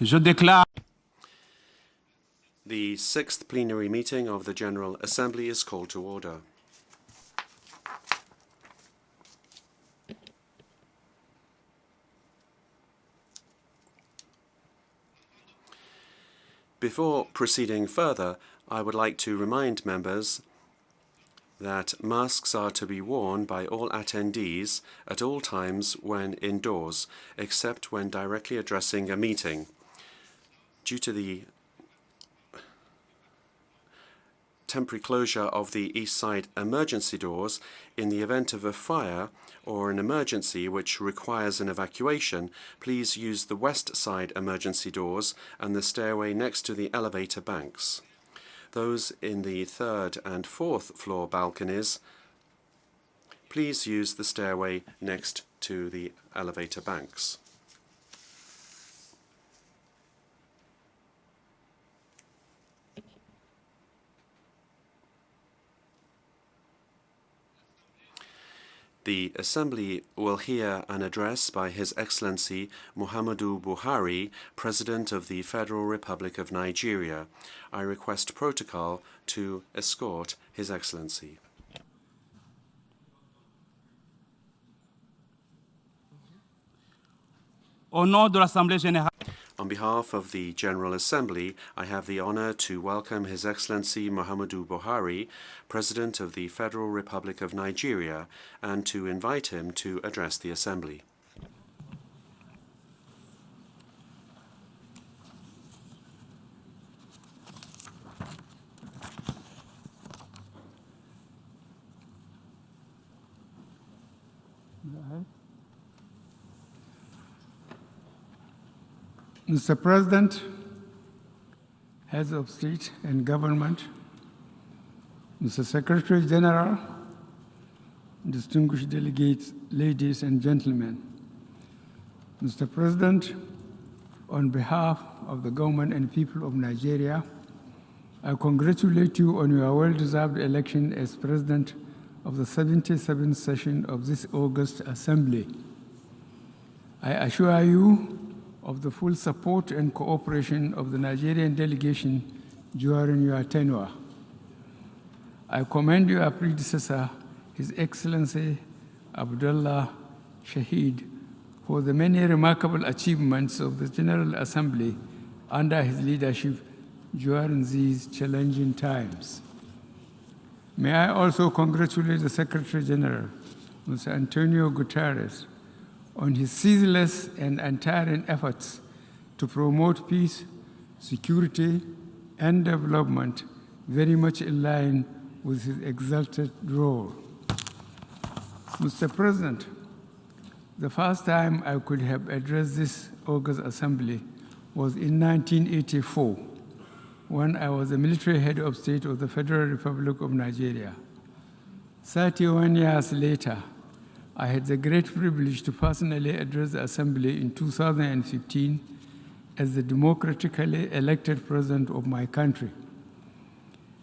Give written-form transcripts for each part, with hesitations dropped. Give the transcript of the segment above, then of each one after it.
Je déclare. The sixth plenary meeting of the General Assembly is called to order. Before proceeding further, I would like to remind members that masks are to be worn by all attendees at all times when indoors, except when directly addressing a meeting. Due to the temporary closure of the east side emergency doors, in the event of a fire or an emergency which requires an evacuation, please use the west side emergency doors and the stairway next to the elevator banks. Those in the third and fourth floor balconies, please use the stairway next to the elevator banks. The Assembly will hear an address by His Excellency Muhammadu Buhari, President of the Federal Republic of Nigeria. I request protocol to escort His Excellency. Au nom de l'Assemblée Générale. On behalf of the General Assembly, I have the honor to welcome His Excellency Muhammadu Buhari, President of the Federal Republic of Nigeria, and to invite him to address the Assembly. Mr. President, Heads of State and Government, Mr. Secretary General, distinguished delegates, ladies and gentlemen. Mr. President, on behalf of the government and people of Nigeria, I congratulate you on your well-deserved election as President of the 77th session of this August Assembly. I assure you of the full support and cooperation of the Nigerian delegation during your tenure. I commend your predecessor, His Excellency Abdullah Shahid, for the many remarkable achievements of the General Assembly under his leadership during these challenging times. May I also congratulate the Secretary General, Mr. Antonio Guterres, on his ceaseless and untiring efforts to promote peace, security, and development, very much in line with his exalted role. Mr. President, the first time I could have addressed this August Assembly was in 1984, when I was the military head of state of the Federal Republic of Nigeria. 31 years later, I had the great privilege to personally address the Assembly in 2015 as the democratically elected president of my country.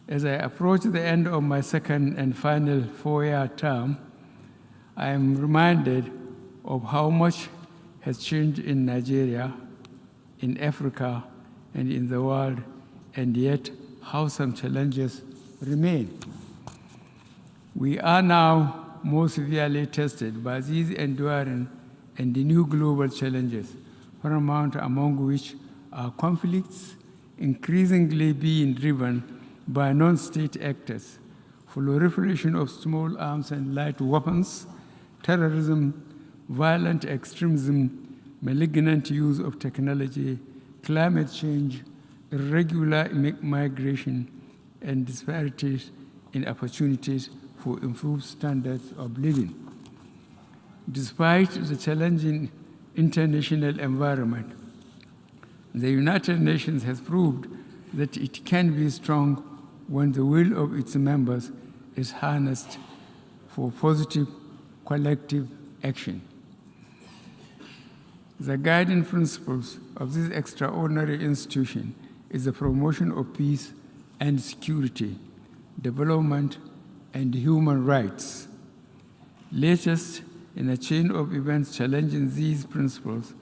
As I approach the end of my second and final four-year term, I am reminded of how much has changed in Nigeria, in Africa, and in the world, and yet how some challenges remain. We are now more severely tested by these enduring and the new global challenges, paramount among which are conflicts increasingly being driven by non-state actors, proliferation of small arms and light weapons, terrorism, violent extremism, malignant use of technology, climate change, irregular migration, and disparities in opportunities for improved standards of living. Despite the challenging international environment, the United Nations has proved that it can be strong when the will of its members is harnessed for positive collective action. The guiding principles of this extraordinary institution is the promotion of peace and security, development, and human rights. Latest in a chain of events challenging these principles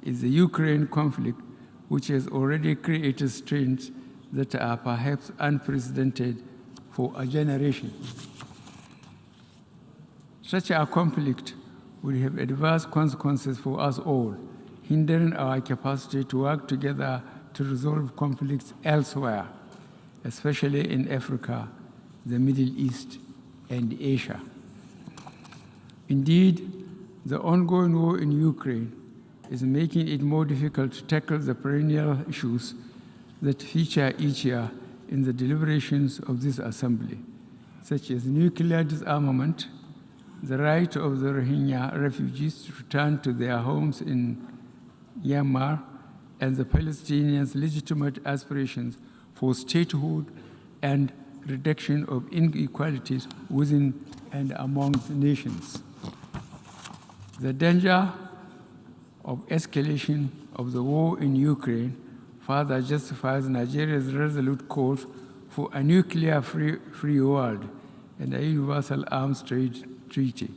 is the Ukraine conflict, which has already created strains that are perhaps unprecedented for a generation. Such a conflict will have adverse consequences for us all, hindering our capacity to work together to resolve conflicts elsewhere, especially in Africa, the Middle East, and Asia. Indeed, the ongoing war in Ukraine is making it more difficult to tackle the perennial issues that feature each year in the deliberations of this Assembly, such as nuclear disarmament, the right of the Rohingya refugees to return to their homes in Myanmar, and the Palestinians' legitimate aspirations for statehood and reduction of inequalities within and among the nations. The danger of escalation of the war in Ukraine further justifies Nigeria's resolute calls for a nuclear-free world and a universal arms trade treaty,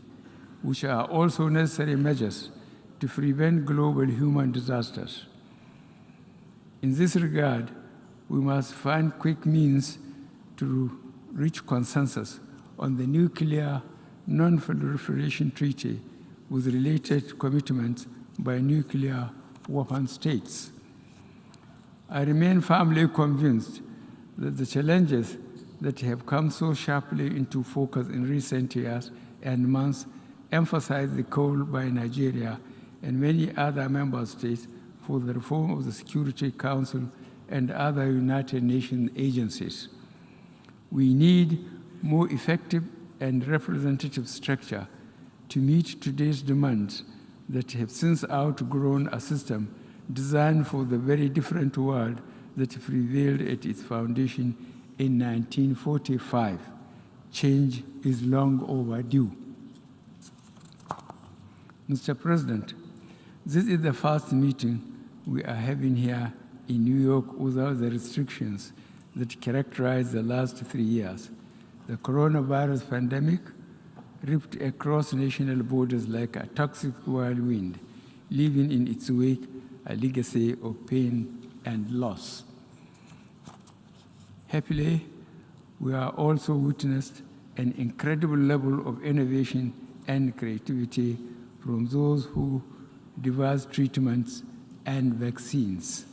which are also necessary measures to prevent global human disasters. In this regard, we must find quick means to reach consensus on the nuclear non-proliferation treaty with related commitments by nuclear weapon states. I remain firmly convinced that the challenges that have come so sharply into focus in recent years and months emphasize the call by Nigeria and many other member states for the reform of the Security Council and other United Nations agencies. We need more effective and representative structure to meet today's demands that have since outgrown a system designed for the very different world that prevailed at its foundation in 1945. Change is long overdue. Mr. President, this is the first meeting we are having here in New York without the restrictions that characterized the last 3 years. The coronavirus pandemic ripped across national borders like a toxic whirlwind, leaving in its wake a legacy of pain and loss. Happily, we are also witnessed an incredible level of innovation and creativity from those who devised treatments and vaccines.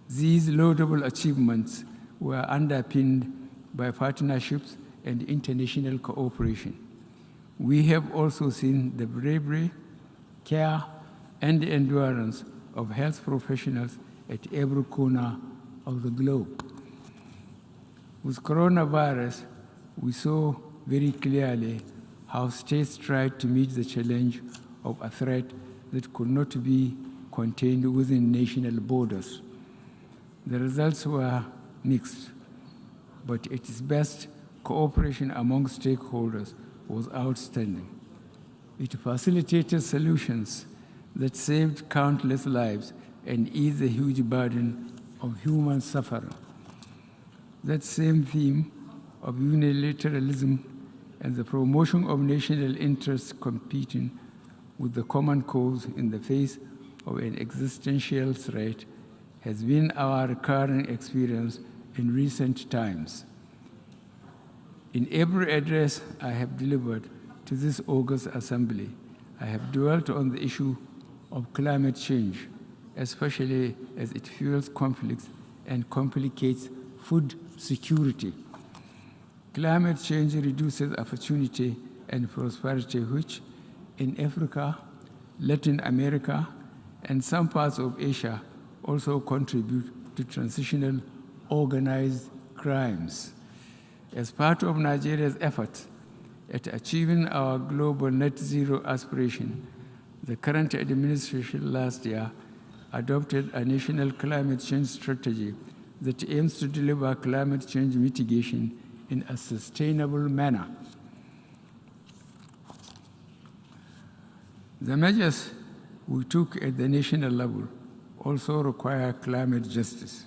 These laudable achievements were underpinned by partnerships and international cooperation. We have also seen the bravery, care, and endurance of health professionals at every corner of the globe. With coronavirus, we saw very clearly how states tried to meet the challenge of a threat that could not be contained within national borders. The results were mixed, but at its best, cooperation among stakeholders was outstanding. It facilitated solutions that saved countless lives and eased the huge burden of human suffering. That same theme of unilateralism and the promotion of national interests competing with the common cause in the face of an existential threat has been our recurring experience in recent times. In every address I have delivered to this August Assembly, I have dwelt on the issue of climate change, especially as it fuels conflicts and complicates food security. Climate change reduces opportunity and prosperity, which in Africa, Latin America, and some parts of Asia also contribute to transitional organized crimes. As part of Nigeria's efforts at achieving our global net zero aspiration, the current administration last year adopted a national climate change strategy that aims to deliver climate change mitigation in a sustainable manner. The measures we took at the national level also require climate justice.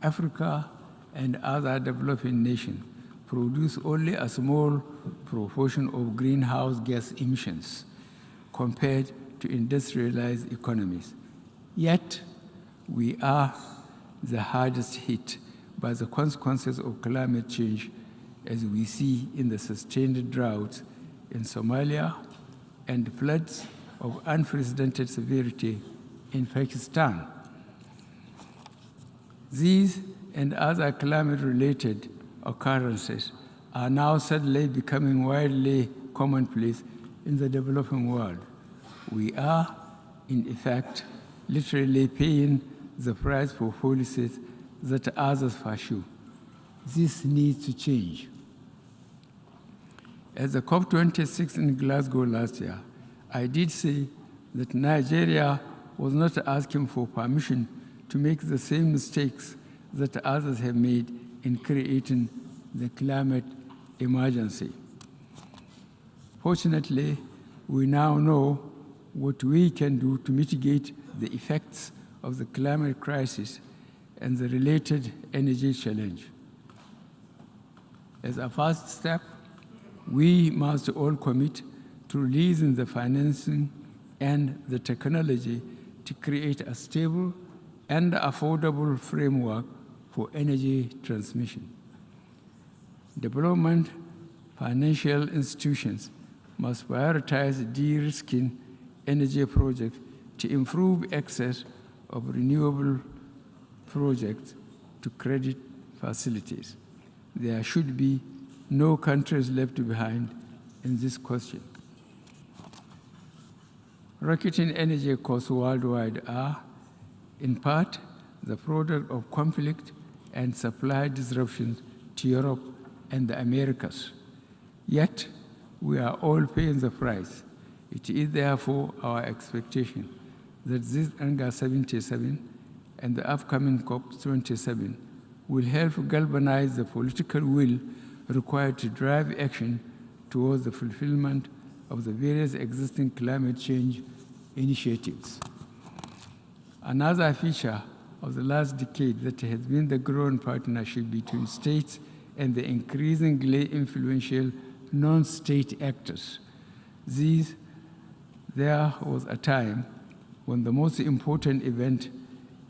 Africa and other developing nations produce only a small proportion of greenhouse gas emissions compared to industrialized economies. Yet, we are the hardest hit by the consequences of climate change, as we see in the sustained droughts in Somalia and floods of unprecedented severity in Pakistan. These and other climate-related occurrences are now suddenly becoming widely commonplace in the developing world. We are, in effect, literally paying the price for policies that others pursue. This needs to change. At the COP26 in Glasgow last year, I did say that Nigeria was not asking for permission to make the same mistakes that others have made in creating the climate emergency. Fortunately, we now know what we can do to mitigate the effects of the climate crisis and the related energy challenge. As a first step, we must all commit to releasing the financing and the technology to create a stable and affordable framework for energy transmission. Development financial institutions must prioritize de-risking energy projects to improve access of renewable projects to credit facilities. There should be no countries left behind in this question. Rocketing energy costs worldwide are, in part, the product of conflict and supply disruptions to Europe and the Americas. Yet, we are all paying the price. It is therefore our expectation that this UNGA 77 and the upcoming COP27 will help galvanize the political will required to drive action towards the fulfillment of the various existing climate change initiatives. Another feature of the last decade that has been the growing partnership between states and the increasingly influential non-state actors. There was a time when the most important event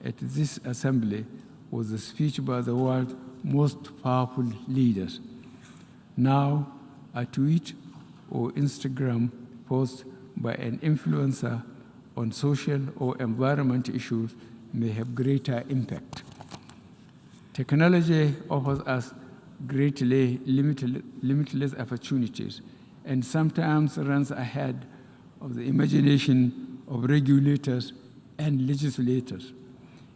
at this assembly was the speech by the world's most powerful leaders. Now, a tweet or Instagram post by an influencer on social or environment issues may have greater impact. Technology offers us greatly limitless opportunities and sometimes runs ahead of the imagination of regulators and legislators.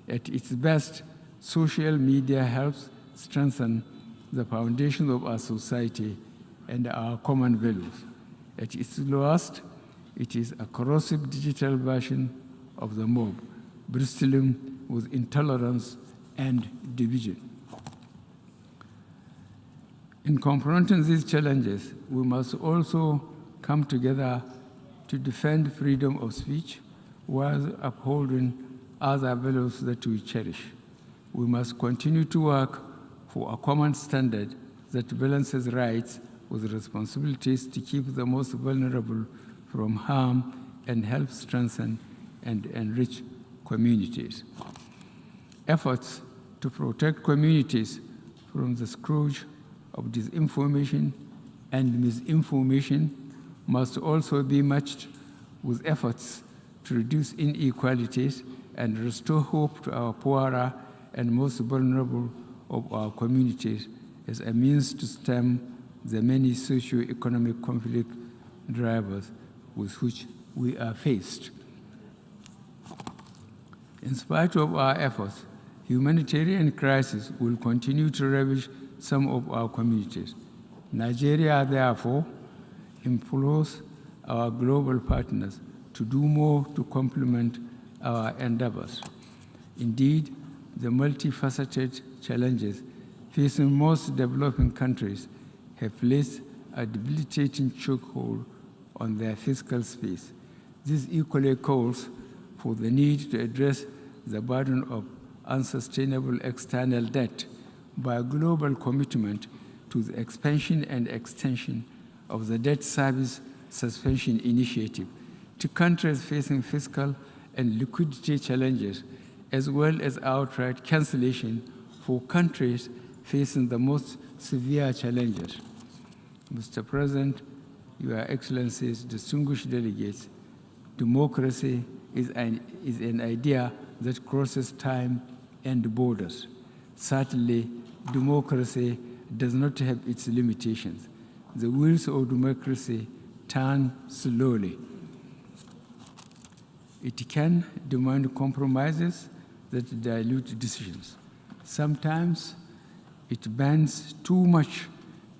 At its best, social media helps strengthen the foundation of our society and our common values. At its lowest, it is a corrosive digital version of the mob, bristling with intolerance and division. In confronting these challenges, we must also come together to defend freedom of speech while upholding other values that we cherish. We must continue to work for a common standard that balances rights with responsibilities to keep the most vulnerable from harm and help strengthen and enrich communities. Efforts to protect communities from the scourge of disinformation and misinformation must also be matched with efforts to reduce inequalities and restore hope to our poorer and most vulnerable of our communities as a means to stem the many socio-economic conflict drivers with which we are faced. In spite of our efforts, humanitarian crisis will continue to ravage some of our communities. Nigeria, therefore, implores our global partners to do more to complement our endeavors. Indeed, the multifaceted challenges facing most developing countries have placed a debilitating chokehold on their fiscal space. This equally calls for the need to address the burden of unsustainable external debt by a global commitment to the expansion and extension of the debt service suspension initiative to countries facing fiscal and liquidity challenges as well as outright cancellation for countries facing the most severe challenges. Mr. President, Your Excellencies, distinguished delegates, democracy is an idea that crosses time and borders. Certainly, democracy does not have its limitations. The wheels of democracy turn slowly. It can demand compromises that dilute decisions. Sometimes it bends too much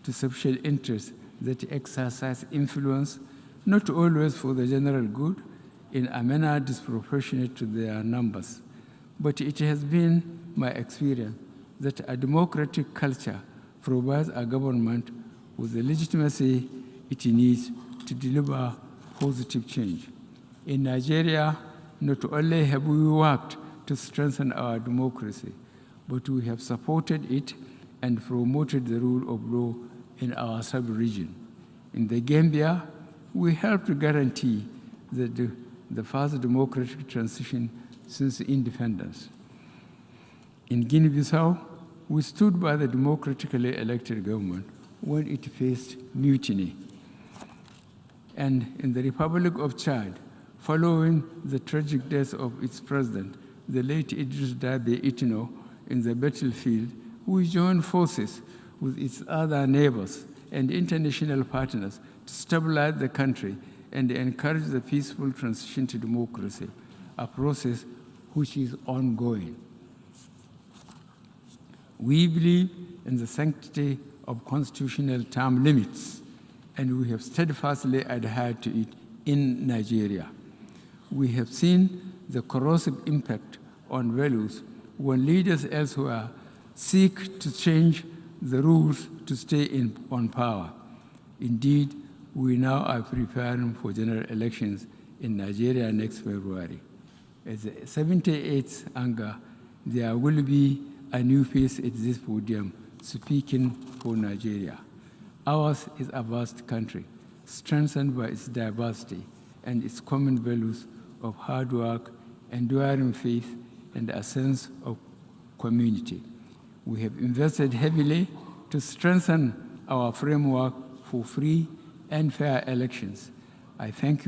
to special interests that exercise influence, not always for the general good, in a manner disproportionate to their numbers. But it has been my experience that a democratic culture provides a government with the legitimacy it needs to deliver positive change. In Nigeria, not only have we worked to strengthen our democracy, but we have supported it and promoted the rule of law in our sub-region. In the Gambia, we helped to guarantee the first democratic transition since independence. In Guinea-Bissau, we stood by the democratically elected government when it faced mutiny. And in the Republic of Chad, following the tragic death of its president, the late Idris Dabe Itno, in the battlefield, we joined forces with its other neighbors and international partners to stabilize the country and encourage the peaceful transition to democracy, a process which is ongoing. We believe in the sanctity of constitutional term limits, and we have steadfastly adhered to it in Nigeria. We have seen the corrosive impact on values when leaders elsewhere seek to change the rules to stay on power. Indeed, we now are preparing for general elections in Nigeria next February. As the 78th Anga, there will be a new face at this podium speaking for Nigeria. Ours is a vast country, strengthened by its diversity and its common values of hard work, enduring faith, and a sense of community. We have invested heavily to strengthen our framework for free and fair elections. I thank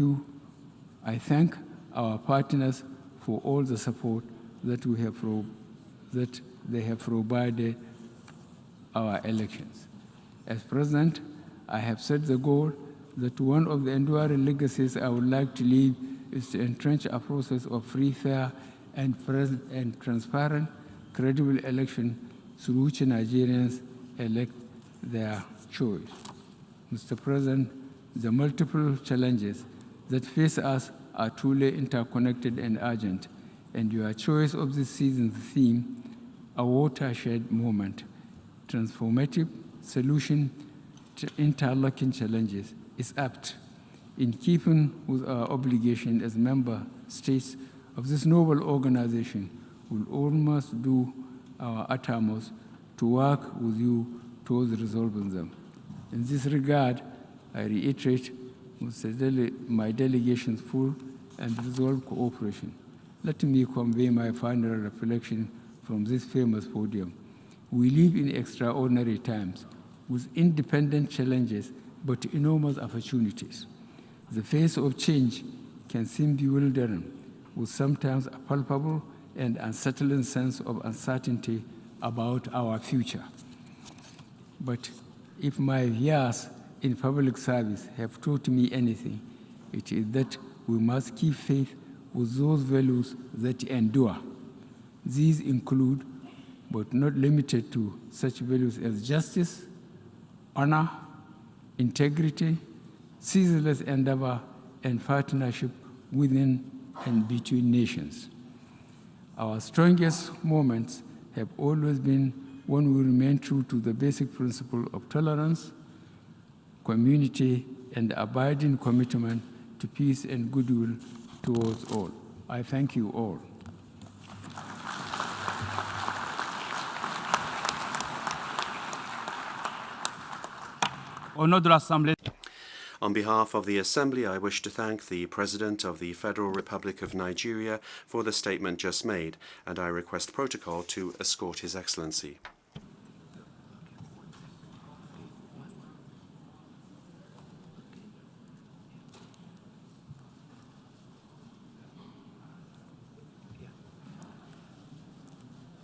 our partners for all the support that they have provided our elections. As President, I have set the goal that one of the enduring legacies I would like to leave is to entrench a process of free, fair, and transparent, credible election through which Nigerians elect their choice. Mr. President, the multiple challenges that face us are truly interconnected and urgent, and your choice of this season's theme, a watershed moment, transformative solution to interlocking challenges, is apt. In keeping with our obligation as member states of this noble organization, we'll almost do our utmost to work with you towards resolving them. In this regard, I reiterate my delegation's full and resolved cooperation. Let me convey my final reflection from this famous podium. We live in extraordinary times with independent challenges but enormous opportunities. The face of change can seem bewildering, with sometimes a palpable and unsettling sense of uncertainty about our future. But if my years in public service have taught me anything, it is that we must keep faith with those values that endure. These include, but not limited to, such values as justice, honor, integrity, ceaseless endeavor, and partnership within and between nations. Our strongest moments have always been when we remain true to the basic principle of tolerance, community, and abiding commitment to peace and goodwill towards all. I thank you all. Au nom de l'Assemblée. On behalf of the Assembly, I wish to thank the President of the Federal Republic of Nigeria for the statement just made, and I request protocol to escort His Excellency.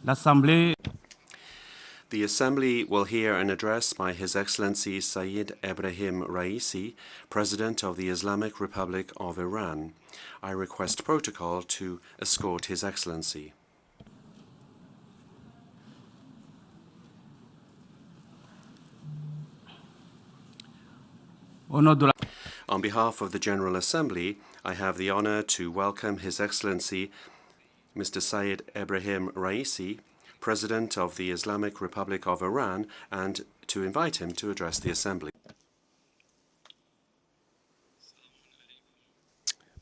L'Assemblée The Assembly will hear an address by His Excellency Sayyid Ebrahim Raisi, President of the Islamic Republic of Iran. I request protocol to escort His Excellency. au nom de la On behalf of the General Assembly, I have the honor to welcome His Excellency Mr. Sayyid Ebrahim Raisi, President of the Islamic Republic of Iran, and to invite him to address the Assembly.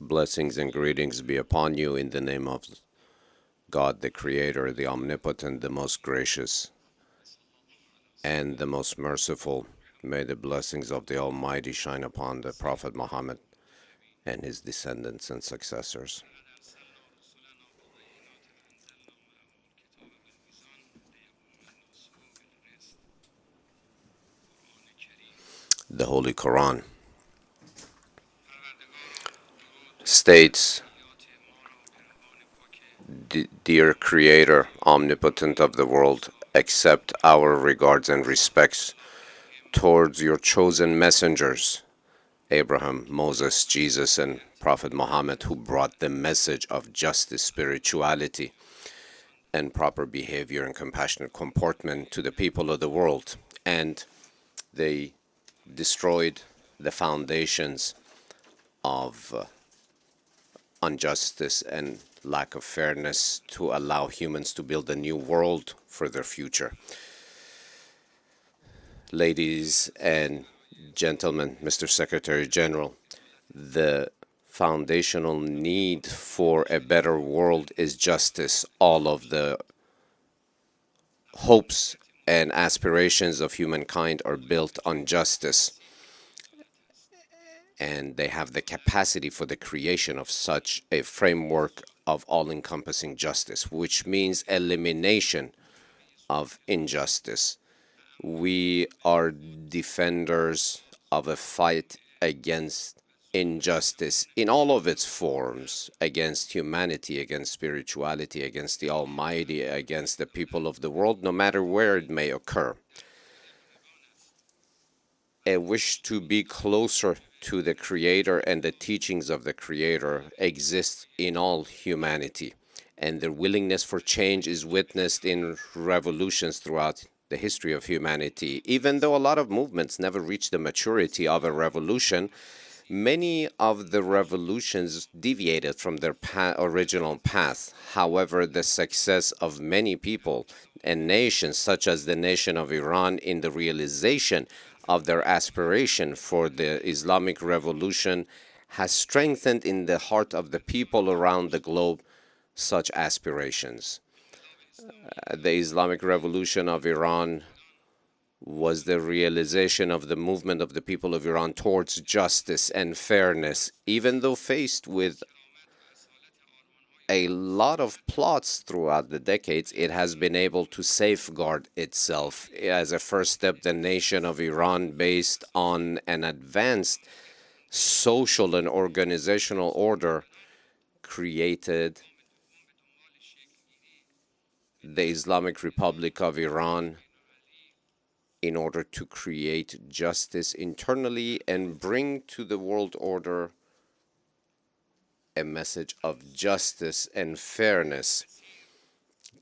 Blessings and greetings be upon you in the name of God, the Creator, the Omnipotent, the Most Gracious, and the Most Merciful. May the blessings of the Almighty shine upon the Prophet Muhammad and his descendants and successors. The Holy Quran states, "Dear Creator, omnipotent of the world, accept our regards and respects towards your chosen messengers, Abraham, Moses, Jesus, and Prophet Muhammad, who brought the message of justice, spirituality, and proper behavior and compassionate comportment to the people of the world, and they destroyed the foundations of injustice and lack of fairness to allow humans to build a new world for their future." Ladies and gentlemen, Mr. Secretary General, the foundational need for a better world is justice. All of the hopes and aspirations of humankind are built on justice, and they have the capacity for the creation of such a framework of all-encompassing justice, which means elimination of injustice. We are defenders of a fight against injustice in all of its forms, against humanity, against spirituality, against the Almighty, against the people of the world, no matter where it may occur. A wish to be closer to the Creator and the teachings of the Creator exists in all humanity, and their willingness for change is witnessed in revolutions throughout the history of humanity. Even though a lot of movements never reach the maturity of a revolution, many of the revolutions deviated from their original path. However, the success of many people and nations, such as the nation of Iran, in the realization of their aspiration for the Islamic Revolution has strengthened in the heart of the people around the globe such aspirations. The Islamic Revolution of Iran was the realization of the movement of the people of Iran towards justice and fairness. Even though faced with a lot of plots throughout the decades, it has been able to safeguard itself. As a first step, the nation of Iran, based on an advanced social and organizational order, created the Islamic Republic of Iran in order to create justice internally and bring to the world order a message of justice and fairness.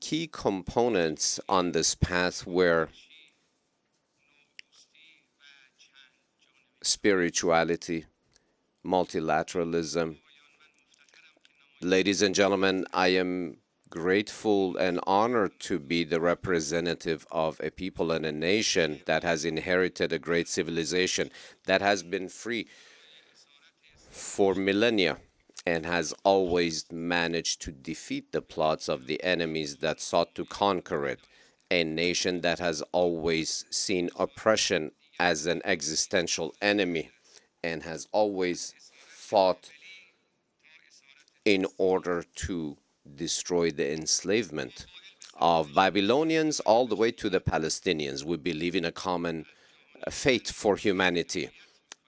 Key components on this path were spirituality, multilateralism. Ladies and gentlemen, I am grateful and honored to be the representative of a people and a nation that has inherited a great civilization that has been free for millennia and has always managed to defeat the plots of the enemies that sought to conquer it. A nation that has always seen oppression as an existential enemy and has always fought in order to destroy the enslavement of Babylonians all the way to the Palestinians. We believe in a common fate for humanity,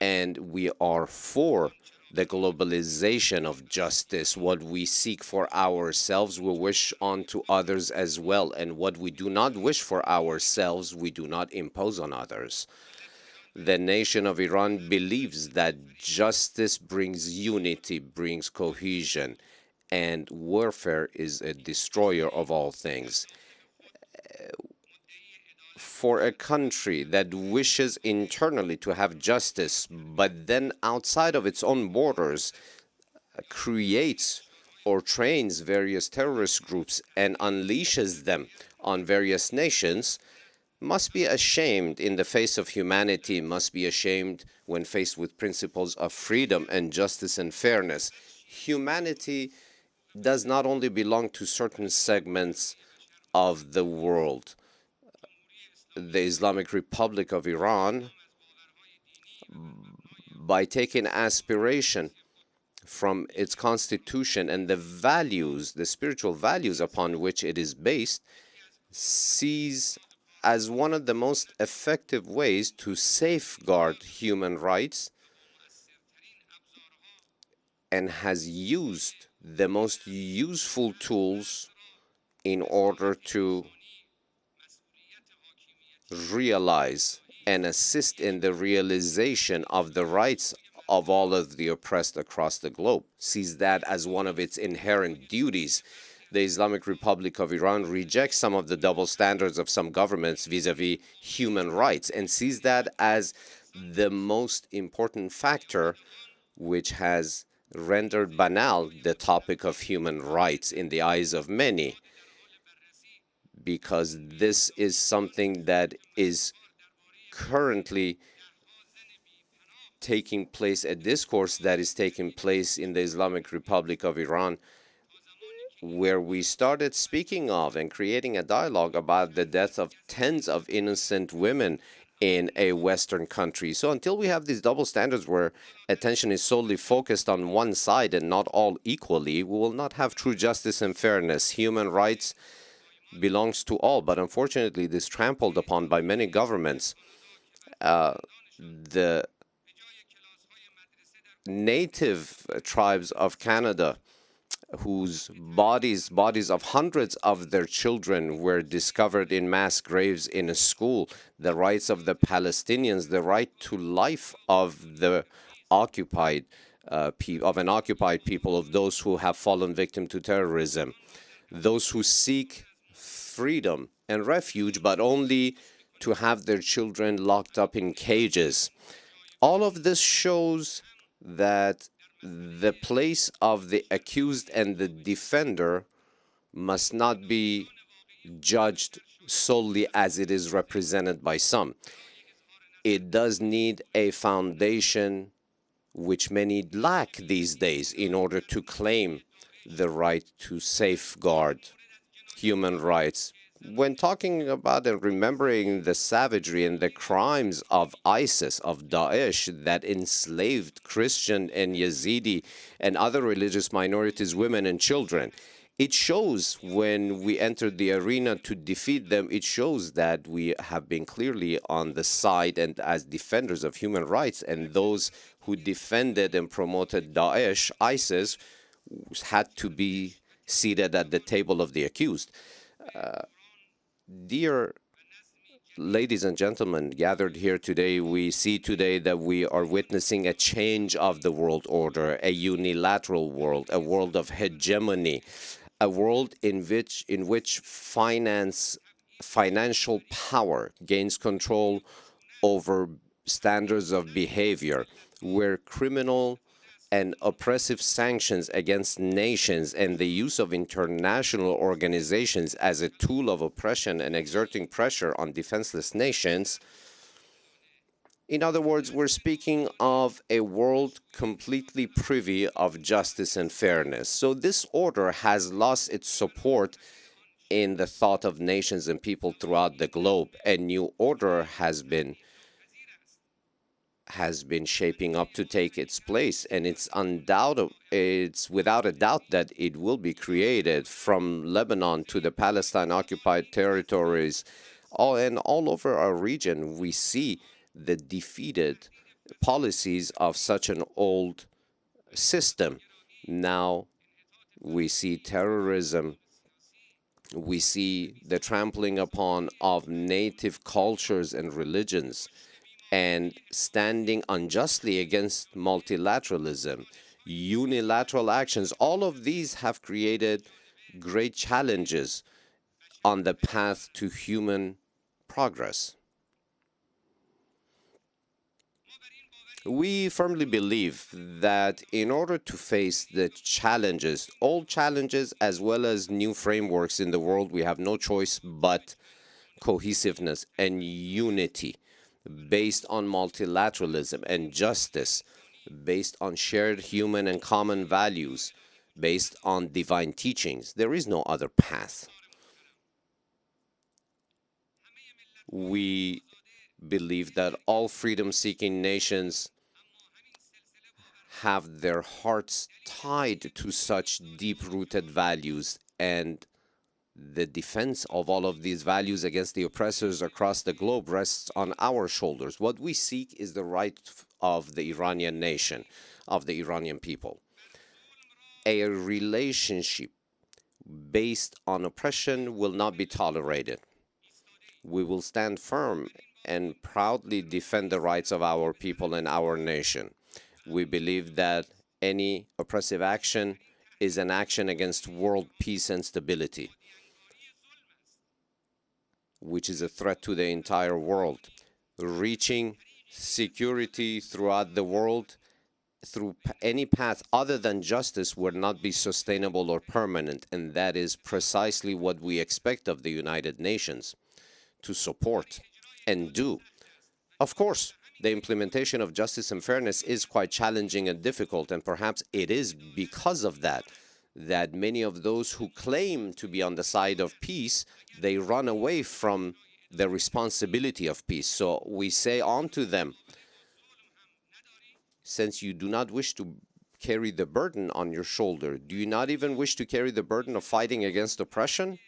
and we are for the globalization of justice. What we seek for ourselves, we wish onto others as well, and what we do not wish for ourselves, we do not impose on others. The nation of Iran believes that justice brings unity, brings cohesion, and warfare is a destroyer of all things. For a country that wishes internally to have justice, but then outside of its own borders creates or trains various terrorist groups and unleashes them on various nations, must be ashamed in the face of humanity, must be ashamed when faced with principles of freedom and justice and fairness. Humanity does not only belong to certain segments of the world. The Islamic Republic of Iran, by taking aspiration from its constitution and the values, the spiritual values upon which it is based, sees as one of the most effective ways to safeguard human rights, and has used the most useful tools in order to realize and assist in the realization of the rights of all of the oppressed across the globe, sees that as one of its inherent duties. The Islamic Republic of Iran rejects some of the double standards of some governments vis-a-vis human rights and sees that as the most important factor which has rendered banal the topic of human rights in the eyes of many, because this is something that is currently taking place, a discourse that is taking place in the Islamic Republic of Iran, where we started speaking of and creating a dialogue about the death of tens of innocent women in a Western country. So until we have these double standards where attention is solely focused on one side and not all equally, we will not have true justice and fairness. Human rights belongs to all, but unfortunately this is trampled upon by many governments. The native tribes of Canada, whose bodies of hundreds of their children were discovered in mass graves in a school, the rights of the Palestinians, the right to life of the occupied an occupied people, of those who have fallen victim to terrorism, those who seek freedom and refuge, but only to have their children locked up in cages. All of this shows that the place of the accused and the defender must not be judged solely as it is represented by some. It does need a foundation which many lack these days in order to claim the right to safeguard human rights. When talking about and remembering the savagery and the crimes of ISIS, of Daesh, that enslaved Christian and Yazidi and other religious minorities, women and children, it shows when we entered the arena to defeat them, it shows that we have been clearly on the side and as defenders of human rights, and those who defended and promoted Daesh, ISIS, had to be seated at the table of the accused. Dear ladies and gentlemen gathered here today, we see today that we are witnessing a change of the world order, a unilateral world, a world of hegemony, a world in which financial power gains control over standards of behavior, where criminal and oppressive sanctions against nations and the use of international organizations as a tool of oppression and exerting pressure on defenseless nations. In other words, we're speaking of a world completely privy of justice and fairness. So this order has lost its support in the thought of nations and people throughout the globe. A new order has been has been shaping up to take its place, and it's without a doubt that it will be created from Lebanon to the Palestine-occupied territories, all over our region. We see the defeated policies of such an old system. Now we see terrorism. We see the trampling upon of native cultures and religions, and standing unjustly against multilateralism, unilateral actions. All of these have created great challenges on the path to human progress. We firmly believe that in order to face the challenges, old challenges as well as new frameworks in the world, we have no choice but cohesiveness and unity based on multilateralism and justice, based on shared human and common values, based on divine teachings. There is no other path. We believe that all freedom-seeking nations have their hearts tied to such deep-rooted values, and the defense of all of these values against the oppressors across the globe rests on our shoulders. What we seek is the right of the Iranian nation, of the Iranian people. A relationship based on oppression will not be tolerated. We will stand firm and proudly defend the rights of our people and our nation. We believe that any oppressive action is an action against world peace and stability, which is a threat to the entire world. Reaching security throughout the world through any path other than justice would not be sustainable or permanent, and that is precisely what we expect of the United Nations to support and do. Of course, the implementation of justice and fairness is quite challenging and difficult, and perhaps it is because of that many of those who claim to be on the side of peace, they run away from the responsibility of peace. So we say unto them, since you do not wish to carry the burden on your shoulder, do you not even wish to carry the burden of fighting against oppression?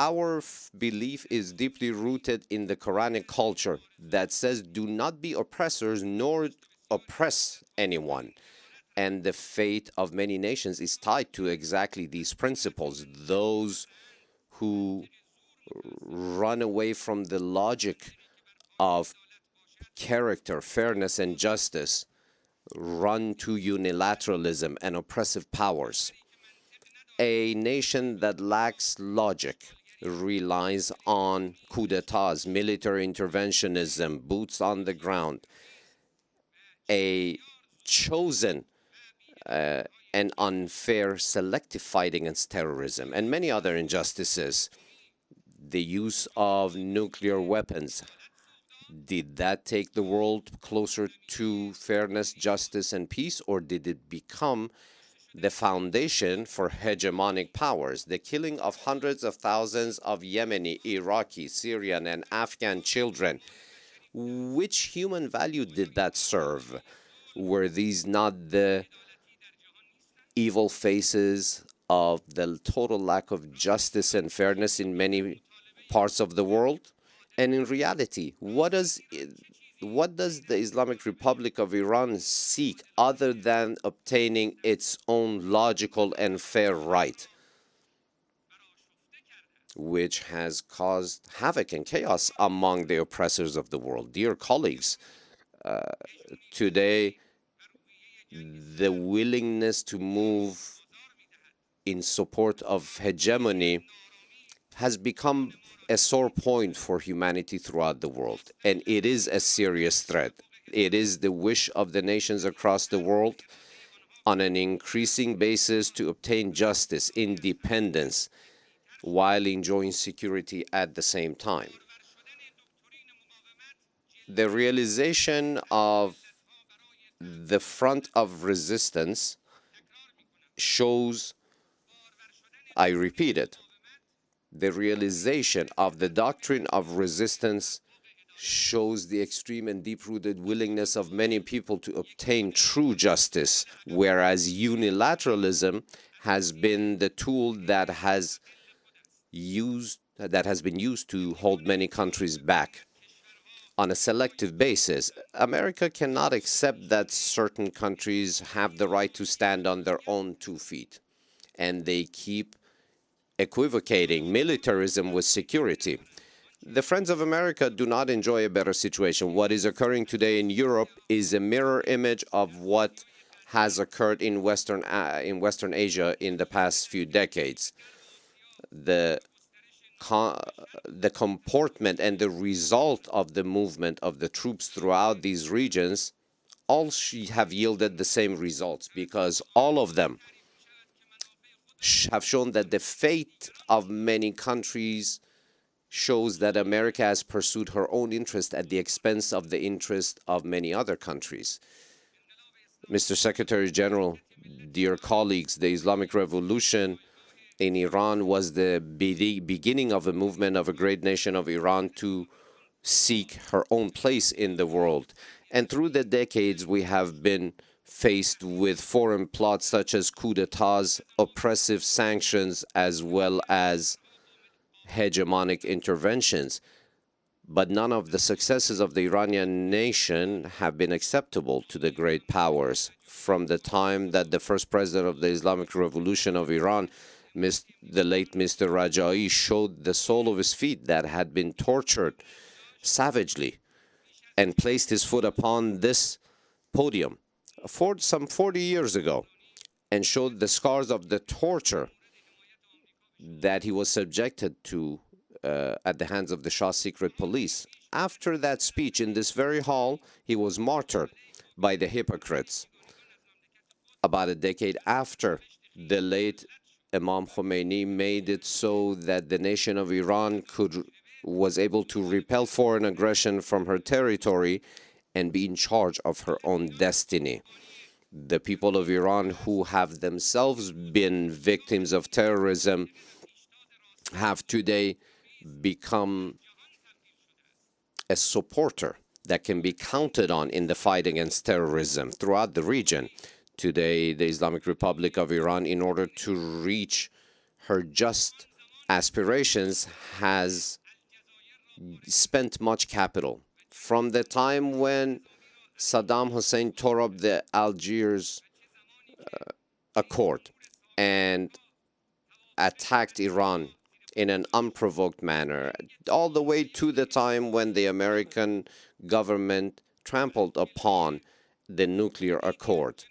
Our belief is deeply rooted in the Quranic culture that says, do not be oppressors nor oppress anyone. And the fate of many nations is tied to exactly these principles. Those who run away from the logic of character, fairness, and justice run to unilateralism and oppressive powers. A nation that lacks logic relies on coups d'etats, military interventionism, boots on the ground, a chosen and unfair selective fight against terrorism, and many other injustices. The use of nuclear weapons, did that take the world closer to fairness, justice, and peace, or did it become the foundation for hegemonic powers? The killing of hundreds of thousands of Yemeni, Iraqi, Syrian, and Afghan children, which human value did that serve? Were these not the evil faces of the total lack of justice and fairness in many parts of the world? And in reality, what does the Islamic Republic of Iran seek other than obtaining its own logical and fair right, which has caused havoc and chaos among the oppressors of the world? Dear colleagues, today the willingness to move in support of hegemony has become a sore point for humanity throughout the world, and it is a serious threat. It is the wish of the nations across the world on an increasing basis to obtain justice, independence, while enjoying security at the same time. The realization of the front of resistance shows, I repeat it, the realization of the doctrine of resistance shows the extreme and deep-rooted willingness of many people to obtain true justice, whereas unilateralism has been the tool that has been used to hold many countries back. On a selective basis, America cannot accept that certain countries have the right to stand on their own 2 feet, and they keep equivocating militarism with security. The Friends of America do not enjoy a better situation. What is occurring today in Europe is a mirror image of what has occurred in Western Asia in the past few decades. The comportment and the result of the movement of the troops throughout these regions all have yielded the same results, because all of them have shown that the fate of many countries shows that America has pursued her own interest at the expense of the interest of many other countries. Mr. Secretary General, dear colleagues, the Islamic Revolution in Iran was the beginning of a movement of a great nation of Iran to seek her own place in the world. And through the decades, we have been faced with foreign plots such as coups d'etats, oppressive sanctions, as well as hegemonic interventions. But none of the successes of the Iranian nation have been acceptable to the great powers. From the time that the first president of the Islamic Revolution of Iran, the late Mr. Raja'i, showed the sole of his feet that had been tortured savagely and placed his foot upon this podium some 40 years ago and showed the scars of the torture that he was subjected to at the hands of the Shah's secret police. After that speech in this very hall, he was martyred by the hypocrites. About a decade after, the late Imam Khomeini made it so that the nation of Iran was able to repel foreign aggression from her territory and be in charge of her own destiny. The people of Iran, who have themselves been victims of terrorism, have today become a supporter that can be counted on in the fight against terrorism throughout the region. Today, the Islamic Republic of Iran, in order to reach her just aspirations, has spent much capital. From the time when Saddam Hussein tore up the Algiers Accord and attacked Iran in an unprovoked manner, all the way to the time when the American government trampled upon the nuclear accord.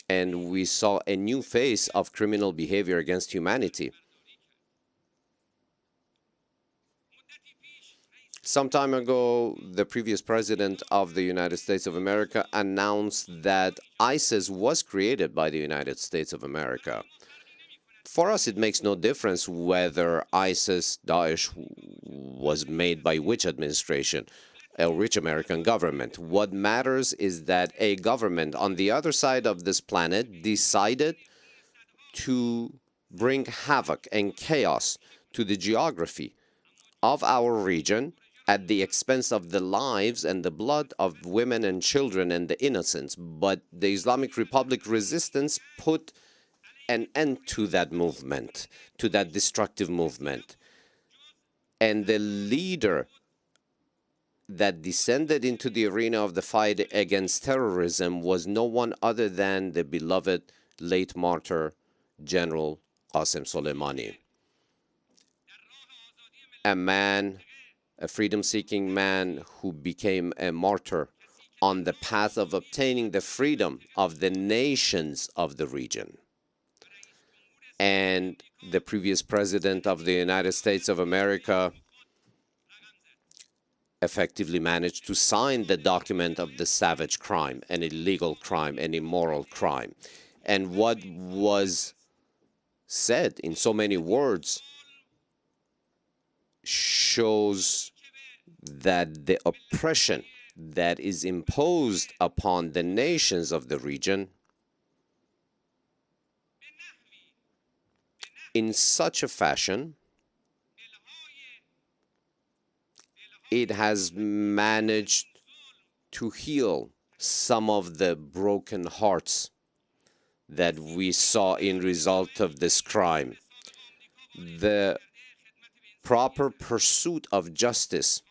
And we saw a new phase of criminal behavior against humanity. Some time ago, the previous president of the United States of America announced that ISIS was created by the United States of America. For us, it makes no difference whether ISIS, Daesh, was made by which administration, a rich American government. What matters is that a government on the other side of this planet decided to bring havoc and chaos to the geography of our region at the expense of the lives and the blood of women and children and the innocents. But the Islamic Republic resistance put an end to that movement, to that destructive movement. And the leader that descended into the arena of the fight against terrorism was no one other than the beloved late martyr General Qasem Soleimani. A freedom-seeking man who became a martyr on the path of obtaining the freedom of the nations of the region. And the previous president of the United States of America effectively managed to sign the document of the savage crime, an illegal crime, an immoral crime. And what was said in so many words shows that the oppression that is imposed upon the nations of the region in such a fashion it has managed to heal some of the broken hearts that we saw in result of this crime. The proper pursuit of justice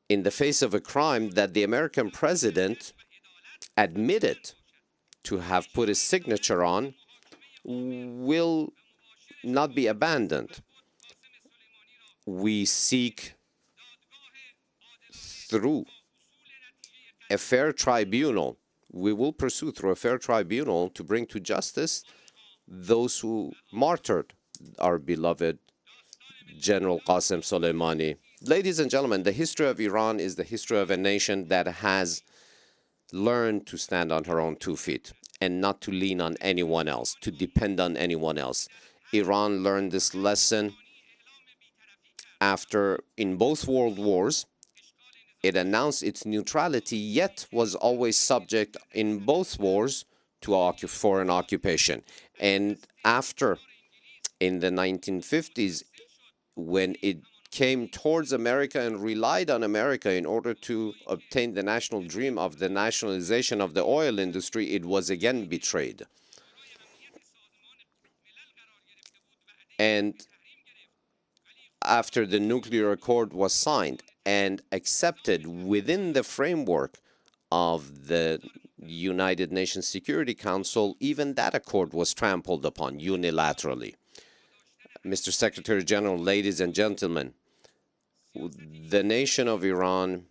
in the face of a crime that the American president admitted to have put his signature on will not be abandoned. We seek through a fair tribunal, we will pursue through a fair tribunal to bring to justice those who martyred our beloved General Qasem Soleimani. Ladies and gentlemen, the history of Iran is the history of a nation that has learned to stand on her own 2 feet and not to lean on anyone else, to depend on anyone else. Iran learned this lesson after, in both world wars, it announced its neutrality, yet was always subject in both wars to foreign occupation. And after, in the 1950s, when it came towards America and relied on America in order to obtain the national dream of the nationalization of the oil industry, it was again betrayed. And after the nuclear accord was signed and accepted within the framework of the United Nations Security Council, even that accord was trampled upon unilaterally. Mr. Secretary General, ladies and gentlemen, the nation of Iran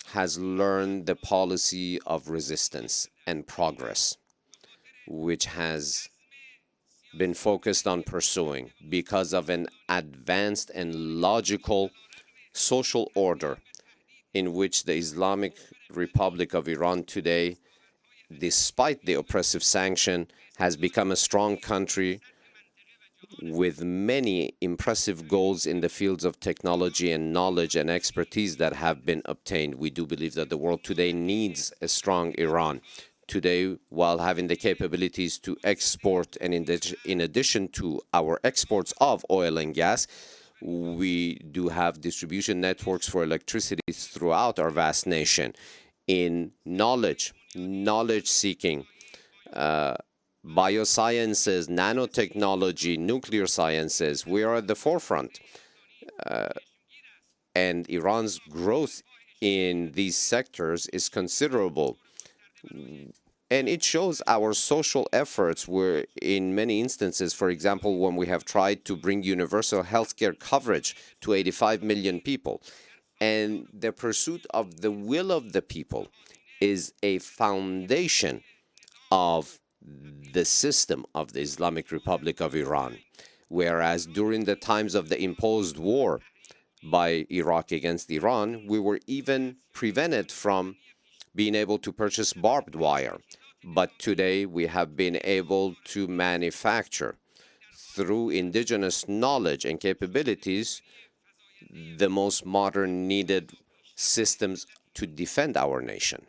has learned the policy of resistance and progress, which has been focused on pursuing because of an advanced and logical social order in which the Islamic Republic of Iran today, despite the oppressive sanction, has become a strong country with many impressive goals in the fields of technology and knowledge and expertise that have been obtained. We do believe that the world today needs a strong Iran. Today, while having the capabilities to export, and in addition to our exports of oil and gas, we do have distribution networks for electricity throughout our vast nation. In knowledge seeking, biosciences, nanotechnology, nuclear sciences, we are at the forefront. And Iran's growth in these sectors is considerable. And it shows our social efforts where in many instances, for example, when we have tried to bring universal healthcare coverage to 85 million people. And the pursuit of the will of the people is a foundation of the system of the Islamic Republic of Iran. Whereas during the times of the imposed war by Iraq against Iran, we were even prevented from being able to purchase barbed wire. But today we have been able to manufacture through indigenous knowledge and capabilities the most modern needed systems to defend our nation.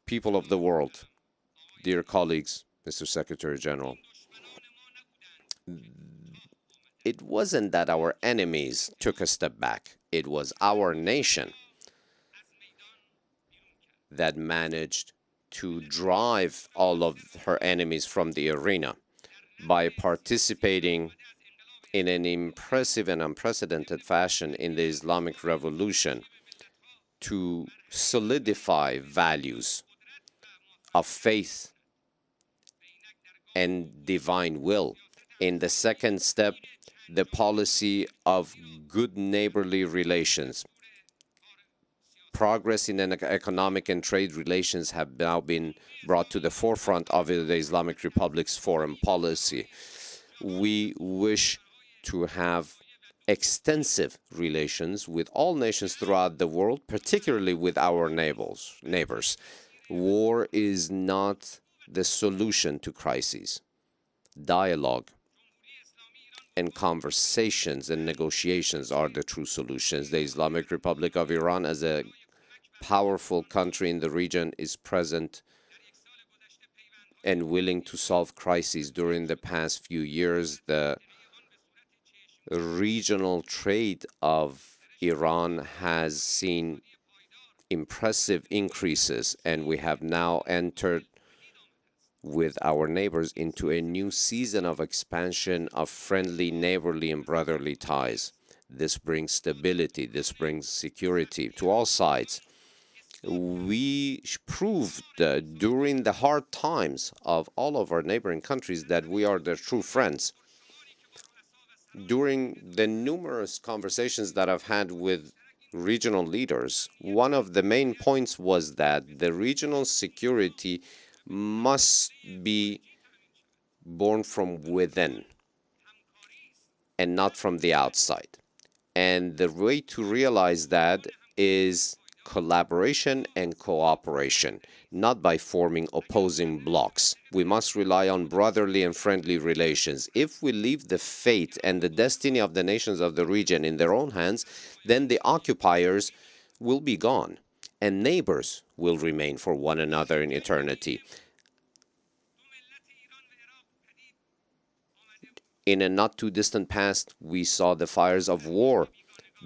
People of the world, dear colleagues, Mr. Secretary General, it wasn't that our enemies took a step back. It was our nation that managed to drive all of her enemies from the arena by participating in an impressive and unprecedented fashion in the Islamic Revolution to solidify values of faith and divine will. In the second step, the policy of good neighborly relations. Progress in economic and trade relations have now been brought to the forefront of the Islamic Republic's foreign policy. We wish to have extensive relations with all nations throughout the world, particularly with our neighbors. War is not the solution to crises. Dialogue and conversations and negotiations are the true solutions. The Islamic Republic of Iran, as a powerful country in the region, is present and willing to solve crises. During the past few years, the regional trade of Iran has seen impressive increases, and we have now entered with our neighbors into a new season of expansion of friendly, neighborly, and brotherly ties. This brings stability, this brings security to all sides. We proved during the hard times of all of our neighboring countries that we are their true friends. During the numerous conversations that I've had with regional leaders, one of the main points was that the regional security must be born from within and not from the outside. And the way to realize that is collaboration and cooperation, not by forming opposing blocs. We must rely on brotherly and friendly relations. If we leave the fate and the destiny of the nations of the region in their own hands, then the occupiers will be gone, and neighbors will remain for one another in eternity. In a not too distant past, we saw the fires of war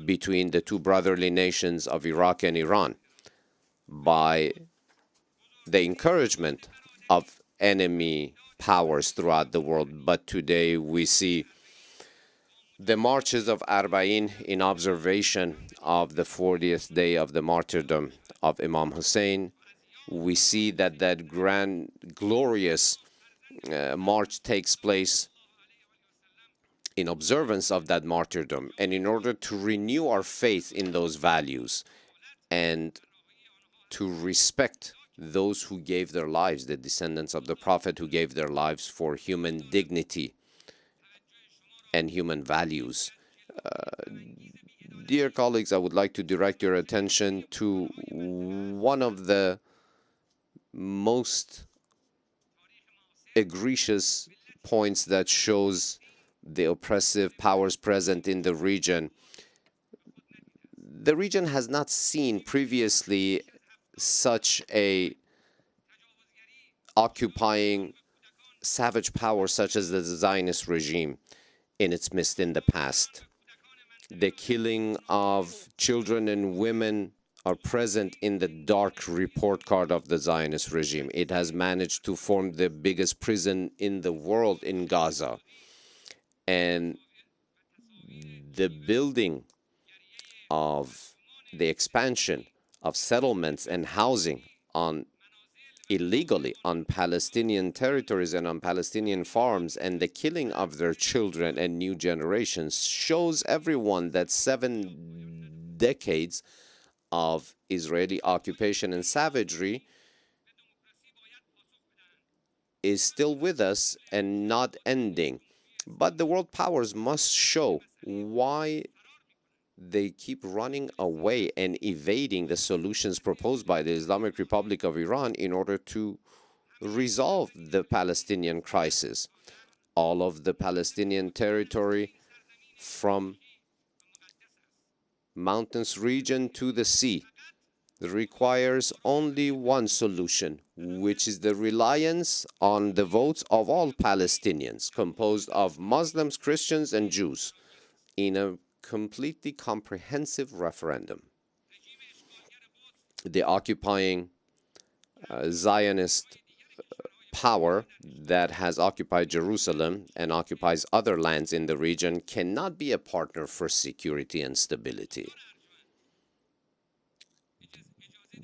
between the two brotherly nations of Iraq and Iran by the encouragement of enemy powers throughout the world. But today we see the marches of Arba'in in observation of the 40th day of the martyrdom of Imam Hussein. We see that that grand, glorious march takes place in observance of that martyrdom, and in order to renew our faith in those values and to respect those who gave their lives, the descendants of the Prophet who gave their lives for human dignity and human values. Dear colleagues, I would like to direct your attention to one of the most egregious points that shows the oppressive powers present in the region. The region has not seen previously such a occupying savage power such as the Zionist regime in its midst in the past. The killing of children and women are present in the dark report card of the Zionist regime. It has managed to form the biggest prison in the world in Gaza. And the building of the expansion of settlements and housing illegally on Palestinian territories and on Palestinian farms, and the killing of their children and new generations shows everyone that 7 decades of Israeli occupation and savagery is still with us and not ending. But the world powers must show why they keep running away and evading the solutions proposed by the Islamic Republic of Iran in order to resolve the Palestinian crisis. All of the Palestinian territory from mountainous region to the sea requires only one solution, which is the reliance on the votes of all Palestinians, composed of Muslims, Christians, and Jews, in a completely comprehensive referendum. The occupying Zionist power that has occupied Jerusalem and occupies other lands in the region cannot be a partner for security and stability.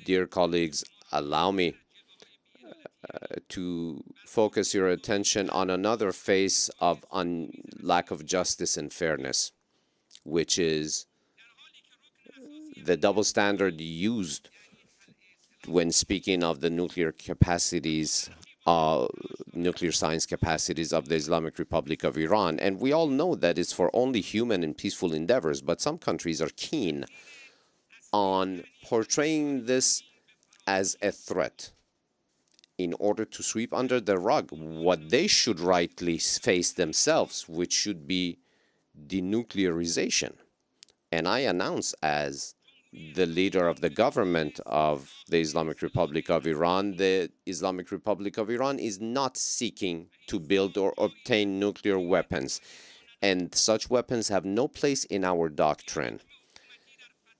Dear colleagues, allow me to focus your attention on another face of lack of justice and fairness, which is the double standard used when speaking of the nuclear capacities, nuclear science capacities of the Islamic Republic of Iran. And we all know that it's for only human and peaceful endeavors, but some countries are keen on portraying this as a threat in order to sweep under the rug what they should rightly face themselves, which should be denuclearization. And I announce, as the leader of the government of the Islamic Republic of Iran, the Islamic Republic of Iran is not seeking to build or obtain nuclear weapons. and such weapons have no place in our doctrine.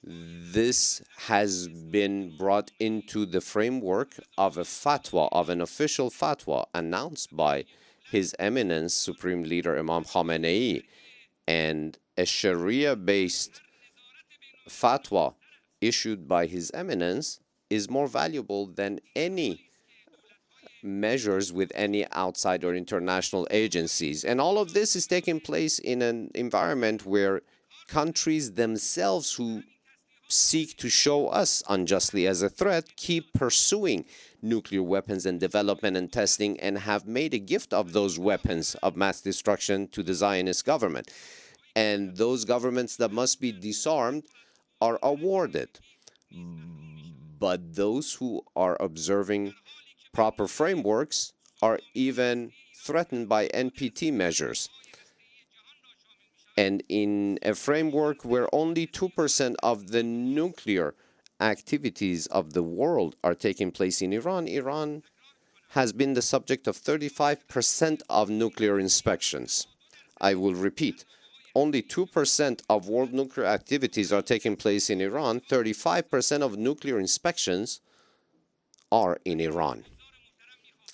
This has been brought into the framework of a fatwa, of an official fatwa announced by His Eminence Supreme Leader Imam Khamenei, and a Sharia-based fatwa issued by His Eminence is more valuable than any measures with any outside or international agencies. And all of this is taking place in an environment where countries themselves who seek to show us unjustly as a threat keep pursuing nuclear weapons and development and testing, and have made a gift of those weapons of mass destruction to the Zionist government. And those governments that must be disarmed are awarded. But those who are observing proper frameworks are even threatened by NPT measures. And in a framework where only 2% of the nuclear activities of the world are taking place in Iran, Iran has been the subject of 35% of nuclear inspections. I will repeat, only 2% of world nuclear activities are taking place in Iran. 35% of nuclear inspections are in Iran.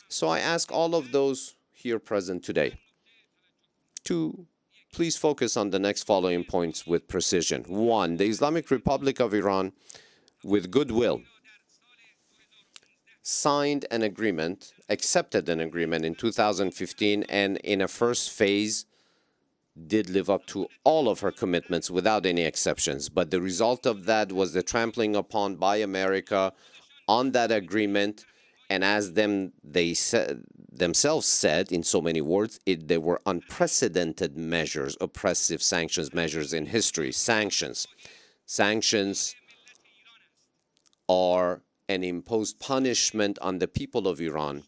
So I ask all of those here present today to please focus on the next following points with precision. 1. The Islamic Republic of Iran, with goodwill, signed an agreement, accepted an agreement in 2015, and in a first phase did live up to all of her commitments without any exceptions. But the result of that was the trampling upon by America on that agreement. And as they themselves said in so many words, they were unprecedented measures, oppressive sanctions measures in history. Sanctions are an imposed punishment on the people of Iran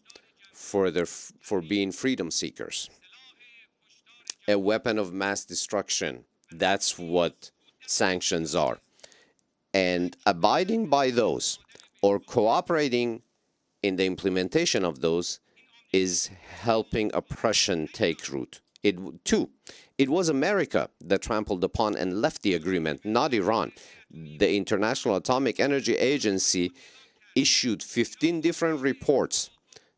for being freedom seekers. A weapon of mass destruction. That's what sanctions are. And abiding by those or cooperating in the implementation of those is helping oppression take root. Two, it was America that trampled upon and left the agreement, not Iran. The International Atomic Energy Agency issued 15 different reports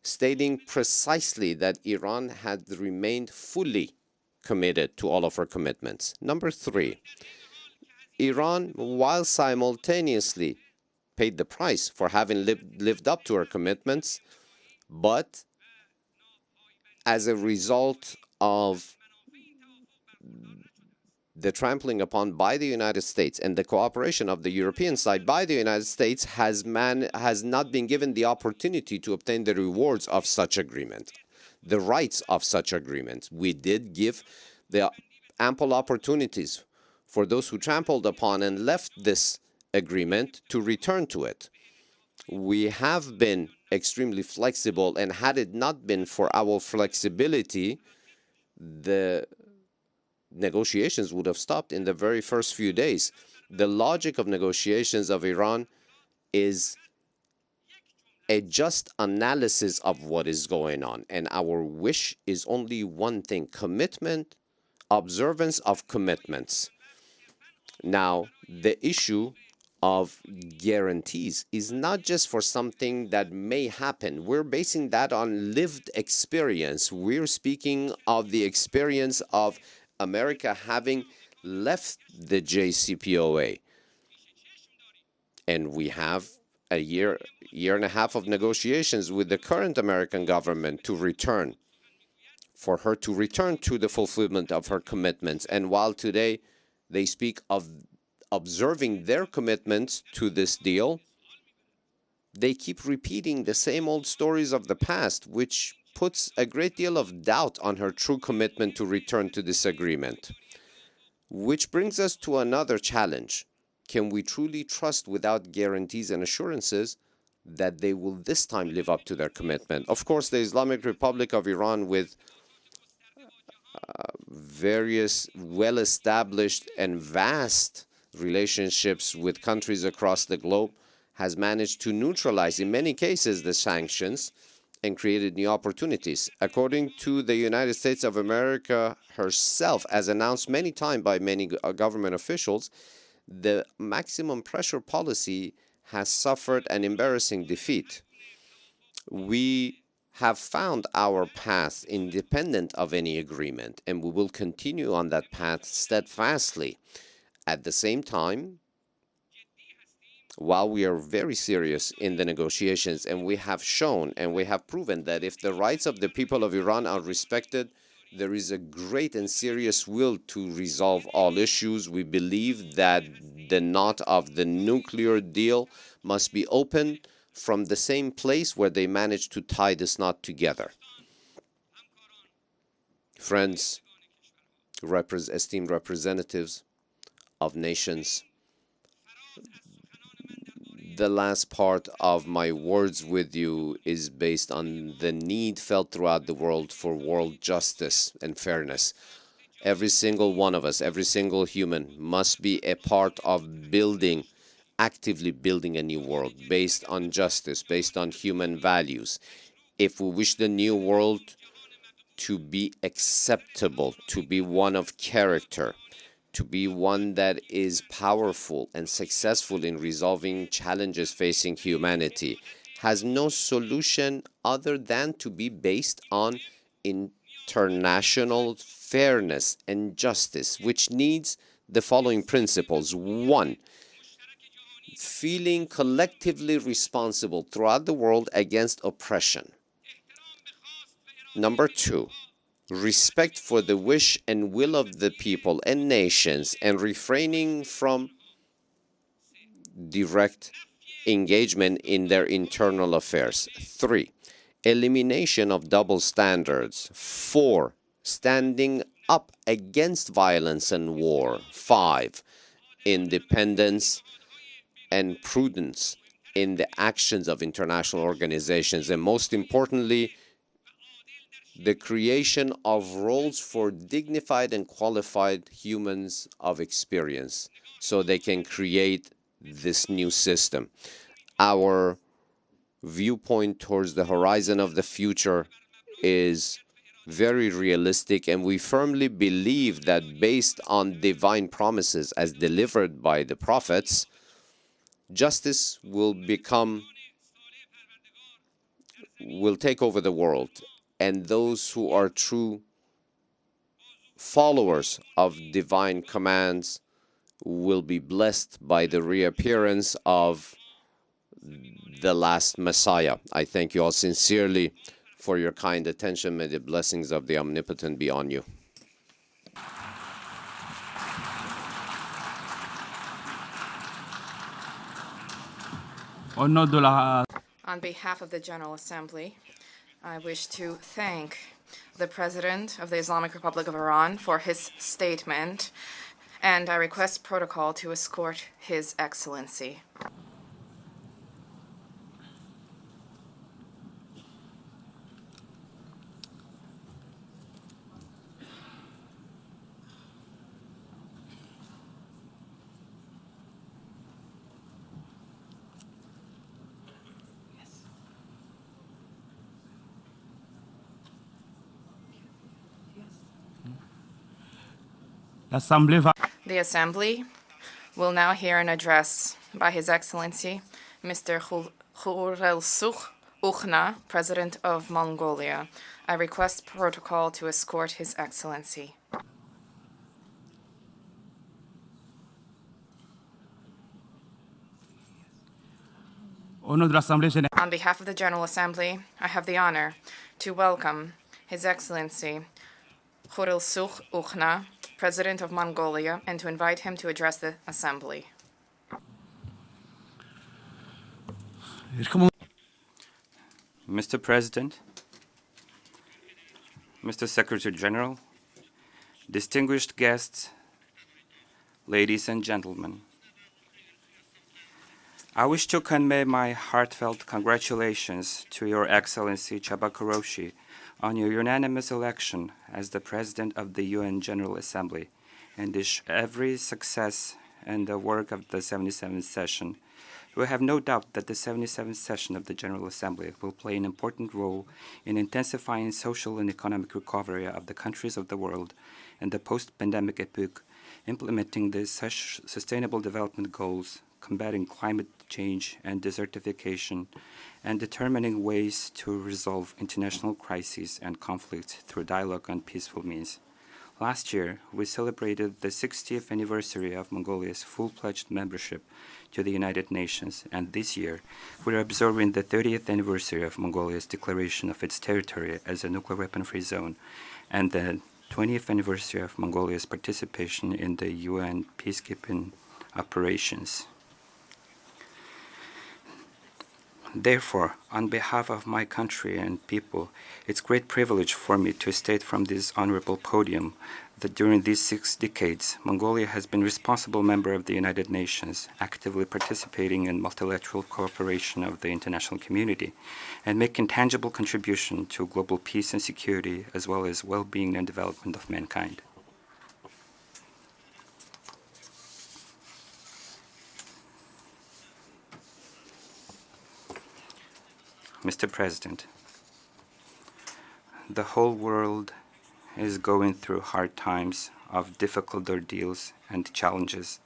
stating precisely that Iran had remained fully committed to all of her commitments. Number 3, Iran, while simultaneously paid the price for having lived up to her commitments, but as a result of the trampling upon by the United States and the cooperation of the European side by the United States, has not been given the opportunity to obtain the rewards of such agreement, the rights of such agreements. We did give the ample opportunities for those who trampled upon and left this agreement to return to it. We have been extremely flexible, and had it not been for our flexibility, the negotiations would have stopped in the very first few days. The logic of negotiations of Iran is a just analysis of what is going on, and our wish is only one thing: commitment, observance of commitments. Now, the issue of guarantees is not just for something that may happen. We're basing that on lived experience. We're speaking of the experience of America having left the JCPOA. And we have a year and a half of negotiations with the current American government to return, for her to return to the fulfillment of her commitments. And while today they speak of observing their commitments to this deal, they keep repeating the same old stories of the past, which puts a great deal of doubt on her true commitment to return to this agreement. Which brings us to another challenge. Can we truly trust without guarantees and assurances that they will this time live up to their commitment? Of course, the Islamic Republic of Iran, with various well-established and vast relationships with countries across the globe, has managed to neutralize, in many cases, the sanctions and created new opportunities. According to the United States of America herself, as announced many times by many government officials, the maximum pressure policy has suffered an embarrassing defeat. We have found our path independent of any agreement, and we will continue on that path steadfastly. At the same time, while we are very serious in the negotiations, and we have shown and we have proven that if the rights of the people of Iran are respected, there is a great and serious will to resolve all issues. We believe that the knot of the nuclear deal must be opened from the same place where they managed to tie this knot together. Friends, esteemed representatives of nations, the last part of my words with you is based on the need felt throughout the world for world justice and fairness. Every single one of us, every single human must be a part of building, actively building a new world based on justice, based on human values. If we wish the new world to be acceptable, to be one of character, to be one that is powerful and successful in resolving challenges facing humanity, has no solution other than to be based on international fairness and justice, which needs the following principles. 1, feeling collectively responsible throughout the world against oppression. Number 2, respect for the wish and will of the people and nations, and refraining from direct engagement in their internal affairs. 3, elimination of double standards. 4, standing up against violence and war. 5, independence and prudence in the actions of international organizations. And most importantly, the creation of roles for dignified and qualified humans of experience so they can create this new system. Our viewpoint towards the horizon of the future is very realistic, and we firmly believe that based on divine promises as delivered by the prophets, justice will take over the world, and those who are true followers of divine commands will be blessed by the reappearance of the last Messiah. I thank you all sincerely for your kind attention. May the blessings of the Omnipotent be on you. On behalf of the General Assembly, I wish to thank the President of the Islamic Republic of Iran for his statement, and I request protocol to escort His Excellency. The Assembly will now hear an address by His Excellency, Mr. Khurelsukh Ukhna, President of Mongolia. I request protocol to escort His Excellency. On behalf of the General Assembly, I have the honor to welcome His Excellency Khurelsukh Ukhna, President of Mongolia, and to invite him to address the Assembly. Mr. President, Mr. Secretary General, distinguished guests, ladies and gentlemen, I wish to convey my heartfelt congratulations to Your Excellency Chabakuroshi on your unanimous election as the President of the UN General Assembly, and wish every success in the work of the 77th session. We have no doubt that the 77th session of the General Assembly will play an important role in intensifying social and economic recovery of the countries of the world in the post-pandemic epoch, implementing the sustainable development goals, combating climate change and desertification, and determining ways to resolve international crises and conflicts through dialogue and peaceful means. Last year, we celebrated the 60th anniversary of Mongolia's full-fledged membership to the United Nations, and this year, we are observing the 30th anniversary of Mongolia's declaration of its territory as a nuclear weapon-free zone, and the 20th anniversary of Mongolia's participation in the UN peacekeeping operations. Therefore, on behalf of my country and people, it's a great privilege for me to state from this honorable podium that during these 6 decades, Mongolia has been a responsible member of the United Nations, actively participating in multilateral cooperation of the international community, and making tangible contribution to global peace and security, as well as well-being and development of mankind. Mr. President, the whole world is going through hard times of difficult ordeals and challenges,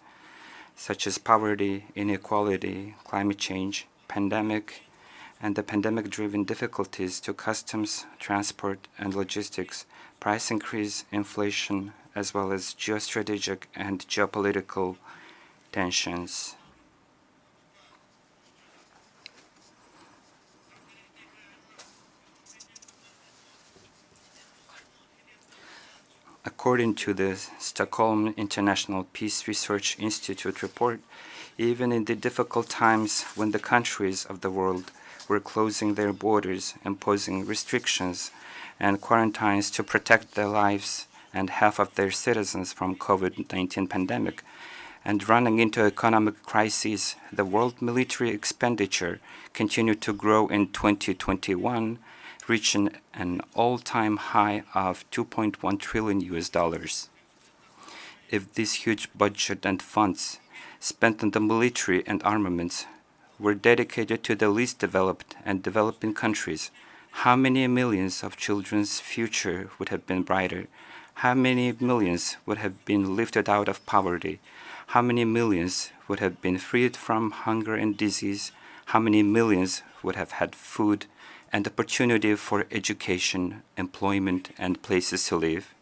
such as poverty, inequality, climate change, pandemic, and the pandemic-driven difficulties to customs, transport, and logistics, price increase, inflation, as well as geostrategic and geopolitical tensions. According to the Stockholm International Peace Research Institute report, even in the difficult times when the countries of the world were closing their borders, imposing restrictions and quarantines to protect their lives and health of their citizens from COVID-19 pandemic, and running into economic crises, the world military expenditure continued to grow in 2021, reaching an all-time high of $2.1 trillion. If this huge budget and funds spent on the military and armaments were dedicated to the least developed and developing countries, how many millions of children's future would have been brighter? How many millions would have been lifted out of poverty? How many millions would have been freed from hunger and disease? How many millions would have had food and opportunity for education, employment, and places to live?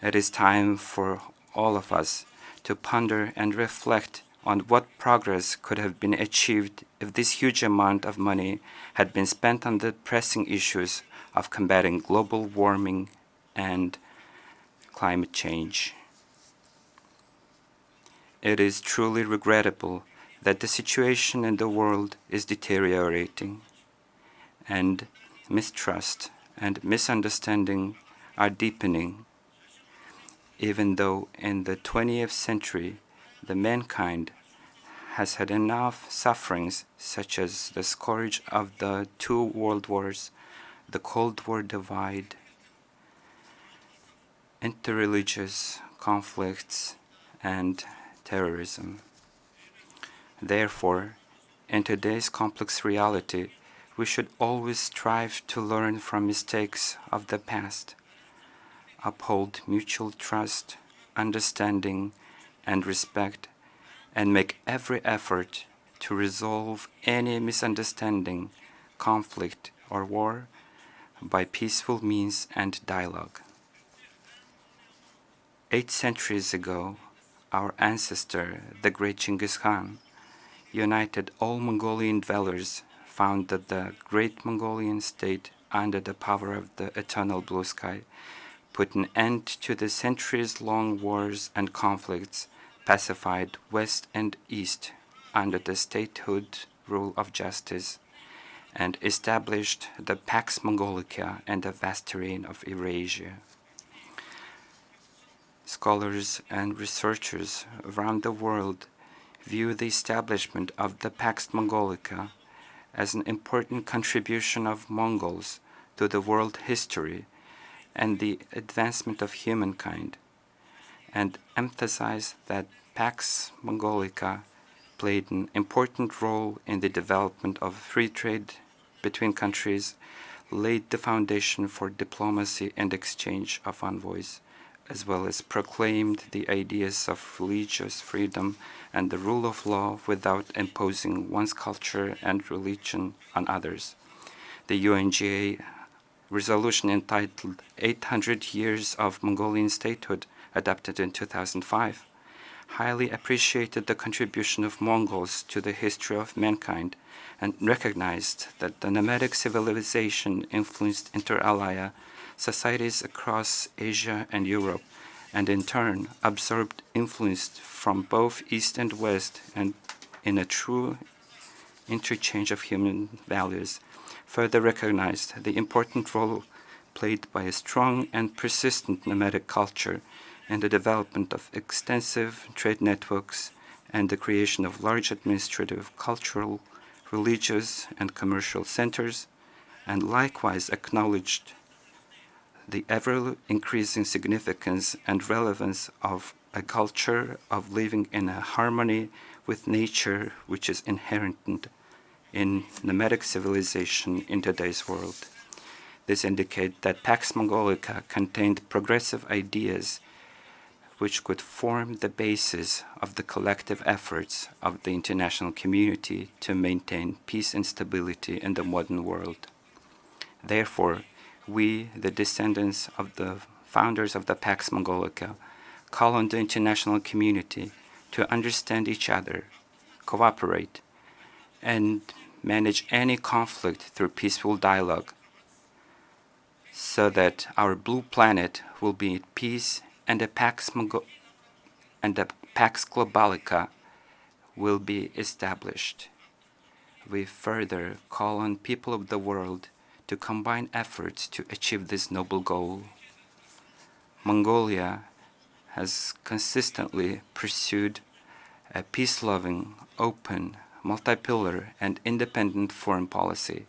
It is time for all of us to ponder and reflect on what progress could have been achieved if this huge amount of money had been spent on the pressing issues of combating global warming and climate change. It is truly regrettable that the situation in the world is deteriorating, and mistrust and misunderstanding are deepening, even though in the 20th century the mankind has had enough sufferings, such as the scourge of the 2 world wars, the Cold War divide, interreligious conflicts, and terrorism. Therefore, in today's complex reality, we should always strive to learn from mistakes of the past, uphold mutual trust, understanding, and respect, and make every effort to resolve any misunderstanding, conflict, or war by peaceful means and dialogue. 8 centuries ago, our ancestor, the great Genghis Khan, united all Mongolian dwellers, founded the great Mongolian state under the power of the eternal blue sky, put an end to the centuries-long wars and conflicts, pacified West and East under the statehood rule of justice, and established the Pax Mongolica and the vast terrain of Eurasia. Scholars and researchers around the world view the establishment of the Pax Mongolica as an important contribution of Mongols to the world history and the advancement of humankind, and emphasize that Pax Mongolica played an important role in the development of free trade between countries, laid the foundation for diplomacy and exchange of envoys, as well as proclaimed the ideas of religious freedom and the rule of law without imposing one's culture and religion on others. The UNGA resolution entitled 800 Years of Mongolian Statehood, adopted in 2005, highly appreciated the contribution of Mongols to the history of mankind and recognized that the nomadic civilization influenced inter alia societies across Asia and Europe, and in turn absorbed influence from both East and West, and in a true interchange of human values, further recognized the important role played by a strong and persistent nomadic culture in the development of extensive trade networks and the creation of large administrative, cultural, religious, and commercial centers, and likewise acknowledged the ever-increasing significance and relevance of a culture of living in a harmony with nature, which is inherent in nomadic civilization in today's world. This indicates that Pax Mongolica contained progressive ideas which could form the basis of the collective efforts of the international community to maintain peace and stability in the modern world. Therefore, we, the descendants of the founders of the Pax Mongolica, call on the international community to understand each other, cooperate, and manage any conflict through peaceful dialogue, so that our blue planet will be at peace and the Pax Globalica will be established. We further call on people of the world to combine efforts to achieve this noble goal. Mongolia has consistently pursued a peace-loving, open, multi-pillar, and independent foreign policy.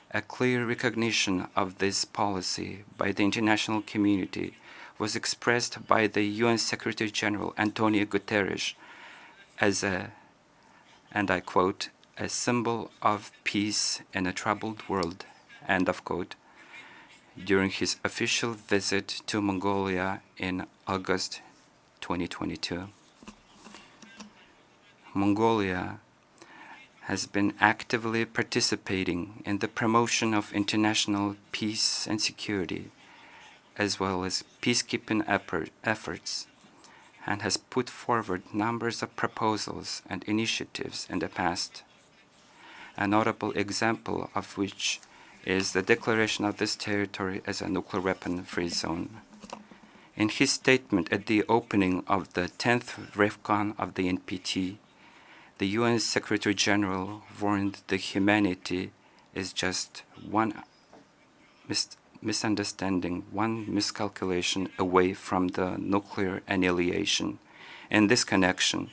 A clear recognition of this policy by the international community was expressed by the UN Secretary General Antonio Guterres as a, and I quote, a symbol of peace in a troubled world, end of quote, during his official visit to Mongolia in August 2022. Mongolia has been actively participating in the promotion of international peace and security, as well as peacekeeping efforts, and has put forward numbers of proposals and initiatives in the past. A notable example of which is the declaration of this territory as a nuclear weapon-free zone. In his statement at the opening of the 10th REFCON of the NPT, the UN Secretary General warned that humanity is just one misunderstanding, one miscalculation away from the nuclear annihilation. In this connection,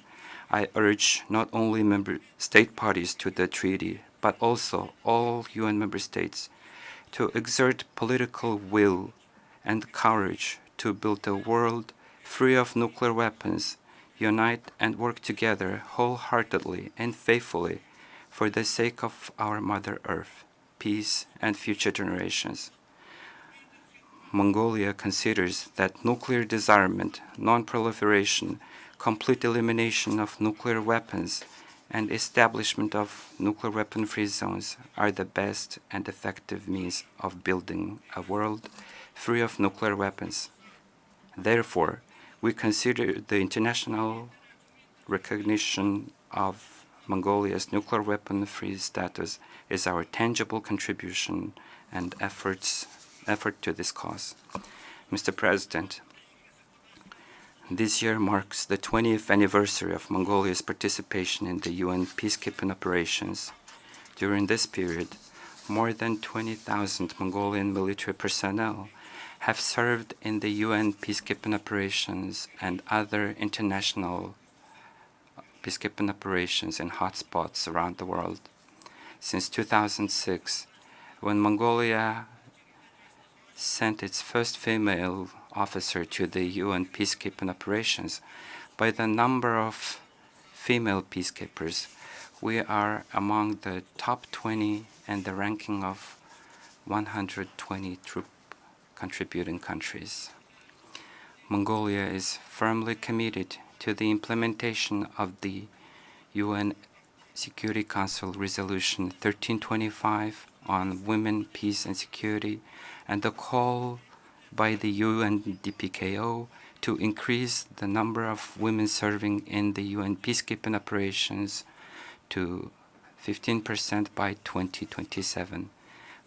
I urge not only member state parties to the treaty, but also all UN member states to exert political will and courage to build a world free of nuclear weapons, unite and work together wholeheartedly and faithfully for the sake of our Mother Earth, peace, and future generations. Mongolia considers that nuclear disarmament, non-proliferation, complete elimination of nuclear weapons, and establishment of nuclear weapon-free zones are the best and effective means of building a world free of nuclear weapons. Therefore, we consider the international recognition of Mongolia's nuclear weapon-free status as our tangible contribution and effort to this cause. Mr. President, this year marks the 20th anniversary of Mongolia's participation in the UN peacekeeping operations. During this period, more than 20,000 Mongolian military personnel have served in the UN peacekeeping operations and other international peacekeeping operations in hotspots around the world. Since 2006, when Mongolia sent its first female officer to the UN peacekeeping operations, by the number of female peacekeepers, we are among the top 20 and the ranking of 120 troop contributing countries. Mongolia is firmly committed to the implementation of the UN Security Council Resolution 1325 on women, peace, and security, and the call by the UNDPKO to increase the number of women serving in the UN peacekeeping operations to 15% by 2027.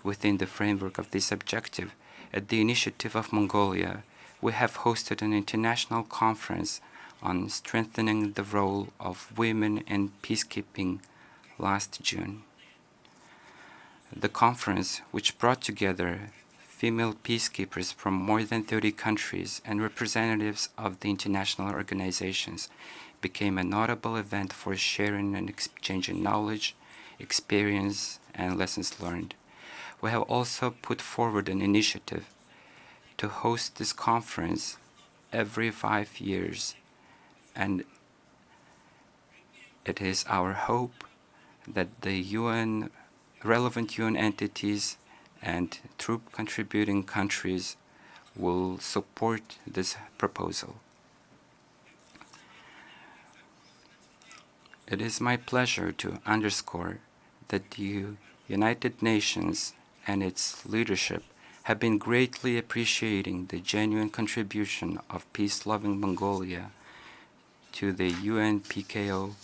Within the framework of this objective, at the initiative of Mongolia, we have hosted an international conference on strengthening the role of women in peacekeeping last June. The conference, which brought together female peacekeepers from more than 30 countries and representatives of the international organizations, became a notable event for sharing and exchanging knowledge, experience, and lessons learned. We have also put forward an initiative to host this conference every 5 years, and it is our hope that the relevant UN entities and troop contributing countries will support this proposal. It is my pleasure to underscore that the United Nations and its leadership have been greatly appreciating the genuine contribution of peace-loving Mongolia to the UNPKO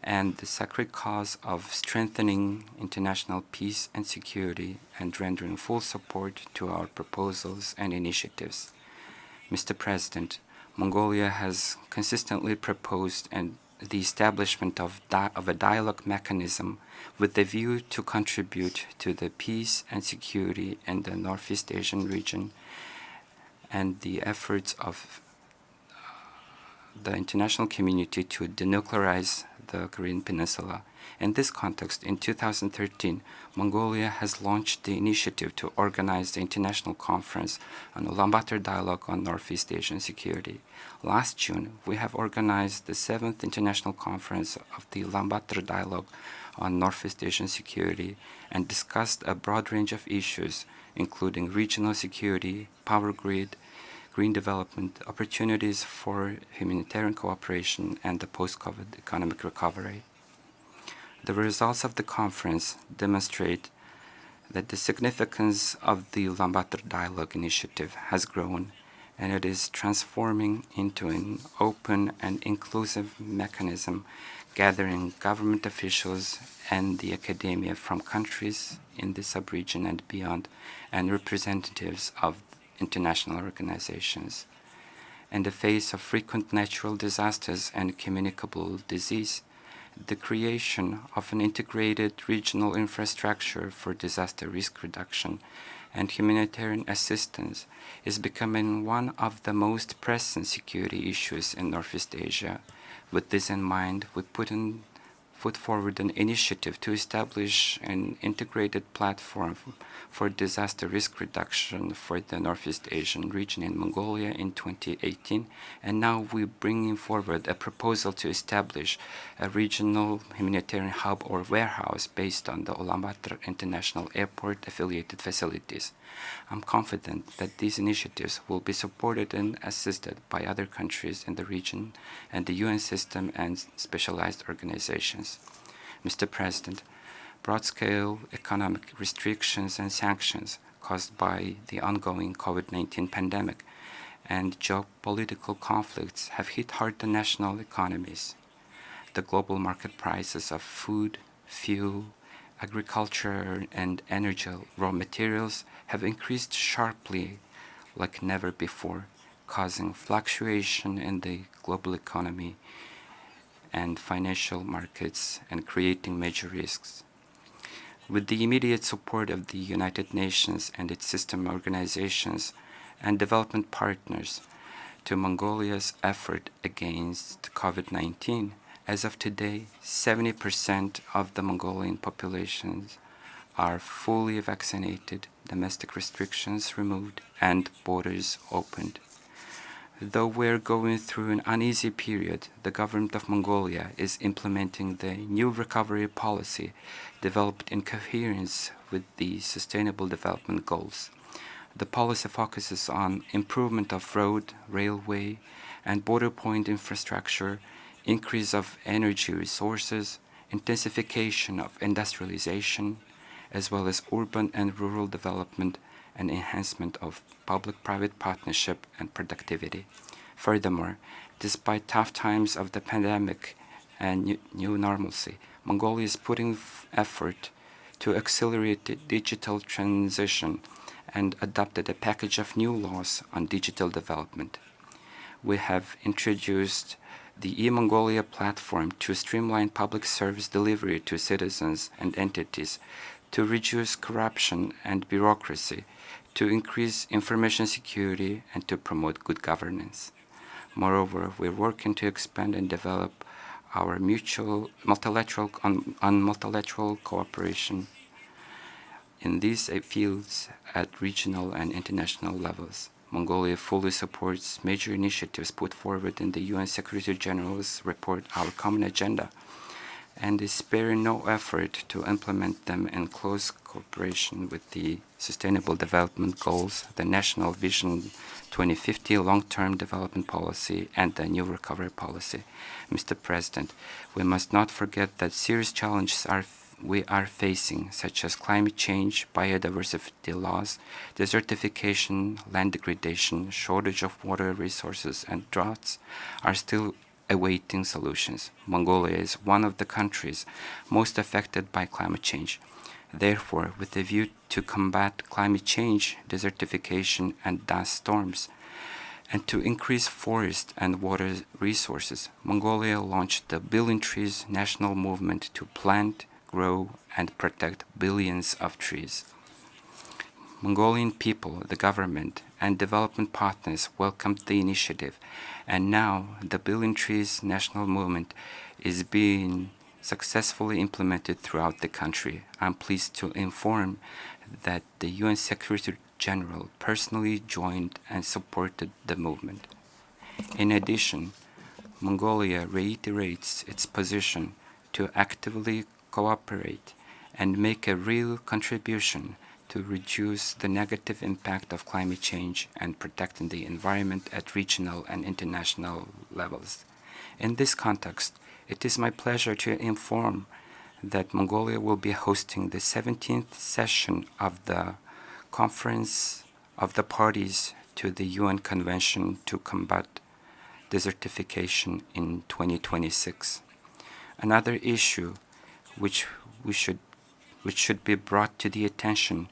and the sacred cause of strengthening international peace and security, and rendering full support to our proposals and initiatives. Mr. President, Mongolia has consistently proposed the establishment of a dialogue mechanism with the view to contribute to the peace and security in the Northeast Asian region and the efforts of the international community to denuclearize the Korean Peninsula. In this context, in 2013, Mongolia has launched the initiative to organize the international conference on Ulaanbaatar Dialogue on Northeast Asian Security. Last June, we have organized the 7th International Conference of the Ulaanbaatar Dialogue on Northeast Asian Security and discussed a broad range of issues, including regional security, power grid, green development, opportunities for humanitarian cooperation, and the post-COVID economic recovery. The results of the conference demonstrate that the significance of the Ulaanbaatar Dialogue Initiative has grown, and it is transforming into an open and inclusive mechanism gathering government officials and the academia from countries in the sub-region and beyond, and representatives of international organizations. In the face of frequent natural disasters and communicable disease, the creation of an integrated regional infrastructure for disaster risk reduction and humanitarian assistance is becoming one of the most pressing security issues in Northeast Asia. With this in mind, we put forward an initiative to establish an integrated platform for disaster risk reduction for the Northeast Asian region in Mongolia in 2018, and now we're bringing forward a proposal to establish a regional humanitarian hub or warehouse based on the Ulaanbaatar International Airport affiliated facilities. I'm confident that these initiatives will be supported and assisted by other countries in the region and the UN system and specialized organizations. Mr. President, broad-scale economic restrictions and sanctions caused by the ongoing COVID-19 pandemic and geopolitical conflicts have hit hard the national economies. The global market prices of food, fuel, agriculture, and energy raw materials have increased sharply like never before, causing fluctuation in the global economy and financial markets and creating major risks. With the immediate support of the United Nations and its system organizations and development partners to Mongolia's effort against COVID-19, as of today, 70% of the Mongolian populations are fully vaccinated, domestic restrictions removed, and borders opened. Though we're going through an uneasy period, the government of Mongolia is implementing the new recovery policy developed in coherence with the Sustainable Development Goals. The policy focuses on improvement of road, railway, and border point infrastructure, increase of energy resources, intensification of industrialization, as well as urban and rural development and enhancement of public-private partnership and productivity. Furthermore, despite tough times of the pandemic and new normalcy, Mongolia is putting effort to accelerate the digital transition and adopted a package of new laws on digital development. We have introduced the e-Mongolia platform to streamline public service delivery to citizens and entities, to reduce corruption and bureaucracy, to increase information security, and to promote good governance. Moreover, we're working to expand and develop our multilateral cooperation in these fields at regional and international levels. Mongolia fully supports major initiatives put forward in the UN Secretary General's report, Our Common Agenda, and is sparing no effort to implement them in close cooperation with the Sustainable Development Goals, the National Vision 2050 Long-Term Development Policy, and the New Recovery Policy. Mr. President, we must not forget that serious challenges we are facing, such as climate change, biodiversity loss, desertification, land degradation, shortage of water resources, and droughts, are still awaiting solutions. Mongolia is one of the countries most affected by climate change. Therefore, with a view to combat climate change, desertification, and dust storms, and to increase forest and water resources, Mongolia launched the Billion Trees National Movement to plant, grow, and protect billions of trees. Mongolian people, the government, and development partners welcomed the initiative, and now the Billion Trees National Movement is being successfully implemented throughout the country. I'm pleased to inform that the UN Secretary General personally joined and supported the movement. In addition, Mongolia reiterates its position to actively cooperate and make a real contribution to reduce the negative impact of climate change and protecting the environment at regional and international levels. In this context, it is my pleasure to inform that Mongolia will be hosting the 17th session of the Conference of the Parties to the UN Convention to Combat Desertification in 2026. Another issue which should be brought to the attention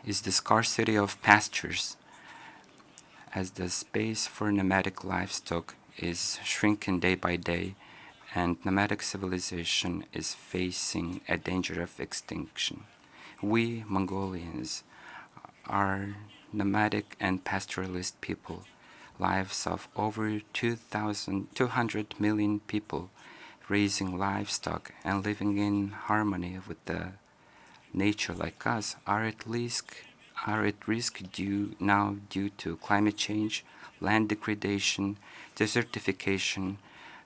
is the scarcity of pastures, as the space for nomadic livestock is shrinking day by day, and nomadic civilization is facing a danger of extinction. We Mongolians are nomadic and pastoralist people, lives of over 200 million people, raising livestock and living in harmony with the nature like us are at risk due to climate change, land degradation, desertification,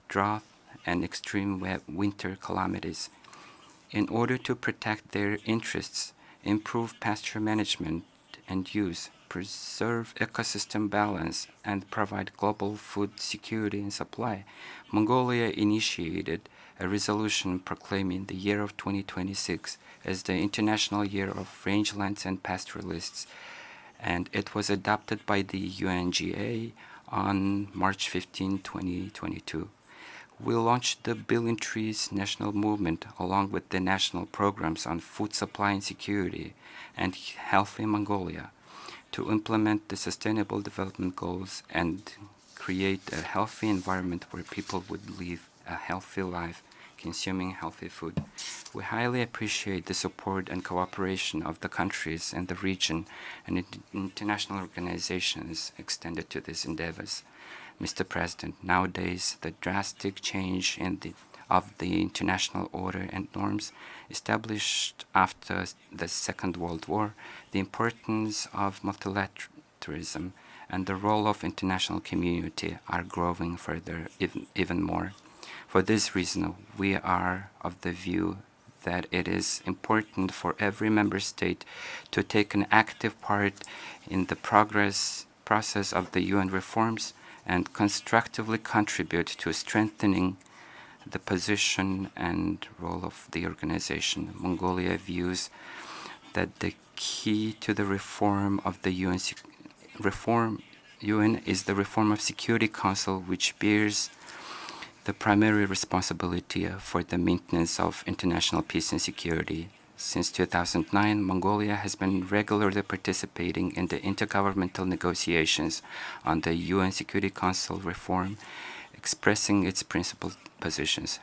drought, and extreme winter calamities. In order to protect their interests, improve pasture management and use, preserve ecosystem balance, and provide global food security and supply, Mongolia initiated a resolution proclaiming the year of 2026 as the International Year of Rangelands and Pastoralists, and it was adopted by the UNGA on March 15, 2022. We launched the Billion Trees National Movement along with the national programs on food supply and security and healthy Mongolia to implement the Sustainable Development Goals and create a healthy environment where people would live a healthy life, consuming healthy food. We highly appreciate the support and cooperation of the countries in the region and international organizations extended to these endeavors. Mr. President, nowadays the drastic change of the international order and norms established after the Second World War, the importance of multilateralism and the role of international community are growing further even more. For this reason, we are of the view that it is important for every member state to take an active part in the process of the UN reforms and constructively contribute to strengthening the position and role of the organization. Mongolia views that the key to the reform of the UN is the reform of Security Council, which bears the primary responsibility for the maintenance of international peace and security. Since 2009, Mongolia has been regularly participating in the intergovernmental negotiations on the UN Security Council reform, expressing its principal positions.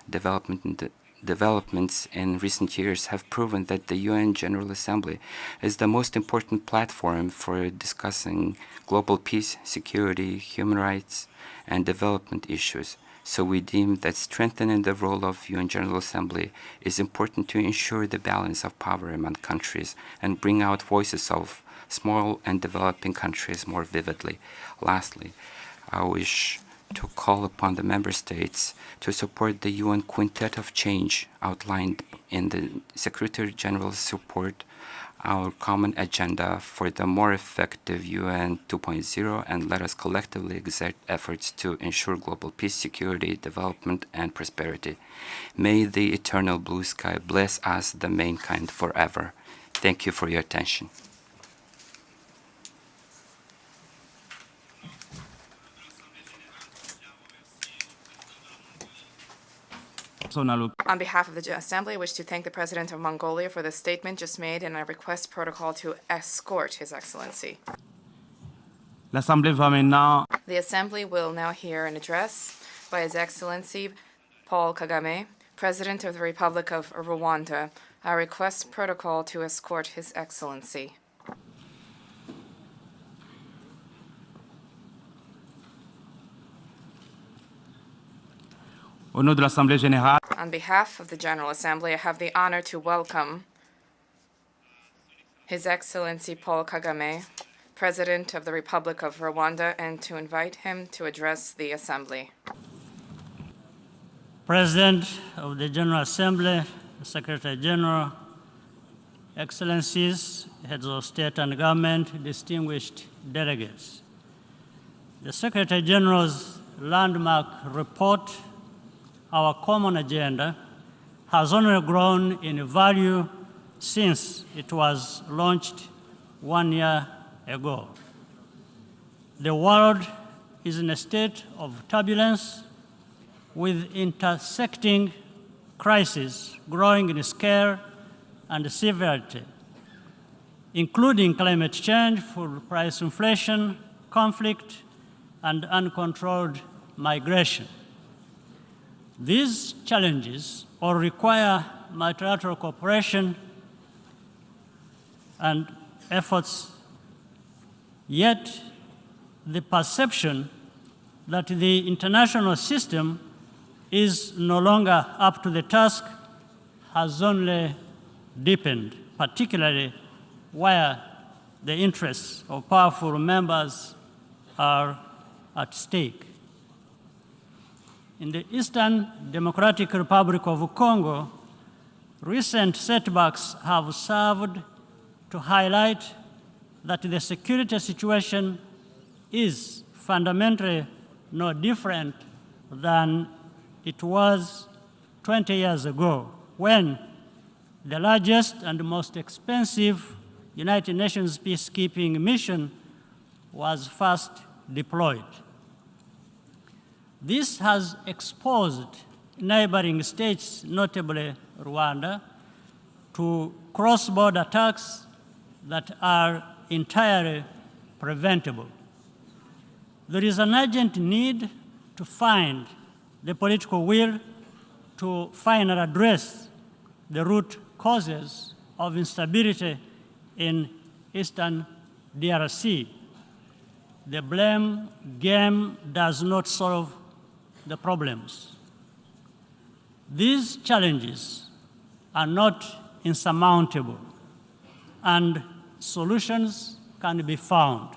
Developments in recent years have proven that the UN General Assembly is the most important platform for discussing global peace, security, human rights, and development issues. So we deem that strengthening the role of UN General Assembly is important to ensure the balance of power among countries and bring out voices of small and developing countries more vividly. Lastly, I wish to call upon the member states to support the UN Quintet of Change outlined in the Secretary General's support our common agenda for the more effective UN 2.0, and let us collectively exert efforts to ensure global peace, security, development, and prosperity. May the eternal blue sky bless us, the mankind, forever. Thank you for your attention. On behalf of the Assembly, I wish to thank the President of Mongolia for the statement just made, and I request protocol to escort His Excellency. L'Assemblée va maintenant The Assembly will now hear an address by His Excellency Paul Kagame, President of the Republic of Rwanda. I request protocol to escort His Excellency. au nom de l'Assemblée générale, On behalf of the General Assembly, I have the honor to welcome His Excellency Paul Kagame, President of the Republic of Rwanda, and to invite him to address the Assembly. President of the General Assembly, Secretary General, Excellencies, Heads of State and Government, distinguished delegates. The Secretary General's landmark report, Our Common Agenda, has only grown in value since it was launched 1 year ago. The world is in a state of turbulence with intersecting crises growing in scale and severity, including climate change, food price inflation, conflict, and uncontrolled migration. These challenges all require multilateral cooperation and efforts, yet the perception that the international system is no longer up to the task has only deepened, particularly where the interests of powerful members are at stake. In the Eastern Democratic Republic of Congo, recent setbacks have served to highlight that the security situation is fundamentally no different than it was 20 years ago, when the largest and most expensive United Nations peacekeeping mission was first deployed. This has exposed neighboring states, notably Rwanda, to cross-border attacks that are entirely preventable. There is an urgent need to find the political will to finally address the root causes of instability in Eastern DRC. The blame game does not solve the problems. These challenges are not insurmountable, and solutions can be found.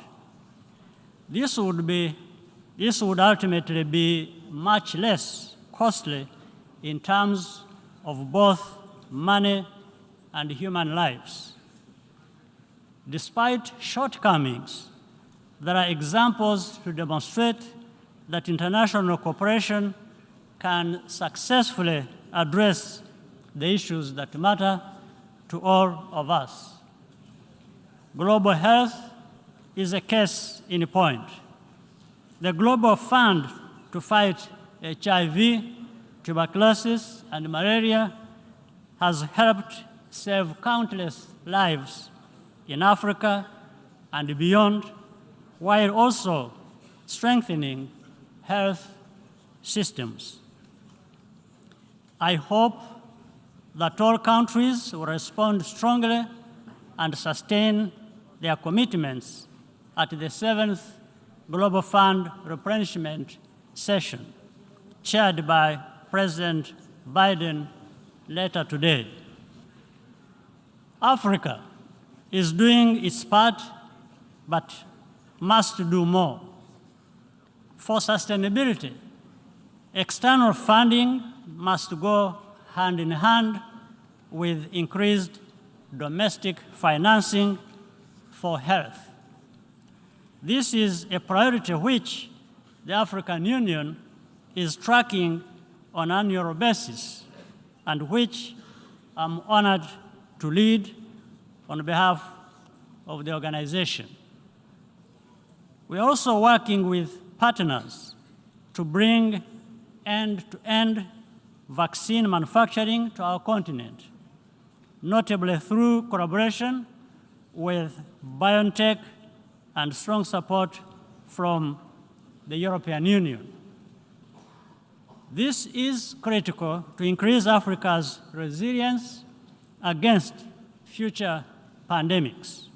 This would ultimately be much less costly in terms of both money and human lives. Despite shortcomings, there are examples to demonstrate that international cooperation can successfully address the issues that matter to all of us. Global health is a case in point. The Global Fund to fight HIV, tuberculosis, and malaria has helped save countless lives in Africa and beyond, while also strengthening health systems. I hope that all countries will respond strongly and sustain their commitments at the 7th Global Fund replenishment session, chaired by President Biden later today. Africa is doing its part, but must do more. For sustainability, external funding must go hand in hand with increased domestic financing for health. This is a priority which the African Union is tracking on an annual basis and which I'm honored to lead on behalf of the organization. We are also working with partners to bring end-to-end vaccine manufacturing to our continent, notably through collaboration with BioNTech and strong support from the European Union. This is critical to increase Africa's resilience against future pandemics.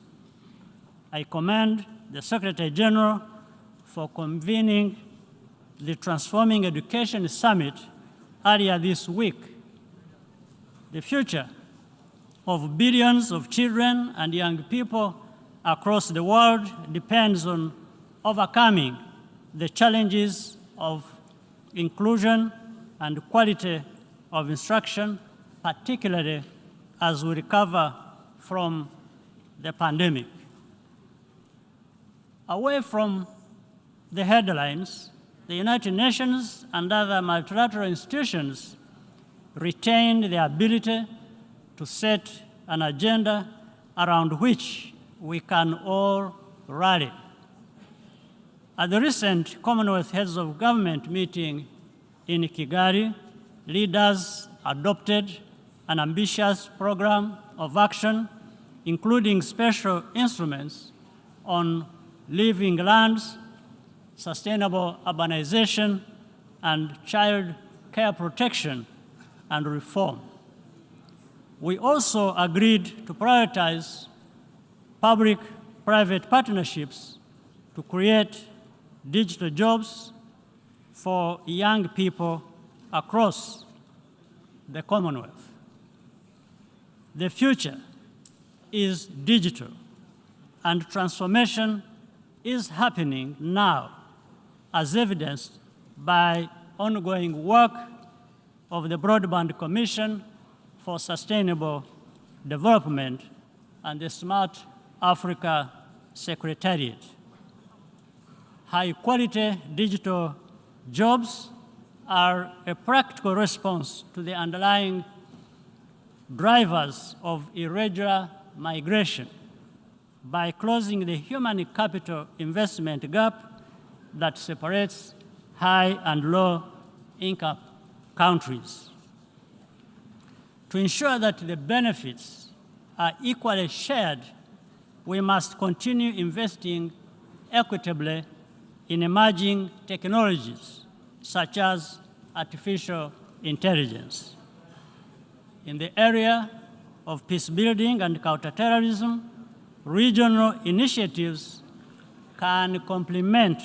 I commend the Secretary General for convening the Transforming Education Summit earlier this week. The future of billions of children and young people across the world depends on overcoming the challenges of inclusion and quality of instruction, particularly as we recover from the pandemic. Away from the headlines, the United Nations and other multilateral institutions retained the ability to set an agenda around which we can all rally. At the recent Commonwealth Heads of Government meeting in Kigali, leaders adopted an ambitious program of action, including special instruments on living lands, sustainable urbanization, and child care protection and reform. We also agreed to prioritize public-private partnerships to create digital jobs for young people across the Commonwealth. The future is digital, and transformation is happening now, as evidenced by ongoing work of the Broadband Commission for Sustainable Development and the Smart Africa Secretariat. High-quality digital jobs are a practical response to the underlying drivers of irregular migration by closing the human capital investment gap that separates high and low-income countries. To ensure that the benefits are equally shared, we must continue investing equitably in emerging technologies, such as artificial intelligence. In the area of peace building and counterterrorism, regional initiatives can complement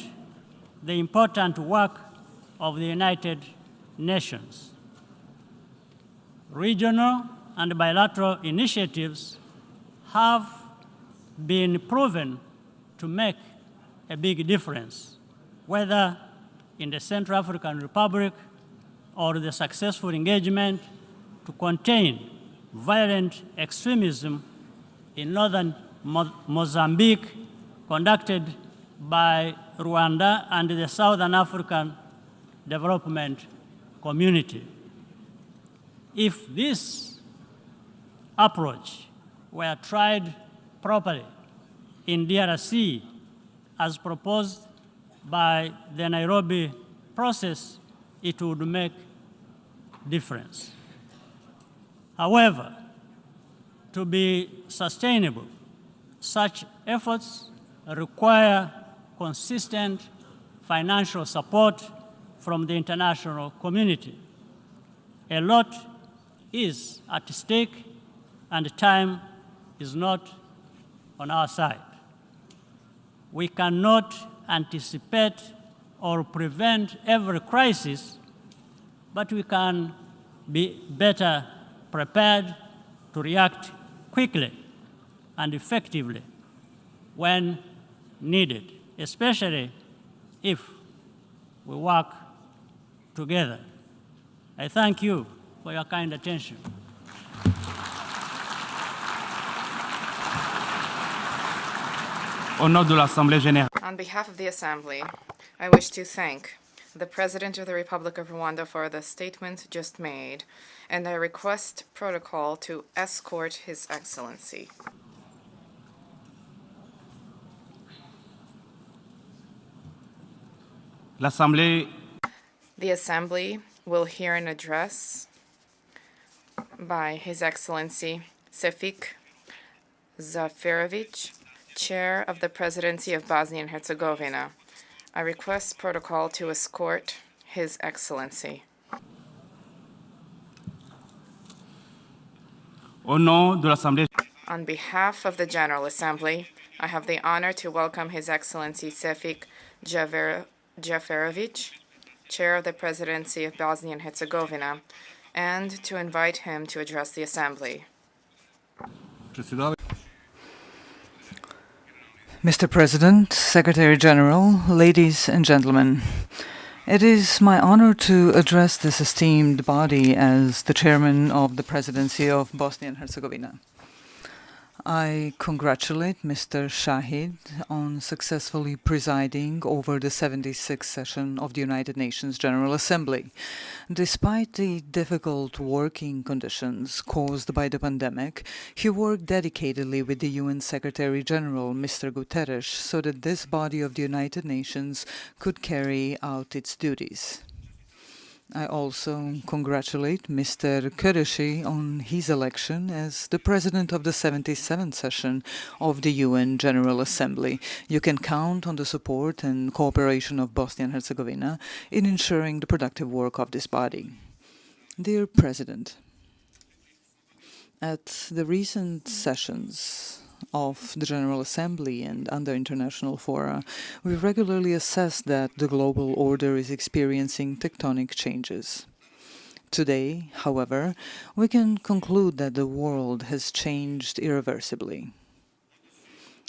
the important work of the United Nations. Regional and bilateral initiatives have been proven to make a big difference, whether in the Central African Republic or the successful engagement to contain violent extremism in northern Mozambique conducted by Rwanda and the Southern African Development Community. If this approach were tried properly in DRC as proposed by the Nairobi process, it would make difference. However, to be sustainable, such efforts require consistent financial support from the international community. A lot is at stake, and time is not on our side. We cannot anticipate or prevent every crisis, but we can be better prepared to react quickly and effectively when needed, especially if we work together. I thank you for your kind attention. Au nom de l'Assemblée Générale, On behalf of the Assembly, I wish to thank the President of the Republic of Rwanda for the statement just made, and I request protocol to escort His Excellency. l'Assemblée The Assembly will hear an address by His Excellency Sefik Zaferovic, Chair of the Presidency of Bosnia and Herzegovina. I request protocol to escort His Excellency. au nom de l'Assemblée On behalf of the General Assembly, I have the honor to welcome His Excellency Sefik Zaferovic, Chair of the Presidency of Bosnia and Herzegovina, and to invite him to address the Assembly. Mr. President, Secretary General, ladies and gentlemen, it is my honor to address this esteemed body as the Chairman of the Presidency of Bosnia and Herzegovina. I congratulate Mr. Shahid on successfully presiding over the 76th session of the United Nations General Assembly. Despite the difficult working conditions caused by the pandemic, he worked dedicatedly with the UN Secretary General, Mr. Guterres, so that this body of the United Nations could carry out its duties. I also congratulate Mr. Qureshi on his election as the President of the 77th session of the UN General Assembly. You can count on the support and cooperation of Bosnia and Herzegovina in ensuring the productive work of this body. Dear President, at the recent sessions of the General Assembly and under international fora, we regularly assess that the global order is experiencing tectonic changes. Today, however, we can conclude that the world has changed irreversibly.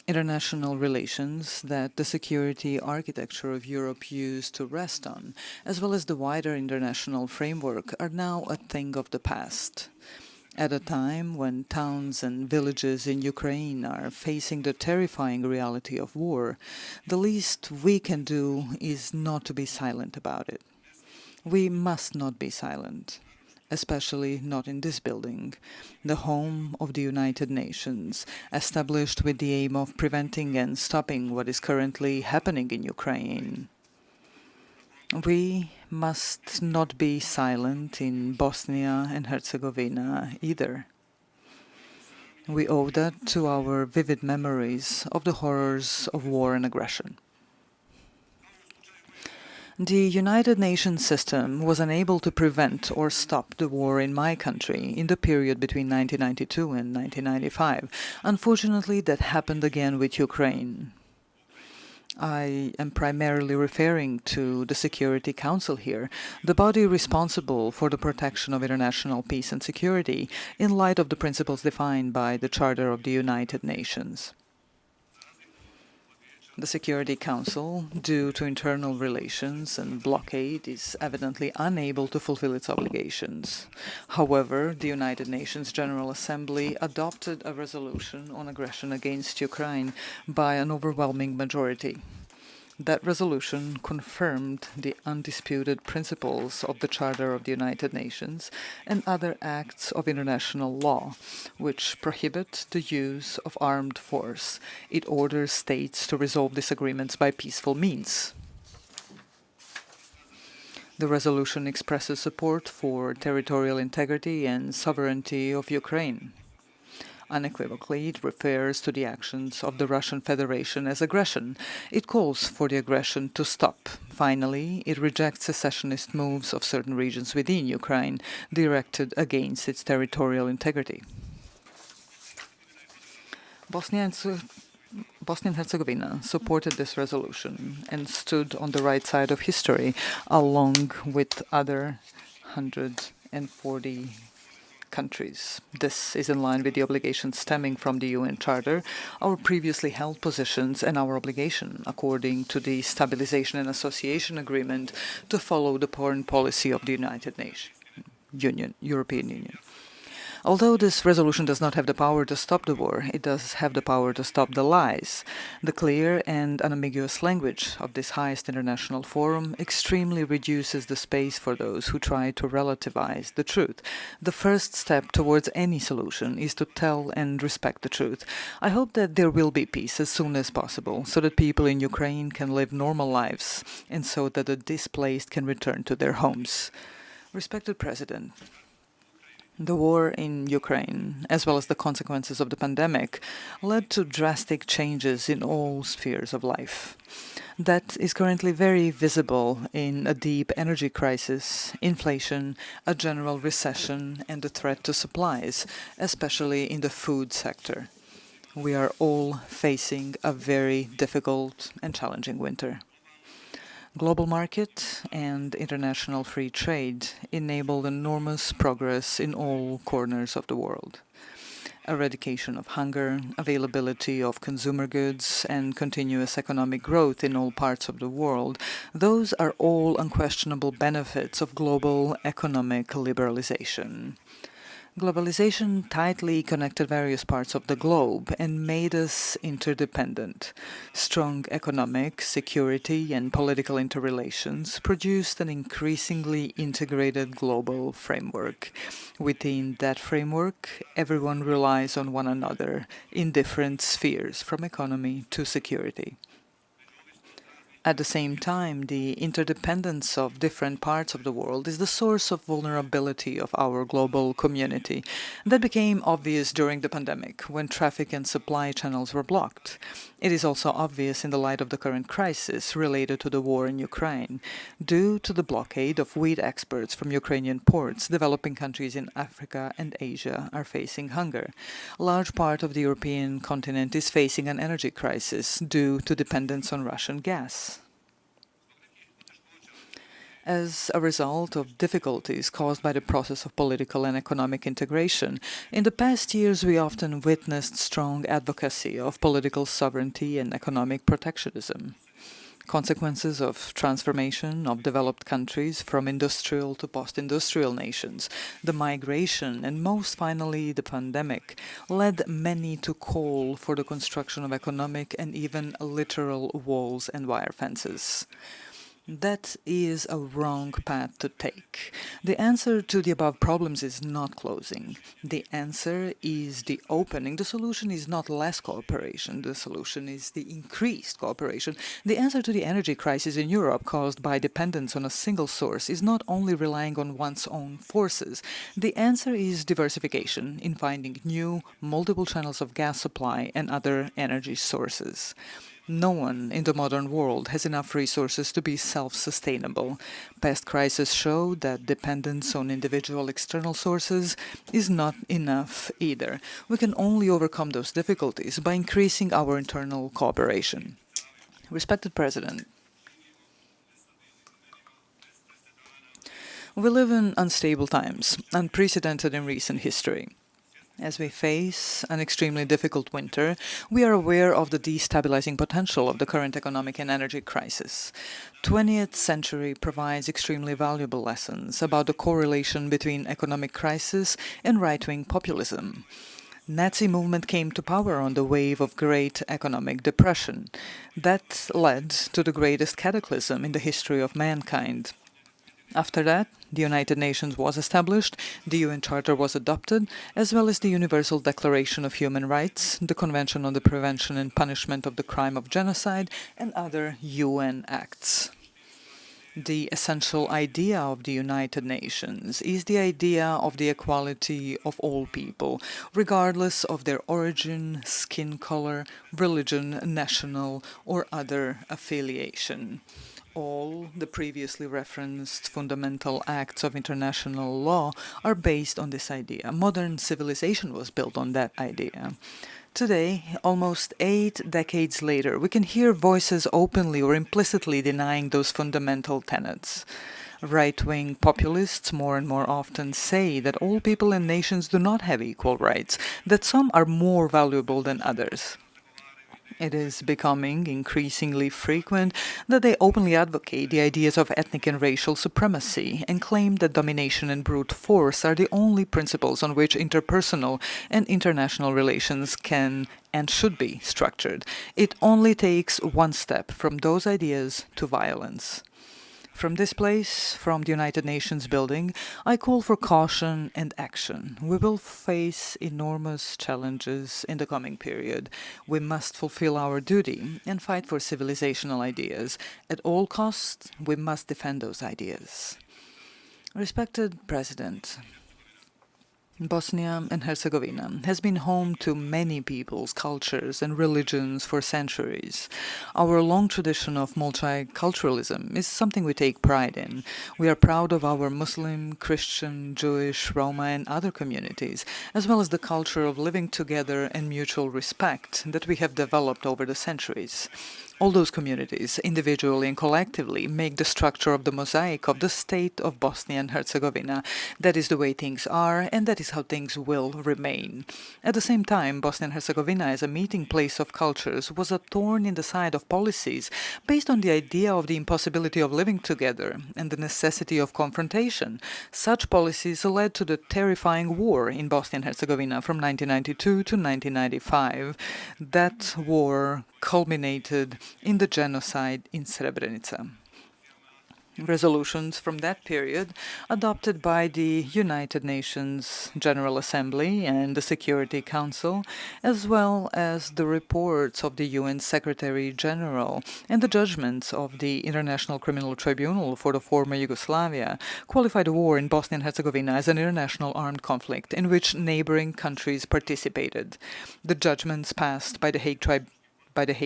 International relations that the security architecture of Europe used to rest on, as well as the wider international framework, are now a thing of the past. At a time when towns and villages in Ukraine are facing the terrifying reality of war, the least we can do is not to be silent about it. We must not be silent, especially not in this building, the home of the United Nations, established with the aim of preventing and stopping what is currently happening in Ukraine. We must not be silent in Bosnia and Herzegovina either. We owe that to our vivid memories of the horrors of war and aggression. The United Nations system was unable to prevent or stop the war in my country in the period between 1992 and 1995. Unfortunately, that happened again with Ukraine. I am primarily referring to the Security Council here, the body responsible for the protection of international peace and security in light of the principles defined by the Charter of the United Nations. The Security Council, due to internal relations and blockade, is evidently unable to fulfill its obligations. However, the United Nations General Assembly adopted a resolution on aggression against Ukraine by an overwhelming majority. That resolution confirmed the undisputed principles of the Charter of the United Nations and other acts of international law, which prohibit the use of armed force. It orders states to resolve disagreements by peaceful means. The resolution expresses support for territorial integrity and sovereignty of Ukraine. Unequivocally, it refers to the actions of the Russian Federation as aggression. It calls for the aggression to stop. Finally, it rejects secessionist moves of certain regions within Ukraine directed against its territorial integrity. Bosnia and Herzegovina supported this resolution and stood on the right side of history, along with other 140 countries. This is in line with the obligations stemming from the UN Charter, our previously held positions, and our obligation, according to the Stabilization and Association Agreement, to follow the foreign policy of the European Union. Although this resolution does not have the power to stop the war, it does have the power to stop the lies. The clear and unambiguous language of this highest international forum extremely reduces the space for those who try to relativize the truth. The first step towards any solution is to tell and respect the truth. I hope that there will be peace as soon as possible, so that people in Ukraine can live normal lives, and so that the displaced can return to their homes. Respected President, the war in Ukraine, as well as the consequences of the pandemic, led to drastic changes in all spheres of life. That is currently very visible in a deep energy crisis, inflation, a general recession, and the threat to supplies, especially in the food sector. We are all facing a very difficult and challenging winter. Global market and international free trade enabled enormous progress in all corners of the world. Eradication of hunger, availability of consumer goods, and continuous economic growth in all parts of the world, those are all unquestionable benefits of global economic liberalization. Globalization tightly connected various parts of the globe and made us interdependent. Strong economic, security, and political interrelations produced an increasingly integrated global framework. Within that framework, everyone relies on one another in different spheres, from economy to security. At the same time, the interdependence of different parts of the world is the source of vulnerability of our global community. That became obvious during the pandemic, when traffic and supply channels were blocked. It is also obvious in the light of the current crisis related to the war in Ukraine. Due to the blockade of wheat exports from Ukrainian ports, developing countries in Africa and Asia are facing hunger. A large part of the European continent is facing an energy crisis due to dependence on Russian gas. As a result of difficulties caused by the process of political and economic integration, in the past years we often witnessed strong advocacy of political sovereignty and economic protectionism. Consequences of transformation of developed countries from industrial to post-industrial nations, the migration, and most finally the pandemic, led many to call for the construction of economic and even literal walls and wire fences. That is a wrong path to take. The answer to the above problems is not closing. The answer is the opening. The solution is not less cooperation. The solution is the increased cooperation. The answer to the energy crisis in Europe, caused by dependence on a single source, is not only relying on one's own forces. The answer is diversification, in finding new, multiple channels of gas supply and other energy sources. No one in the modern world has enough resources to be self-sustainable. Past crises show that dependence on individual external sources is not enough either. We can only overcome those difficulties by increasing our internal cooperation. Respected President, we live in unstable times, unprecedented in recent history. As we face an extremely difficult winter, we are aware of the destabilizing potential of the current economic and energy crisis. 20th century provides extremely valuable lessons about the correlation between economic crisis and right-wing populism. Nazi movement came to power on the wave of great economic depression. That led to the greatest cataclysm in the history of mankind. After that, the United Nations was established, the UN Charter was adopted, as well as the Universal Declaration of Human Rights, the Convention on the Prevention and Punishment of the Crime of Genocide, and other UN acts. The essential idea of the United Nations is the idea of the equality of all people, regardless of their origin, skin color, religion, national, or other affiliation. All the previously referenced fundamental acts of international law are based on this idea. Modern civilization was built on that idea. Today, almost 8 decades later, we can hear voices openly or implicitly denying those fundamental tenets. Right-wing populists more and more often say that all people and nations do not have equal rights, that some are more valuable than others. It is becoming increasingly frequent that they openly advocate the ideas of ethnic and racial supremacy and claim that domination and brute force are the only principles on which interpersonal and international relations can and should be structured. It only takes one step from those ideas to violence. From this place, from the United Nations building, I call for caution and action. We will face enormous challenges in the coming period. We must fulfill our duty and fight for civilizational ideas. At all costs, we must defend those ideas. Respected President, Bosnia and Herzegovina has been home to many peoples, cultures and religions for centuries. Our long tradition of multiculturalism is something we take pride in. We are proud of our Muslim, Christian, Jewish, Roma and other communities, as well as the culture of living together and mutual respect that we have developed over the centuries. All those communities, individually and collectively, make the structure of the mosaic of the state of Bosnia and Herzegovina. That is the way things are, and that is how things will remain. At the same time, Bosnia and Herzegovina as a meeting place of cultures was a thorn in the side of policies based on the idea of the impossibility of living together and the necessity of confrontation. Such policies led to the terrifying war in Bosnia and Herzegovina from 1992 to 1995. That war culminated in the genocide in Srebrenica. Resolutions from that period, adopted by the United Nations General Assembly and the Security Council, as well as the reports of the UN Secretary General and the judgments of the International Criminal Tribunal for the former Yugoslavia, qualify the war in Bosnia and Herzegovina as an international armed conflict in which neighboring countries participated. The judgments passed by the Hague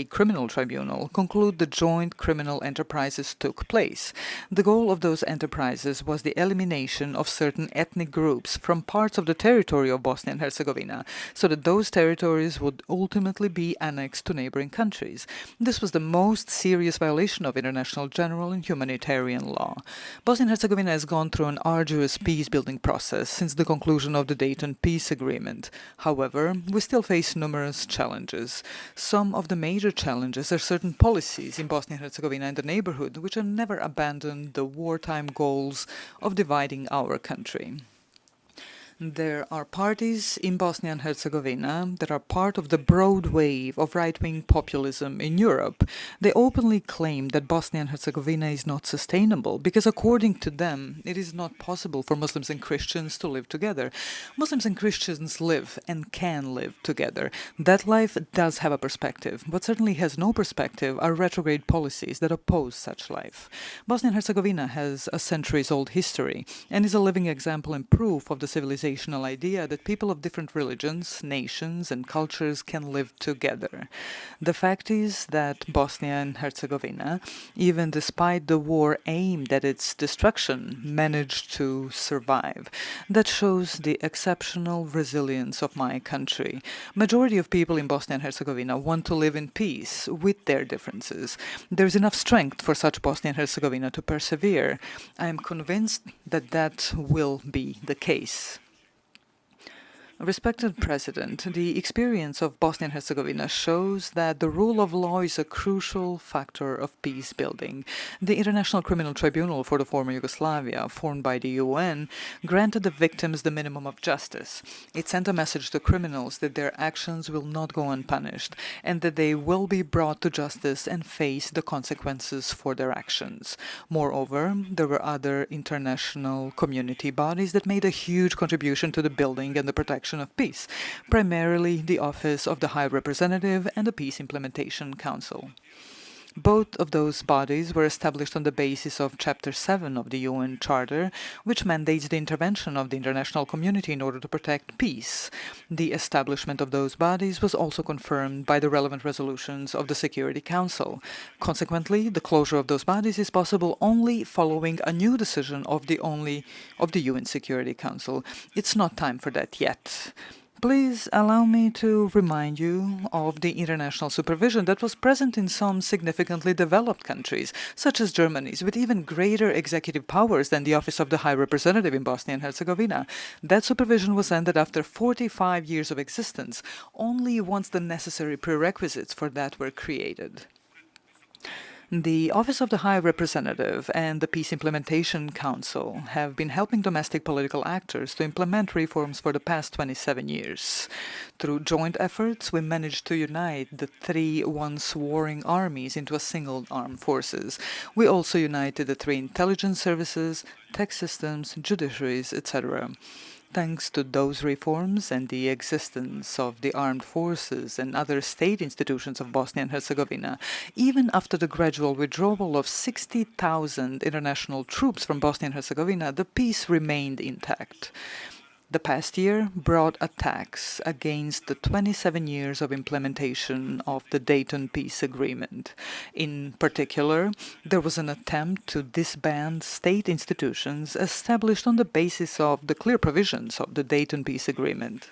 Criminal Tribunal conclude the joint criminal enterprises took place. The goal of those enterprises was the elimination of certain ethnic groups from parts of the territory of Bosnia and Herzegovina, so that those territories would ultimately be annexed to neighboring countries. This was the most serious violation of international general and humanitarian law. Bosnia and Herzegovina has gone through an arduous peace-building process since the conclusion of the Dayton Peace Agreement. However, we still face numerous challenges. Some of the major challenges are certain policies in Bosnia and Herzegovina and the neighborhood which have never abandoned the wartime goals of dividing our country. There are parties in Bosnia and Herzegovina that are part of the broad wave of right-wing populism in Europe. They openly claim that Bosnia and Herzegovina is not sustainable because, according to them, it is not possible for Muslims and Christians to live together. Muslims and Christians live and can live together. That life does have a perspective. What certainly has no perspective are retrograde policies that oppose such life. Bosnia and Herzegovina has a centuries-old history and is a living example and proof of the civilizational idea that people of different religions, nations, and cultures can live together. The fact is that Bosnia and Herzegovina, even despite the war aimed at its destruction, managed to survive. That shows the exceptional resilience of my country. Majority of people in Bosnia and Herzegovina want to live in peace with their differences. There is enough strength for such Bosnia and Herzegovina to persevere. I am convinced that that will be the case. Respected President, the experience of Bosnia and Herzegovina shows that the rule of law is a crucial factor of peace building. The International Criminal Tribunal for the former Yugoslavia, formed by the UN, granted the victims the minimum of justice. It sent a message to criminals that their actions will not go unpunished and that they will be brought to justice and face the consequences for their actions. Moreover, there were other international community bodies that made a huge contribution to the building and the protection of peace, primarily the Office of the High Representative and the Peace Implementation Council. Both of those bodies were established on the basis of Chapter 7 of the UN Charter, which mandates the intervention of the international community in order to protect peace. The establishment of those bodies was also confirmed by the relevant resolutions of the Security Council. Consequently, the closure of those bodies is possible only following a new decision of the UN Security Council. It's not time for that yet. Please allow me to remind you of the international supervision that was present in some significantly developed countries, such as Germany's, with even greater executive powers than the Office of the High Representative in Bosnia and Herzegovina. That supervision was ended after 45 years of existence, only once the necessary prerequisites for that were created. The Office of the High Representative and the Peace Implementation Council have been helping domestic political actors to implement reforms for the past 27 years. Through joint efforts, we managed to unite the three once warring armies into a single armed forces. We also united the three intelligence services, tech systems, judiciaries, etc. Thanks to those reforms and the existence of the armed forces and other state institutions of Bosnia and Herzegovina, even after the gradual withdrawal of 60,000 international troops from Bosnia and Herzegovina, the peace remained intact. The past year brought attacks against the 27 years of implementation of the Dayton Peace Agreement. In particular, there was an attempt to disband state institutions established on the basis of the clear provisions of the Dayton Peace Agreement.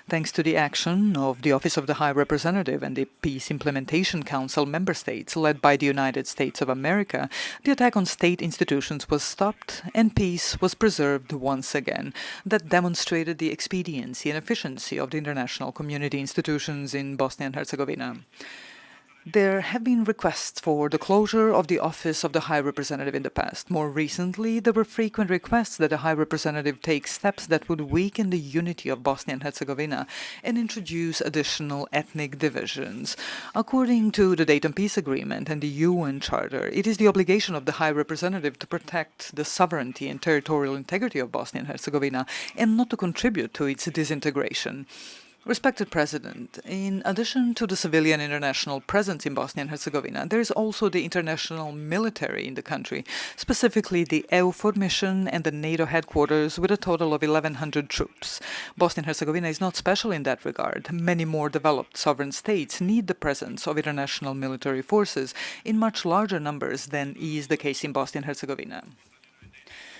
Thanks to the action of the Office of the High Representative and the Peace Implementation Council member states, led by the United States of America, the attack on state institutions was stopped and peace was preserved once again. That demonstrated the expediency and efficiency of the international community institutions in Bosnia and Herzegovina. There have been requests for the closure of the Office of the High Representative in the past. More recently, there were frequent requests that the High Representative take steps that would weaken the unity of Bosnia and Herzegovina and introduce additional ethnic divisions. According to the Dayton Peace Agreement and the UN Charter, it is the obligation of the High Representative to protect the sovereignty and territorial integrity of Bosnia and Herzegovina and not to contribute to its disintegration. Respected President, in addition to the civilian international presence in Bosnia and Herzegovina, there is also the international military in the country, specifically the EUFOR mission and the NATO headquarters with a total of 1,100 troops. Bosnia and Herzegovina is not special in that regard. Many more developed sovereign states need the presence of international military forces in much larger numbers than is the case in Bosnia and Herzegovina.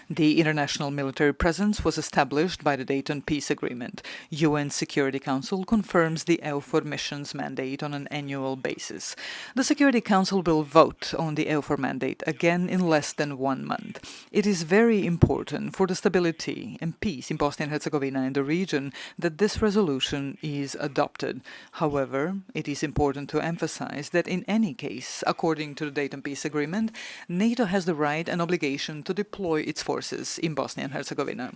The international military presence was established by the Dayton Peace Agreement. UN Security Council confirms the EUFOR mission's mandate on an annual basis. The Security Council will vote on the EUFOR mandate again in less than 1 month. It is very important for the stability and peace in Bosnia and Herzegovina and the region that this resolution is adopted. However, it is important to emphasize that in any case, according to the Dayton Peace Agreement, NATO has the right and obligation to deploy its forces in Bosnia and Herzegovina.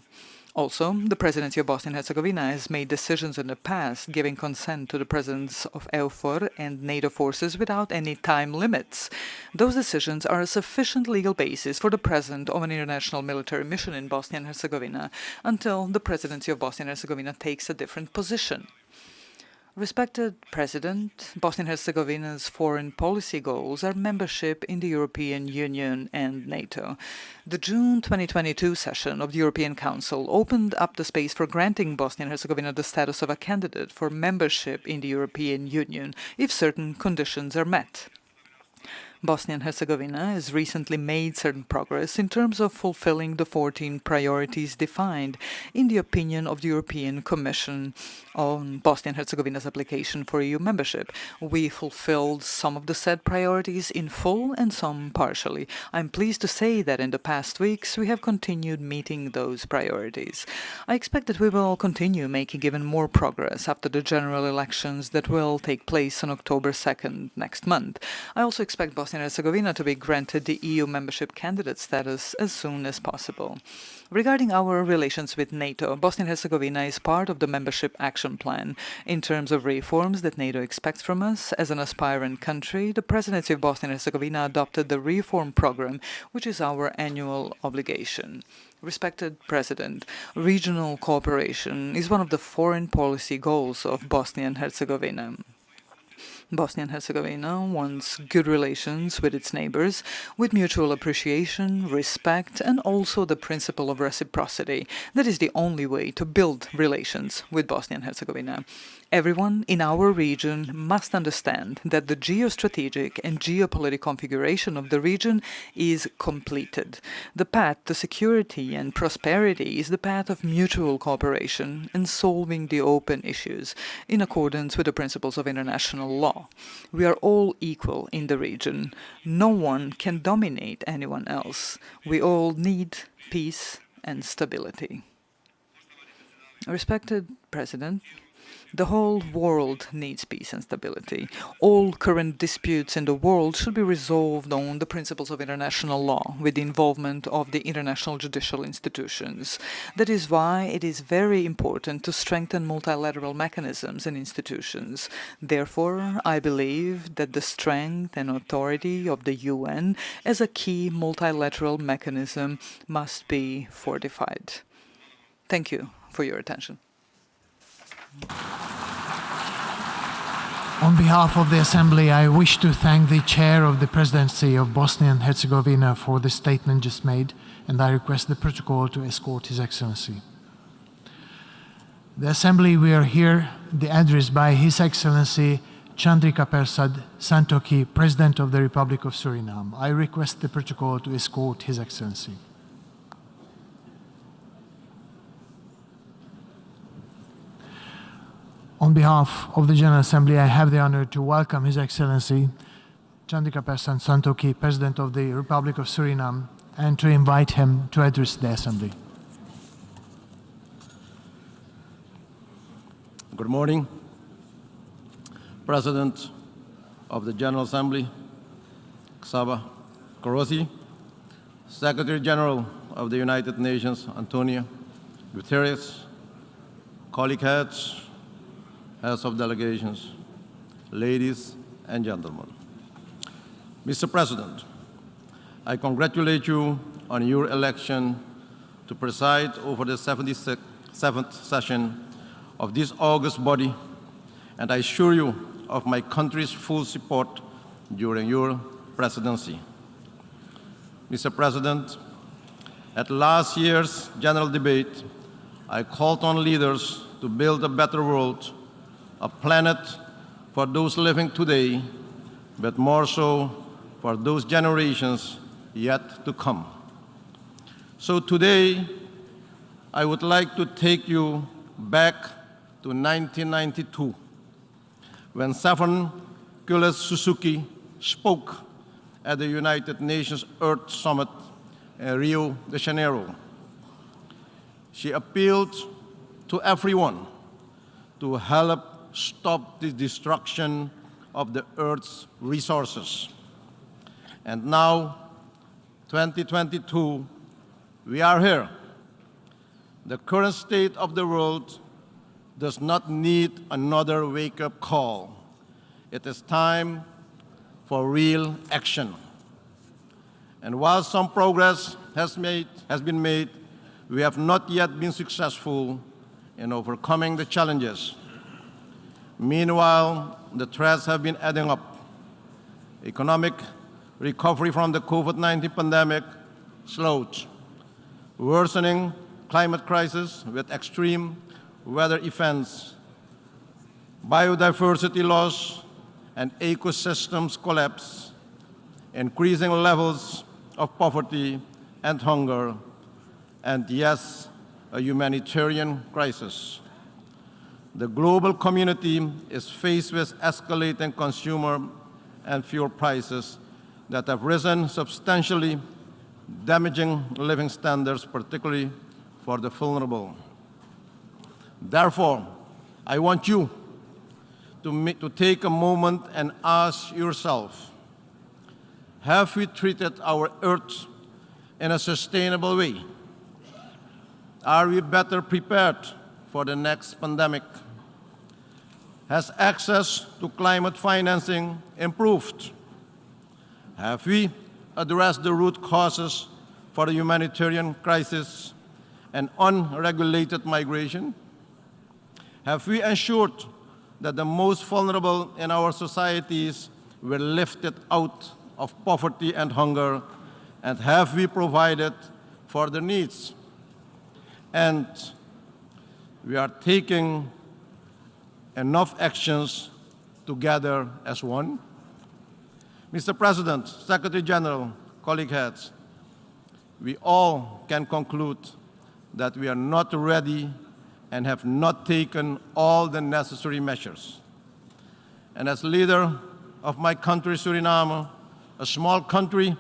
Also, the Presidency of Bosnia and Herzegovina has made decisions in the past giving consent to the presence of EUFOR and NATO forces without any time limits. Those decisions are a sufficient legal basis for the presence of an international military mission in Bosnia and Herzegovina until the Presidency of Bosnia and Herzegovina takes a different position. Respected President, Bosnia and Herzegovina's foreign policy goals are membership in the European Union and NATO. The June 2022 session of the European Council opened up the space for granting Bosnia and Herzegovina the status of a candidate for membership in the European Union if certain conditions are met. Bosnia and Herzegovina has recently made certain progress in terms of fulfilling the 14 priorities defined in the opinion of the European Commission on Bosnia and Herzegovina's application for EU membership. We fulfilled some of the said priorities in full and some partially. I'm pleased to say that in the past weeks we have continued meeting those priorities. I expect that we will continue making even more progress after the general elections that will take place on October 2nd next month. I also expect Bosnia and Herzegovina to be granted the EU membership candidate status as soon as possible. Regarding our relations with NATO, Bosnia and Herzegovina is part of the Membership Action Plan. In terms of reforms that NATO expects from us, as an aspirant country, the Presidency of Bosnia and Herzegovina adopted the reform program, which is our annual obligation. Respected President, regional cooperation is one of the foreign policy goals of Bosnia and Herzegovina. Bosnia and Herzegovina wants good relations with its neighbors, with mutual appreciation, respect, and also the principle of reciprocity. That is the only way to build relations with Bosnia and Herzegovina. Everyone in our region must understand that the geostrategic and geopolitical configuration of the region is completed. The path to security and prosperity is the path of mutual cooperation and solving the open issues in accordance with the principles of international law. We are all equal in the region. No one can dominate anyone else. We all need peace and stability. Respected President, the whole world needs peace and stability. All current disputes in the world should be resolved on the principles of international law with the involvement of the international judicial institutions. That is why it is very important to strengthen multilateral mechanisms and institutions. Therefore, I believe that the strength and authority of the UN as a key multilateral mechanism must be fortified. Thank you for your attention. On behalf of the Assembly, I wish to thank the Chair of the Presidency of Bosnia and Herzegovina for the statement just made, and I request the protocol to escort His Excellency. The Assembly, we are here, the address by His Excellency Chandrika Persad Santokhi, President of the Republic of Suriname. I request the protocol to escort His Excellency. On behalf of the General Assembly, I have the honor to welcome His Excellency Chandrika Persad Santokhi, President of the Republic of Suriname, and to invite him to address the Assembly. Good morning, President of the General Assembly, Xaba Korosi, Secretary General of the United Nations, Antonio Guterres, colleague heads of delegations, ladies and gentlemen. Mr. President, I congratulate you on your election to preside over the 77th session of this august body, and I assure you of my country's full support during your presidency. Mr. President, at last year's general debate, I called on leaders to build a better world, a planet for those living today, but more so for those generations yet to come. So today, I would like to take you back to 1992, when Stephen Kulis Suzuki spoke at the United Nations Earth Summit in Rio de Janeiro. She appealed to everyone to help stop the destruction of the Earth's resources. And now, 2022, we are here. The current state of the world does not need another wake-up call. It is time for real action. And while some progress has been made, we have not yet been successful in overcoming the challenges. Meanwhile, the threats have been adding up. Economic recovery from the COVID-19 pandemic slowed. Worsening climate crisis with extreme weather events, biodiversity loss, and ecosystems collapse, increasing levels of poverty and hunger, and yes, a humanitarian crisis. The global community is faced with escalating consumer and fuel prices that have risen substantially, damaging living standards, particularly for the vulnerable. Therefore, I want you to take a moment and ask yourself, have we treated our earth in a sustainable way? Are we better prepared for the next pandemic? Has access to climate financing improved? Have we addressed the root causes for the humanitarian crisis and unregulated migration? Have we ensured that the most vulnerable in our societies were lifted out of poverty and hunger? And have we provided for their needs? And we are taking enough actions together as one? Mr. President, Secretary General, colleague heads, we all can conclude that we are not ready and have not taken all the necessary measures. And as leader of my country, Suriname, a small country,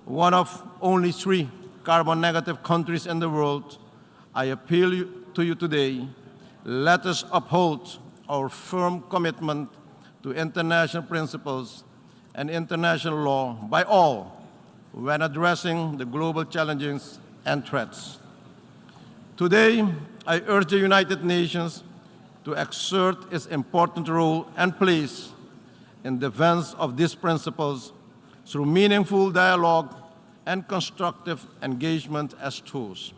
one of only 3 carbon-negative countries in the world, I appeal to you today, let us uphold our firm commitment to international principles and international law by all when addressing the global challenges and threats. Today, I urge the United Nations to exert its important role and place in defense of these principles through meaningful dialogue and constructive engagement as tools.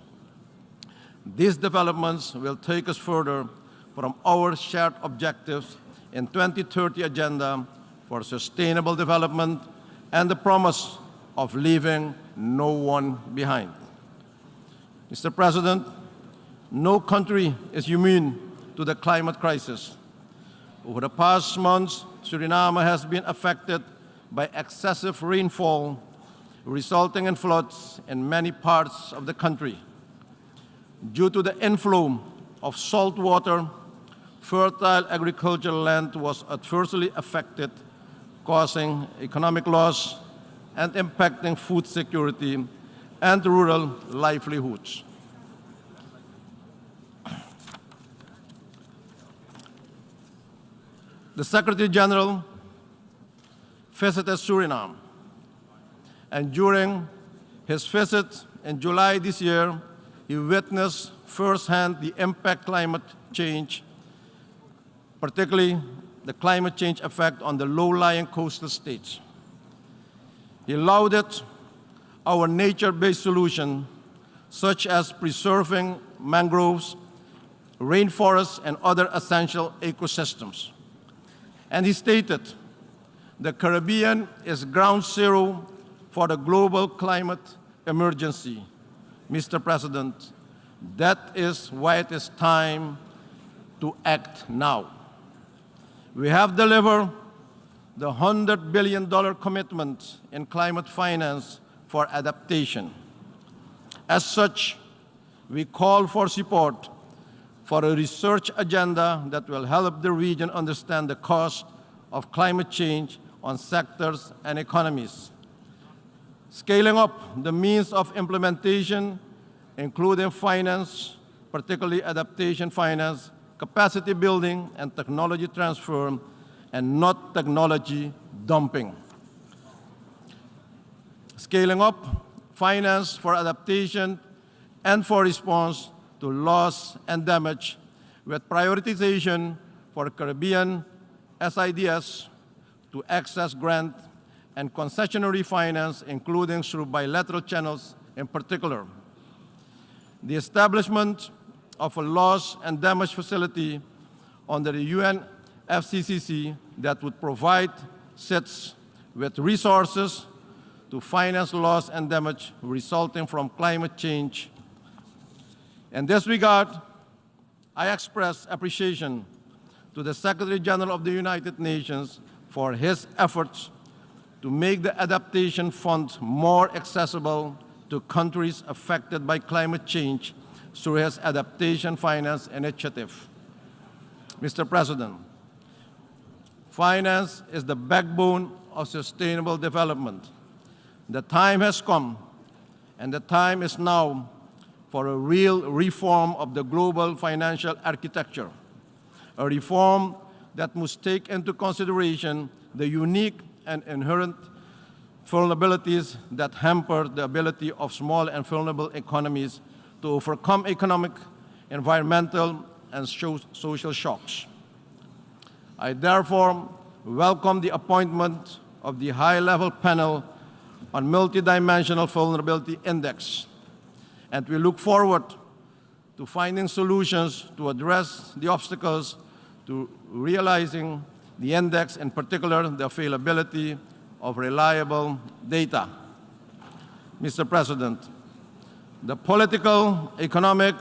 These developments will take us further from our shared objectives in 2030 Agenda for Sustainable Development and the promise of leaving no one behind. Mr. President, no country is immune to the climate crisis. Over the past months, Suriname has been affected by excessive rainfall, resulting in floods in many parts of the country. Due to the inflow of salt water, fertile agricultural land was adversely affected, causing economic loss and impacting food security and rural livelihoods. The Secretary General visited Suriname, and during his visit in July this year, he witnessed firsthand the impact of climate change, particularly the climate change effect on the low-lying coastal states. He lauded our nature-based solution, such as preserving mangroves, rainforests, and other essential ecosystems. And he stated, the Caribbean is ground zero for the global climate emergency. Mr. President, that is why it is time to act now. We have delivered the $100 billion commitment in climate finance for adaptation. As such, we call for support for a research agenda that will help the region understand the cost of climate change on sectors and economies. Scaling up the means of implementation, including finance, particularly adaptation finance, capacity building, and technology transfer, and not technology dumping. Scaling up finance for adaptation and for response to loss and damage, with prioritization for Caribbean SIDS to access grant and concessionary finance, including through bilateral channels in particular. The establishment of a loss and damage facility under the UN FCCC that would provide SIDS with resources to finance loss and damage resulting from climate change. In this regard, I express appreciation to the Secretary General of the United Nations for his efforts to make the adaptation fund more accessible to countries affected by climate change through his adaptation finance initiative. Mr. President, finance is the backbone of sustainable development. The time has come, and the time is now, for a real reform of the global financial architecture, a reform that must take into consideration the unique and inherent vulnerabilities that hamper the ability of small and vulnerable economies to overcome economic, environmental, and social shocks. I therefore welcome the appointment of the high-level panel on multidimensional vulnerability index, and we look forward to finding solutions to address the obstacles to realizing the index, in particular the availability of reliable data. Mr. President, the political, economic,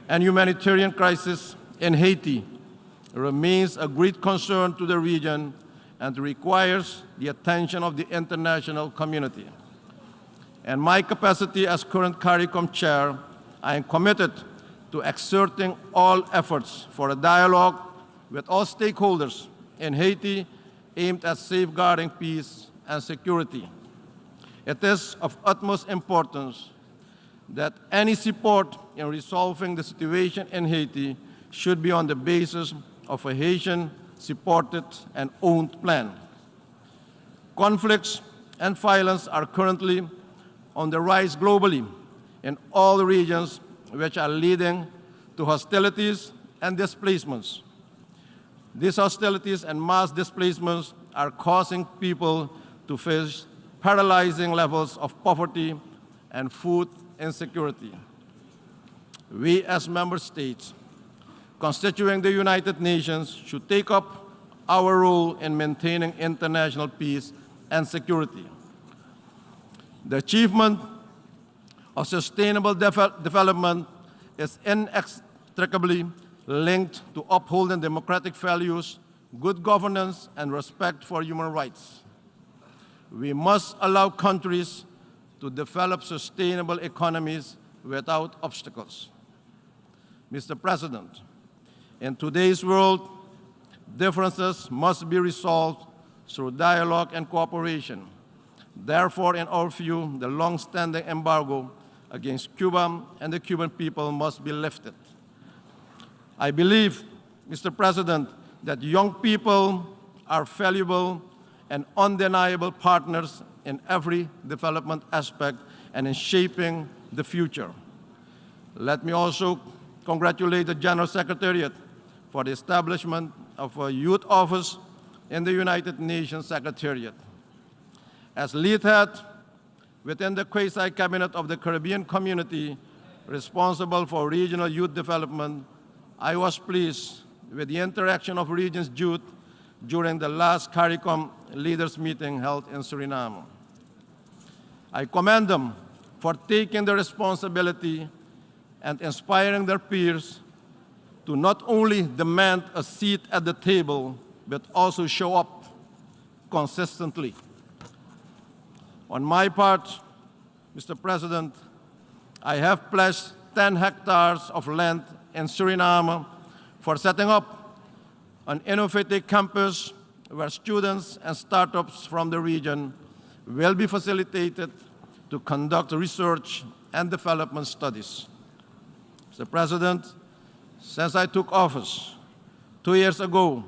and humanitarian crisis in Haiti remains a great concern to the region and requires the attention of the international community. In my capacity as current CARICOM chair, I am committed to exerting all efforts for a dialogue with all stakeholders in Haiti aimed at safeguarding peace and security. It is of utmost importance that any support in resolving the situation in Haiti should be on the basis of a Haitian-supported and owned plan. Conflicts and violence are currently on the rise globally in all regions, which are leading to hostilities and displacements. These hostilities and mass displacements are causing people to face paralyzing levels of poverty and food insecurity. We as member states constituting the United Nations should take up our role in maintaining international peace and security. The achievement of sustainable development is inextricably linked to upholding democratic values, good governance, and respect for human rights. We must allow countries to develop sustainable economies without obstacles. Mr. President, in today's world, differences must be resolved through dialogue and cooperation. Therefore, in our view, the long-standing embargo against Cuba and the Cuban people must be lifted. I believe, Mr. President, that young people are valuable and undeniable partners in every development aspect and in shaping the future. Let me also congratulate the General Secretariat for the establishment of a youth office in the United Nations Secretariat. As lead head within the quasi-cabinet of the Caribbean community responsible for regional youth development, I was pleased with the interaction of region's youth during the last CARICOM leaders meeting held in Suriname. I commend them for taking the responsibility and inspiring their peers to not only demand a seat at the table, but also show up consistently. On my part, Mr. President, I have pledged 10 hectares of land in Suriname for setting up an innovative campus where students and startups from the region will be facilitated to conduct research and development studies. Mr. President, since I took office 2 years ago,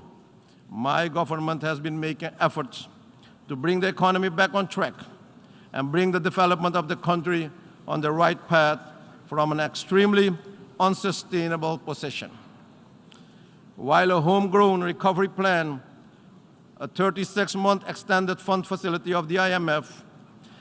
my government has been making efforts to bring the economy back on track and bring the development of the country on the right path from an extremely unsustainable position. While a homegrown recovery plan, a 36-month extended fund facility of the IMF,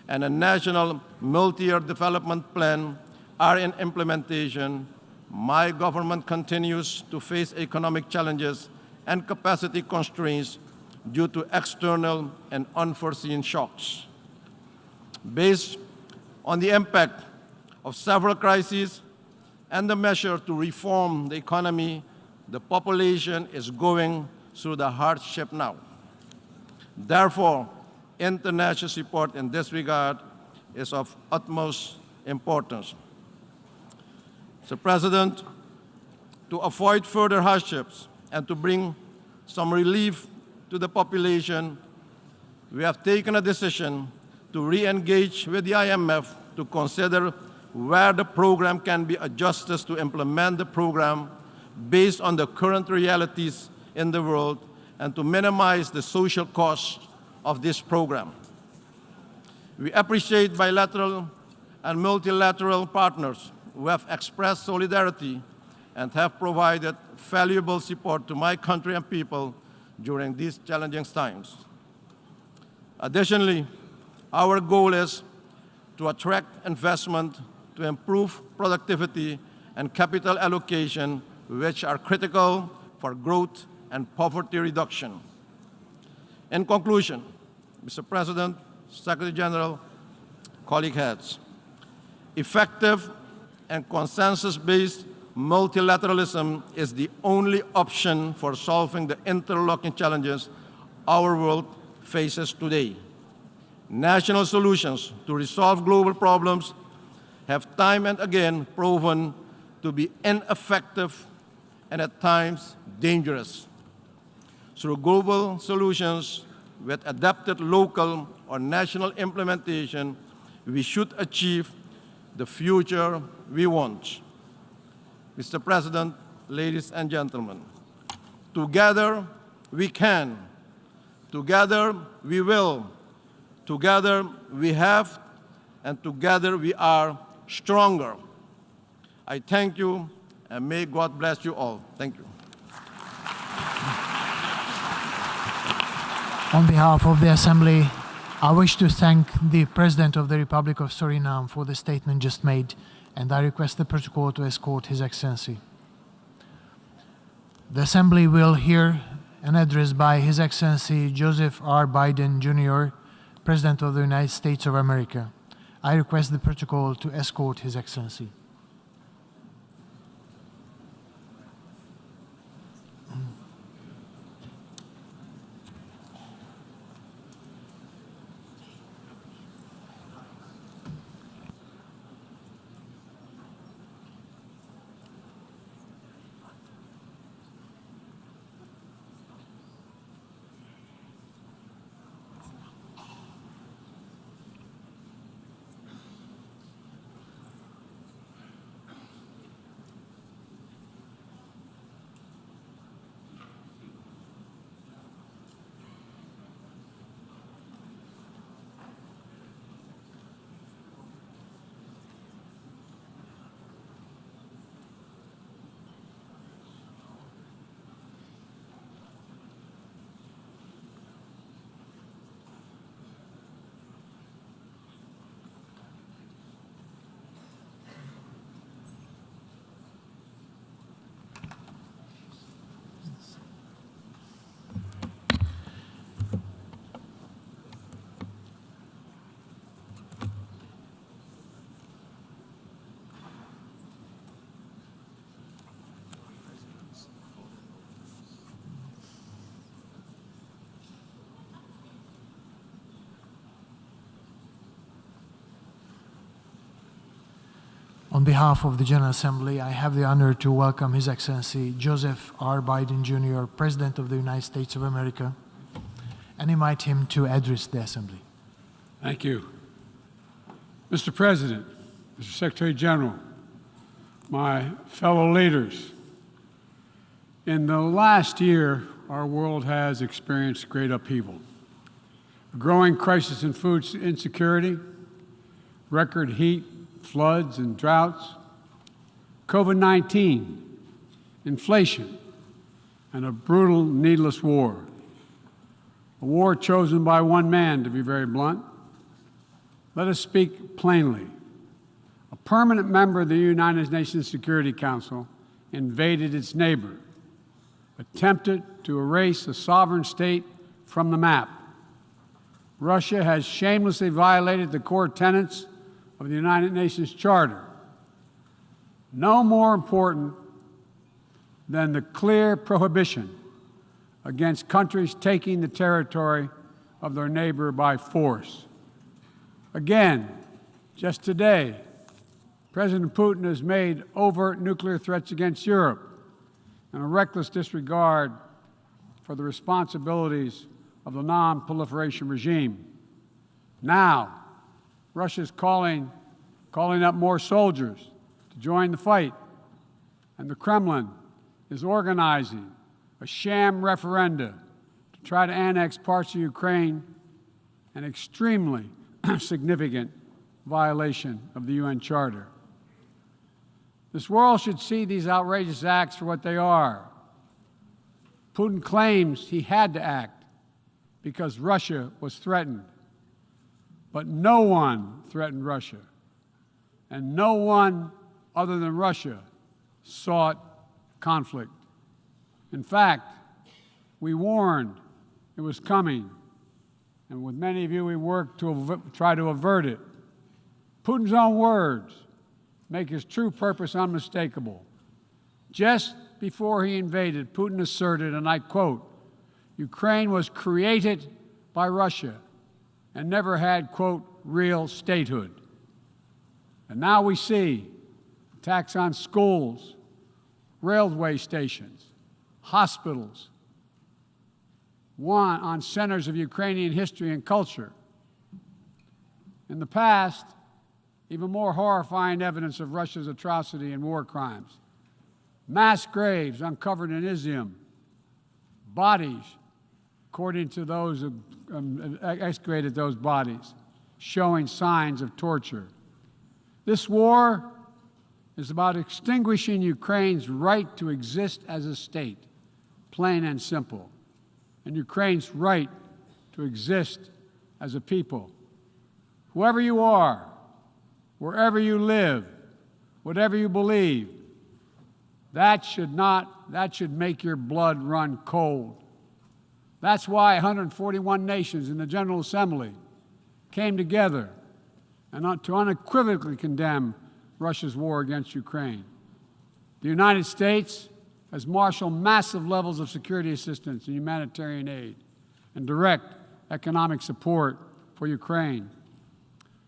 and a national multi-year development plan are in implementation, my government continues to face economic challenges and capacity constraints due to external and unforeseen shocks. Based on the impact of several crises and the measure to reform the economy, the population is going through the hardship now. Therefore, International support in this regard is of utmost importance. Mr. President, to avoid further hardships and to bring some relief to the population, we have taken a decision to re-engage with the IMF to consider where the program can be adjusted to implement the program based on the current realities in the world and to minimize the social costs of this program. We appreciate bilateral and multilateral partners who have expressed solidarity and have provided valuable support to my country and people during these challenging times. Additionally, our goal is to attract investment to improve productivity and capital allocation, which are critical for growth and poverty reduction. In conclusion, Mr. President, Secretary General, colleague heads, effective and consensus-based multilateralism is the only option for solving the interlocking challenges our world faces today. National solutions to resolve global problems have time and again proven to be ineffective and at times dangerous. Through global solutions with adapted local or national implementation, we should achieve the future we want. Mr. President, ladies and gentlemen, together we can, together we will, together we have, and together we are stronger. I thank you, and may God bless you all. Thank you. On behalf of the Assembly, I wish to thank the President of the Republic of Suriname for the statement just made, and I request the protocol to escort His Excellency. The Assembly will hear an address by His Excellency Joseph R. Biden, Jr., President of the United States of America. I request the protocol to escort His Excellency. On behalf of the General Assembly, I have the honor to welcome His Excellency Joseph R. Biden, Jr., President of the United States of America, and invite him to address the Assembly. Thank you. Mr. President, Mr. Secretary General, my fellow leaders, in the last year, our world has experienced great upheaval. A growing crisis in food insecurity, record heat, floods and droughts, COVID-19, inflation, and a brutal, needless war. A war chosen by one man, to be very blunt. Let us speak plainly. A permanent member of the United Nations Security Council invaded its neighbor, attempted to erase a sovereign state from the map. Russia has shamelessly violated the core tenets of the United Nations Charter. No more important than the clear prohibition against countries taking the territory of their neighbor by force. Again, just today, President Putin has made overt nuclear threats against Europe and a reckless disregard for the responsibilities of the non-proliferation regime. Now, Russia's calling up more soldiers to join the fight, and the Kremlin is organizing a sham referenda to try to annex parts of Ukraine, an extremely significant violation of the UN Charter. This world should see these outrageous acts for what they are. Putin claims he had to act because Russia was threatened. But no one threatened Russia, and no one other than Russia sought conflict. In fact, we warned it was coming, and with many of you we worked to try to avert it. Putin's own words make his true purpose unmistakable. Just before he invaded, Putin asserted, and I quote, "Ukraine was created by Russia and never had, quote, real statehood." And now we see attacks on schools, railway stations, hospitals, on centers of Ukrainian history and culture. In the past, even more horrifying evidence of Russia's atrocity and war crimes. Mass graves uncovered in Izium, bodies, according to those who excavated those bodies, showing signs of torture. This war is about extinguishing Ukraine's right to exist as a state, plain and simple, and Ukraine's right to exist as a people. Whoever you are, wherever you live, whatever you believe, that should make your blood run cold. That's why 141 nations in the General Assembly came together and to unequivocally condemn Russia's war against Ukraine. The United States has marshaled massive levels of security assistance and humanitarian aid and direct economic support for Ukraine.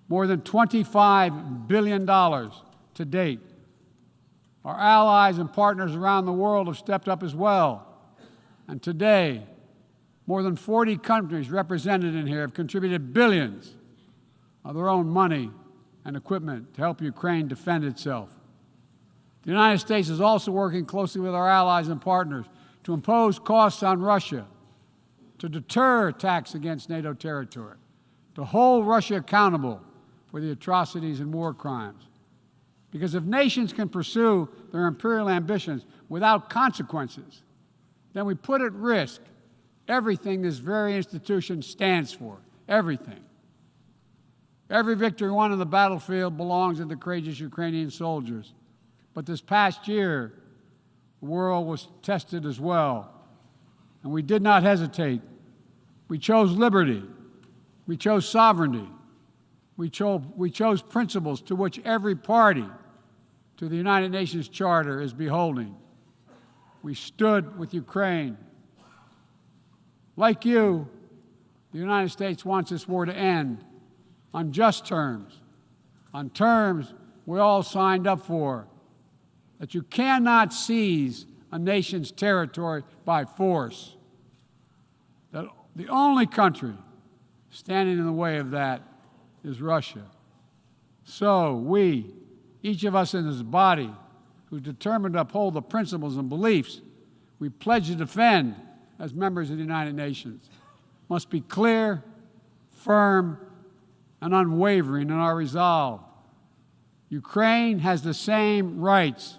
More than $25 billion to date. Our allies and partners around the world have stepped up as well. And today, more than 40 countries represented in here have contributed billions of their own money and equipment to help Ukraine defend itself. The United States is also working closely with our allies and partners to impose costs on Russia, to deter attacks against NATO territory, to hold Russia accountable for the atrocities and war crimes. Because if nations can pursue their imperial ambitions without consequences, then we put at risk everything this very institution stands for, everything. Every victory won on the battlefield belongs to the courageous Ukrainian soldiers. But this past year, the world was tested as well. And we did not hesitate. We chose liberty. We chose sovereignty. We chose principles to which every party to the United Nations Charter is beholding. We stood with Ukraine. Like you, the United States wants this war to end on just terms, on terms we all signed up for, that you cannot seize a nation's territory by force, that the only country standing in the way of that is Russia. So we, each of us in this body, who's determined to uphold the principles and beliefs we pledge to defend as members of the United Nations, must be clear, firm, and unwavering in our resolve. Ukraine has the same rights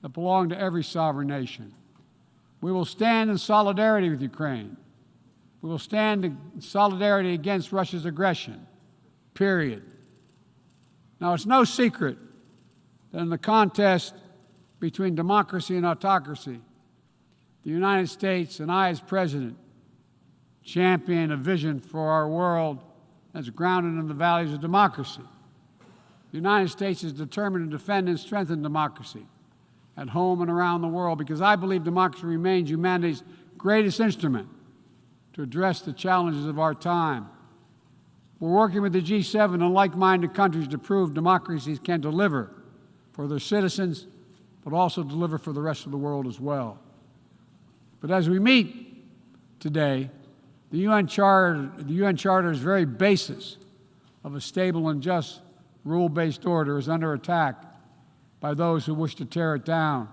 that belong to every sovereign nation. We will stand in solidarity with Ukraine. We will stand in solidarity against Russia's aggression, period. Now, it's no secret that in the contest between democracy and autocracy, the United States and I, as President, champion a vision for our world that's grounded in the values of democracy. The United States is determined to defend and strengthen democracy at home and around the world because I believe democracy remains humanity's greatest instrument to address the challenges of our time. We're working with the G7 and like-minded countries to prove democracies can deliver for their citizens, but also deliver for the rest of the world as well. But as we meet today, the UN Charter's very basis of a stable and just rule-based order is under attack by those who wish to tear it down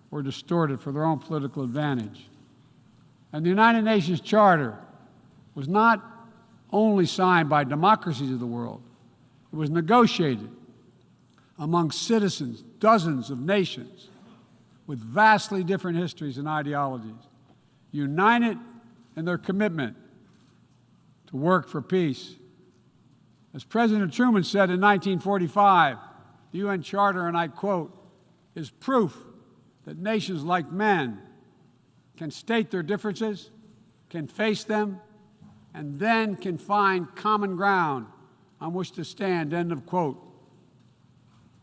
or distort it for their own political advantage. And the United Nations Charter was not only signed by democracies of the world, it was negotiated among citizens, dozens of nations with vastly different histories and ideologies, united in their commitment to work for peace. As President Truman said in 1945, the UN Charter, and I quote, is proof that nations like men can state their differences, can face them, and then can find common ground on which to stand, end of quote.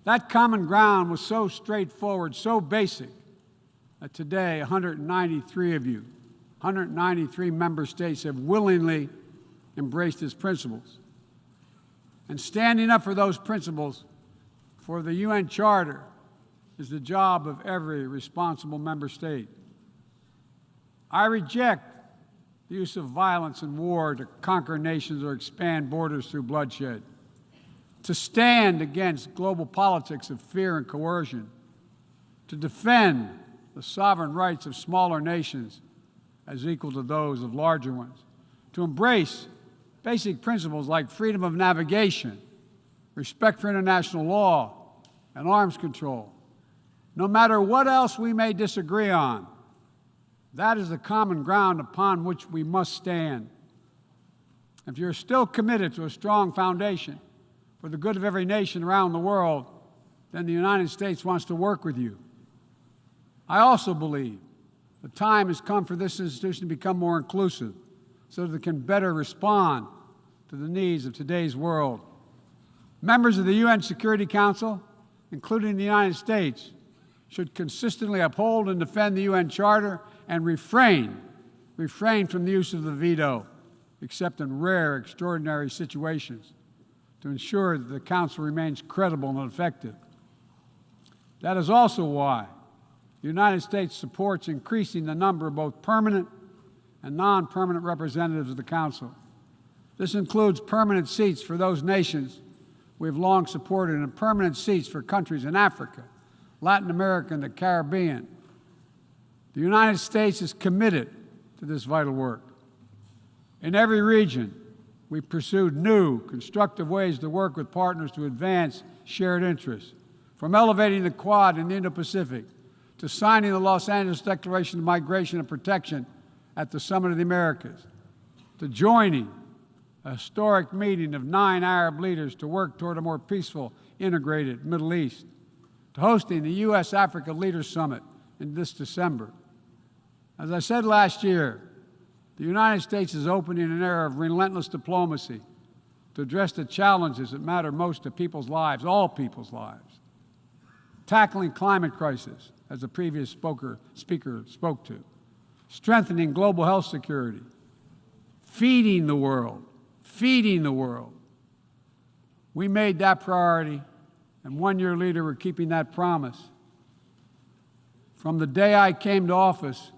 That common ground was so straightforward, so basic, that today 193 of you, 193 member states have willingly embraced its principles. And standing up for those principles, for the UN Charter, is the job of every responsible member state. I reject the use of violence and war to conquer nations or expand borders through bloodshed, to stand against global politics of fear and coercion, to defend the sovereign rights of smaller nations as equal to those of larger ones, to embrace basic principles like freedom of navigation, respect for international law, and arms control. No matter what else we may disagree on, that is the common ground upon which we must stand. If you're still committed to a strong foundation for the good of every nation around the world, then the United States wants to work with you. I also believe the time has come for this institution to become more inclusive so that it can better respond to the needs of today's world. Members of the UN Security Council, including the United States, should consistently uphold and defend the UN Charter and refrain from the use of the veto, except in rare, extraordinary situations, to ensure that the Council remains credible and effective. That is also why the United States supports increasing the number of both permanent and non-permanent representatives of the Council. This includes permanent seats for those nations we have long supported and permanent seats for countries in Africa, Latin America, and the Caribbean. The United States is committed to this vital work. In every region, we pursued new, constructive ways to work with partners to advance shared interests, from elevating the Quad in the Indo-Pacific to signing the Los Angeles Declaration of Migration and Protection at the Summit of the Americas, to joining a historic meeting of 9 Arab leaders to work toward a more peaceful, integrated Middle East, to hosting the U.S.-Africa Leaders Summit in this December. As I said last year, the United States is opening an era of relentless diplomacy to address the challenges that matter most to people's lives, all people's lives. Tackling climate crisis, as the previous speaker spoke to, strengthening global health security, feeding the world. We made that priority, and 1 year later, we're keeping that promise. From the day I came to office,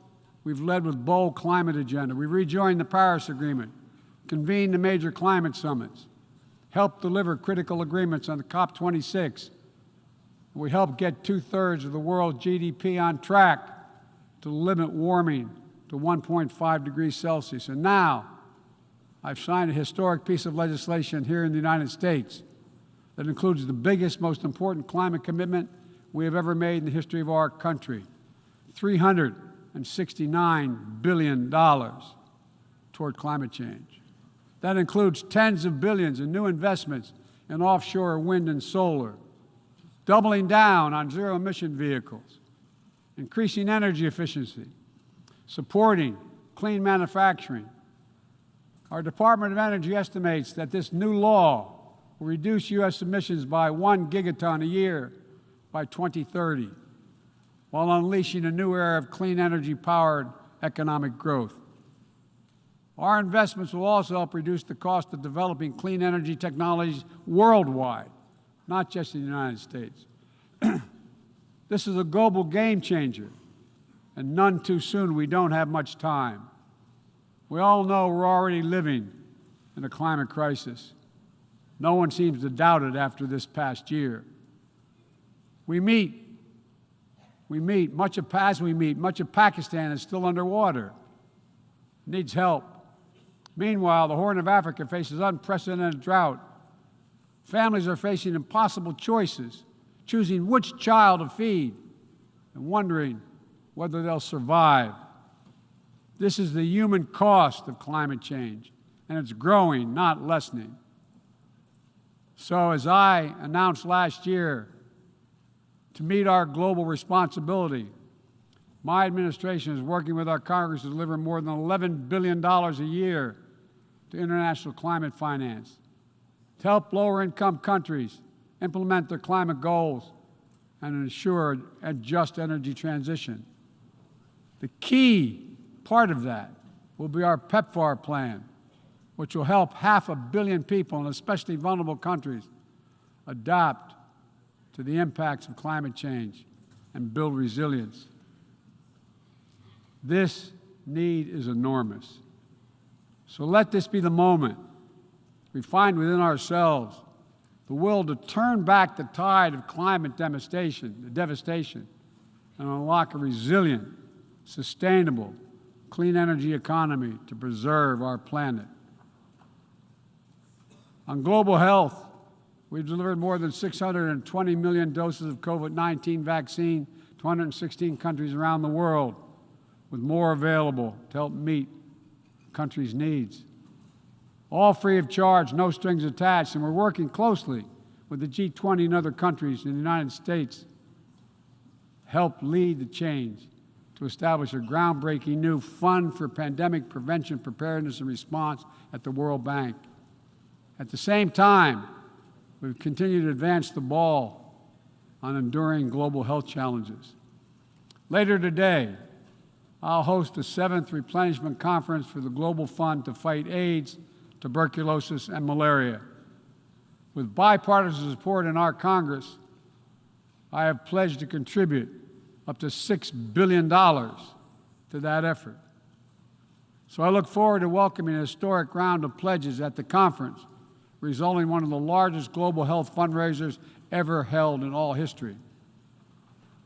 we've led with bold climate agenda. We rejoined the Paris Agreement, convened the major climate summits, helped deliver critical agreements on the COP26. We helped get 2/3 of the world's GDP on track to limit warming to 1.5 degrees Celsius. And now, I've signed a historic piece of legislation here in the United States that includes the biggest, most important climate commitment we have ever made in the history of our country, $369 billion toward climate change. That includes tens of billions in new investments in offshore wind and solar, doubling down on zero-emission vehicles, increasing energy efficiency, supporting clean manufacturing. Our Department of Energy estimates that this new law will reduce U.S. emissions by 1 gigaton a year by 2030, while unleashing a new era of clean energy-powered economic growth. Our investments will also help reduce the cost of developing clean energy technologies worldwide, not just in the United States. This is a global game changer, and none too soon. We don't have much time. We all know we're already living in a climate crisis. No one seems to doubt it after this past year. We meet. Much of Pakistan is still underwater, needs help. Meanwhile, the Horn of Africa faces unprecedented drought. Families are facing impossible choices, choosing which child to feed and wondering whether they'll survive. This is the human cost of climate change, and it's growing, not lessening. So, as I announced last year, to meet our global responsibility, my administration is working with our Congress to deliver more than $11 billion a year to international climate finance, to help lower-income countries implement their climate goals and ensure a just energy transition. The key part of that will be our PEPFAR plan, which will help 500 million people in especially vulnerable countries adapt to the impacts of climate change and build resilience. This need is enormous. So let this be the moment we find within ourselves the will to turn back the tide of climate devastation, and unlock a resilient, sustainable, clean energy economy to preserve our planet. On global health, we've delivered more than 620 million doses of COVID-19 vaccine to 116 countries around the world, with more available to help meet countries' needs. All free of charge, no strings attached, and we're working closely with the G20 and other countries in the United States help lead the change to establish a groundbreaking new fund for pandemic prevention, preparedness, and response at the World Bank. At the same time, we've continued to advance the ball on enduring global health challenges. Later today, I'll host the 7th Replenishment Conference for the Global Fund to fight AIDS, tuberculosis, and malaria. With bipartisan support in our Congress, I have pledged to contribute up to $6 billion to that effort. So I look forward to welcoming a historic round of pledges at the conference, resulting in one of the largest global health fundraisers ever held in all history.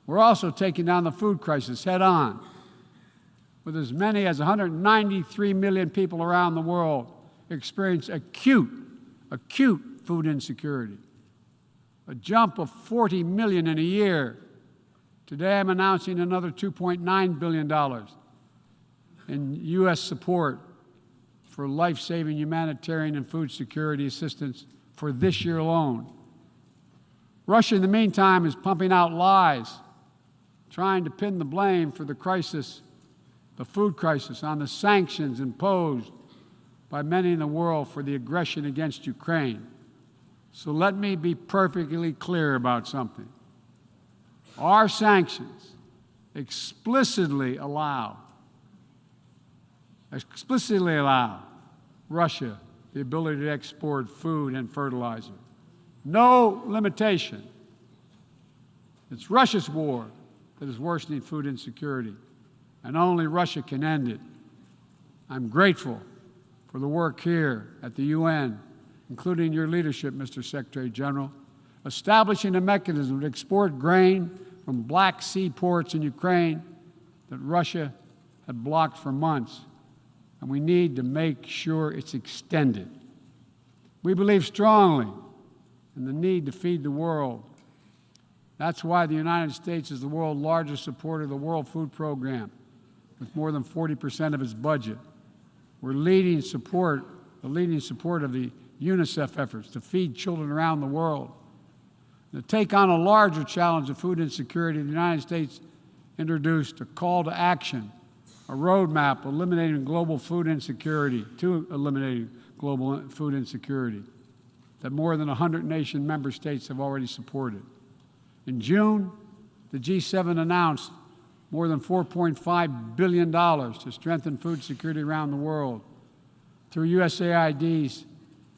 We're also taking down the food crisis head on, with as many as 193 million people around the world experience acute food insecurity, a jump of 40 million in a year. Today I'm announcing another $2.9 billion in U.S. support for life-saving humanitarian and food security assistance for this year alone. Russia, in the meantime, is pumping out lies, trying to pin the blame for the crisis, the food crisis, on the sanctions imposed by many in the world for the aggression against Ukraine. So let me be perfectly clear about something. Our sanctions explicitly allow Russia the ability to export food and fertilizer. No limitation. It's Russia's war that is worsening food insecurity, and only Russia can end it. I'm grateful for the work here at the UN, including your leadership, Mr. Secretary General, establishing a mechanism to export grain from Black Sea ports in Ukraine that Russia had blocked for months, and we need to make sure it's extended. We believe strongly in the need to feed the world. That's why the United States is the world's largest supporter of the World Food Program, with more than 40% of its budget. We're the leading support of the UNICEF efforts to feed children around the world. To take on a larger challenge of food insecurity, the United States introduced a call to action, a roadmap eliminating global food insecurity, that more than 100 nation member states have already supported. In June, the G7 announced more than $4.5 billion to strengthen food security around the world, through USAID's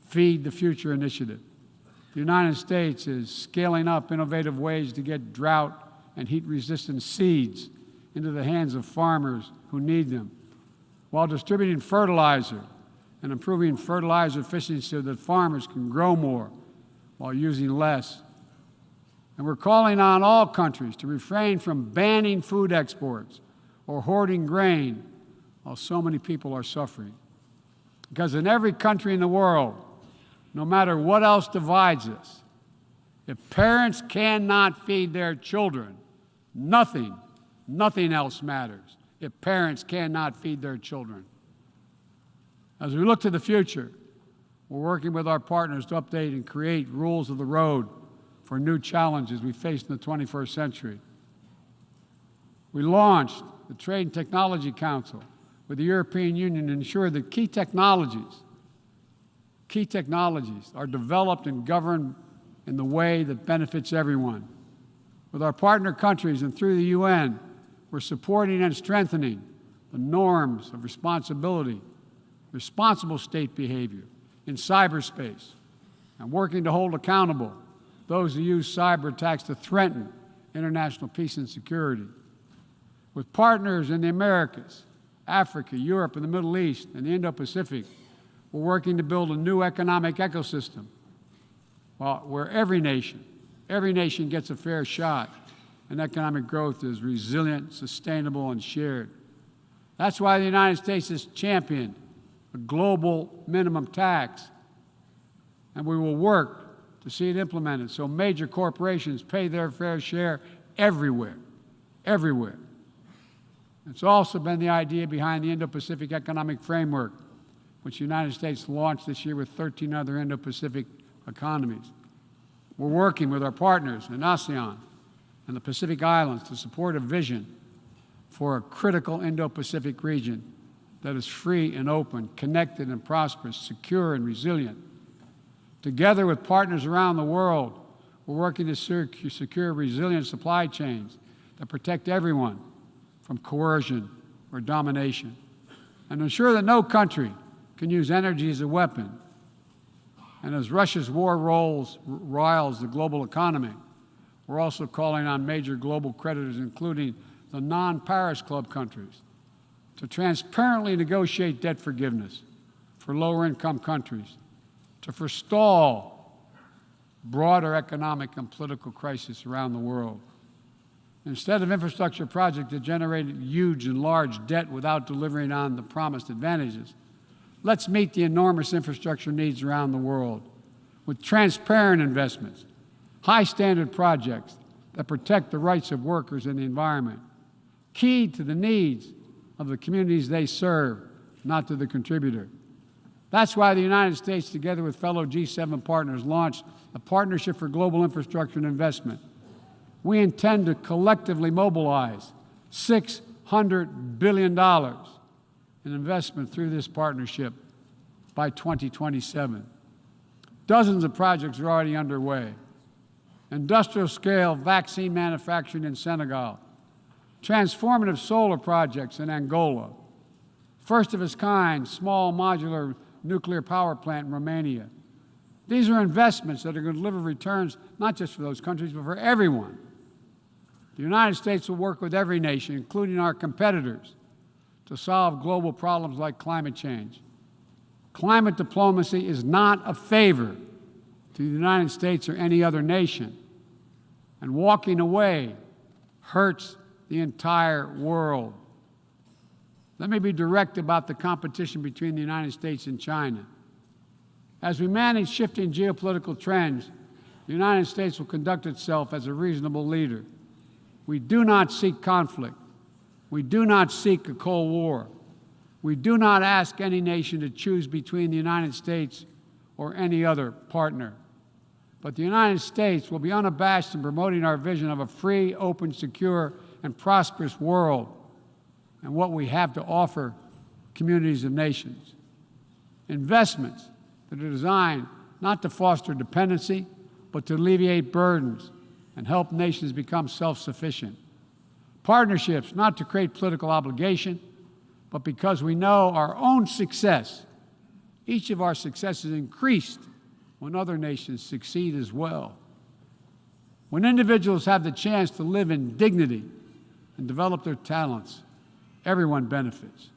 Feed the Future initiative. The United States is scaling up innovative ways to get drought and heat-resistant seeds into the hands of farmers who need them, while distributing fertilizer and improving fertilizer efficiency so that farmers can grow more while using less. And we're calling on all countries to refrain from banning food exports or hoarding grain while so many people are suffering. Because in every country in the world, no matter what else divides us, if parents cannot feed their children, nothing else matters. If parents cannot feed their children. As we look to the future, we're working with our partners to update and create rules of the road for new challenges we face in the 21st century. We launched the Trade and Technology Council with the European Union to ensure that key technologies are developed and governed in the way that benefits everyone. With our partner countries and through the UN, we're supporting and strengthening the norms of responsibility, responsible state behavior in cyberspace, and working to hold accountable those who use cyber attacks to threaten international peace and security. With partners in the Americas, Africa, Europe, and the Middle East, and the Indo-Pacific, we're working to build a new economic ecosystem where every nation gets a fair shot, and economic growth is resilient, sustainable, and shared. That's why the United States has championed a global minimum tax, and we will work to see it implemented so major corporations pay their fair share everywhere. It's also been the idea behind the Indo-Pacific Economic Framework, which the United States launched this year with 13 other Indo-Pacific economies. We're working with our partners in ASEAN and the Pacific Islands to support a vision for a critical Indo-Pacific region that is free and open, connected and prosperous, secure and resilient. Together with partners around the world, we're working to secure resilient supply chains that protect everyone from coercion or domination, and ensure that no country can use energy as a weapon. And as Russia's war riles the global economy, we're also calling on major global creditors, including the non-Paris Club countries, to transparently negotiate debt forgiveness for lower-income countries, to forestall broader economic and political crisis around the world. Instead of infrastructure projects that generated huge and large debt without delivering on the promised advantages, let's meet the enormous infrastructure needs around the world with transparent investments, high-standard projects that protect the rights of workers and the environment, keyed to the needs of the communities they serve, not to the contributor. That's why the United States, together with fellow G7 partners, launched a Partnership for Global Infrastructure and Investment. We intend to collectively mobilize $600 billion in investment through this partnership by 2027. Dozens of projects are already underway. Industrial-scale vaccine manufacturing in Senegal, transformative solar projects in Angola, first-of-its-kind small modular nuclear power plant in Romania. These are investments that are going to deliver returns not just for those countries, but for everyone. The United States will work with every nation, including our competitors, to solve global problems like climate change. Climate diplomacy is not a favor to the United States or any other nation, and walking away hurts the entire world. Let me be direct about the competition between the United States and China. As we manage shifting geopolitical trends, the United States will conduct itself as a reasonable leader. We do not seek conflict. We do not seek a Cold War. We do not ask any nation to choose between the United States or any other partner. But the United States will be unabashed in promoting our vision of a free, open, secure, and prosperous world and what we have to offer communities of nations. Investments that are designed not to foster dependency, but to alleviate burdens and help nations become self-sufficient. Partnerships not to create political obligation, but because we know our own success Each of our successes increased when other nations succeed as well. When individuals have the chance to live in dignity and develop their talents, everyone benefits.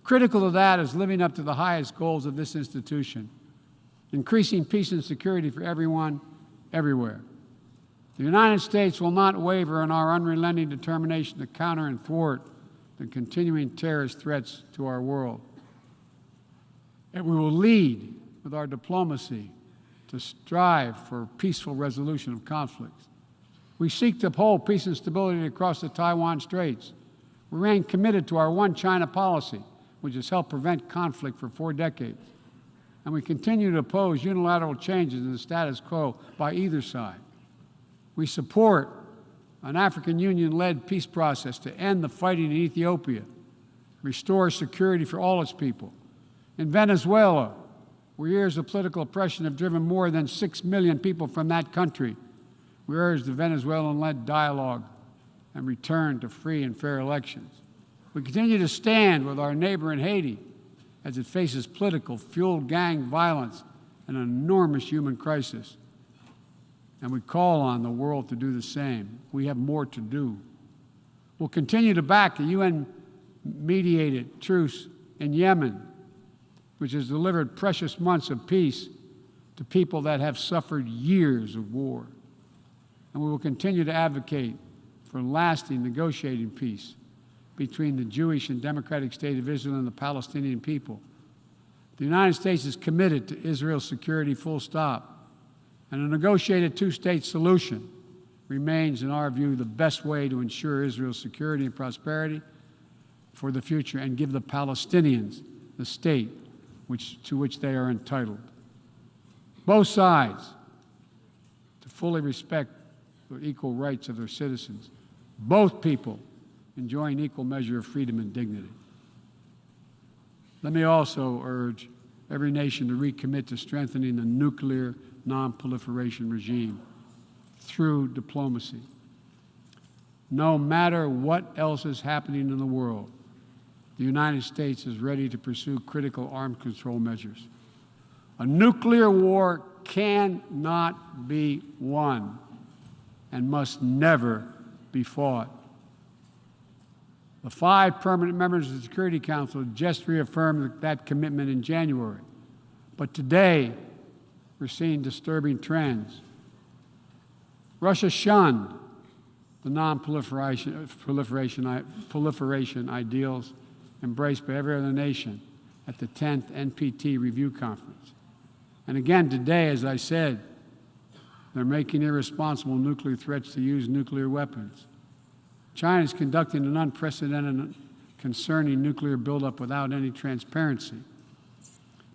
Critical to that is living up to the highest goals of this institution, increasing peace and security for everyone, everywhere. The United States will not waver in our unrelenting determination to counter and thwart the continuing terrorist threats to our world. And we will lead with our diplomacy to strive for peaceful resolution of conflicts. We seek to uphold peace and stability across the Taiwan Straits. We remain committed to our one China policy, which has helped prevent conflict for 4 decades. And we continue to oppose unilateral changes in the status quo by either side. We support an African Union-led peace process to end the fighting in Ethiopia, restore security for all its people. In Venezuela, where years of political oppression have driven more than 6 million people from that country, we urge the Venezuelan-led dialogue and return to free and fair elections. We continue to stand with our neighbor in Haiti as it faces political, fueled gang violence and an enormous human crisis. And we call on the world to do the same. We have more to do. We'll continue to back the UN-mediated truce in Yemen, which has delivered precious months of peace to people that have suffered years of war. And we will continue to advocate for lasting negotiating peace between the Jewish and Democratic State of Israel and the Palestinian people. The United States is committed to Israel's security, full stop. And a negotiated two-state solution remains, in our view, the best way to ensure Israel's security and prosperity for the future and give the Palestinians the state to which they are entitled. Both sides to fully respect the equal rights of their citizens. Both people enjoying equal measure of freedom and dignity. Let me also urge every nation to recommit to strengthening the nuclear non-proliferation regime through diplomacy. No matter what else is happening in the world, the United States is ready to pursue critical arms control measures. A nuclear war cannot be won and must never be fought. The 5 permanent members of the Security Council just reaffirmed that commitment in January. But today, we're seeing disturbing trends. Russia shunned the non-proliferation ideals embraced by every other nation at the 10th NPT Review Conference. And again today, as I said, they're making irresponsible nuclear threats to use nuclear weapons. China is conducting an unprecedented, concerning nuclear buildup without any transparency.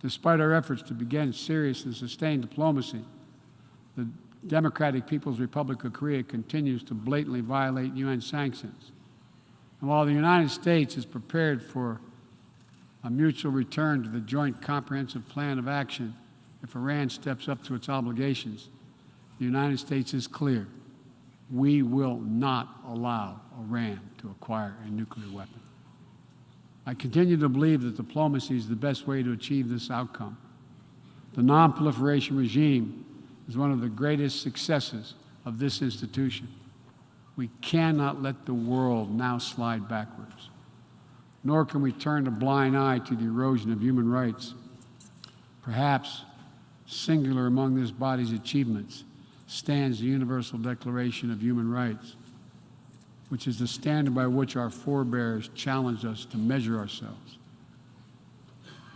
Despite our efforts to begin serious and sustained diplomacy, the Democratic People's Republic of Korea continues to blatantly violate UN sanctions. And while the United States is prepared for a mutual return to the Joint Comprehensive Plan of Action if Iran steps up to its obligations, the United States is clear. We will not allow Iran to acquire a nuclear weapon. I continue to believe that diplomacy is the best way to achieve this outcome. The non-proliferation regime is one of the greatest successes of this institution. We cannot let the world now slide backwards, nor can we turn a blind eye to the erosion of human rights. Perhaps singular among this body's achievements stands the Universal Declaration of Human Rights, which is the standard by which our forebears challenged us to measure ourselves.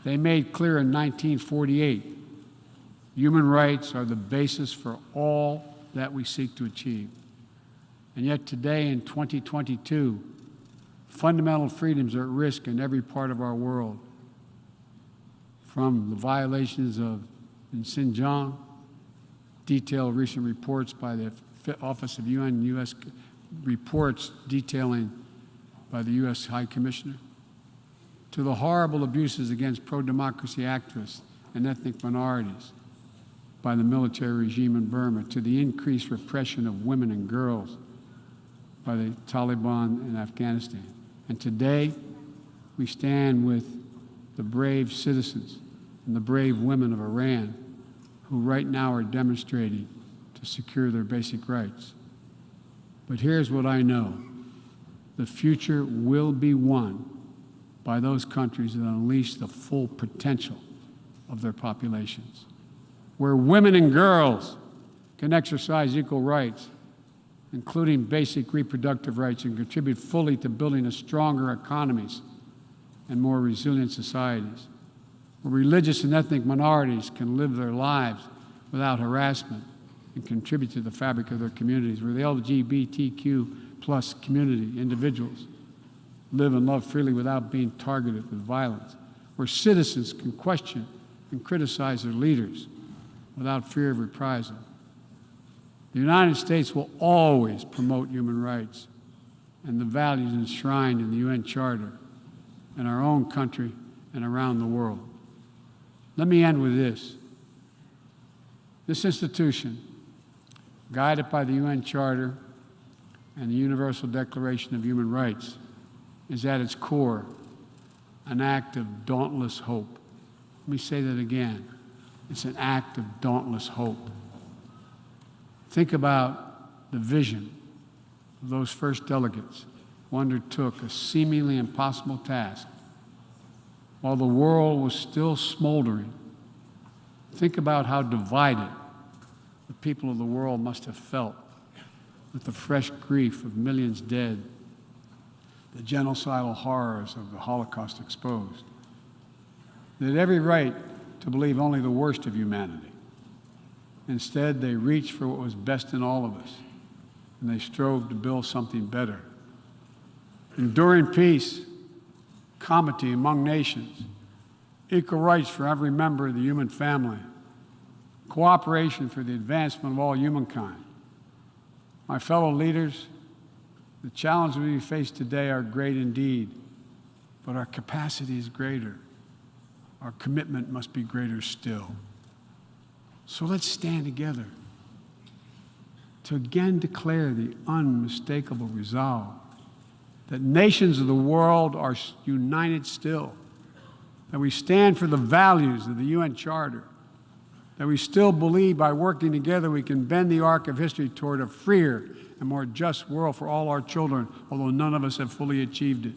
They made clear in 1948, human rights are the basis for all that we seek to achieve. And yet today, in 2022, fundamental freedoms are at risk in every part of our world, from the violations in Xinjiang, detailed recent reports by the Office of UN and U.S. reports detailing by the U.S. High Commissioner, to the horrible abuses against pro-democracy activists and ethnic minorities by the military regime in Burma, to the increased repression of women and girls by the Taliban in Afghanistan. And today, we stand with the brave citizens and the brave women of Iran who right now are demonstrating to secure their basic rights. But here's what I know. The future will be won by those countries that unleash the full potential of their populations, where women and girls can exercise equal rights, including basic reproductive rights, and contribute fully to building a stronger economies and more resilient societies, where religious and ethnic minorities can live their lives without harassment and contribute to the fabric of their communities, where the LGBTQ plus community, individuals, live and love freely without being targeted with violence, where citizens can question and criticize their leaders without fear of reprisal. The United States will always promote human rights and the values enshrined in the UN Charter in our own country and around the world. Let me end with this. This institution, guided by the UN Charter and the Universal Declaration of Human Rights, is at its core an act of dauntless hope. Let me say that again. It's an act of dauntless hope. Think about the vision of those first delegates who undertook a seemingly impossible task while the world was still smoldering. Think about how divided the people of the world must have felt with the fresh grief of millions dead, the genocidal horrors of the Holocaust exposed. They had every right to believe only the worst of humanity. Instead, they reached for what was best in all of us, and they strove to build something better. Enduring peace, comity among nations, equal rights for every member of the human family, cooperation for the advancement of all humankind. My fellow leaders, the challenges we face today are great indeed, but our capacity is greater. Our commitment must be greater still. So let's stand together to again declare the unmistakable resolve that nations of the world are united still, that we stand for the values of the UN Charter, that we still believe by working together we can bend the arc of history toward a freer and more just world for all our children, although none of us have fully achieved it.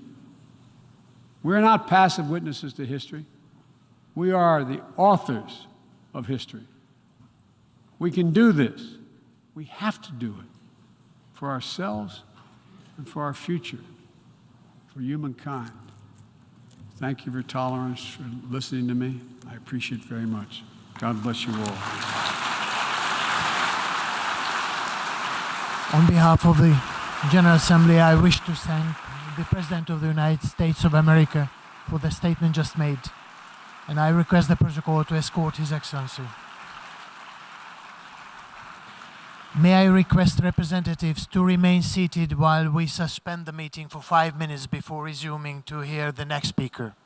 We're not passive witnesses to history. We are the authors of history. We can do this. We have to do it for ourselves and for our future, for humankind. Thank you for your tolerance, for listening to me. I appreciate it very much. God bless you all. On behalf of the General Assembly, I wish to thank the President of the United States of America for the statement just made, and I request the protocol to escort His Excellency. May I request representatives to remain seated while we suspend the meeting for 5 minutes before resuming to hear the next speaker.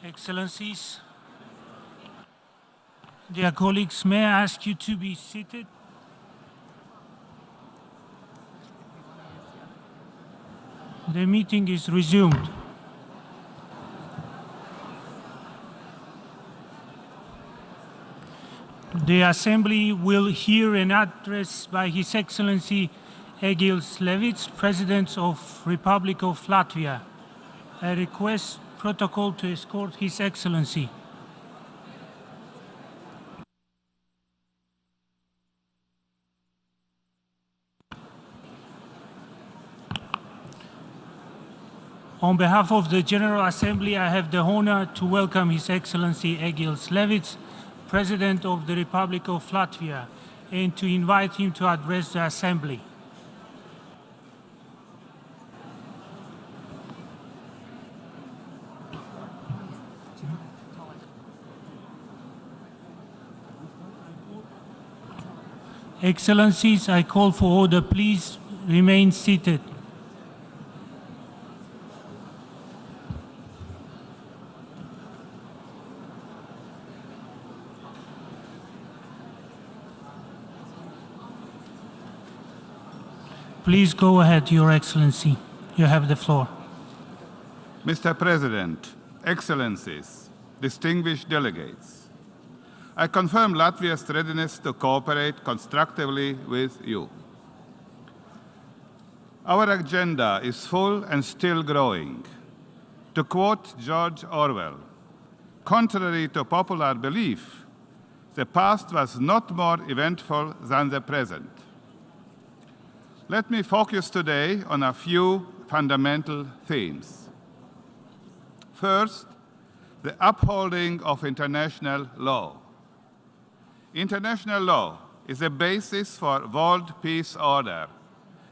Excellencies, dear colleagues, may I ask you to be seated? The meeting is resumed. The Assembly will hear an address by His Excellency Egils Levits, President of Republic of Latvia. I request protocol to escort His Excellency. On behalf of the General Assembly, I have the honor to welcome His Excellency Egils Levits, President of the Republic of Latvia, and to invite him to address the Assembly. Excellencies, I call for order. Please remain seated. Please go ahead, Your Excellency. You have the floor. Mr. President, Excellencies, distinguished delegates, I confirm Latvia's readiness to cooperate constructively with you. Our agenda is full and still growing. To quote George Orwell, contrary to popular belief, the past was not more eventful than the present. Let me focus today on a few fundamental themes. First, the upholding of international law. International law is the basis for world peace order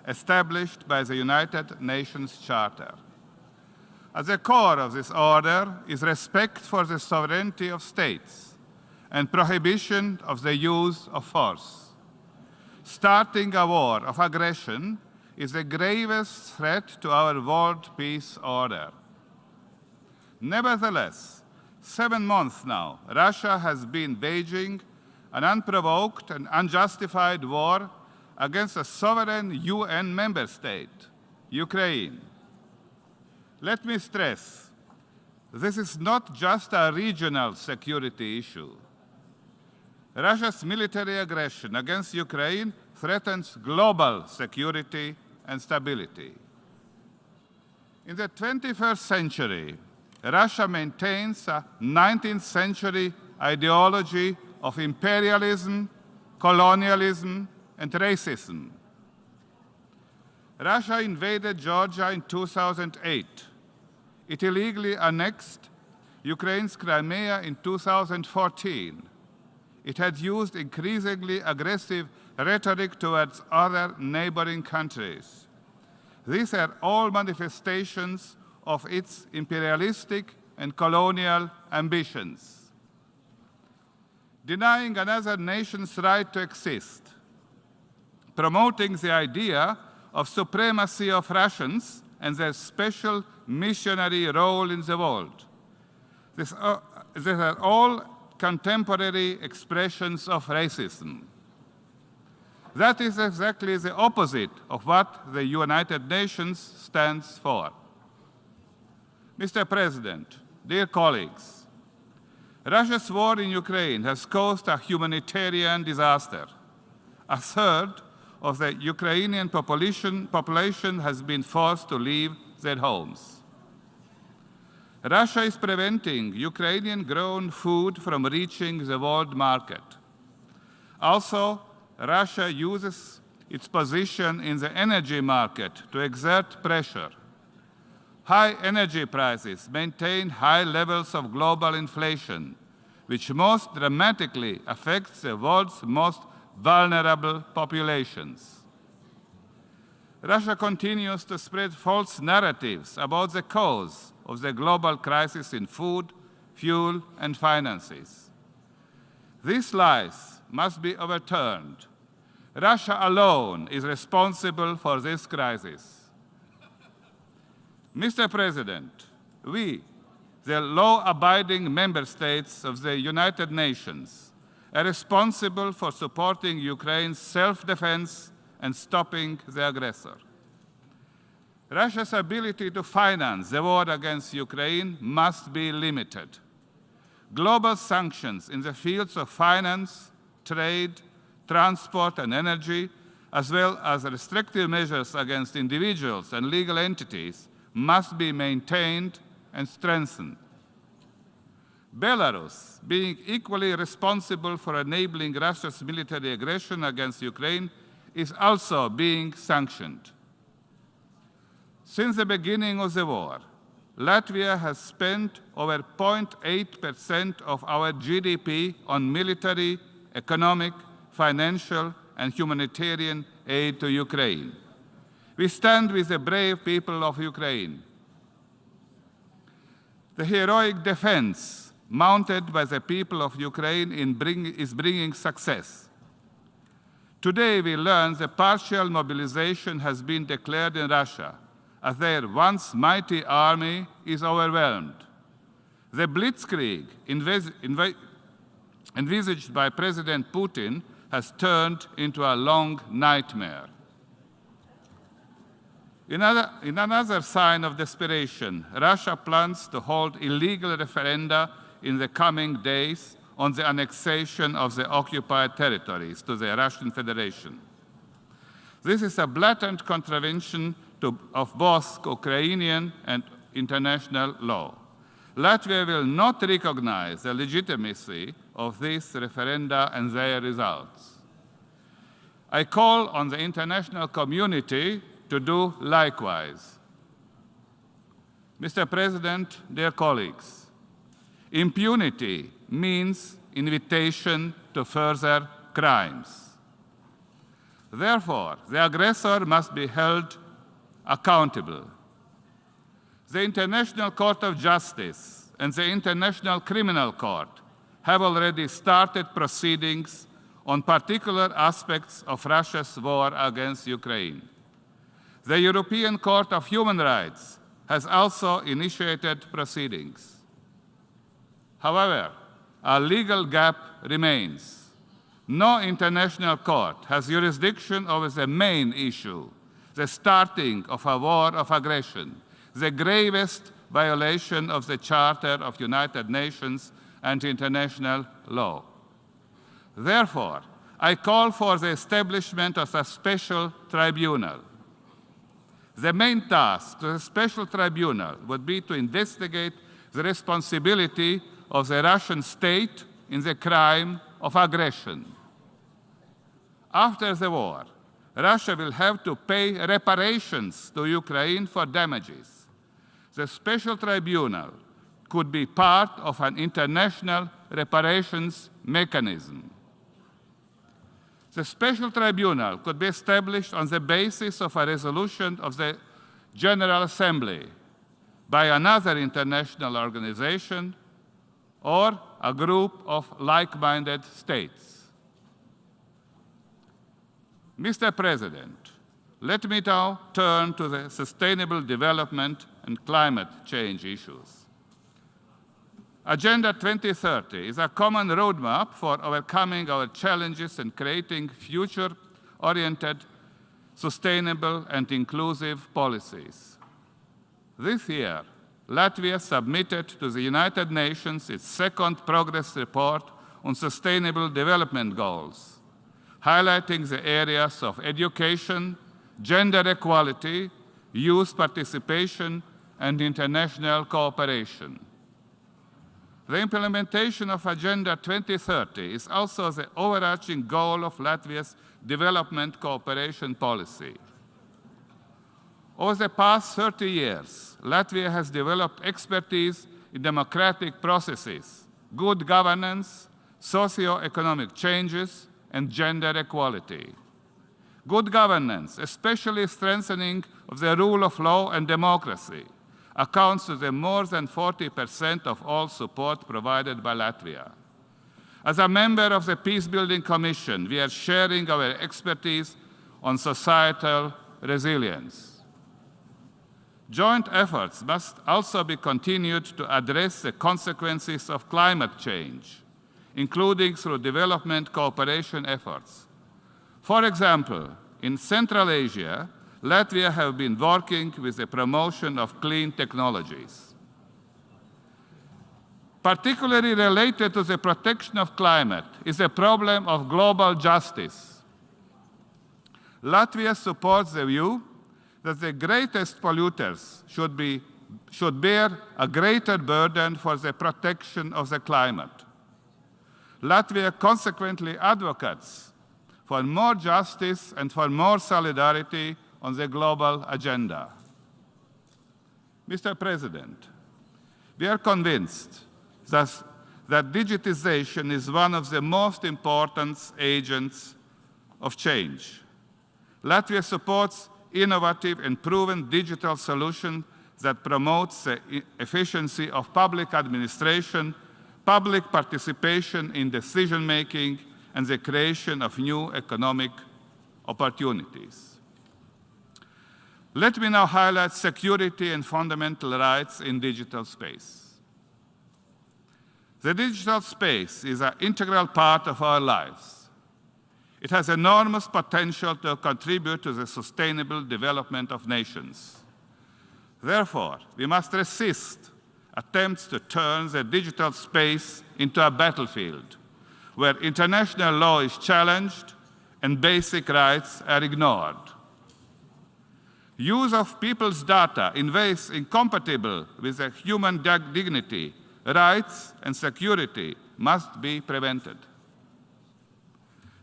established by the United Nations Charter. At the core of this order is respect for the sovereignty of states and prohibition of the use of force. Starting a war of aggression is the gravest threat to our world peace order. Nevertheless, 7 months now, Russia has been waging an unprovoked and unjustified war against a sovereign UN member state, Ukraine. Let me stress, this is not just a regional security issue. Russia's military aggression against Ukraine threatens global security and stability. In the 21st century, Russia maintains a 19th century ideology of imperialism, colonialism, and racism. Russia invaded Georgia in 2008. It illegally annexed Ukraine's Crimea in 2014. It had used increasingly aggressive rhetoric towards other neighboring countries. These are all manifestations of its imperialistic and colonial ambitions. Denying another nation's right to exist, promoting the idea of supremacy of Russians and their special missionary role in the world. These are all contemporary expressions of racism. That is exactly the opposite of what the United Nations stands for. Mr. President, dear colleagues, Russia's war in Ukraine has caused a humanitarian disaster. A third of the Ukrainian population has been forced to leave their homes. Russia is preventing Ukrainian-grown food from reaching the world market. Also, Russia uses its position in the energy market to exert pressure. High energy prices maintain high levels of global inflation, which most dramatically affects the world's most vulnerable populations. Russia continues to spread false narratives about the cause of the global crisis in food, fuel, and finances. These lies must be overturned. Russia alone is responsible for this crisis. Mr. President, we, the law-abiding member states of the United Nations are responsible for supporting Ukraine's self-defense and stopping the aggressor. Russia's ability to finance the war against Ukraine must be limited. Global sanctions in the fields of finance, trade, transport, and energy, as well as restrictive measures against individuals and legal entities, must be maintained and strengthened. Belarus, being equally responsible for enabling Russia's military aggression against Ukraine, is also being sanctioned. Since the beginning of the war, Latvia has spent over 0.8% of our GDP on military, economic, financial, and humanitarian aid to Ukraine. We stand with the brave people of Ukraine. The heroic defense mounted by the people of Ukraine is bringing success. Today we learn the partial mobilization has been declared in Russia, as their once mighty army is overwhelmed. The blitzkrieg envisaged by President Putin has turned into a long nightmare. In another sign of desperation, Russia plans to hold illegal referenda in the coming days on the annexation of the occupied territories to the Russian Federation. This is a blatant contravention of both Ukrainian and international law. Latvia will not recognize the legitimacy of these referenda and their results. I call on the international community to do likewise. Mr. President, dear colleagues, impunity means invitation to further crimes. Therefore, the aggressor must be held accountable. The International Court of Justice and the International Criminal Court have already started proceedings on particular aspects of Russia's war against Ukraine. The European Court of Human Rights has also initiated proceedings. However, a legal gap remains. No international court has jurisdiction over the main issue, the starting of a war of aggression, the gravest violation of the Charter of United Nations and international law. Therefore, I call for the establishment of a special tribunal. The main task of the special tribunal would be to investigate the responsibility of the Russian state in the crime of aggression. After the war, Russia will have to pay reparations to Ukraine for damages. The special tribunal could be part of an international reparations mechanism. The special tribunal could be established on the basis of a resolution of the General Assembly by another international organization or a group of like-minded states. Mr. President, let me now turn to the sustainable development and climate change issues. Agenda 2030 is a common roadmap for overcoming our challenges and creating future-oriented, sustainable, and inclusive policies. This year, Latvia submitted to the United Nations its second progress report on sustainable development goals, highlighting the areas of education, gender equality, youth participation, and international cooperation. The implementation of Agenda 2030 is also the overarching goal of Latvia's development cooperation policy. Over the past 30 years, Latvia has developed expertise in democratic processes, good governance, socio-economic changes, and gender equality. Good governance, especially strengthening of the rule of law and democracy, accounts for the more than 40% of all support provided by Latvia. As a member of the Peacebuilding Commission, we are sharing our expertise on societal resilience. Joint efforts must also be continued to address the consequences of climate change, including through development cooperation efforts. For example, in Central Asia, Latvia has been working with the promotion of clean technologies. Particularly related to the protection of climate is the problem of global justice. Latvia supports the view that the greatest polluters should bear a greater burden for the protection of the climate. Latvia consequently advocates for more justice and for more solidarity on the global agenda. Mr. President, we are convinced that digitization is one of the most important agents of change. Latvia supports innovative and proven digital solutions that promotes the efficiency of public administration, public participation in decision-making, and the creation of new economic opportunities. Let me now highlight security and fundamental rights in digital space. The digital space is an integral part of our lives. It has enormous potential to contribute to the sustainable development of nations. Therefore, we must resist attempts to turn the digital space into a battlefield where international law is challenged and basic rights are ignored. Use of people's data in ways incompatible with their human dignity, rights, and security must be prevented.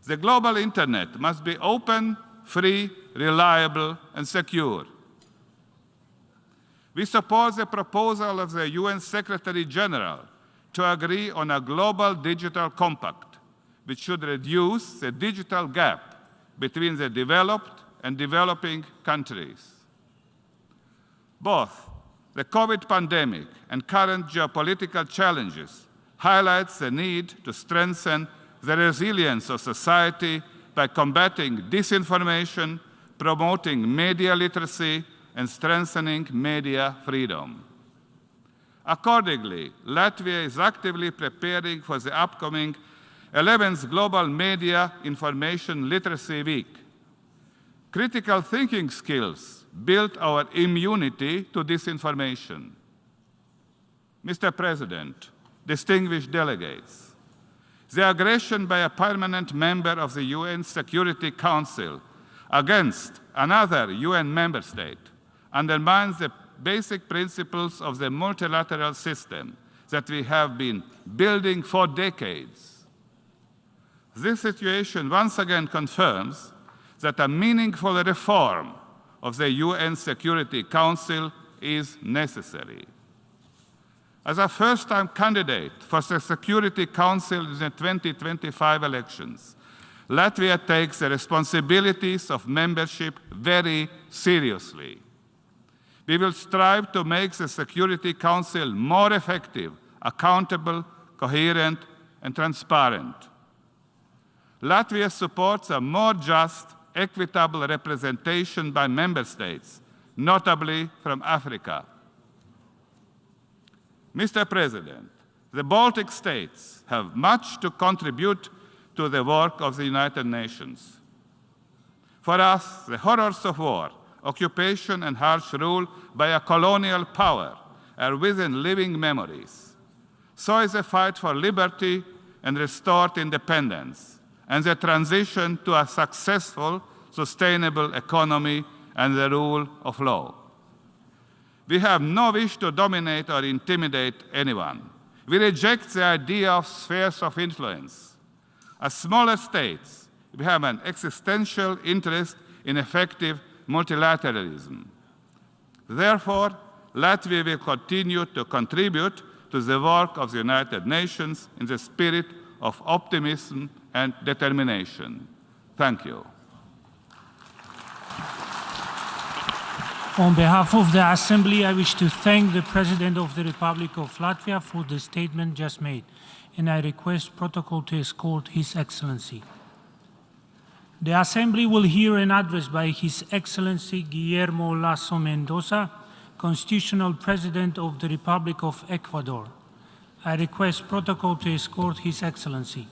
The global internet must be open, free, reliable, and secure. We support the proposal of the UN Secretary General to agree on a global digital compact, which should reduce the digital gap between the developed and developing countries. Both the COVID pandemic and current geopolitical challenges highlights the need to strengthen the resilience of society by combating disinformation, promoting media literacy, and strengthening media freedom. Accordingly, Latvia is actively preparing for the upcoming 11th Global Media Information Literacy Week. Critical thinking skills build our immunity to disinformation. Mr. President, distinguished delegates, the aggression by a permanent member of the UN Security Council against another UN member state undermines the basic principles of the multilateral system that we have been building for decades. This situation once again confirms that a meaningful reform of the UN Security Council is necessary. As a first-time candidate for the Security Council in the 2025 elections, Latvia takes the responsibilities of membership very seriously. We will strive to make the Security Council more effective, accountable, coherent, and transparent. Latvia supports a more just, equitable representation by member states, notably from Africa. Mr. President, the Baltic states have much to contribute to the work of the United Nations. For us, the horrors of war, occupation, and harsh rule by a colonial power are within living memories. So is the fight for liberty and restored independence, and the transition to a successful, sustainable economy and the rule of law. We have no wish to dominate or intimidate anyone. We reject the idea of spheres of influence. As smaller states, we have an existential interest in effective multilateralism. Therefore, Latvia will continue to contribute to the work of the United Nations in the spirit of optimism and determination. Thank you. On behalf of the Assembly, I wish to thank the President of the Republic of Latvia for the statement just made, and I request protocol to escort His Excellency. The Assembly will hear an address by His Excellency Guillermo Lasso Mendoza, Constitutional President of the Republic of Ecuador. I request protocol to escort His Excellency.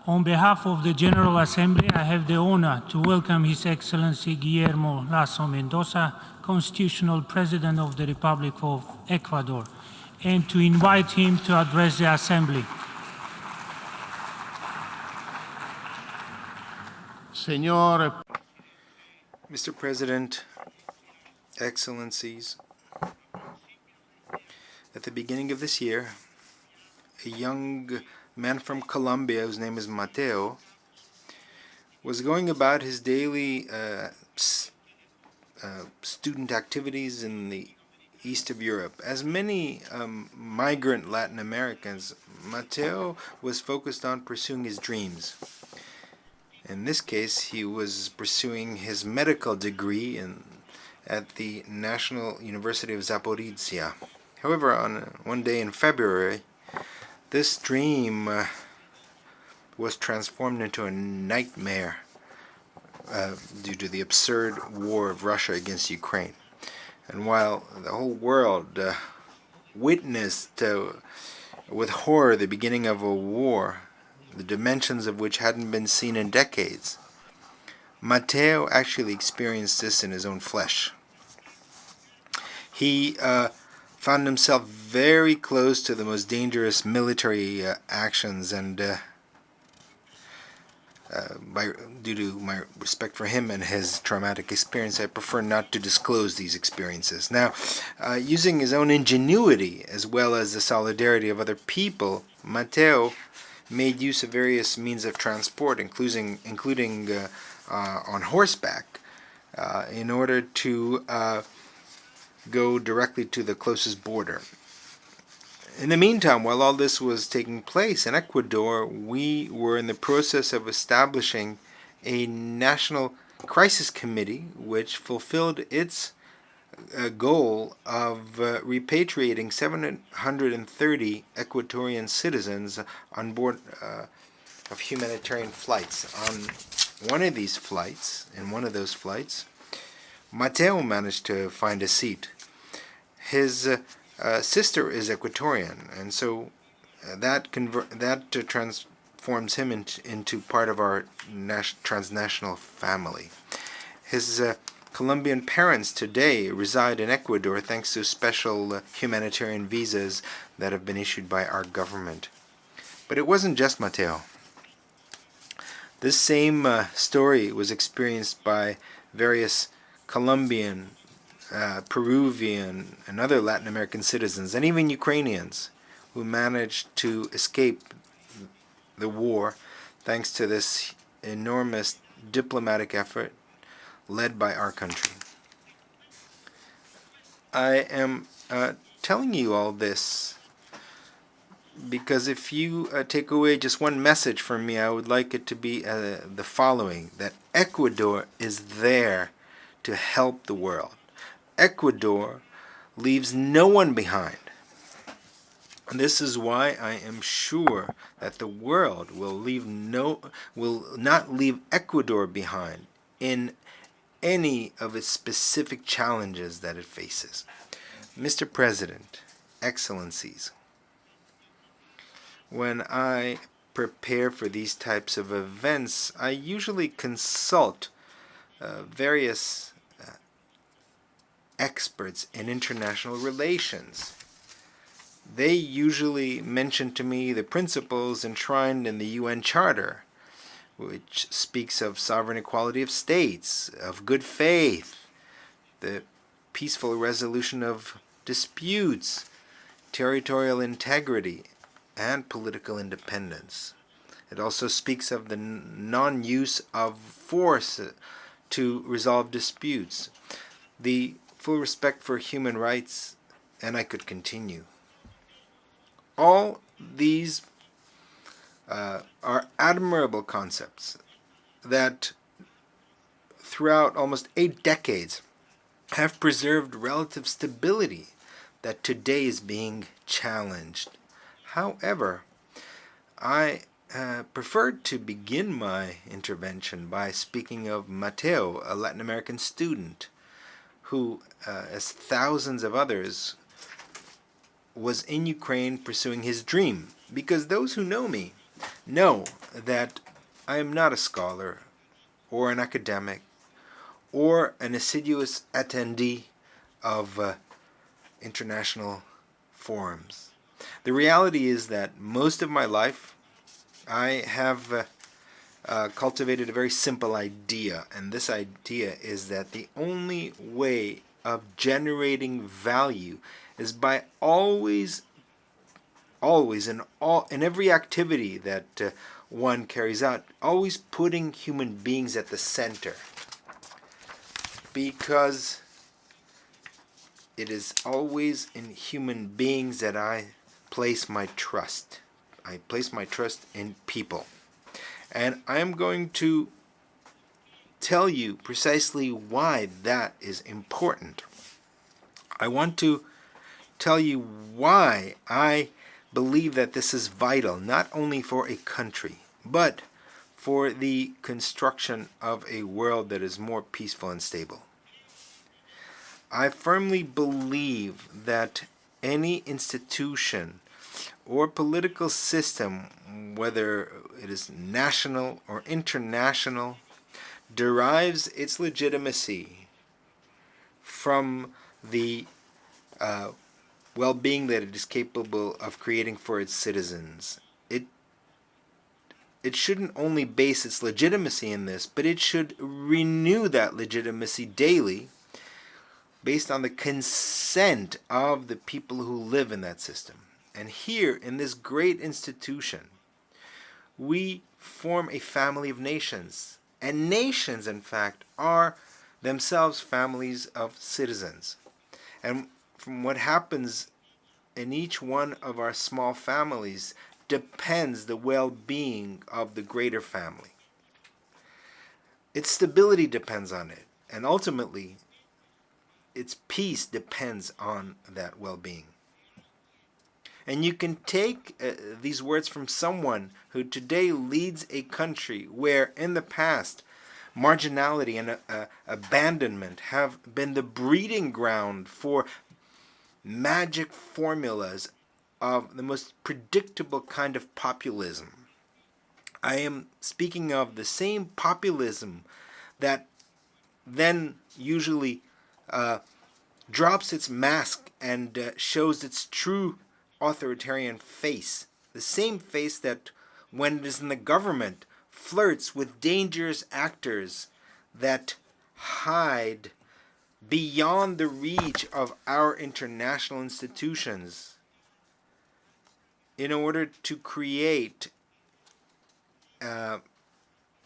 On behalf of the General Assembly, I have the honor to welcome His Excellency Guillermo Lasso Mendoza, Constitutional President of the Republic of Ecuador, and to invite him to address the Assembly. Mr. President, Excellencies, at the beginning of this year, a young man from Colombia, whose name is Mateo, was going about his daily student activities in the east of Europe. As many migrant Latin Americans, Mateo was focused on pursuing his dreams. In this case, he was pursuing his medical degree at the National University of Zaporizhia. However, on one day in February, this dream was transformed into a nightmare due to the absurd war of Russia against Ukraine. And while the whole world witnessed with horror the beginning of a war, the dimensions of which hadn't been seen in decades, Mateo actually experienced this in his own flesh. He found himself very close to the most dangerous military actions, and due to my respect for him and his traumatic experience, I prefer not to disclose these experiences. Now, using his own ingenuity as well as the solidarity of other people, Mateo made use of various means of transport, including on horseback, in order to go directly to the closest border. In the meantime, while all this was taking place in Ecuador, we were in the process of establishing a national crisis committee which fulfilled its goal of repatriating 730 Ecuadorian citizens on board of humanitarian flights. On one of these flights, Mateo managed to find a seat. His sister is Ecuadorian, and so that transforms him into part of our transnational family. His Colombian parents today reside in Ecuador thanks to special humanitarian visas that have been issued by our government. But it wasn't just Mateo. This same story was experienced by various Colombian, Peruvian, and other Latin American citizens, and even Ukrainians, who managed to escape the war thanks to this enormous diplomatic effort led by our country. I am telling you all this because if you take away just one message from me, I would like it to be the following: that Ecuador is there to help the world. Ecuador leaves no one behind. And this is why I am sure that the world will not leave Ecuador behind in any of its specific challenges that it faces. Mr. President, Excellencies, when I prepare for these types of events, I usually consult various experts in international relations. They usually mention to me the principles enshrined in the UN Charter, which speaks of sovereign equality of states, of good faith, the peaceful resolution of disputes, territorial integrity, and political independence. It also speaks of the non-use of force to resolve disputes, the full respect for human rights, and I could continue. All these are admirable concepts that throughout almost 8 decades have preserved relative stability that today is being challenged. However, I preferred to begin my intervention by speaking of Mateo, a Latin American student who, as thousands of others, was in Ukraine pursuing his dream. Because those who know me know that I am not a scholar or an academic or an assiduous attendee of international forums. The reality is that most of my life I have cultivated a very simple idea, and this idea is that the only way of generating value is by always in every activity that one carries out, always putting human beings at the center, because it is always in human beings that I place my trust. I place my trust in people. And I am going to tell you precisely why that is important. I want to tell you why I believe that this is vital, not only for a country, but for the construction of a world that is more peaceful and stable. I firmly believe that any institution or political system, whether it is national or international, derives its legitimacy from the well-being that it is capable of creating for its citizens. It shouldn't only base its legitimacy in this, but it should renew that legitimacy daily based on the consent of the people who live in that system. And here, in this great institution, we form a family of nations. And nations, in fact, are themselves families of citizens. And from what happens in each one of our small families depends the well-being of the greater family. Its stability depends on it, and ultimately, its peace depends on that well-being. And you can take these words from someone who today leads a country where in the past marginality and abandonment have been the breeding ground for magic formulas of the most predictable kind of populism. I am speaking of the same populism that then usually drops its mask and shows its true authoritarian face. The same face that, when it is in the government, flirts with dangerous actors that hide beyond the reach of our international institutions in order to create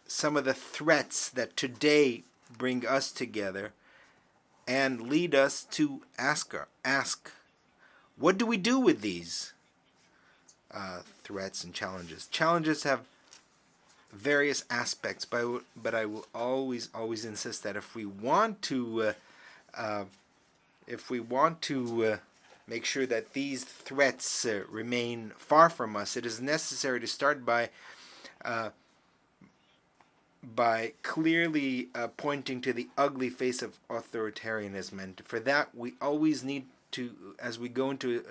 some of the threats that today bring us together and lead us to ask, what do we do with these threats and challenges? Challenges have various aspects, but I will always insist that if we want to make sure that these threats remain far from us, it is necessary to start by clearly pointing to the ugly face of authoritarianism. And for that, we always need to, as we go into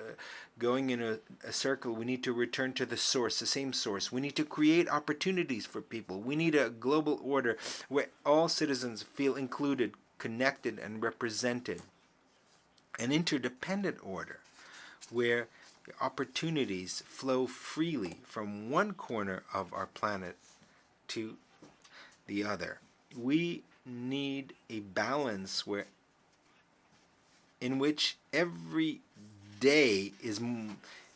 going in a circle, we need to return to the source, the same source. We need to create opportunities for people. We need a global order where all citizens feel included, connected, and represented. An interdependent order where opportunities flow freely from one corner of our planet to the other. We need a balance in which every day is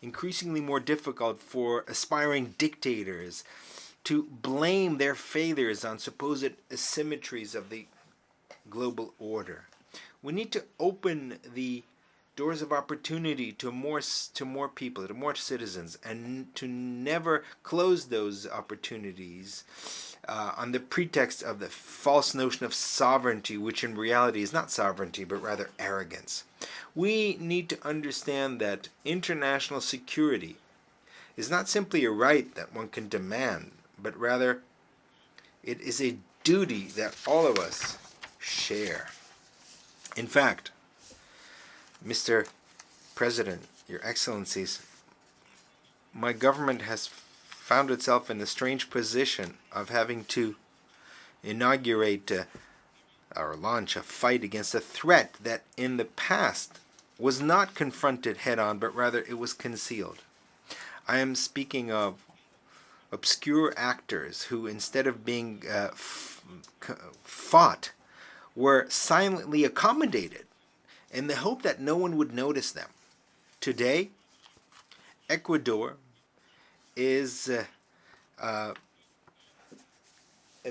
increasingly more difficult for aspiring dictators to blame their failures on supposed asymmetries of the global order. We need to open the doors of opportunity to more people, to more citizens, and to never close those opportunities on the pretext of the false notion of sovereignty, which in reality is not sovereignty, but rather arrogance. We need to understand that international security is not simply a right that one can demand, but rather it is a duty that all of us share. In fact, Mr. President, Your Excellencies, my government has found itself in the strange position of having to inaugurate or launch a fight against a threat that in the past was not confronted head-on, but rather it was concealed. I am speaking of obscure actors who, instead of being fought, were silently accommodated in the hope that no one would notice them. Today, Ecuador is in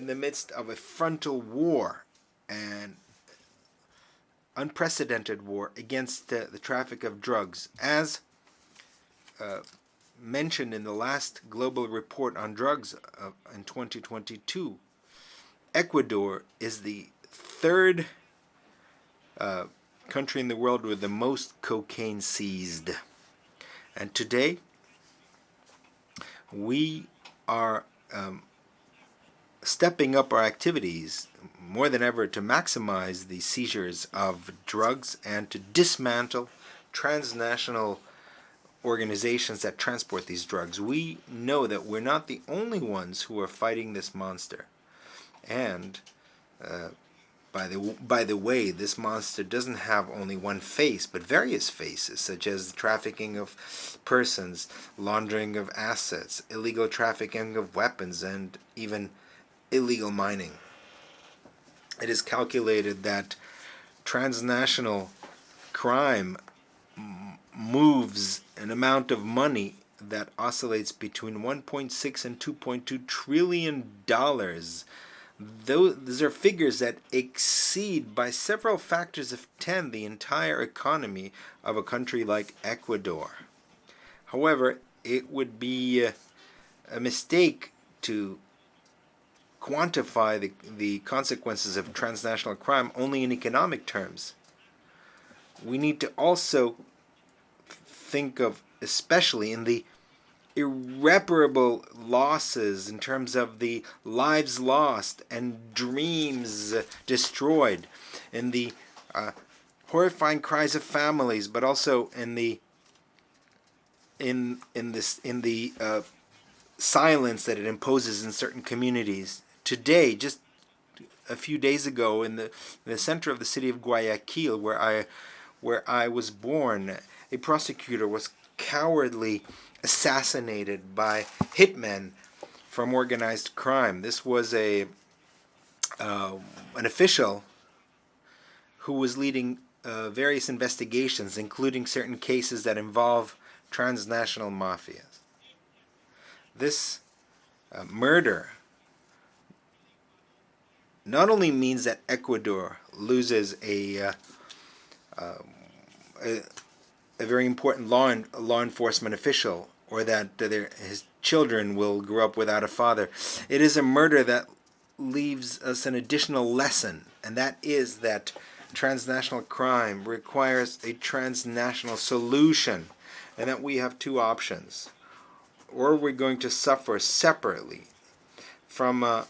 the midst of a frontal war, an unprecedented war against the traffic of drugs. As mentioned in the last global report on drugs in 2022, Ecuador is the third country in the world with the most cocaine seized. And today, we are stepping up our activities more than ever to maximize the seizures of drugs and to dismantle transnational organizations that transport these drugs. We know that we're not the only ones who are fighting this monster. And by the way, this monster doesn't have only one face, but various faces, such as the trafficking of persons, laundering of assets, illegal trafficking of weapons, and even illegal mining. It is calculated that transnational crime moves an amount of money that oscillates between 1.6 and 2.2 trillion dollars. Those are figures that exceed by several factors of 10 the entire economy of a country like Ecuador. However, it would be a mistake to quantify the consequences of transnational crime only in economic terms. We need to also think of, especially in the irreparable losses in terms of the lives lost and dreams destroyed, in the horrifying cries of families, but also in the silence that it imposes in certain communities. Today, just a few days ago, in the center of the city of Guayaquil, where I was born, a prosecutor was cowardly assassinated by hitmen from organized crime. This was an official who was leading various investigations, including certain cases that involve transnational mafias. This murder not only means that Ecuador loses a very important law enforcement official, or that his children will grow up without a father. It is a murder that leaves us an additional lesson, and that is that transnational crime requires a transnational solution, and that we have two options. Or we're going to suffer separately from an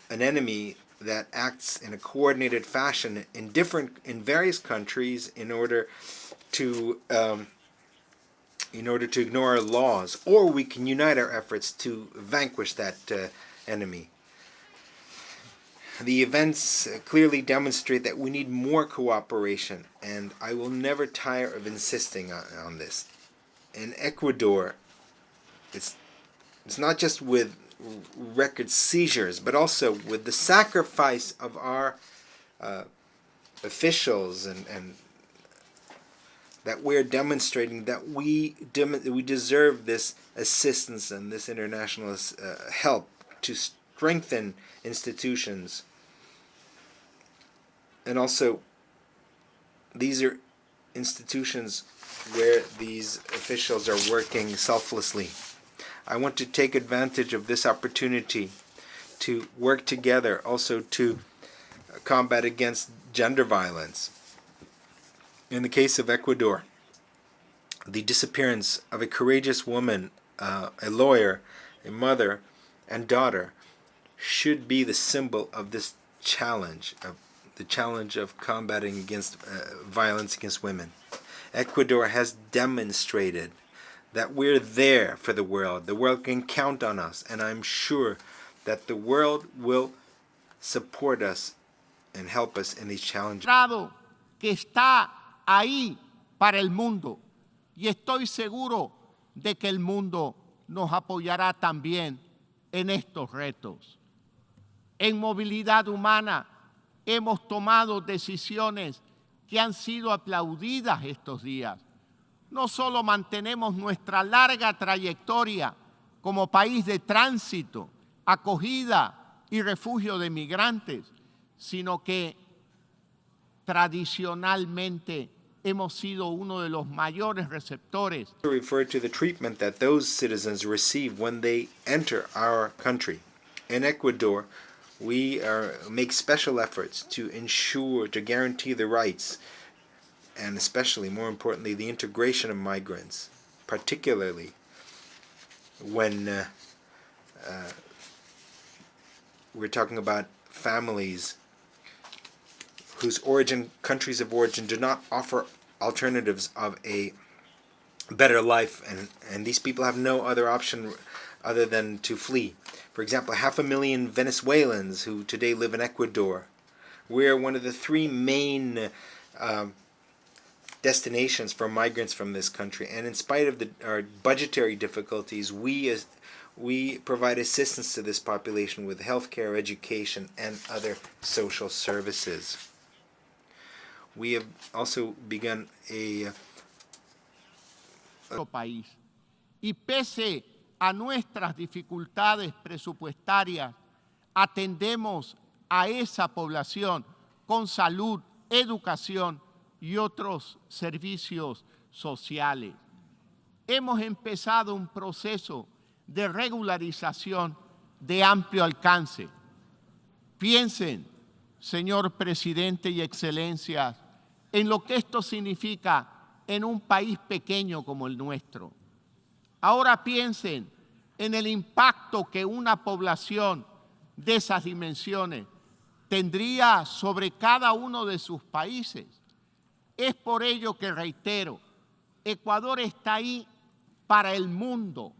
enemy that acts in a coordinated fashion in various countries in order to ignore our laws, or we can unite our efforts to vanquish that enemy. The events clearly demonstrate that we need more cooperation, and I will never tire of insisting on this. In Ecuador, it's not just with record seizures, but also with the sacrifice of our officials, and that we're demonstrating that we deserve this assistance and this international help to strengthen institutions. And also, these are institutions where these officials are working selflessly. I want to take advantage of this opportunity to work together also to combat against gender violence. In the case of Ecuador, the disappearance of a courageous woman, a lawyer, a mother, and daughter should be the symbol of this challenge, of the challenge of combating against violence against women. Ecuador has demonstrated that we're there for the world. The world can count on us, and I'm sure that the world will support us and help us in these challenges. Que está ahí para el mundo, y estoy seguro de que el mundo nos apoyará también en estos retos. En movilidad humana hemos tomado decisiones que han sido aplaudidas estos días. No solo mantenemos nuestra larga trayectoria como país de tránsito, acogida y refugio de migrantes, sino que tradicionalmente hemos sido uno de los mayores receptores. Refer to the treatment that those citizens receive when they enter our country. In Ecuador, we make special efforts to ensure, to guarantee the rights, and especially, more importantly, the integration of migrants, particularly when we're talking about families whose countries of origin do not offer alternatives of a better life, and these people have no other option other than to flee. For example, 500,000 Venezuelans who today live in Ecuador. We're one of the three main destinations for migrants from this country, and in spite of our budgetary difficulties, we provide assistance to this population with healthcare, education, and other social services. We have also begun a país. Y pese a nuestras dificultades presupuestarias, atendemos a esa población con salud, educación y otros servicios sociales. Hemos empezado un proceso de regularización de amplio alcance. Piensen, señor presidente y excelencias, en lo que esto significa en un país pequeño como el nuestro. Ahora piensen en el impacto que una población de esas dimensiones tendría sobre cada uno de sus países. Es por ello que reitero, Ecuador está ahí para el mundo,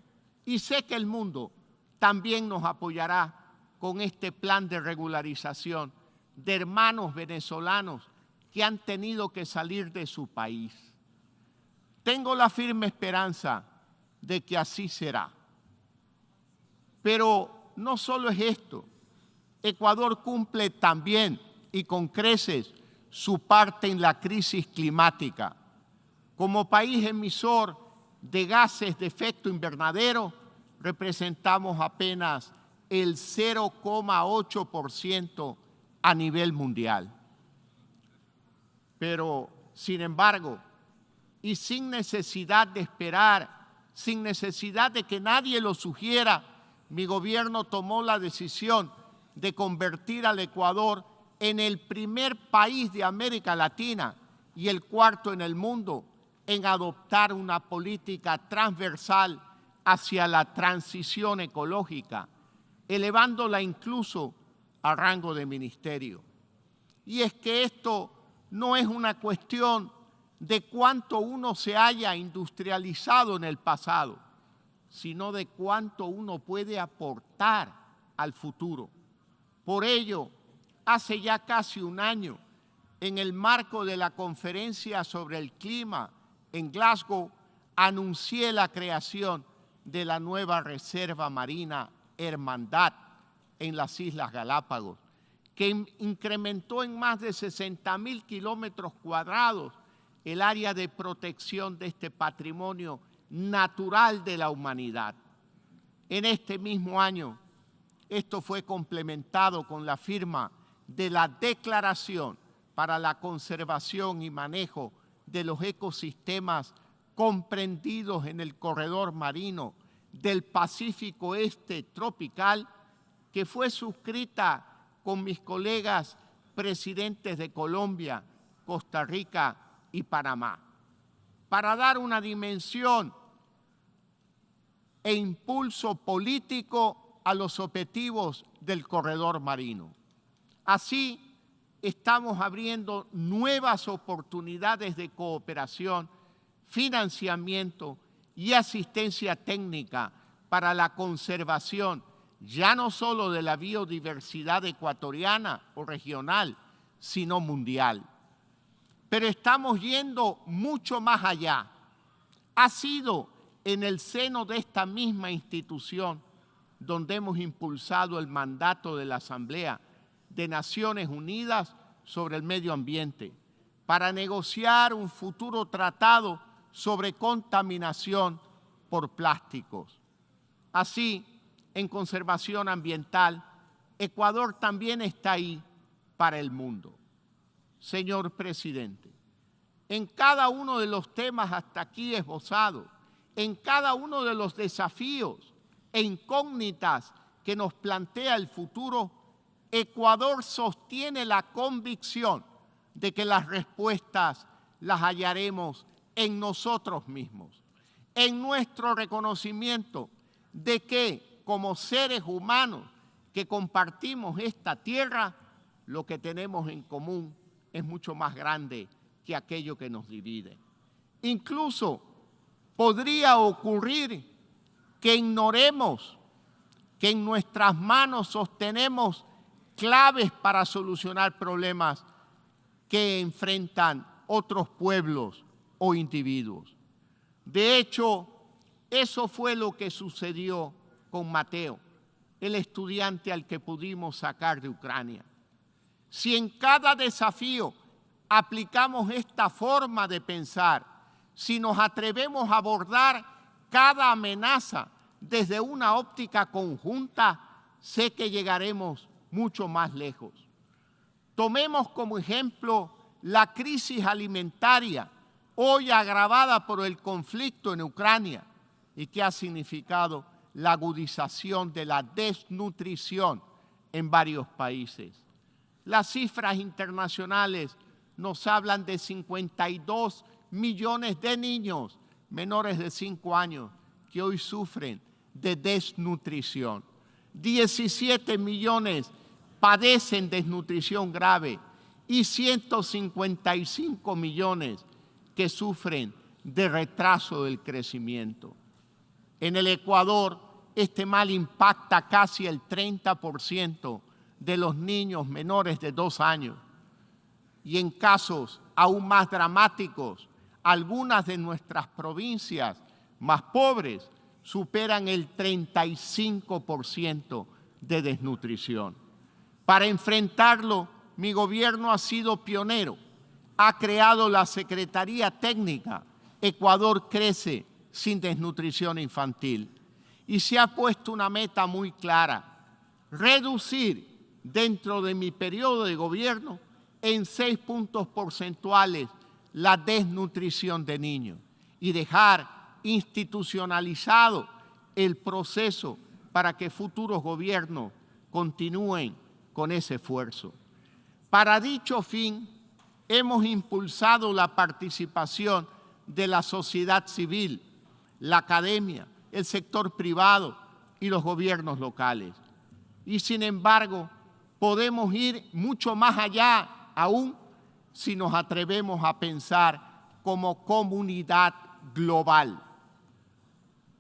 y sé que el mundo también nos apoyará con este plan de regularización de hermanos venezolanos que han tenido que salir de su país. Tengo la firme esperanza de que así será. Pero no solo es esto, Ecuador cumple también y con creces su parte en la crisis climática. Como país emisor de gases de efecto invernadero, representamos apenas el 0,8% a nivel mundial. Pero, sin embargo, y sin necesidad de esperar, sin necesidad de que nadie lo sugiera, mi gobierno tomó la decisión de convertir al Ecuador en el primer país de América Latina y el cuarto en el mundo en adoptar una política transversal hacia la transición ecológica, elevándola incluso a rango de ministerio. Y es que esto no es una cuestión de cuánto uno se haya industrializado en el pasado, sino de cuánto uno puede aportar al futuro. Por ello, hace ya casi un año, en el marco de la conferencia sobre el clima en Glasgow, anuncié la creación de la nueva Reserva Marina Hermandad en las Islas Galápagos, que incrementó en más de 60,000 kilómetros cuadrados el área de protección de este patrimonio natural de la humanidad. En este mismo año, esto fue complementado con la firma de la Declaración para la Conservación y Manejo de los ecosistemas comprendidos en el corredor marino del Pacífico Este tropical, que fue suscrita con mis colegas presidentes de Colombia, Costa Rica y Panamá, para dar una dimensión e impulso político a los objetivos del corredor marino. Así, estamos abriendo nuevas oportunidades de cooperación, financiamiento y asistencia técnica para la conservación, ya no solo de la biodiversidad ecuatoriana o regional, sino mundial. Pero estamos yendo mucho más allá. Ha sido en el seno de esta misma institución donde hemos impulsado el mandato de la Asamblea de Naciones Unidas sobre el medio ambiente para negociar un futuro tratado sobre contaminación por plásticos. Así, en conservación ambiental, Ecuador también está ahí para el mundo. Señor presidente, en cada uno de los temas hasta aquí esbozados, en cada uno de los desafíos e incógnitas que nos plantea el futuro, Ecuador sostiene la convicción de que las respuestas las hallaremos en nosotros mismos, en nuestro reconocimiento de que, como seres humanos que compartimos esta tierra, lo que tenemos en común es mucho más grande que aquello que nos divide. Incluso podría ocurrir que ignoremos que en nuestras manos sostenemos claves para solucionar problemas que enfrentan otros pueblos o individuos. De hecho, eso fue lo que sucedió con Mateo, el estudiante al que pudimos sacar de Ucrania. Si en cada desafío aplicamos esta forma de pensar, si nos atrevemos a abordar cada amenaza desde una óptica conjunta, sé que llegaremos mucho más lejos. Tomemos como ejemplo la crisis alimentaria, hoy agravada por el conflicto en Ucrania y que ha significado la agudización de la desnutrición en varios países. Las cifras internacionales nos hablan de 52 millones de niños menores de 5 años que hoy sufren de desnutrición. 17 millones padecen desnutrición grave y 155 millones que sufren de retraso del crecimiento. En el Ecuador, este mal impacta casi el 30% de los niños menores de 2 años. Y en casos aún más dramáticos, algunas de nuestras provincias más pobres superan el 35% de desnutrición. Para enfrentarlo, mi gobierno ha sido pionero. Ha creado la Secretaría Técnica Ecuador Crece sin Desnutrición Infantil y se ha puesto una meta muy clara: reducir dentro de mi periodo de gobierno en 6 puntos porcentuales la desnutrición de niños y dejar institucionalizado el proceso para que futuros gobiernos continúen con ese esfuerzo. Para dicho fin, hemos impulsado la participación de la sociedad civil, la academia, el sector privado y los gobiernos locales. Y sin embargo, podemos ir mucho más allá aún si nos atrevemos a pensar como comunidad global.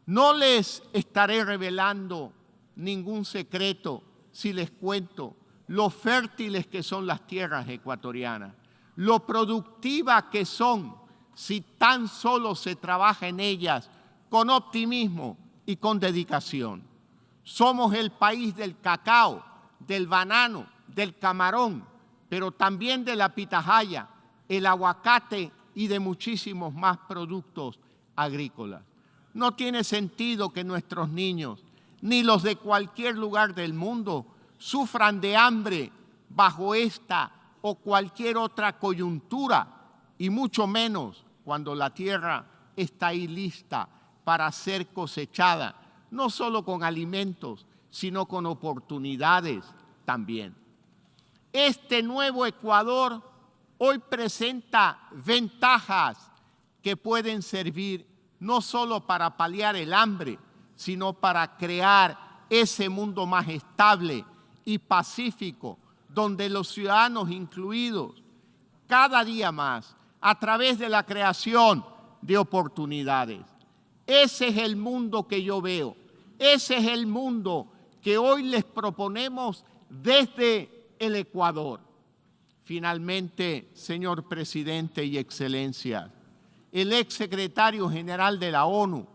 No les estaré revelando ningún secreto si les cuento lo fértiles que son las tierras ecuatorianas, lo productivas que son si tan solo se trabaja en ellas con optimismo y con dedicación. Somos el país del cacao, del banano, del camarón, pero también de la pitahaya, el aguacate y de muchísimos más productos agrícolas. No tiene sentido que nuestros niños, ni los de cualquier lugar del mundo, sufran de hambre bajo esta o cualquier otra coyuntura y mucho menos cuando la tierra está ahí lista para ser cosechada, no solo con alimentos, sino con oportunidades también. Este nuevo Ecuador hoy presenta ventajas que pueden servir no solo para paliar el hambre, sino para crear ese mundo más estable y pacífico, donde los ciudadanos incluidos, cada día más, a través de la creación de oportunidades. Ese es el mundo que yo veo, ese es el mundo que hoy les proponemos desde el Ecuador. Finalmente, señor presidente y excelencias, el exsecretario general de la ONU,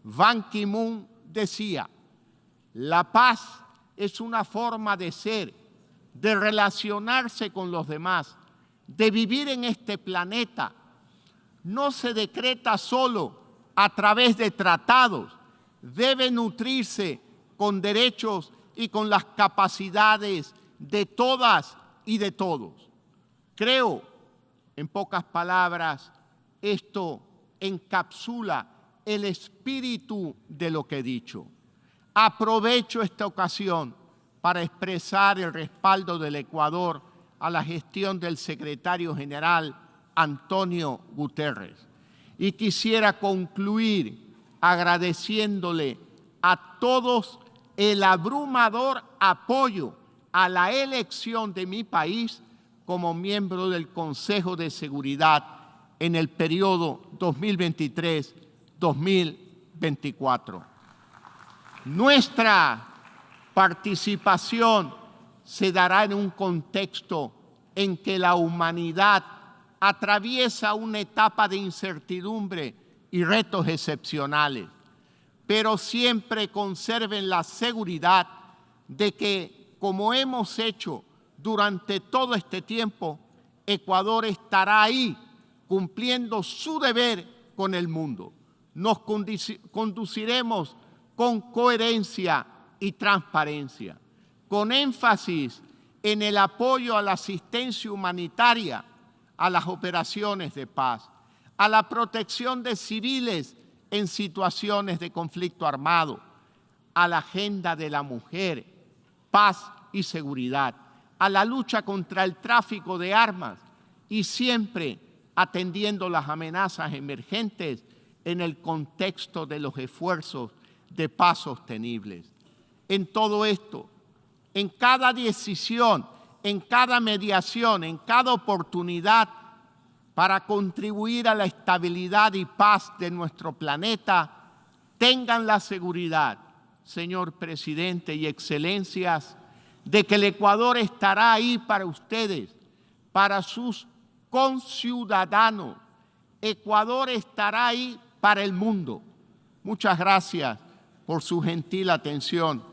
Ban Ki-moon, decía: la paz es una forma de ser, de relacionarse con los demás, de vivir en este planeta. No se decreta solo a través de tratados, debe nutrirse con derechos y con las capacidades de todas y de todos. Creo, en pocas palabras, esto encapsula el espíritu de lo que he dicho. Aprovecho esta ocasión para expresar el respaldo del Ecuador a la gestión del secretario general Antonio Guterres. Y quisiera concluir agradeciéndole a todos el abrumador apoyo a la elección de mi país como miembro del Consejo de Seguridad en el periodo 2023-2024. Nuestra participación se dará en un contexto en que la humanidad atraviesa una etapa de incertidumbre y retos excepcionales, pero siempre conserven la seguridad de que, como hemos hecho durante todo este tiempo, Ecuador estará ahí cumpliendo su deber con el mundo. Nos conduciremos con coherencia y transparencia, con énfasis en el apoyo a la asistencia humanitaria, a las operaciones de paz, a la protección de civiles en situaciones de conflicto armado, a la agenda de la mujer, paz y seguridad, a la lucha contra el tráfico de armas y siempre atendiendo las amenazas emergentes en el contexto de los esfuerzos de paz sostenibles. En todo esto, en cada decisión, en cada mediación, en cada oportunidad para contribuir a la estabilidad y paz de nuestro planeta, tengan la seguridad, señor presidente y excelencias, de que el Ecuador estará ahí para ustedes, para sus conciudadanos. Ecuador estará ahí para el mundo. Muchas gracias por su gentil atención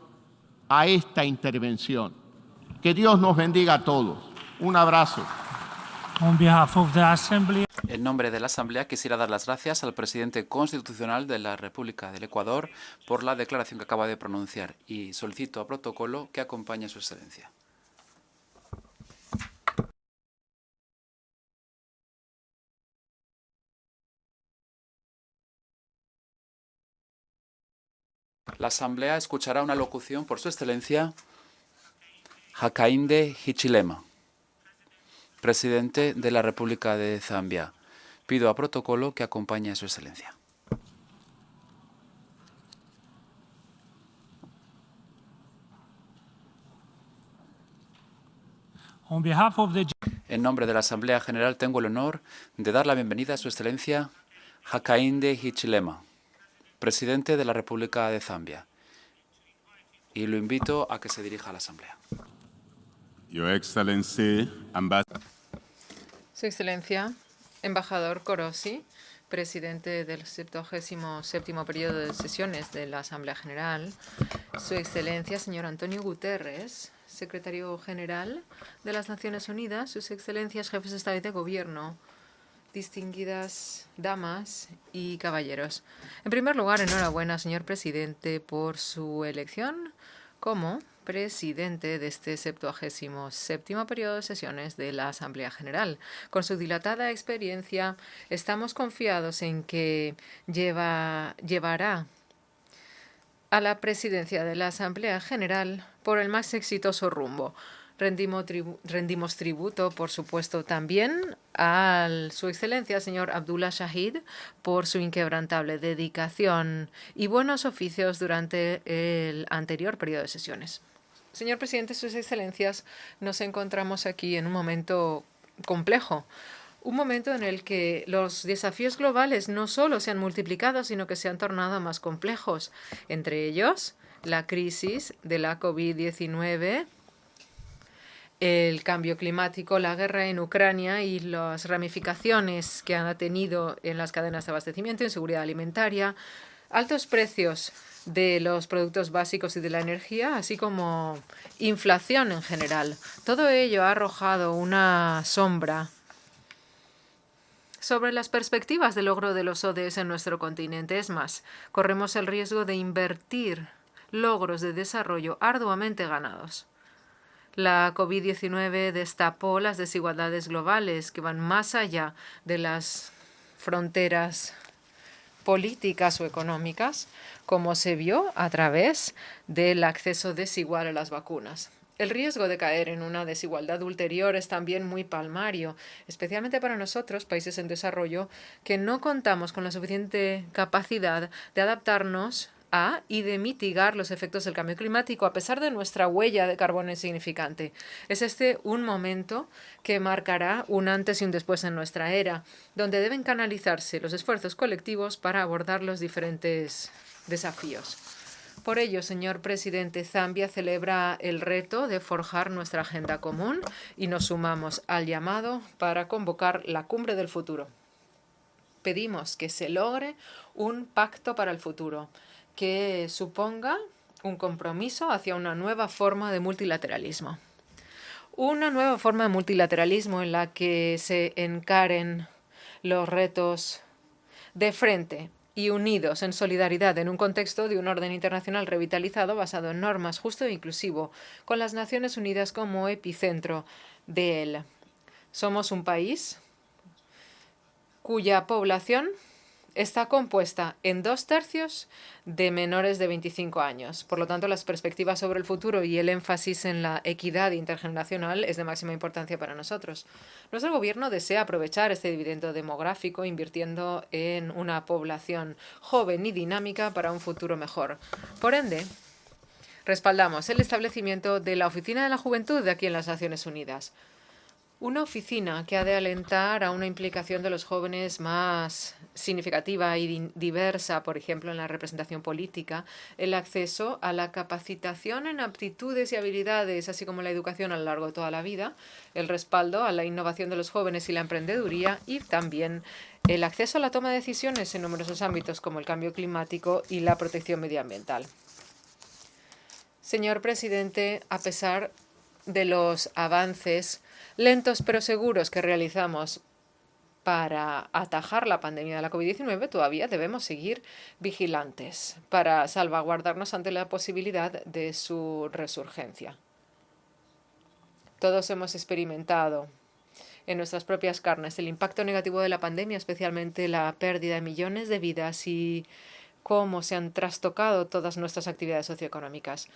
a esta intervención. Que Dios nos bendiga a todos. Un abrazo. On behalf of the Assembly. En nombre de la Asamblea quisiera dar las gracias al presidente constitucional de la República del Ecuador por la declaración que acaba de pronunciar y solicito a protocolo que acompañe a su excelencia. La Asamblea escuchará una locución por su excelencia Hakainde Hichilema, presidente de la República de Zambia. Pido a protocolo que acompañe a su excelencia. On behalf of the... En nombre de la Asamblea General tengo el honor de dar la bienvenida a su excelencia Hakainde Hichilema, presidente de la República de Zambia, y lo invito a que se dirija a la Asamblea. Your Excellency, Su Excelencia, embajador Korosi, presidente del 77º periodo de sesiones de la Asamblea General, Su Excelencia, señor Antonio Guterres, secretario general de las Naciones Unidas, Sus Excelencias, jefes de Estado y de Gobierno, distinguidas damas y caballeros. En primer lugar, enhorabuena, señor presidente, por su elección como presidente de este 77º periodo de sesiones de la Asamblea General. Con su dilatada experiencia, estamos confiados en que llevará a la presidencia de la Asamblea General por el más exitoso rumbo. Rendimos tributo, por supuesto, también a Su Excelencia, señor Abdullah Shahid, por su inquebrantable dedicación y buenos oficios durante el anterior periodo de sesiones. Señor presidente, Sus Excelencias, nos encontramos aquí en un momento complejo. Un momento en el que los desafíos globales no solo se han multiplicado, sino que se han tornado más complejos. Entre ellos, la crisis de la COVID-19, el cambio climático, la guerra en Ucrania y las ramificaciones que han tenido en las cadenas de abastecimiento, inseguridad alimentaria, altos precios de los productos básicos y de la energía, así como inflación en general. Todo ello ha arrojado una sombra sobre las perspectivas de logro de los ODS en nuestro continente. Es más, corremos el riesgo de invertir logros de desarrollo arduamente ganados. La COVID-19 destapó las desigualdades globales que van más allá de las fronteras políticas o económicas, como se vio a través del acceso desigual a las vacunas. El riesgo de caer en una desigualdad ulterior es también muy palmario, especialmente para nosotros, países en desarrollo, que no contamos con la suficiente capacidad de adaptarnos a y de mitigar los efectos del cambio climático, a pesar de nuestra huella de carbono insignificante. Es este un momento que marcará un antes y un después en nuestra era, donde deben canalizarse los esfuerzos colectivos para abordar los diferentes desafíos. Por ello, señor presidente, Zambia celebra el reto de forjar nuestra agenda común y nos sumamos al llamado para convocar la cumbre del futuro. Pedimos que se logre un pacto para el futuro que suponga un compromiso hacia una nueva forma de multilateralismo. Una nueva forma de multilateralismo en la que se encaren los retos de frente y unidos en solidaridad en un contexto de un orden internacional revitalizado basado en normas, justo e inclusivo, con las Naciones Unidas como epicentro de él. Somos un país cuya población está compuesta en 2/3 de menores de 25 años. Por lo tanto, las perspectivas sobre el futuro y el énfasis en la equidad intergeneracional es de máxima importancia para nosotros. Nuestro gobierno desea aprovechar este dividendo demográfico invirtiendo en una población joven y dinámica para un futuro mejor. Por ende, respaldamos el establecimiento de la Oficina de la Juventud de aquí en las Naciones Unidas. Una oficina que ha de alentar a una implicación de los jóvenes más significativa y diversa, por ejemplo, en la representación política, el acceso a la capacitación en aptitudes y habilidades, así como la educación a lo largo de toda la vida, el respaldo a la innovación de los jóvenes y la emprendeduría y también el acceso a la toma de decisiones en numerosos ámbitos como el cambio climático y la protección medioambiental. Señor presidente, a pesar de los avances lentos pero seguros que realizamos para atajar la pandemia de la COVID-19, todavía debemos seguir vigilantes para salvaguardarnos ante la posibilidad de su resurgencia. Todos hemos experimentado en nuestras propias carnes el impacto negativo de la pandemia, especialmente la pérdida de millones de vidas y cómo se han trastocado todas nuestras actividades socioeconómicas.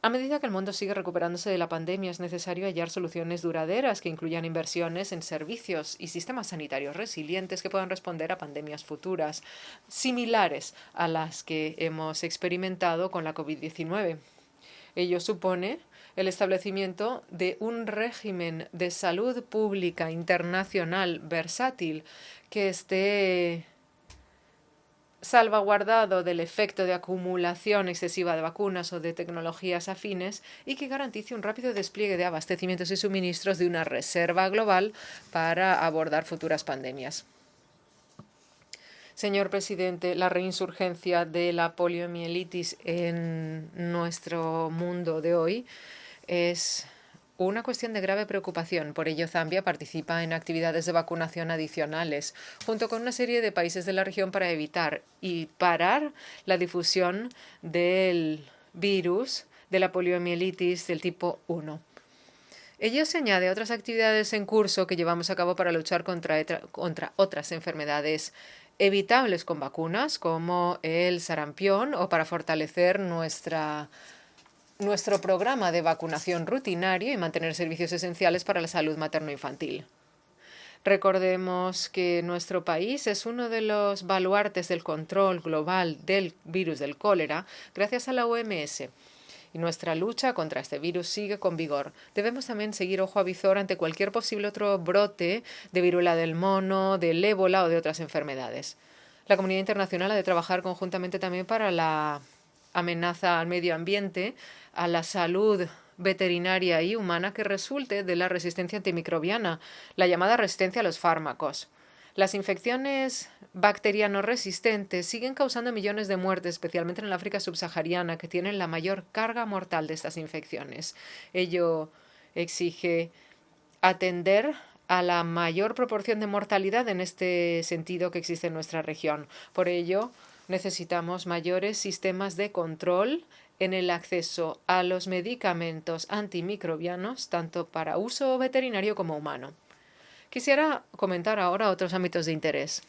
A medida que el mundo sigue recuperándose de la pandemia, es necesario hallar soluciones duraderas que incluyan inversiones en servicios y sistemas sanitarios resilientes que puedan responder a pandemias futuras, similares a las que hemos experimentado con la COVID-19. Ello supone el establecimiento de un régimen de salud pública internacional versátil que esté salvaguardado del efecto de acumulación excesiva de vacunas o de tecnologías afines y que garantice un rápido despliegue de abastecimientos y suministros de una reserva global para abordar futuras pandemias. Señor presidente, la reinsurgencia de la poliomielitis en nuestro mundo de hoy es una cuestión de grave preocupación. Por ello, Zambia participa en actividades de vacunación adicionales, junto con una serie de países de la región para evitar y parar la difusión del virus de la poliomielitis del tipo 1. Ello se añade a otras actividades en curso que llevamos a cabo para luchar contra otras enfermedades evitables con vacunas, como el sarampión, o para fortalecer nuestro programa de vacunación rutinario y mantener servicios esenciales para la salud materno-infantil. Recordemos que nuestro país es uno de los baluartes del control global del virus del cólera gracias a la OMS. Y nuestra lucha contra este virus sigue con vigor. Debemos también seguir ojo a visor ante cualquier posible otro brote de viruela del mono, del ébola o de otras enfermedades. La comunidad internacional ha de trabajar conjuntamente también para la amenaza al medio ambiente, a la salud veterinaria y humana que resulte de la resistencia antimicrobiana, la llamada resistencia a los fármacos. Las infecciones bacteriano resistentes siguen causando millones de muertes, especialmente en el África subsahariana, que tienen la mayor carga mortal de estas infecciones. Ello exige atender a la mayor proporción de mortalidad en este sentido que existe en nuestra región. Por ello, necesitamos mayores sistemas de control en el acceso a los medicamentos antimicrobianos, tanto para uso veterinario como humano. Quisiera comentar ahora otros ámbitos de interés.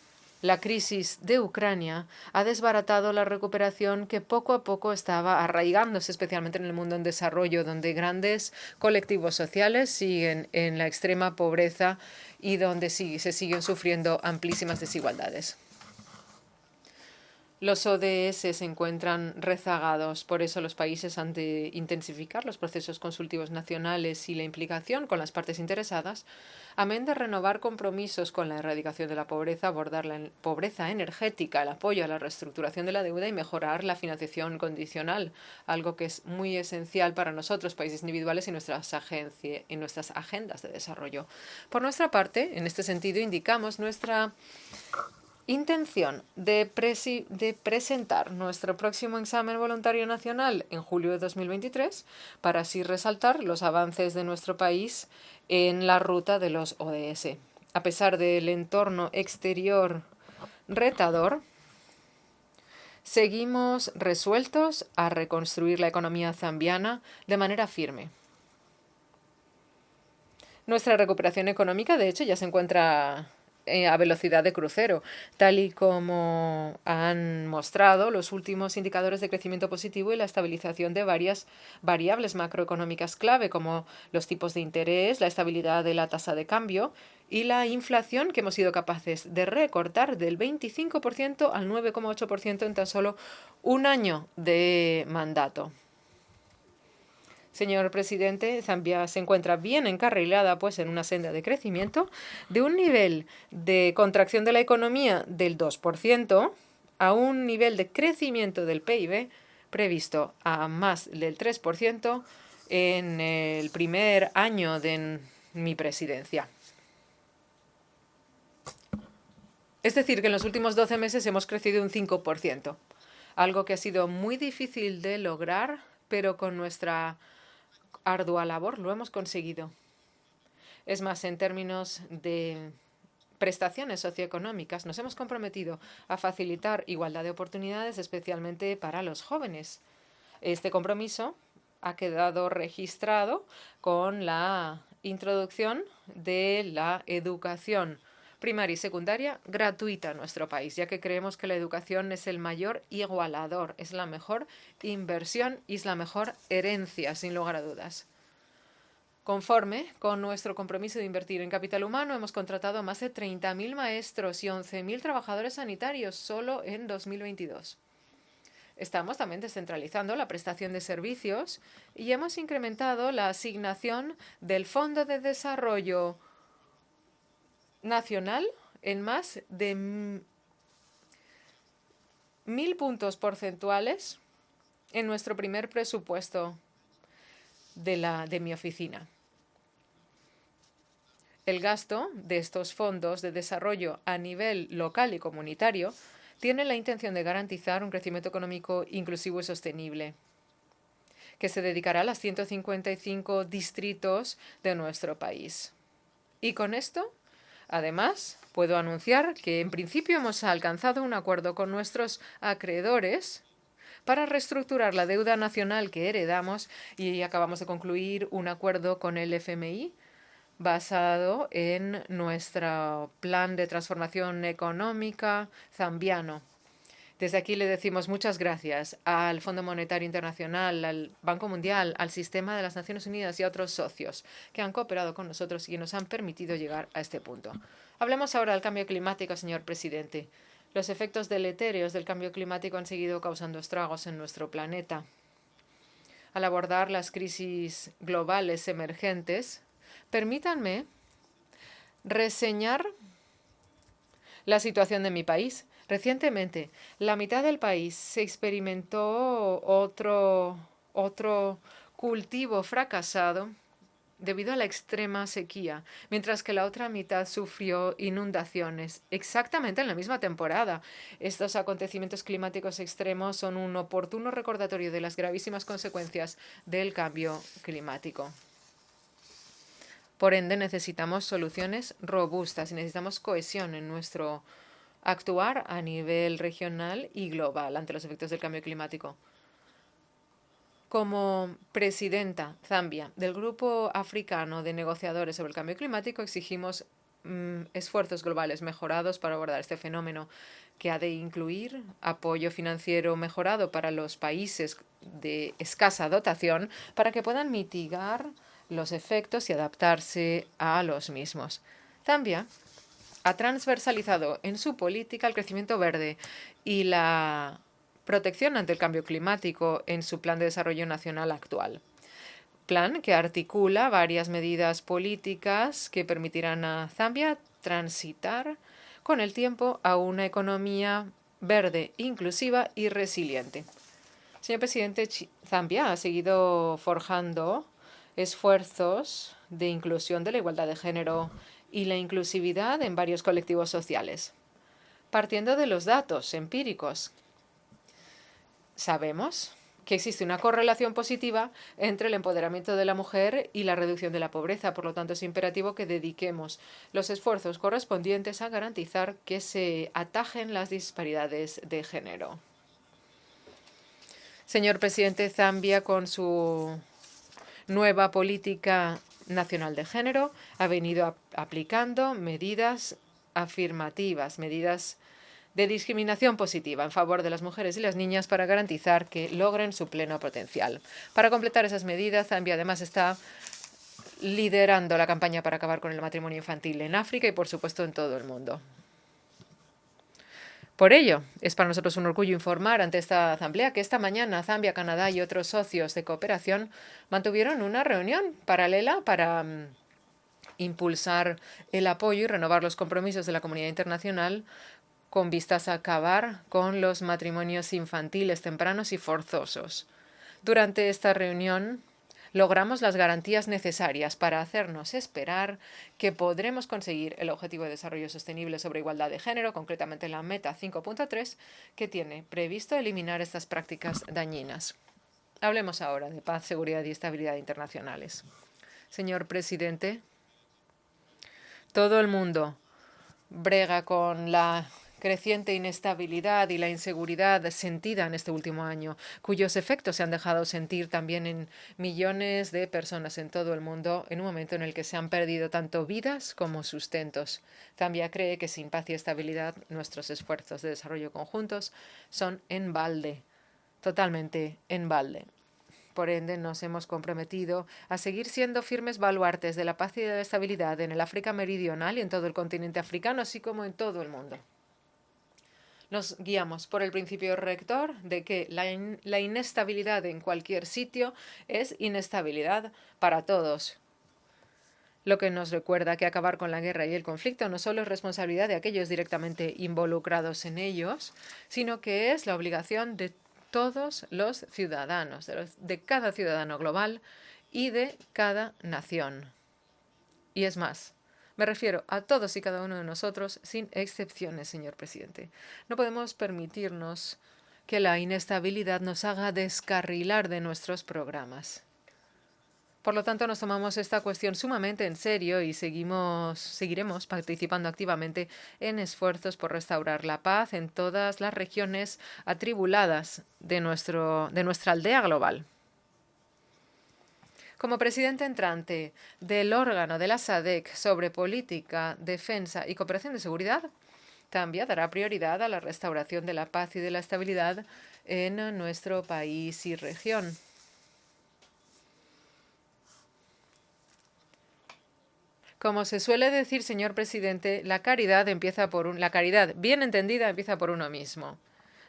La crisis de Ucrania ha desbaratado la recuperación que poco a poco estaba arraigándose, especialmente en el mundo en desarrollo, donde grandes colectivos sociales siguen en la extrema pobreza y donde se siguen sufriendo amplísimas desigualdades. Los ODS se encuentran rezagados, por eso los países han de intensificar los procesos consultivos nacionales y la implicación con las partes interesadas, amén de renovar compromisos con la erradicación de la pobreza, abordar la pobreza energética, el apoyo a la reestructuración de la deuda y mejorar la financiación condicional, algo que es muy esencial para nosotros, países individuales y nuestras agendas de desarrollo. Por nuestra parte, en este sentido, indicamos nuestra intención de presentar nuestro próximo examen voluntario nacional en julio de 2023 para así resaltar los avances de nuestro país en la ruta de los ODS. A pesar del entorno exterior retador, seguimos resueltos a reconstruir la economía zambiana de manera firme. Nuestra recuperación económica, de hecho, ya se encuentra a velocidad de crucero, tal y como han mostrado los últimos indicadores de crecimiento positivo y la estabilización de varias variables macroeconómicas clave, como los tipos de interés, la estabilidad de la tasa de cambio y la inflación, que hemos sido capaces de recortar del 25% al 9,8% en tan solo un año de mandato. Señor presidente, Zambia se encuentra bien encarrilada pues en una senda de crecimiento de un nivel de contracción de la economía del 2% a un nivel de crecimiento del PIB previsto a más del 3% en el primer año de mi presidencia. Es decir, que en los últimos 12 meses hemos crecido un 5%, algo que ha sido muy difícil de lograr, pero con nuestra ardua labor lo hemos conseguido. Es más, en términos de prestaciones socioeconómicas, nos hemos comprometido a facilitar igualdad de oportunidades, especialmente para los jóvenes. Este compromiso ha quedado registrado con la introducción de la educación primaria y secundaria gratuita en nuestro país, ya que creemos que la educación es el mayor igualador, es la mejor inversión y es la mejor herencia, sin lugar a dudas. Conforme con nuestro compromiso de invertir en capital humano, hemos contratado a más de 30.000 maestros y 11.000 trabajadores sanitarios solo en 2022. Estamos también descentralizando la prestación de servicios y hemos incrementado la asignación del Fondo de Desarrollo Nacional en más de 1.000 puntos porcentuales en nuestro primer presupuesto de mi oficina. El gasto de estos fondos de desarrollo a nivel local y comunitario tiene la intención de garantizar un crecimiento económico inclusivo y sostenible, que se dedicará a los 155 distritos de nuestro país. Y con esto, además, puedo anunciar que en principio hemos alcanzado un acuerdo con nuestros acreedores para reestructurar la deuda nacional que heredamos, y acabamos de concluir un acuerdo con el FMI basado en nuestro plan de transformación económica zambiano. Desde aquí le decimos muchas gracias al Fondo Monetario Internacional, al Banco Mundial, al Sistema de las Naciones Unidas y a otros socios que han cooperado con nosotros y que nos han permitido llegar a este punto. Hablemos ahora del cambio climático, señor presidente. Los efectos deletéreos del cambio climático han seguido causando estragos en nuestro planeta. Al abordar las crisis globales emergentes, permítanme reseñar la situación de mi país. Recientemente, la mitad del país se experimentó otro cultivo fracasado debido a la extrema sequía, mientras que la otra mitad sufrió inundaciones exactamente en la misma temporada. Estos acontecimientos climáticos extremos son un oportuno recordatorio de las gravísimas consecuencias del cambio climático. Por ende, necesitamos soluciones robustas y necesitamos cohesión en nuestro actuar a nivel regional y global ante los efectos del cambio climático. Como presidenta Zambia del Grupo Africano de Negociadores sobre el Cambio Climático, exigimos esfuerzos globales mejorados para abordar este fenómeno, que ha de incluir apoyo financiero mejorado para los países de escasa dotación para que puedan mitigar los efectos y adaptarse a los mismos. Zambia ha transversalizado en su política el crecimiento verde y la protección ante el cambio climático en su Plan de Desarrollo Nacional actual. Plan que articula varias medidas políticas que permitirán a Zambia transitar con el tiempo a una economía verde, inclusiva y resiliente. Señor presidente, Zambia ha seguido forjando esfuerzos de inclusión de la igualdad de género y la inclusividad en varios colectivos sociales. Partiendo de los datos empíricos, sabemos que existe una correlación positiva entre el empoderamiento de la mujer y la reducción de la pobreza. Por lo tanto, es imperativo que dediquemos los esfuerzos correspondientes a garantizar que se atajen las disparidades de género. Señor presidente, Zambia, con su nueva política nacional de género, ha venido aplicando medidas afirmativas, medidas de discriminación positiva en favor de las mujeres y las niñas para garantizar que logren su pleno potencial. Para completar esas medidas, Zambia además está liderando la campaña para acabar con el matrimonio infantil en África y, por supuesto, en todo el mundo. Por ello, es para nosotros un orgullo informar ante esta asamblea que esta mañana Zambia, Canadá y otros socios de cooperación mantuvieron una reunión paralela para impulsar el apoyo y renovar los compromisos de la comunidad internacional con vistas a acabar con los matrimonios infantiles tempranos y forzosos. Durante esta reunión logramos las garantías necesarias para hacernos esperar que podremos conseguir el Objetivo de Desarrollo Sostenible sobre Igualdad de Género, concretamente la meta 5.3, que tiene previsto eliminar estas prácticas dañinas. Hablemos ahora de paz, seguridad y estabilidad internacionales. Señor presidente, todo el mundo brega con la creciente inestabilidad y la inseguridad sentida en este último año, cuyos efectos se han dejado sentir también en millones de personas en todo el mundo en un momento en el que se han perdido tanto vidas como sustentos. Zambia cree que sin paz y estabilidad nuestros esfuerzos de desarrollo conjuntos son en balde, totalmente en balde. Por ende, nos hemos comprometido a seguir siendo firmes baluartes de la paz y de la estabilidad en el África meridional y en todo el continente africano, así como en todo el mundo. Nos guiamos por el principio rector de que la inestabilidad en cualquier sitio es inestabilidad para todos. Lo que nos recuerda que acabar con la guerra y el conflicto no solo es responsabilidad de aquellos directamente involucrados en ellos, sino que es la obligación de todos los ciudadanos, de cada ciudadano global y de cada nación. Y es más, me refiero a todos y cada uno de nosotros, sin excepciones, señor presidente. No podemos permitirnos que la inestabilidad nos haga descarrilar de nuestros programas. Por lo tanto, nos tomamos esta cuestión sumamente en serio y seguiremos participando activamente en esfuerzos por restaurar la paz en todas las regiones atribuladas de nuestra aldea global. Como presidente entrante del órgano de la SADC sobre política, defensa y cooperación de seguridad, Zambia dará prioridad a la restauración de la paz y de la estabilidad en nuestro país y región. Como se suele decir, señor presidente, la caridad bien entendida empieza por uno mismo.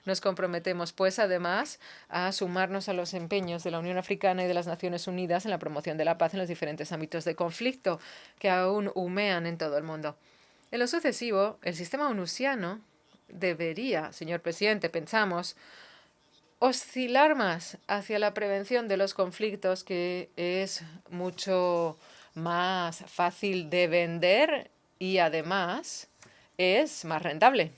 Nos comprometemos, pues, además, a sumarnos a los empeños de la Unión Africana y de las Naciones Unidas en la promoción de la paz en los diferentes ámbitos de conflicto que aún humean en todo el mundo. En lo sucesivo, el sistema onusiano debería, señor presidente, pensamos, oscilar más hacia la prevención de los conflictos, que es mucho más fácil de vender y además es más rentable.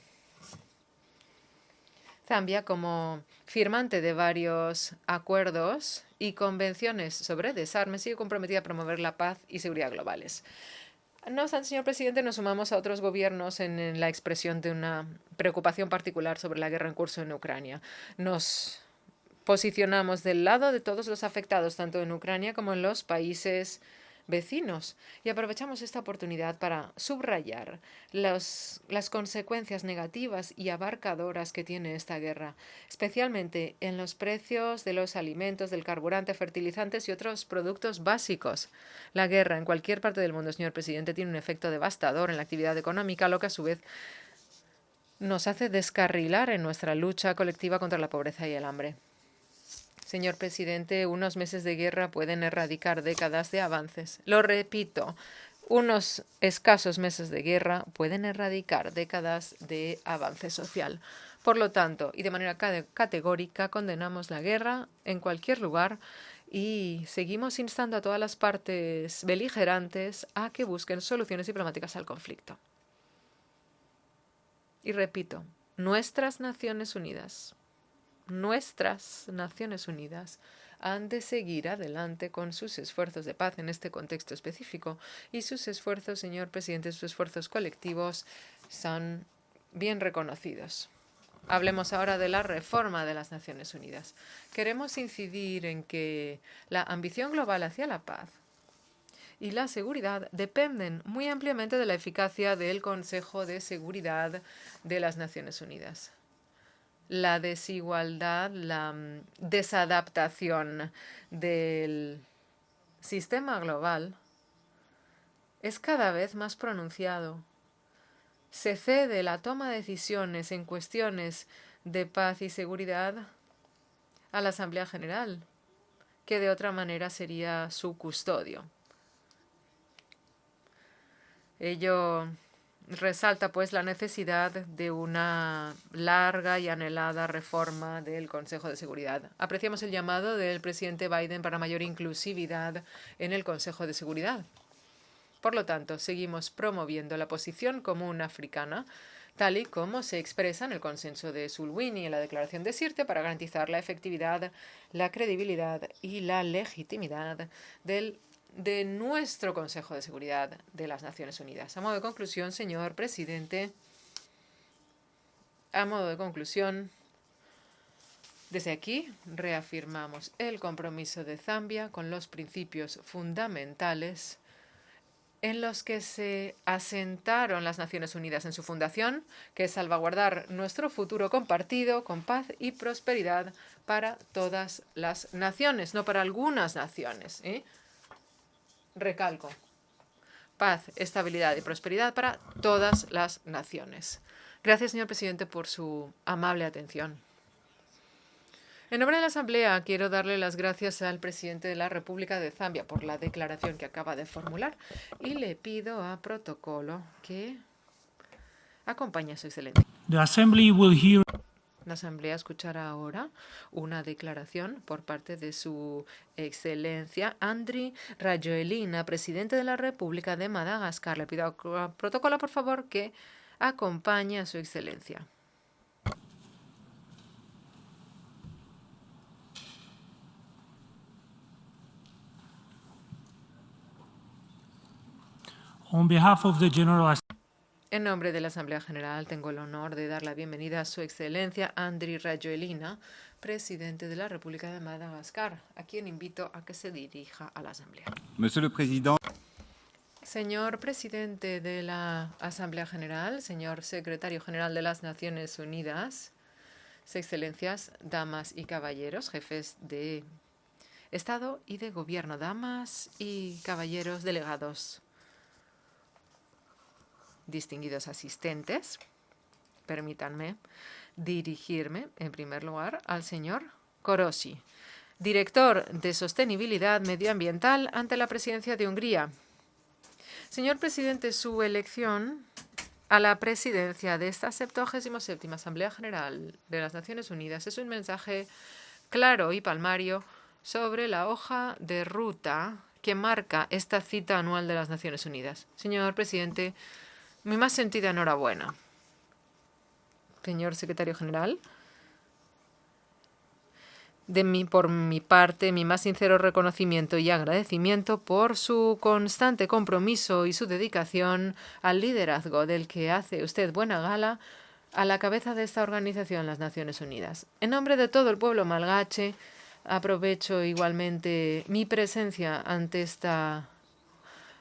Zambia, como firmante de varios acuerdos y convenciones sobre desarme, sigue comprometida a promover la paz y seguridad globales. No obstante, señor presidente, nos sumamos a otros gobiernos en la expresión de una preocupación particular sobre la guerra en curso en Ucrania. Nos posicionamos del lado de todos los afectados, tanto en Ucrania como en los países vecinos, y aprovechamos esta oportunidad para subrayar las consecuencias negativas y abarcadoras que tiene esta guerra, especialmente en los precios de los alimentos, del carburante, fertilizantes y otros productos básicos. La guerra en cualquier parte del mundo, señor presidente, tiene un efecto devastador en la actividad económica, lo que a su vez nos hace descarrilar en nuestra lucha colectiva contra la pobreza y el hambre. Señor presidente, unos meses de guerra pueden erradicar décadas de avances. Lo repito, unos escasos meses de guerra pueden erradicar décadas de avance social. Por lo tanto, y de manera categórica, condenamos la guerra en cualquier lugar y seguimos instando a todas las partes beligerantes a que busquen soluciones diplomáticas al conflicto. Y repito, nuestras Naciones Unidas han de seguir adelante con sus esfuerzos de paz en este contexto específico, y sus esfuerzos, señor presidente, sus esfuerzos colectivos son bien reconocidos. Hablemos ahora de la reforma de las Naciones Unidas. Queremos incidir en que la ambición global hacia la paz y la seguridad dependen muy ampliamente de la eficacia del Consejo de Seguridad de las Naciones Unidas. La desigualdad, la desadaptación del sistema global es cada vez más pronunciado. Se cede la toma de decisiones en cuestiones de paz y seguridad a la Asamblea General, que de otra manera sería su custodio. Ello resalta, pues, la necesidad de una larga y anhelada reforma del Consejo de Seguridad. Apreciamos el llamado del presidente Biden para mayor inclusividad en el Consejo de Seguridad. Por lo tanto, seguimos promoviendo la posición común africana, tal y como se expresa en el consenso de Sulwini y en la declaración de Sirte, para garantizar la efectividad, la credibilidad y la legitimidad de nuestro Consejo de Seguridad de las Naciones Unidas. A modo de conclusión, señor presidente, desde aquí reafirmamos el compromiso de Zambia con los principios fundamentales en los que se asentaron las Naciones Unidas en su fundación, que es salvaguardar nuestro futuro compartido con paz y prosperidad para todas las naciones, no para algunas naciones, Recalco, paz, estabilidad y prosperidad para todas las naciones. Gracias, señor presidente, por su amable atención. En nombre de la Asamblea, quiero darle las gracias al presidente de la República de Zambia por la declaración que acaba de formular y le pido a protocolo que acompañe a su excelencia. La Asamblea escuchará ahora una declaración por parte de su excelencia Andry Rajoelina, presidente de la República de Madagascar. Le pido al protocolo, por favor, que acompañe a su excelencia. On behalf of the General En nombre de la Asamblea General, tengo el honor de dar la bienvenida a Su Excelencia Andry Rajoelina, presidente de la República de Madagascar, a quien invito a que se dirija a la Asamblea. Monsieur le Président, Señor presidente de la Asamblea General, señor secretario general de las Naciones Unidas, Sus Excelencias, damas y caballeros, jefes de Estado y de Gobierno, damas y caballeros delegados, distinguidos asistentes, permítanme dirigirme, en primer lugar, al señor Korosi, director de Sostenibilidad Medioambiental ante la Presidencia de Hungría. Señor presidente, su elección a la presidencia de esta 77ª Asamblea General de las Naciones Unidas es un mensaje claro y palmario sobre la hoja de ruta que marca esta cita anual de las Naciones Unidas. Señor presidente, mi más sentida enhorabuena. Señor secretario general, por mi parte, mi más sincero reconocimiento y agradecimiento por su constante compromiso y su dedicación al liderazgo del que hace usted buena gala a la cabeza de esta organización, las Naciones Unidas. En nombre de todo el pueblo malgache, aprovecho igualmente mi presencia ante esta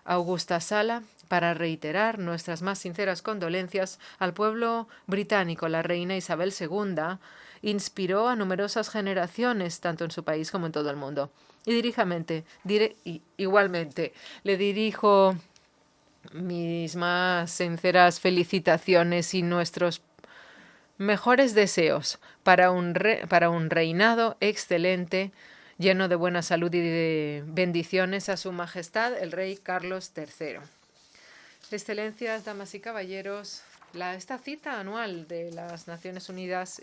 augusta sala para reiterar nuestras más sinceras condolencias al pueblo británico. La reina Isabel II inspiró a numerosas generaciones, tanto en su país como en todo el mundo. Igualmente, le dirijo mis más sinceras felicitaciones y nuestros mejores deseos para un reinado excelente, lleno de buena salud y de bendiciones a Su Majestad el Rey Carlos III. Excelencias, damas y caballeros, esta cita anual de las Naciones Unidas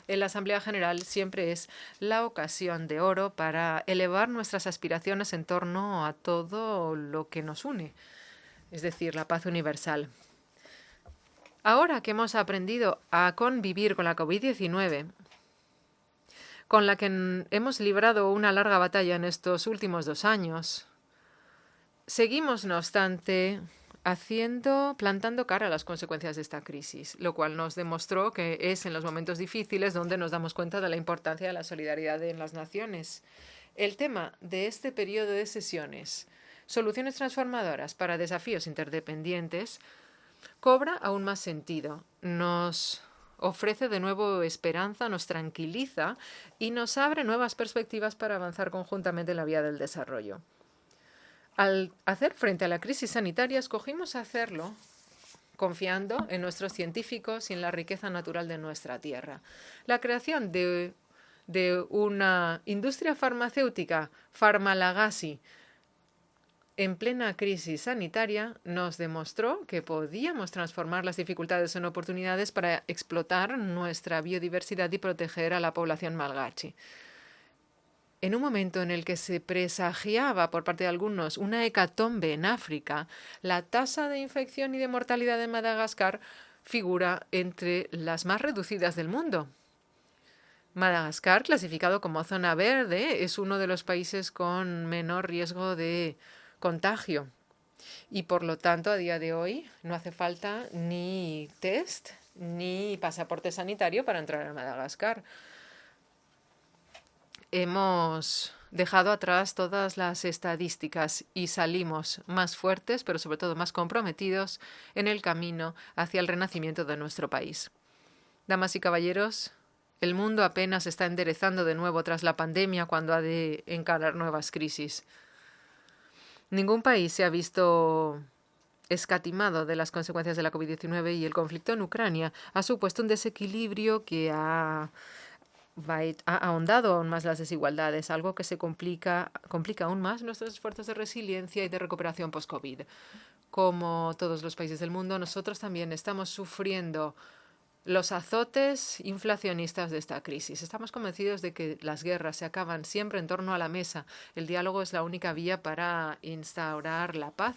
en la Asamblea General siempre es la ocasión de oro para elevar nuestras aspiraciones en torno a todo lo que nos une, es decir, la paz universal. Ahora que hemos aprendido a convivir con la COVID-19, con la que hemos librado una larga batalla en estos últimos 2 años, seguimos, no obstante, plantando cara a las consecuencias de esta crisis, lo cual nos demostró que es en los momentos difíciles donde nos damos cuenta de la importancia de la solidaridad en las naciones. El tema de este periodo de sesiones, soluciones transformadoras para desafíos interdependientes, cobra aún más sentido. Nos ofrece de nuevo esperanza, nos tranquiliza y nos abre nuevas perspectivas para avanzar conjuntamente en la vía del desarrollo. Al hacer frente a la crisis sanitaria, escogimos hacerlo confiando en nuestros científicos y en la riqueza natural de nuestra tierra. La creación de una industria farmacéutica, Farmalagasi, en plena crisis sanitaria, nos demostró que podíamos transformar las dificultades en oportunidades para explotar nuestra biodiversidad y proteger a la población malgache. En un momento en el que se presagiaba por parte de algunos una hecatombe en África, la tasa de infección y de mortalidad de Madagascar figura entre las más reducidas del mundo. Madagascar, clasificado como zona verde, es uno de los países con menor riesgo de contagio y, por lo tanto, a día de hoy no hace falta ni test ni pasaporte sanitario para entrar a Madagascar. Hemos dejado atrás todas las estadísticas y salimos más fuertes, pero sobre todo más comprometidos en el camino hacia el renacimiento de nuestro país. Damas y caballeros, el mundo apenas está enderezando de nuevo tras la pandemia cuando ha de encarar nuevas crisis. Ningún país se ha visto escatimado de las consecuencias de la COVID-19 y el conflicto en Ucrania ha supuesto un desequilibrio que ha ahondado aún más las desigualdades, algo que se complica aún más nuestros esfuerzos de resiliencia y de recuperación post-COVID. Como todos los países del mundo, nosotros también estamos sufriendo los azotes inflacionistas de esta crisis. Estamos convencidos de que las guerras se acaban siempre en torno a la mesa. El diálogo es la única vía para instaurar la paz.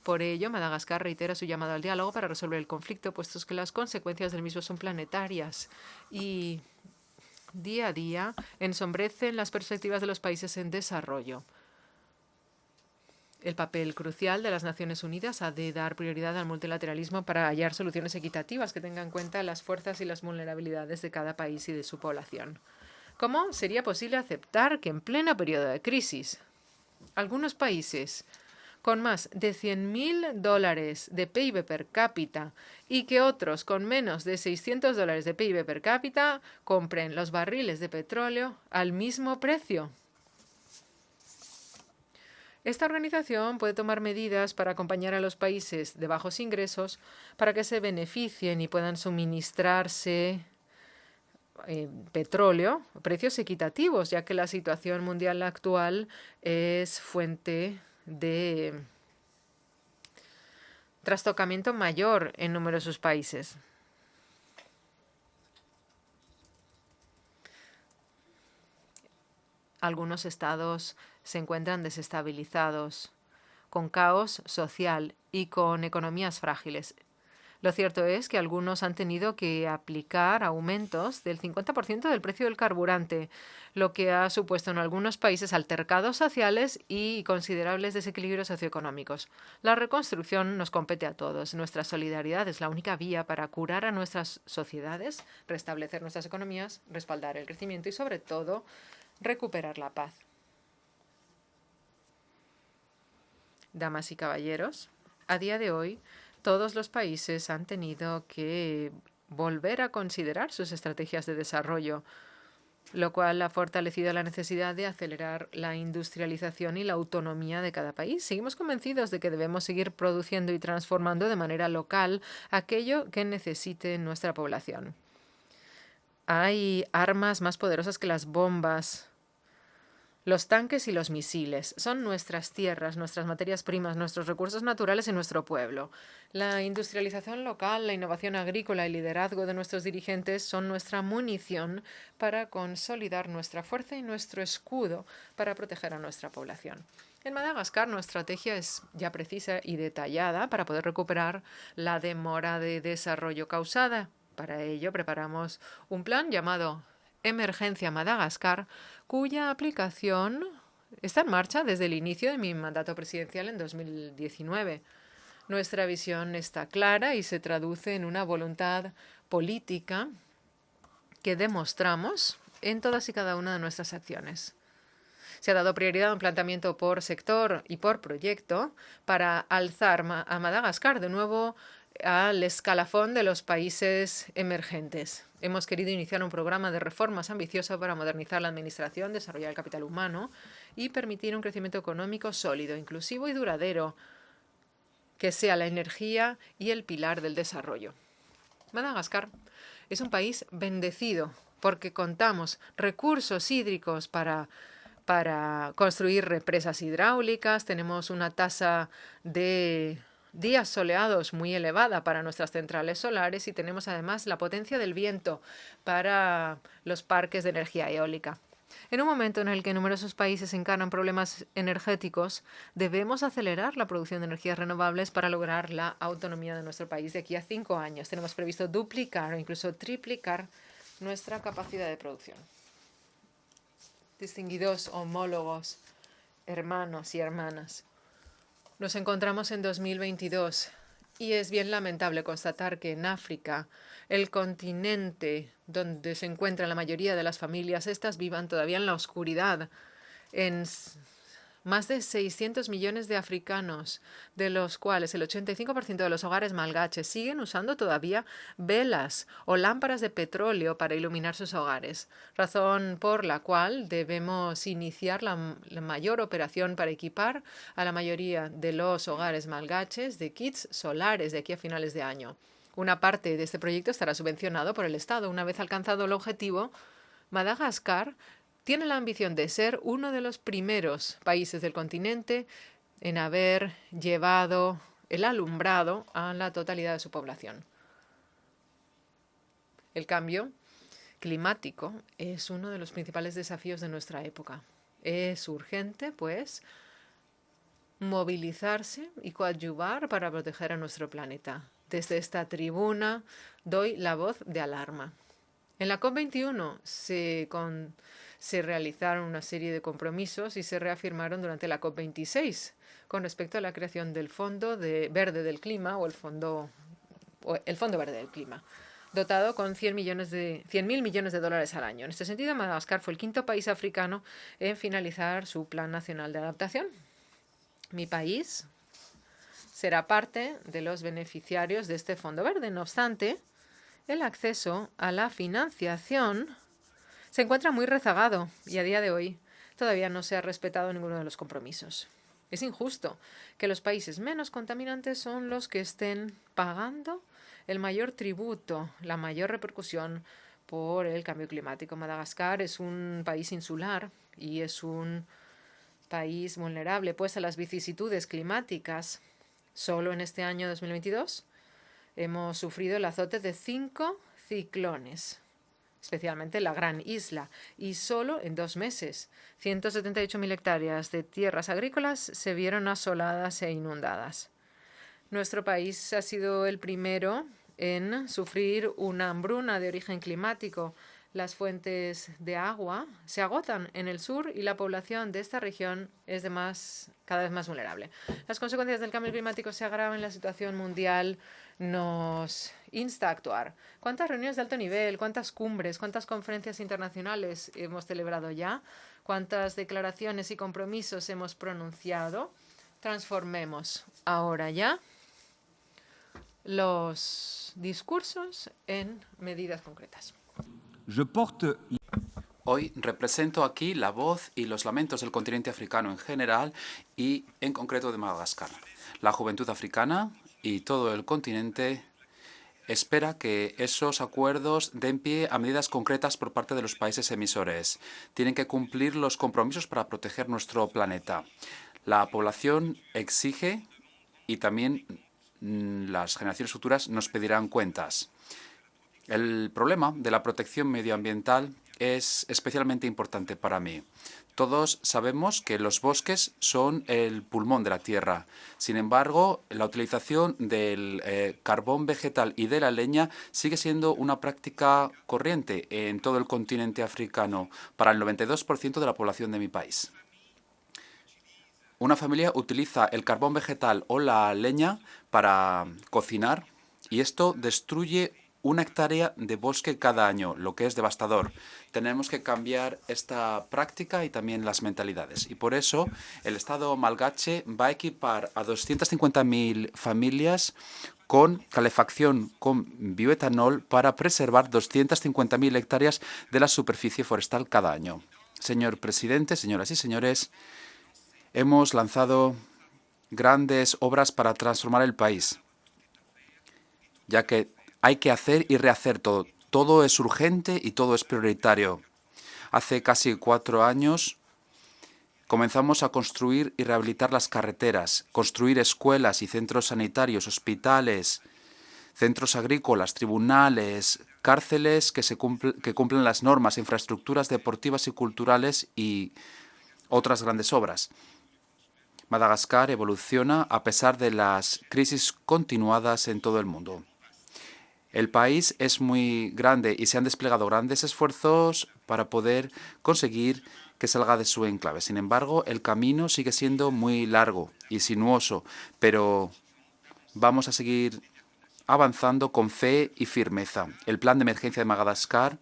Por ello, Madagascar reitera su llamado al diálogo para resolver el conflicto, puesto que las consecuencias del mismo son planetarias y día a día ensombrecen las perspectivas de los países en desarrollo. El papel crucial de las Naciones Unidas ha de dar prioridad al multilateralismo para hallar soluciones equitativas que tengan en cuenta las fuerzas y las vulnerabilidades de cada país y de su población. ¿Cómo sería posible aceptar que en pleno periodo de crisis algunos países con más de $100.000 de PIB per cápita y que otros con menos de $600 de PIB per cápita compren los barriles de petróleo al mismo precio? Esta organización puede tomar medidas para acompañar a los países de bajos ingresos para que se beneficien y puedan suministrarse petróleo a precios equitativos, ya que la situación mundial actual es fuente de trastocamiento mayor en numerosos países. Algunos estados se encuentran desestabilizados, con caos social y con economías frágiles. Lo cierto es que algunos han tenido que aplicar aumentos del 50% del precio del carburante, lo que ha supuesto en algunos países altercados sociales y considerables desequilibrios socioeconómicos. La reconstrucción nos compete a todos. Nuestra solidaridad es la única vía para curar a nuestras sociedades, restablecer nuestras economías, respaldar el crecimiento y, sobre todo, recuperar la paz. Damas y caballeros, a día de hoy, todos los países han tenido que volver a considerar sus estrategias de desarrollo, lo cual ha fortalecido la necesidad de acelerar la industrialización y la autonomía de cada país. Seguimos convencidos de que debemos seguir produciendo y transformando de manera local aquello que necesite nuestra población. Hay armas más poderosas que las bombas, los tanques y los misiles. Son nuestras tierras, nuestras materias primas, nuestros recursos naturales y nuestro pueblo. La industrialización local, la innovación agrícola y el liderazgo de nuestros dirigentes son nuestra munición para consolidar nuestra fuerza y nuestro escudo para proteger a nuestra población. En Madagascar, nuestra estrategia es ya precisa y detallada para poder recuperar la demora de desarrollo causada. Para ello, preparamos un plan llamado Emergencia Madagascar, cuya aplicación está en marcha desde el inicio de mi mandato presidencial en 2019. Nuestra visión está clara y se traduce en una voluntad política que demostramos en todas y cada una de nuestras acciones. Se ha dado prioridad a un planteamiento por sector y por proyecto para alzar a Madagascar de nuevo al escalafón de los países emergentes. Hemos querido iniciar un programa de reformas ambicioso para modernizar la administración, desarrollar el capital humano y permitir un crecimiento económico sólido, inclusivo y duradero, que sea la energía y el pilar del desarrollo. Madagascar es un país bendecido porque contamos recursos hídricos para construir represas hidráulicas, tenemos una tasa de días soleados muy elevada para nuestras centrales solares y tenemos además la potencia del viento para los parques de energía eólica. En un momento en el que numerosos países encaran problemas energéticos, debemos acelerar la producción de energías renovables para lograr la autonomía de nuestro país de aquí a 5 años. Tenemos previsto duplicar o incluso triplicar nuestra capacidad de producción. Distinguidos homólogos, hermanos y hermanas, nos encontramos en 2022 y es bien lamentable constatar que en África, el continente donde se encuentra la mayoría de las familias, estas vivan todavía en la oscuridad. En más de 600 millones de africanos, de los cuales el 85% de los hogares malgaches siguen usando todavía velas o lámparas de petróleo para iluminar sus hogares, razón por la cual debemos iniciar la mayor operación para equipar a la mayoría de los hogares malgaches de kits solares de aquí a finales de año. Una parte de este proyecto estará subvencionado por el Estado. Una vez alcanzado el objetivo, Madagascar tiene la ambición de ser uno de los primeros países del continente en haber llevado el alumbrado a la totalidad de su población. El cambio climático es uno de los principales desafíos de nuestra época. Es urgente, pues, movilizarse y coadyuvar para proteger a nuestro planeta. Desde esta tribuna doy la voz de alarma. En la COP21 se realizaron una serie de compromisos y se reafirmaron durante la COP26, con respecto a la creación del Fondo Verde del Clima o el Fondo Verde del Clima, dotado con 100.000 millones de dólares al año. En este sentido, Madagascar fue el quinto país africano en finalizar su Plan Nacional de Adaptación. Mi país será parte de los beneficiarios de este Fondo Verde. No obstante, el acceso a la financiación se encuentra muy rezagado y a día de hoy todavía no se ha respetado ninguno de los compromisos. Es injusto que los países menos contaminantes son los que estén pagando el mayor tributo, la mayor repercusión por el cambio climático. Madagascar es un país insular y es un país vulnerable pues a las vicisitudes climáticas. Solo en este año 2022 hemos sufrido el azote de 5 ciclones, especialmente la Gran Isla, y solo en 2 meses 178.000 hectáreas de tierras agrícolas se vieron asoladas e inundadas. Nuestro país ha sido el primero en sufrir una hambruna de origen climático. Las fuentes de agua se agotan en el sur y la población de esta región es cada vez más vulnerable. Las consecuencias del cambio climático se agravan. La situación mundial nos insta a actuar. ¿Cuántas reuniones de alto nivel, cuántas cumbres, cuántas conferencias internacionales hemos celebrado ya? ¿Cuántas declaraciones y compromisos hemos pronunciado? Transformemos ahora ya los discursos en medidas concretas. Hoy represento aquí la voz y los lamentos del continente africano en general y en concreto de Madagascar. La juventud africana y todo el continente espera que esos acuerdos den pie a medidas concretas por parte de los países emisores. Tienen que cumplir los compromisos para proteger nuestro planeta. La población exige y también las generaciones futuras nos pedirán cuentas. El problema de la protección medioambiental es especialmente importante para mí. Todos sabemos que los bosques son el pulmón de la tierra. Sin embargo, la utilización del carbón vegetal y de la leña sigue siendo una práctica corriente en todo el continente africano para el 92% de la población de mi país. Una familia utiliza el carbón vegetal o la leña para cocinar y esto destruye 1 hectárea de bosque cada año, lo que es devastador. Tenemos que cambiar esta práctica y también las mentalidades. Y por eso el Estado malgache va a equipar a 250.000 familias con calefacción con bioetanol para preservar 250.000 hectáreas de la superficie forestal cada año. Señor presidente, señoras y señores, hemos lanzado grandes obras para transformar el país, ya que hay que hacer y rehacer todo. Todo es urgente y todo es prioritario. Hace casi 4 años comenzamos a construir y rehabilitar las carreteras, construir escuelas y centros sanitarios, hospitales, centros agrícolas, tribunales, cárceles que cumplen las normas, infraestructuras deportivas y culturales y otras grandes obras. Madagascar evoluciona a pesar de las crisis continuadas en todo el mundo. El país es muy grande y se han desplegado grandes esfuerzos para poder conseguir que salga de su enclave. Sin embargo, el camino sigue siendo muy largo y sinuoso, pero vamos a seguir avanzando con fe y firmeza. El plan de emergencia de Madagascar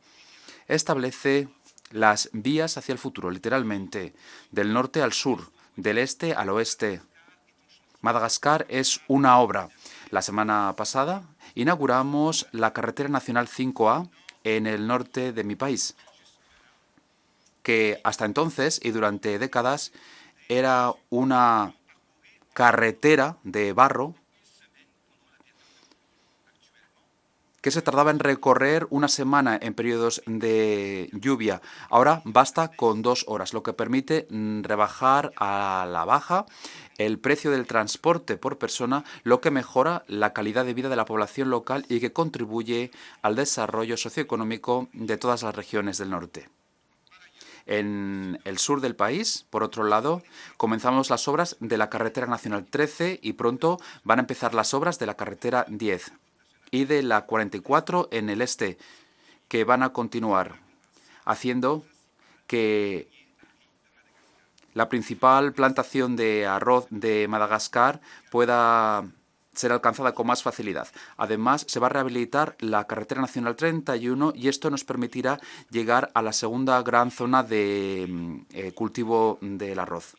establece las vías hacia el futuro, literalmente, del norte al sur, del este al oeste. Madagascar es una obra. La semana pasada inauguramos la carretera nacional 5A en el norte de mi país, que hasta entonces y durante décadas era una carretera de barro que se tardaba en recorrer 1 semana en periodos de lluvia. Ahora basta con 2 horas, lo que permite rebajar a la baja el precio del transporte por persona, lo que mejora la calidad de vida de la población local y que contribuye al desarrollo socioeconómico de todas las regiones del norte. En el sur del país, por otro lado, comenzamos las obras de la carretera nacional 13 y pronto van a empezar las obras de la carretera 10 y de la 44 en el este, que van a continuar, haciendo que la principal plantación de arroz de Madagascar pueda ser alcanzada con más facilidad. Además, se va a rehabilitar la carretera nacional 31 y esto nos permitirá llegar a la segunda gran zona de cultivo del arroz.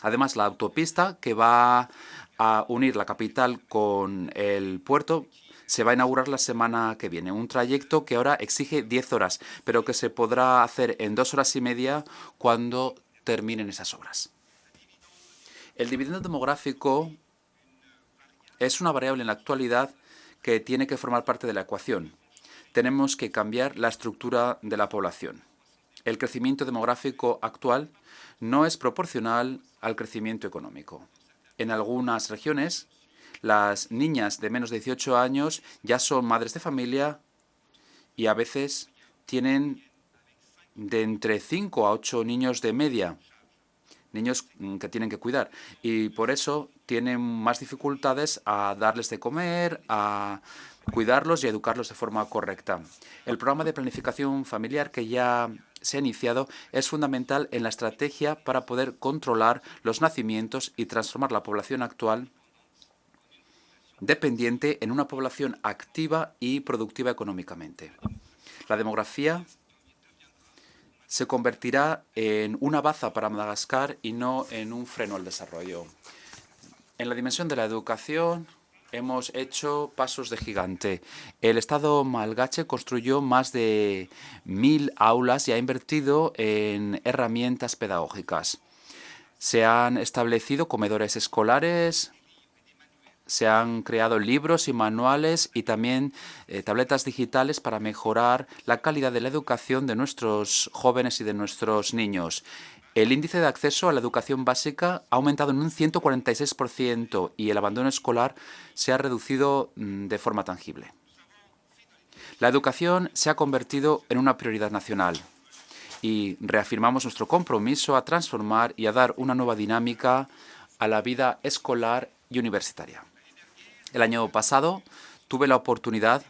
Además, la autopista que va a unir la capital con el puerto se va a inaugurar la semana que viene. Un trayecto que ahora exige 10 horas, pero que se podrá hacer en 2 horas y media cuando terminen esas obras. El dividendo demográfico es una variable en la actualidad que tiene que formar parte de la ecuación. Tenemos que cambiar la estructura de la población. El crecimiento demográfico actual no es proporcional al crecimiento económico. En algunas regiones, las niñas de menos de 18 años ya son madres de familia y a veces tienen de entre 5 a 8 niños de media, niños que tienen que cuidar, y por eso tienen más dificultades a darles de comer, a cuidarlos y a educarlos de forma correcta. El programa de planificación familiar que ya se ha iniciado es fundamental en la estrategia para poder controlar los nacimientos y transformar la población actual dependiente en una población activa y productiva económicamente. La demografía se convertirá en una baza para Madagascar y no en un freno al desarrollo. En la dimensión de la educación hemos hecho pasos de gigante. El Estado malgache construyó más de 1000 aulas y ha invertido en herramientas pedagógicas. Se han establecido comedores escolares, se han creado libros y manuales y también tabletas digitales para mejorar la calidad de la educación de nuestros jóvenes y de nuestros niños. El índice de acceso a la educación básica ha aumentado en un 146% y el abandono escolar se ha reducido de forma tangible. La educación se ha convertido en una prioridad nacional y reafirmamos nuestro compromiso a transformar y a dar una nueva dinámica a la vida escolar y universitaria. El año pasado tuve la oportunidad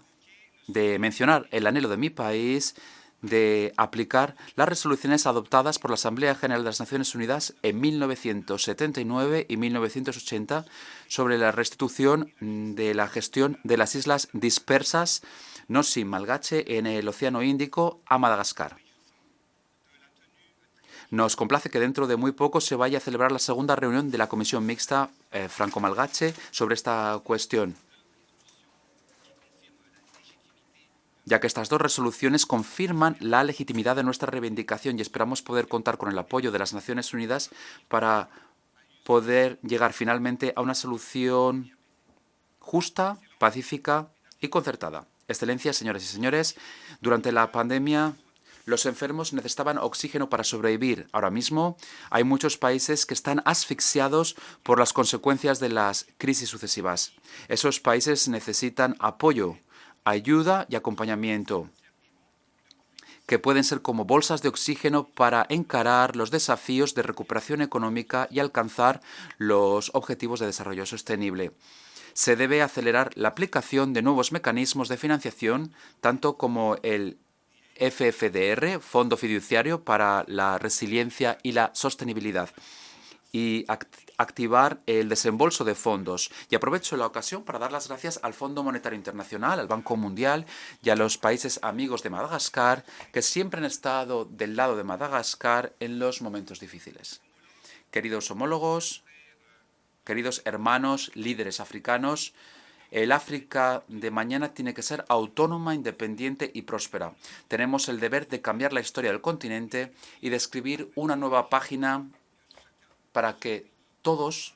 de mencionar el anhelo de mi país de aplicar las resoluciones adoptadas por la Asamblea General de las Naciones Unidas en 1979 y 1980 sobre la restitución de la gestión de las islas dispersas Nosi Malgache en el Océano Índico a Madagascar. Nos complace que dentro de muy poco se vaya a celebrar la segunda reunión de la Comisión Mixta Franco-Malgache sobre esta cuestión, ya que estas dos resoluciones confirman la legitimidad de nuestra reivindicación y esperamos poder contar con el apoyo de las Naciones Unidas para poder llegar finalmente a una solución justa, pacífica y concertada. Excelencias, señoras y señores, durante la pandemia los enfermos necesitaban oxígeno para sobrevivir. Ahora mismo hay muchos países que están asfixiados por las consecuencias de las crisis sucesivas. Esos países necesitan apoyo, ayuda y acompañamiento, que pueden ser como bolsas de oxígeno para encarar los desafíos de recuperación económica y alcanzar los objetivos de desarrollo sostenible. Se debe acelerar la aplicación de nuevos mecanismos de financiación, tanto como el FFDR, Fondo Fiduciario para la Resiliencia y la Sostenibilidad, y activar el desembolso de fondos. Y aprovecho la ocasión para dar las gracias al Fondo Monetario Internacional, al Banco Mundial y a los países amigos de Madagascar, que siempre han estado del lado de Madagascar en los momentos difíciles. Queridos homólogos, queridos hermanos, líderes africanos, el África de mañana tiene que ser autónoma, independiente y próspera. Tenemos el deber de cambiar la historia del continente y de escribir una nueva página para que todos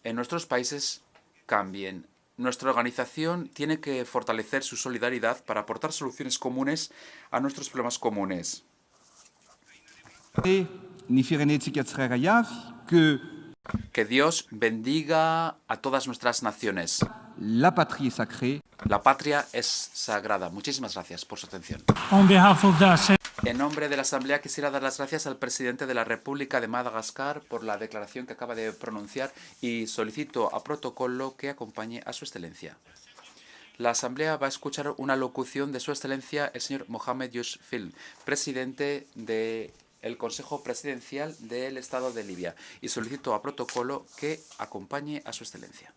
en nuestros países cambien. Nuestra organización tiene que fortalecer su solidaridad para aportar soluciones comunes a nuestros problemas comunes. Que Dios bendiga a todas nuestras naciones. La patria es sagrada. Muchísimas gracias por su atención. En nombre de la Asamblea quisiera dar las gracias al presidente de la República de Madagascar por la declaración que acaba de pronunciar y solicito a protocolo que acompañe a su excelencia. La Asamblea va a escuchar una locución de su excelencia el señor Mohamed Yousfil, presidente de el Consejo Presidencial del Estado de Libia y solicito a protocolo que acompañe a su excelencia.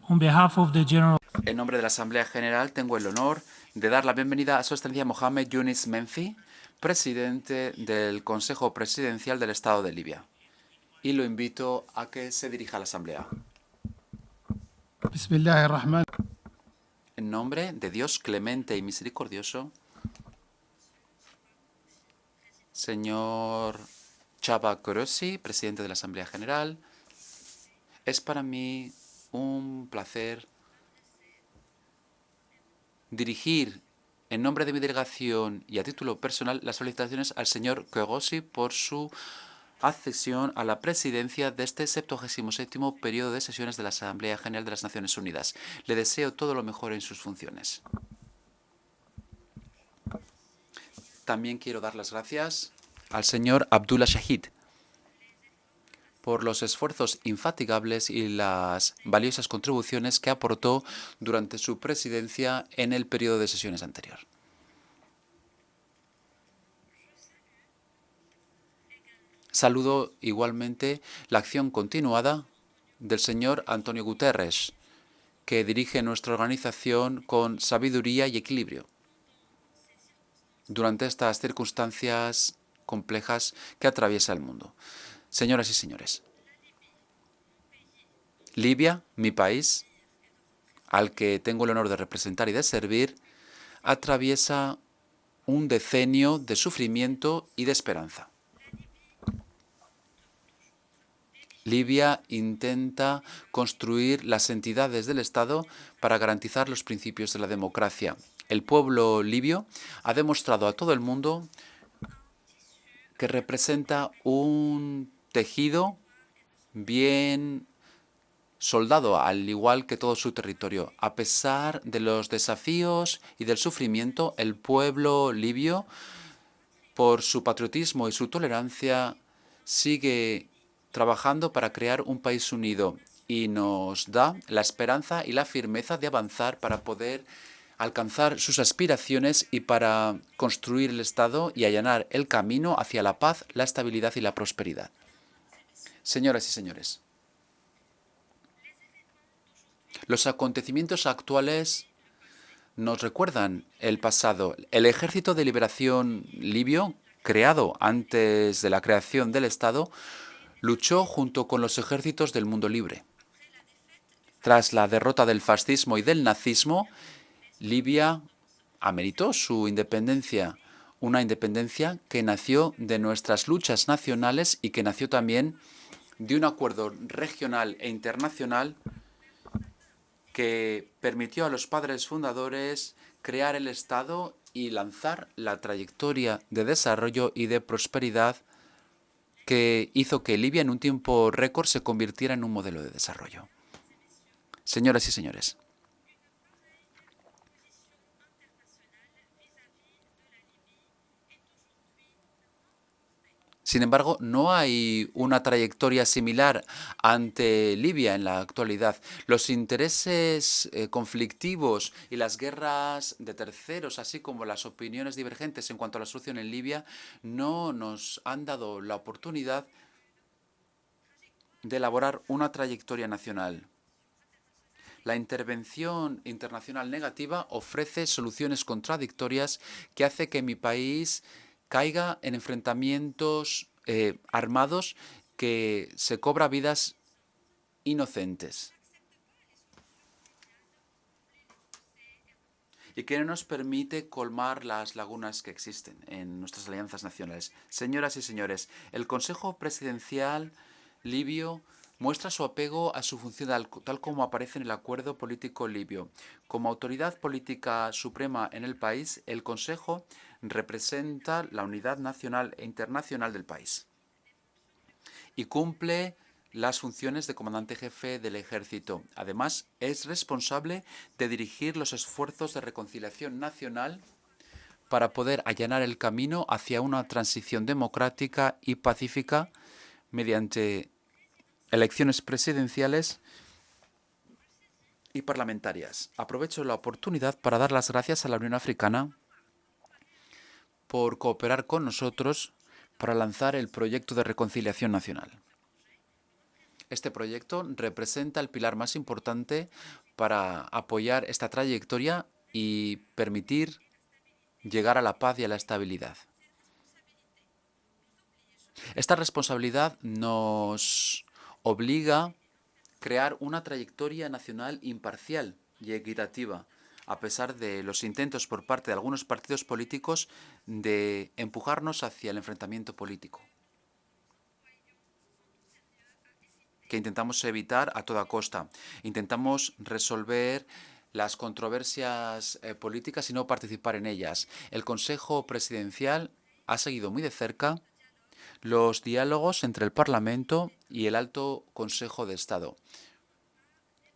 On behalf of the General, En nombre de la Asamblea General tengo el honor de dar la bienvenida a su excelencia Mohamed Yunis Menfi, presidente del Consejo Presidencial del Estado de Libia. Y lo invito a que se dirija a la Asamblea. En nombre de Dios clemente y misericordioso, señor Csaba Kőrösi, presidente de la Asamblea General, es para mí un placer dirigir en nombre de mi delegación y a título personal las felicitaciones al señor Kőrösi por su accesión a la presidencia de este 77º periodo de sesiones de la Asamblea General de las Naciones Unidas. Le deseo todo lo mejor en sus funciones. También quiero dar las gracias al señor Abdullah Shahid por los esfuerzos infatigables y las valiosas contribuciones que aportó durante su presidencia en el periodo de sesiones anterior. Saludo igualmente la acción continuada del señor Antonio Guterres, que dirige nuestra organización con sabiduría y equilibrio durante estas circunstancias complejas que atraviesa el mundo. Señoras y señores, Libia, mi país, al que tengo el honor de representar y de servir, atraviesa un decenio de sufrimiento y de esperanza. Libia intenta construir las entidades del Estado para garantizar los principios de la democracia. El pueblo libio ha demostrado a todo el mundo que representa un tejido bien soldado, al igual que todo su territorio. A pesar de los desafíos y del sufrimiento, el pueblo libio, por su patriotismo y su tolerancia, sigue trabajando para crear un país unido y nos da la esperanza y la firmeza de avanzar para poder alcanzar sus aspiraciones y para construir el Estado y allanar el camino hacia la paz, la estabilidad y la prosperidad. Señoras y señores, los acontecimientos actuales nos recuerdan el pasado. El Ejército de Liberación Libio, creado antes de la creación del Estado, luchó junto con los ejércitos del mundo libre. Tras la derrota del fascismo y del nazismo, Libia ameritó su independencia, una independencia que nació de nuestras luchas nacionales y que nació también de un acuerdo regional e internacional que permitió a los padres fundadores crear el Estado y lanzar la trayectoria de desarrollo y de prosperidad que hizo que Libia en un tiempo récord se convirtiera en un modelo de desarrollo. Señoras y señores, sin embargo, no hay una trayectoria similar ante Libia en la actualidad. Los intereses conflictivos y las guerras de terceros, así como las opiniones divergentes en cuanto a la solución en Libia, no nos han dado la oportunidad de elaborar una trayectoria nacional. La intervención internacional negativa ofrece soluciones contradictorias que hace que mi país caiga en enfrentamientos armados que se cobra vidas inocentes y que no nos permite colmar las lagunas que existen en nuestras alianzas nacionales. Señoras y señores, el Consejo Presidencial libio muestra su apego a su función tal como aparece en el acuerdo político libio. Como autoridad política suprema en el país, el Consejo representa la unidad nacional e internacional del país y cumple las funciones de comandante jefe del ejército. Además, es responsable de dirigir los esfuerzos de reconciliación nacional para poder allanar el camino hacia una transición democrática y pacífica mediante elecciones presidenciales y parlamentarias. Aprovecho la oportunidad para dar las gracias a la Unión Africana por cooperar con nosotros para lanzar el proyecto de reconciliación nacional. Este proyecto representa el pilar más importante para apoyar esta trayectoria y permitir llegar a la paz y a la estabilidad. Esta responsabilidad nos obliga a crear una trayectoria nacional imparcial y equitativa, a pesar de los intentos por parte de algunos partidos políticos de empujarnos hacia el enfrentamiento político, que intentamos evitar a toda costa. Intentamos resolver las controversias políticas y no participar en ellas. El Consejo Presidencial ha seguido muy de cerca los diálogos entre el Parlamento y el Alto Consejo de Estado.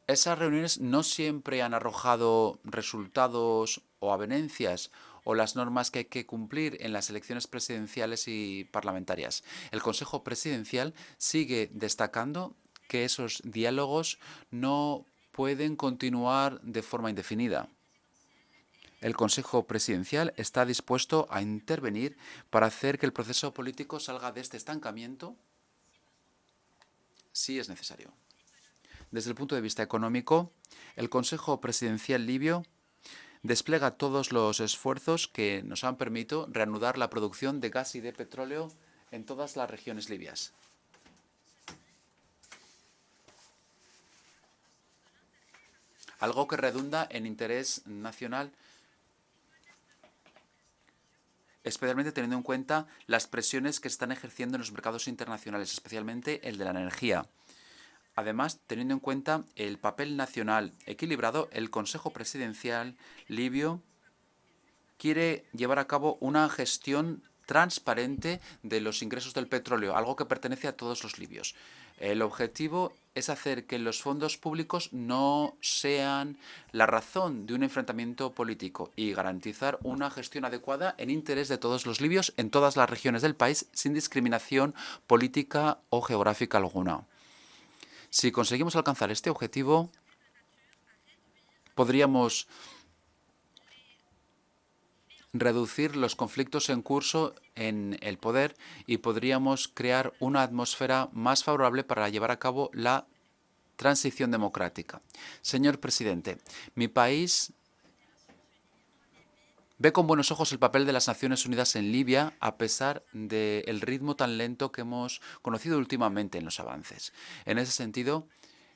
Esas reuniones no siempre han arrojado resultados o avenencias o las normas que hay que cumplir en las elecciones presidenciales y parlamentarias. El Consejo Presidencial sigue destacando que esos diálogos no pueden continuar de forma indefinida. El Consejo Presidencial está dispuesto a intervenir para hacer que el proceso político salga de este estancamiento si es necesario. Desde el punto de vista económico, el Consejo Presidencial libio despliega todos los esfuerzos que nos han permitido reanudar la producción de gas y de petróleo en todas las regiones libias. Algo que redunda en interés nacional, especialmente teniendo en cuenta las presiones que se están ejerciendo en los mercados internacionales, especialmente el de la energía. Además, teniendo en cuenta el papel nacional equilibrado, el Consejo Presidencial libio quiere llevar a cabo una gestión transparente de los ingresos del petróleo, algo que pertenece a todos los libios. El objetivo es hacer que los fondos públicos no sean la razón de un enfrentamiento político y garantizar una gestión adecuada en interés de todos los libios en todas las regiones del país, sin discriminación política o geográfica alguna. Si conseguimos alcanzar este objetivo, podríamos reducir los conflictos en curso en el poder y podríamos crear una atmósfera más favorable para llevar a cabo la transición democrática. Señor presidente, mi país ve con buenos ojos el papel de las Naciones Unidas en Libia, a pesar del ritmo tan lento que hemos conocido últimamente en los avances. En ese sentido,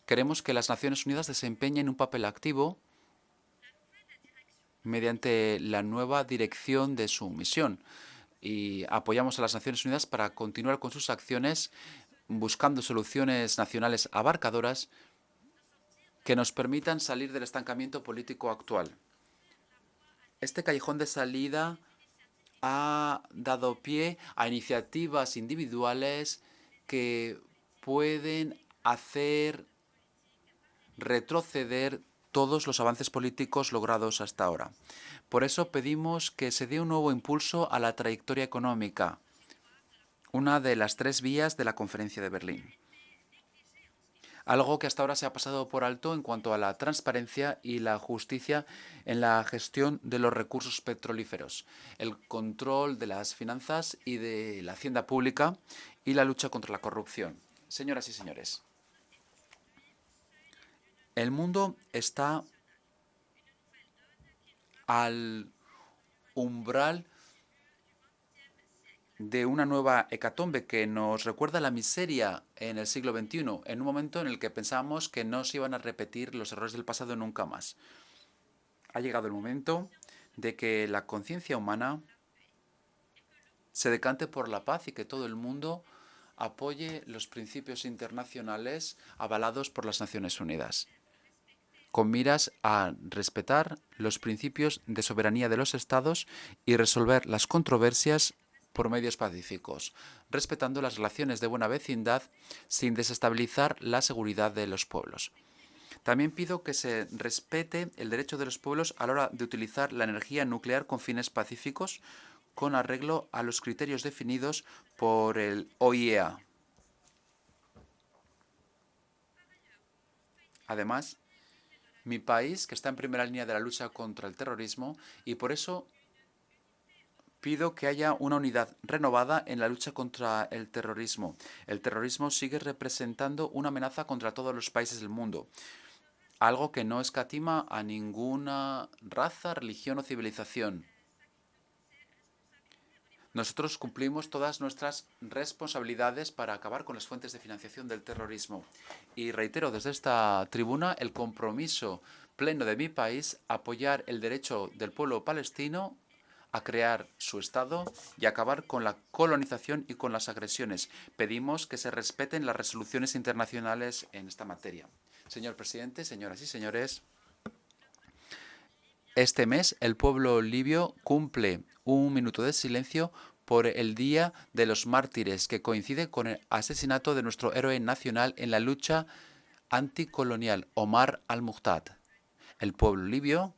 queremos que las Naciones Unidas desempeñen un papel activo mediante la nueva dirección de su misión y apoyamos a las Naciones Unidas para continuar con sus acciones buscando soluciones nacionales abarcadoras que nos permitan salir del estancamiento político actual. Este callejón de salida ha dado pie a iniciativas individuales que pueden hacer retroceder todos los avances políticos logrados hasta ahora. Por eso pedimos que se dé un nuevo impulso a la trayectoria económica, una de las 3 vías de la Conferencia de Berlín. Algo que hasta ahora se ha pasado por alto en cuanto a la transparencia y la justicia en la gestión de los recursos petrolíferos, el control de las finanzas y de la hacienda pública y la lucha contra la corrupción. Señoras y señores, el mundo está al umbral de una nueva hecatombe que nos recuerda la miseria en el siglo XXI, en un momento en el que pensábamos que no se iban a repetir los errores del pasado nunca más. Ha llegado el momento de que la conciencia humana se decante por la paz y que todo el mundo apoye los principios internacionales avalados por las Naciones Unidas, con miras a respetar los principios de soberanía de los Estados y resolver las controversias por medios pacíficos, respetando las relaciones de buena vecindad sin desestabilizar la seguridad de los pueblos. También pido que se respete el derecho de los pueblos a la hora de utilizar la energía nuclear con fines pacíficos, con arreglo a los criterios definidos por el OIEA. Además, mi país, que está en primera línea de la lucha contra el terrorismo, y por eso pido que haya una unidad renovada en la lucha contra el terrorismo. El terrorismo sigue representando una amenaza contra todos los países del mundo, algo que no escatima a ninguna raza, religión o civilización. Nosotros cumplimos todas nuestras responsabilidades para acabar con las fuentes de financiación del terrorismo. Y reitero desde esta tribuna el compromiso pleno de mi país a apoyar el derecho del pueblo palestino a crear su Estado y acabar con la colonización y con las agresiones. Pedimos que se respeten las resoluciones internacionales en esta materia. Señor presidente, señoras y señores, este mes el pueblo libio cumple un minuto de silencio por el Día de los Mártires, que coincide con el asesinato de nuestro héroe nacional en la lucha anticolonial, Omar al-Muqtad. El pueblo libio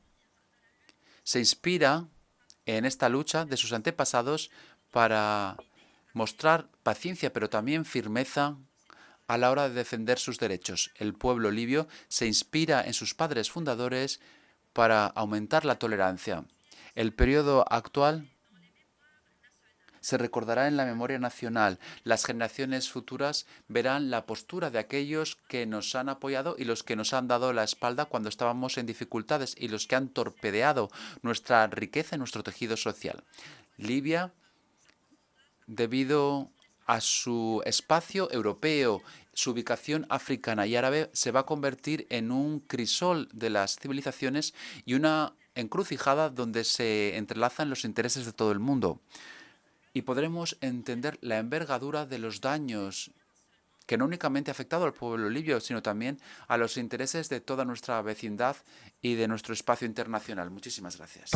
se inspira en esta lucha de sus antepasados para mostrar paciencia, pero también firmeza a la hora de defender sus derechos. El pueblo libio se inspira en sus padres fundadores para aumentar la tolerancia. El periodo actual se recordará en la memoria nacional. Las generaciones futuras verán la postura de aquellos que nos han apoyado y los que nos han dado la espalda cuando estábamos en dificultades y los que han torpedeado nuestra riqueza y nuestro tejido social. Libia, debido a su espacio europeo, su ubicación africana y árabe, se va a convertir en un crisol de las civilizaciones y una encrucijada donde se entrelazan los intereses de todo el mundo. Y podremos entender la envergadura de los daños que no únicamente ha afectado al pueblo libio, sino también a los intereses de toda nuestra vecindad y de nuestro espacio internacional. Muchísimas gracias.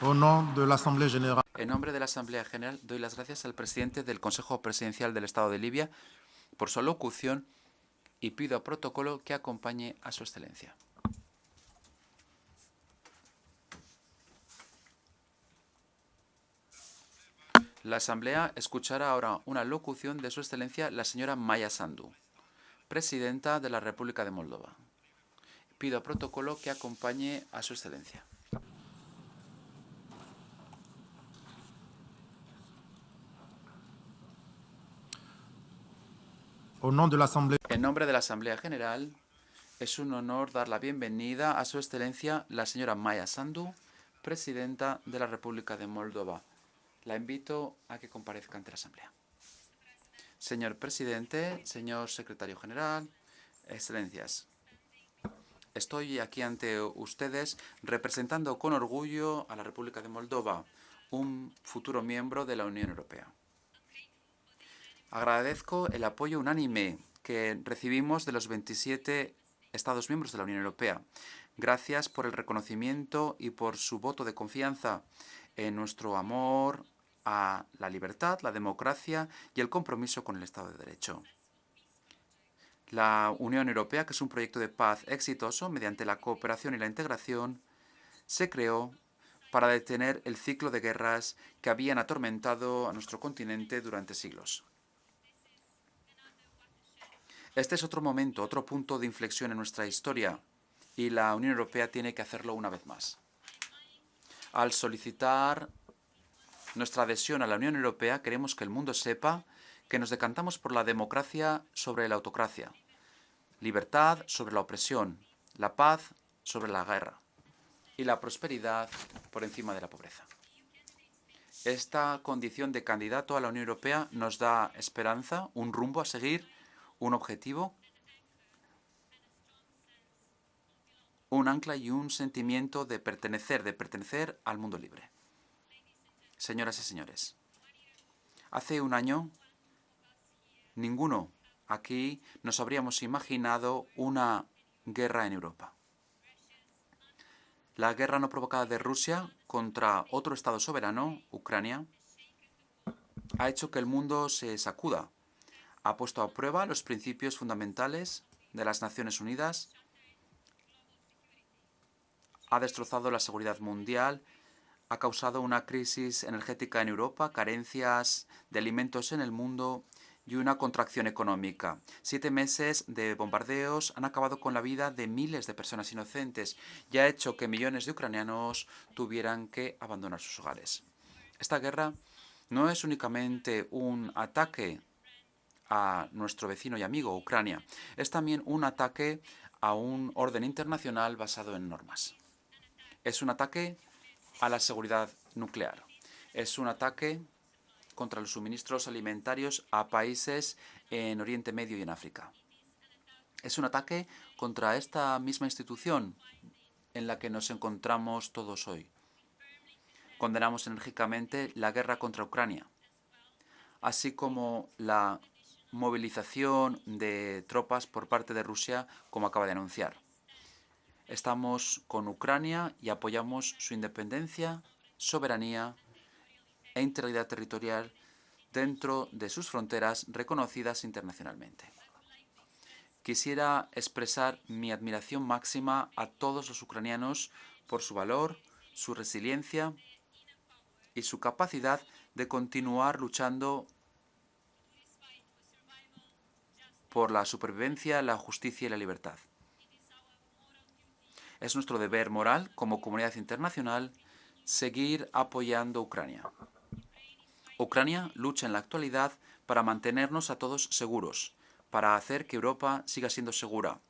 En nombre de la Asamblea General. En nombre de la Asamblea General, doy las gracias al presidente del Consejo Presidencial del Estado de Libia por su alocución y pido a protocolo que acompañe a su excelencia. La Asamblea escuchará ahora una locución de su excelencia la señora Maya Sandu, presidenta de la República de Moldova. Pido a protocolo que acompañe a su excelencia. En nombre de la Asamblea General, es un honor dar la bienvenida a su excelencia la señora Maya Sandu, presidenta de la República de Moldova. La invito a que comparezca ante la Asamblea. Señor presidente, señor secretario general, excelencias, estoy aquí ante ustedes representando con orgullo a la República de Moldova, un futuro miembro de la Unión Europea. Agradezco el apoyo unánime que recibimos de los 27 Estados miembros de la Unión Europea. Gracias por el reconocimiento y por su voto de confianza en nuestro amor a la libertad, la democracia y el compromiso con el Estado de Derecho. La Unión Europea, que es un proyecto de paz exitoso mediante la cooperación y la integración, se creó para detener el ciclo de guerras que habían atormentado a nuestro continente durante siglos. Este es otro momento, otro punto de inflexión en nuestra historia, y la Unión Europea tiene que hacerlo una vez más. Al solicitar nuestra adhesión a la Unión Europea, queremos que el mundo sepa que nos decantamos por la democracia sobre la autocracia, libertad sobre la opresión, la paz sobre la guerra y la prosperidad por encima de la pobreza. Esta condición de candidato a la Unión Europea nos da esperanza, un rumbo a seguir, un objetivo, un ancla y un sentimiento de pertenecer al mundo libre. Señoras y señores, hace un año ninguno aquí nos habríamos imaginado una guerra en Europa. La guerra no provocada de Rusia contra otro Estado soberano, Ucrania, ha hecho que el mundo se sacuda. Ha puesto a prueba los principios fundamentales de las Naciones Unidas, ha destrozado la seguridad mundial, ha causado una crisis energética en Europa, carencias de alimentos en el mundo y una contracción económica. 7 meses de bombardeos han acabado con la vida de miles de personas inocentes y ha hecho que millones de ucranianos tuvieran que abandonar sus hogares. Esta guerra no es únicamente un ataque a nuestro vecino y amigo, Ucrania. Es también un ataque a un orden internacional basado en normas. Es un ataque a la seguridad nuclear. Es un ataque contra los suministros alimentarios a países en Oriente Medio y en África. Es un ataque contra esta misma institución en la que nos encontramos todos hoy. Condenamos enérgicamente la guerra contra Ucrania, así como la movilización de tropas por parte de Rusia, como acaba de anunciar. Estamos con Ucrania y apoyamos su independencia, soberanía e integridad territorial dentro de sus fronteras reconocidas internacionalmente. Quisiera expresar mi admiración máxima a todos los ucranianos por su valor, su resiliencia y su capacidad de continuar luchando por la supervivencia, la justicia y la libertad. Es nuestro deber moral como comunidad internacional seguir apoyando a Ucrania. Ucrania lucha en la actualidad para mantenernos a todos seguros, para hacer que Europa siga siendo segura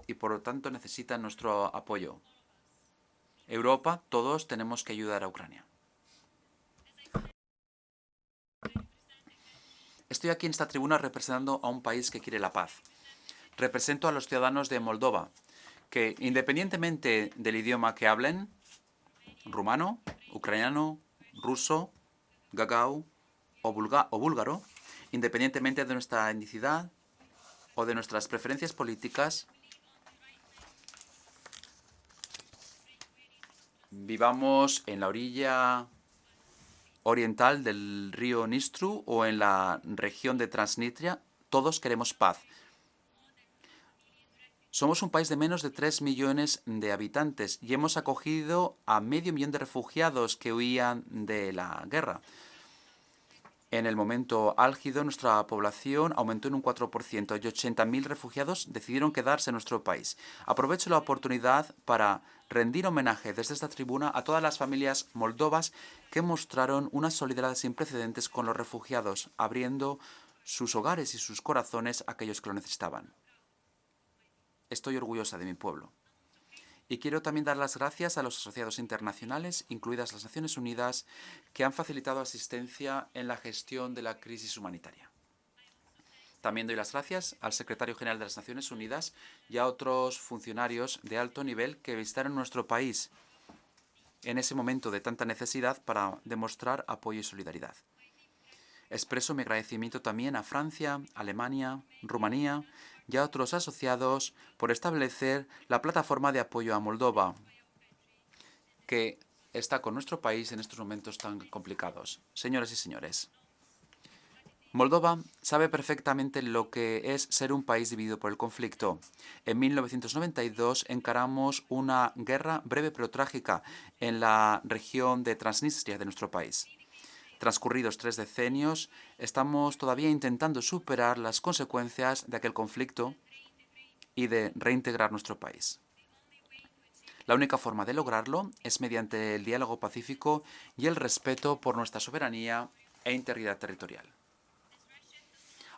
y por lo tanto necesita nuestro apoyo. Europa, todos tenemos que ayudar a Ucrania. Estoy aquí en esta tribuna representando a un país que quiere la paz. Represento a los ciudadanos de Moldova, que independientemente del idioma que hablen, rumano, ucraniano, ruso, gagao o búlgaro, independientemente de nuestra etnicidad o de nuestras preferencias políticas, vivamos en la orilla oriental del río Nistru o en la región de Transnistria, todos queremos paz. Somos un país de menos de 3 millones de habitantes y hemos acogido a 500.000 de refugiados que huían de la guerra. En el momento álgido, nuestra población aumentó en un 4% y 80.000 refugiados decidieron quedarse en nuestro país. Aprovecho la oportunidad para rendir homenaje desde esta tribuna a todas las familias moldovas que mostraron una solidaridad sin precedentes con los refugiados, abriendo sus hogares y sus corazones a aquellos que lo necesitaban. Estoy orgullosa de mi pueblo. Y quiero también dar las gracias a los asociados internacionales, incluidas las Naciones Unidas, que han facilitado asistencia en la gestión de la crisis humanitaria. También doy las gracias al secretario general de las Naciones Unidas y a otros funcionarios de alto nivel que visitaron nuestro país en ese momento de tanta necesidad para demostrar apoyo y solidaridad. Expreso mi agradecimiento también a Francia, Alemania, Rumanía y a otros asociados por establecer la plataforma de apoyo a Moldova, que está con nuestro país en estos momentos tan complicados. Señoras y señores, Moldova sabe perfectamente lo que es ser un país dividido por el conflicto. En 1992 encaramos una guerra breve pero trágica en la región de Transnistria de nuestro país. Transcurridos 3 decenios, estamos todavía intentando superar las consecuencias de aquel conflicto y de reintegrar nuestro país. La única forma de lograrlo es mediante el diálogo pacífico y el respeto por nuestra soberanía e integridad territorial.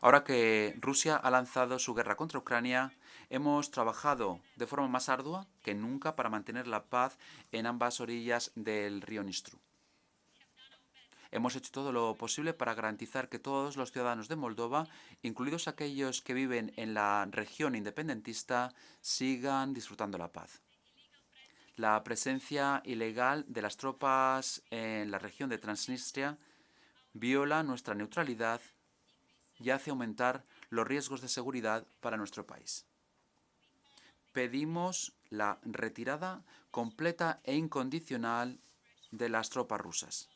Ahora que Rusia ha lanzado su guerra contra Ucrania, hemos trabajado de forma más ardua que nunca para mantener la paz en ambas orillas del río Nistru. Hemos hecho todo lo posible para garantizar que todos los ciudadanos de Moldova, incluidos aquellos que viven en la región independentista, sigan disfrutando la paz. La presencia ilegal de las tropas en la región de Transnistria viola nuestra neutralidad y hace aumentar los riesgos de seguridad para nuestro país. Pedimos la retirada completa e incondicional de las tropas rusas.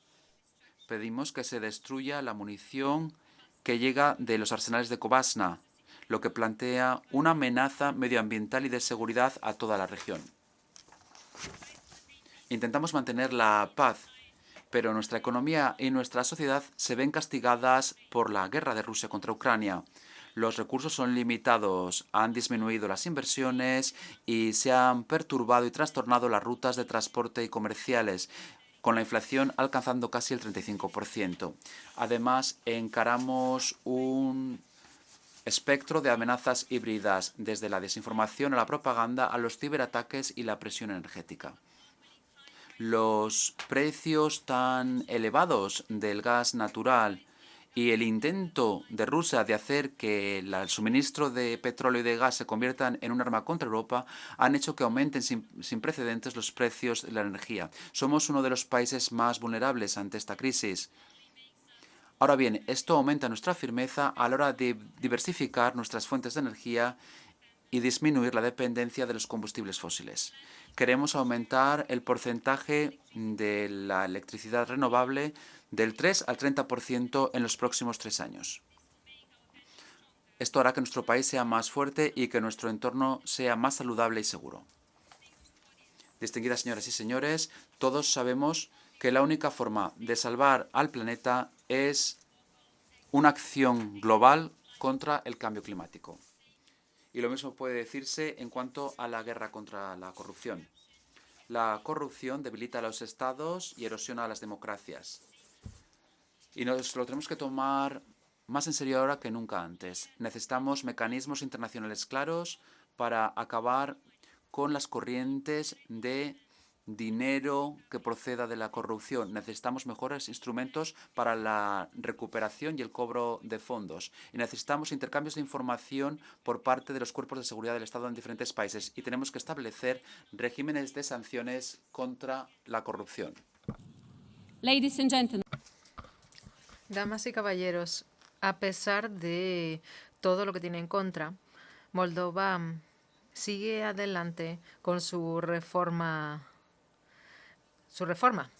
Pedimos que se destruya la munición que llega de los arsenales de Kovasna, lo que plantea una amenaza medioambiental y de seguridad a toda la región. Intentamos mantener la paz pero nuestra economía y nuestra sociedad se ven castigadas por la guerra de Rusia contra Ucrania. Los recursos son limitados, han disminuido las inversiones y se han perturbado y trastornado las rutas de transporte y comerciales, con la inflación alcanzando casi el 35%. Además, encaramos un espectro de amenazas híbridas, desde la desinformación a la propaganda, a los ciberataques y la presión energética. Los precios tan elevados del gas natural y el intento de Rusia de hacer que el suministro de petróleo y de gas se conviertan en un arma contra Europa han hecho que aumenten sin precedentes los precios de la energía. Somos uno de los países más vulnerables ante esta crisis. Ahora bien, esto aumenta nuestra firmeza a la hora de diversificar nuestras fuentes de energía y disminuir la dependencia de los combustibles fósiles. Queremos aumentar el porcentaje de la electricidad renovable del 3 al 30% en los próximos 3 años. Esto hará que nuestro país sea más fuerte y que nuestro entorno sea más saludable y seguro. Distinguidas señoras y señores, todos sabemos que la única forma de salvar al planeta es una acción global contra el cambio climático. Y lo mismo puede decirse en cuanto a la guerra contra la corrupción. La corrupción debilita a los estados y erosiona a las democracias. Y nos lo tenemos que tomar más en serio ahora que nunca antes. Necesitamos mecanismos internacionales claros para acabar con las corrientes de dinero que proceda de la corrupción. Necesitamos mejores instrumentos para la recuperación y el cobro de fondos. Y necesitamos intercambios de información por parte de los cuerpos de seguridad del Estado en diferentes países. Y tenemos que establecer regímenes de sanciones contra la corrupción. Ladies and gentlemen. Damas y caballeros, a pesar de todo lo que tiene en contra, Moldova sigue adelante con su reforma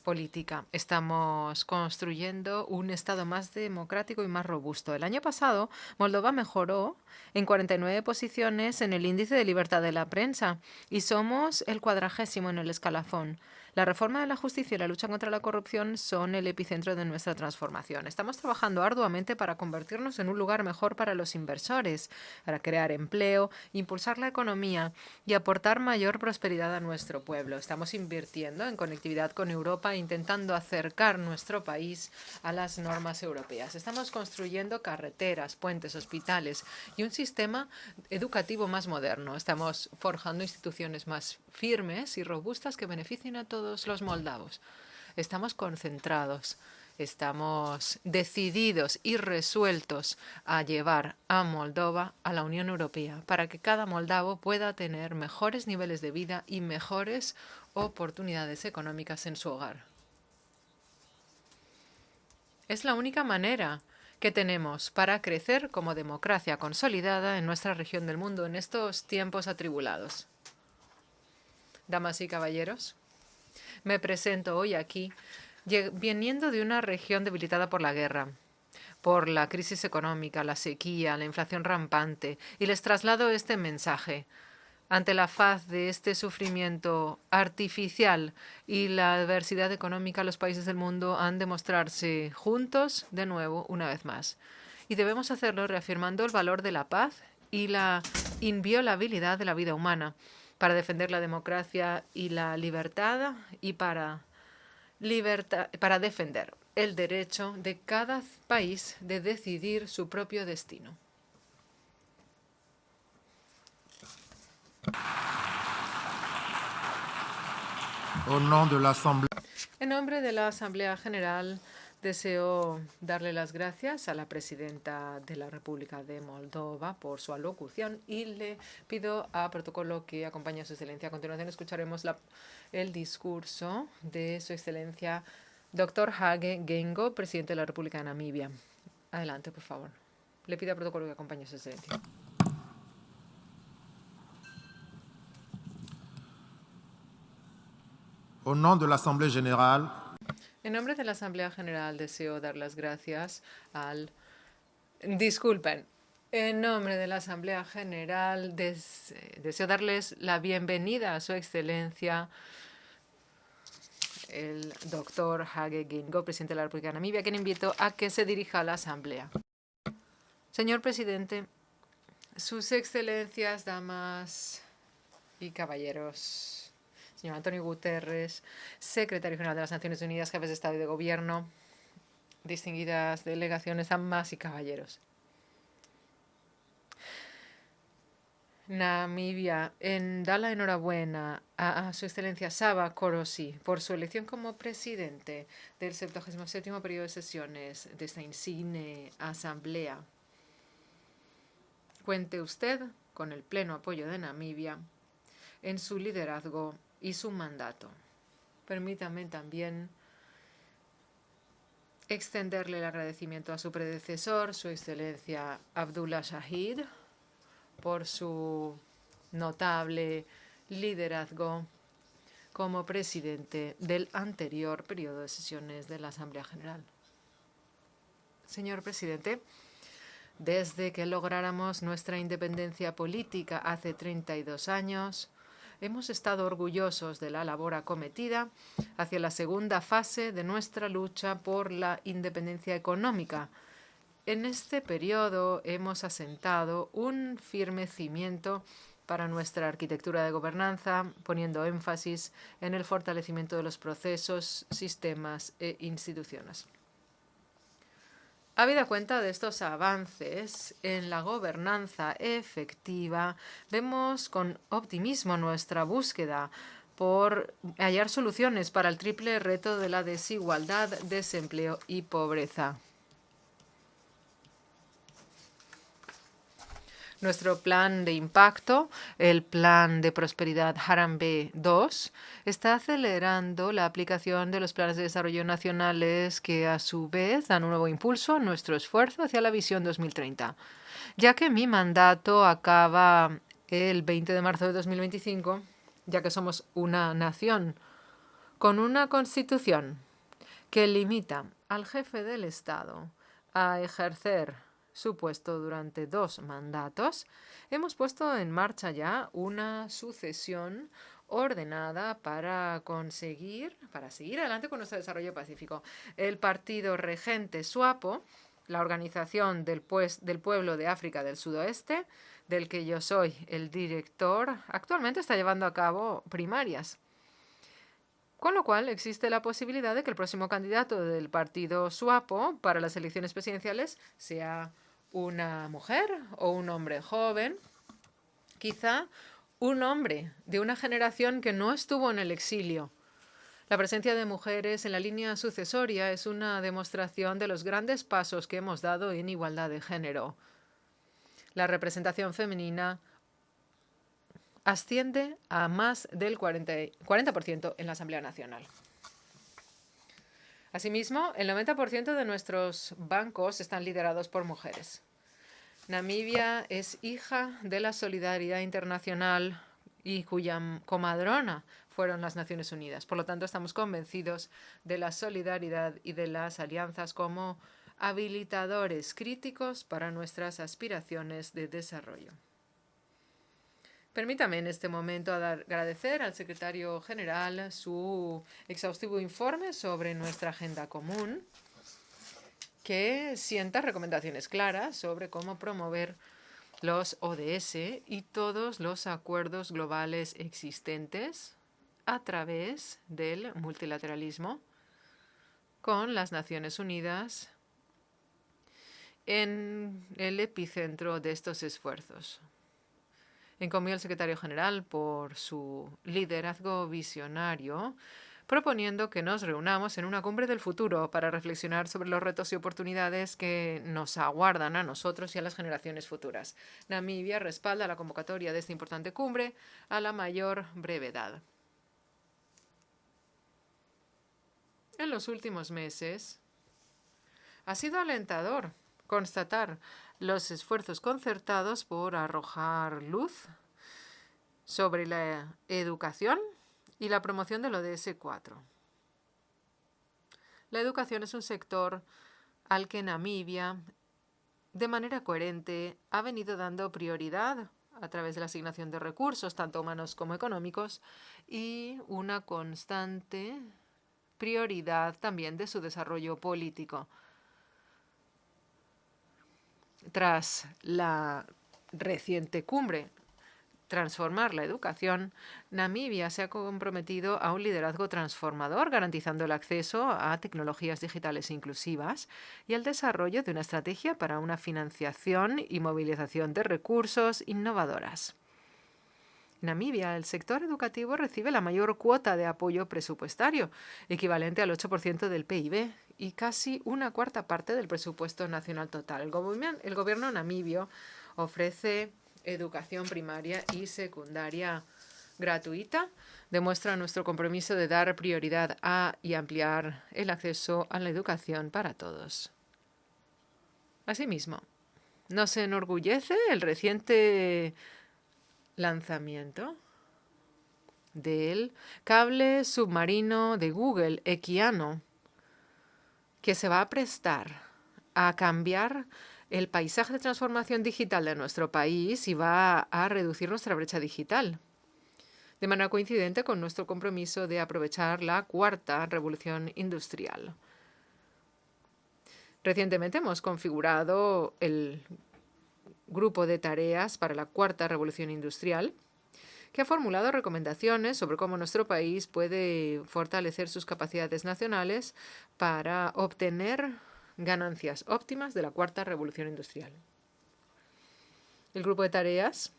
política. Estamos construyendo un Estado más democrático y más robusto. El año pasado, Moldova mejoró en 49 posiciones en el índice de libertad de la prensa y somos el 40º en el escalafón. La reforma de la justicia y la lucha contra la corrupción son el epicentro de nuestra transformación. Estamos trabajando arduamente para convertirnos en un lugar mejor para los inversores, para crear empleo, impulsar la economía y aportar mayor prosperidad a nuestro pueblo. Estamos invirtiendo en conectividad con Europa, intentando acercar nuestro país a las normas europeas. Estamos construyendo carreteras, puentes, hospitales y un sistema educativo más moderno. Estamos forjando instituciones más firmes y robustas que beneficien a todos los moldavos. Estamos concentrados, estamos decididos y resueltos a llevar a Moldova a la Unión Europea para que cada moldavo pueda tener mejores niveles de vida y mejores oportunidades económicas en su hogar. Es la única manera que tenemos para crecer como democracia consolidada en nuestra región del mundo en estos tiempos atribulados. Damas y caballeros, me presento hoy aquí viniendo de una región debilitada por la guerra, por la crisis económica, la sequía, la inflación rampante, y les traslado este mensaje. Ante la faz de este sufrimiento artificial y la adversidad económica, los países del mundo han de mostrarse juntos de nuevo una vez más. Y debemos hacerlo reafirmando el valor de la paz y la inviolabilidad de la vida humana, para defender la democracia y la libertad y para defender el derecho de cada país de decidir su propio destino. En nombre de la Asamblea General, deseo darle las gracias a la presidenta de la República de Moldova por su alocución y le pido a protocolo que acompañe a su excelencia. A continuación escucharemos el discurso de su excelencia Dr. Hage Geingob, presidente de la República de Namibia. Adelante, por favor. Le pido a protocolo que acompañe a su excelencia. Au nom de l'Assemblée Générale, en nombre de la Asamblea General deseo dar las gracias al... Disculpen. En nombre de la Asamblea General deseo darles la bienvenida a su excelencia el doctor Hage Geingob, presidente de la República de Namibia, quien invito a que se dirija a la Asamblea. Señor presidente, sus excelencias, damas y caballeros, señor Antonio Guterres, secretario general de las Naciones Unidas, jefes de Estado y de Gobierno, distinguidas delegaciones, damas y caballeros. Namibia da la enhorabuena a su excelencia Saba Korosi por su elección como presidente del 77º periodo de sesiones de esta insigne asamblea. Cuente usted con el pleno apoyo de Namibia en su liderazgo y su mandato. Permítame también extenderle el agradecimiento a su predecesor, su excelencia Abdullah Shahid, por su notable liderazgo como presidente del anterior periodo de sesiones de la Asamblea General. Señor presidente, desde que lográramos nuestra independencia política hace 32 años, hemos estado orgullosos de la labor acometida hacia la segunda fase de nuestra lucha por la independencia económica. En este periodo hemos asentado un firme cimiento para nuestra arquitectura de gobernanza, poniendo énfasis en el fortalecimiento de los procesos, sistemas e instituciones. Habida cuenta de estos avances en la gobernanza efectiva, vemos con optimismo nuestra búsqueda por hallar soluciones para el triple reto de la desigualdad, desempleo y pobreza. Nuestro plan de impacto, el plan de prosperidad Harambee II, está acelerando la aplicación de los planes de desarrollo nacionales que, a su vez, dan un nuevo impulso a nuestro esfuerzo hacia la visión 2030. Ya que mi mandato acaba el 20 de marzo de 2025, ya que somos una nación con una constitución que limita al jefe del Estado a ejercer su puesto durante 2 mandatos, hemos puesto en marcha ya una sucesión ordenada para seguir adelante con nuestro desarrollo pacífico. El partido regente SWAPO, la Organización del Pueblo de África del Sudoeste, del que yo soy el director, actualmente está llevando a cabo primarias. Con lo cual existe la posibilidad de que el próximo candidato del partido SWAPO para las elecciones presidenciales sea una mujer o un hombre joven, quizá un hombre de una generación que no estuvo en el exilio. La presencia de mujeres en la línea sucesoria es una demostración de los grandes pasos que hemos dado en igualdad de género. La representación femenina asciende a más del 40% en la Asamblea Nacional. Asimismo, el 90% de nuestros bancos están liderados por mujeres. Namibia es hija de la solidaridad internacional y cuya comadrona fueron las Naciones Unidas. Por lo tanto, estamos convencidos de la solidaridad y de las alianzas como habilitadores críticos para nuestras aspiraciones de desarrollo. Permítame en este momento agradecer al secretario general su exhaustivo informe sobre nuestra agenda común, que sienta recomendaciones claras sobre cómo promover los ODS y todos los acuerdos globales existentes a través del multilateralismo con las Naciones Unidas en el epicentro de estos esfuerzos. Encomió al secretario general por su liderazgo visionario, proponiendo que nos reunamos en una cumbre del futuro para reflexionar sobre los retos y oportunidades que nos aguardan a nosotros y a las generaciones futuras. Namibia respalda la convocatoria de esta importante cumbre a la mayor brevedad. En los últimos meses, ha sido alentador constatar los esfuerzos concertados por arrojar luz sobre la educación y la promoción del ODS 4. La educación es un sector al que Namibia, de manera coherente, ha venido dando prioridad a través de la asignación de recursos, tanto humanos como económicos, y una constante prioridad también de su desarrollo político. Tras la reciente cumbre Transformar la educación, Namibia se ha comprometido a un liderazgo transformador, garantizando el acceso a tecnologías digitales inclusivas y el desarrollo de una estrategia para una financiación y movilización de recursos innovadoras. En Namibia, el sector educativo recibe la mayor cuota de apoyo presupuestario, equivalente al 8% del PIB y casi una cuarta parte del presupuesto nacional total. El gobierno namibio ofrece educación primaria y secundaria gratuita. Demuestra nuestro compromiso de dar prioridad a y ampliar el acceso a la educación para todos. Asimismo, nos enorgullece el reciente lanzamiento del cable submarino de Google, Equiano, que se va a prestar a cambiar el paisaje de transformación digital de nuestro país y va a reducir nuestra brecha digital, de manera coincidente con nuestro compromiso de aprovechar la cuarta revolución industrial. Recientemente hemos configurado el grupo de tareas para la cuarta revolución industrial, que ha formulado recomendaciones sobre cómo nuestro país puede fortalecer sus capacidades nacionales para obtener ganancias óptimas de la cuarta revolución industrial. El grupo de tareas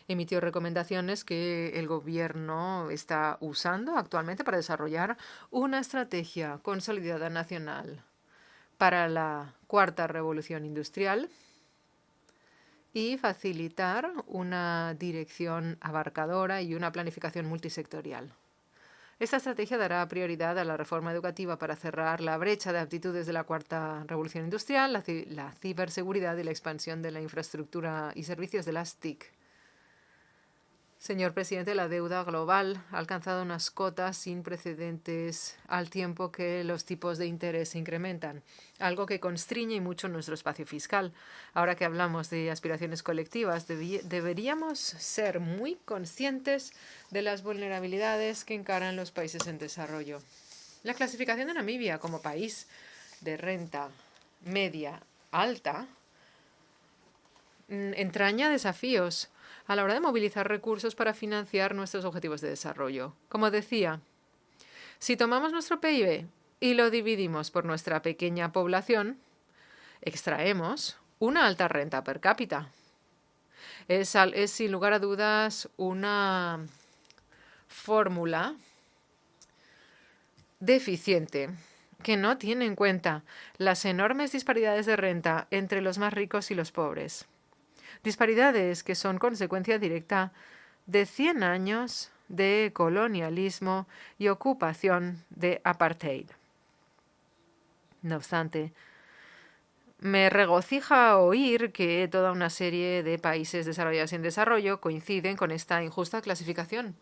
emitió recomendaciones que el gobierno está usando actualmente para desarrollar una estrategia consolidada nacional para la cuarta revolución industrial y facilitar una dirección abarcadora y una planificación multisectorial. Esta estrategia dará prioridad a la reforma educativa para cerrar la brecha de aptitudes de la cuarta revolución industrial, la ciberseguridad y la expansión de la infraestructura y servicios de las TIC. Señor presidente, la deuda global ha alcanzado unas cotas sin precedentes al tiempo que los tipos de interés se incrementan, algo que constriñe mucho nuestro espacio fiscal. Ahora que hablamos de aspiraciones colectivas, deberíamos ser muy conscientes de las vulnerabilidades que encaran los países en desarrollo. La clasificación de Namibia como país de renta media alta entraña desafíos a la hora de movilizar recursos para financiar nuestros objetivos de desarrollo. Como decía, si tomamos nuestro PIB y lo dividimos por nuestra pequeña población, extraemos una alta renta per cápita. Es sin lugar a dudas una fórmula deficiente que no tiene en cuenta las enormes disparidades de renta entre los más ricos y los pobres. Disparidades que son consecuencia directa de 100 años de colonialismo y ocupación de apartheid. No obstante, me regocija oír que toda una serie de países desarrollados y en desarrollo coinciden con esta injusta clasificación,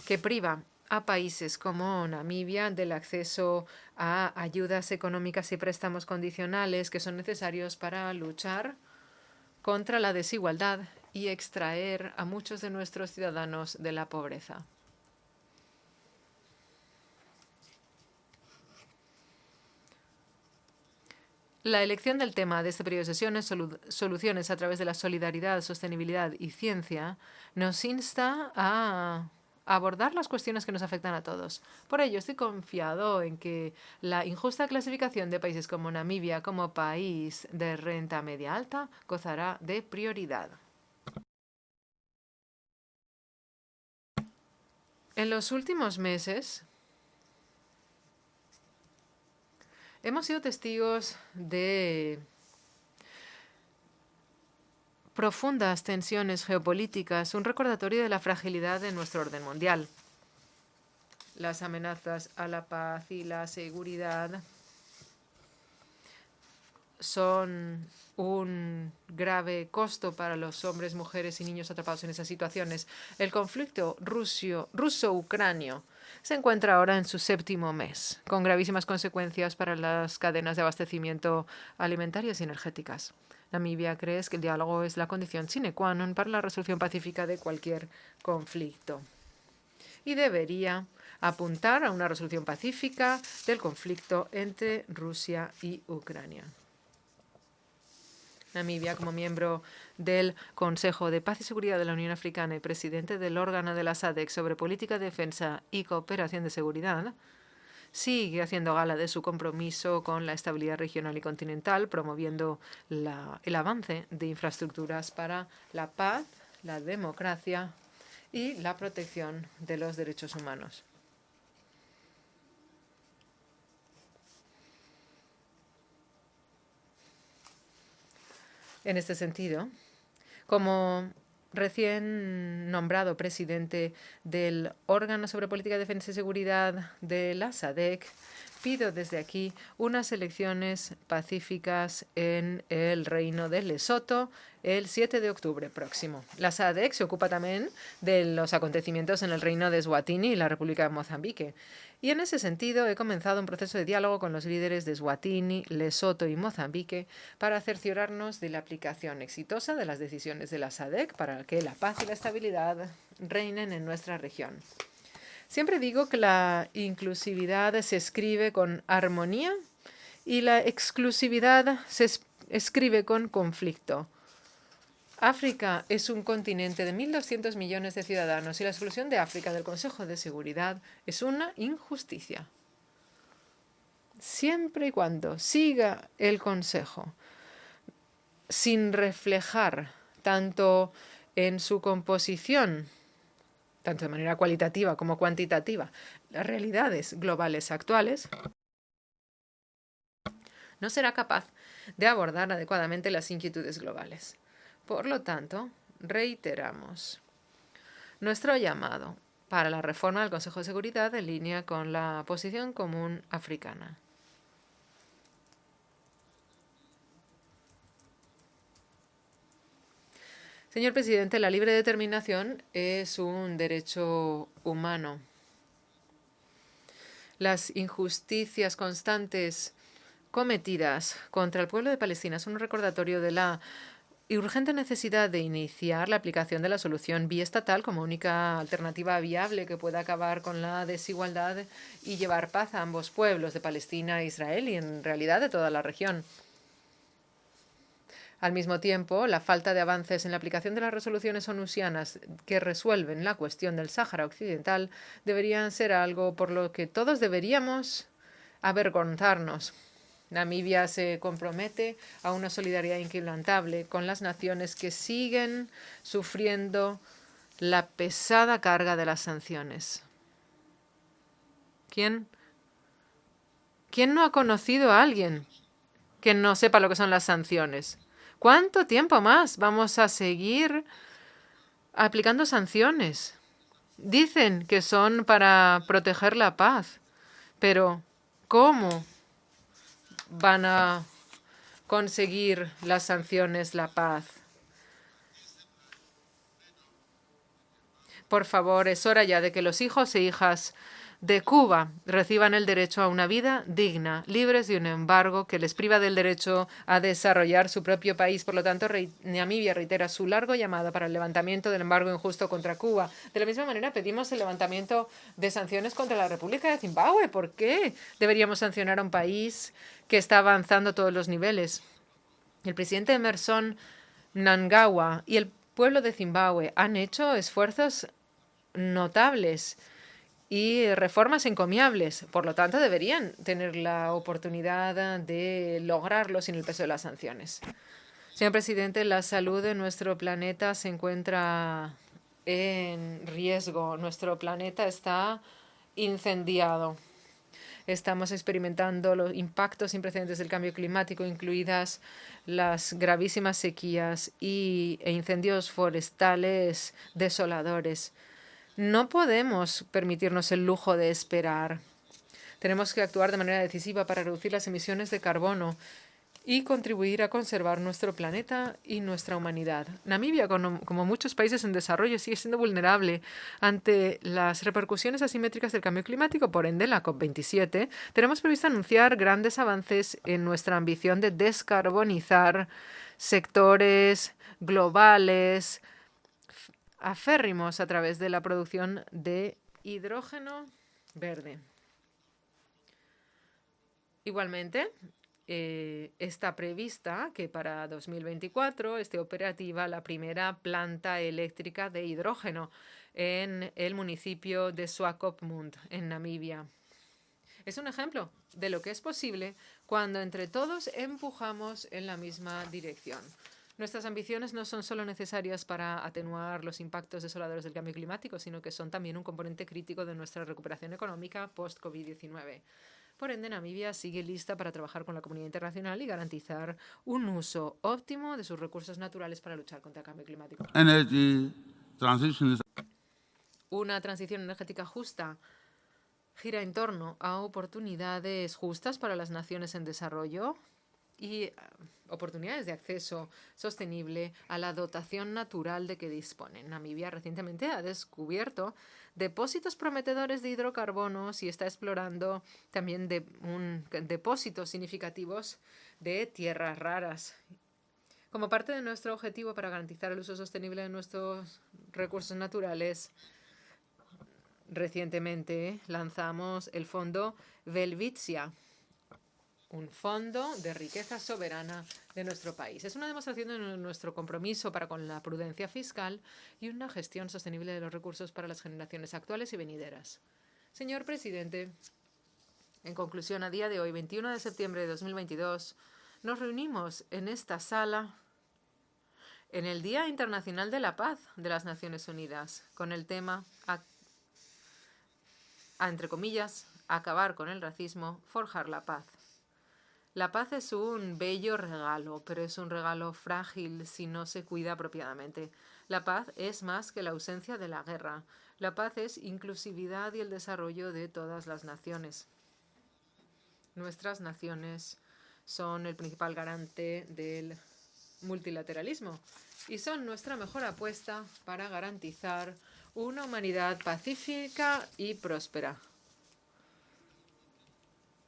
que priva a países como Namibia del acceso a ayudas económicas y préstamos condicionales que son necesarios para luchar contra la desigualdad y extraer a muchos de nuestros ciudadanos de la pobreza. La elección del tema de este periodo de sesiones, soluciones a través de la solidaridad, sostenibilidad y ciencia, nos insta a abordar las cuestiones que nos afectan a todos. Por ello, estoy confiado en que la injusta clasificación de países como Namibia como país de renta media alta gozará de prioridad. En los últimos meses, hemos sido testigos de profundas tensiones geopolíticas, un recordatorio de la fragilidad de nuestro orden mundial. Las amenazas a la paz y la seguridad son un grave costo para los hombres, mujeres y niños atrapados en esas situaciones. El conflicto ruso-ucranio se encuentra ahora en su 7º mes, con gravísimas consecuencias para las cadenas de abastecimiento alimentarias y energéticas. Namibia cree que el diálogo es la condición sine qua non para la resolución pacífica de cualquier conflicto y debería apuntar a una resolución pacífica del conflicto entre Rusia y Ucrania. Namibia, como miembro del Consejo de Paz y Seguridad de la Unión Africana y presidente del órgano de la SADC sobre política de defensa y cooperación de seguridad, sigue haciendo gala de su compromiso con la estabilidad regional y continental, promoviendo el avance de infraestructuras para la paz, la democracia y la protección de los derechos humanos. En este sentido, como recién nombrado presidente del órgano sobre política de defensa y seguridad de la SADC, pido desde aquí unas elecciones pacíficas en el reino de Lesoto el 7 de octubre próximo. La SADC se ocupa también de los acontecimientos en el reino de Eswatini y la República de Mozambique. Y en ese sentido he comenzado un proceso de diálogo con los líderes de Eswatini, Lesoto y Mozambique para cerciorarnos de la aplicación exitosa de las decisiones de la SADC para que la paz y la estabilidad reinen en nuestra región. Siempre digo que la inclusividad se escribe con armonía y la exclusividad se escribe con conflicto. África es un continente de 1.200 millones de ciudadanos y la exclusión de África del Consejo de Seguridad es una injusticia. Siempre y cuando siga el Consejo sin reflejar tanto en su composición, tanto de manera cualitativa como cuantitativa, las realidades globales actuales, no será capaz de abordar adecuadamente las inquietudes globales. Por lo tanto, reiteramos nuestro llamado para la reforma del Consejo de Seguridad en línea con la posición común africana. Señor presidente, la libre determinación es un derecho humano. Las injusticias constantes cometidas contra el pueblo de Palestina son un recordatorio de la urgente necesidad de iniciar la aplicación de la solución biestatal como única alternativa viable que pueda acabar con la desigualdad y llevar paz a ambos pueblos, de Palestina e Israel, y en realidad de toda la región. Al mismo tiempo, la falta de avances en la aplicación de las resoluciones onusianas que resuelven la cuestión del Sáhara Occidental deberían ser algo por lo que todos deberíamos avergonzarnos. Namibia se compromete a una solidaridad inquebrantable con las naciones que siguen sufriendo la pesada carga de las sanciones. ¿Quién no ha conocido a alguien que no sepa lo que son las sanciones? ¿Cuánto tiempo más vamos a seguir aplicando sanciones? Dicen que son para proteger la paz, pero ¿cómo van a conseguir las sanciones la paz? Por favor, es hora ya de que los hijos e hijas de Cuba reciban el derecho a una vida digna, libres de un embargo que les priva del derecho a desarrollar su propio país. Por lo tanto, Namibia reitera su largo llamado para el levantamiento del embargo injusto contra Cuba. De la misma manera, pedimos el levantamiento de sanciones contra la República de Zimbabue. ¿Por qué deberíamos sancionar a un país que está avanzando a todos los niveles? El presidente Emerson Mnangagwa y el pueblo de Zimbabue han hecho esfuerzos notables y reformas encomiables. Por lo tanto, deberían tener la oportunidad de lograrlo sin el peso de las sanciones. Señor presidente, la salud de nuestro planeta se encuentra en riesgo. Nuestro planeta está incendiado. Estamos experimentando los impactos sin precedentes del cambio climático, incluidas las gravísimas sequías e incendios forestales desoladores. No podemos permitirnos el lujo de esperar. Tenemos que actuar de manera decisiva para reducir las emisiones de carbono y contribuir a conservar nuestro planeta y nuestra humanidad. Namibia, como muchos países en desarrollo, sigue siendo vulnerable ante las repercusiones asimétricas del cambio climático. Por ende, en la COP27 tenemos previsto anunciar grandes avances en nuestra ambición de descarbonizar sectores globales aférrimos a través de la producción de hidrógeno verde. Igualmente, está prevista que para 2024 esté operativa la primera planta eléctrica de hidrógeno en el municipio de Swakopmund, en Namibia. Es un ejemplo de lo que es posible cuando entre todos empujamos en la misma dirección. Nuestras ambiciones no son solo necesarias para atenuar los impactos desoladores del cambio climático, sino que son también un componente crítico de nuestra recuperación económica post-COVID-19. Por ende, Namibia sigue lista para trabajar con la comunidad internacional y garantizar un uso óptimo de sus recursos naturales para luchar contra el cambio climático. Una transición energética justa gira en torno a oportunidades justas para las naciones en desarrollo y oportunidades de acceso sostenible a la dotación natural de que disponen. Namibia recientemente ha descubierto depósitos prometedores de hidrocarbonos y está explorando también depósitos significativos de tierras raras. Como parte de nuestro objetivo para garantizar el uso sostenible de nuestros recursos naturales, recientemente lanzamos el fondo Velvitsia, un fondo de riqueza soberana de nuestro país. Es una demostración de nuestro compromiso para con la prudencia fiscal y una gestión sostenible de los recursos para las generaciones actuales y venideras. Señor presidente, en conclusión, a día de hoy, 21 de septiembre de 2022, nos reunimos en esta sala en el Día Internacional de la Paz de las Naciones Unidas, con el tema, entre comillas, acabar con el racismo, forjar la paz. La paz es un bello regalo, pero es un regalo frágil si no se cuida apropiadamente. La paz es más que la ausencia de la guerra. La paz es inclusividad y el desarrollo de todas las naciones. Nuestras naciones son el principal garante del multilateralismo y son nuestra mejor apuesta para garantizar una humanidad pacífica y próspera.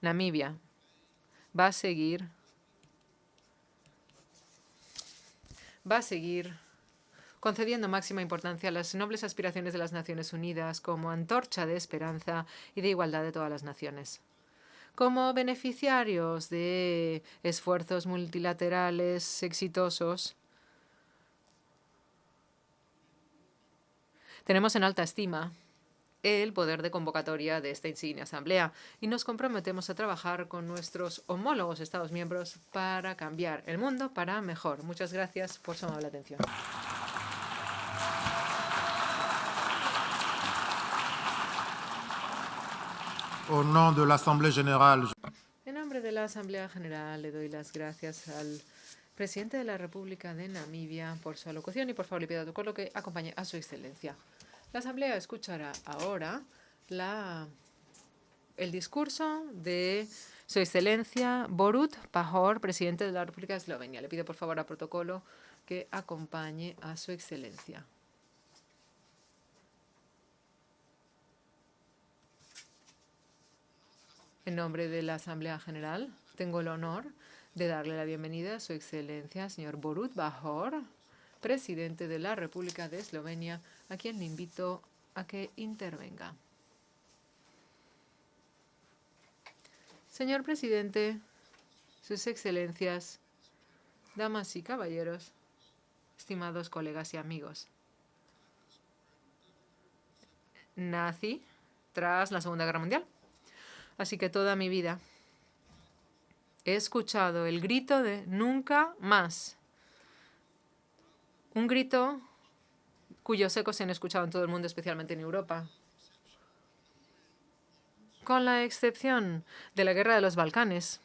Namibia va a seguir concediendo máxima importancia a las nobles aspiraciones de las Naciones Unidas como antorcha de esperanza y de igualdad de todas las naciones. Como beneficiarios de esfuerzos multilaterales exitosos, tenemos en alta estima el poder de convocatoria de esta insignia asamblea y nos comprometemos a trabajar con nuestros homólogos Estados miembros para cambiar el mundo para mejor. Muchas gracias por su amable atención. Au nom de l'Assemblée Générale. En nombre de la Asamblea General le doy las gracias al presidente de la República de Namibia por su alocución y por favor le pido a tu coro que acompañe a su excelencia. La Asamblea escuchará ahora el discurso de Su Excelencia Borut Pahor, presidente de la República de Eslovenia. Le pido por favor al protocolo que acompañe a Su Excelencia. En nombre de la Asamblea General, tengo el honor de darle la bienvenida a Su Excelencia, señor Borut Pahor, presidente de la República de Eslovenia, a quien le invito a que intervenga. Señor presidente, sus excelencias, damas y caballeros, estimados colegas y amigos. Nací tras la Segunda Guerra Mundial, así que toda mi vida he escuchado el grito de nunca más. Un grito cuyos ecos se han escuchado en todo el mundo, especialmente en Europa. Con la excepción de la Guerra de los Balcanes,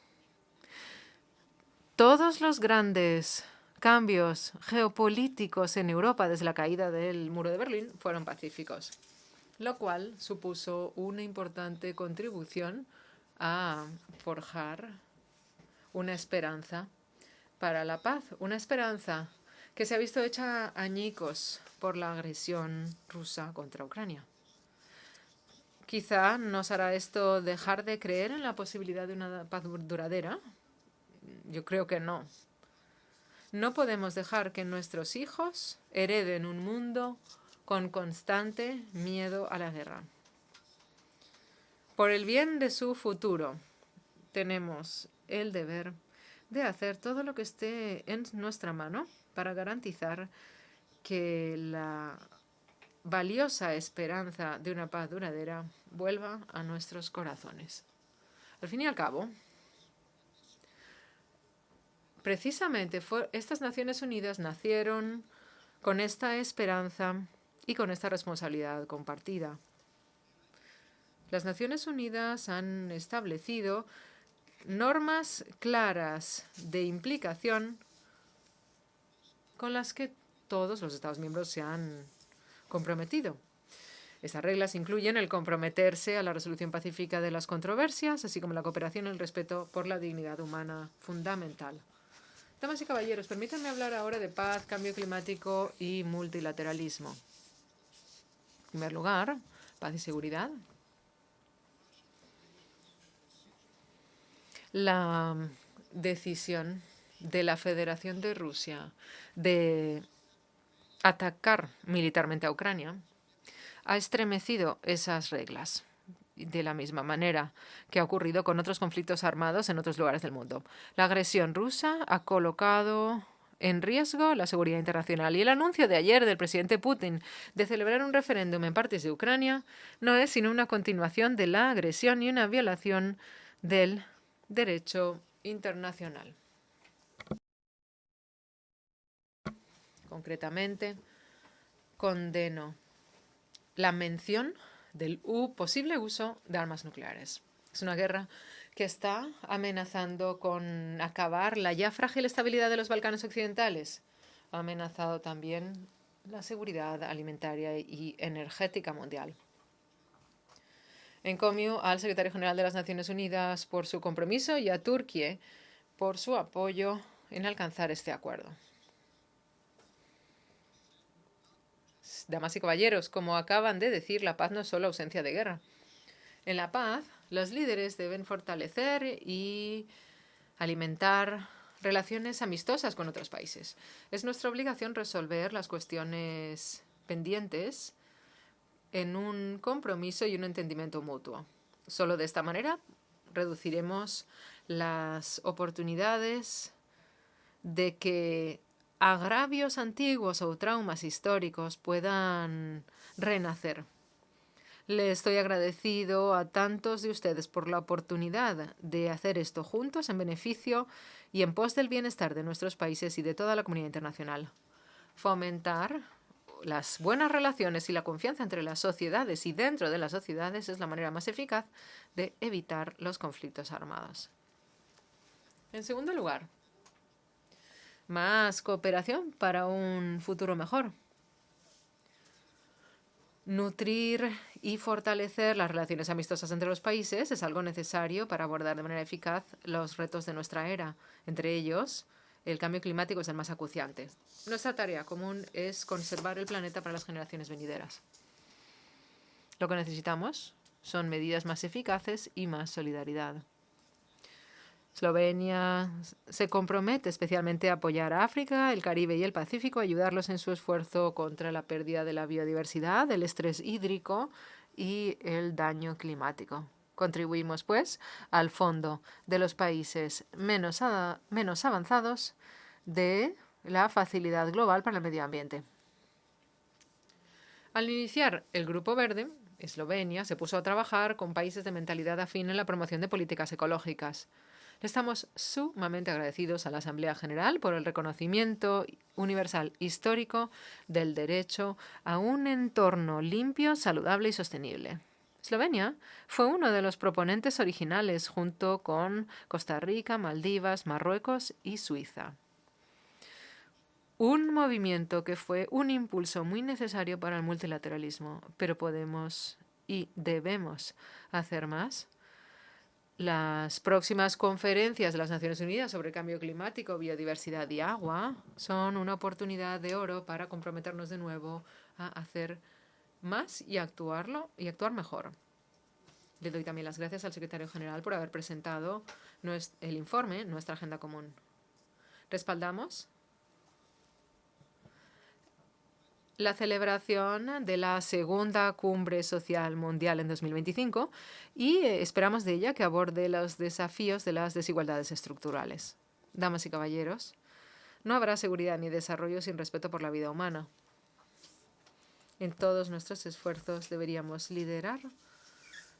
todos los grandes cambios geopolíticos en Europa desde la caída del muro de Berlín fueron pacíficos, lo cual supuso una importante contribución a forjar una esperanza para la paz, una esperanza que se ha visto hecha añicos por la agresión rusa contra Ucrania. Quizá nos hará esto dejar de creer en la posibilidad de una paz duradera. Yo creo que no. No podemos dejar que nuestros hijos hereden un mundo con constante miedo a la guerra. Por el bien de su futuro, tenemos el deber de hacer todo lo que esté en nuestra mano para garantizar que la valiosa esperanza de una paz duradera vuelva a nuestros corazones. Al fin y al cabo, precisamente estas Naciones Unidas nacieron con esta esperanza y con esta responsabilidad compartida. Las Naciones Unidas han establecido normas claras de implicación con las que todos los Estados miembros se han comprometido. Estas reglas incluyen el comprometerse a la resolución pacífica de las controversias, así como la cooperación y el respeto por la dignidad humana fundamental. Damas y caballeros, permítanme hablar ahora de paz, cambio climático y multilateralismo. En primer lugar, paz y seguridad. La decisión de la Federación de Rusia de atacar militarmente a Ucrania ha estremecido esas reglas, de la misma manera que ha ocurrido con otros conflictos armados en otros lugares del mundo. La agresión rusa ha colocado en riesgo la seguridad internacional y el anuncio de ayer del presidente Putin de celebrar un referéndum en partes de Ucrania no es sino una continuación de la agresión y una violación del derecho internacional. Concretamente, condeno la mención del posible uso de armas nucleares. Es una guerra que está amenazando con acabar la ya frágil estabilidad de los Balcanes occidentales. Ha amenazado también la seguridad alimentaria y energética mundial. Encomio al secretario general de las Naciones Unidas por su compromiso y a Turquía por su apoyo en alcanzar este acuerdo. Damas y caballeros, como acaban de decir, la paz no es solo ausencia de guerra. En la paz, los líderes deben fortalecer y alimentar relaciones amistosas con otros países. Es nuestra obligación resolver las cuestiones pendientes en un compromiso y un entendimiento mutuo. Solo de esta manera reduciremos las oportunidades de que agravios antiguos o traumas históricos puedan renacer. Le estoy agradecido a tantos de ustedes por la oportunidad de hacer esto juntos en beneficio y en pos del bienestar de nuestros países y de toda la comunidad internacional. Fomentar las buenas relaciones y la confianza entre las sociedades y dentro de las sociedades es la manera más eficaz de evitar los conflictos armados. En segundo lugar, más cooperación para un futuro mejor. Nutrir y fortalecer las relaciones amistosas entre los países es algo necesario para abordar de manera eficaz los retos de nuestra era. Entre ellos, el cambio climático es el más acuciante. Nuestra tarea común es conservar el planeta para las generaciones venideras. Lo que necesitamos son medidas más eficaces y más solidaridad. Eslovenia se compromete especialmente a apoyar a África, el Caribe y el Pacífico, ayudarlos en su esfuerzo contra la pérdida de la biodiversidad, el estrés hídrico y el daño climático. Contribuimos, pues, al Fondo de los Países menos avanzados de la Facilidad Global para el Medio Ambiente. Al iniciar el Grupo Verde, Eslovenia se puso a trabajar con países de mentalidad afín en la promoción de políticas ecológicas. Estamos sumamente agradecidos a la Asamblea General por el reconocimiento universal histórico del derecho a un entorno limpio, saludable y sostenible. Eslovenia fue uno de los proponentes originales junto con Costa Rica, Maldivas, Marruecos y Suiza. Un movimiento que fue un impulso muy necesario para el multilateralismo, pero podemos y debemos hacer más. Las próximas conferencias de las Naciones Unidas sobre cambio climático, biodiversidad y agua son una oportunidad de oro para comprometernos de nuevo a hacer más y actuar mejor. Le doy también las gracias al secretario general por haber presentado el informe, nuestra agenda común. Respaldamos la celebración de la segunda cumbre social mundial en 2025 y esperamos de ella que aborde los desafíos de las desigualdades estructurales. Damas y caballeros, no habrá seguridad ni desarrollo sin respeto por la vida humana. En todos nuestros esfuerzos deberíamos liderar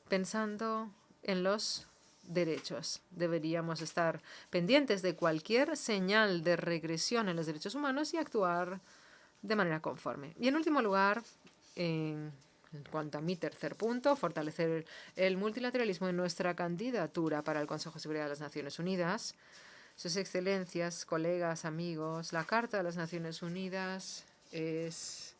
pensando en los derechos. Deberíamos estar pendientes de cualquier señal de regresión en los derechos humanos y actuar de manera conforme. Y en último lugar, en cuanto a mi tercer punto, fortalecer el multilateralismo en nuestra candidatura para el Consejo de Seguridad de las Naciones Unidas. Sus excelencias, colegas, amigos, la Carta de las Naciones Unidas es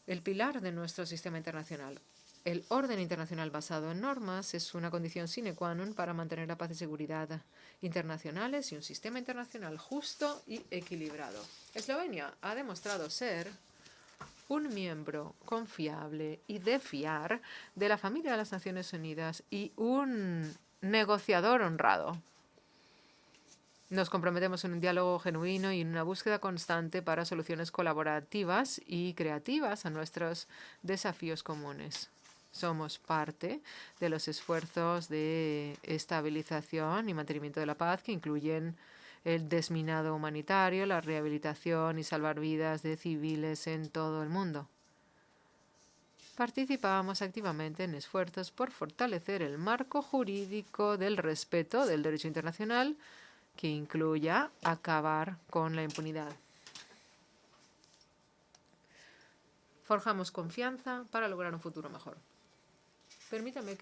el pilar de nuestro sistema internacional. El orden internacional basado en normas es una condición sine qua non para mantener la paz y seguridad internacionales y un sistema internacional justo y equilibrado. Eslovenia ha demostrado ser un miembro confiable y de fiar de la familia de las Naciones Unidas y un negociador honrado. Nos comprometemos en un diálogo genuino y en una búsqueda constante para soluciones colaborativas y creativas a nuestros desafíos comunes. Somos parte de los esfuerzos de estabilización y mantenimiento de la paz que incluyen el desminado humanitario, la rehabilitación y salvar vidas de civiles en todo el mundo. Participamos activamente en esfuerzos por fortalecer el marco jurídico del respeto del derecho internacional que incluya acabar con la impunidad. Forjamos confianza para lograr un futuro mejor. Permítame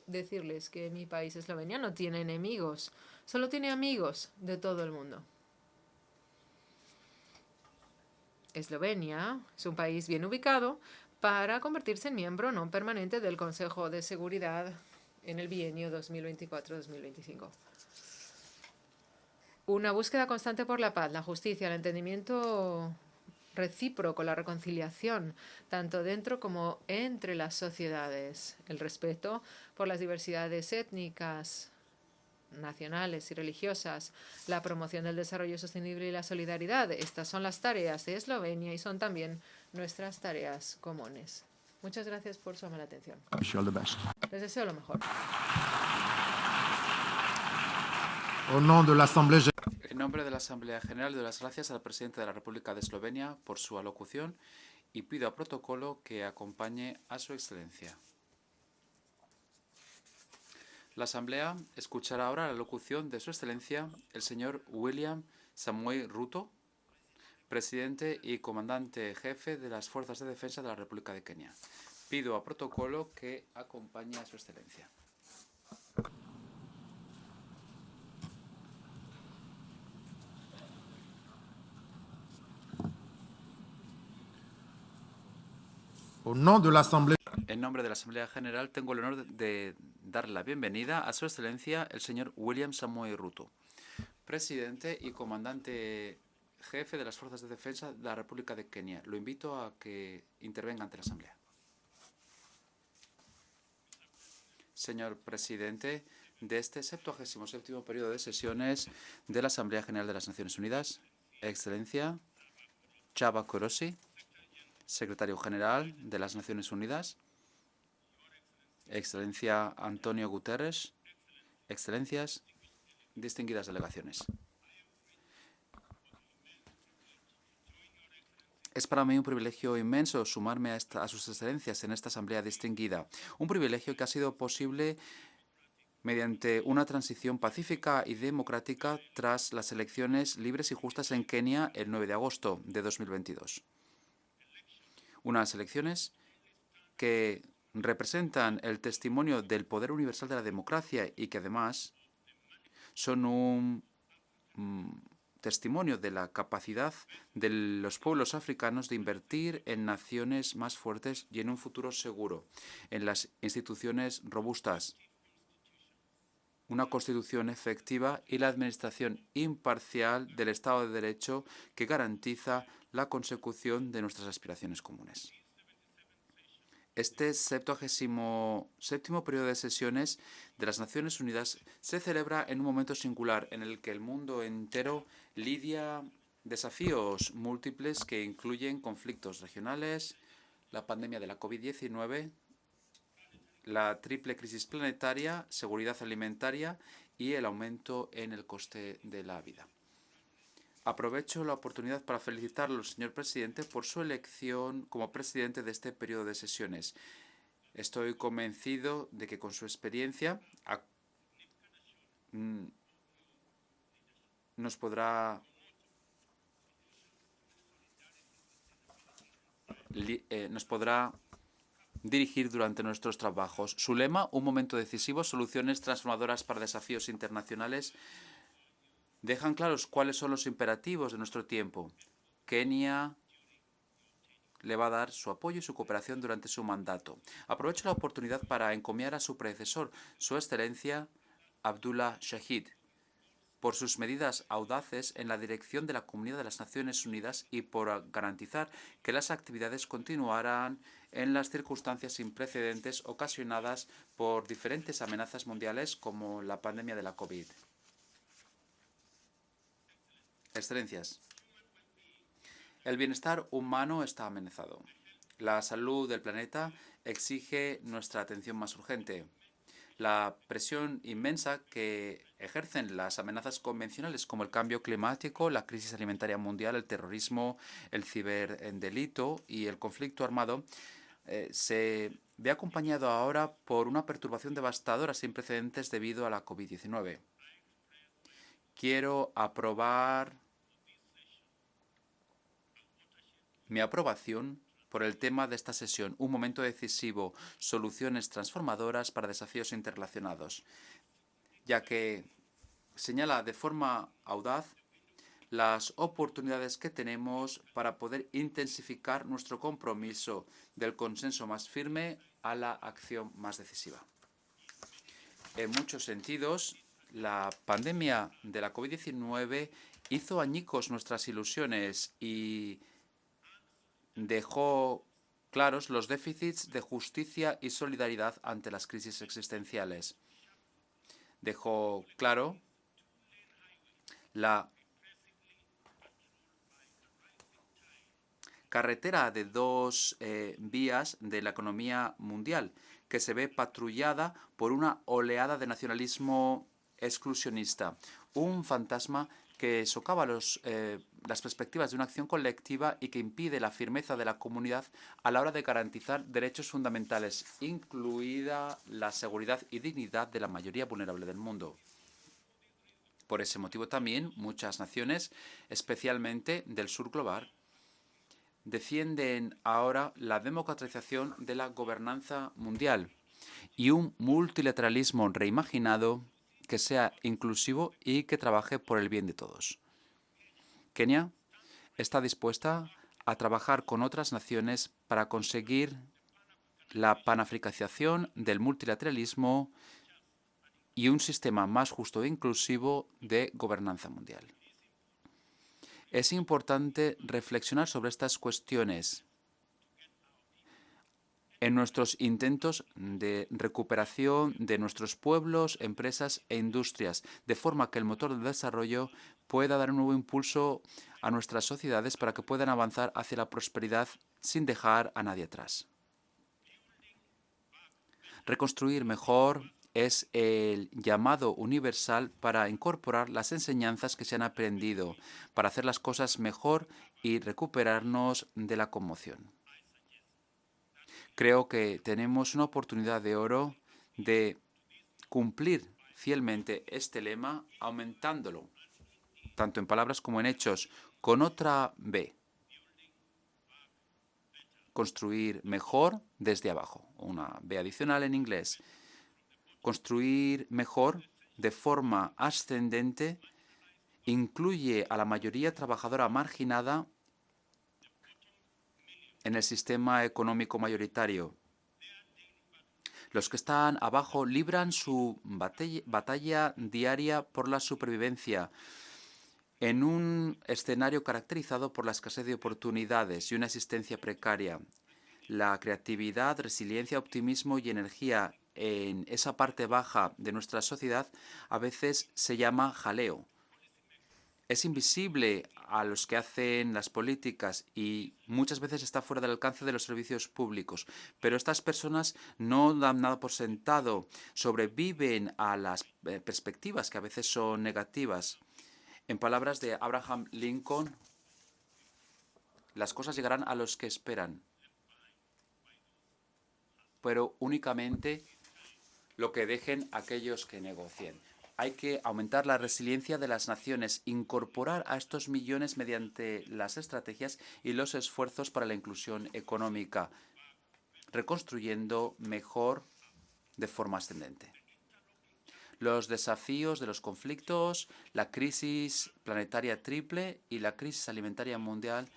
decirles que mi país, Eslovenia, no tiene enemigos, solo tiene amigos de todo el mundo. Eslovenia es un país bien ubicado para convertirse en miembro no permanente del Consejo de Seguridad en el bienio 2024-2025. Una búsqueda constante por la paz, la justicia, el entendimiento recíproco, la reconciliación, tanto dentro como entre las sociedades, el respeto por las diversidades étnicas, nacionales y religiosas, la promoción del desarrollo sostenible y la solidaridad. Estas son las tareas de Eslovenia y son también nuestras tareas comunes. Muchas gracias por su amable atención. Les deseo lo mejor. En nombre de la Asamblea General, doy las gracias al presidente de la República de Eslovenia por su alocución y pido a protocolo que acompañe a su excelencia. La Asamblea escuchará ahora la alocución de su excelencia, el señor William Samoei Ruto, presidente y comandante jefe de las Fuerzas de Defensa de la República de Kenia. Pido a protocolo que acompañe a su excelencia. En nombre de la Asamblea General tengo el honor de dar la bienvenida a su excelencia el señor William Samoei Ruto, presidente y comandante jefe de las Fuerzas de Defensa de la República de Kenia. Lo invito a que intervenga ante la Asamblea. Señor presidente de este 77º periodo de sesiones de la Asamblea General de las Naciones Unidas, excelencia Csaba Kőrösi, secretario general de las Naciones Unidas, excelencia Antonio Guterres, excelencias, distinguidas delegaciones. Es para mí un privilegio inmenso sumarme a sus excelencias en esta asamblea distinguida, un privilegio que ha sido posible mediante una transición pacífica y democrática tras las elecciones libres y justas en Kenia el 9 de agosto de 2022. Unas elecciones que representan el testimonio del poder universal de la democracia y que además son un testimonio de la capacidad de los pueblos africanos de invertir en naciones más fuertes y en un futuro seguro, en las instituciones robustas, una constitución efectiva y la administración imparcial del Estado de Derecho que garantiza la consecución de nuestras aspiraciones comunes. Este 77º periodo de sesiones de las Naciones Unidas se celebra en un momento singular en el que el mundo entero lidia Desafíos múltiples que incluyen conflictos regionales, la pandemia de la COVID-19, la triple crisis planetaria, seguridad alimentaria y el aumento en el coste de la vida. Aprovecho la oportunidad para felicitarlo, señor presidente, por su elección como presidente de este periodo de sesiones. Estoy convencido de que con su experiencia nos podrá dirigir durante nuestros trabajos. Su lema, un momento decisivo, soluciones transformadoras para desafíos internacionales, dejan claros cuáles son los imperativos de nuestro tiempo. Kenia le va a dar su apoyo y su cooperación durante su mandato. Aprovecho la oportunidad para encomiar a su predecesor, Su Excelencia Abdullah Shahid, por sus medidas audaces en la dirección de la Comunidad de las Naciones Unidas y por garantizar que las actividades continuarán en las circunstancias sin precedentes ocasionadas por diferentes amenazas mundiales como la pandemia de la COVID. Excelencias, el bienestar humano está amenazado. La salud del planeta exige nuestra atención más urgente. La presión inmensa que ejercen las amenazas convencionales como el cambio climático, la crisis alimentaria mundial, el terrorismo, el ciberdelito y el conflicto armado se ve acompañado ahora por una perturbación devastadora sin precedentes debido a la COVID-19. Quiero aprobar mi aprobación por el tema de esta sesión, un momento decisivo, soluciones transformadoras para desafíos interrelacionados, ya que señala de forma audaz las oportunidades que tenemos para poder intensificar nuestro compromiso del consenso más firme a la acción más decisiva. En muchos sentidos, la pandemia de la COVID-19 hizo añicos nuestras ilusiones y dejó claros los déficits de justicia y solidaridad ante las crisis existenciales. Dejó claro la carretera de dos vías de la economía mundial, que se ve patrullada por una oleada de nacionalismo exclusionista, un fantasma que socava las perspectivas de una acción colectiva y que impide la firmeza de la comunidad a la hora de garantizar derechos fundamentales, incluida la seguridad y dignidad de la mayoría vulnerable del mundo. Por ese motivo también muchas naciones, especialmente del sur global, defienden ahora la democratización de la gobernanza mundial y un multilateralismo reimaginado que sea inclusivo y que trabaje por el bien de todos. Kenia está dispuesta a trabajar con otras naciones para conseguir la panafricanización del multilateralismo y un sistema más justo e inclusivo de gobernanza mundial. Es importante reflexionar sobre estas cuestiones en nuestros intentos de recuperación de nuestros pueblos, empresas e industrias, de forma que el motor del desarrollo pueda dar un nuevo impulso a nuestras sociedades para que puedan avanzar hacia la prosperidad sin dejar a nadie atrás. Reconstruir mejor es el llamado universal para incorporar las enseñanzas que se han aprendido, para hacer las cosas mejor y recuperarnos de la conmoción. Creo que tenemos una oportunidad de oro de cumplir fielmente este lema, aumentándolo, tanto en palabras como en hechos, con otra B. Construir mejor desde abajo, una B adicional en inglés. Construir mejor de forma ascendente incluye a la mayoría trabajadora marginada en el sistema económico mayoritario. Los que están abajo libran su batalla diaria por la supervivencia en un escenario caracterizado por la escasez de oportunidades y una existencia precaria. La creatividad, resiliencia, optimismo y energía en esa parte baja de nuestra sociedad a veces se llama jaleo. es invisible a los que hacen las políticas y muchas veces está fuera del alcance de los servicios públicos. Pero estas personas no dan nada por sentado, sobreviven a las perspectivas que a veces son negativas. En palabras de Abraham Lincoln, las cosas llegarán a los que esperan, pero únicamente lo que dejen aquellos que negocien. Hay que aumentar la resiliencia de las naciones, incorporar a estos millones mediante las estrategias y los esfuerzos para la inclusión económica, reconstruyendo mejor de forma ascendente. Los desafíos de los conflictos, la crisis planetaria triple y la crisis alimentaria mundial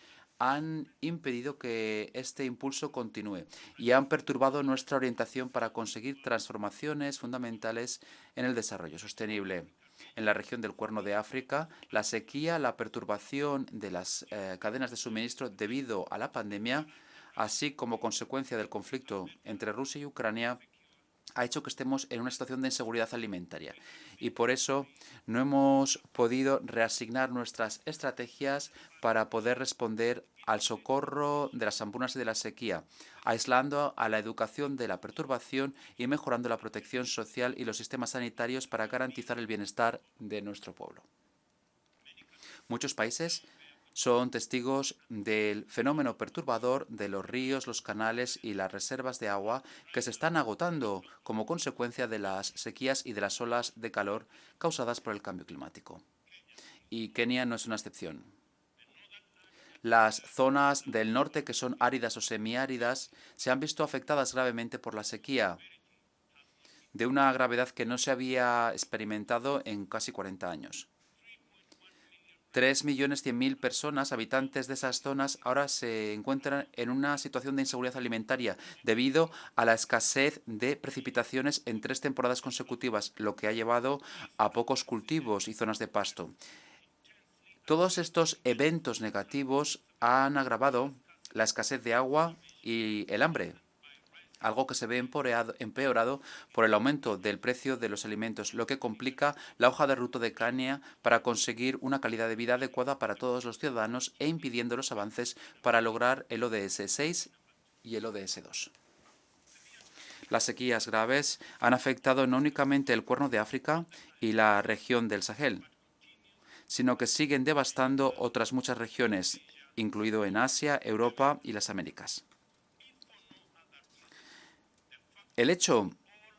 han impedido que este impulso continúe y han perturbado nuestra orientación para conseguir transformaciones fundamentales en el desarrollo sostenible. En la región del Cuerno de África, la sequía, la perturbación de las cadenas de suministro debido a la pandemia, así como consecuencia del conflicto entre Rusia y Ucrania, ha hecho que estemos en una situación de inseguridad alimentaria. Y por eso no hemos podido reasignar nuestras estrategias para poder responder al socorro de las hambrunas y de la sequía, aislando a la educación de la perturbación y mejorando la protección social y los sistemas sanitarios para garantizar el bienestar de nuestro pueblo. Muchos países son testigos del fenómeno perturbador de los ríos, los canales y las reservas de agua que se están agotando como consecuencia de las sequías y de las olas de calor causadas por el cambio climático. Y Kenia no es una excepción. Las zonas del norte que son áridas o semiáridas se han visto afectadas gravemente por la sequía, de una gravedad que no se había experimentado en casi 40 años. 3.100.000 personas, habitantes de esas zonas, ahora se encuentran en una situación de inseguridad alimentaria debido a la escasez de precipitaciones en 3 temporadas consecutivas, lo que ha llevado a pocos cultivos y zonas de pasto. Todos estos eventos negativos han agravado la escasez de agua y el hambre, algo que se ve empeorado por el aumento del precio de los alimentos, lo que complica la hoja de ruta de Kenia para conseguir una calidad de vida adecuada para todos los ciudadanos e impidiendo los avances para lograr el ODS 6 y el ODS 2. Las sequías graves han afectado no únicamente el Cuerno de África y la región del Sahel, sino que siguen devastando otras muchas regiones, incluido en Asia, Europa y las Américas. El hecho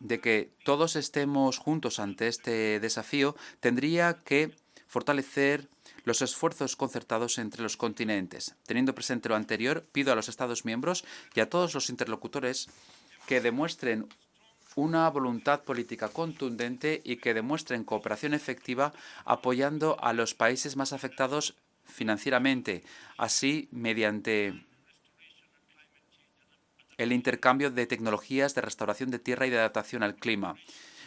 de que todos estemos juntos ante este desafío tendría que fortalecer los esfuerzos concertados entre los continentes. Teniendo presente lo anterior, pido a los Estados miembros y a todos los interlocutores que demuestren una voluntad política contundente y que demuestren cooperación efectiva apoyando a los países más afectados financieramente, así mediante el intercambio de tecnologías de restauración de tierra y de adaptación al clima.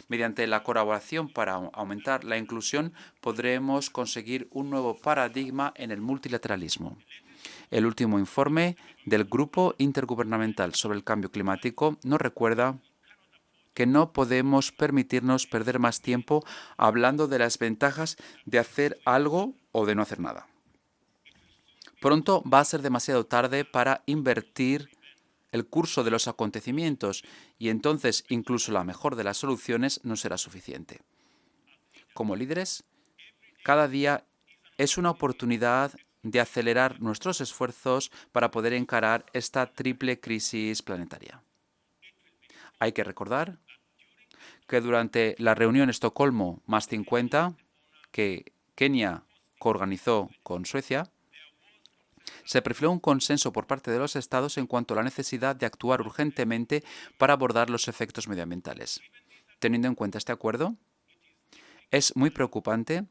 Mediante la colaboración para aumentar la inclusión, podremos conseguir un nuevo paradigma en el multilateralismo. El último informe del Grupo Intergubernamental sobre el Cambio Climático nos recuerda que no podemos permitirnos perder más tiempo hablando de las ventajas de hacer algo o de no hacer nada. Pronto va a ser demasiado tarde para invertir el curso de los acontecimientos y entonces incluso la mejor de las soluciones no será suficiente. Como líderes, cada día es una oportunidad de acelerar nuestros esfuerzos para poder encarar esta triple crisis planetaria. Hay que recordar que durante la reunión Estocolmo +50 que Kenia coorganizó con Suecia, se perfiló un consenso por parte de los Estados en cuanto a la necesidad de actuar urgentemente para abordar los efectos medioambientales. Teniendo en cuenta este acuerdo, es muy preocupante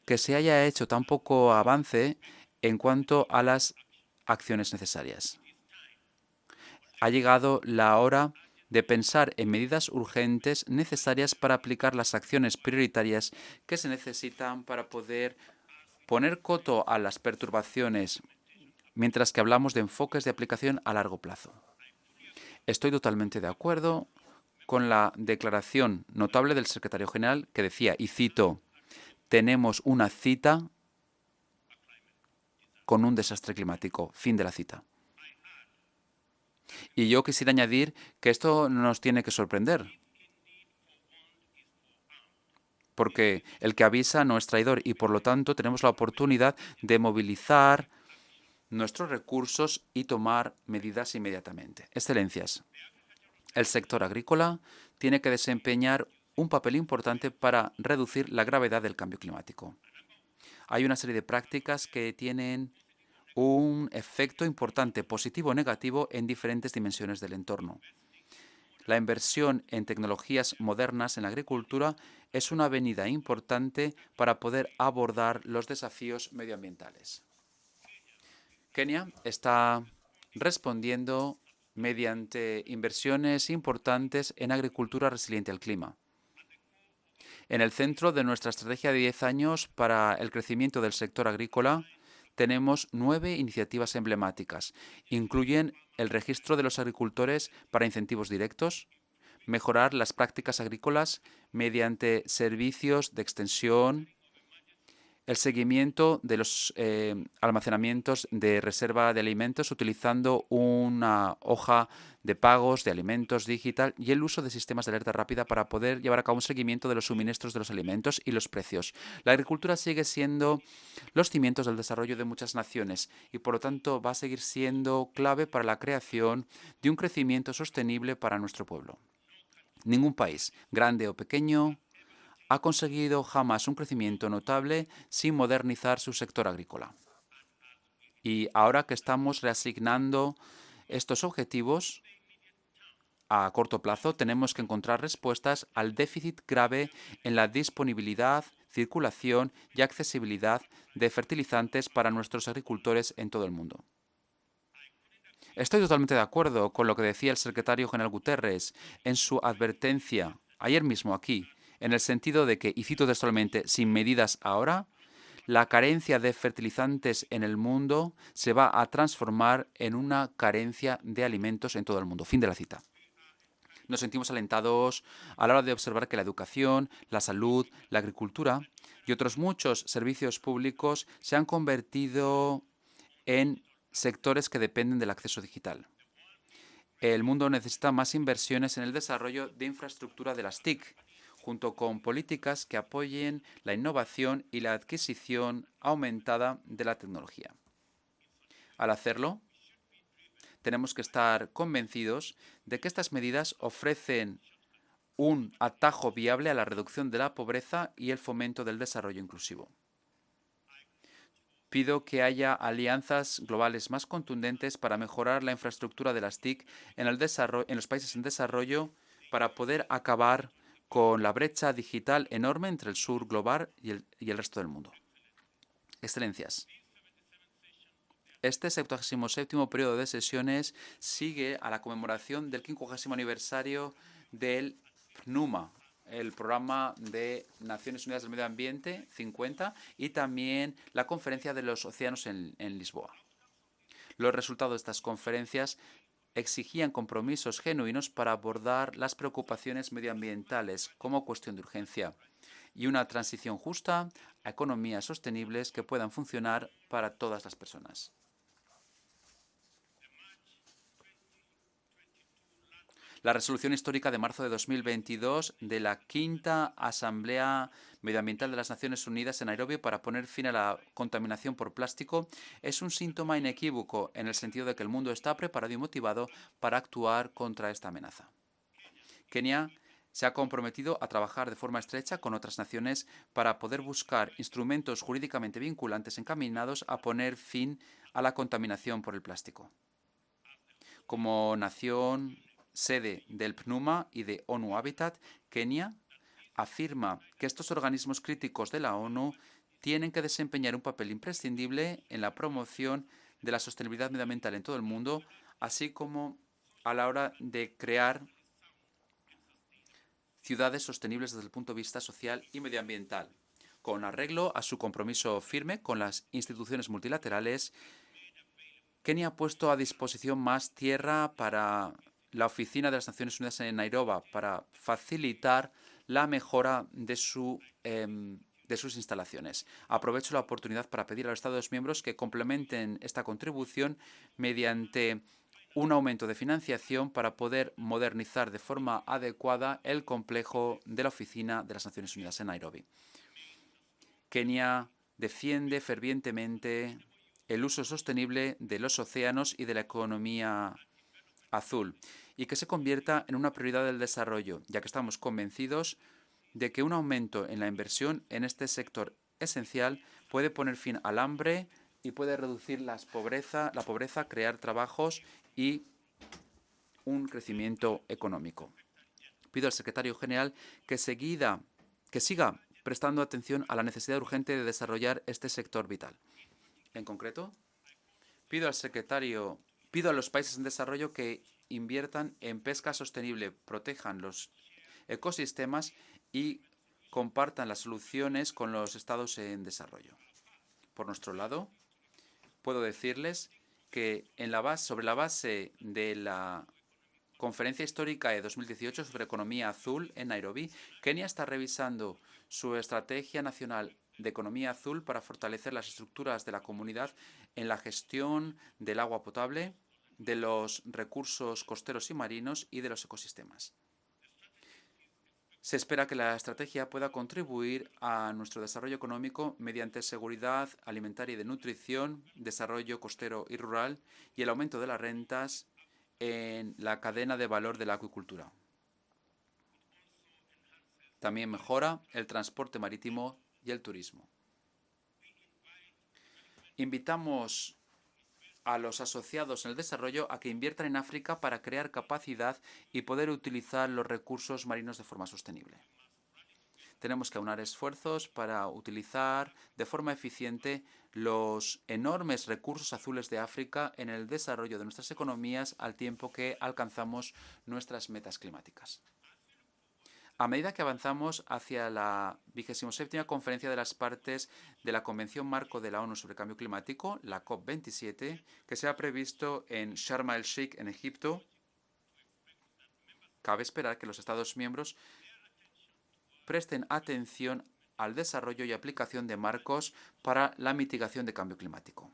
que se haya hecho tan poco avance en cuanto a las acciones necesarias. Ha llegado la hora de pensar en medidas urgentes necesarias para aplicar las acciones prioritarias que se necesitan para poder poner coto a las perturbaciones, mientras que hablamos de enfoques de aplicación a largo plazo. Estoy totalmente de acuerdo con la declaración notable del secretario general que decía, y cito, tenemos una cita con un desastre climático. Fin de la cita. Y yo quisiera añadir que esto nos tiene que sorprender, porque el que avisa no es traidor y, por lo tanto, tenemos la oportunidad de movilizar nuestros recursos y tomar medidas inmediatamente. Excelencias, el sector agrícola tiene que desempeñar un papel importante para reducir la gravedad del cambio climático. Hay una serie de prácticas que tienen un efecto importante, positivo o negativo, en diferentes dimensiones del entorno. La inversión en tecnologías modernas en la agricultura es una avenida importante para poder abordar los desafíos medioambientales. Kenia está respondiendo mediante inversiones importantes en agricultura resiliente al clima. En el centro de nuestra estrategia de 10 años para el crecimiento del sector agrícola tenemos 9 iniciativas emblemáticas. Incluyen el registro de los agricultores para incentivos directos, mejorar las prácticas agrícolas mediante servicios de extensión, el seguimiento de los almacenamientos de reserva de alimentos utilizando una hoja de pagos de alimentos digital y el uso de sistemas de alerta rápida para poder llevar a cabo un seguimiento de los suministros de los alimentos y los precios. La agricultura sigue siendo los cimientos del desarrollo de muchas naciones y, por lo tanto, va a seguir siendo clave para la creación de un crecimiento sostenible para nuestro pueblo. Ningún país, grande o pequeño, ha conseguido jamás un crecimiento notable sin modernizar su sector agrícola. Y ahora que estamos reasignando estos objetivos a corto plazo, tenemos que encontrar respuestas al déficit grave en la disponibilidad, circulación y accesibilidad de fertilizantes para nuestros agricultores en todo el mundo. Estoy totalmente de acuerdo con lo que decía el secretario general Guterres en su advertencia ayer mismo aquí, en el sentido de que, y cito textualmente, sin medidas ahora, la carencia de fertilizantes en el mundo se va a transformar en una carencia de alimentos en todo el mundo. Fin de la cita. Nos sentimos alentados a la hora de observar que la educación, la salud, la agricultura y otros muchos servicios públicos se han convertido en sectores que dependen del acceso digital. El mundo necesita más inversiones en el desarrollo de infraestructura de las TIC, junto con políticas que apoyen la innovación y la adquisición aumentada de la tecnología. Al hacerlo, tenemos que estar convencidos de que estas medidas ofrecen un atajo viable a la reducción de la pobreza y el fomento del desarrollo inclusivo. Pido que haya alianzas globales más contundentes para mejorar la infraestructura de las TIC en los países en desarrollo para poder acabar con la brecha digital enorme entre el sur global y el resto del mundo. Excelencias, este 77º periodo de sesiones sigue a la conmemoración del 50º aniversario del PNUMA, el Programa de Naciones Unidas del Medio Ambiente 50, y también la Conferencia de los Océanos en Lisboa. Los resultados de estas conferencias exigían compromisos genuinos para abordar las preocupaciones medioambientales como cuestión de urgencia y una transición justa a economías sostenibles que puedan funcionar para todas las personas. La resolución histórica de marzo de 2022 de la Quinta Asamblea Medioambiental de las Naciones Unidas en Nairobi para poner fin a la contaminación por plástico es un síntoma inequívoco en el sentido de que el mundo está preparado y motivado para actuar contra esta amenaza. Kenia se ha comprometido a trabajar de forma estrecha con otras naciones para poder buscar instrumentos jurídicamente vinculantes encaminados a poner fin a la contaminación por el plástico. Como nación sede del PNUMA y de ONU Habitat, Kenia afirma que estos organismos críticos de la ONU tienen que desempeñar un papel imprescindible en la promoción de la sostenibilidad medioambiental en todo el mundo, así como a la hora de crear ciudades sostenibles desde el punto de vista social y medioambiental. Con arreglo a su compromiso firme con las instituciones multilaterales, Kenia ha puesto a disposición más tierra para la Oficina de las Naciones Unidas en Nairobi para facilitar la mejora de su de sus instalaciones. Aprovecho la oportunidad para pedir a los Estados miembros que complementen esta contribución mediante un aumento de financiación para poder modernizar de forma adecuada el complejo de la Oficina de las Naciones Unidas en Nairobi. Kenia defiende fervientemente el uso sostenible de los océanos y de la economía azul y que se convierta en una prioridad del desarrollo, ya que estamos convencidos de que un aumento en la inversión en este sector esencial puede poner fin al hambre y puede reducir la pobreza, crear trabajos y un crecimiento económico. Pido al secretario general que siga prestando atención a la necesidad urgente de desarrollar este sector vital. En concreto, pido a los países en desarrollo que inviertan en pesca sostenible, protejan los ecosistemas y compartan las soluciones con los estados en desarrollo. Por nuestro lado, puedo decirles que sobre la base de la Conferencia Histórica de 2018 sobre Economía Azul en Nairobi, Kenia está revisando su Estrategia Nacional de Economía Azul para fortalecer las estructuras de la comunidad en la gestión del agua potable, de los recursos costeros y marinos y de los ecosistemas. Se espera que la estrategia pueda contribuir a nuestro desarrollo económico mediante seguridad alimentaria y de nutrición, desarrollo costero y rural y el aumento de las rentas en la cadena de valor de la acuicultura. También mejora el transporte marítimo y el turismo. Invitamos a los asociados en el desarrollo a que inviertan en África para crear capacidad y poder utilizar los recursos marinos de forma sostenible. Tenemos que aunar esfuerzos para utilizar de forma eficiente los enormes recursos azules de África en el desarrollo de nuestras economías al tiempo que alcanzamos nuestras metas climáticas. A medida que avanzamos hacia la 27ª Conferencia de las Partes de la Convención Marco de la ONU sobre Cambio Climático, la COP27, que se ha previsto en Sharm el-Sheikh, en Egipto, cabe esperar que los Estados miembros presten atención al desarrollo y aplicación de marcos para la mitigación de cambio climático.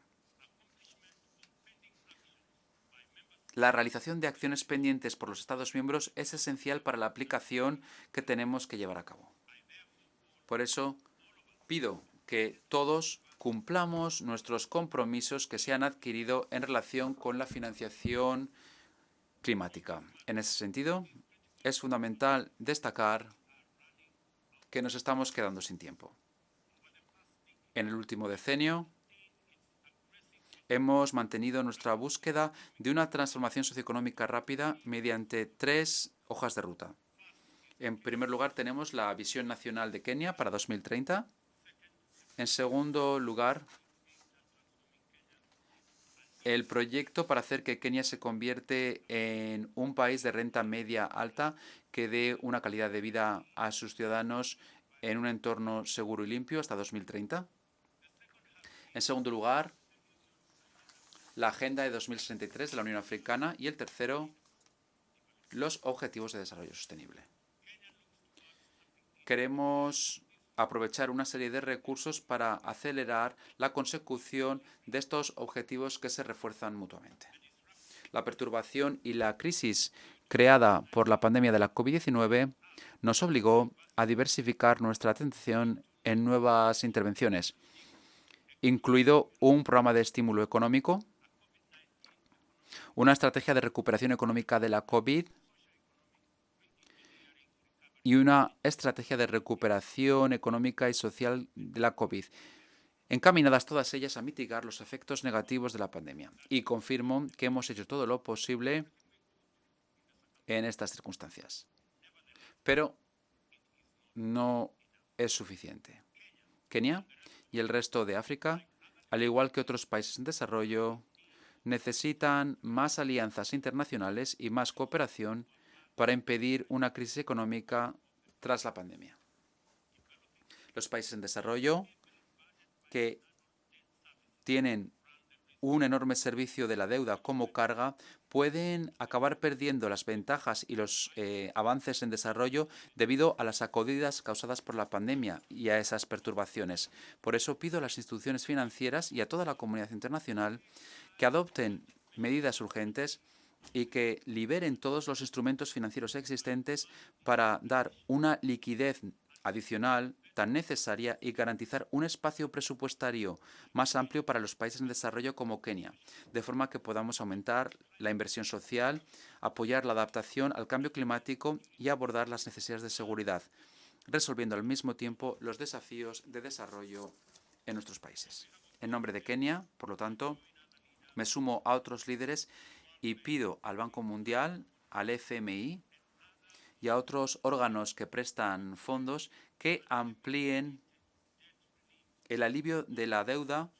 La realización de acciones pendientes por los Estados miembros es esencial para la aplicación que tenemos que llevar a cabo. Por eso, pido que todos cumplamos nuestros compromisos que se han adquirido en relación con la financiación climática. En ese sentido, es fundamental destacar que nos estamos quedando sin tiempo. En el último decenio, hemos mantenido nuestra búsqueda de una transformación socioeconómica rápida mediante 3 hojas de ruta. En primer lugar, tenemos la Visión Nacional de Kenia para 2030. En segundo lugar, el proyecto para hacer que Kenia se convierte en un país de renta media alta que dé una calidad de vida a sus ciudadanos en un entorno seguro y limpio hasta 2030. En segundo lugar, la Agenda de 2063 de la Unión Africana y el tercero, los Objetivos de Desarrollo Sostenible. Queremos aprovechar una serie de recursos para acelerar la consecución de estos objetivos que se refuerzan mutuamente. La perturbación y la crisis creada por la pandemia de la COVID-19 nos obligó a diversificar nuestra atención en nuevas intervenciones, incluido un programa de estímulo económico, una estrategia de recuperación económica de la COVID y una estrategia de recuperación económica y social de la COVID, encaminadas todas ellas a mitigar los efectos negativos de la pandemia. Y confirmo que hemos hecho todo lo posible en estas circunstancias. Pero no es suficiente. Kenia y el resto de África, al igual que otros países en desarrollo, necesitan más alianzas internacionales y más cooperación para impedir una crisis económica tras la pandemia. Los países en desarrollo, que tienen un enorme servicio de la deuda como carga, pueden acabar perdiendo las ventajas y los avances en desarrollo debido a las sacudidas causadas por la pandemia y a esas perturbaciones. Por eso pido a las instituciones financieras y a toda la comunidad internacional que adopten medidas urgentes y que liberen todos los instrumentos financieros existentes para dar una liquidez adicional tan necesaria y garantizar un espacio presupuestario más amplio para los países en desarrollo como Kenia, de forma que podamos aumentar la inversión social, apoyar la adaptación al cambio climático y abordar las necesidades de seguridad, resolviendo al mismo tiempo los desafíos de desarrollo en nuestros países. En nombre de Kenia, por lo tanto, me sumo a otros líderes y pido al Banco Mundial, al FMI y a otros órganos que prestan fondos que amplíen el alivio de la deuda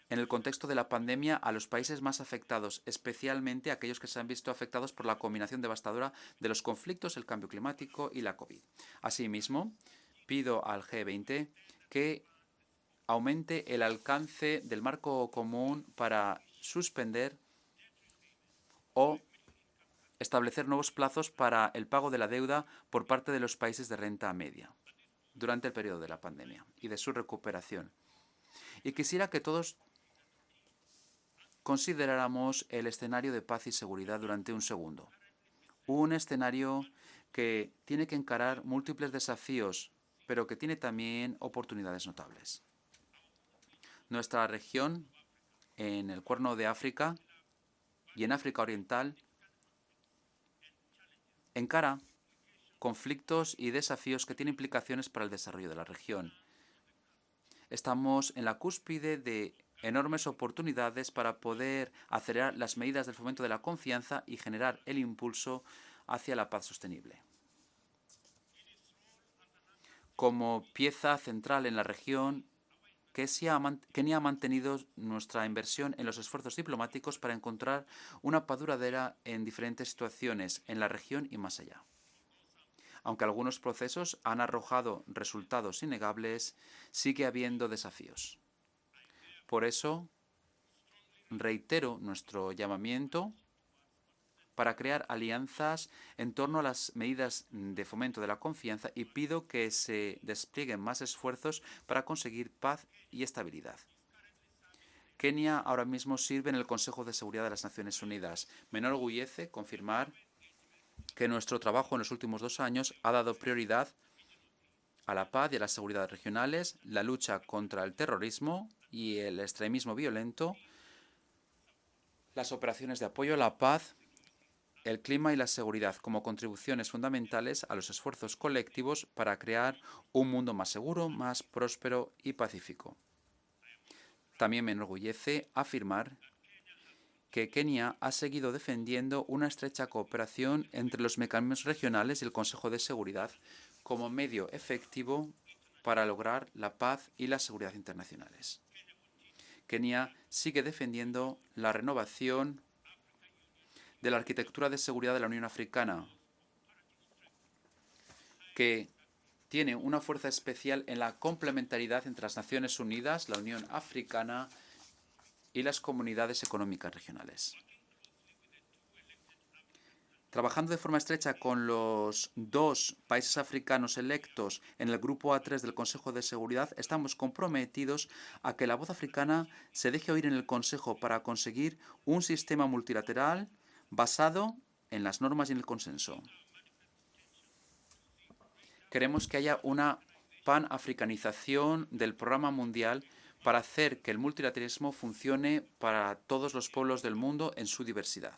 en el contexto de la pandemia a los países más afectados, especialmente aquellos que se han visto afectados por la combinación devastadora de los conflictos, el cambio climático y la COVID. Asimismo, pido al G20 que aumente el alcance del marco común para suspender o establecer nuevos plazos para el pago de la deuda por parte de los países de renta media durante el periodo de la pandemia y de su recuperación. Y quisiera que todos consideráramos el escenario de paz y seguridad durante un segundo. Un escenario que tiene que encarar múltiples desafíos, pero que tiene también oportunidades notables. Nuestra región, en el Cuerno de África y en África Oriental, encara conflictos y desafíos que tienen implicaciones para el desarrollo de la región. Estamos en la cúspide de enormes oportunidades para poder acelerar las medidas del fomento de la confianza y generar el impulso hacia la paz sostenible. Como pieza central en la región, Kenia ha mantenido nuestra inversión en los esfuerzos diplomáticos para encontrar una paz duradera en diferentes situaciones en la región y más allá. Aunque algunos procesos han arrojado resultados innegables, sigue habiendo desafíos. Por eso, reitero nuestro llamamiento para crear alianzas en torno a las medidas de fomento de la confianza y pido que se desplieguen más esfuerzos para conseguir paz y estabilidad. Kenia ahora mismo sirve en el Consejo de Seguridad de las Naciones Unidas. Me enorgullece confirmar que nuestro trabajo en los últimos 2 años ha dado prioridad a la paz y a la seguridad regionales, la lucha contra el terrorismo y el extremismo violento, las operaciones de apoyo a la paz, el clima y la seguridad como contribuciones fundamentales a los esfuerzos colectivos para crear un mundo más seguro, más próspero y pacífico. También me enorgullece afirmar que Kenia ha seguido defendiendo una estrecha cooperación entre los mecanismos regionales y el Consejo de Seguridad como medio efectivo para lograr la paz y la seguridad internacionales. Kenia sigue defendiendo la renovación de la arquitectura de seguridad de la Unión Africana, que tiene una fuerza especial en la complementariedad entre las Naciones Unidas, la Unión Africana y las comunidades económicas regionales. Trabajando de forma estrecha con los 2 países africanos electos en el Grupo A3 del Consejo de Seguridad, estamos comprometidos a que la voz africana se deje oír en el Consejo para conseguir un sistema multilateral basado en las normas y en el consenso. Queremos que haya una panafricanización del programa mundial para hacer que el multilateralismo funcione para todos los pueblos del mundo en su diversidad.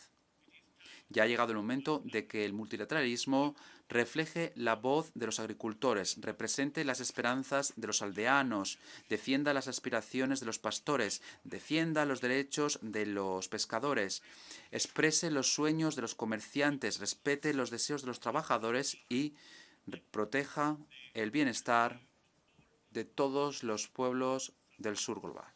Ya ha llegado el momento de que el multilateralismo refleje la voz de los agricultores, represente las esperanzas de los aldeanos, defienda las aspiraciones de los pastores, defienda los derechos de los pescadores, exprese los sueños de los comerciantes, respete los deseos de los trabajadores y proteja el bienestar de todos los pueblos del sur global.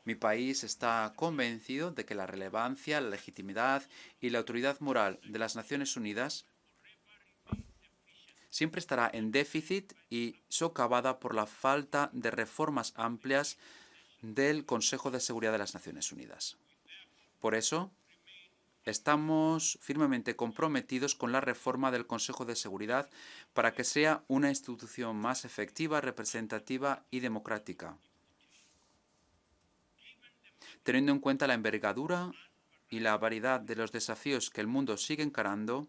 Mi país está convencido de que la relevancia, la legitimidad y la autoridad moral de las Naciones Unidas siempre estará en déficit y socavada por la falta de reformas amplias del Consejo de Seguridad de las Naciones Unidas. Por eso, estamos firmemente comprometidos con la reforma del Consejo de Seguridad para que sea una institución más efectiva, representativa y democrática, teniendo en cuenta la envergadura y la variedad de los desafíos que el mundo sigue encarando.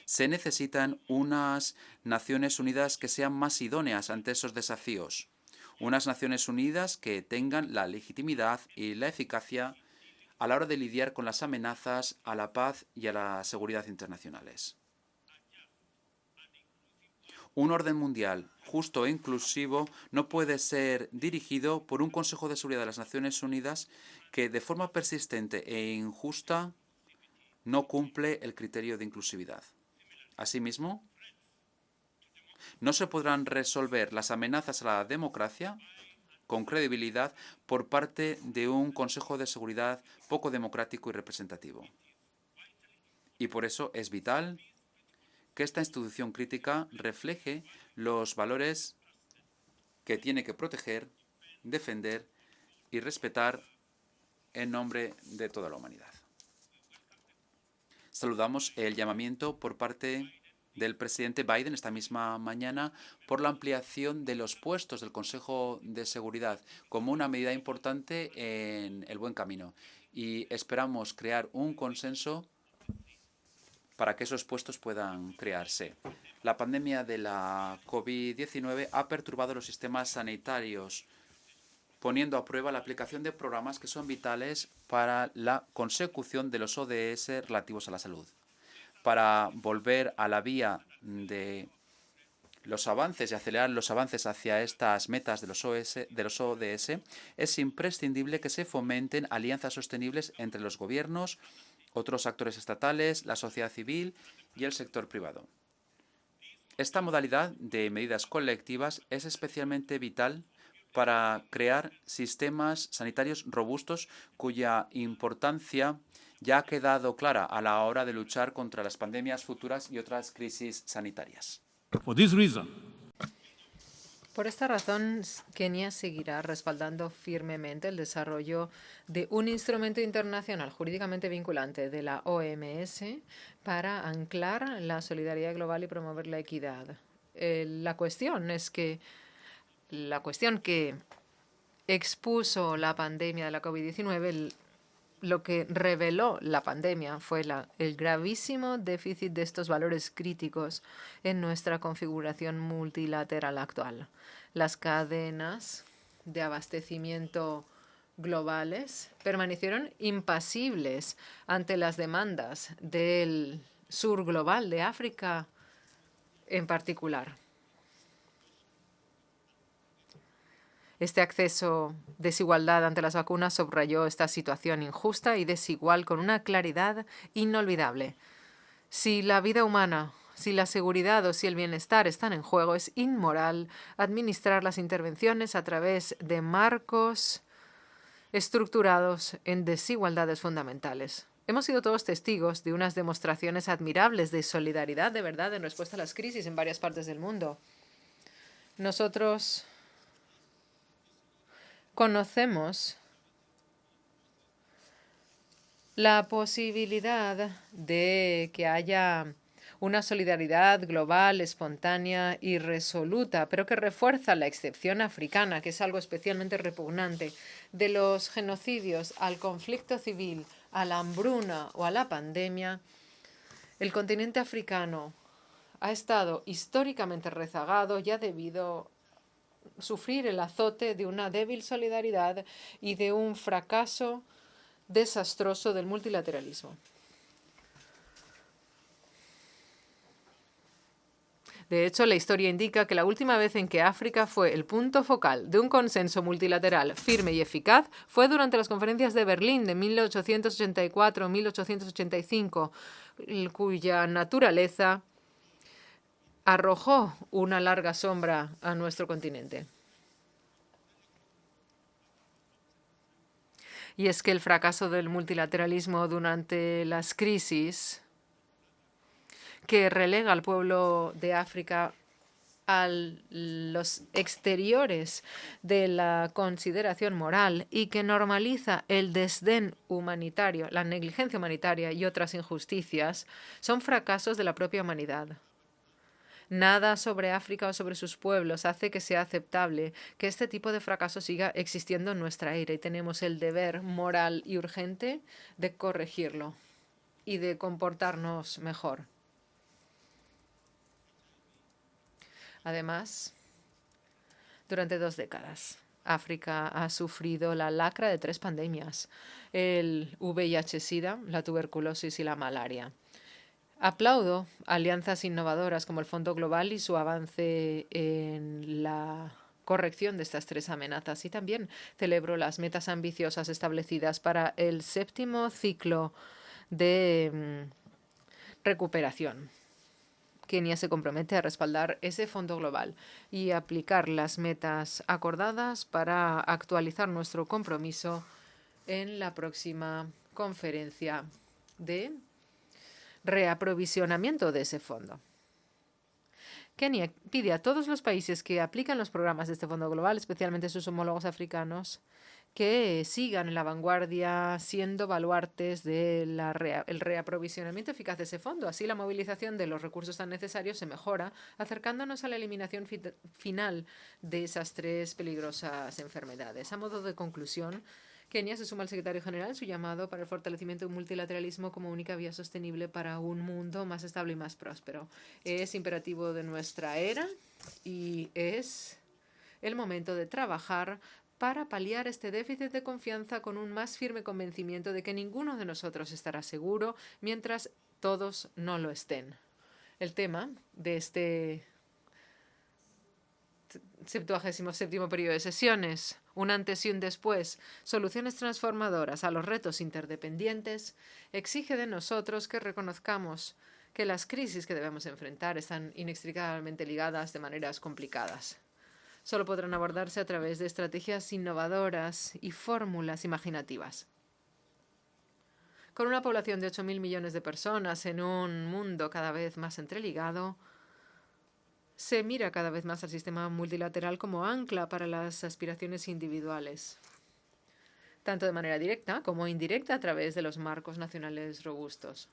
Se necesitan unas Naciones Unidas que sean más idóneas ante esos desafíos, unas Naciones Unidas que tengan la legitimidad y la eficacia a la hora de lidiar con las amenazas a la paz y a la seguridad internacionales. Un orden mundial justo e inclusivo no puede ser dirigido por un Consejo de Seguridad de las Naciones Unidas que de forma persistente e injusta no cumple el criterio de inclusividad. Asimismo, no se podrán resolver las amenazas a la democracia con credibilidad por parte de un Consejo de Seguridad poco democrático y representativo. Y por eso es vital que esta institución crítica refleje los valores que tiene que proteger, defender y respetar en nombre de toda la humanidad. Saludamos el llamamiento por parte del presidente Biden esta misma mañana por la ampliación de los puestos del Consejo de Seguridad como una medida importante en el buen camino. Y esperamos crear un consenso para que esos puestos puedan crearse. La pandemia de la COVID-19 ha perturbado los sistemas sanitarios, poniendo a prueba la aplicación de programas que son vitales para la consecución de los ODS relativos a la salud. Para volver a la vía de los avances y acelerar los avances hacia estas metas de los ODS, es imprescindible que se fomenten alianzas sostenibles entre los gobiernos, otros actores estatales, la sociedad civil y el sector privado. Esta modalidad de medidas colectivas es especialmente vital para crear sistemas sanitarios robustos cuya importancia ya ha quedado clara a la hora de luchar contra las pandemias futuras y otras crisis sanitarias. Por esta razón, Kenia seguirá respaldando firmemente el desarrollo de un instrumento internacional jurídicamente vinculante de la OMS para anclar la solidaridad global y promover la equidad. La cuestión que expuso la pandemia de la COVID-19, lo que reveló la pandemia fue el gravísimo déficit de estos valores críticos en nuestra configuración multilateral actual. Las cadenas de abastecimiento globales permanecieron impasibles ante las demandas del sur global, de África en particular. Este acceso desigualdad ante las vacunas subrayó esta situación injusta y desigual con una claridad inolvidable. Si la vida humana, si la seguridad o si el bienestar están en juego, es inmoral administrar las intervenciones a través de marcos estructurados en desigualdades fundamentales. Hemos sido todos testigos de unas demostraciones admirables de solidaridad de verdad en respuesta a las crisis en varias partes del mundo. Nosotros conocemos la posibilidad de que haya una solidaridad global, espontánea y resoluta, pero que refuerza la excepción africana, que es algo especialmente repugnante, de los genocidios al conflicto civil, a la hambruna o a la pandemia. El continente africano ha estado históricamente rezagado y ha debido sufrir el azote de una débil solidaridad y de un fracaso desastroso del multilateralismo. De hecho, la historia indica que la última vez en que África fue el punto focal de un consenso multilateral firme y eficaz fue durante las conferencias de Berlín de 1884-1885, cuya naturaleza arrojó una larga sombra a nuestro continente. Y es que el fracaso del multilateralismo durante las crisis que relega al pueblo de África a los exteriores de la consideración moral y que normaliza el desdén humanitario, la negligencia humanitaria y otras injusticias, son fracasos de la propia humanidad. Nada sobre África o sobre sus pueblos hace que sea aceptable que este tipo de fracaso siga existiendo en nuestra era, y tenemos el deber moral y urgente de corregirlo y de comportarnos mejor. Además, durante 2 décadas, África ha sufrido la lacra de 3 pandemias: el VIH-Sida, la tuberculosis y la malaria. Aplaudo alianzas innovadoras como el Fondo Global y su avance en la corrección de estas 3 amenazas, y también celebro las metas ambiciosas establecidas para el 7º ciclo de recuperación. Kenia se compromete a respaldar ese fondo global y aplicar las metas acordadas para actualizar nuestro compromiso en la próxima conferencia de reaprovisionamiento de ese fondo. Kenia pide a todos los países que aplican los programas de este fondo global, especialmente sus homólogos africanos, que sigan en la vanguardia siendo baluartes del reaprovisionamiento eficaz de ese fondo. Así, la movilización de los recursos tan necesarios se mejora, acercándonos a la eliminación final de esas 3 peligrosas enfermedades. A modo de conclusión, Kenia se suma al secretario general en su llamado para el fortalecimiento del multilateralismo como única vía sostenible para un mundo más estable y más próspero. Es imperativo de nuestra era y es el momento de trabajar para paliar este déficit de confianza con un más firme convencimiento de que ninguno de nosotros estará seguro mientras todos no lo estén. El tema de este 77º periodo de sesiones, un antes y un después, soluciones transformadoras a los retos interdependientes, exige de nosotros que reconozcamos que las crisis que debemos enfrentar están inextricablemente ligadas de maneras complicadas. Solo podrán abordarse a través de estrategias innovadoras y fórmulas imaginativas. Con una población de 8.000 millones de personas en un mundo cada vez más entreligado, se mira cada vez más al sistema multilateral como ancla para las aspiraciones individuales, tanto de manera directa como indirecta a través de los marcos nacionales robustos.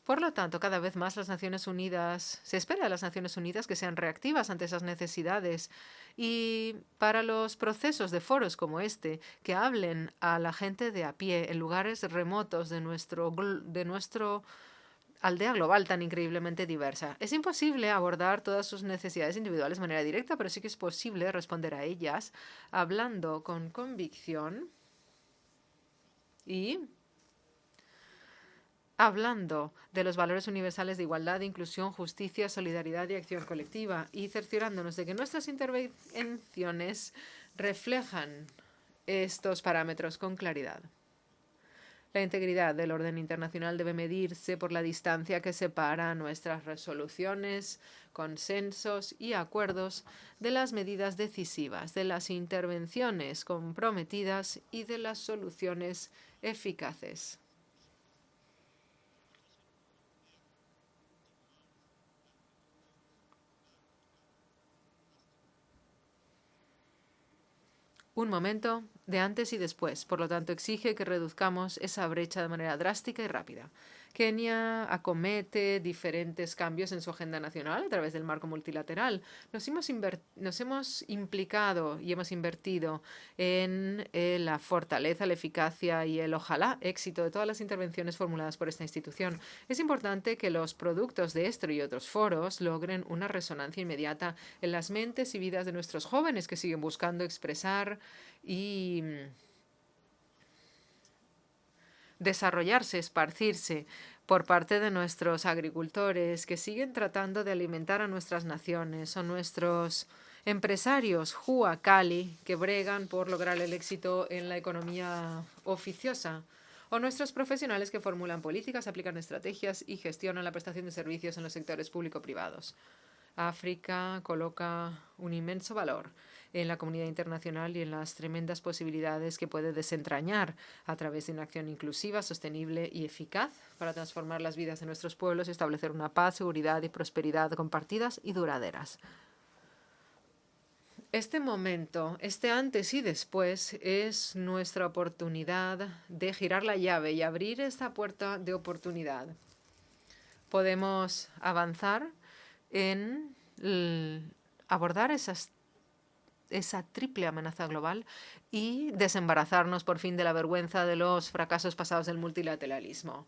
Por lo tanto, cada vez más se espera de las Naciones Unidas que sean reactivas ante esas necesidades, y para los procesos de foros como este, que hablen a la gente de a pie en lugares remotos de nuestro aldea global tan increíblemente diversa. Es imposible abordar todas sus necesidades individuales de manera directa, pero sí que es posible responder a ellas hablando con convicción y hablando de los valores universales de igualdad, inclusión, justicia, solidaridad y acción colectiva, y cerciorándonos de que nuestras intervenciones reflejan estos parámetros con claridad. La integridad del orden internacional debe medirse por la distancia que separa nuestras resoluciones, consensos y acuerdos de las medidas decisivas, de las intervenciones comprometidas y de las soluciones eficaces. Un momento de antes y después, por lo tanto, exige que reduzcamos esa brecha de manera drástica y rápida. Kenia acomete diferentes cambios en su agenda nacional a través del marco multilateral. Nos hemos implicado y hemos invertido en la fortaleza, la eficacia y el ojalá éxito de todas las intervenciones formuladas por esta institución. Es importante que los productos de este y otros foros logren una resonancia inmediata en las mentes y vidas de nuestros jóvenes que siguen buscando expresar y desarrollarse, esparcirse, por parte de nuestros agricultores que siguen tratando de alimentar a nuestras naciones, o nuestros empresarios Hua Cali que bregan por lograr el éxito en la economía oficiosa, o nuestros profesionales que formulan políticas, aplican estrategias y gestionan la prestación de servicios en los sectores público-privados. África coloca un inmenso valor en la comunidad internacional y en las tremendas posibilidades que puede desentrañar a través de una acción inclusiva, sostenible y eficaz para transformar las vidas de nuestros pueblos y establecer una paz, seguridad y prosperidad compartidas y duraderas. Este momento, este antes y después, es nuestra oportunidad de girar la llave y abrir esta puerta de oportunidad. Podemos avanzar en abordar esa triple amenaza global y desembarazarnos por fin de la vergüenza de los fracasos pasados del multilateralismo.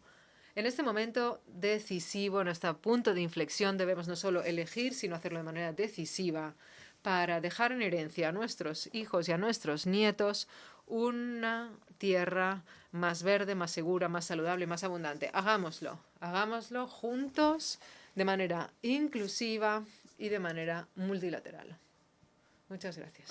En este momento decisivo, en este punto de inflexión, debemos no solo elegir, sino hacerlo de manera decisiva para dejar en herencia a nuestros hijos y a nuestros nietos una tierra más verde, más segura, más saludable, más abundante. Hagámoslo juntos, de manera inclusiva y de manera multilateral. Muchas gracias.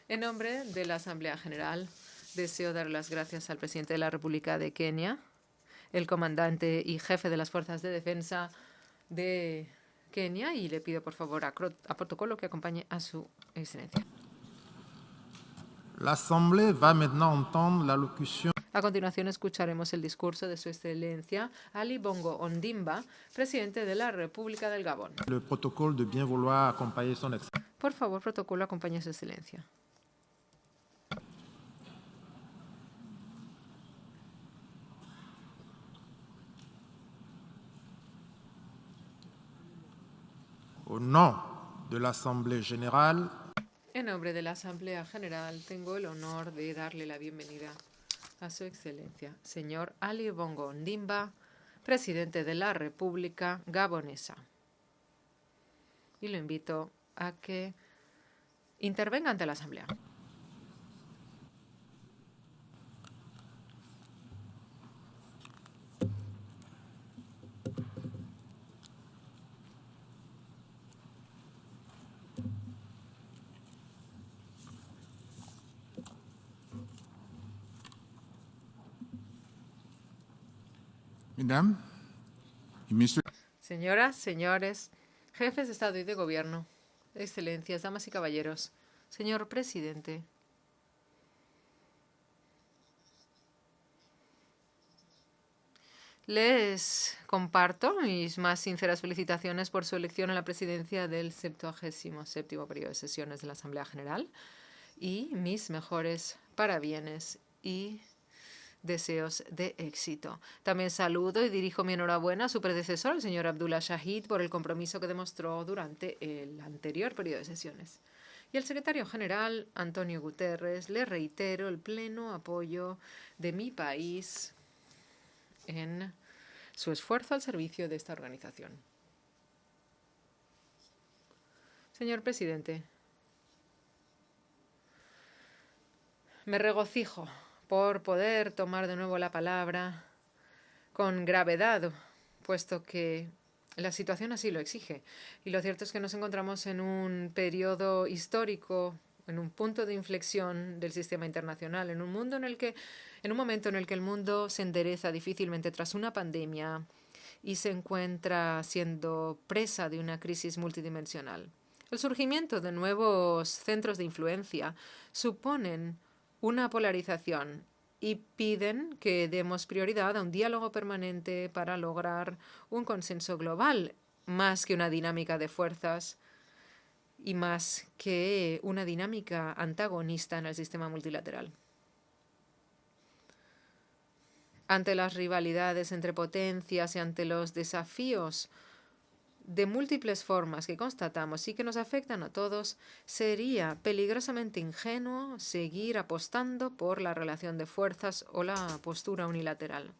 En nombre de la Asamblea General, deseo dar las gracias al presidente de la República de Kenia, el comandante y jefe de las Fuerzas de Defensa de Kenia, y le pido por favor a protocolo que acompañe a su excelencia. L'Assemblée va maintenant entendre l'allocution. A continuación escucharemos el discurso de su excelencia Ali Bongo Ondimba, presidente de la República del Gabón. Le protocole de bien vouloir accompagner son excellence. Por favor, protocolo, acompañe a su excelencia. Au nom de l'Assemblée Générale, en nombre de la Asamblea General, tengo el honor de darle la bienvenida a su excelencia, señor Ali Bongo Ondimba, presidente de la República Gabonesa. Y lo invito a que intervenga ante la Asamblea. Señoras, señores, jefes de Estado y de Gobierno, excelencias, damas y caballeros, señor presidente, les comparto mis más sinceras felicitaciones por su elección a la presidencia del 77º periodo de sesiones de la Asamblea General y mis mejores parabienes y deseos de éxito. También saludo y dirijo mi enhorabuena a su predecesor, el señor Abdullah Shahid, por el compromiso que demostró durante el anterior periodo de sesiones. Y al secretario general, Antonio Guterres, le reitero el pleno apoyo de mi país en su esfuerzo al servicio de esta organización. Señor presidente, me regocijo por poder tomar de nuevo la palabra con gravedad, puesto que la situación así lo exige. Y lo cierto es que nos encontramos en un periodo histórico, en un punto de inflexión del sistema internacional, en un momento en el que el mundo se endereza difícilmente tras una pandemia y se encuentra siendo presa de una crisis multidimensional. El surgimiento de nuevos centros de influencia suponen una polarización y piden que demos prioridad a un diálogo permanente para lograr un consenso global, más que una dinámica de fuerzas y más que una dinámica antagonista en el sistema multilateral. Ante las rivalidades entre potencias y ante los desafíos de múltiples formas que constatamos y que nos afectan a todos, sería peligrosamente ingenuo seguir apostando por la relación de fuerzas o la postura unilateral.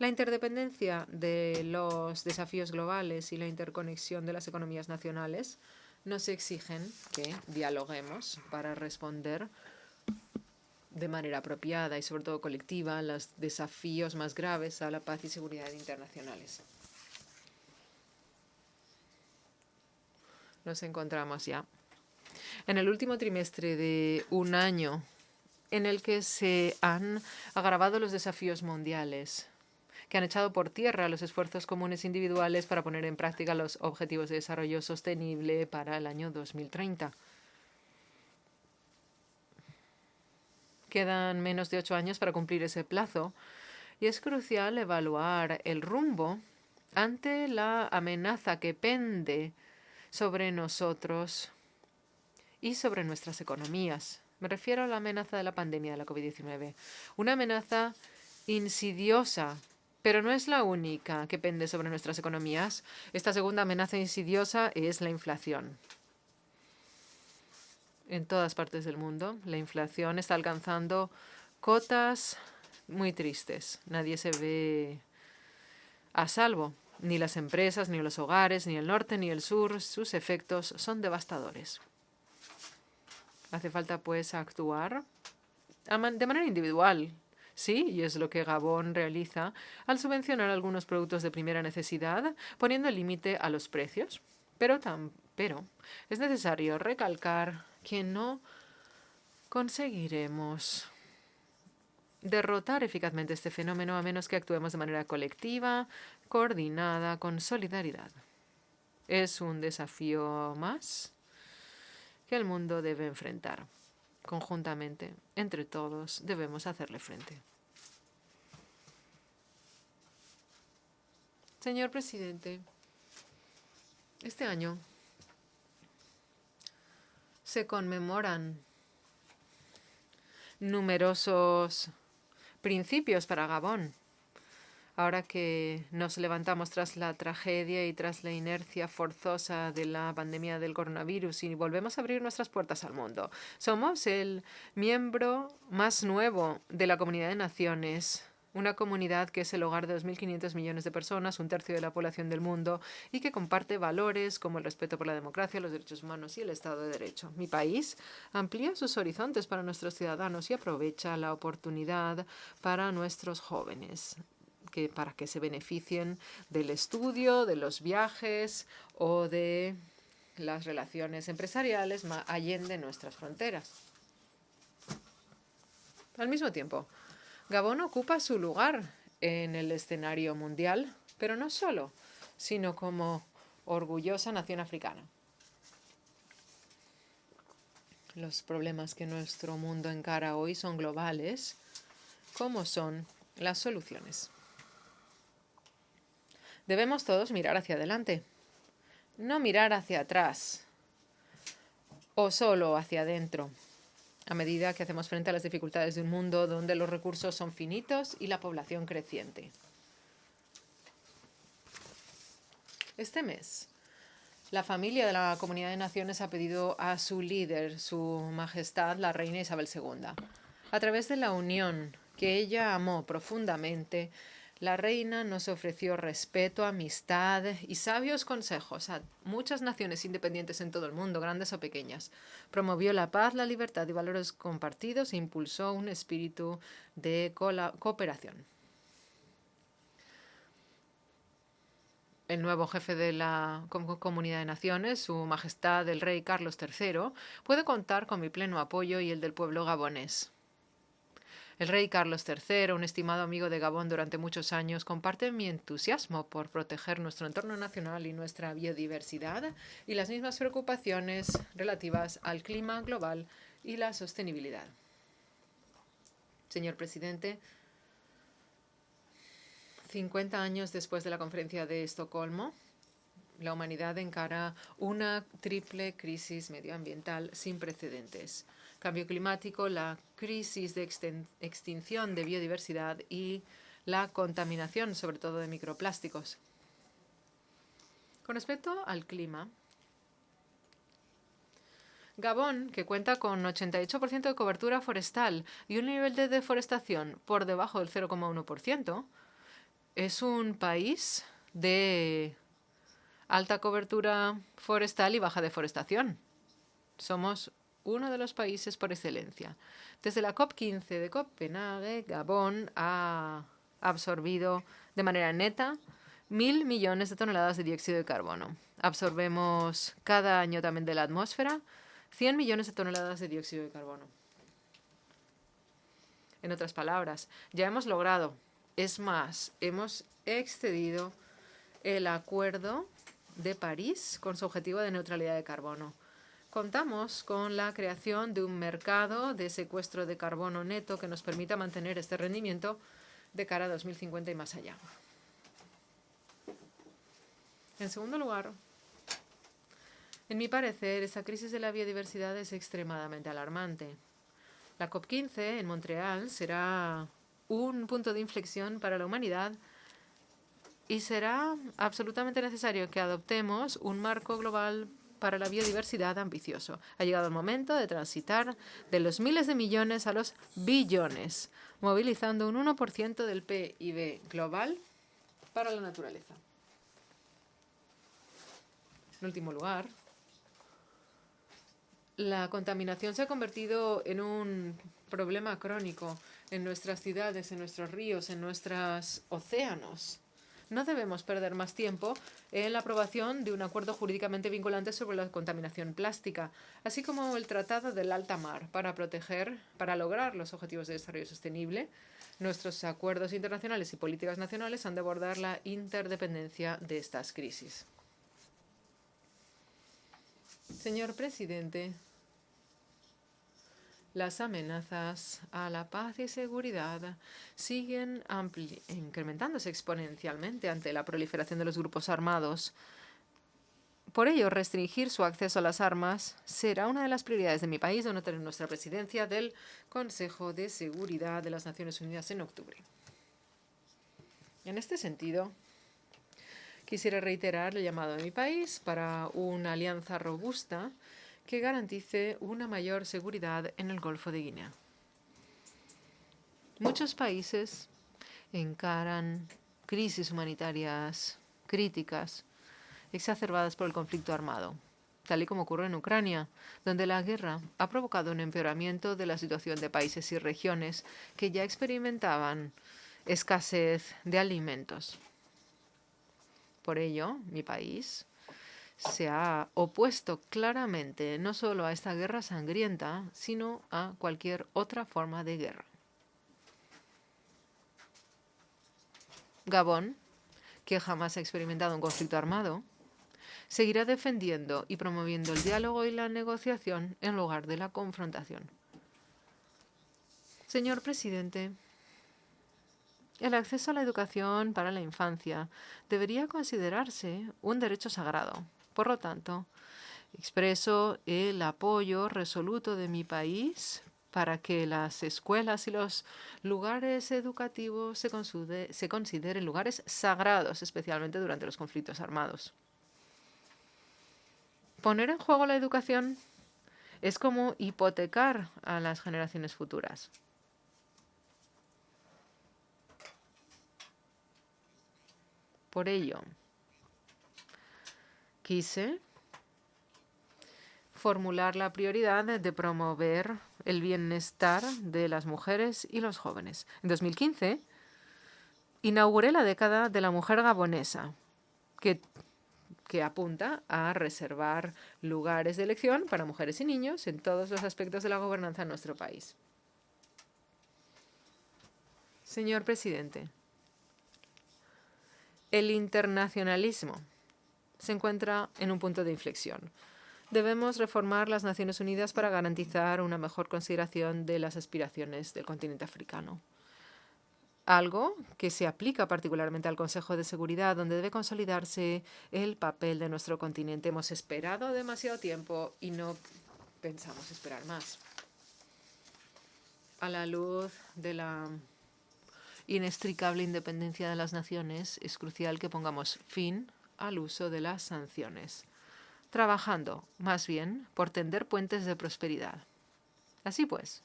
La interdependencia de los desafíos globales y la interconexión de las economías nacionales nos exigen que dialoguemos para responder de manera apropiada y sobre todo colectiva a los desafíos más graves a la paz y seguridad internacionales. Nos encontramos ya en el último trimestre de un año en el que se han agravado los desafíos mundiales, que han echado por tierra los esfuerzos comunes individuales para poner en práctica los objetivos de desarrollo sostenible para el año 2030. Quedan menos de 8 años para cumplir ese plazo y es crucial evaluar el rumbo ante la amenaza que pende sobre nosotros y sobre nuestras economías. Me refiero a la amenaza de la pandemia de la COVID-19. Una amenaza insidiosa, pero no es la única que pende sobre nuestras economías. Esta segunda amenaza insidiosa es la inflación. En todas partes del mundo, la inflación está alcanzando cotas muy tristes. Nadie se ve a salvo. Ni las empresas, ni los hogares, ni el norte, ni el sur. Sus efectos son devastadores. Hace falta, pues, actuar de manera individual. Sí, y es lo que Gabón realiza al subvencionar algunos productos de primera necesidad, poniendo límite a los precios. Pero es necesario recalcar que no conseguiremos derrotar eficazmente este fenómeno a menos que actuemos de manera colectiva, coordinada, con solidaridad. Es un desafío más que el mundo debe enfrentar. Conjuntamente, entre todos, debemos hacerle frente. Señor presidente, este año se conmemoran numerosos principios para Gabón. Ahora que nos levantamos tras la tragedia y tras la inercia forzosa de la pandemia del coronavirus y volvemos a abrir nuestras puertas al mundo. Somos el miembro más nuevo de la Comunidad de Naciones, una comunidad que es el hogar de 2.500 millones de personas, un tercio de la población del mundo, y que comparte valores como el respeto por la democracia, los derechos humanos y el Estado de Derecho. Mi país amplía sus horizontes para nuestros ciudadanos y aprovecha la oportunidad para nuestros jóvenes, para que se beneficien del estudio, de los viajes o de las relaciones empresariales allende nuestras fronteras. Al mismo tiempo, Gabón ocupa su lugar en el escenario mundial, pero no solo, sino como orgullosa nación africana. Los problemas que nuestro mundo encara hoy son globales, como son las soluciones. Debemos todos mirar hacia adelante, no mirar hacia atrás o solo hacia adentro, a medida que hacemos frente a las dificultades de un mundo donde los recursos son finitos y la población creciente. Este mes, la familia de la Comunidad de Naciones ha pedido a su líder, Su Majestad, la Reina Isabel II. A través de la unión que ella amó profundamente, la reina nos ofreció respeto, amistad y sabios consejos a muchas naciones independientes en todo el mundo, grandes o pequeñas. Promovió la paz, la libertad y valores compartidos e impulsó un espíritu de cooperación. El nuevo jefe de la Comunidad de Naciones, Su Majestad el Rey Carlos III, puede contar con mi pleno apoyo y el del pueblo gabonés. El rey Carlos III, un estimado amigo de Gabón durante muchos años, comparte mi entusiasmo por proteger nuestro entorno nacional y nuestra biodiversidad y las mismas preocupaciones relativas al clima global y la sostenibilidad. Señor presidente, 50 años después de la Conferencia de Estocolmo, la humanidad encara una triple crisis medioambiental sin precedentes: cambio climático, la crisis de extinción de biodiversidad y la contaminación, sobre todo de microplásticos. Con respecto al clima, Gabón, que cuenta con 88% de cobertura forestal y un nivel de deforestación por debajo del 0,1%, es un país de alta cobertura forestal y baja deforestación. Somos uno de los países por excelencia. Desde la COP15 de Copenhague, Gabón ha absorbido de manera neta 1.000 millones de toneladas de dióxido de carbono. Absorbemos cada año también de la atmósfera 100 millones de toneladas de dióxido de carbono. En otras palabras, ya hemos logrado, es más, hemos excedido el Acuerdo de París con su objetivo de neutralidad de carbono. Contamos con la creación de un mercado de secuestro de carbono neto que nos permita mantener este rendimiento de cara a 2050 y más allá. En segundo lugar, en mi parecer, esta crisis de la biodiversidad es extremadamente alarmante. La COP15 en Montreal será un punto de inflexión para la humanidad y será absolutamente necesario que adoptemos un marco global para la biodiversidad ambicioso. Ha llegado el momento de transitar de los miles de millones a los billones, movilizando un 1% del PIB global para la naturaleza. En último lugar, la contaminación se ha convertido en un problema crónico en nuestras ciudades, en nuestros ríos, en nuestros océanos. No debemos perder más tiempo en la aprobación de un acuerdo jurídicamente vinculante sobre la contaminación plástica, así como el Tratado del Alta Mar para lograr los objetivos de desarrollo sostenible. Nuestros acuerdos internacionales y políticas nacionales han de abordar la interdependencia de estas crisis. Señor presidente, las amenazas a la paz y seguridad siguen incrementándose exponencialmente ante la proliferación de los grupos armados. Por ello, restringir su acceso a las armas será una de las prioridades de mi país durante nuestra presidencia del Consejo de Seguridad de las Naciones Unidas en octubre. En este sentido, quisiera reiterar el llamado de mi país para una alianza robusta que garantice una mayor seguridad en el Golfo de Guinea. Muchos países encaran crisis humanitarias críticas exacerbadas por el conflicto armado, tal y como ocurre en Ucrania, donde la guerra ha provocado un empeoramiento de la situación de países y regiones que ya experimentaban escasez de alimentos. Por ello, mi país se ha opuesto claramente no solo a esta guerra sangrienta, sino a cualquier otra forma de guerra. Gabón, que jamás ha experimentado un conflicto armado, seguirá defendiendo y promoviendo el diálogo y la negociación en lugar de la confrontación. Señor presidente, el acceso a la educación para la infancia debería considerarse un derecho sagrado. Por lo tanto, expreso el apoyo resoluto de mi país para que las escuelas y los lugares educativos se consideren lugares sagrados, especialmente durante los conflictos armados. Poner en juego la educación es como hipotecar a las generaciones futuras. Por ello, quise formular la prioridad de promover el bienestar de las mujeres y los jóvenes. En 2015, inauguré la década de la mujer gabonesa, que apunta a reservar lugares de elección para mujeres y niños en todos los aspectos de la gobernanza en nuestro país. Señor presidente, el internacionalismo se encuentra en un punto de inflexión. Debemos reformar las Naciones Unidas para garantizar una mejor consideración de las aspiraciones del continente africano. Algo que se aplica particularmente al Consejo de Seguridad, donde debe consolidarse el papel de nuestro continente. Hemos esperado demasiado tiempo y no pensamos esperar más. A la luz de la inextricable independencia de las naciones, es crucial que pongamos fin al uso de las sanciones, trabajando más bien por tender puentes de prosperidad. Así pues,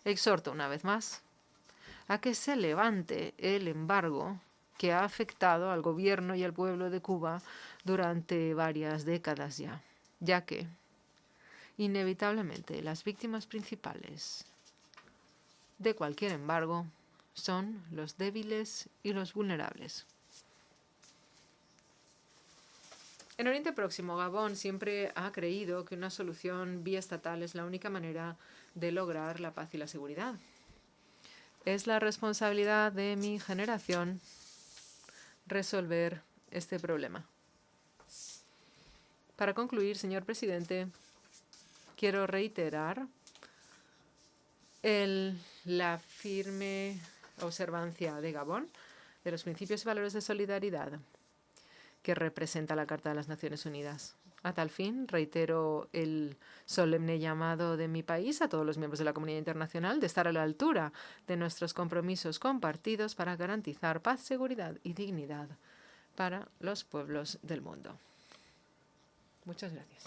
exhorto una vez más a que se levante el embargo que ha afectado al gobierno y al pueblo de Cuba durante varias décadas ya que, inevitablemente, las víctimas principales de cualquier embargo son los débiles y los vulnerables. En Oriente Próximo, Gabón siempre ha creído que una solución biestatal es la única manera de lograr la paz y la seguridad. Es la responsabilidad de mi generación resolver este problema. Para concluir, señor presidente, quiero reiterar la firme observancia de Gabón de los principios y valores de solidaridad que representa la Carta de las Naciones Unidas. A tal fin, reitero el solemne llamado de mi país a todos los miembros de la comunidad internacional de estar a la altura de nuestros compromisos compartidos para garantizar paz, seguridad y dignidad para los pueblos del mundo. Muchas gracias.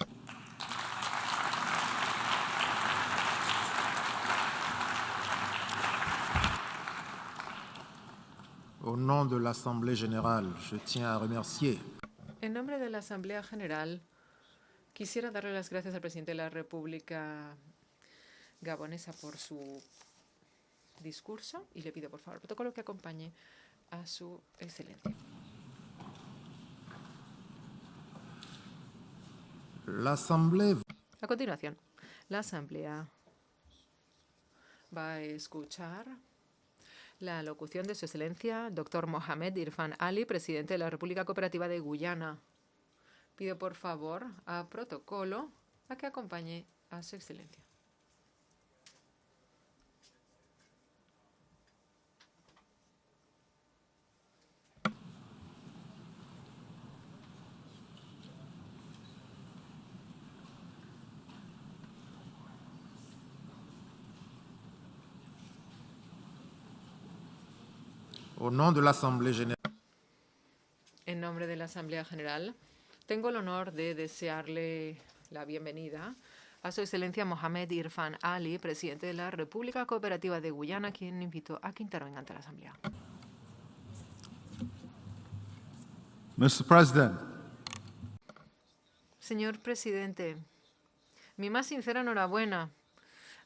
Au nom de l'Assemblée Générale, je tiens à remercier. En nombre de la Asamblea General, quisiera darle las gracias al presidente de la República Gabonesa por su discurso y le pido, por favor, el protocolo que acompañe a su excelencia. A continuación, la Asamblea va a escuchar la locución de su excelencia, Dr. Mohamed Irfan Ali, presidente de la República Cooperativa de Guyana. Pido, por favor, a protocolo a que acompañe a su excelencia. Au nom de l'Assemblée Générale. En nombre de la Asamblea General, tengo el honor de desearle la bienvenida a su excelencia Mohamed Irfan Ali, presidente de la República Cooperativa de Guyana, quien invito a que intervenga ante la Asamblea. Mr. President, Señor presidente, mi más sincera enhorabuena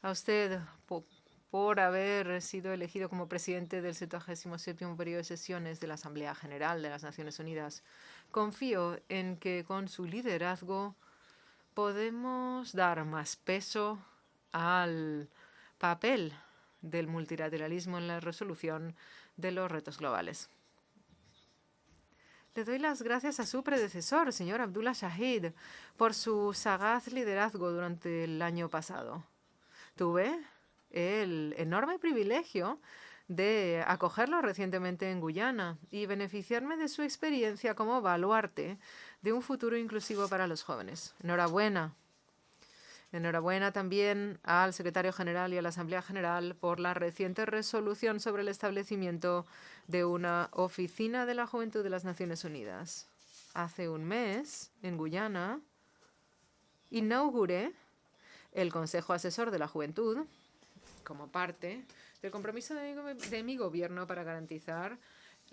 a usted por haber sido elegido como presidente del 77º periodo de sesiones de la Asamblea General de las Naciones Unidas. Confío en que con su liderazgo podemos dar más peso al papel del multilateralismo en la resolución de los retos globales. Le doy las gracias a su predecesor, señor Abdullah Shahid, por su sagaz liderazgo durante el año pasado. Tuve el enorme privilegio de acogerlo recientemente en Guyana y beneficiarme de su experiencia como baluarte de un futuro inclusivo para los jóvenes. Enhorabuena. Enhorabuena también al secretario general y a la Asamblea General por la reciente resolución sobre el establecimiento de una oficina de la juventud de las Naciones Unidas. Hace un mes, en Guyana, inauguré el Consejo Asesor de la Juventud como parte del compromiso de mi gobierno para garantizar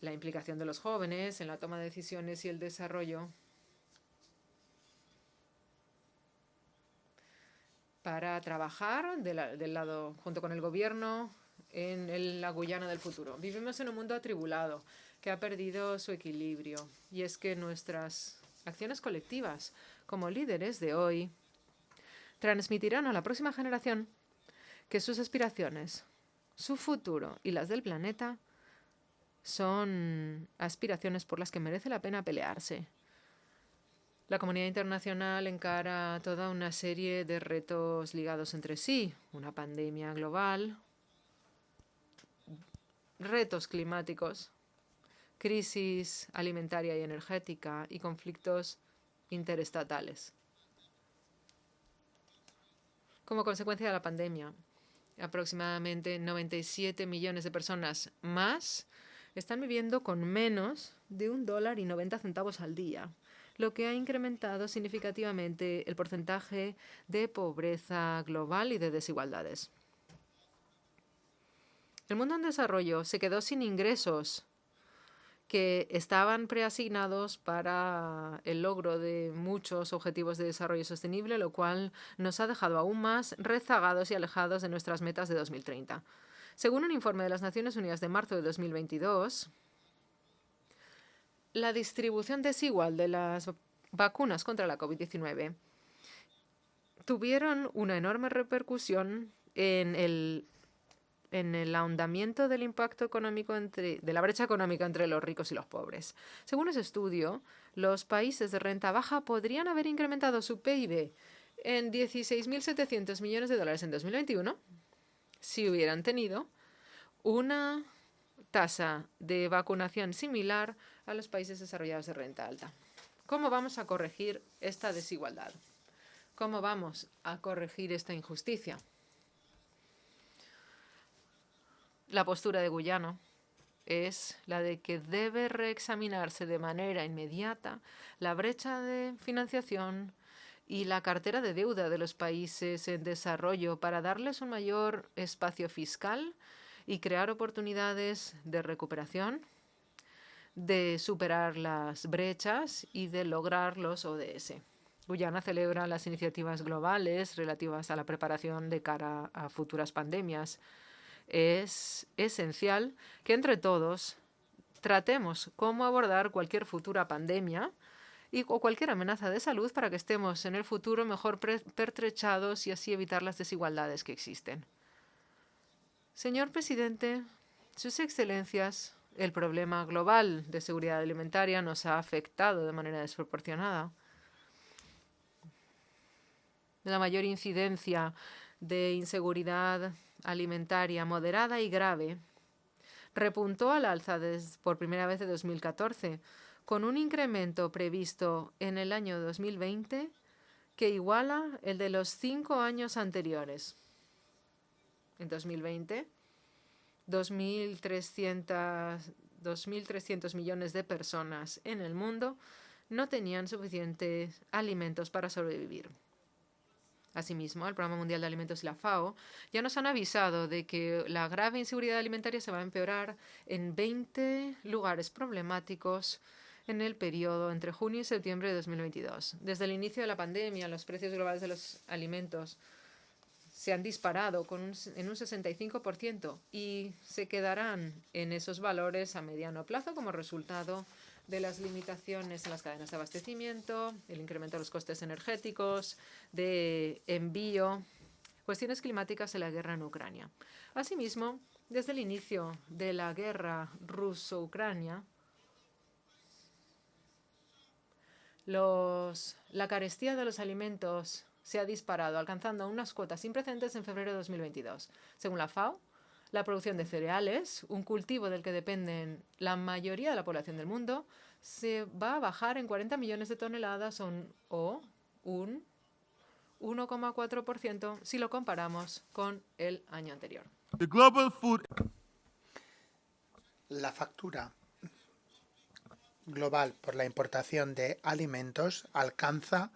la implicación de los jóvenes en la toma de decisiones y el desarrollo para trabajar del lado junto con el gobierno en la Guyana del futuro. Vivimos en un mundo atribulado que ha perdido su equilibrio y es que nuestras acciones colectivas como líderes de hoy transmitirán a la próxima generación que sus aspiraciones, su futuro y las del planeta son aspiraciones por las que merece la pena pelearse. La comunidad internacional encara toda una serie de retos ligados entre sí, una pandemia global, retos climáticos, crisis alimentaria y energética y conflictos interestatales. Como consecuencia de la pandemia, aproximadamente 97 millones de personas más están viviendo con menos de $1.90 al día, lo que ha incrementado significativamente el porcentaje de pobreza global y de desigualdades. El mundo en desarrollo se quedó sin ingresos que estaban preasignados para el logro de muchos objetivos de desarrollo sostenible, lo cual nos ha dejado aún más rezagados y alejados de nuestras metas de 2030. Según un informe de las Naciones Unidas de marzo de 2022, la distribución desigual de las vacunas contra la COVID-19 tuvieron una enorme repercusión en el en el ahondamiento del impacto económico de la brecha económica entre los ricos y los pobres. Según ese estudio, los países de renta baja podrían haber incrementado su PIB en 16.700 millones de dólares en 2021 si hubieran tenido una tasa de vacunación similar a los países desarrollados de renta alta. ¿Cómo vamos a corregir esta desigualdad? ¿Cómo vamos a corregir esta injusticia? La postura de Guyana es la de que debe reexaminarse de manera inmediata la brecha de financiación y la cartera de deuda de los países en desarrollo para darles un mayor espacio fiscal y crear oportunidades de recuperación, de superar las brechas y de lograr los ODS. Guyana celebra las iniciativas globales relativas a la preparación de cara a futuras pandemias. Es esencial que entre todos tratemos cómo abordar cualquier futura pandemia o cualquier amenaza de salud para que estemos en el futuro mejor pertrechados y así evitar las desigualdades que existen. Señor presidente, sus excelencias, el problema global de seguridad alimentaria nos ha afectado de manera desproporcionada. La mayor incidencia de inseguridad alimentaria moderada y grave repuntó al alza por primera vez de 2014, con un incremento previsto en el año 2020 que iguala el de los 5 años anteriores. En 2020, 2.300 millones de personas en el mundo no tenían suficientes alimentos para sobrevivir. Asimismo, el Programa Mundial de Alimentos y la FAO ya nos han avisado de que la grave inseguridad alimentaria se va a empeorar en 20 lugares problemáticos en el periodo entre junio y septiembre de 2022. Desde el inicio de la pandemia, los precios globales de los alimentos se han disparado en un 65% y se quedarán en esos valores a mediano plazo como resultado de las limitaciones en las cadenas de abastecimiento, el incremento de los costes energéticos, de envío, cuestiones climáticas y la guerra en Ucrania. Asimismo, desde el inicio de la guerra ruso-ucrania, la carestía de los alimentos se ha disparado, alcanzando unas cuotas sin precedentes en febrero de 2022. Según la FAO, la producción de cereales, un cultivo del que dependen la mayoría de la población del mundo, se va a bajar en 40 millones de toneladas o un 1,4% si lo comparamos con el año anterior. La factura global por la importación de alimentos alcanza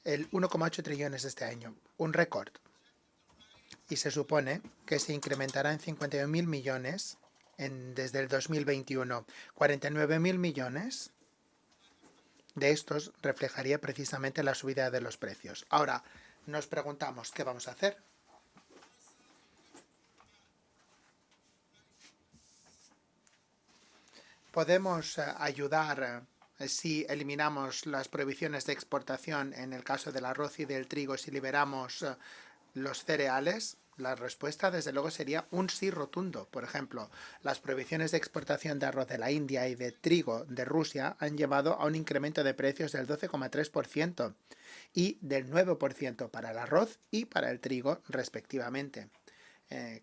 el 1,8 trillones este año, un récord. Y se supone que se incrementará en 51.000 millones desde el 2021. 49.000 millones de estos reflejaría precisamente la subida de los precios. Ahora, nos preguntamos, ¿qué vamos a hacer? Podemos ayudar si eliminamos las prohibiciones de exportación en el caso del arroz y del trigo, si liberamos los cereales. La respuesta, desde luego, sería un sí rotundo. Por ejemplo, las prohibiciones de exportación de arroz de la India y de trigo de Rusia han llevado a un incremento de precios del 12,3% y del 9% para el arroz y para el trigo, respectivamente.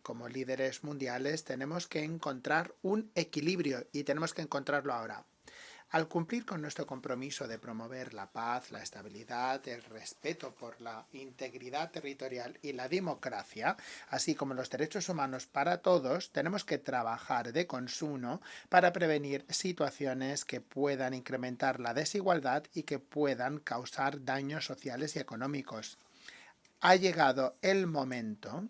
Como líderes mundiales tenemos que encontrar un equilibrio y tenemos que encontrarlo ahora. Al cumplir con nuestro compromiso de promover la paz, la estabilidad, el respeto por la integridad territorial y la democracia, así como los derechos humanos para todos, tenemos que trabajar de consumo para prevenir situaciones que puedan incrementar la desigualdad y que puedan causar daños sociales y económicos. Ha llegado el momento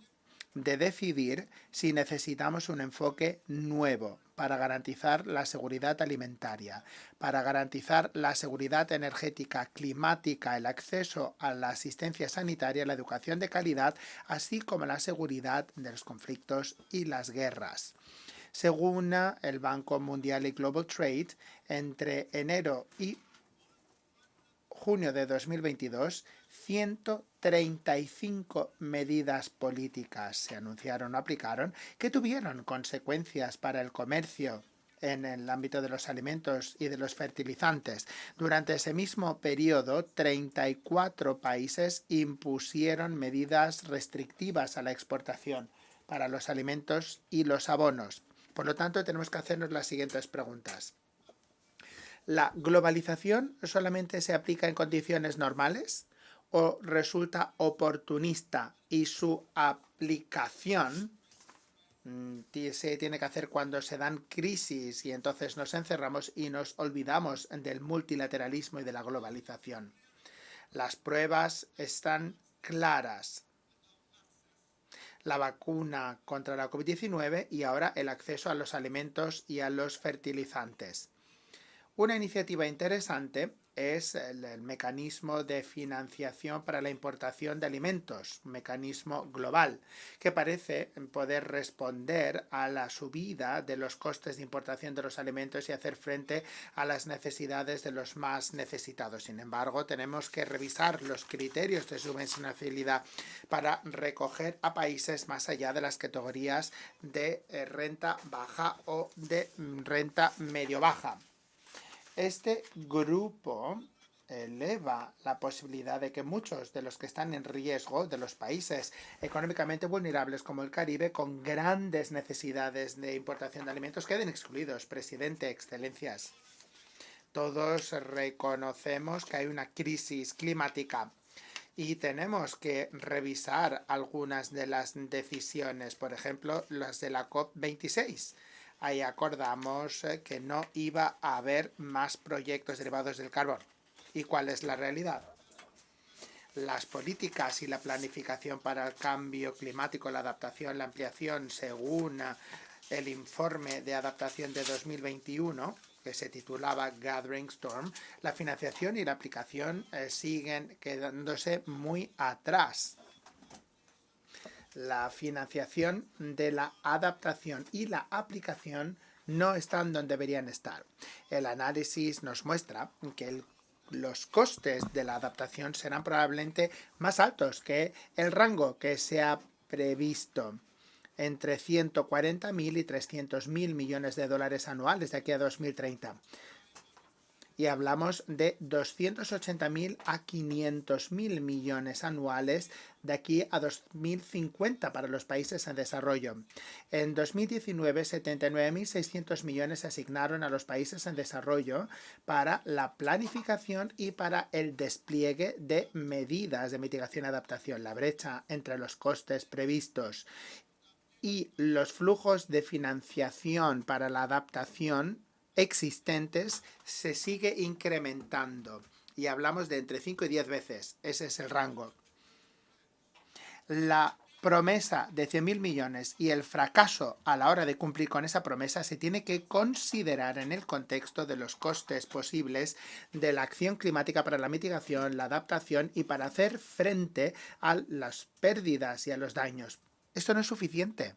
de decidir si necesitamos un enfoque nuevo para garantizar la seguridad alimentaria, para garantizar la seguridad energética, climática, el acceso a la asistencia sanitaria, la educación de calidad, así como la seguridad de los conflictos y las guerras. Según el Banco Mundial y Global Trade, entre enero y junio de 2022, 135 medidas políticas se anunciaron o aplicaron que tuvieron consecuencias para el comercio en el ámbito de los alimentos y de los fertilizantes. Durante ese mismo periodo, 34 países impusieron medidas restrictivas a la exportación para los alimentos y los abonos. Por lo tanto, tenemos que hacernos las siguientes preguntas. ¿La globalización solamente se aplica en condiciones normales o resulta oportunista y su aplicación se tiene que hacer cuando se dan crisis y entonces nos encerramos y nos olvidamos del multilateralismo y de la globalización? Las pruebas están claras. La vacuna contra la COVID-19 y ahora el acceso a los alimentos y a los fertilizantes. Una iniciativa interesante es el mecanismo de financiación para la importación de alimentos, un mecanismo global, que parece poder responder a la subida de los costes de importación de los alimentos y hacer frente a las necesidades de los más necesitados. Sin embargo, tenemos que revisar los criterios de subvencionabilidad para recoger a países más allá de las categorías de renta baja o de renta medio-baja. Este grupo eleva la posibilidad de que muchos de los que están en riesgo, de los países económicamente vulnerables como el Caribe, con grandes necesidades de importación de alimentos, queden excluidos. Presidente, excelencias, todos reconocemos que hay una crisis climática y tenemos que revisar algunas de las decisiones, por ejemplo, las de la COP26. Ahí acordamos que no iba a haber más proyectos derivados del carbón. ¿Y cuál es la realidad? Las políticas y la planificación para el cambio climático, la adaptación, la ampliación, según el informe de adaptación de 2021, que se titulaba Gathering Storm, la financiación y la aplicación siguen quedándose muy atrás. La financiación de la adaptación y la aplicación no están donde deberían estar. El análisis nos muestra que los costes de la adaptación serán probablemente más altos que el rango que se ha previsto, entre 140.000 y 300.000 millones de dólares anuales de aquí a 2030. Y hablamos de 280.000 a 500.000 millones anuales de aquí a 2050 para los países en desarrollo. En 2019, 79.600 millones se asignaron a los países en desarrollo para la planificación y para el despliegue de medidas de mitigación y adaptación. La brecha entre los costes previstos y los flujos de financiación para la adaptación existentes se sigue incrementando y hablamos de entre 5 y 10 veces. Ese es el rango. La promesa de 100.000 millones y el fracaso a la hora de cumplir con esa promesa se tiene que considerar en el contexto de los costes posibles de la acción climática para la mitigación, la adaptación y para hacer frente a las pérdidas y a los daños. Esto no es suficiente.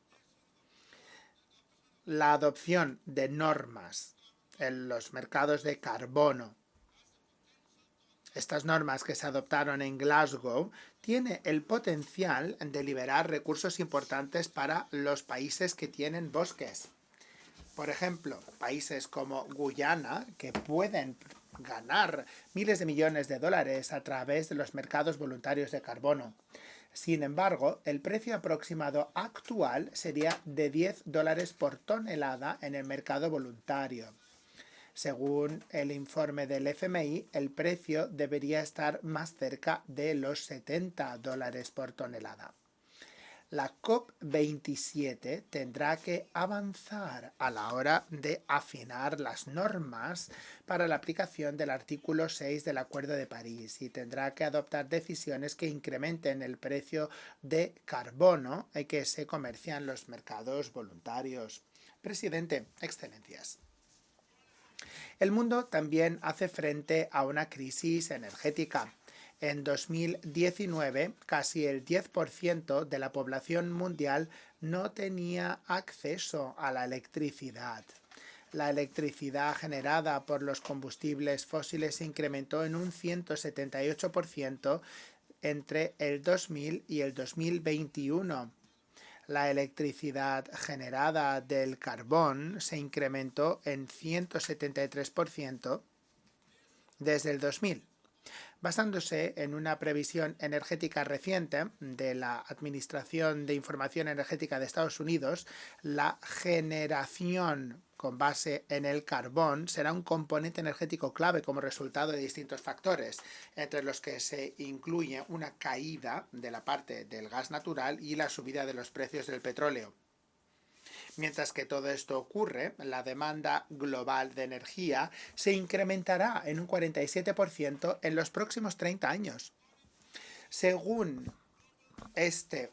La adopción de normas en los mercados de carbono. Estas normas que se adoptaron en Glasgow tiene el potencial de liberar recursos importantes para los países que tienen bosques. Por ejemplo, países como Guyana, que pueden ganar miles de millones de dólares a través de los mercados voluntarios de carbono. Sin embargo, el precio aproximado actual sería de $10 por tonelada en el mercado voluntario. Según el informe del FMI, el precio debería estar más cerca de los $70 por tonelada. La COP27 tendrá que avanzar a la hora de afinar las normas para la aplicación del artículo 6 del Acuerdo de París y tendrá que adoptar decisiones que incrementen el precio de carbono que se comercia en los mercados voluntarios. Presidente, excelencias. El mundo también hace frente a una crisis energética. En 2019, casi el 10% de la población mundial no tenía acceso a la electricidad. La electricidad generada por los combustibles fósiles se incrementó en un 178% entre el 2000 y el 2021. La electricidad generada del carbón se incrementó en 173% desde el 2000. Basándose en una previsión energética reciente de la Administración de Información Energética de Estados Unidos, la generación con base en el carbón será un componente energético clave como resultado de distintos factores, entre los que se incluye una caída de la parte del gas natural y la subida de los precios del petróleo. Mientras que todo esto ocurre, la demanda global de energía se incrementará en un 47% en los próximos 30 años. Según este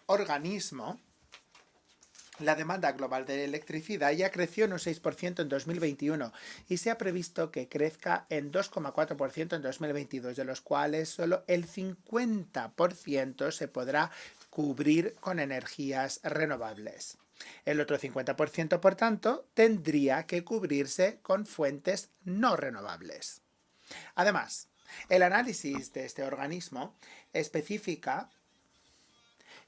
organismo, la demanda global de electricidad ya creció en un 6% en 2021 y se ha previsto que crezca en 2,4% en 2022, de los cuales solo el 50% se podrá cubrir con energías renovables. El otro 50%, por tanto, tendría que cubrirse con fuentes no renovables. Además, el análisis de este organismo especifica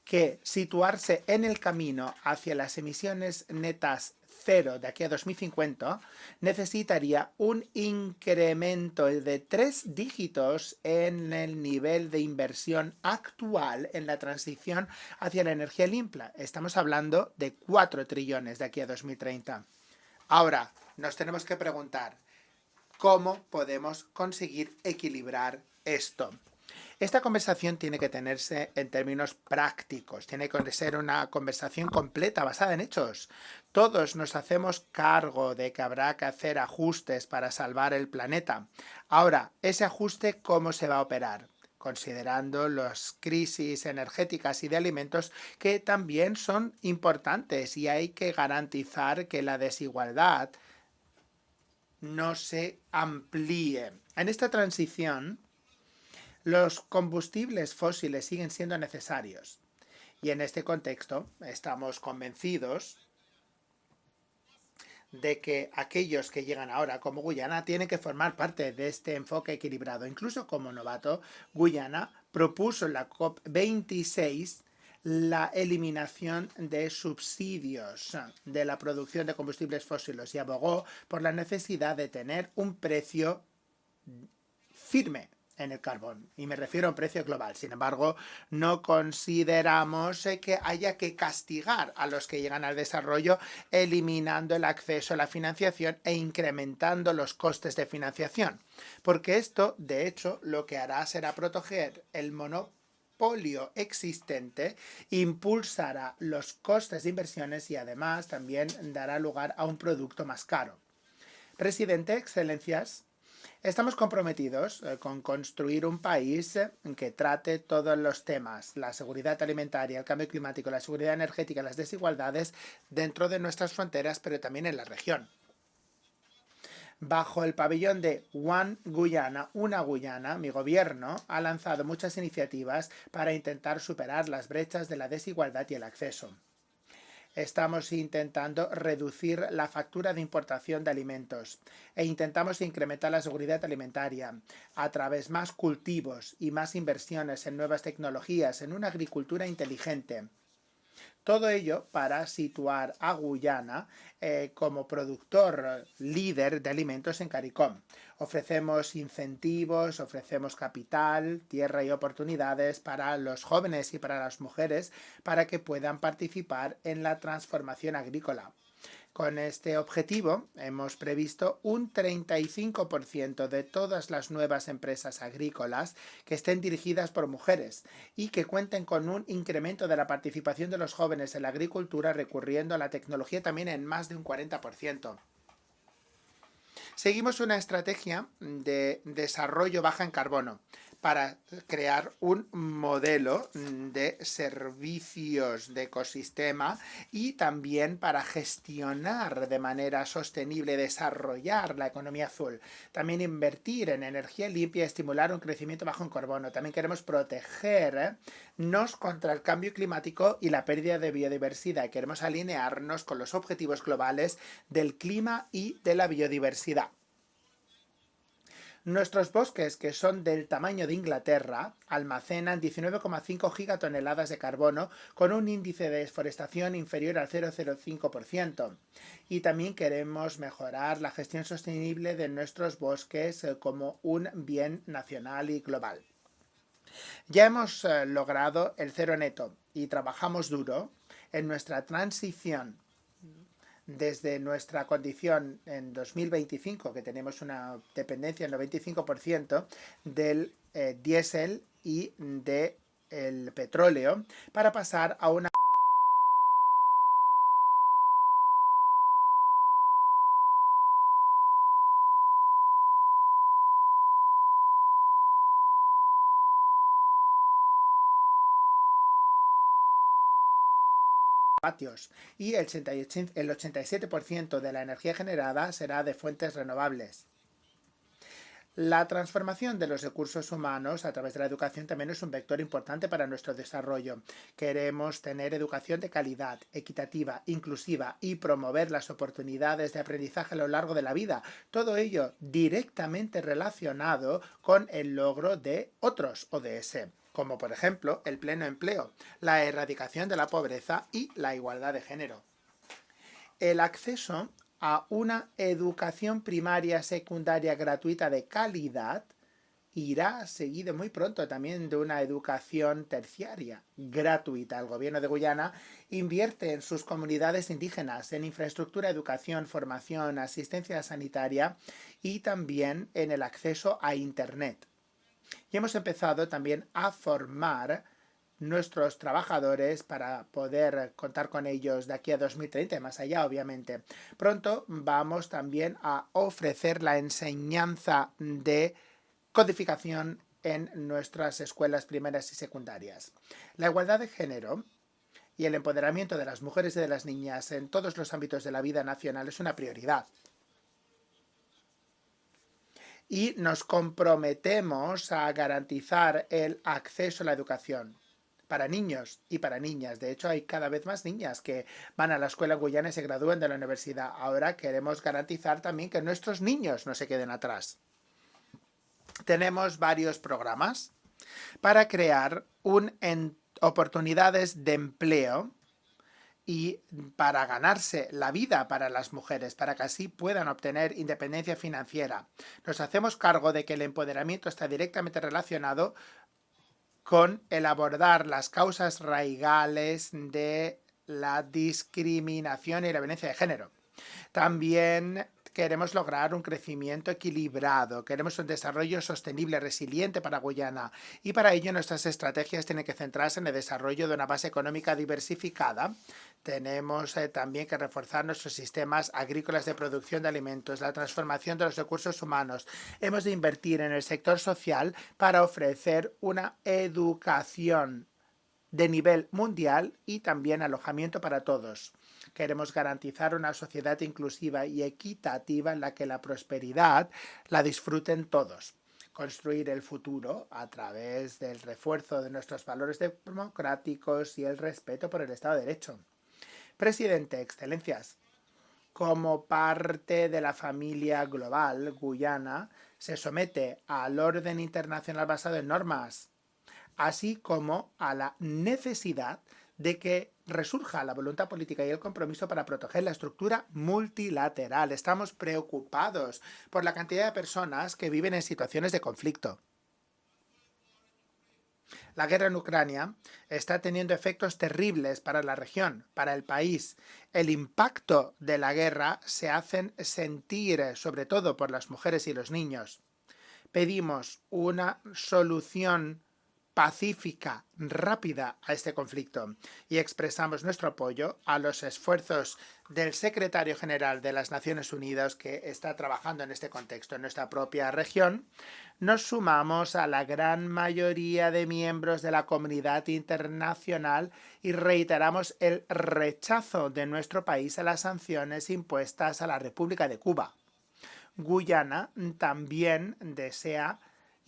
que situarse en el camino hacia las emisiones netas cero de aquí a 2050 necesitaría un incremento de 3 dígitos en el nivel de inversión actual en la transición hacia la energía limpia. Estamos hablando de 4 trillones de aquí a 2030. Ahora, nos tenemos que preguntar, ¿cómo podemos conseguir equilibrar esto? Esta conversación tiene que tenerse en términos prácticos, tiene que ser una conversación completa, basada en hechos. Todos nos hacemos cargo de que habrá que hacer ajustes para salvar el planeta. Ahora, ese ajuste, ¿cómo se va a operar? Considerando las crisis energéticas y de alimentos que también son importantes y hay que garantizar que la desigualdad no se amplíe. En esta transición, los combustibles fósiles siguen siendo necesarios y en este contexto estamos convencidos de que aquellos que llegan ahora como Guyana tienen que formar parte de este enfoque equilibrado. Incluso como novato, Guyana propuso en la COP26 la eliminación de subsidios de la producción de combustibles fósiles y abogó por la necesidad de tener un precio firme en el carbón, y me refiero a un precio global. Sin embargo, no consideramos que haya que castigar a los que llegan al desarrollo eliminando el acceso a la financiación e incrementando los costes de financiación, porque esto, de hecho, lo que hará será proteger el monopolio existente, impulsará los costes de inversiones y además también dará lugar a un producto más caro. Presidente, Excelencias, estamos comprometidos con construir un país que trate todos los temas, la seguridad alimentaria, el cambio climático, la seguridad energética, las desigualdades dentro de nuestras fronteras, pero también en la región. Bajo el pabellón de One Guyana, una Guyana, mi gobierno ha lanzado muchas iniciativas para intentar superar las brechas de la desigualdad y el acceso. Estamos intentando reducir la factura de importación de alimentos e intentamos incrementar la seguridad alimentaria a través de más cultivos y más inversiones en nuevas tecnologías, en una agricultura inteligente. Todo ello para situar a Guyana como productor líder de alimentos en CARICOM. Ofrecemos incentivos, ofrecemos capital, tierra y oportunidades para los jóvenes y para las mujeres para que puedan participar en la transformación agrícola. Con este objetivo hemos previsto un 35% de todas las nuevas empresas agrícolas que estén dirigidas por mujeres y que cuenten con un incremento de la participación de los jóvenes en la agricultura recurriendo a la tecnología también en más de un 40%. Seguimos una estrategia de desarrollo baja en carbono. para crear un modelo de servicios de ecosistema y también para gestionar de manera sostenible, desarrollar la economía azul. También invertir en energía limpia y estimular un crecimiento bajo en carbono. También queremos protegernos contra el cambio climático y la pérdida de biodiversidad. Queremos alinearnos con los objetivos globales del clima y de la biodiversidad. Nuestros bosques, que son del tamaño de Inglaterra, almacenan 19,5 gigatoneladas de carbono con un índice de deforestación inferior al 0,05%. Y también queremos mejorar la gestión sostenible de nuestros bosques como un bien nacional y global. Ya hemos logrado el cero neto y trabajamos duro en nuestra transición desde nuestra condición en 2025, que tenemos una dependencia del 95% del diésel y del petróleo, para pasar a una patios y el 87% de la energía generada será de fuentes renovables. La transformación de los recursos humanos a través de la educación también es un vector importante para nuestro desarrollo. Queremos tener educación de calidad, equitativa, inclusiva y promover las oportunidades de aprendizaje a lo largo de la vida. Todo ello directamente relacionado con el logro de otros ODS, como por ejemplo el pleno empleo, la erradicación de la pobreza y la igualdad de género. El acceso a una educación primaria secundaria gratuita de calidad irá seguido muy pronto también de una educación terciaria gratuita. El gobierno de Guyana invierte en sus comunidades indígenas, en infraestructura, educación, formación, asistencia sanitaria y también en el acceso a Internet. Y hemos empezado también a formar nuestros trabajadores para poder contar con ellos de aquí a 2030 y más allá, obviamente. Pronto vamos también a ofrecer la enseñanza de codificación en nuestras escuelas primarias y secundarias. La igualdad de género y el empoderamiento de las mujeres y de las niñas en todos los ámbitos de la vida nacional es una prioridad. Y nos comprometemos a garantizar el acceso a la educación para niños y para niñas. De hecho, hay cada vez más niñas que van a la escuela en Guyana y se gradúan de la universidad. Ahora queremos garantizar también que nuestros niños no se queden atrás. Tenemos varios programas para crear oportunidades de empleo y para ganarse la vida para las mujeres, para que así puedan obtener independencia financiera. Nos hacemos cargo de que el empoderamiento está directamente relacionado con el abordar las causas raigales de la discriminación y la violencia de género. También queremos lograr un crecimiento equilibrado, queremos un desarrollo sostenible, resiliente para Guyana, y para ello nuestras estrategias tienen que centrarse en el desarrollo de una base económica diversificada. Tenemos también que reforzar nuestros sistemas agrícolas de producción de alimentos, la transformación de los recursos humanos. Hemos de invertir en el sector social para ofrecer una educación de nivel mundial y también alojamiento para todos. Queremos garantizar una sociedad inclusiva y equitativa en la que la prosperidad la disfruten todos. Construir el futuro a través del refuerzo de nuestros valores democráticos y el respeto por el Estado de Derecho. Presidente, Excelencias, como parte de la familia global, Guyana se somete al orden internacional basado en normas, así como a la necesidad de que resurja la voluntad política y el compromiso para proteger la estructura multilateral. Estamos preocupados por la cantidad de personas que viven en situaciones de conflicto. La guerra en Ucrania está teniendo efectos terribles para la región, para el país. El impacto de la guerra se hace sentir, sobre todo por las mujeres y los niños. Pedimos una solución pacífica, rápida a este conflicto y expresamos nuestro apoyo a los esfuerzos del secretario general de las Naciones Unidas que está trabajando en este contexto en nuestra propia región. Nos sumamos a la gran mayoría de miembros de la comunidad internacional y reiteramos el rechazo de nuestro país a las sanciones impuestas a la República de Cuba. Guyana también desea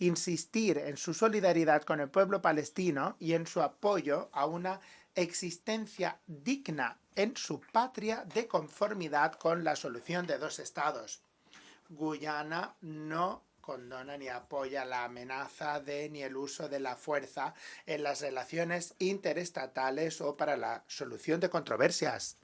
insistir en su solidaridad con el pueblo palestino y en su apoyo a una existencia digna en su patria de conformidad con la solución de dos estados. Guyana no condona ni apoya la amenaza ni el uso de la fuerza en las relaciones interestatales o para la solución de controversias.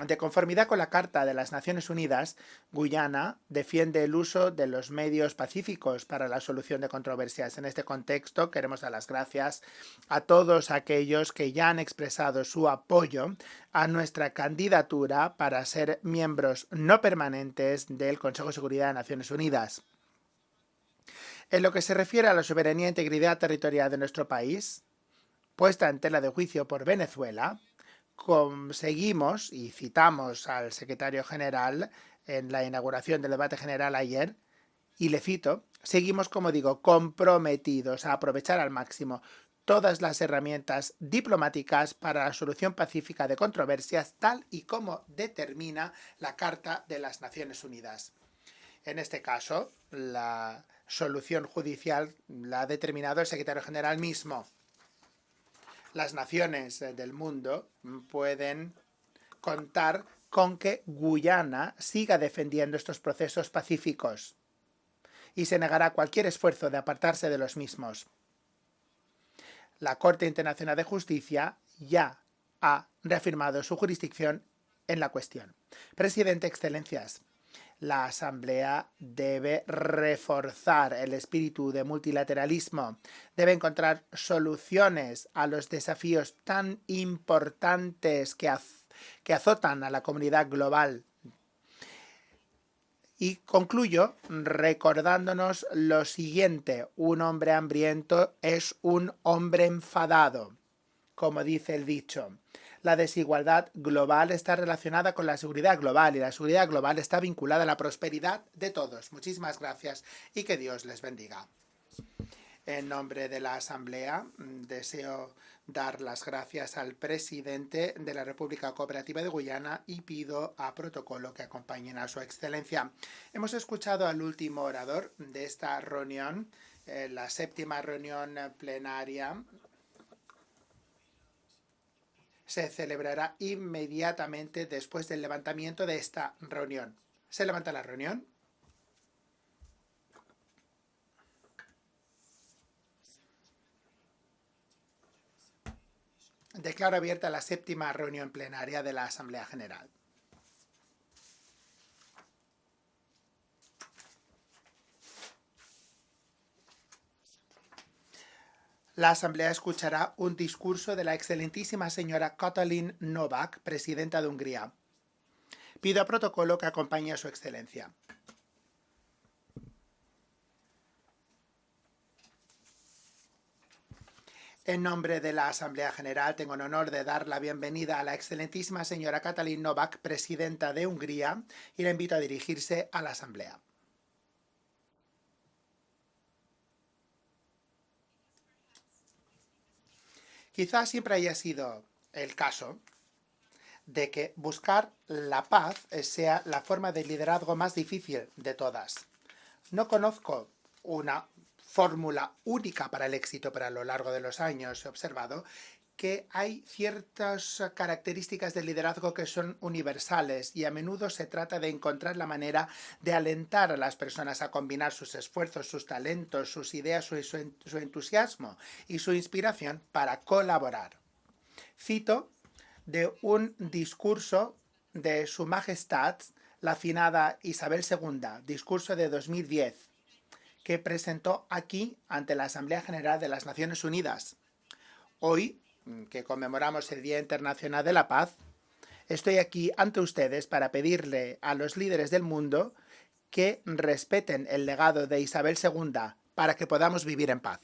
De conformidad con la Carta de las Naciones Unidas, Guyana defiende el uso de los medios pacíficos para la solución de controversias. En este contexto, queremos dar las gracias a todos aquellos que ya han expresado su apoyo a nuestra candidatura para ser miembros no permanentes del Consejo de Seguridad de Naciones Unidas. En lo que se refiere a la soberanía e integridad territorial de nuestro país, puesta en tela de juicio por Venezuela, conseguimos, y citamos al secretario general en la inauguración del debate general ayer, y le cito, seguimos, como digo, comprometidos a aprovechar al máximo todas las herramientas diplomáticas para la solución pacífica de controversias, tal y como determina la Carta de las Naciones Unidas. En este caso, la solución judicial la ha determinado el secretario general mismo. Las naciones del mundo pueden contar con que Guyana siga defendiendo estos procesos pacíficos y se negará cualquier esfuerzo de apartarse de los mismos. La Corte Internacional de Justicia ya ha reafirmado su jurisdicción en la cuestión. Presidente, Excelencias, la Asamblea debe reforzar el espíritu de multilateralismo, debe encontrar soluciones a los desafíos tan importantes que azotan a la comunidad global. Y concluyo recordándonos lo siguiente: un hombre hambriento es un hombre enfadado, como dice el dicho. La desigualdad global está relacionada con la seguridad global y la seguridad global está vinculada a la prosperidad de todos. Muchísimas gracias y que Dios les bendiga. En nombre de la Asamblea deseo dar las gracias al presidente de la República Cooperativa de Guyana y pido a protocolo que acompañen a su excelencia. Hemos escuchado al último orador de esta reunión, la séptima reunión plenaria. Se celebrará inmediatamente después del levantamiento de esta reunión. ¿Se levanta la reunión? Declaro abierta la séptima reunión plenaria de la Asamblea General. La Asamblea escuchará un discurso de la excelentísima señora Katalin Novák, presidenta de Hungría. Pido a protocolo que acompañe a su excelencia. En nombre de la Asamblea General tengo el honor de dar la bienvenida a la excelentísima señora Katalin Novák, presidenta de Hungría, y la invito a dirigirse a la Asamblea. Quizás siempre haya sido el caso de que buscar la paz sea la forma de liderazgo más difícil de todas. No conozco una fórmula única para el éxito, pero a lo largo de los años he observado que hay ciertas características del liderazgo que son universales y a menudo se trata de encontrar la manera de alentar a las personas a combinar sus esfuerzos, sus talentos, sus ideas, su entusiasmo y su inspiración para colaborar. Cito de un discurso de Su Majestad, la finada Isabel II, discurso de 2010, que presentó aquí ante la Asamblea General de las Naciones Unidas. Hoy, que conmemoramos el Día Internacional de la Paz, estoy aquí ante ustedes para pedirle a los líderes del mundo que respeten el legado de Isabel II para que podamos vivir en paz.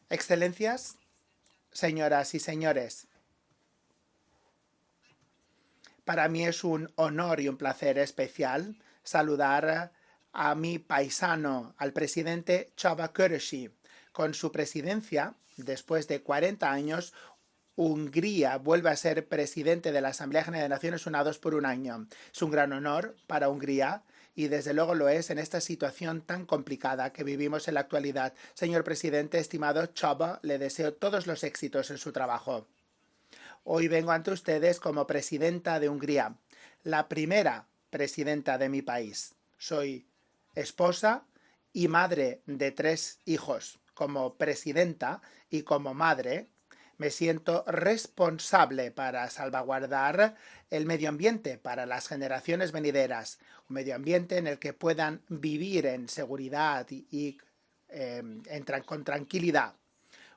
Excelencias, señoras y señores, para mí es un honor y un placer especial saludar a mi paisano, al presidente Csaba Kőrösi. Con su presidencia, después de 40 años, Hungría vuelve a ser presidente de la Asamblea General de Naciones Unidas por un año. Es un gran honor para Hungría y desde luego lo es en esta situación tan complicada que vivimos en la actualidad. Señor presidente, estimado Csaba, le deseo todos los éxitos en su trabajo. Hoy vengo ante ustedes como presidenta de Hungría, la primera presidenta de mi país. Soy esposa y madre de 3 hijos. Como presidenta y como madre, me siento responsable para salvaguardar el medio ambiente para las generaciones venideras, un medio ambiente en el que puedan vivir en seguridad y con tranquilidad.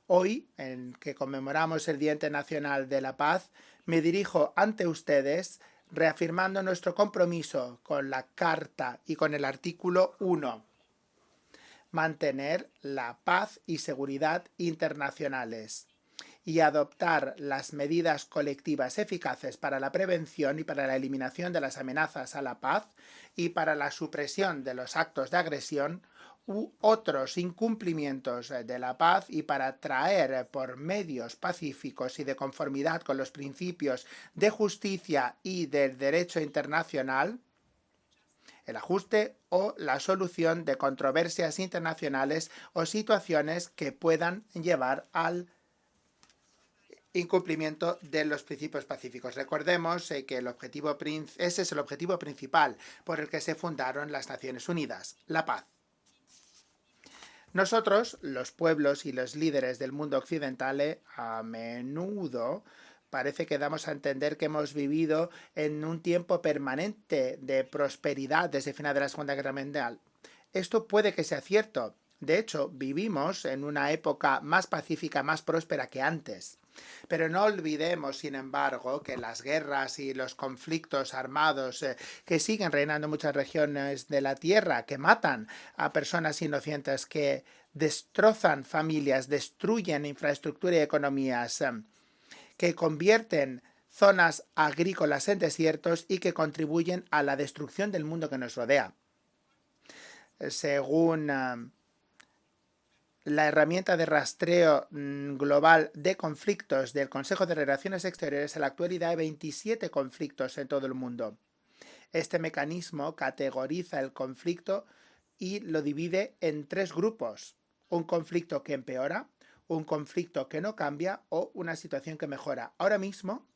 Hoy, en que conmemoramos el Día Internacional de la Paz, me dirijo ante ustedes reafirmando nuestro compromiso con la Carta y con el artículo 1. Mantener la paz y seguridad internacionales y adoptar las medidas colectivas eficaces para la prevención y para la eliminación de las amenazas a la paz y para la supresión de los actos de agresión u otros incumplimientos de la paz y para traer por medios pacíficos y de conformidad con los principios de justicia y del derecho internacional el ajuste o la solución de controversias internacionales o situaciones que puedan llevar al incumplimiento de los principios pacíficos. Recordemos que ese es el objetivo principal por el que se fundaron las Naciones Unidas, la paz. Nosotros, los pueblos y los líderes del mundo occidental, a menudo parece que damos a entender que hemos vivido en un tiempo permanente de prosperidad desde el final de la Segunda Guerra Mundial. Esto puede que sea cierto. De hecho, vivimos en una época más pacífica, más próspera que antes. Pero no olvidemos, sin embargo, que las guerras y los conflictos armados que siguen reinando en muchas regiones de la Tierra, que matan a personas inocentes, que destrozan familias, destruyen infraestructura y economías, que convierten zonas agrícolas en desiertos y que contribuyen a la destrucción del mundo que nos rodea. Según la herramienta de rastreo global de conflictos del Consejo de Relaciones Exteriores, en la actualidad hay 27 conflictos en todo el mundo. Este mecanismo categoriza el conflicto y lo divide en 3 grupos. Un conflicto que empeora, un conflicto que no cambia o una situación que mejora. Ahora mismo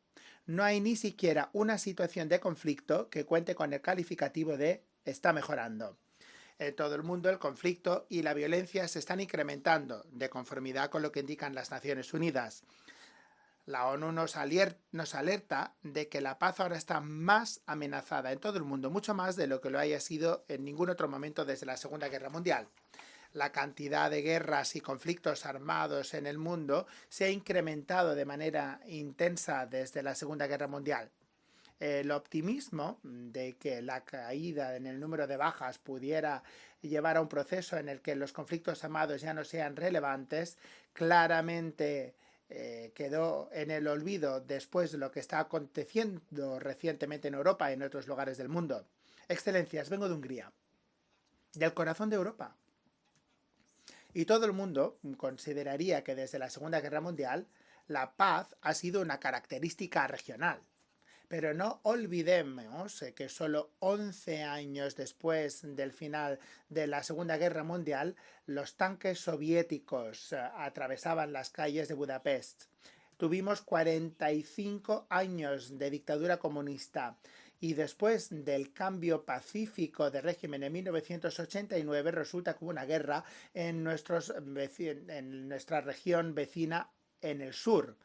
no hay ni siquiera una situación de conflicto que cuente con el calificativo de está mejorando. En todo el mundo el conflicto y la violencia se están incrementando de conformidad con lo que indican las Naciones Unidas. La ONU nos alerta de que la paz ahora está más amenazada en todo el mundo, mucho más de lo que lo haya sido en ningún otro momento desde la Segunda Guerra Mundial. La cantidad de guerras y conflictos armados en el mundo se ha incrementado de manera intensa desde la Segunda Guerra Mundial. El optimismo de que la caída en el número de bajas pudiera llevar a un proceso en el que los conflictos armados ya no sean relevantes, claramente quedó en el olvido después de lo que está aconteciendo recientemente en Europa y en otros lugares del mundo. Excelencias, vengo de Hungría, del corazón de Europa. Y todo el mundo consideraría que desde la Segunda Guerra Mundial la paz ha sido una característica regional. Pero no olvidemos que solo 11 años después del final de la Segunda Guerra Mundial, los tanques soviéticos atravesaban las calles de Budapest. Tuvimos 45 años de dictadura comunista y después del cambio pacífico de régimen en 1989 resulta que hubo una guerra en nuestra región vecina en el sur.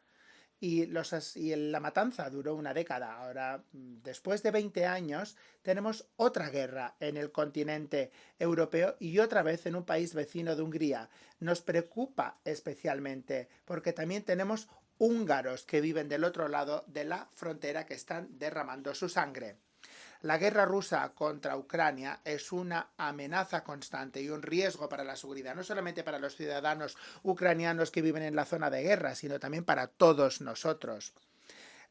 Y la matanza duró una década. Ahora, después de 20 años, tenemos otra guerra en el continente europeo y otra vez en un país vecino de Hungría. Nos preocupa especialmente porque también tenemos húngaros que viven del otro lado de la frontera que están derramando su sangre. La guerra rusa contra Ucrania es una amenaza constante y un riesgo para la seguridad, no solamente para los ciudadanos ucranianos que viven en la zona de guerra, sino también para todos nosotros.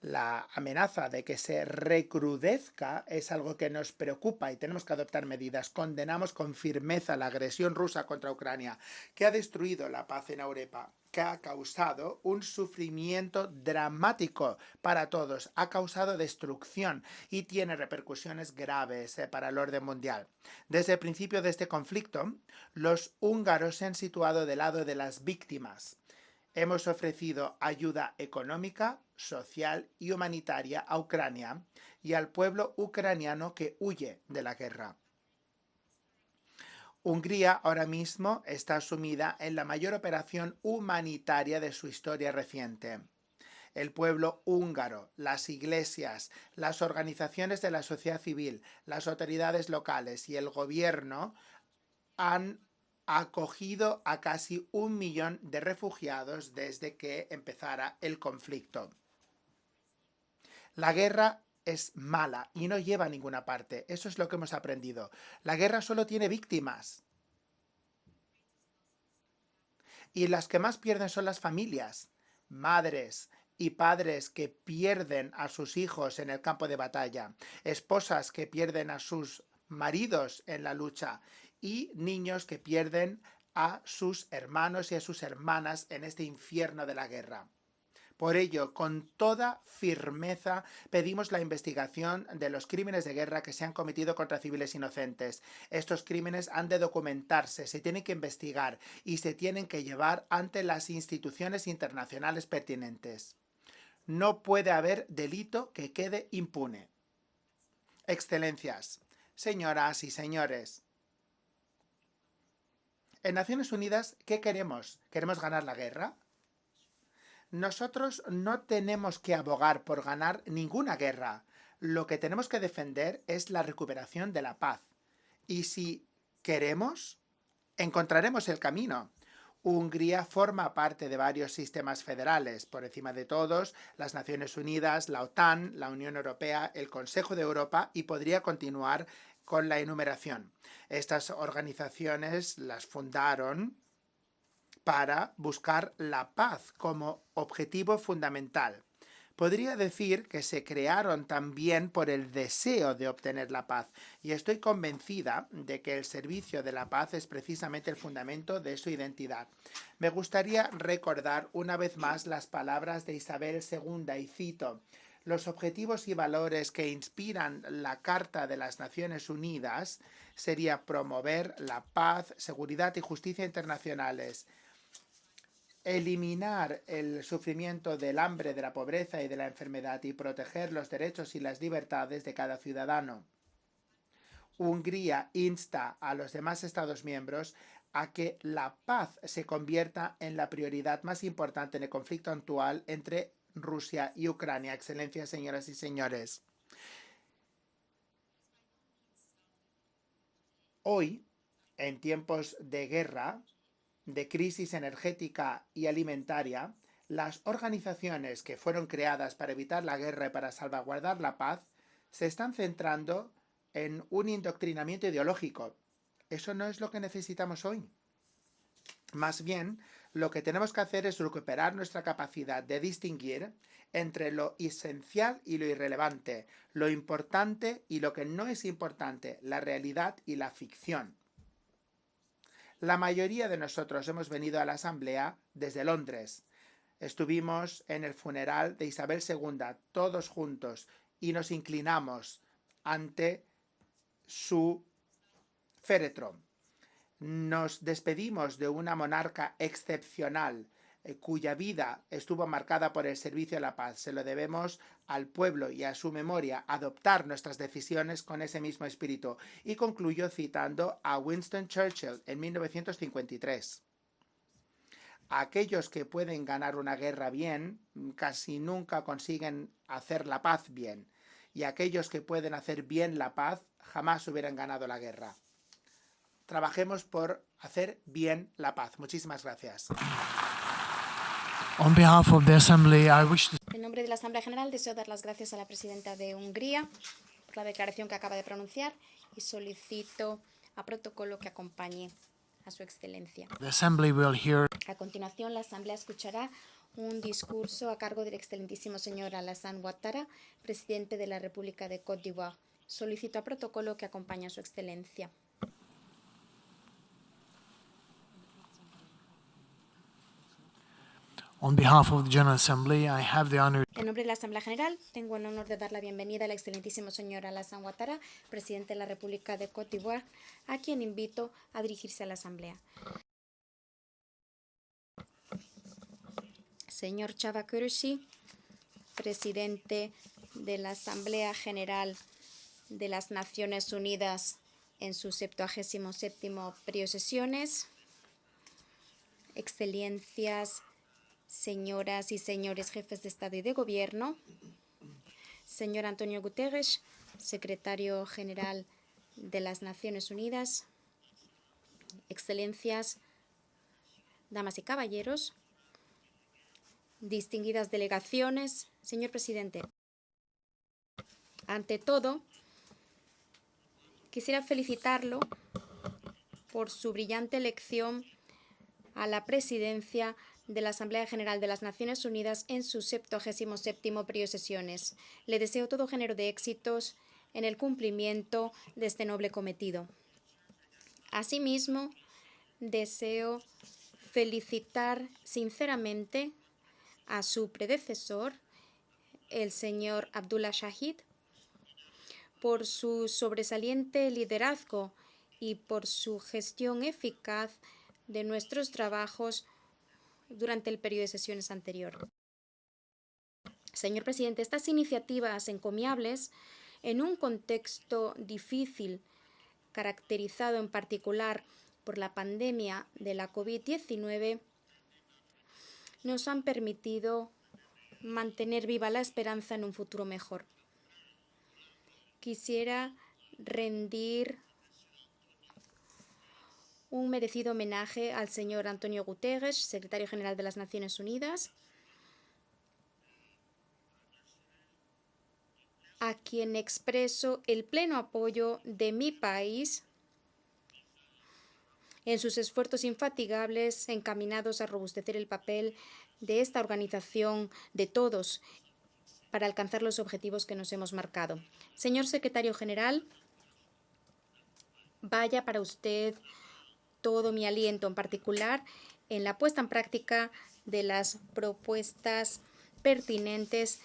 La amenaza de que se recrudezca es algo que nos preocupa y tenemos que adoptar medidas. Condenamos con firmeza la agresión rusa contra Ucrania, que ha destruido la paz en Europa, que ha causado un sufrimiento dramático para todos, ha causado destrucción y tiene repercusiones graves para el orden mundial. Desde el principio de este conflicto, los húngaros se han situado del lado de las víctimas. Hemos ofrecido ayuda económica, social y humanitaria a Ucrania y al pueblo ucraniano que huye de la guerra. Hungría ahora mismo está sumida en la mayor operación humanitaria de su historia reciente. El pueblo húngaro, las iglesias, las organizaciones de la sociedad civil, las autoridades locales y el gobierno han acogido a casi 1 millón de refugiados desde que empezara el conflicto. La guerra es mala y no lleva a ninguna parte. Eso es lo que hemos aprendido. La guerra solo tiene víctimas. Y las que más pierden son las familias, madres y padres que pierden a sus hijos en el campo de batalla, esposas que pierden a sus maridos en la lucha y niños que pierden a sus hermanos y a sus hermanas en este infierno de la guerra. Por ello, con toda firmeza, pedimos la investigación de los crímenes de guerra que se han cometido contra civiles inocentes. Estos crímenes han de documentarse, se tienen que investigar y se tienen que llevar ante las instituciones internacionales pertinentes. No puede haber delito que quede impune. Excelencias, señoras y señores, en Naciones Unidas, ¿qué queremos? ¿Queremos ganar la guerra? Nosotros no tenemos que abogar por ganar ninguna guerra. Lo que tenemos que defender es la recuperación de la paz. Y si queremos, encontraremos el camino. Hungría forma parte de varios sistemas federales, por encima de todos, las Naciones Unidas, la OTAN, la Unión Europea, el Consejo de Europa y podría continuar con la enumeración. Estas organizaciones las fundaron para buscar la paz como objetivo fundamental. Podría decir que se crearon también por el deseo de obtener la paz, y estoy convencida de que el servicio de la paz es precisamente el fundamento de su identidad. Me gustaría recordar una vez más las palabras de Isabel II, y cito: los objetivos y valores que inspiran la Carta de las Naciones Unidas sería promover la paz, seguridad y justicia internacionales, eliminar el sufrimiento del hambre, de la pobreza y de la enfermedad y proteger los derechos y las libertades de cada ciudadano. Hungría insta a los demás Estados miembros a que la paz se convierta en la prioridad más importante en el conflicto actual entre Rusia y Ucrania. Excelencias, señoras y señores. Hoy, en tiempos de guerra, de crisis energética y alimentaria, las organizaciones que fueron creadas para evitar la guerra y para salvaguardar la paz se están centrando en un indoctrinamiento ideológico. Eso no es lo que necesitamos hoy. Más bien, lo que tenemos que hacer es recuperar nuestra capacidad de distinguir entre lo esencial y lo irrelevante, lo importante y lo que no es importante, la realidad y la ficción. La mayoría de nosotros hemos venido a la Asamblea desde Londres. Estuvimos en el funeral de Isabel II, todos juntos, y nos inclinamos ante su féretro. Nos despedimos de una monarca excepcional, cuya vida estuvo marcada por el servicio a la paz. Se lo debemos al pueblo y a su memoria adoptar nuestras decisiones con ese mismo espíritu. Y concluyo citando a Winston Churchill en 1953. Aquellos que pueden ganar una guerra bien, casi nunca consiguen hacer la paz bien. Y aquellos que pueden hacer bien la paz, jamás hubieran ganado la guerra. Trabajemos por hacer bien la paz. Muchísimas gracias. On behalf of the Assembly, I wish to... En nombre de la Asamblea General deseo dar las gracias a la presidenta de Hungría, la declaración que acaba de pronunciar y solicito a protocolo que acompañe a su excelencia. The Assembly will hear A continuación, la Asamblea escuchará un discurso a cargo del excelentísimo señor Alassane Ouattara, presidente de la República de Côte d'Ivoire. Solicito a protocolo que acompañe a su excelencia. On behalf of the General Assembly, I have the honor. En nombre de la Asamblea General, tengo el honor de dar la bienvenida al excelentísimo señor Alassane Ouattara, presidente de la República de Côte d'Ivoire, a quien invito a dirigirse a la Asamblea. Señor Chava Kurushi, presidente de la Asamblea General de las Naciones Unidas en su 77º periodo de sesiones, excelencias, señoras y señores jefes de Estado y de Gobierno, señor Antonio Guterres, secretario general de las Naciones Unidas, excelencias, damas y caballeros, distinguidas delegaciones, señor presidente. Ante todo, quisiera felicitarlo por su brillante elección a la presidencia de la Asamblea General de las Naciones Unidas en su 77º periodo de sesiones. Le deseo todo género de éxitos en el cumplimiento de este noble cometido. Asimismo, deseo felicitar sinceramente a su predecesor, el señor Abdullah Shahid, por su sobresaliente liderazgo y por su gestión eficaz de nuestros trabajos durante el periodo de sesiones anterior. Señor presidente, estas iniciativas encomiables, en un contexto difícil, caracterizado en particular por la pandemia de la COVID-19, nos han permitido mantener viva la esperanza en un futuro mejor. Quisiera rendir un merecido homenaje al señor Antonio Guterres, secretario general de las Naciones Unidas, a quien expreso el pleno apoyo de mi país en sus esfuerzos infatigables encaminados a robustecer el papel de esta organización de todos para alcanzar los objetivos que nos hemos marcado. Señor secretario general, vaya para usted todo mi aliento, en particular en la puesta en práctica de las propuestas pertinentes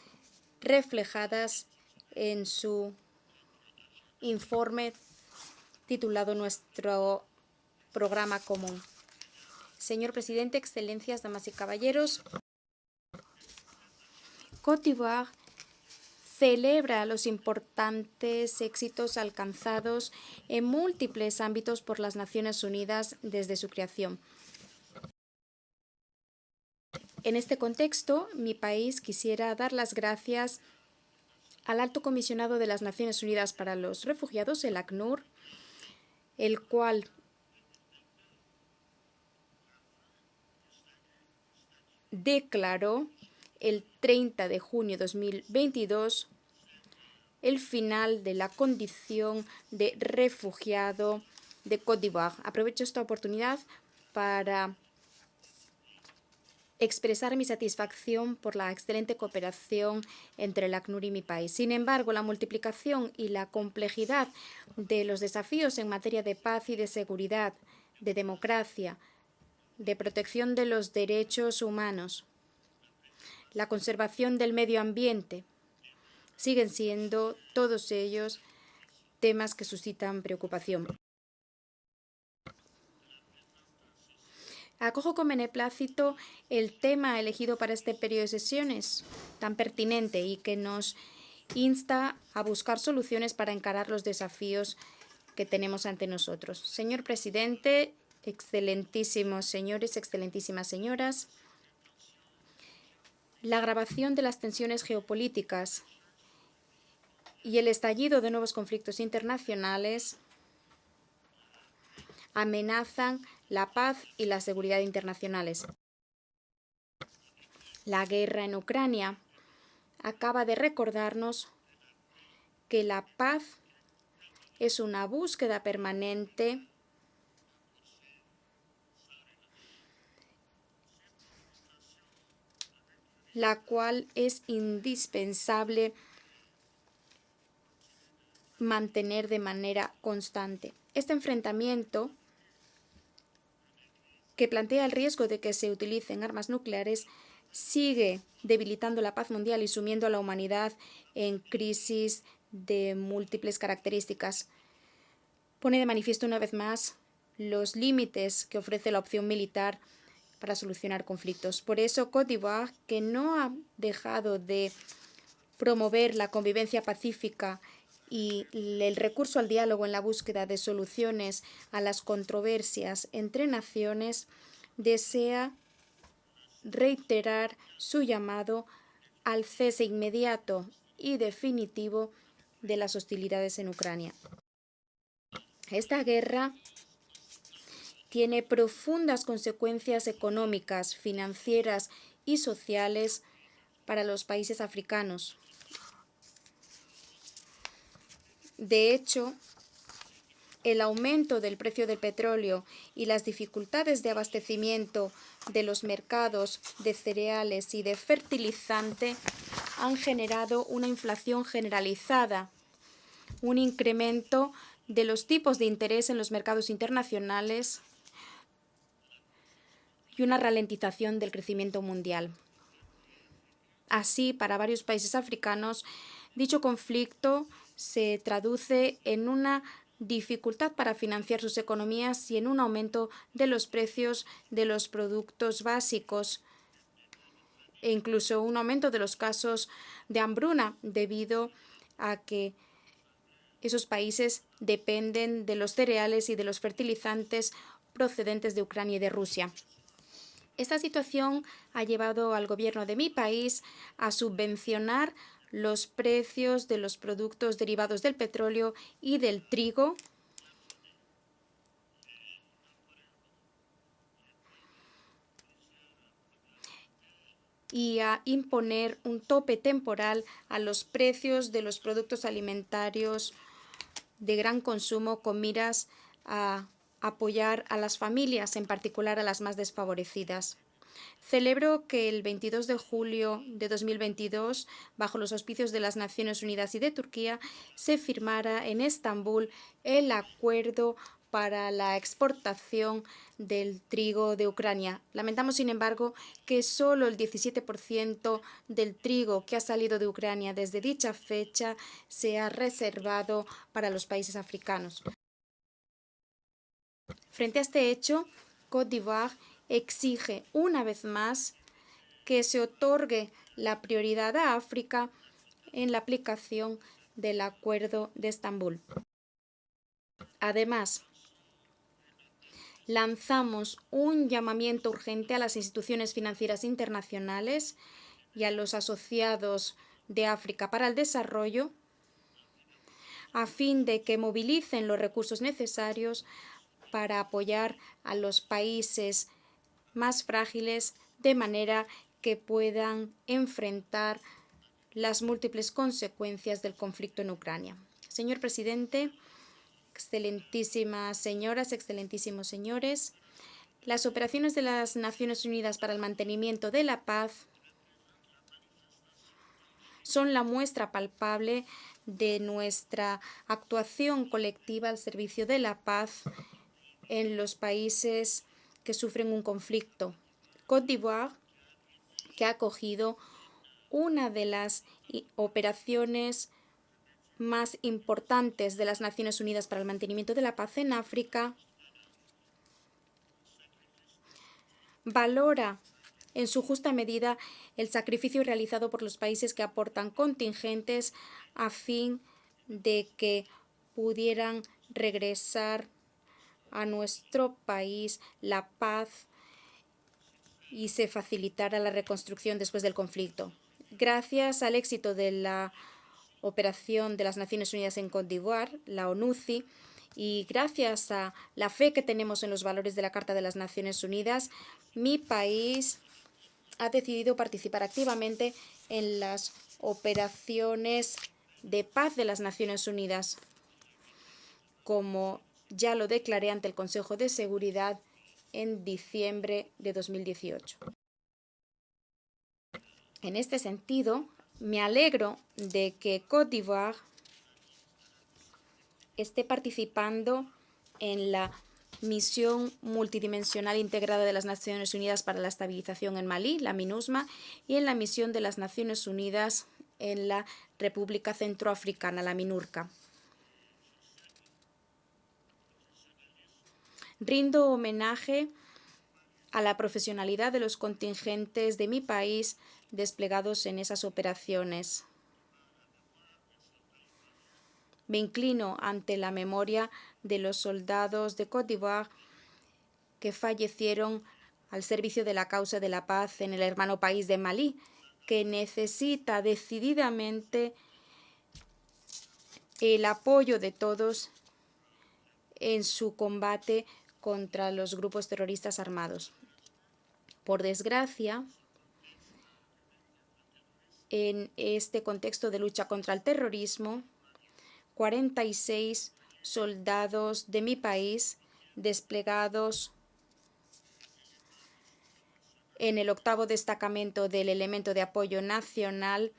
reflejadas en su informe titulado Nuestro Programa Común. Señor presidente, excelencias, damas y caballeros, Côte d'Ivoire celebra los importantes éxitos alcanzados en múltiples ámbitos por las Naciones Unidas desde su creación. En este contexto, mi país quisiera dar las gracias al Alto Comisionado de las Naciones Unidas para los Refugiados, el ACNUR, el cual declaró el 30 de junio de 2022 el final de la condición de refugiado de Côte d'Ivoire. Aprovecho esta oportunidad para expresar mi satisfacción por la excelente cooperación entre el ACNUR y mi país. Sin embargo, la multiplicación y la complejidad de los desafíos en materia de paz y de seguridad, de democracia, de protección de los derechos humanos, la conservación del medio ambiente, siguen siendo todos ellos temas que suscitan preocupación. Acojo con beneplácito el tema elegido para este periodo de sesiones, tan pertinente y que nos insta a buscar soluciones para encarar los desafíos que tenemos ante nosotros. Señor presidente, excelentísimos señores, excelentísimas señoras, la agravación de las tensiones geopolíticas y el estallido de nuevos conflictos internacionales amenazan la paz y la seguridad internacionales. La guerra en Ucrania acaba de recordarnos que la paz es una búsqueda permanente la cual es indispensable mantener de manera constante. Este enfrentamiento, que plantea el riesgo de que se utilicen armas nucleares, sigue debilitando la paz mundial y sumiendo a la humanidad en crisis de múltiples características. Pone de manifiesto una vez más los límites que ofrece la opción militar para solucionar conflictos. Por eso, Côte d'Ivoire, que no ha dejado de promover la convivencia pacífica y el recurso al diálogo en la búsqueda de soluciones a las controversias entre naciones, desea reiterar su llamado al cese inmediato y definitivo de las hostilidades en Ucrania. Esta guerra tiene profundas consecuencias económicas, financieras y sociales para los países africanos. De hecho, el aumento del precio del petróleo y las dificultades de abastecimiento de los mercados de cereales y de fertilizante han generado una inflación generalizada, un incremento de los tipos de interés en los mercados internacionales y una ralentización del crecimiento mundial. Así, para varios países africanos, dicho conflicto se traduce en una dificultad para financiar sus economías y en un aumento de los precios de los productos básicos e incluso un aumento de los casos de hambruna debido a que esos países dependen de los cereales y de los fertilizantes procedentes de Ucrania y de Rusia. Esta situación ha llevado al gobierno de mi país a subvencionar los precios de los productos derivados del petróleo y del trigo y a imponer un tope temporal a los precios de los productos alimentarios de gran consumo con miras a apoyar a las familias, en particular a las más desfavorecidas. Celebro que el 22 de julio de 2022, bajo los auspicios de las Naciones Unidas y de Turquía, se firmara en Estambul el acuerdo para la exportación del trigo de Ucrania. Lamentamos, sin embargo, que solo el 17% del trigo que ha salido de Ucrania desde dicha fecha sea reservado para los países africanos. Frente a este hecho, Côte d'Ivoire exige una vez más que se otorgue la prioridad a África en la aplicación del Acuerdo de Estambul. Además, lanzamos un llamamiento urgente a las instituciones financieras internacionales y a los asociados de África para el desarrollo a fin de que movilicen los recursos necesarios para apoyar a los países más frágiles de manera que puedan enfrentar las múltiples consecuencias del conflicto en Ucrania. Señor presidente, excelentísimas señoras, excelentísimos señores, las operaciones de las Naciones Unidas para el mantenimiento de la paz son la muestra palpable de nuestra actuación colectiva al servicio de la paz en los países que sufren un conflicto. Côte d'Ivoire, que ha acogido una de las operaciones más importantes de las Naciones Unidas para el mantenimiento de la paz en África, valora en su justa medida el sacrificio realizado por los países que aportan contingentes a fin de que pudieran regresar a nuestro país la paz y se facilitara la reconstrucción después del conflicto. Gracias al éxito de la operación de las Naciones Unidas en Côte d'Ivoire, la ONUCI, y gracias a la fe que tenemos en los valores de la Carta de las Naciones Unidas, mi país ha decidido participar activamente en las operaciones de paz de las Naciones Unidas, como ya lo declaré ante el Consejo de Seguridad en diciembre de 2018. En este sentido, me alegro de que Côte d'Ivoire esté participando en la Misión Multidimensional Integrada de las Naciones Unidas para la Estabilización en Malí, la MINUSMA, y en la Misión de las Naciones Unidas en la República Centroafricana, la MINURCA. Rindo homenaje a la profesionalidad de los contingentes de mi país desplegados en esas operaciones. Me inclino ante la memoria de los soldados de Côte d'Ivoire que fallecieron al servicio de la causa de la paz en el hermano país de Malí, que necesita decididamente el apoyo de todos en su combate contra los grupos terroristas armados. Por desgracia, en este contexto de lucha contra el terrorismo, 46 soldados de mi país desplegados en el 8º destacamento del elemento de apoyo nacional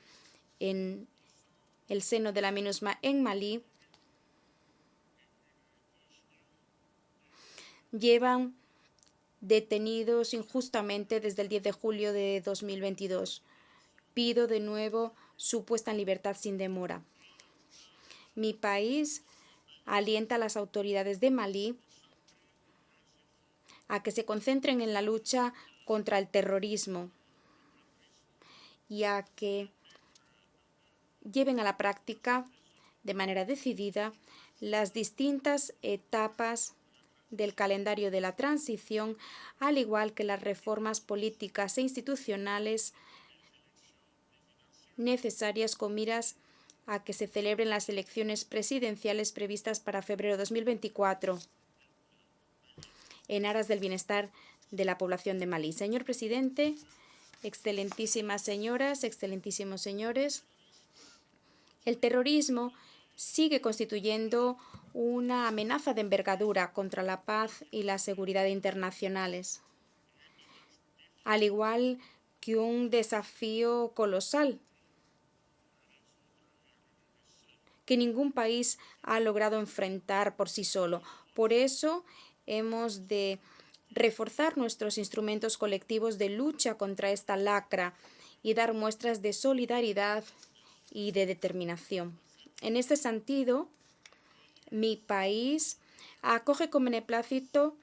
en el seno de la MINUSMA en Malí llevan detenidos injustamente desde el 10 de julio de 2022. Pido de nuevo su puesta en libertad sin demora. Mi país alienta a las autoridades de Malí a que se concentren en la lucha contra el terrorismo y a que lleven a la práctica de manera decidida las distintas etapas del calendario de la transición, al igual que las reformas políticas e institucionales necesarias con miras a que se celebren las elecciones presidenciales previstas para febrero de 2024 en aras del bienestar de la población de Malí. Señor presidente, excelentísimas señoras, excelentísimos señores, el terrorismo sigue constituyendo una amenaza de envergadura contra la paz y la seguridad internacionales, al igual que un desafío colosal que ningún país ha logrado enfrentar por sí solo. Por eso hemos de reforzar nuestros instrumentos colectivos de lucha contra esta lacra y dar muestras de solidaridad y de determinación. En este sentido, mi país acoge con beneplácito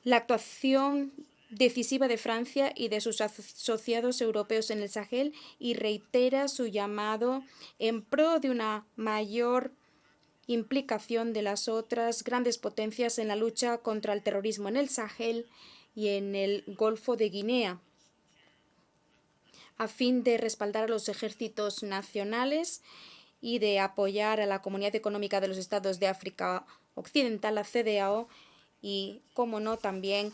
la actuación decisiva de Francia y de sus asociados europeos en el Sahel y reitera su llamado en pro de una mayor implicación de las otras grandes potencias en la lucha contra el terrorismo en el Sahel y en el Golfo de Guinea, a fin de respaldar a los ejércitos nacionales y de apoyar a la Comunidad Económica de los Estados de África Occidental, la CEDEAO, y, como no, también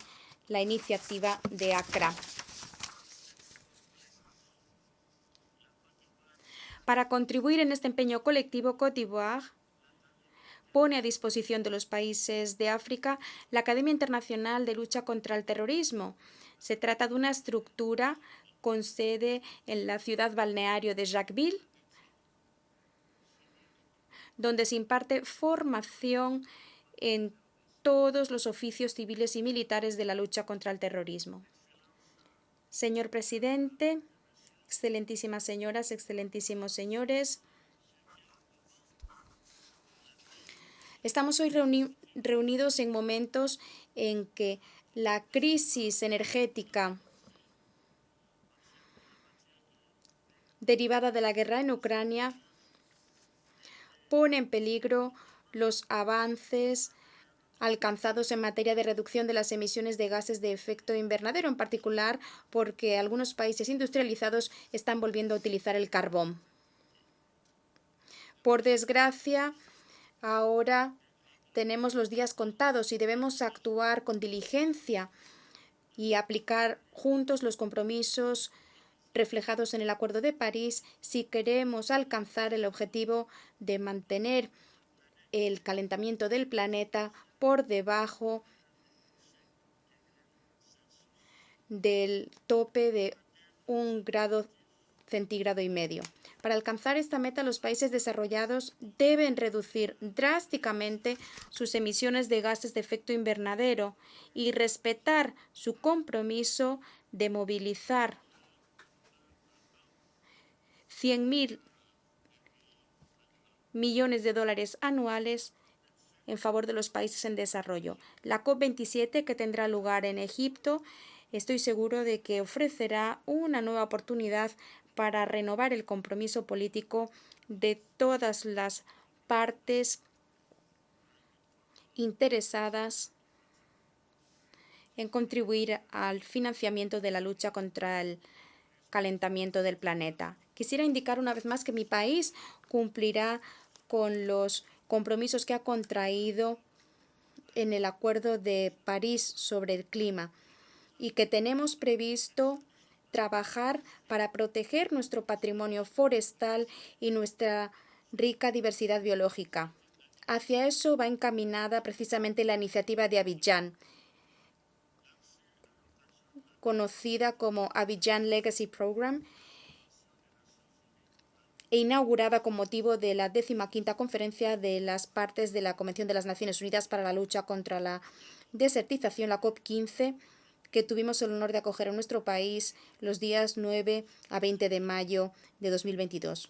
la iniciativa de Accra. Para contribuir en este empeño colectivo, Côte d'Ivoire pone a disposición de los países de África la Academia Internacional de Lucha contra el Terrorismo. Se trata de una estructura con sede en la ciudad balneario de Jacquesville, donde se imparte formación en todos los oficios civiles y militares de la lucha contra el terrorismo. Señor presidente, excelentísimas señoras, excelentísimos señores, estamos hoy reunidos en momentos en que la crisis energética derivada de la guerra en Ucrania pone en peligro los avances alcanzados en materia de reducción de las emisiones de gases de efecto invernadero, en particular porque algunos países industrializados están volviendo a utilizar el carbón. Por desgracia, ahora tenemos los días contados y debemos actuar con diligencia y aplicar juntos los compromisos reflejados en el Acuerdo de París si queremos alcanzar el objetivo de mantener el calentamiento del planeta por debajo del tope de 1,5 grados centígrados. Para alcanzar esta meta, los países desarrollados deben reducir drásticamente sus emisiones de gases de efecto invernadero y respetar su compromiso de movilizar 100.000 millones de dólares anuales en favor de los países en desarrollo. La COP27, que tendrá lugar en Egipto, estoy seguro de que ofrecerá una nueva oportunidad para renovar el compromiso político de todas las partes interesadas en contribuir al financiamiento de la lucha contra el calentamiento del planeta. Quisiera indicar una vez más que mi país cumplirá con los compromisos que ha contraído en el Acuerdo de París sobre el clima y que tenemos previsto trabajar para proteger nuestro patrimonio forestal y nuestra rica diversidad biológica. Hacia eso va encaminada precisamente la iniciativa de Abidjan, conocida como Abidjan Legacy Program, e inaugurada con motivo de la 15ª conferencia de las partes de la Convención de las Naciones Unidas para la lucha contra la desertización, la COP15, que tuvimos el honor de acoger en nuestro país los días 9 a 20 de mayo de 2022.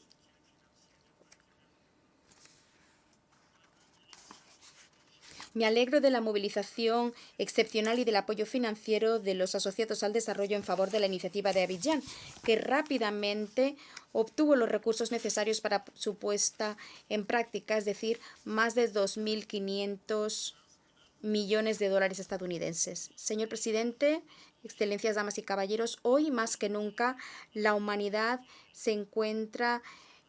Me alegro de la movilización excepcional y del apoyo financiero de los asociados al desarrollo en favor de la iniciativa de Abidjan, que rápidamente obtuvo los recursos necesarios para su puesta en práctica, es decir, más de 2.500 millones de dólares estadounidenses. Señor presidente, excelencias, damas y caballeros, hoy más que nunca la humanidad se encuentra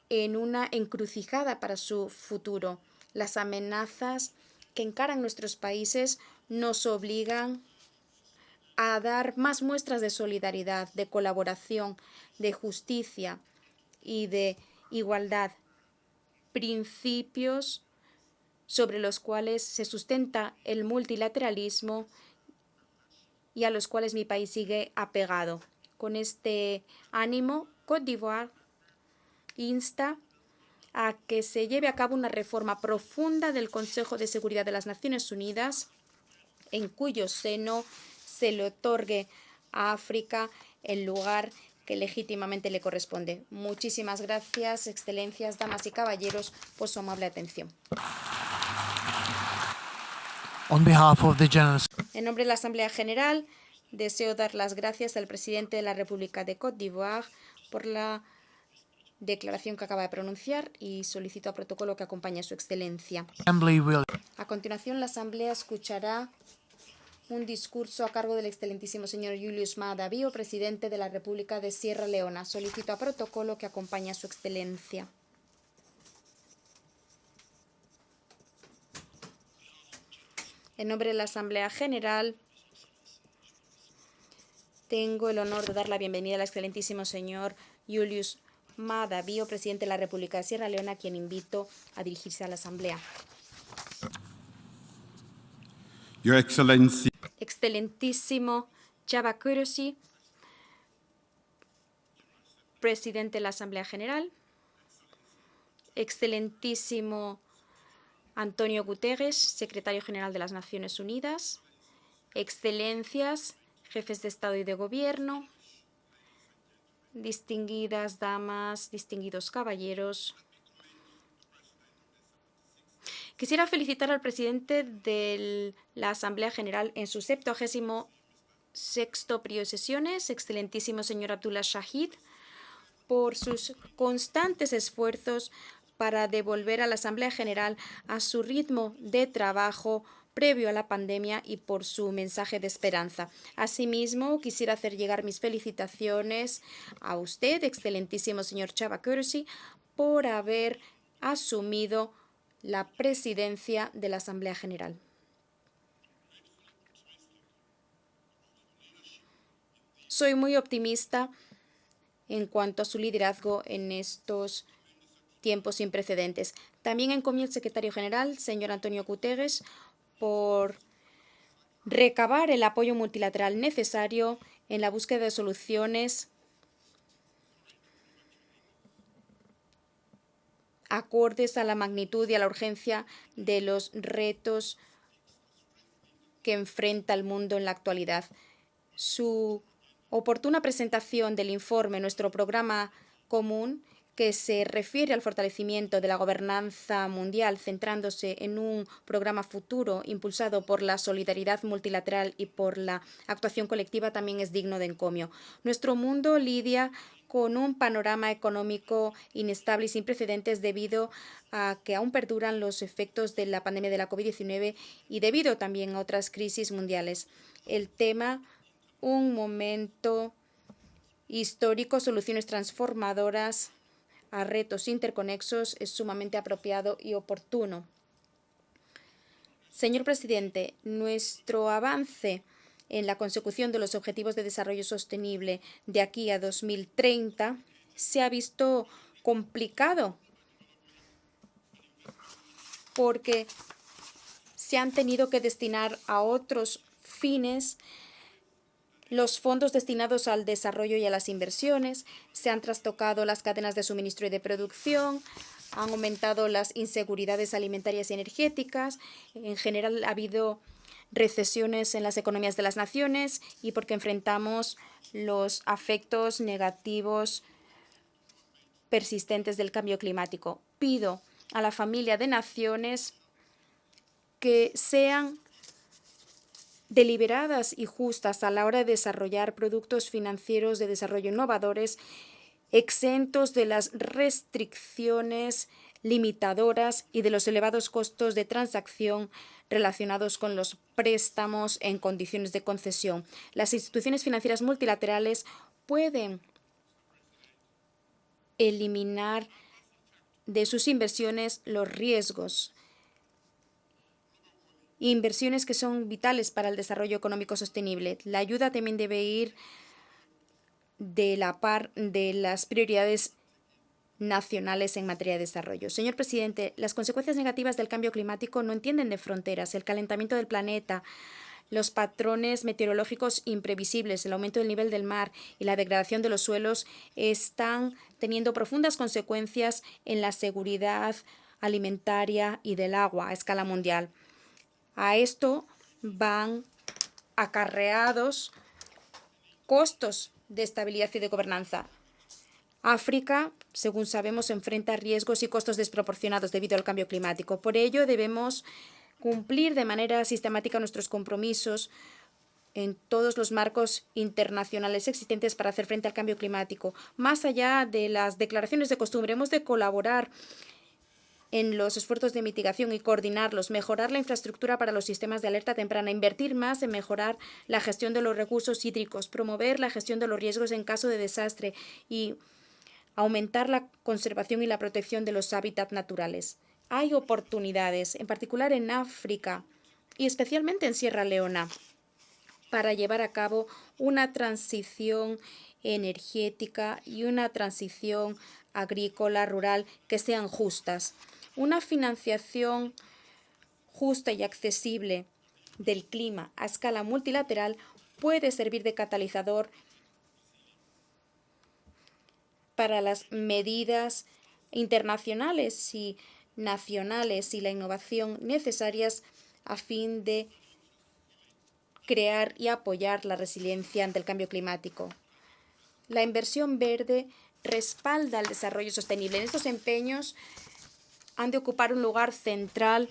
en una encrucijada para su futuro. Las amenazas que encaran nuestros países nos obligan a dar más muestras de solidaridad, de colaboración, de justicia y de igualdad, principios sobre los cuales se sustenta el multilateralismo y a los cuales mi país sigue apegado. Con este ánimo, Côte d'Ivoire insta a que se lleve a cabo una reforma profunda del Consejo de Seguridad de las Naciones Unidas, en cuyo seno se le otorgue a África el lugar que legítimamente le corresponde. Muchísimas gracias, excelencias, damas y caballeros, por su amable atención. On behalf of the General En nombre de la Asamblea General, deseo dar las gracias al presidente de la República de Côte d'Ivoire por la declaración que acaba de pronunciar y solicito a protocolo que acompañe a su excelencia. A continuación, la Asamblea escuchará un discurso a cargo del excelentísimo señor Julius Maada Bio, presidente de la República de Sierra Leona. Solicito a protocolo que acompañe a su excelencia. En nombre de la Asamblea General, tengo el honor de dar la bienvenida al excelentísimo señor Julius Maada Bio, presidente de la República de Sierra Leona, a quien invito a dirigirse a la Asamblea. Your Excellency, Excelentísimo Chaba Kurosi, presidente de la Asamblea General. Excelentísimo Antonio Guterres, secretario general de las Naciones Unidas. Excelencias, jefes de Estado y de Gobierno. Distinguidas damas, distinguidos caballeros. Quisiera felicitar al presidente de la Asamblea General en su 76º periodo de sesiones, excelentísimo señor Abdullah Shahid, por sus constantes esfuerzos para devolver a la Asamblea General a su ritmo de trabajo previo a la pandemia y por su mensaje de esperanza. Asimismo, quisiera hacer llegar mis felicitaciones a usted, excelentísimo señor Chaba Kurosi, por haber asumido la presidencia de la Asamblea General. Soy muy optimista en cuanto a su liderazgo en estos tiempos sin precedentes. También encomiendo al secretario general, señor Antonio Guterres, por recabar el apoyo multilateral necesario en la búsqueda de soluciones acordes a la magnitud y a la urgencia de los retos que enfrenta el mundo en la actualidad. Su oportuna presentación del informe, nuestro programa común, que se refiere al fortalecimiento de la gobernanza mundial, centrándose en un programa futuro impulsado por la solidaridad multilateral y por la actuación colectiva, también es digno de encomio. Nuestro mundo lidia con un panorama económico inestable y sin precedentes debido a que aún perduran los efectos de la pandemia de la COVID-19 y debido también a otras crisis mundiales. El tema, un momento histórico, soluciones transformadoras a retos interconexos, es sumamente apropiado y oportuno. Señor presidente, nuestro avance en la consecución de los Objetivos de Desarrollo Sostenible de aquí a 2030 se ha visto complicado porque se han tenido que destinar a otros fines los fondos destinados al desarrollo y a las inversiones, se han trastocado las cadenas de suministro y de producción, han aumentado las inseguridades alimentarias y energéticas, en general ha habido recesiones en las economías de las naciones y porque enfrentamos los efectos negativos persistentes del cambio climático. Pido a la familia de naciones que sean deliberadas y justas a la hora de desarrollar productos financieros de desarrollo innovadores, exentos de las restricciones limitadoras y de los elevados costos de transacción relacionados con los préstamos en condiciones de concesión. Las instituciones financieras multilaterales pueden eliminar de sus inversiones los riesgos, inversiones que son vitales para el desarrollo económico sostenible. La ayuda también debe ir de la par de las prioridades nacionales en materia de desarrollo. Señor presidente, las consecuencias negativas del cambio climático no entienden de fronteras. El calentamiento del planeta, los patrones meteorológicos imprevisibles, el aumento del nivel del mar y la degradación de los suelos están teniendo profundas consecuencias en la seguridad alimentaria y del agua a escala mundial. A esto van acarreados costos de estabilidad y de gobernanza. África, según sabemos, enfrenta riesgos y costos desproporcionados debido al cambio climático. Por ello, debemos cumplir de manera sistemática nuestros compromisos en todos los marcos internacionales existentes para hacer frente al cambio climático. Más allá de las declaraciones de costumbre, hemos de colaborar en los esfuerzos de mitigación y coordinarlos, mejorar la infraestructura para los sistemas de alerta temprana, invertir más en mejorar la gestión de los recursos hídricos, promover la gestión de los riesgos en caso de desastre y aumentar la conservación y la protección de los hábitats naturales. Hay oportunidades, en particular en África y especialmente en Sierra Leona, para llevar a cabo una transición energética y una transición agrícola, rural, que sean justas. Una financiación justa y accesible del clima a escala multilateral puede servir de catalizador para las medidas internacionales y nacionales y la innovación necesarias a fin de crear y apoyar la resiliencia ante el cambio climático. La inversión verde respalda el desarrollo sostenible. En estos empeños han de ocupar un lugar central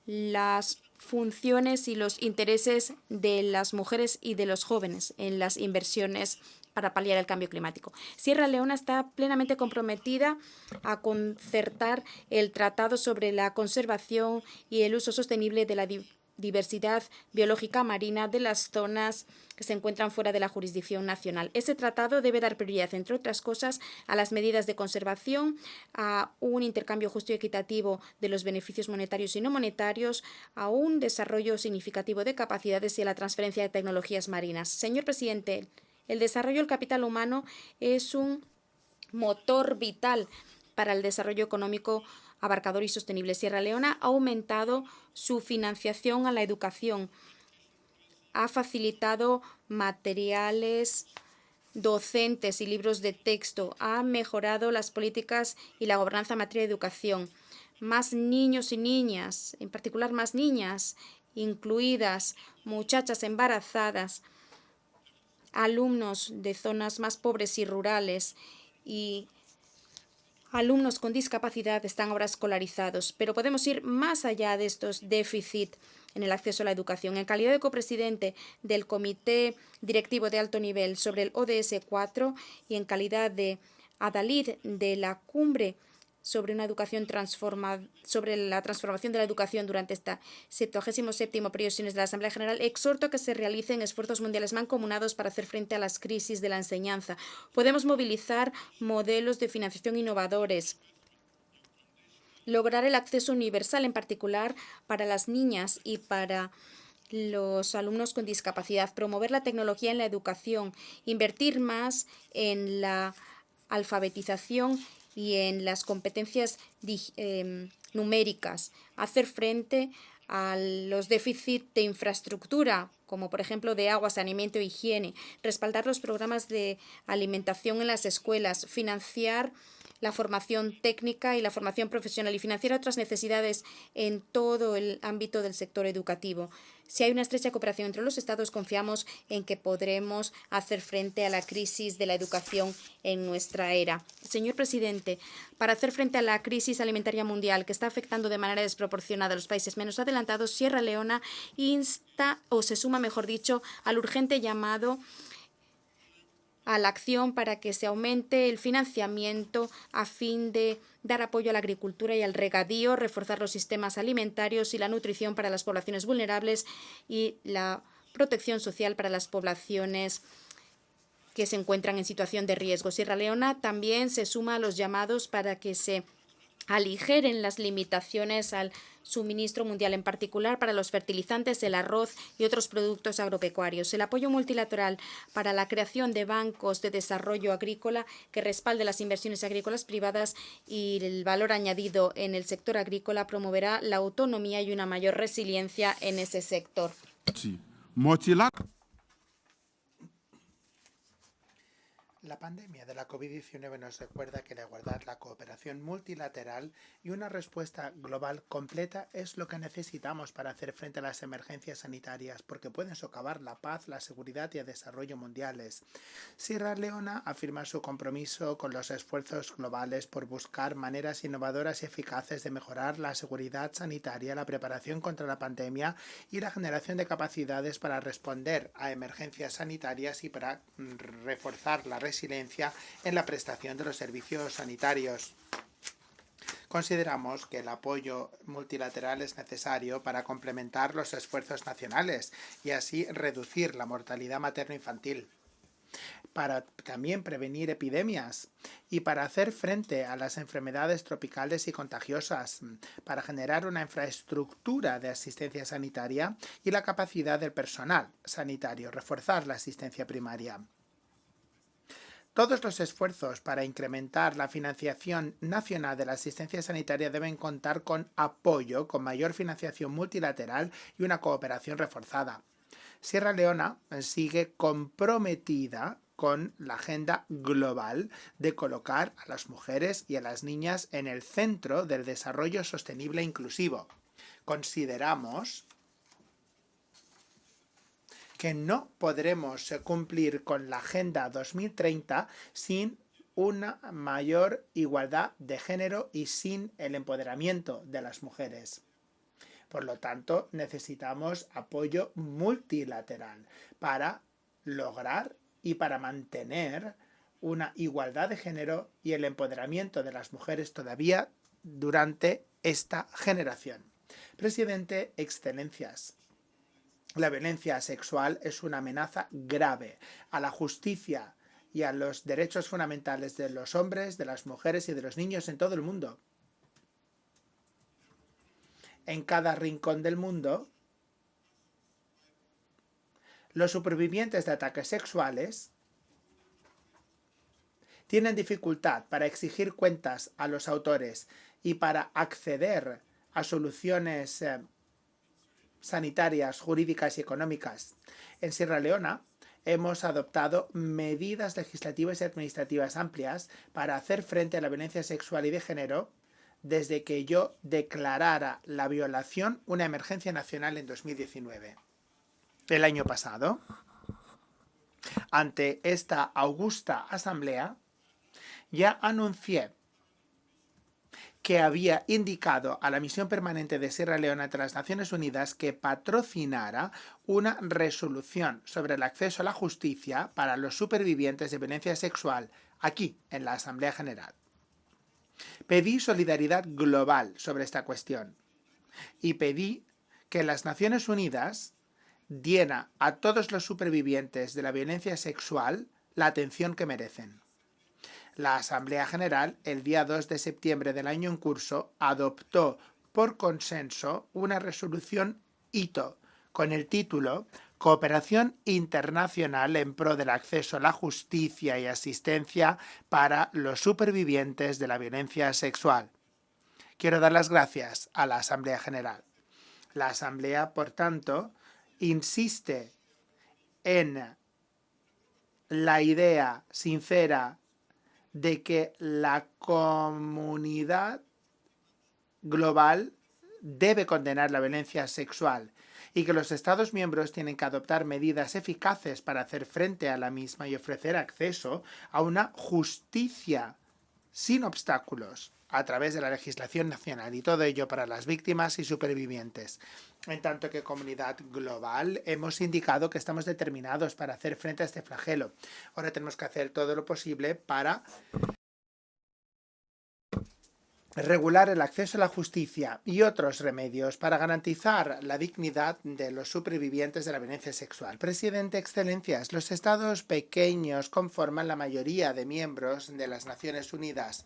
las funciones y los intereses de las mujeres y de los jóvenes en las inversiones para paliar el cambio climático. Sierra Leona está plenamente comprometida a concertar el Tratado sobre la conservación y el uso sostenible de la diversidad biológica marina de las zonas que se encuentran fuera de la jurisdicción nacional. Ese tratado debe dar prioridad, entre otras cosas, a las medidas de conservación, a un intercambio justo y equitativo de los beneficios monetarios y no monetarios, a un desarrollo significativo de capacidades y a la transferencia de tecnologías marinas. Señor presidente, el desarrollo del capital humano es un motor vital para el desarrollo económico abarcador y sostenible. Sierra Leona ha aumentado su financiación a la educación, ha facilitado materiales docentes y libros de texto, ha mejorado las políticas y la gobernanza en materia de educación. Más niños y niñas, en particular más niñas incluidas, muchachas embarazadas, alumnos de zonas más pobres y rurales y alumnos con discapacidad están ahora escolarizados, pero podemos ir más allá de estos déficits en el acceso a la educación. En calidad de copresidente del Comité Directivo de Alto Nivel sobre el ODS 4 y en calidad de adalid de la cumbre sobre una educación sobre la transformación de la educación durante esta 77º periodo de sesiones de la Asamblea General, exhorto a que se realicen esfuerzos mundiales mancomunados para hacer frente a las crisis de la enseñanza. Podemos movilizar modelos de financiación innovadores, lograr el acceso universal, en particular para las niñas y para los alumnos con discapacidad, promover la tecnología en la educación, invertir más en la alfabetización y en las competencias numéricas, hacer frente a los déficits de infraestructura, como por ejemplo de agua, saneamiento e higiene, respaldar los programas de alimentación en las escuelas, financiar la formación técnica y la formación profesional y financiar otras necesidades en todo el ámbito del sector educativo. Si hay una estrecha cooperación entre los Estados, confiamos en que podremos hacer frente a la crisis de la educación en nuestra era. Señor presidente, para hacer frente a la crisis alimentaria mundial que está afectando de manera desproporcionada a los países menos adelantados, Sierra Leona insta, o se suma, mejor dicho, al urgente llamado a la acción para que se aumente el financiamiento a fin de dar apoyo a la agricultura y al regadío, reforzar los sistemas alimentarios y la nutrición para las poblaciones vulnerables y la protección social para las poblaciones que se encuentran en situación de riesgo. Sierra Leona también se suma a los llamados para que se aligeren las limitaciones al suministro mundial, en particular para los fertilizantes, el arroz y otros productos agropecuarios. El apoyo multilateral para la creación de bancos de desarrollo agrícola que respalde las inversiones agrícolas privadas y el valor añadido en el sector agrícola promoverá la autonomía y una mayor resiliencia en ese sector. La pandemia de la COVID-19 nos recuerda que la igualdad, la cooperación multilateral y una respuesta global completa es lo que necesitamos para hacer frente a las emergencias sanitarias, porque pueden socavar la paz, la seguridad y el desarrollo mundiales. Sierra Leona afirma su compromiso con los esfuerzos globales por buscar maneras innovadoras y eficaces de mejorar la seguridad sanitaria, la preparación contra la pandemia y la generación de capacidades para responder a emergencias sanitarias y para reforzar la resiliencia en la prestación de los servicios sanitarios. Consideramos que el apoyo multilateral es necesario para complementar los esfuerzos nacionales y así reducir la mortalidad materno-infantil, para también prevenir epidemias y para hacer frente a las enfermedades tropicales y contagiosas, para generar una infraestructura de asistencia sanitaria y la capacidad del personal sanitario, reforzar la asistencia primaria. Todos los esfuerzos para incrementar la financiación nacional de la asistencia sanitaria deben contar con apoyo, con mayor financiación multilateral y una cooperación reforzada. Sierra Leona sigue comprometida con la agenda global de colocar a las mujeres y a las niñas en el centro del desarrollo sostenible e inclusivo. Consideramos que no podremos cumplir con la Agenda 2030 sin una mayor igualdad de género y sin el empoderamiento de las mujeres. Por lo tanto, necesitamos apoyo multilateral para lograr y para mantener una igualdad de género y el empoderamiento de las mujeres todavía durante esta generación. Presidente, Excelencias, la violencia sexual es una amenaza grave a la justicia y a los derechos fundamentales de los hombres, de las mujeres y de los niños en todo el mundo. En cada rincón del mundo, los supervivientes de ataques sexuales tienen dificultad para exigir cuentas a los autores y para acceder a soluciones sanitarias, jurídicas y económicas. En Sierra Leona hemos adoptado medidas legislativas y administrativas amplias para hacer frente a la violencia sexual y de género desde que yo declarara la violación una emergencia nacional en 2019. El año pasado, ante esta augusta asamblea, ya anuncié que había indicado a la Misión Permanente de Sierra Leona ante las Naciones Unidas que patrocinara una resolución sobre el acceso a la justicia para los supervivientes de violencia sexual aquí, en la Asamblea General. Pedí solidaridad global sobre esta cuestión y pedí que las Naciones Unidas diera a todos los supervivientes de la violencia sexual la atención que merecen. La Asamblea General, el día 2 de septiembre del año en curso, adoptó por consenso una resolución hito con el título Cooperación internacional en pro del acceso a la justicia y asistencia para los supervivientes de la violencia sexual. Quiero dar las gracias a la Asamblea General. La Asamblea, por tanto, insiste en la idea sincera de que la comunidad global debe condenar la violencia sexual y que los Estados miembros tienen que adoptar medidas eficaces para hacer frente a la misma y ofrecer acceso a una justicia sin obstáculos a través de la legislación nacional, y todo ello para las víctimas y supervivientes. En tanto que comunidad global hemos indicado que estamos determinados para hacer frente a este flagelo. Ahora tenemos que hacer todo lo posible para regular el acceso a la justicia y otros remedios para garantizar la dignidad de los supervivientes de la violencia sexual. Presidente, Excelencias, los estados pequeños conforman la mayoría de miembros de las Naciones Unidas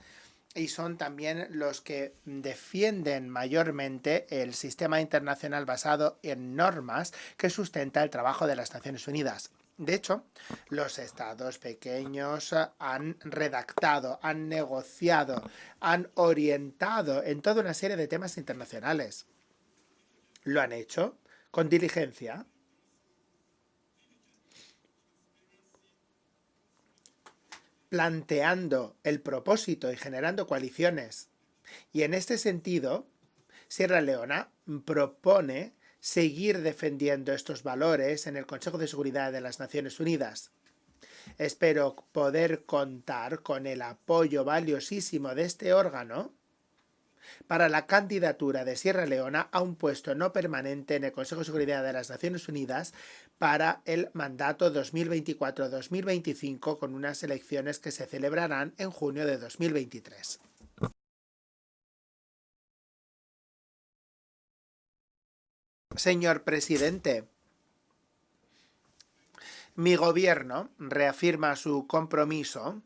y son también los que defienden mayormente el sistema internacional basado en normas que sustenta el trabajo de las Naciones Unidas. De hecho, los estados pequeños han redactado, han negociado, han orientado en toda una serie de temas internacionales. Lo han hecho con diligencia, planteando el propósito y generando coaliciones. Y en este sentido, Sierra Leona propone seguir defendiendo estos valores en el Consejo de Seguridad de las Naciones Unidas. Espero poder contar con el apoyo valiosísimo de este órgano para la candidatura de Sierra Leona a un puesto no permanente en el Consejo de Seguridad de las Naciones Unidas para el mandato 2024-2025, con unas elecciones que se celebrarán en junio de 2023. Señor presidente, mi gobierno reafirma su compromiso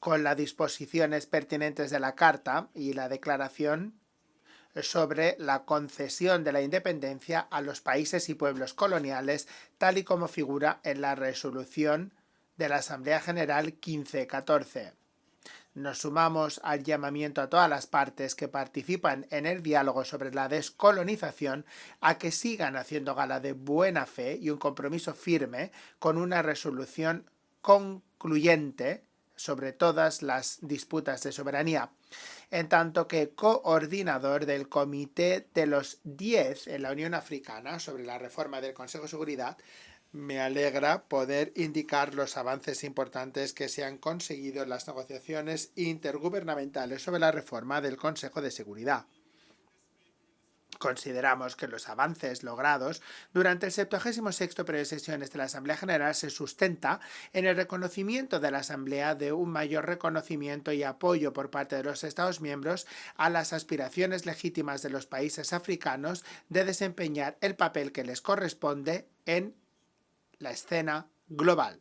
con las disposiciones pertinentes de la Carta y la Declaración sobre la concesión de la independencia a los países y pueblos coloniales, tal y como figura en la resolución de la Asamblea General 1514. Nos sumamos al llamamiento a todas las partes que participan en el diálogo sobre la descolonización a que sigan haciendo gala de buena fe y un compromiso firme con una resolución concluyente sobre todas las disputas de soberanía, en tanto que coordinador del Comité de los 10 en la Unión Africana sobre la reforma del Consejo de Seguridad. Me alegra poder indicar los avances importantes que se han conseguido en las negociaciones intergubernamentales sobre la reforma del Consejo de Seguridad. Consideramos que los avances logrados durante el 76º periodo de sesiones de la Asamblea General se sustenta en el reconocimiento de la Asamblea de un mayor reconocimiento y apoyo por parte de los Estados miembros a las aspiraciones legítimas de los países africanos de desempeñar el papel que les corresponde en la escena global.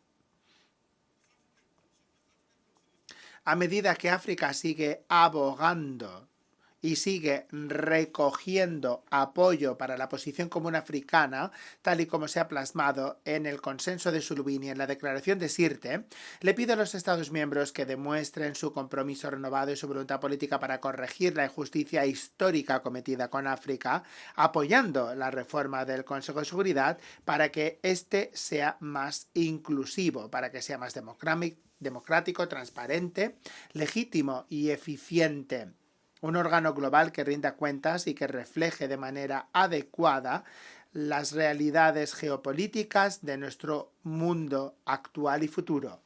A medida que África sigue abogando y sigue recogiendo apoyo para la posición común africana, tal y como se ha plasmado en el consenso de Sulubini en la declaración de Sirte, le pide a los Estados miembros que demuestren su compromiso renovado y su voluntad política para corregir la injusticia histórica cometida con África, apoyando la reforma del Consejo de Seguridad para que éste sea más inclusivo, para que sea más democrático, transparente, legítimo y eficiente. Un órgano global que rinda cuentas y que refleje de manera adecuada las realidades geopolíticas de nuestro mundo actual y futuro.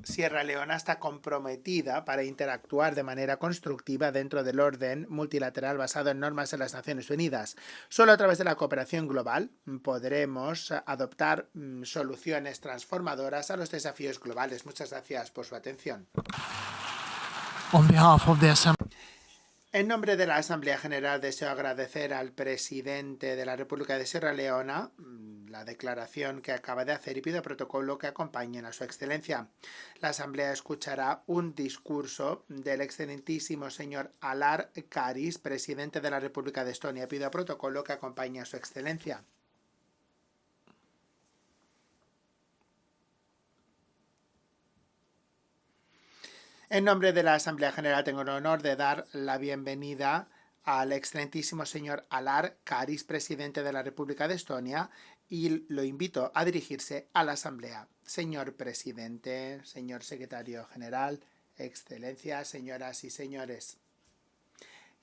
Sierra Leona está comprometida para interactuar de manera constructiva dentro del orden multilateral basado en normas de las Naciones Unidas. Solo a través de la cooperación global podremos adoptar soluciones transformadoras a los desafíos globales. Muchas gracias por su atención. En nombre de la Asamblea General deseo agradecer al presidente de la República de Sierra Leona la declaración que acaba de hacer y pido protocolo que acompañen a su excelencia. La Asamblea escuchará un discurso del excelentísimo señor Alar Karis, presidente de la República de Estonia. Pido a protocolo que acompañe a su excelencia. En nombre de la Asamblea General tengo el honor de dar la bienvenida al excelentísimo señor Alar Karis, presidente de la República de Estonia, y lo invito a dirigirse a la Asamblea. Señor presidente, señor secretario general, excelencias, señoras y señores,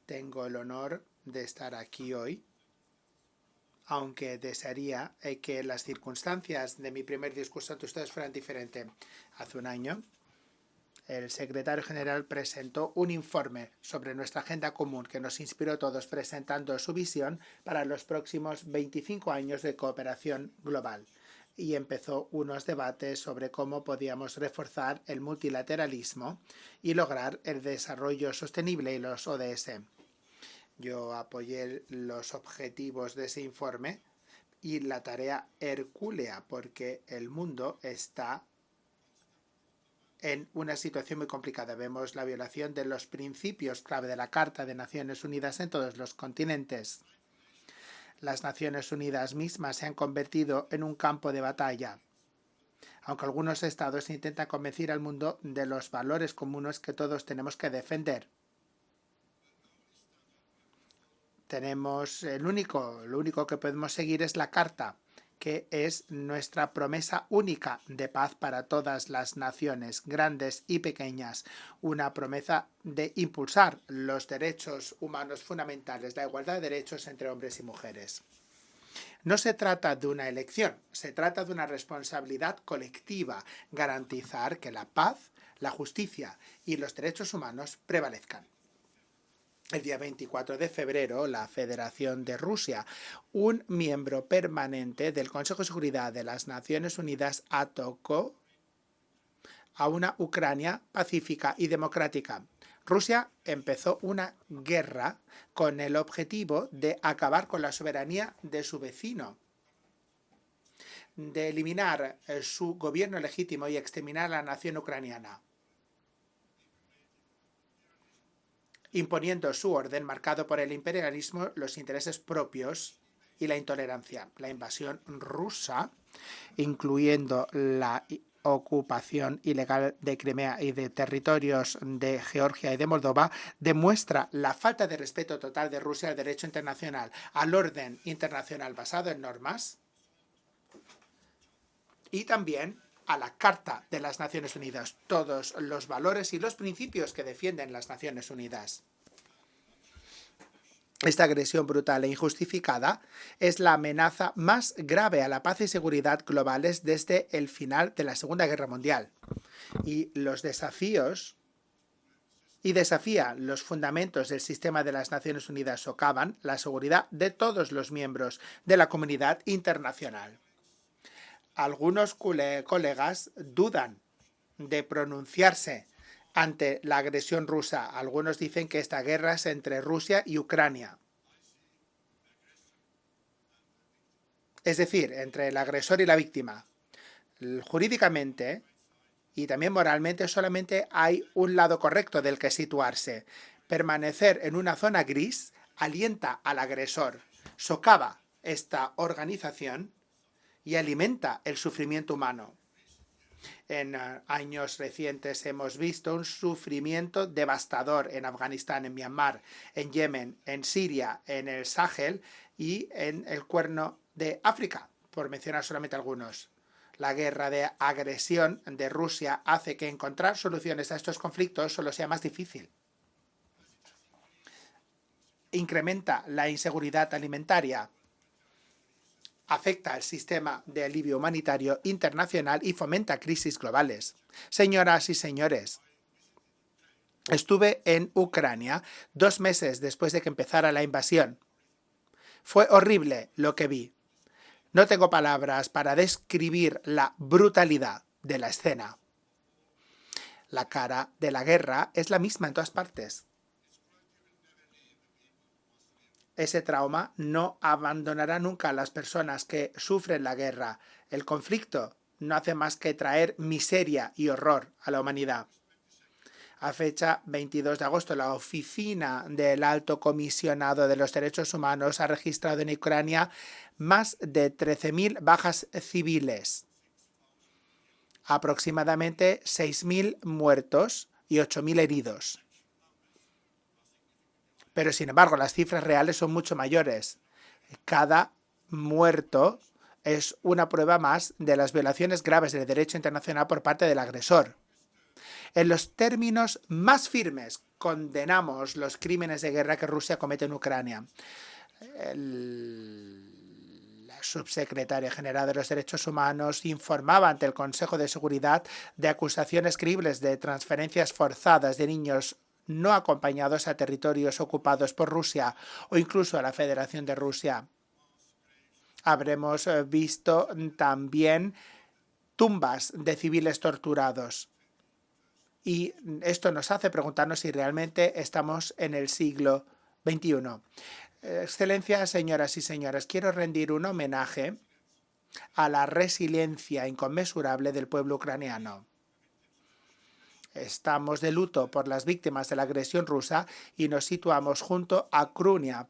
tengo el honor de estar aquí hoy, aunque desearía que las circunstancias de mi primer discurso ante ustedes fueran diferentes. Hace un año, el secretario general presentó un informe sobre nuestra agenda común que nos inspiró a todos presentando su visión para los próximos 25 años de cooperación global y empezó unos debates sobre cómo podíamos reforzar el multilateralismo y lograr el desarrollo sostenible y los ODS. Yo apoyé los objetivos de ese informe y la tarea hercúlea porque el mundo está en una situación muy complicada. Vemos la violación de los principios clave de la Carta de Naciones Unidas en todos los continentes. Las Naciones Unidas mismas se han convertido en un campo de batalla, aunque algunos estados intentan convencer al mundo de los valores comunes que todos tenemos que defender. Lo único que podemos seguir es la Carta, que es nuestra promesa única de paz para todas las naciones, grandes y pequeñas, una promesa de impulsar los derechos humanos fundamentales, la igualdad de derechos entre hombres y mujeres. No se trata de una elección, se trata de una responsabilidad colectiva, garantizar que la paz, la justicia y los derechos humanos prevalezcan. El día 24 de febrero, la Federación de Rusia, un miembro permanente del Consejo de Seguridad de las Naciones Unidas, atacó a una Ucrania pacífica y democrática. Rusia empezó una guerra con el objetivo de acabar con la soberanía de su vecino, de eliminar su gobierno legítimo y exterminar a la nación ucraniana, imponiendo su orden marcado por el imperialismo, los intereses propios y la intolerancia. La invasión rusa, incluyendo la ocupación ilegal de Crimea y de territorios de Georgia y de Moldova, demuestra la falta de respeto total de Rusia al derecho internacional, al orden internacional basado en normas y también a la Carta de las Naciones Unidas, todos los valores y los principios que defienden las Naciones Unidas. Esta agresión brutal e injustificada es la amenaza más grave a la paz y seguridad globales desde el final de la Segunda Guerra Mundial. Y desafía los fundamentos del sistema de las Naciones Unidas, socavan la seguridad de todos los miembros de la comunidad internacional. Algunos colegas dudan de pronunciarse ante la agresión rusa. Algunos dicen que esta guerra es entre Rusia y Ucrania. Es decir, entre el agresor y la víctima. Jurídicamente y también moralmente solamente hay un lado correcto del que situarse. Permanecer en una zona gris alienta al agresor, socava esta organización y alimenta el sufrimiento humano. En años recientes hemos visto un sufrimiento devastador en Afganistán, en Myanmar, en Yemen, en Siria, en el Sahel y en el Cuerno de África, por mencionar solamente algunos. La guerra de agresión de Rusia hace que encontrar soluciones a estos conflictos solo sea más difícil. Incrementa la inseguridad alimentaria, afecta al sistema de alivio humanitario internacional y fomenta crisis globales. Señoras y señores, estuve en Ucrania 2 meses después de que empezara la invasión. Fue horrible lo que vi. No tengo palabras para describir la brutalidad de la escena. La cara de la guerra es la misma en todas partes. Ese trauma no abandonará nunca a las personas que sufren la guerra. El conflicto no hace más que traer miseria y horror a la humanidad. A fecha 22 de agosto, la Oficina del Alto Comisionado de los Derechos Humanos ha registrado en Ucrania más de 13.000 bajas civiles, aproximadamente 6.000 muertos y 8.000 heridos. Pero, sin embargo, las cifras reales son mucho mayores. Cada muerto es una prueba más de las violaciones graves del derecho internacional por parte del agresor. En los términos más firmes, condenamos los crímenes de guerra que Rusia comete en Ucrania. La subsecretaria general de los Derechos Humanos informaba ante el Consejo de Seguridad de acusaciones creíbles de transferencias forzadas de niños no acompañados a territorios ocupados por Rusia o incluso a la Federación de Rusia. Habremos visto también tumbas de civiles torturados. Y esto nos hace preguntarnos si realmente estamos en el siglo XXI. Excelencias, señoras y señores, quiero rendir un homenaje a la resiliencia inconmensurable del pueblo ucraniano. Estamos de luto por las víctimas de la agresión rusa y nos situamos junto a Ucrania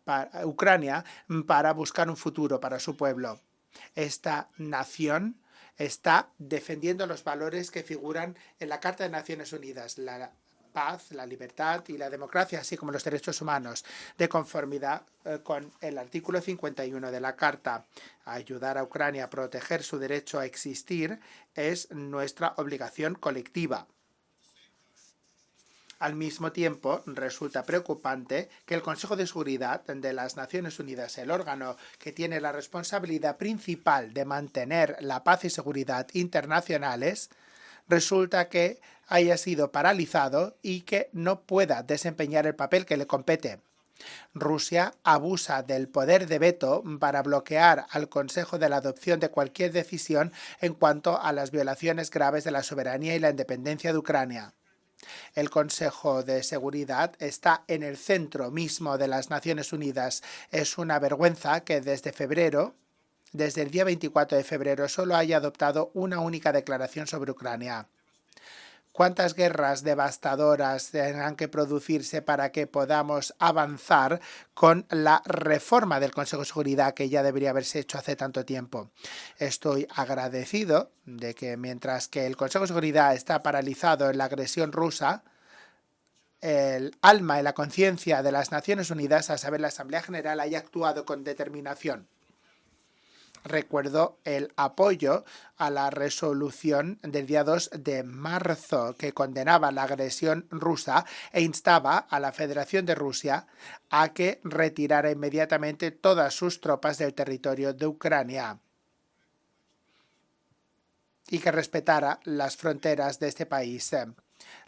para buscar un futuro para su pueblo. Esta nación está defendiendo los valores que figuran en la Carta de Naciones Unidas, la paz, la libertad y la democracia, así como los derechos humanos, de conformidad con el artículo 51 de la Carta. Ayudar a Ucrania a proteger su derecho a existir es nuestra obligación colectiva. Al mismo tiempo, resulta preocupante que el Consejo de Seguridad de las Naciones Unidas, el órgano que tiene la responsabilidad principal de mantener la paz y seguridad internacionales, resulta que haya sido paralizado y que no pueda desempeñar el papel que le compete. Rusia abusa del poder de veto para bloquear al Consejo de la adopción de cualquier decisión en cuanto a las violaciones graves de la soberanía y la independencia de Ucrania. El Consejo de Seguridad está en el centro mismo de las Naciones Unidas. Es una vergüenza que desde el día 24 de febrero, solo haya adoptado una única declaración sobre Ucrania. ¿Cuántas guerras devastadoras tendrán que producirse para que podamos avanzar con la reforma del Consejo de Seguridad que ya debería haberse hecho hace tanto tiempo? Estoy agradecido de que mientras que el Consejo de Seguridad está paralizado en la agresión rusa, el alma y la conciencia de las Naciones Unidas, a saber, la Asamblea General, haya actuado con determinación. Recuerdo el apoyo a la resolución del día 2 de marzo que condenaba la agresión rusa e instaba a la Federación de Rusia a que retirara inmediatamente todas sus tropas del territorio de Ucrania y que respetara las fronteras de este país.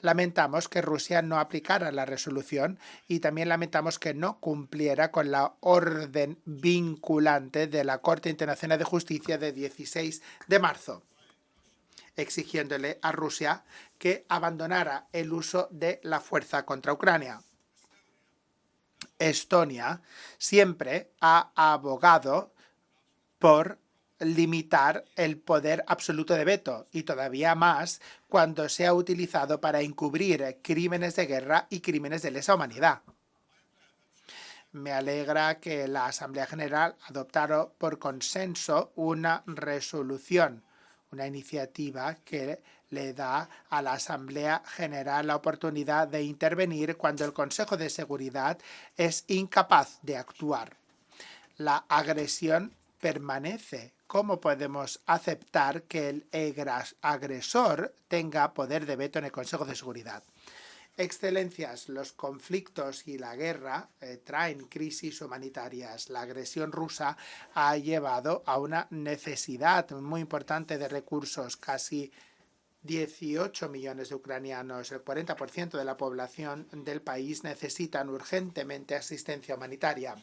Lamentamos que Rusia no aplicara la resolución y también lamentamos que no cumpliera con la orden vinculante de la Corte Internacional de Justicia de 16 de marzo, exigiéndole a Rusia que abandonara el uso de la fuerza contra Ucrania. Estonia siempre ha abogado por limitar el poder absoluto de veto, y todavía más cuando se ha utilizado para encubrir crímenes de guerra y crímenes de lesa humanidad. Me alegra que la Asamblea General adoptara por consenso una resolución, una iniciativa que le da a la Asamblea General la oportunidad de intervenir cuando el Consejo de Seguridad es incapaz de actuar. La agresión permanece. ¿Cómo podemos aceptar que el agresor tenga poder de veto en el Consejo de Seguridad? Excelencias, los conflictos y la guerra traen crisis humanitarias. La agresión rusa ha llevado a una necesidad muy importante de recursos. Casi 18 millones de ucranianos, el 40% de la población del país, necesitan urgentemente asistencia humanitaria.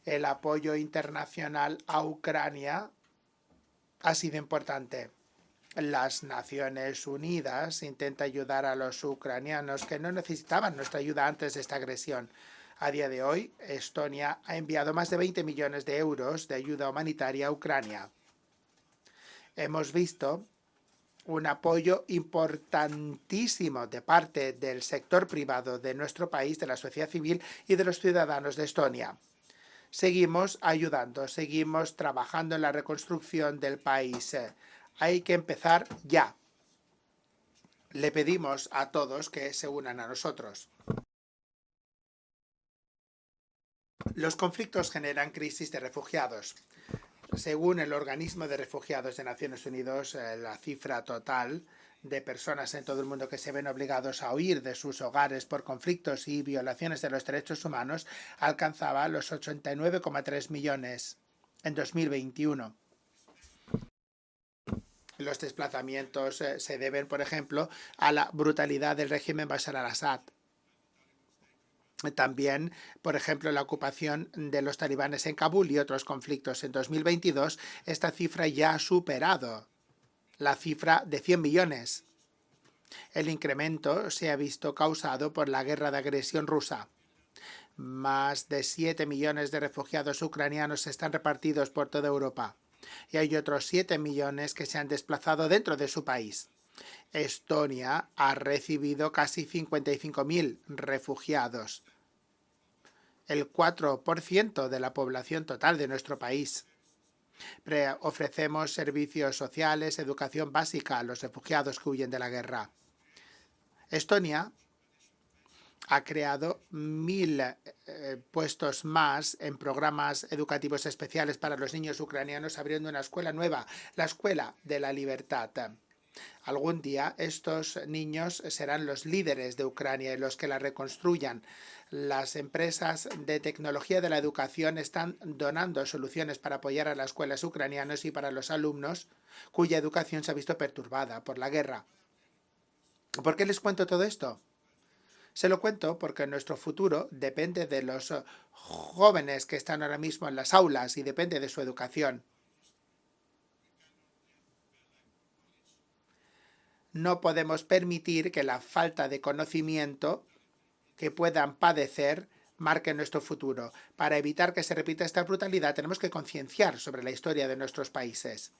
El apoyo internacional a Ucrania ha sido importante. Las Naciones Unidas intentan ayudar a los ucranianos que no necesitaban nuestra ayuda antes de esta agresión. A día de hoy, Estonia ha enviado más de 20 millones de euros de ayuda humanitaria a Ucrania. Hemos visto un apoyo importantísimo de parte del sector privado de nuestro país, de la sociedad civil y de los ciudadanos de Estonia. Seguimos ayudando, seguimos trabajando en la reconstrucción del país. Hay que empezar ya. Le pedimos a todos que se unan a nosotros. Los conflictos generan crisis de refugiados. Según el Organismo de Refugiados de Naciones Unidas, la cifra total de personas en todo el mundo que se ven obligados a huir de sus hogares por conflictos y violaciones de los derechos humanos alcanzaba los 89,3 millones en 2021. Los desplazamientos se deben, por ejemplo, a la brutalidad del régimen Bashar al-Assad. También, por ejemplo, la ocupación de los talibanes en Kabul y otros conflictos. En 2022, esta cifra ya ha superado la cifra de 100 millones. El incremento se ha visto causado por la guerra de agresión rusa. Más de 7 millones de refugiados ucranianos están repartidos por toda Europa. Y hay otros 7 millones que se han desplazado dentro de su país. Estonia ha recibido casi 55.000 refugiados, el 4% de la población total de nuestro país. Ofrecemos servicios sociales, educación básica a los refugiados que huyen de la guerra. Estonia ha creado 1.000 puestos más en programas educativos especiales para los niños ucranianos, abriendo una escuela nueva, la Escuela de la Libertad. Algún día estos niños serán los líderes de Ucrania y los que la reconstruyan. Las empresas de tecnología de la educación están donando soluciones para apoyar a las escuelas ucranianas y para los alumnos cuya educación se ha visto perturbada por la guerra. ¿Por qué les cuento todo esto? Se lo cuento porque nuestro futuro depende de los jóvenes que están ahora mismo en las aulas y depende de su educación. No podemos permitir que la falta de conocimiento que puedan padecer marque nuestro futuro. Para evitar que se repita esta brutalidad, tenemos que concienciar sobre la historia de nuestros países.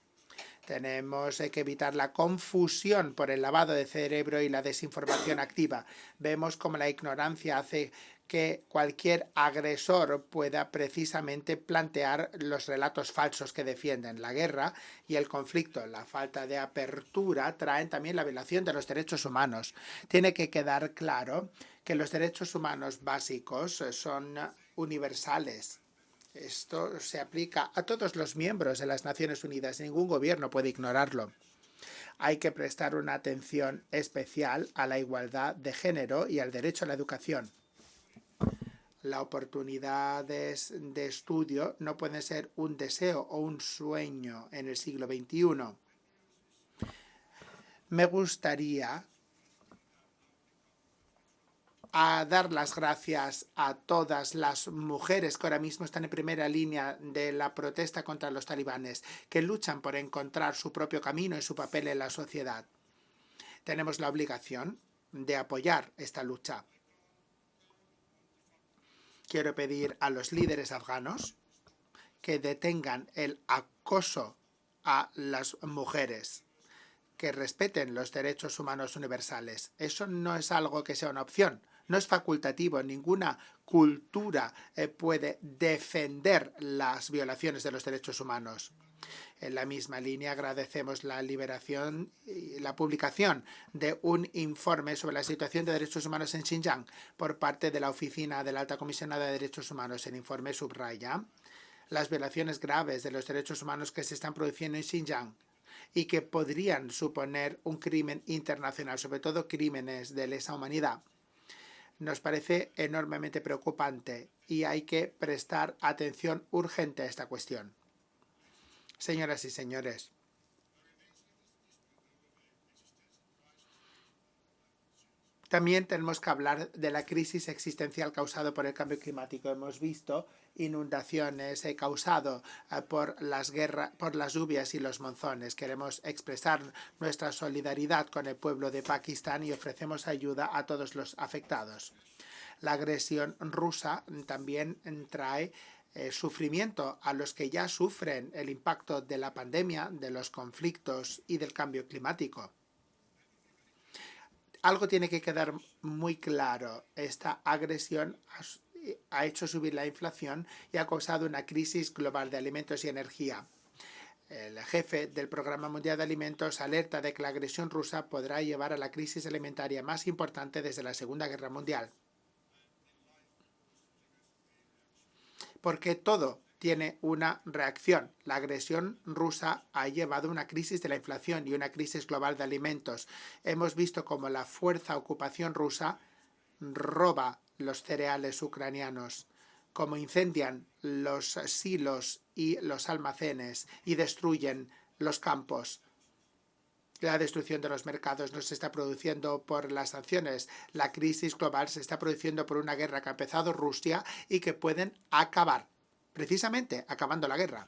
Tenemos que evitar la confusión por el lavado de cerebro y la desinformación activa. Vemos cómo la ignorancia hace que cualquier agresor pueda precisamente plantear los relatos falsos que defienden. La guerra y el conflicto, la falta de apertura, traen también la violación de los derechos humanos. Tiene que quedar claro que los derechos humanos básicos son universales. Esto se aplica a todos los miembros de las Naciones Unidas. Ningún gobierno puede ignorarlo. Hay que prestar una atención especial a la igualdad de género y al derecho a la educación. Las oportunidades de estudio no pueden ser un deseo o un sueño en el siglo XXI. Me gustaría dar las gracias a todas las mujeres que ahora mismo están en primera línea de la protesta contra los talibanes, que luchan por encontrar su propio camino y su papel en la sociedad. Tenemos la obligación de apoyar esta lucha. Quiero pedir a los líderes afganos que detengan el acoso a las mujeres, que respeten los derechos humanos universales. Eso no es algo que sea una opción, no es facultativo. Ninguna cultura puede defender las violaciones de los derechos humanos. En la misma línea, agradecemos la liberación y la publicación de un informe sobre la situación de derechos humanos en Xinjiang por parte de la Oficina de la Alta Comisionada de Derechos Humanos. El informe subraya las violaciones graves de los derechos humanos que se están produciendo en Xinjiang y que podrían suponer un crimen internacional, sobre todo crímenes de lesa humanidad. Nos parece enormemente preocupante y hay que prestar atención urgente a esta cuestión. Señoras y señores, también tenemos que hablar de la crisis existencial causada por el cambio climático. Hemos visto inundaciones causadas por las guerras, por las lluvias y los monzones. Queremos expresar nuestra solidaridad con el pueblo de Pakistán y ofrecemos ayuda a todos los afectados. La agresión rusa también trae sufrimiento a los que ya sufren el impacto de la pandemia, de los conflictos y del cambio climático. Algo tiene que quedar muy claro. Esta agresión ha hecho subir la inflación y ha causado una crisis global de alimentos y energía. El jefe del Programa Mundial de Alimentos alerta de que la agresión rusa podrá llevar a la crisis alimentaria más importante desde la Segunda Guerra Mundial. Porque todo tiene una reacción. La agresión rusa ha llevado a una crisis de la inflación y una crisis global de alimentos. Hemos visto cómo la fuerza ocupación rusa roba los cereales ucranianos, cómo incendian los silos y los almacenes y destruyen los campos. La destrucción de los mercados no se está produciendo por las sanciones. La crisis global se está produciendo por una guerra que ha empezado Rusia y que pueden acabar, precisamente acabando la guerra.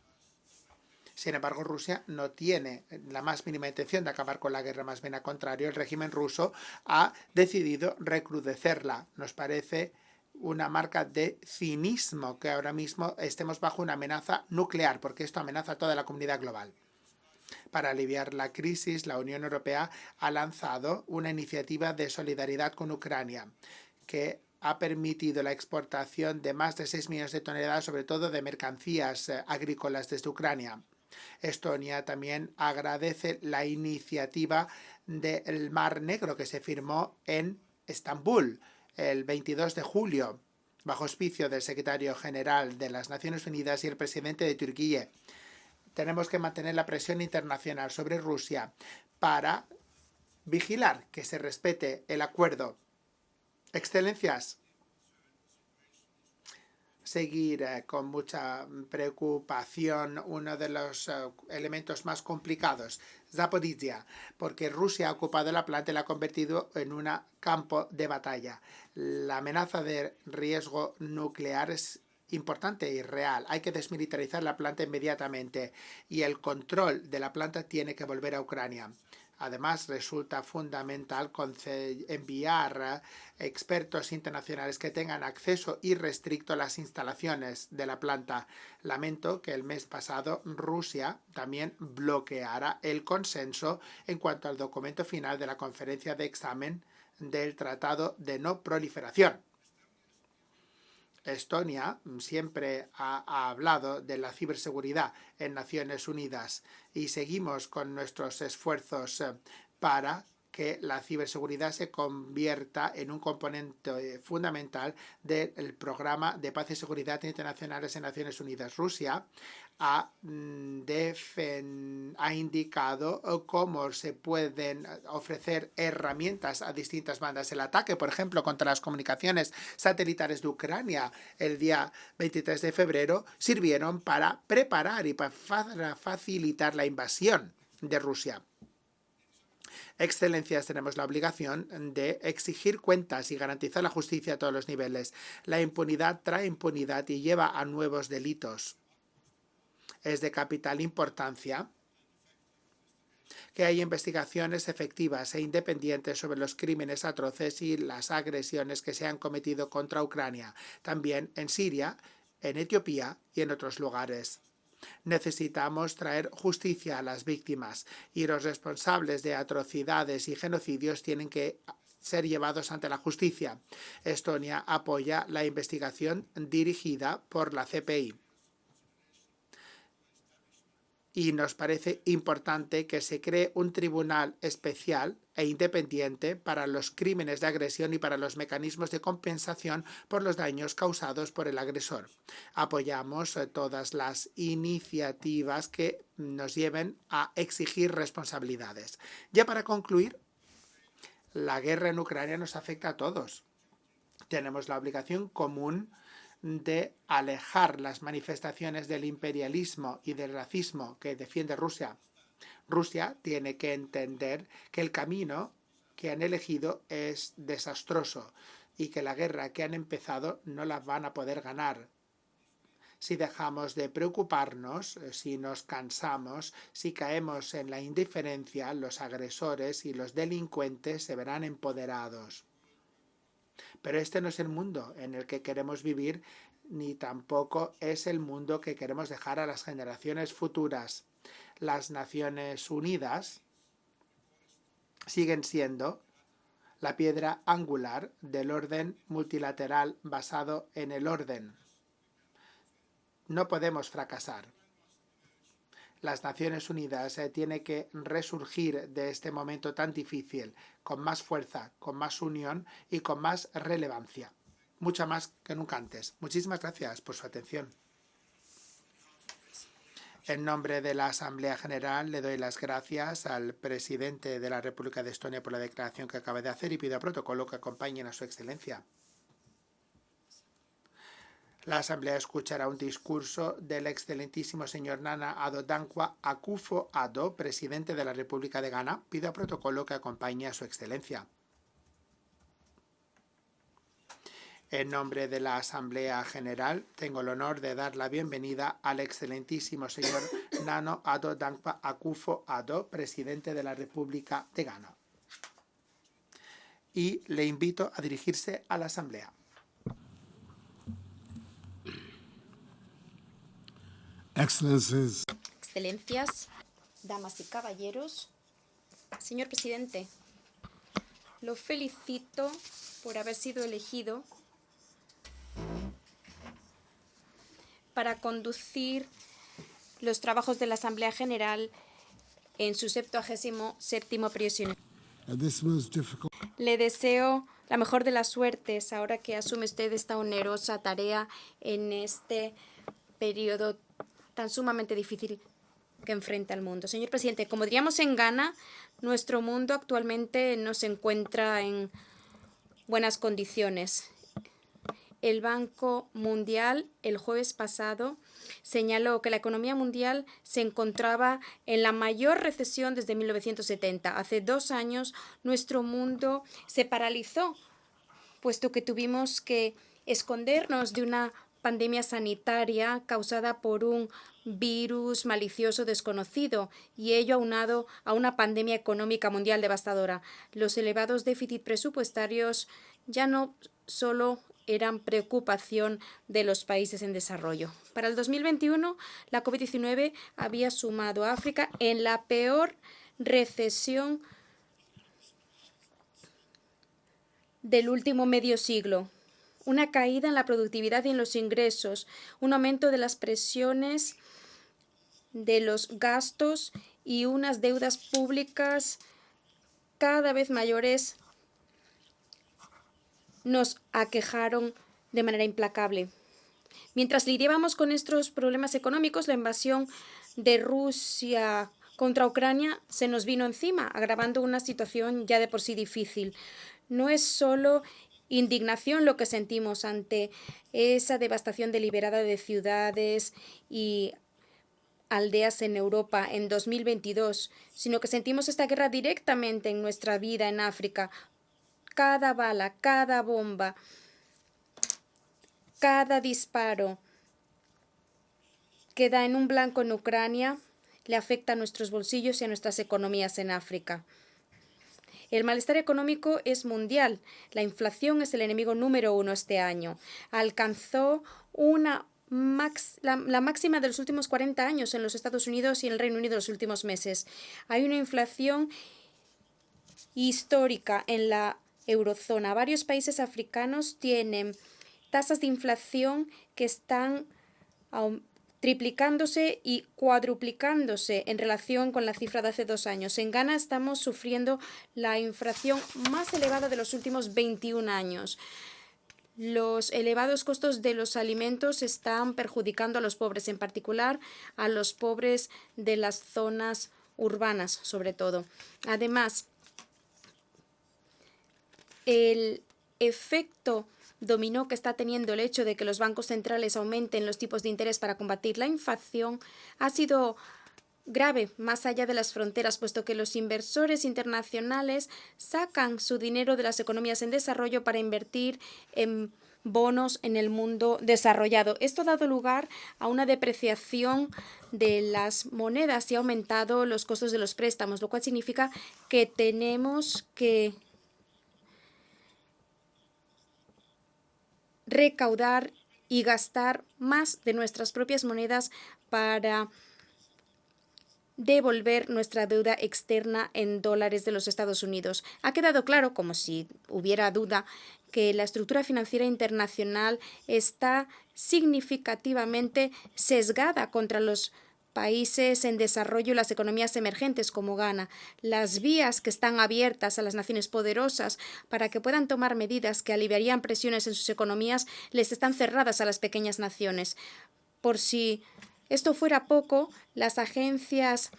Sin embargo, Rusia no tiene la más mínima intención de acabar con la guerra, más bien al contrario, el régimen ruso ha decidido recrudecerla. Nos parece una marca de cinismo que ahora mismo estemos bajo una amenaza nuclear, porque esto amenaza a toda la comunidad global. Para aliviar la crisis, la Unión Europea ha lanzado una iniciativa de solidaridad con Ucrania que ha permitido la exportación de más de 6 millones de toneladas, sobre todo de mercancías agrícolas desde Ucrania. Estonia también agradece la iniciativa del Mar Negro que se firmó en Estambul el 22 de julio, bajo auspicio del secretario general de las Naciones Unidas y el presidente de Turquía. Tenemos que mantener la presión internacional sobre Rusia para vigilar que se respete el acuerdo. Excelencias, seguir con mucha preocupación uno de los elementos más complicados, Zaporizhia, porque Rusia ha ocupado la planta y la ha convertido en un campo de batalla. La amenaza de riesgo nuclear es importante y real. Hay que desmilitarizar la planta inmediatamente y el control de la planta tiene que volver a Ucrania. Además, resulta fundamental enviar expertos internacionales que tengan acceso irrestricto a las instalaciones de la planta. Lamento que el mes pasado Rusia también bloqueara el consenso en cuanto al documento final de la conferencia de examen del Tratado de No Proliferación. Estonia siempre ha hablado de la ciberseguridad en Naciones Unidas y seguimos con nuestros esfuerzos para que la ciberseguridad se convierta en un componente fundamental del programa de paz y seguridad internacionales en Naciones Unidas. Rusia ha indicado cómo se pueden ofrecer herramientas a distintas bandas. El ataque, por ejemplo, contra las comunicaciones satelitales de Ucrania el día 23 de febrero sirvieron para preparar y para facilitar la invasión de Rusia. Excelencias, tenemos la obligación de exigir cuentas y garantizar la justicia a todos los niveles. La impunidad trae impunidad y lleva a nuevos delitos. Es de capital importancia que haya investigaciones efectivas e independientes sobre los crímenes atroces y las agresiones que se han cometido contra Ucrania, también en Siria, en Etiopía y en otros lugares. Necesitamos traer justicia a las víctimas y los responsables de atrocidades y genocidios tienen que ser llevados ante la justicia. Estonia apoya la investigación dirigida por la CPI. Y nos parece importante que se cree un tribunal especial e independiente para los crímenes de agresión y para los mecanismos de compensación por los daños causados por el agresor. Apoyamos todas las iniciativas que nos lleven a exigir responsabilidades. Ya para concluir, la guerra en Ucrania nos afecta a todos. Tenemos la obligación común de alejar las manifestaciones del imperialismo y del racismo que defiende Rusia. Rusia tiene que entender que el camino que han elegido es desastroso y que la guerra que han empezado no la van a poder ganar. Si dejamos de preocuparnos, si nos cansamos, si caemos en la indiferencia, los agresores y los delincuentes se verán empoderados. Pero este no es el mundo en el que queremos vivir, ni tampoco es el mundo que queremos dejar a las generaciones futuras. Las Naciones Unidas siguen siendo la piedra angular del orden multilateral basado en el orden. No podemos fracasar. Las Naciones Unidas tienen que resurgir de este momento tan difícil, con más fuerza, con más unión y con más relevancia. Mucha más que nunca antes. Muchísimas gracias por su atención. En nombre de la Asamblea General le doy las gracias al presidente de la República de Estonia por la declaración que acaba de hacer y pido a protocolo que acompañen a su excelencia. La Asamblea escuchará un discurso del excelentísimo señor Nana Addo Dankwa Akufo-Addo, presidente de la República de Ghana. Pido a protocolo que acompañe a su excelencia. En nombre de la Asamblea General, tengo el honor de dar la bienvenida al excelentísimo señor Nana Addo Dankwa Akufo-Addo, presidente de la República de Ghana. Y le invito a dirigirse a la Asamblea. Excelencias, damas y caballeros, señor presidente, lo felicito por haber sido elegido para conducir los trabajos de la Asamblea General en su 77º periodo. Le deseo la mejor de las suertes ahora que asume usted esta onerosa tarea en este periodo tan sumamente difícil que enfrenta el mundo. Señor presidente, como diríamos en Ghana, nuestro mundo actualmente no se encuentra en buenas condiciones. El Banco Mundial el jueves pasado señaló que la economía mundial se encontraba en la mayor recesión desde 1970. Hace 2 años nuestro mundo se paralizó, puesto que tuvimos que escondernos de una pandemia sanitaria causada por un virus malicioso desconocido y ello aunado a una pandemia económica mundial devastadora. Los elevados déficits presupuestarios ya no solo eran preocupación de los países en desarrollo. Para el 2021, la COVID-19 había sumado a África en la peor recesión del último medio siglo. Una caída en la productividad y en los ingresos, un aumento de las presiones de los gastos y unas deudas públicas cada vez mayores nos aquejaron de manera implacable. Mientras lidiábamos con estos problemas económicos, la invasión de Rusia contra Ucrania se nos vino encima, agravando una situación ya de por sí difícil. No es solo indignación lo que sentimos ante esa devastación deliberada de ciudades y aldeas en Europa en 2022, sino que sentimos esta guerra directamente en nuestra vida en África. Cada bala, cada bomba, cada disparo que da en un blanco en Ucrania le afecta a nuestros bolsillos y a nuestras economías en África. El malestar económico es mundial. La inflación es el enemigo número 1 este año. Alcanzó una la máxima de los últimos 40 años en los Estados Unidos y en el Reino Unido en los últimos meses. Hay una inflación histórica en la eurozona. Varios países africanos tienen tasas de inflación que están triplicándose y cuadruplicándose en relación con la cifra de hace 2 años. En Ghana estamos sufriendo la inflación más elevada de los últimos 21 años. Los elevados costos de los alimentos están perjudicando a los pobres, en particular a los pobres de las zonas urbanas, sobre todo. Además, el efecto dominó que está teniendo el hecho de que los bancos centrales aumenten los tipos de interés para combatir la inflación ha sido grave más allá de las fronteras, puesto que los inversores internacionales sacan su dinero de las economías en desarrollo para invertir en bonos en el mundo desarrollado. Esto ha dado lugar a una depreciación de las monedas y ha aumentado los costos de los préstamos, lo cual significa que tenemos que recaudar y gastar más de nuestras propias monedas para devolver nuestra deuda externa en dólares de los Estados Unidos. Ha quedado claro, como si hubiera duda, que la estructura financiera internacional está significativamente sesgada contra los países en desarrollo y las economías emergentes como Ghana. Las vías que están abiertas a las naciones poderosas para que puedan tomar medidas que aliviarían presiones en sus economías les están cerradas a las pequeñas naciones. Por si esto fuera poco, las agencias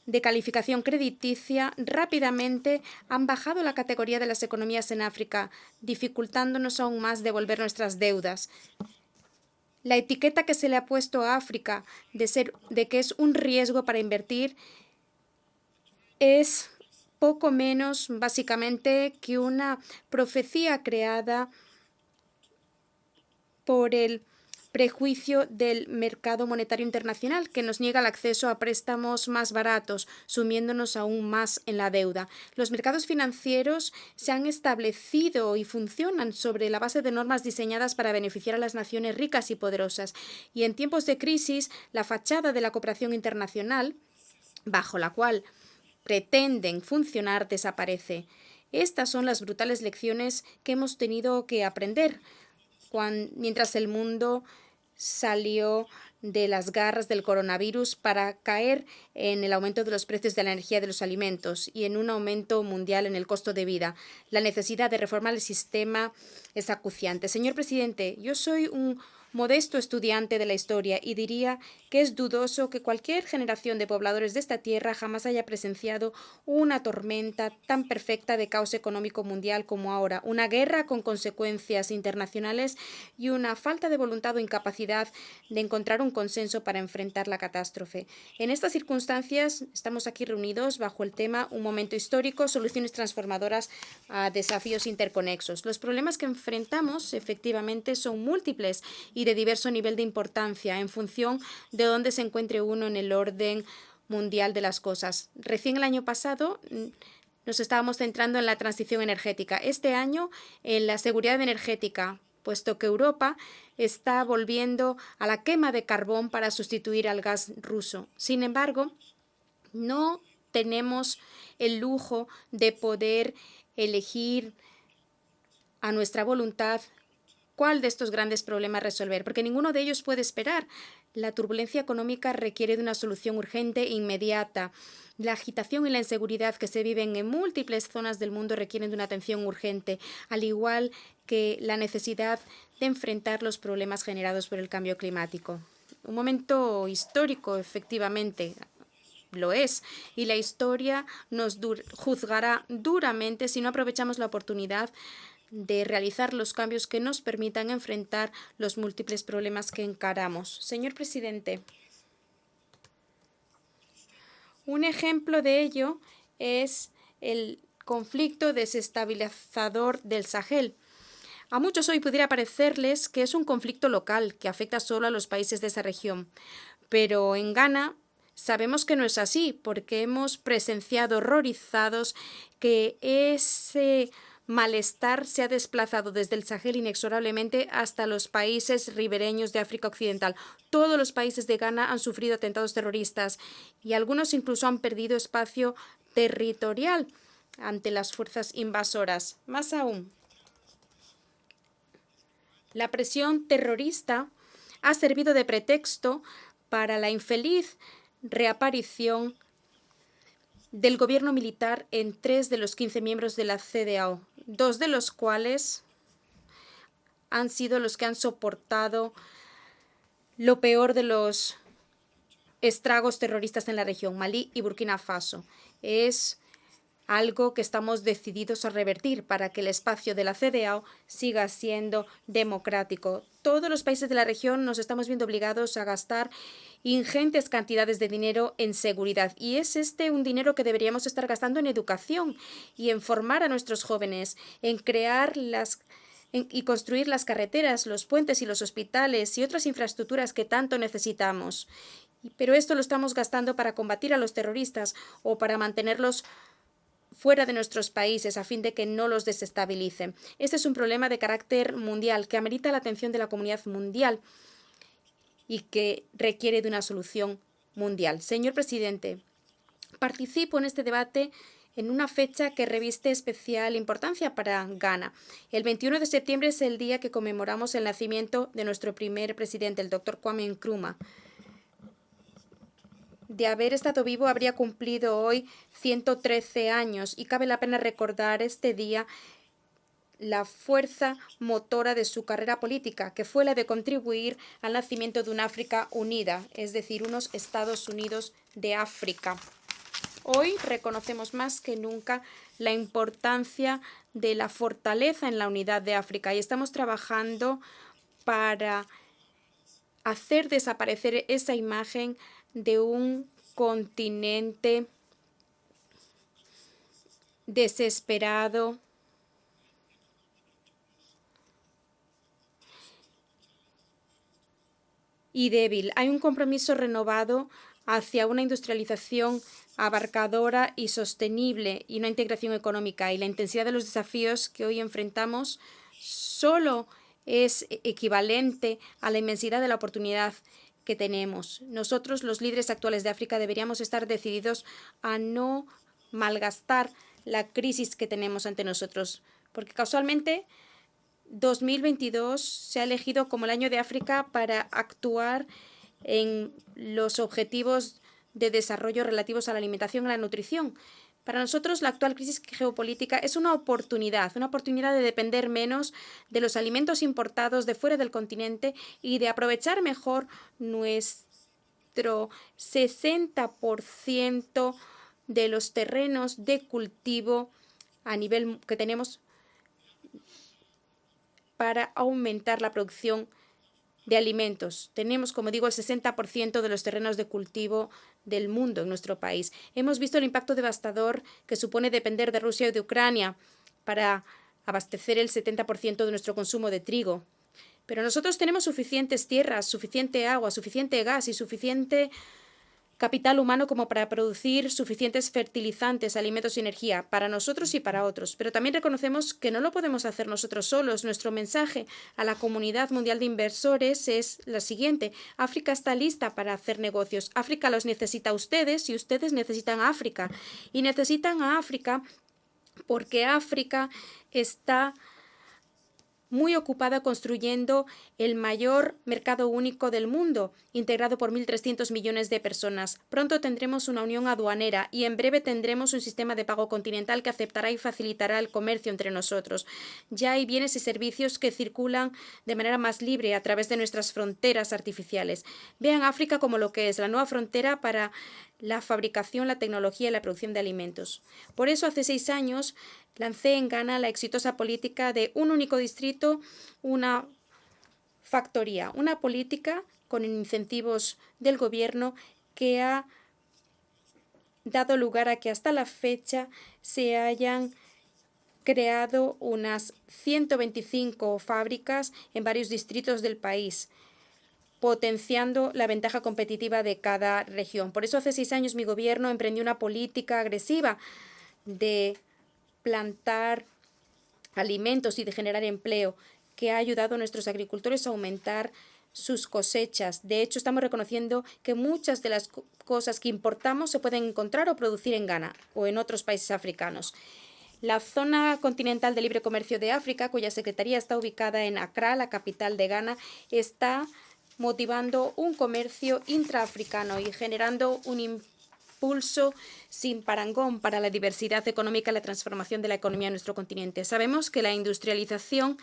de calificación crediticia rápidamente han bajado la categoría de las economías en África, dificultándonos aún más devolver nuestras deudas. La etiqueta que se le ha puesto a África de que es un riesgo para invertir es poco menos, básicamente, que una profecía creada por el prejuicio del mercado monetario internacional, que nos niega el acceso a préstamos más baratos, sumiéndonos aún más en la deuda. Los mercados financieros se han establecido y funcionan sobre la base de normas diseñadas para beneficiar a las naciones ricas y poderosas. Y en tiempos de crisis, la fachada de la cooperación internacional, bajo la cual pretenden funcionar, desaparece. Estas son las brutales lecciones que hemos tenido que aprender mientras el mundo salió de las garras del coronavirus para caer en el aumento de los precios de la energía y de los alimentos y en un aumento mundial en el costo de vida. La necesidad de reformar el sistema es acuciante. Señor presidente, yo soy un modesto estudiante de la historia y diría que es dudoso que cualquier generación de pobladores de esta tierra jamás haya presenciado una tormenta tan perfecta de caos económico mundial como ahora, una guerra con consecuencias internacionales y una falta de voluntad o incapacidad de encontrar un consenso para enfrentar la catástrofe. En estas circunstancias estamos aquí reunidos bajo el tema Un momento histórico, soluciones transformadoras a desafíos interconexos. Los problemas que enfrentamos efectivamente son múltiples y de diverso nivel de importancia en función de dónde se encuentre uno en el orden mundial de las cosas. Recién el año pasado nos estábamos centrando en la transición energética. Este año en la seguridad energética, puesto que Europa está volviendo a la quema de carbón para sustituir al gas ruso. Sin embargo, no tenemos el lujo de poder elegir a nuestra voluntad cuál de estos grandes problemas resolver, porque ninguno de ellos puede esperar. La turbulencia económica requiere de una solución urgente e inmediata. La agitación y la inseguridad que se viven en múltiples zonas del mundo requieren de una atención urgente, al igual que la necesidad de enfrentar los problemas generados por el cambio climático. Un momento histórico, efectivamente, lo es, y la historia nos juzgará duramente si no aprovechamos la oportunidad de realizar los cambios que nos permitan enfrentar los múltiples problemas que encaramos. Señor presidente, un ejemplo de ello es el conflicto desestabilizador del Sahel. A muchos hoy pudiera parecerles que es un conflicto local que afecta solo a los países de esa región, pero en Ghana sabemos que no es así, porque hemos presenciado horrorizados que ese malestar se ha desplazado desde el Sahel inexorablemente hasta los países ribereños de África Occidental. Todos los países de Ghana han sufrido atentados terroristas y algunos incluso han perdido espacio territorial ante las fuerzas invasoras. Más aún, la presión terrorista ha servido de pretexto para la infeliz reaparición del gobierno militar en 3 de los 15 miembros de la CEDEAO, 2 de los cuales han sido los que han soportado lo peor de los estragos terroristas en la región, Malí y Burkina Faso. Es algo que estamos decididos a revertir para que el espacio de la CEDEAO siga siendo democrático. Todos los países de la región nos estamos viendo obligados a gastar ingentes cantidades de dinero en seguridad. Y es un dinero que deberíamos estar gastando en educación y en formar a nuestros jóvenes, en crear y construir las carreteras, los puentes y los hospitales y otras infraestructuras que tanto necesitamos. Pero esto lo estamos gastando para combatir a los terroristas o para mantenerlos fuera de nuestros países a fin de que no los desestabilicen. Este es un problema de carácter mundial que amerita la atención de la comunidad mundial y que requiere de una solución mundial. Señor presidente, participo en este debate en una fecha que reviste especial importancia para Ghana. El 21 de septiembre es el día que conmemoramos el nacimiento de nuestro primer presidente, el Dr. Kwame Nkrumah. De haber estado vivo, habría cumplido hoy 113 años y cabe la pena recordar este día la fuerza motora de su carrera política, que fue la de contribuir al nacimiento de una África unida, es decir, unos Estados Unidos de África. Hoy reconocemos más que nunca la importancia de la fortaleza en la unidad de África y estamos trabajando para hacer desaparecer esa imagen de un continente desesperado y débil. Hay un compromiso renovado hacia una industrialización abarcadora y sostenible y una integración económica, y la intensidad de los desafíos que hoy enfrentamos solo es equivalente a la inmensidad de la oportunidad que tenemos. Nosotros, los líderes actuales de África, deberíamos estar decididos a no malgastar la crisis que tenemos ante nosotros, porque casualmente 2022 se ha elegido como el año de África para actuar en los objetivos de desarrollo relativos a la alimentación y la nutrición. Para nosotros, la actual crisis geopolítica es una oportunidad de depender menos de los alimentos importados de fuera del continente y de aprovechar mejor nuestro 60% de los terrenos de cultivo a nivel que tenemos para aumentar la producción de alimentos. Tenemos, como digo, el 60% de los terrenos de cultivo del mundo en nuestro país. Hemos visto el impacto devastador que supone depender de Rusia y de Ucrania para abastecer el 70% de nuestro consumo de trigo. Pero nosotros tenemos suficientes tierras, suficiente agua, suficiente gas y suficiente capital humano como para producir suficientes fertilizantes, alimentos y energía para nosotros y para otros. Pero también reconocemos que no lo podemos hacer nosotros solos. Nuestro mensaje a la comunidad mundial de inversores es la siguiente: África está lista para hacer negocios. África los necesita a ustedes y ustedes necesitan a África. Y necesitan a África porque África está muy ocupada construyendo el mayor mercado único del mundo, integrado por 1.300 millones de personas. Pronto tendremos una unión aduanera y en breve tendremos un sistema de pago continental que aceptará y facilitará el comercio entre nosotros. Ya hay bienes y servicios que circulan de manera más libre a través de nuestras fronteras artificiales. Vean África como lo que es, la nueva frontera para la fabricación, la tecnología y la producción de alimentos. Por eso, hace 6 años, lancé en Ghana la exitosa política de un único distrito, una factoría, una política con incentivos del gobierno que ha dado lugar a que hasta la fecha se hayan creado unas 125 fábricas en varios distritos del país, potenciando la ventaja competitiva de cada región. Por eso hace 6 años mi gobierno emprendió una política agresiva de plantar alimentos y de generar empleo, que ha ayudado a nuestros agricultores a aumentar sus cosechas. De hecho, estamos reconociendo que muchas de las cosas que importamos se pueden encontrar o producir en Ghana o en otros países africanos. La zona continental de libre comercio de África, cuya secretaría está ubicada en Accra, la capital de Ghana, está motivando un comercio intraafricano y generando un impulso sin parangón para la diversidad económica y la transformación de la economía de nuestro continente. Sabemos que la industrialización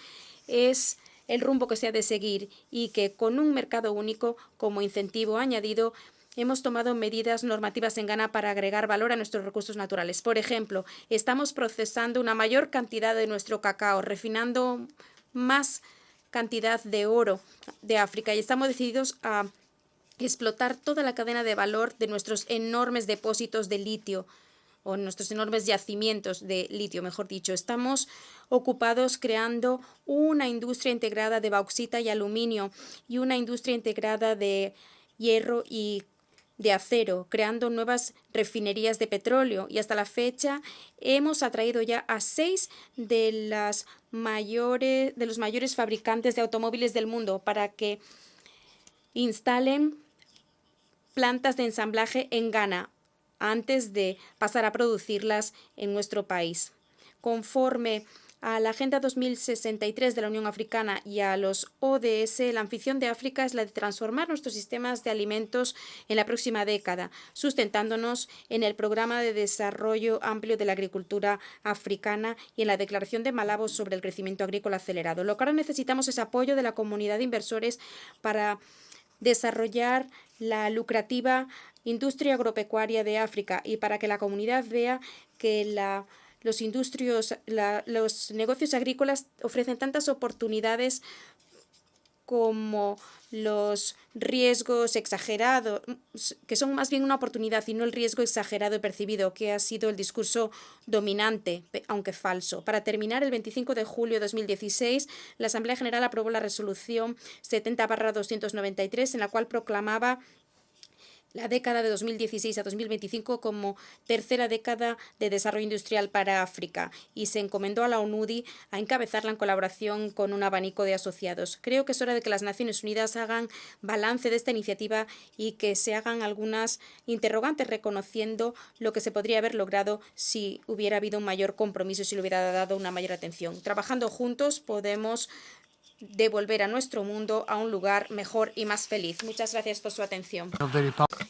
es el rumbo que se ha de seguir y que con un mercado único como incentivo añadido hemos tomado medidas normativas en Ghana para agregar valor a nuestros recursos naturales. Por ejemplo, estamos procesando una mayor cantidad de nuestro cacao, refinando más cantidad de oro de África y estamos decididos a explotar toda la cadena de valor de nuestros enormes depósitos de litio o nuestros enormes yacimientos de litio, mejor dicho. Estamos ocupados creando una industria integrada de bauxita y aluminio y una industria integrada de hierro y de acero, creando nuevas refinerías de petróleo y hasta la fecha hemos atraído ya a 6 de los mayores fabricantes de automóviles del mundo para que instalen plantas de ensamblaje en Ghana antes de pasar a producirlas en nuestro país. Conforme a la Agenda 2063 de la Unión Africana y a los ODS, la ambición de África es la de transformar nuestros sistemas de alimentos en la próxima década, sustentándonos en el Programa de Desarrollo Amplio de la Agricultura Africana y en la Declaración de Malabo sobre el Crecimiento Agrícola Acelerado. Lo que ahora necesitamos es apoyo de la comunidad de inversores para desarrollar la lucrativa industria agropecuaria de África y para que la comunidad vea que los negocios agrícolas ofrecen tantas oportunidades como los riesgos exagerados, que son más bien una oportunidad y no el riesgo exagerado y percibido, que ha sido el discurso dominante, aunque falso. Para terminar, el 25 de julio de 2016, la Asamblea General aprobó la resolución 70/293, en la cual proclamaba la década de 2016 a 2025 como tercera década de desarrollo industrial para África y se encomendó a la ONU a encabezarla en colaboración con un abanico de asociados. Creo que es hora de que las Naciones Unidas hagan balance de esta iniciativa y que se hagan algunas interrogantes reconociendo lo que se podría haber logrado si hubiera habido un mayor compromiso, si le hubiera dado una mayor atención. Trabajando juntos podemos devolver a nuestro mundo a un lugar mejor y más feliz. Muchas gracias por su atención.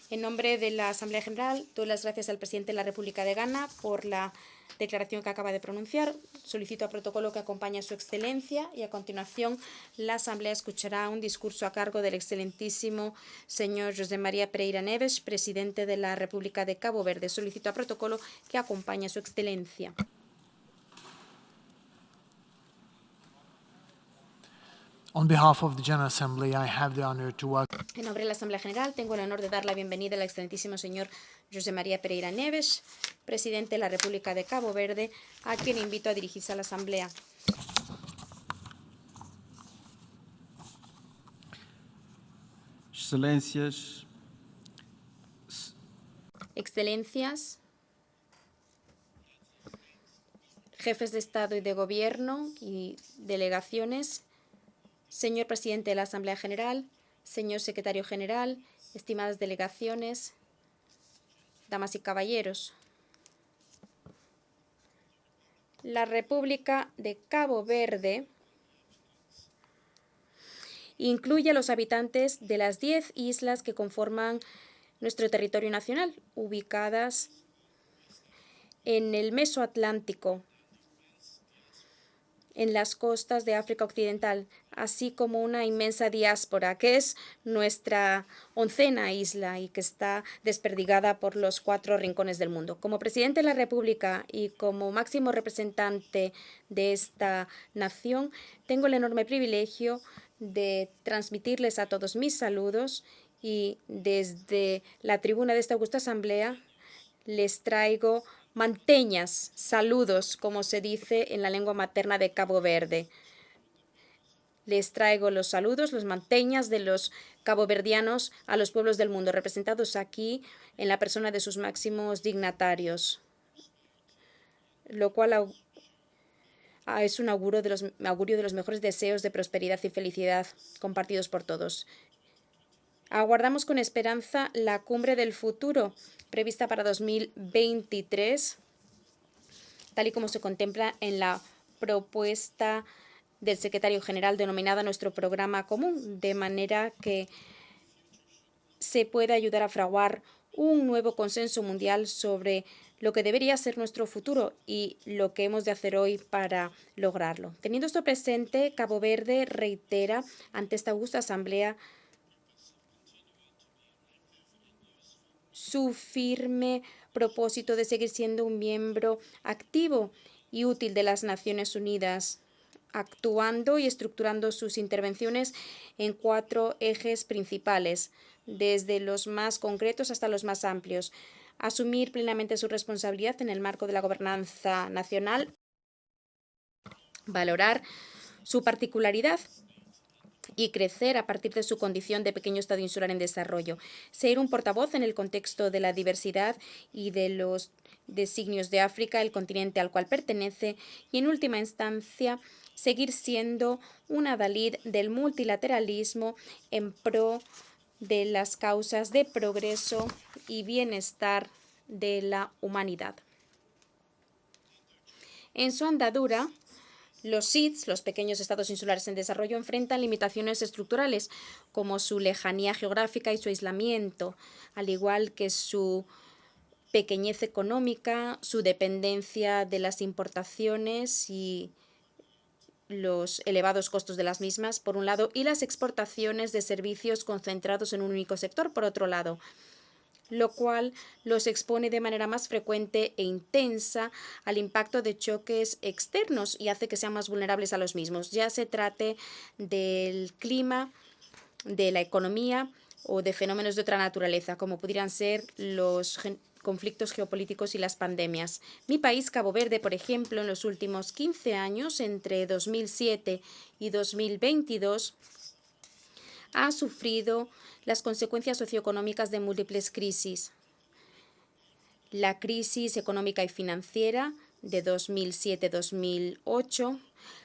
En nombre de la Asamblea General, doy las gracias al presidente de la República de Ghana por la declaración que acaba de pronunciar. Solicito a protocolo que acompañe a su excelencia y a continuación la Asamblea escuchará un discurso a cargo del excelentísimo señor José María Pereira Neves, presidente de la República de Cabo Verde. Solicito a protocolo que acompañe a su excelencia. On behalf of the General Assembly, I have the honor to welcome. En nombre de la Asamblea General, tengo el honor de dar la bienvenida al excelentísimo señor José María Pereira Neves, presidente de la República de Cabo Verde, a quien invito a dirigirse a la Asamblea. Excelencias, jefes de Estado y de Gobierno y delegaciones, señor presidente de la Asamblea General, señor secretario general, estimadas delegaciones, damas y caballeros. La República de Cabo Verde incluye a los habitantes de las 10 islas que conforman nuestro territorio nacional, ubicadas en el Mesoatlántico, en las costas de África Occidental, así como una inmensa diáspora, que es nuestra 11ª isla y que está desperdigada por los 4 rincones del mundo. Como presidente de la República y como máximo representante de esta nación, tengo el enorme privilegio de transmitirles a todos mis saludos y desde la tribuna de esta augusta asamblea les traigo manteñas, saludos, como se dice en la lengua materna de Cabo Verde. Les traigo los saludos, los manteñas de los caboverdianos a los pueblos del mundo, representados aquí en la persona de sus máximos dignatarios, lo cual es un augurio de los mejores deseos de prosperidad y felicidad compartidos por todos. Aguardamos con esperanza la cumbre del futuro prevista para 2023, tal y como se contempla en la propuesta del secretario general denominada nuestro programa común, de manera que se pueda ayudar a fraguar un nuevo consenso mundial sobre lo que debería ser nuestro futuro y lo que hemos de hacer hoy para lograrlo. Teniendo esto presente, Cabo Verde reitera ante esta augusta Asamblea su firme propósito de seguir siendo un miembro activo y útil de las Naciones Unidas, actuando y estructurando sus intervenciones en 4 ejes principales, desde los más concretos hasta los más amplios. Asumir plenamente su responsabilidad en el marco de la gobernanza nacional, valorar su particularidad y crecer a partir de su condición de pequeño estado insular en desarrollo. Ser un portavoz en el contexto de la diversidad y de los designios de África, el continente al cual pertenece, y en última instancia, seguir siendo un adalid del multilateralismo en pro de las causas de progreso y bienestar de la humanidad. En su andadura, los SIDS, los pequeños estados insulares en desarrollo, enfrentan limitaciones estructurales, como su lejanía geográfica y su aislamiento, al igual que su pequeñez económica, su dependencia de las importaciones y los elevados costos de las mismas, por un lado, y las exportaciones de servicios concentrados en un único sector, por otro lado, lo cual los expone de manera más frecuente e intensa al impacto de choques externos y hace que sean más vulnerables a los mismos, ya se trate del clima, de la economía o de fenómenos de otra naturaleza, como pudieran ser los conflictos geopolíticos y las pandemias. Mi país, Cabo Verde, por ejemplo, en los últimos 15 años, entre 2007 y 2022, ha sufrido las consecuencias socioeconómicas de múltiples crisis. La crisis económica y financiera de 2007-2008,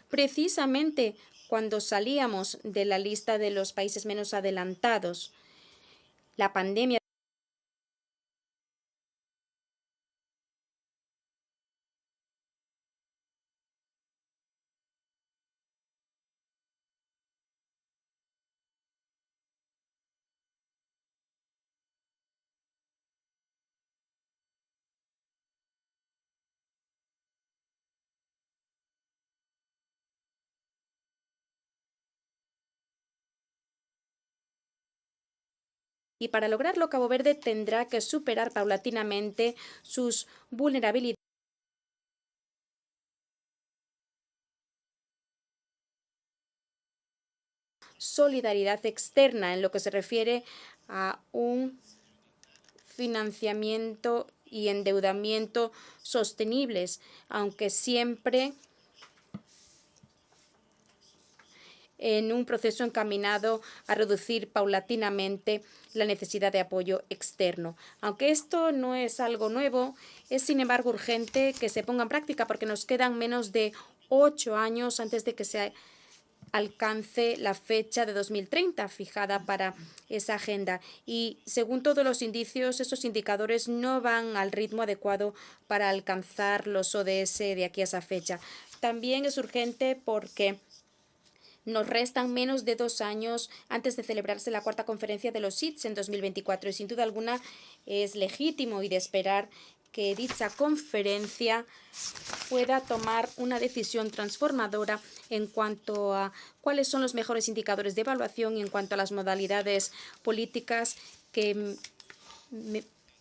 precisamente cuando salíamos de la lista de los países menos adelantados. La pandemia y para lograrlo, Cabo Verde tendrá que superar paulatinamente sus vulnerabilidades. Solidaridad externa en lo que se refiere a un financiamiento y endeudamiento sostenibles, aunque siempre en un proceso encaminado a reducir paulatinamente la necesidad de apoyo externo. Aunque esto no es algo nuevo, es sin embargo urgente que se ponga en práctica porque nos quedan menos de 8 años antes de que se alcance la fecha de 2030 fijada para esa agenda. Y según todos los indicios, estos indicadores no van al ritmo adecuado para alcanzar los ODS de aquí a esa fecha. También es urgente porque nos restan menos de 2 años antes de celebrarse la 4ª conferencia de los SIDS en 2024 y sin duda alguna es legítimo y de esperar que dicha conferencia pueda tomar una decisión transformadora en cuanto a cuáles son los mejores indicadores de evaluación y en cuanto a las modalidades políticas que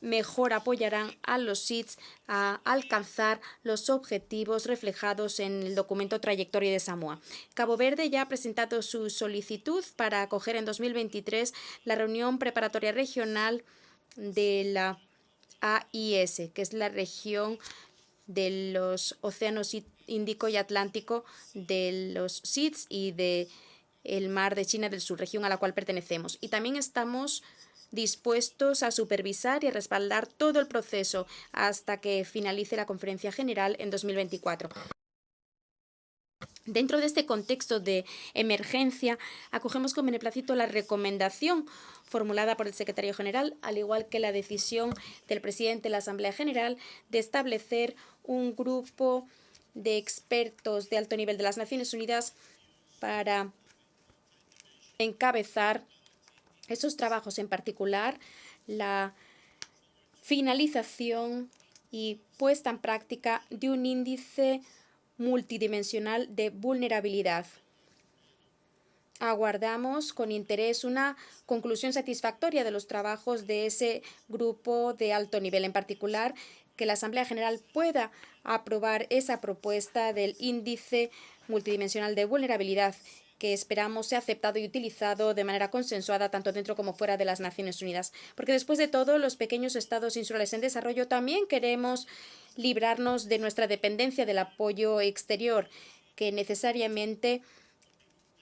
mejor apoyarán a los SIDS a alcanzar los objetivos reflejados en el documento Trayectoria de Samoa. Cabo Verde ya ha presentado su solicitud para acoger en 2023 la reunión preparatoria regional de la AIS, que es la región de los océanos Índico y Atlántico de los SIDS y del mar de China del Sur, región a la cual pertenecemos. Y también estamos dispuestos a supervisar y a respaldar todo el proceso hasta que finalice la conferencia general en 2024. Dentro de este contexto de emergencia, acogemos con beneplácito la recomendación formulada por el secretario general, al igual que la decisión del presidente de la Asamblea General de establecer un grupo de expertos de alto nivel de las Naciones Unidas para encabezar esos trabajos, en particular la finalización y puesta en práctica de un índice multidimensional de vulnerabilidad. Aguardamos con interés una conclusión satisfactoria de los trabajos de ese grupo de alto nivel, en particular que la Asamblea General pueda aprobar esa propuesta del índice multidimensional de vulnerabilidad, que esperamos sea aceptado y utilizado de manera consensuada tanto dentro como fuera de las Naciones Unidas. Porque después de todo, los pequeños estados insulares en desarrollo también queremos librarnos de nuestra dependencia del apoyo exterior, que necesariamente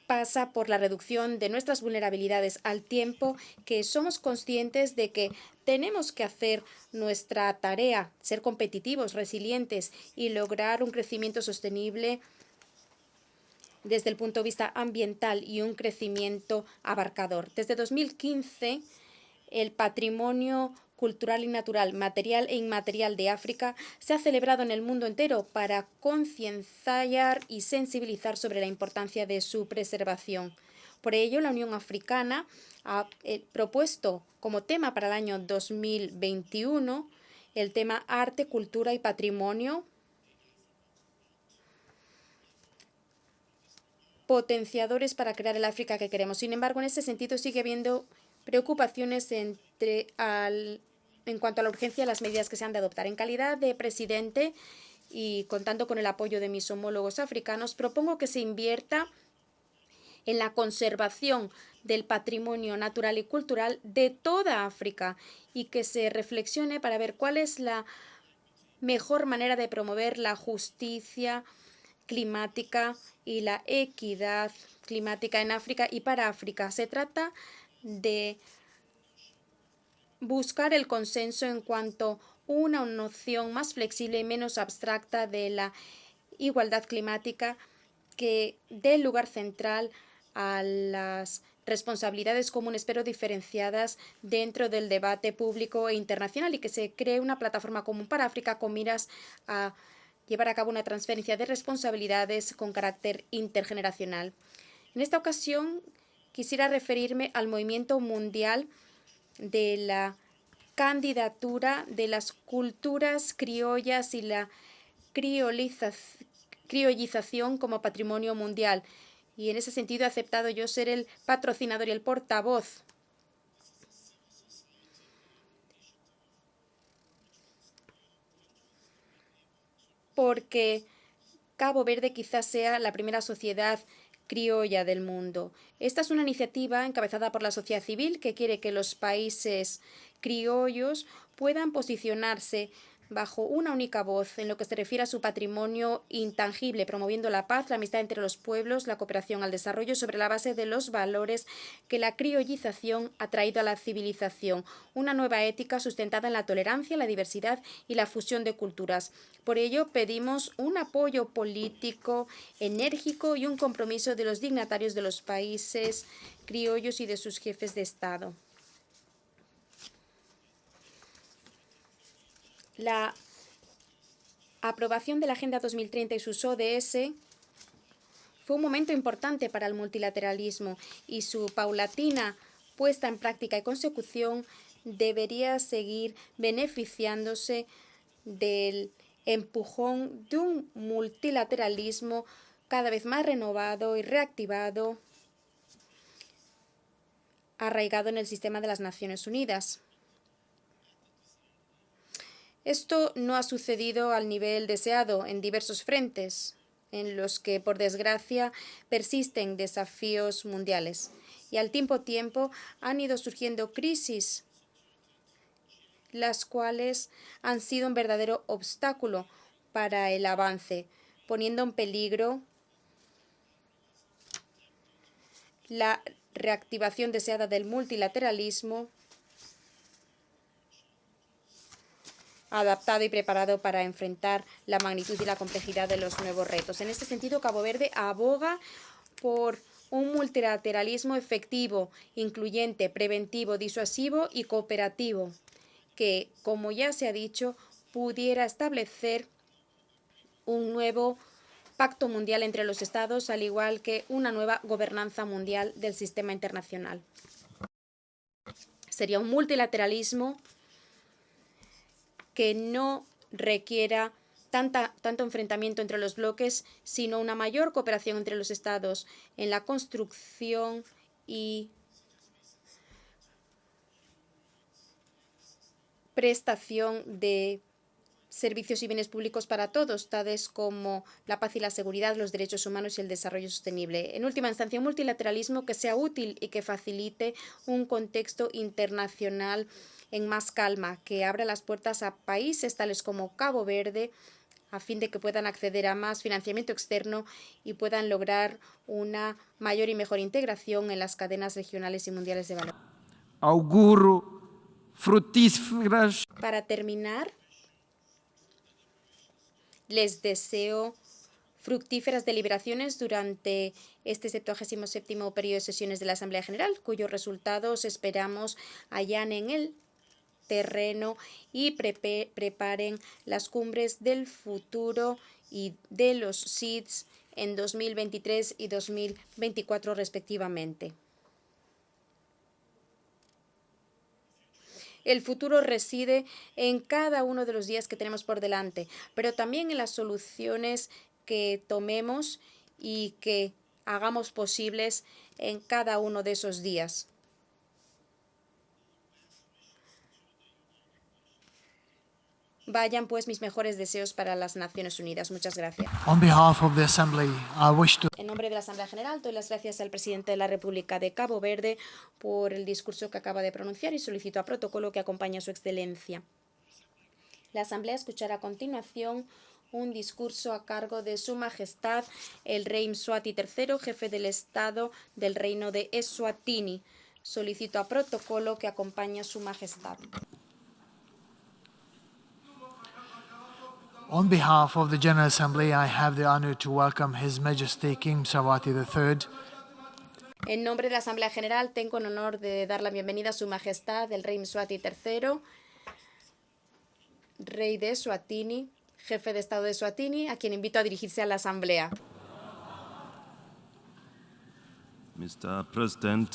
pasa por la reducción de nuestras vulnerabilidades, al tiempo que somos conscientes de que tenemos que hacer nuestra tarea, ser competitivos, resilientes y lograr un crecimiento sostenible desde el punto de vista ambiental y un crecimiento abarcador. Desde 2015, el patrimonio cultural y natural, material e inmaterial de África se ha celebrado en el mundo entero para concienciar y sensibilizar sobre la importancia de su preservación. Por ello, la Unión Africana ha propuesto como tema para el año 2021 el tema arte, cultura y patrimonio, potenciadores para crear el África que queremos. Sin embargo, en ese sentido sigue habiendo preocupaciones en cuanto a la urgencia de las medidas que se han de adoptar. En calidad de presidente y contando con el apoyo de mis homólogos africanos, propongo que se invierta en la conservación del patrimonio natural y cultural de toda África y que se reflexione para ver cuál es la mejor manera de promover la justicia climática y la equidad climática en África y para África. Se trata de buscar el consenso en cuanto a una noción más flexible y menos abstracta de la igualdad climática que dé lugar central a las responsabilidades comunes pero diferenciadas dentro del debate público e internacional y que se cree una plataforma común para África con miras a llevar a cabo una transferencia de responsabilidades con carácter intergeneracional. En esta ocasión quisiera referirme al movimiento mundial de la candidatura de las culturas criollas y la criollización como patrimonio mundial. Y en ese sentido he aceptado yo ser el patrocinador y el portavoz porque Cabo Verde quizás sea la primera sociedad criolla del mundo. Esta es una iniciativa encabezada por la sociedad civil que quiere que los países criollos puedan posicionarse bajo una única voz en lo que se refiere a su patrimonio intangible, promoviendo la paz, la amistad entre los pueblos, la cooperación al desarrollo sobre la base de los valores que la criollización ha traído a la civilización, una nueva ética sustentada en la tolerancia, la diversidad y la fusión de culturas. Por ello, pedimos un apoyo político enérgico y un compromiso de los dignatarios de los países criollos y de sus jefes de Estado. La aprobación de la Agenda 2030 y sus ODS fue un momento importante para el multilateralismo y su paulatina puesta en práctica y consecución debería seguir beneficiándose del empujón de un multilateralismo cada vez más renovado y reactivado, arraigado en el sistema de las Naciones Unidas. Esto no ha sucedido al nivel deseado en diversos frentes, en los que, por desgracia, persisten desafíos mundiales. Y al mismo tiempo han ido surgiendo crisis, las cuales han sido un verdadero obstáculo para el avance, poniendo en peligro la reactivación deseada del multilateralismo, adaptado y preparado para enfrentar la magnitud y la complejidad de los nuevos retos. En este sentido, Cabo Verde aboga por un multilateralismo efectivo, incluyente, preventivo, disuasivo y cooperativo, que, como ya se ha dicho, pudiera establecer un nuevo pacto mundial entre los estados, al igual que una nueva gobernanza mundial del sistema internacional. Sería un multilateralismo que no requiera tanto enfrentamiento entre los bloques, sino una mayor cooperación entre los estados en la construcción y prestación de servicios y bienes públicos para todos, tales como la paz y la seguridad, los derechos humanos y el desarrollo sostenible. En última instancia, un multilateralismo que sea útil y que facilite un contexto internacional en más calma, que abra las puertas a países tales como Cabo Verde, a fin de que puedan acceder a más financiamiento externo y puedan lograr una mayor y mejor integración en las cadenas regionales y mundiales de valor. Auguro fructíferas. Para terminar, les deseo fructíferas deliberaciones durante este 77º periodo de sesiones de la Asamblea General, cuyos resultados esperamos allanen el terreno y preparen las cumbres del futuro y de los SIDS en 2023 y 2024 respectivamente. El futuro reside en cada uno de los días que tenemos por delante, pero también en las soluciones que tomemos y que hagamos posibles en cada uno de esos días. Vayan pues mis mejores deseos para las Naciones Unidas. Muchas gracias. On behalf of the Assembly, I wish to En nombre de la Asamblea General, doy las gracias al presidente de la República de Cabo Verde por el discurso que acaba de pronunciar y solicito a protocolo que acompañe a su excelencia. La Asamblea escuchará a continuación un discurso a cargo de Su Majestad el Rey Mswati III, jefe del Estado del Reino de Eswatini. Solicito a protocolo que acompañe a Su Majestad. On behalf of the General Assembly, I have the honor to welcome His Majesty King Mswati III. En nombre de la Asamblea General, tengo el honor de dar la bienvenida a Su Majestad el Rey Mswati III, Rey de Eswatini, jefe de Estado de Eswatini, a quien invito a dirigirse a la Asamblea. Mr. President,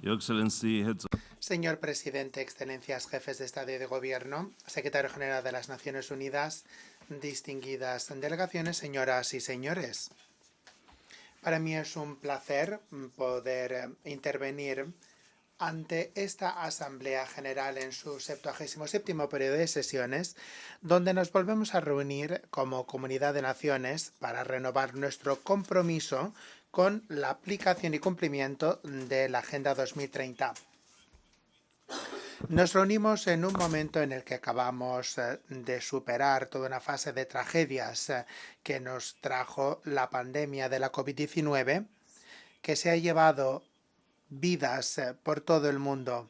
Your Excellency, Heads of Señor Presidente, Excelencias, Jefes de Estado y de Gobierno, Secretario General de las Naciones Unidas, distinguidas delegaciones, señoras y señores. Para mí es un placer poder intervenir ante esta Asamblea General en su 77º periodo de sesiones, donde nos volvemos a reunir como comunidad de naciones para renovar nuestro compromiso con la aplicación y cumplimiento de la Agenda 2030. Nos reunimos en un momento en el que acabamos de superar toda una fase de tragedias que nos trajo la pandemia de la COVID-19, que se ha llevado vidas por todo el mundo.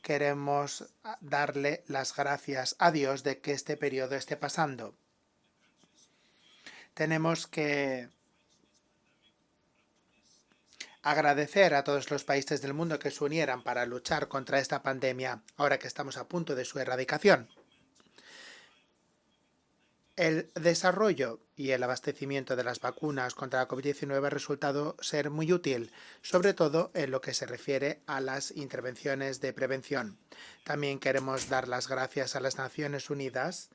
Queremos darle las gracias a Dios de que este periodo esté pasando. Tenemos que agradecer a todos los países del mundo que se unieran para luchar contra esta pandemia, ahora que estamos a punto de su erradicación. El desarrollo y el abastecimiento de las vacunas contra la COVID-19 ha resultado ser muy útil, sobre todo en lo que se refiere a las intervenciones de prevención. También queremos dar las gracias a las Naciones Unidas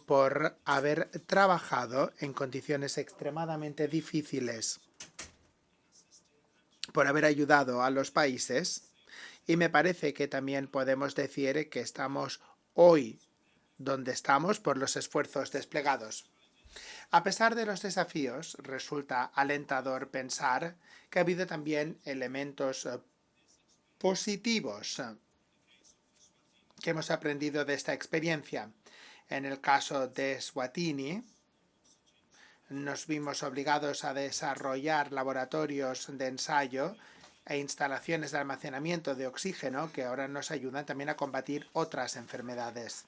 por haber trabajado en condiciones extremadamente difíciles, por haber ayudado a los países, y me parece que también podemos decir que estamos hoy donde estamos por los esfuerzos desplegados. A pesar de los desafíos, resulta alentador pensar que ha habido también elementos positivos que hemos aprendido de esta experiencia. En el caso de Eswatini, nos vimos obligados a desarrollar laboratorios de ensayo e instalaciones de almacenamiento de oxígeno que ahora nos ayudan también a combatir otras enfermedades.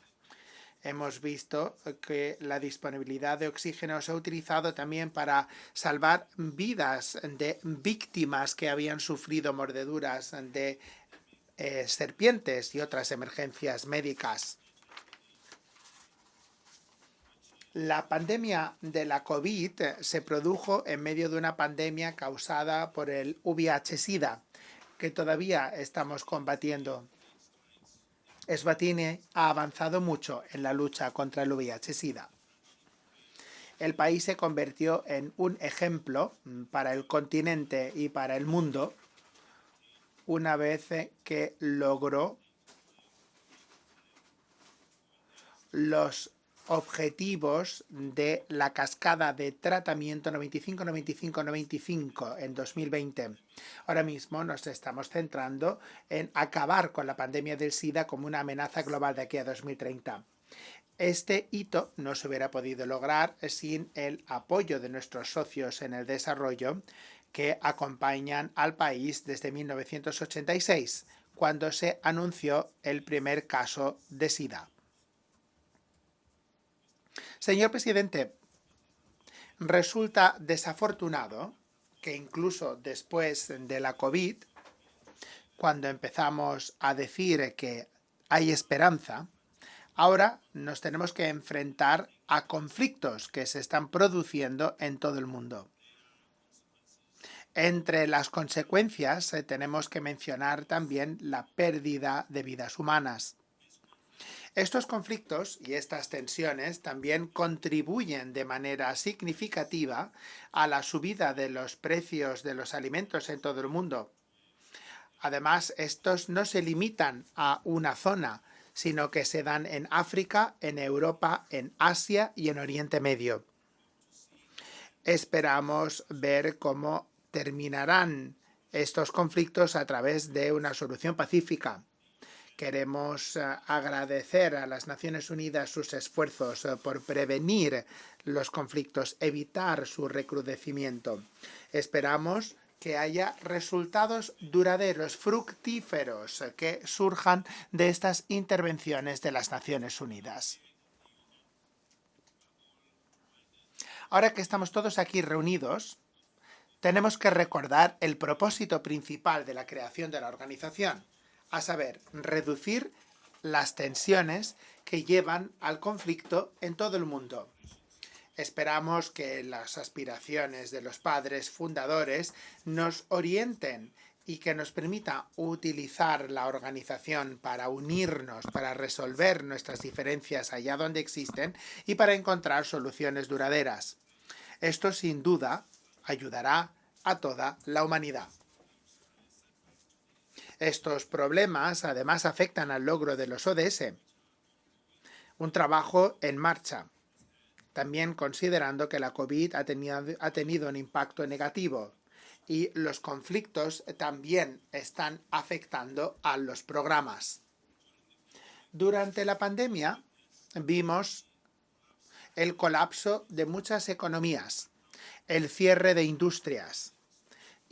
Hemos visto que la disponibilidad de oxígeno se ha utilizado también para salvar vidas de víctimas que habían sufrido mordeduras de serpientes y otras emergencias médicas. La pandemia de la COVID se produjo en medio de una pandemia causada por el VIH-Sida, que todavía estamos combatiendo. Eswatini ha avanzado mucho en la lucha contra el VIH-Sida. El país se convirtió en un ejemplo para el continente y para el mundo una vez que logró los objetivos de la cascada de tratamiento 95-95-95 en 2020. Ahora mismo nos estamos centrando en acabar con la pandemia del SIDA como una amenaza global de aquí a 2030. Este hito no se hubiera podido lograr sin el apoyo de nuestros socios en el desarrollo que acompañan al país desde 1986, cuando se anunció el primer caso de SIDA. Señor presidente, resulta desafortunado que incluso después de la COVID, cuando empezamos a decir que hay esperanza, ahora nos tenemos que enfrentar a conflictos que se están produciendo en todo el mundo. Entre las consecuencias tenemos que mencionar también la pérdida de vidas humanas. Estos conflictos y estas tensiones también contribuyen de manera significativa a la subida de los precios de los alimentos en todo el mundo. Además, estos no se limitan a una zona, sino que se dan en África, en Europa, en Asia y en Oriente Medio. Esperamos ver cómo terminarán estos conflictos a través de una solución pacífica. Queremos agradecer a las Naciones Unidas sus esfuerzos por prevenir los conflictos, evitar su recrudecimiento. Esperamos que haya resultados duraderos, fructíferos, que surjan de estas intervenciones de las Naciones Unidas. Ahora que estamos todos aquí reunidos, tenemos que recordar el propósito principal de la creación de la organización, a saber, reducir las tensiones que llevan al conflicto en todo el mundo. Esperamos que las aspiraciones de los padres fundadores nos orienten y que nos permita utilizar la organización para unirnos, para resolver nuestras diferencias allá donde existen y para encontrar soluciones duraderas. Esto, sin duda, ayudará a toda la humanidad. Estos problemas, además, afectan al logro de los ODS, un trabajo en marcha, también considerando que la COVID ha tenido un impacto negativo y los conflictos también están afectando a los programas. Durante la pandemia vimos el colapso de muchas economías, el cierre de industrias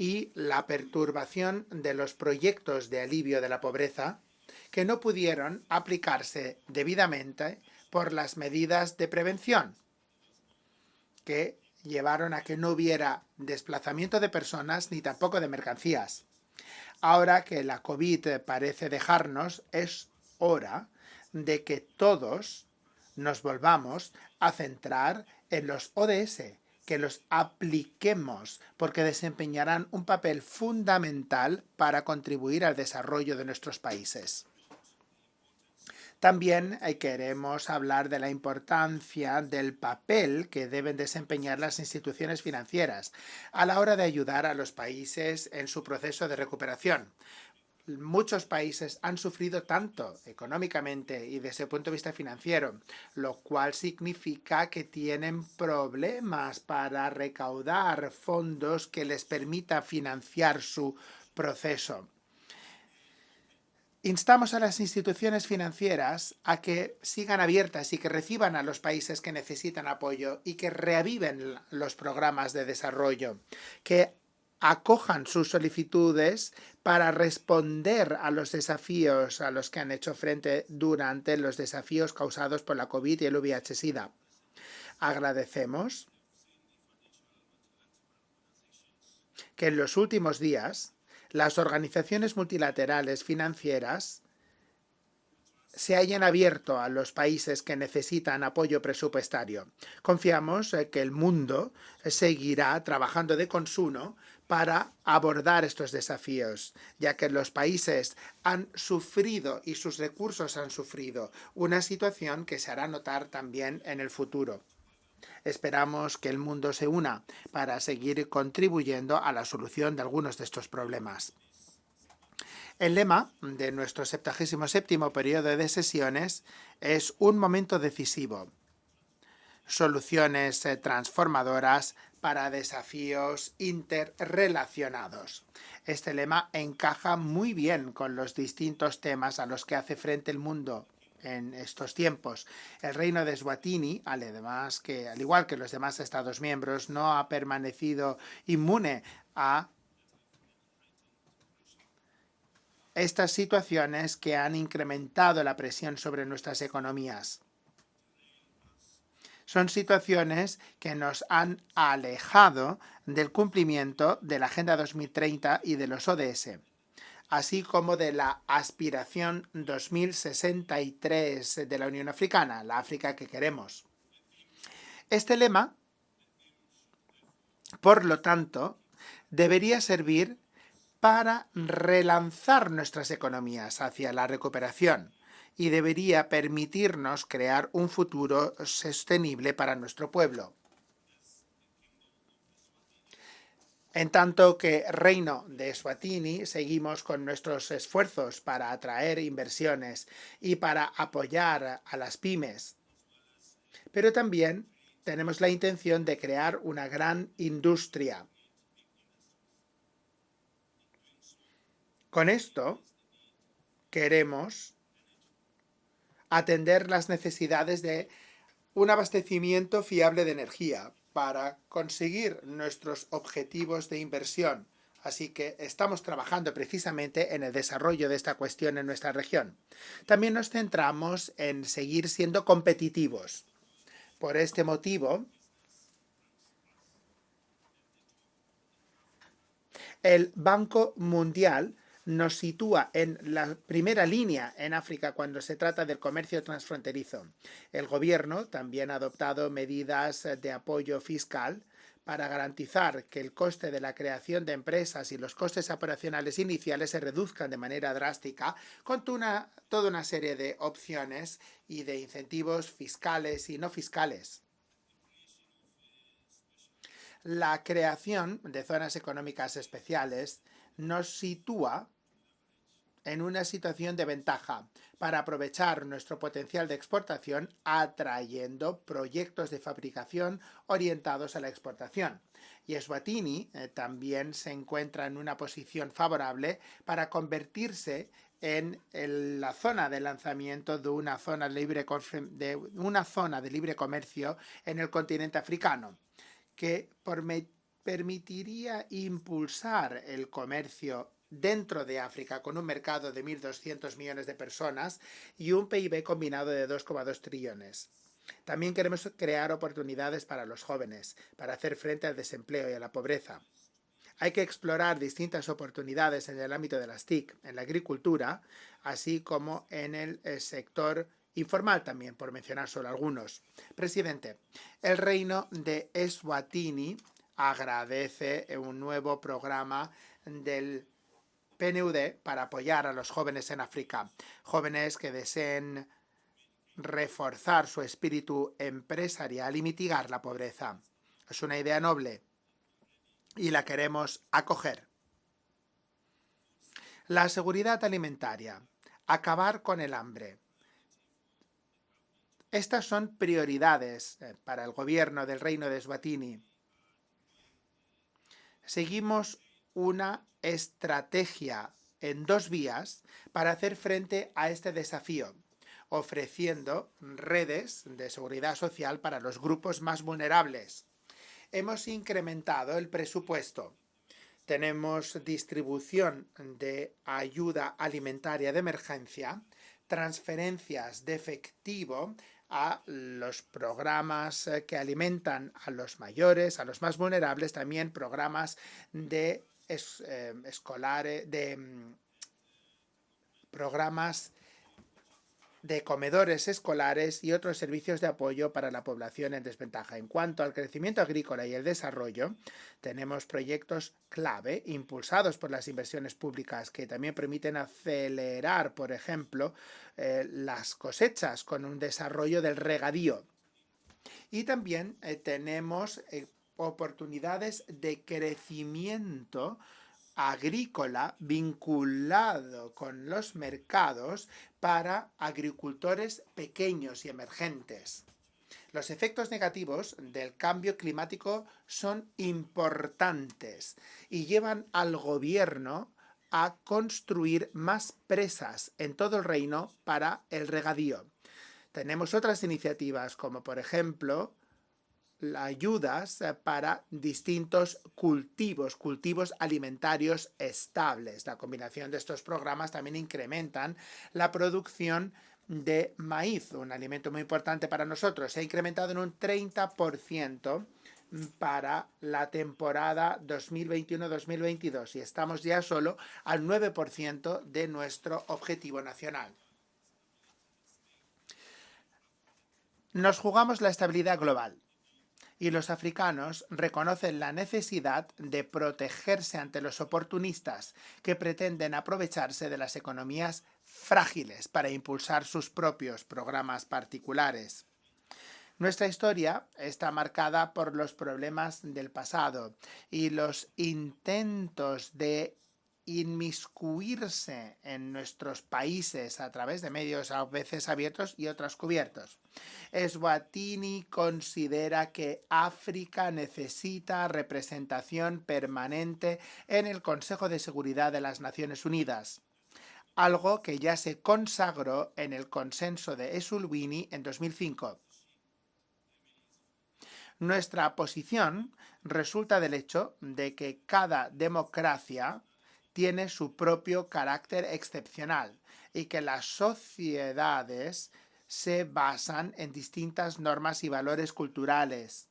y la perturbación de los proyectos de alivio de la pobreza que no pudieron aplicarse debidamente por las medidas de prevención que llevaron a que no hubiera desplazamiento de personas ni tampoco de mercancías. Ahora que la COVID parece dejarnos, es hora de que todos nos volvamos a centrar en los ODS, que los apliquemos porque desempeñarán un papel fundamental para contribuir al desarrollo de nuestros países. También queremos hablar de la importancia del papel que deben desempeñar las instituciones financieras a la hora de ayudar a los países en su proceso de recuperación. Muchos países han sufrido tanto económicamente y desde el punto de vista financiero, lo cual significa que tienen problemas para recaudar fondos que les permita financiar su proceso. Instamos a las instituciones financieras a que sigan abiertas y que reciban a los países que necesitan apoyo y que reaviven los programas de desarrollo, que acojan sus solicitudes para responder a los desafíos a los que han hecho frente durante los desafíos causados por la COVID y el VIH-Sida. Agradecemos que en los últimos días las organizaciones multilaterales financieras se hayan abierto a los países que necesitan apoyo presupuestario. Confiamos que el mundo seguirá trabajando de consuno para abordar estos desafíos, ya que los países han sufrido y sus recursos han sufrido una situación que se hará notar también en el futuro. Esperamos que el mundo se una para seguir contribuyendo a la solución de algunos de estos problemas. El lema de nuestro 77º periodo de sesiones es un momento decisivo. Soluciones transformadoras para desafíos interrelacionados. Este lema encaja muy bien con los distintos temas a los que hace frente el mundo en estos tiempos. El reino de Eswatini, al igual que los demás Estados miembros, no ha permanecido inmune a estas situaciones que han incrementado la presión sobre nuestras economías. Son situaciones que nos han alejado del cumplimiento de la Agenda 2030 y de los ODS, así como de la aspiración 2063 de la Unión Africana, la África que queremos. Este lema, por lo tanto, debería servir para relanzar nuestras economías hacia la recuperación y debería permitirnos crear un futuro sostenible para nuestro pueblo. En tanto que Reino de Eswatini seguimos con nuestros esfuerzos para atraer inversiones y para apoyar a las pymes, pero también tenemos la intención de crear una gran industria. Con esto queremos atender las necesidades de un abastecimiento fiable de energía para conseguir nuestros objetivos de inversión. Así que estamos trabajando precisamente en el desarrollo de esta cuestión en nuestra región. También nos centramos en seguir siendo competitivos. Por este motivo, el Banco Mundial nos sitúa en la primera línea en África cuando se trata del comercio transfronterizo. El gobierno también ha adoptado medidas de apoyo fiscal para garantizar que el coste de la creación de empresas y los costes operacionales iniciales se reduzcan de manera drástica con toda una serie de opciones y de incentivos fiscales y no fiscales. La creación de zonas económicas especiales nos sitúa en una situación de ventaja para aprovechar nuestro potencial de exportación atrayendo proyectos de fabricación orientados a la exportación. Y Eswatini también se encuentra en una posición favorable para convertirse en la zona de lanzamiento de una zona de libre comercio en el continente africano, que permitiría impulsar el comercio dentro de África con un mercado de 1.200 millones de personas y un PIB combinado de 2,2 trillones. También queremos crear oportunidades para los jóvenes, para hacer frente al desempleo y a la pobreza. Hay que explorar distintas oportunidades en el ámbito de las TIC, en la agricultura, así como en el sector informal también, por mencionar solo algunos. Presidente, el Reino de Eswatini agradece un nuevo programa del PNUD para apoyar a los jóvenes en África, jóvenes que deseen reforzar su espíritu empresarial y mitigar la pobreza. Es una idea noble y la queremos acoger. La seguridad alimentaria, acabar con el hambre. Estas son prioridades para el gobierno del Reino de Eswatini. Seguimos una estrategia en dos vías para hacer frente a este desafío, ofreciendo redes de seguridad social para los grupos más vulnerables. Hemos incrementado el presupuesto Tenemos distribución de ayuda alimentaria de emergencia, transferencias de efectivo a los programas que alimentan a los mayores, a los más vulnerables, también programas de programas de comedores escolares y otros servicios de apoyo para la población en desventaja. En cuanto al crecimiento agrícola y el desarrollo, tenemos proyectos clave impulsados por las inversiones públicas que también permiten acelerar, por ejemplo, las cosechas con un desarrollo del regadío. Y también tenemos oportunidades de crecimiento agrícola vinculado con los mercados para agricultores pequeños y emergentes. Los efectos negativos del cambio climático son importantes y llevan al gobierno a construir más presas en todo el reino para el regadío. Tenemos otras iniciativas como, por ejemplo, ayudas para distintos cultivos alimentarios estables. La combinación de estos programas también incrementan la producción de maíz, un alimento muy importante para nosotros. Se ha incrementado en un 30% para la temporada 2021-2022 y estamos ya solo al 9% de nuestro objetivo nacional. Nos jugamos la estabilidad global. Y los africanos reconocen la necesidad de protegerse ante los oportunistas que pretenden aprovecharse de las economías frágiles para impulsar sus propios programas particulares. Nuestra historia está marcada por los problemas del pasado y los intentos de inmiscuirse en nuestros países a través de medios a veces abiertos y otros cubiertos. Eswatini considera que África necesita representación permanente en el Consejo de Seguridad de las Naciones Unidas, algo que ya se consagró en el consenso de Eswatini en 2005. Nuestra posición resulta del hecho de que cada democracia tiene su propio carácter excepcional y que las sociedades se basan en distintas normas y valores culturales.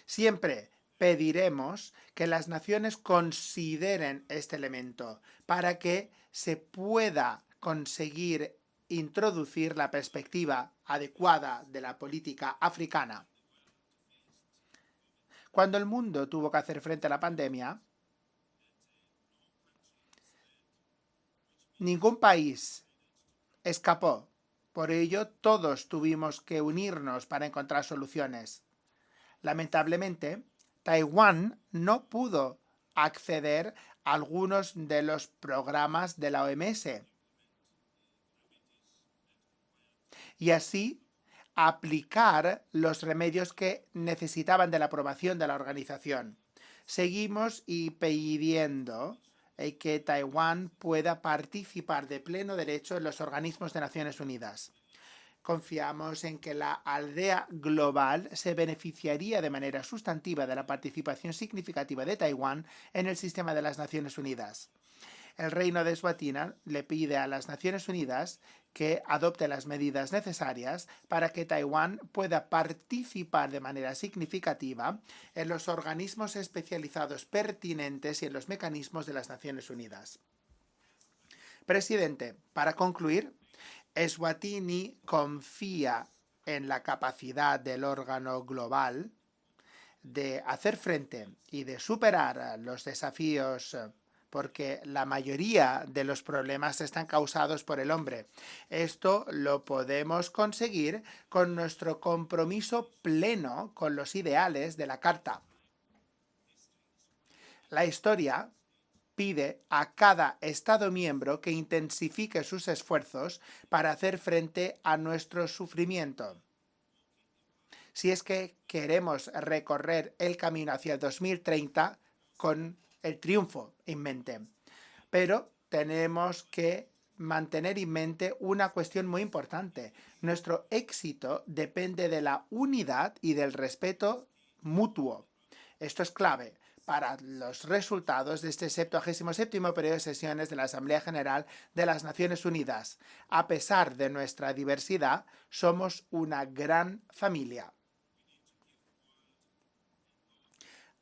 Siempre pediremos que las naciones consideren este elemento para que se pueda conseguir introducir la perspectiva adecuada de la política africana. Cuando el mundo tuvo que hacer frente a la pandemia, ningún país escapó. Por ello, todos tuvimos que unirnos para encontrar soluciones. Lamentablemente, Taiwán no pudo acceder a algunos de los programas de la OMS. Y así aplicar los remedios que necesitaban de la aprobación de la organización. Seguimos pidiendo que Taiwán pueda participar de pleno derecho en los organismos de Naciones Unidas. Confiamos en que la aldea global se beneficiaría de manera sustantiva de la participación significativa de Taiwán en el sistema de las Naciones Unidas. El Reino de Eswatini le pide a las Naciones Unidas que adopte las medidas necesarias para que Taiwán pueda participar de manera significativa en los organismos especializados pertinentes y en los mecanismos de las Naciones Unidas. Presidente, para concluir, Eswatini confía en la capacidad del órgano global de hacer frente y de superar los desafíos porque la mayoría de los problemas están causados por el hombre. Esto lo podemos conseguir con nuestro compromiso pleno con los ideales de la Carta. La historia pide a cada Estado miembro que intensifique sus esfuerzos para hacer frente a nuestro sufrimiento. Si es que queremos recorrer el camino hacia el 2030 con el triunfo en mente. Pero tenemos que mantener en mente una cuestión muy importante. Nuestro éxito depende de la unidad y del respeto mutuo. Esto es clave para los resultados de este 77º periodo de sesiones de la Asamblea General de las Naciones Unidas. A pesar de nuestra diversidad, somos una gran familia.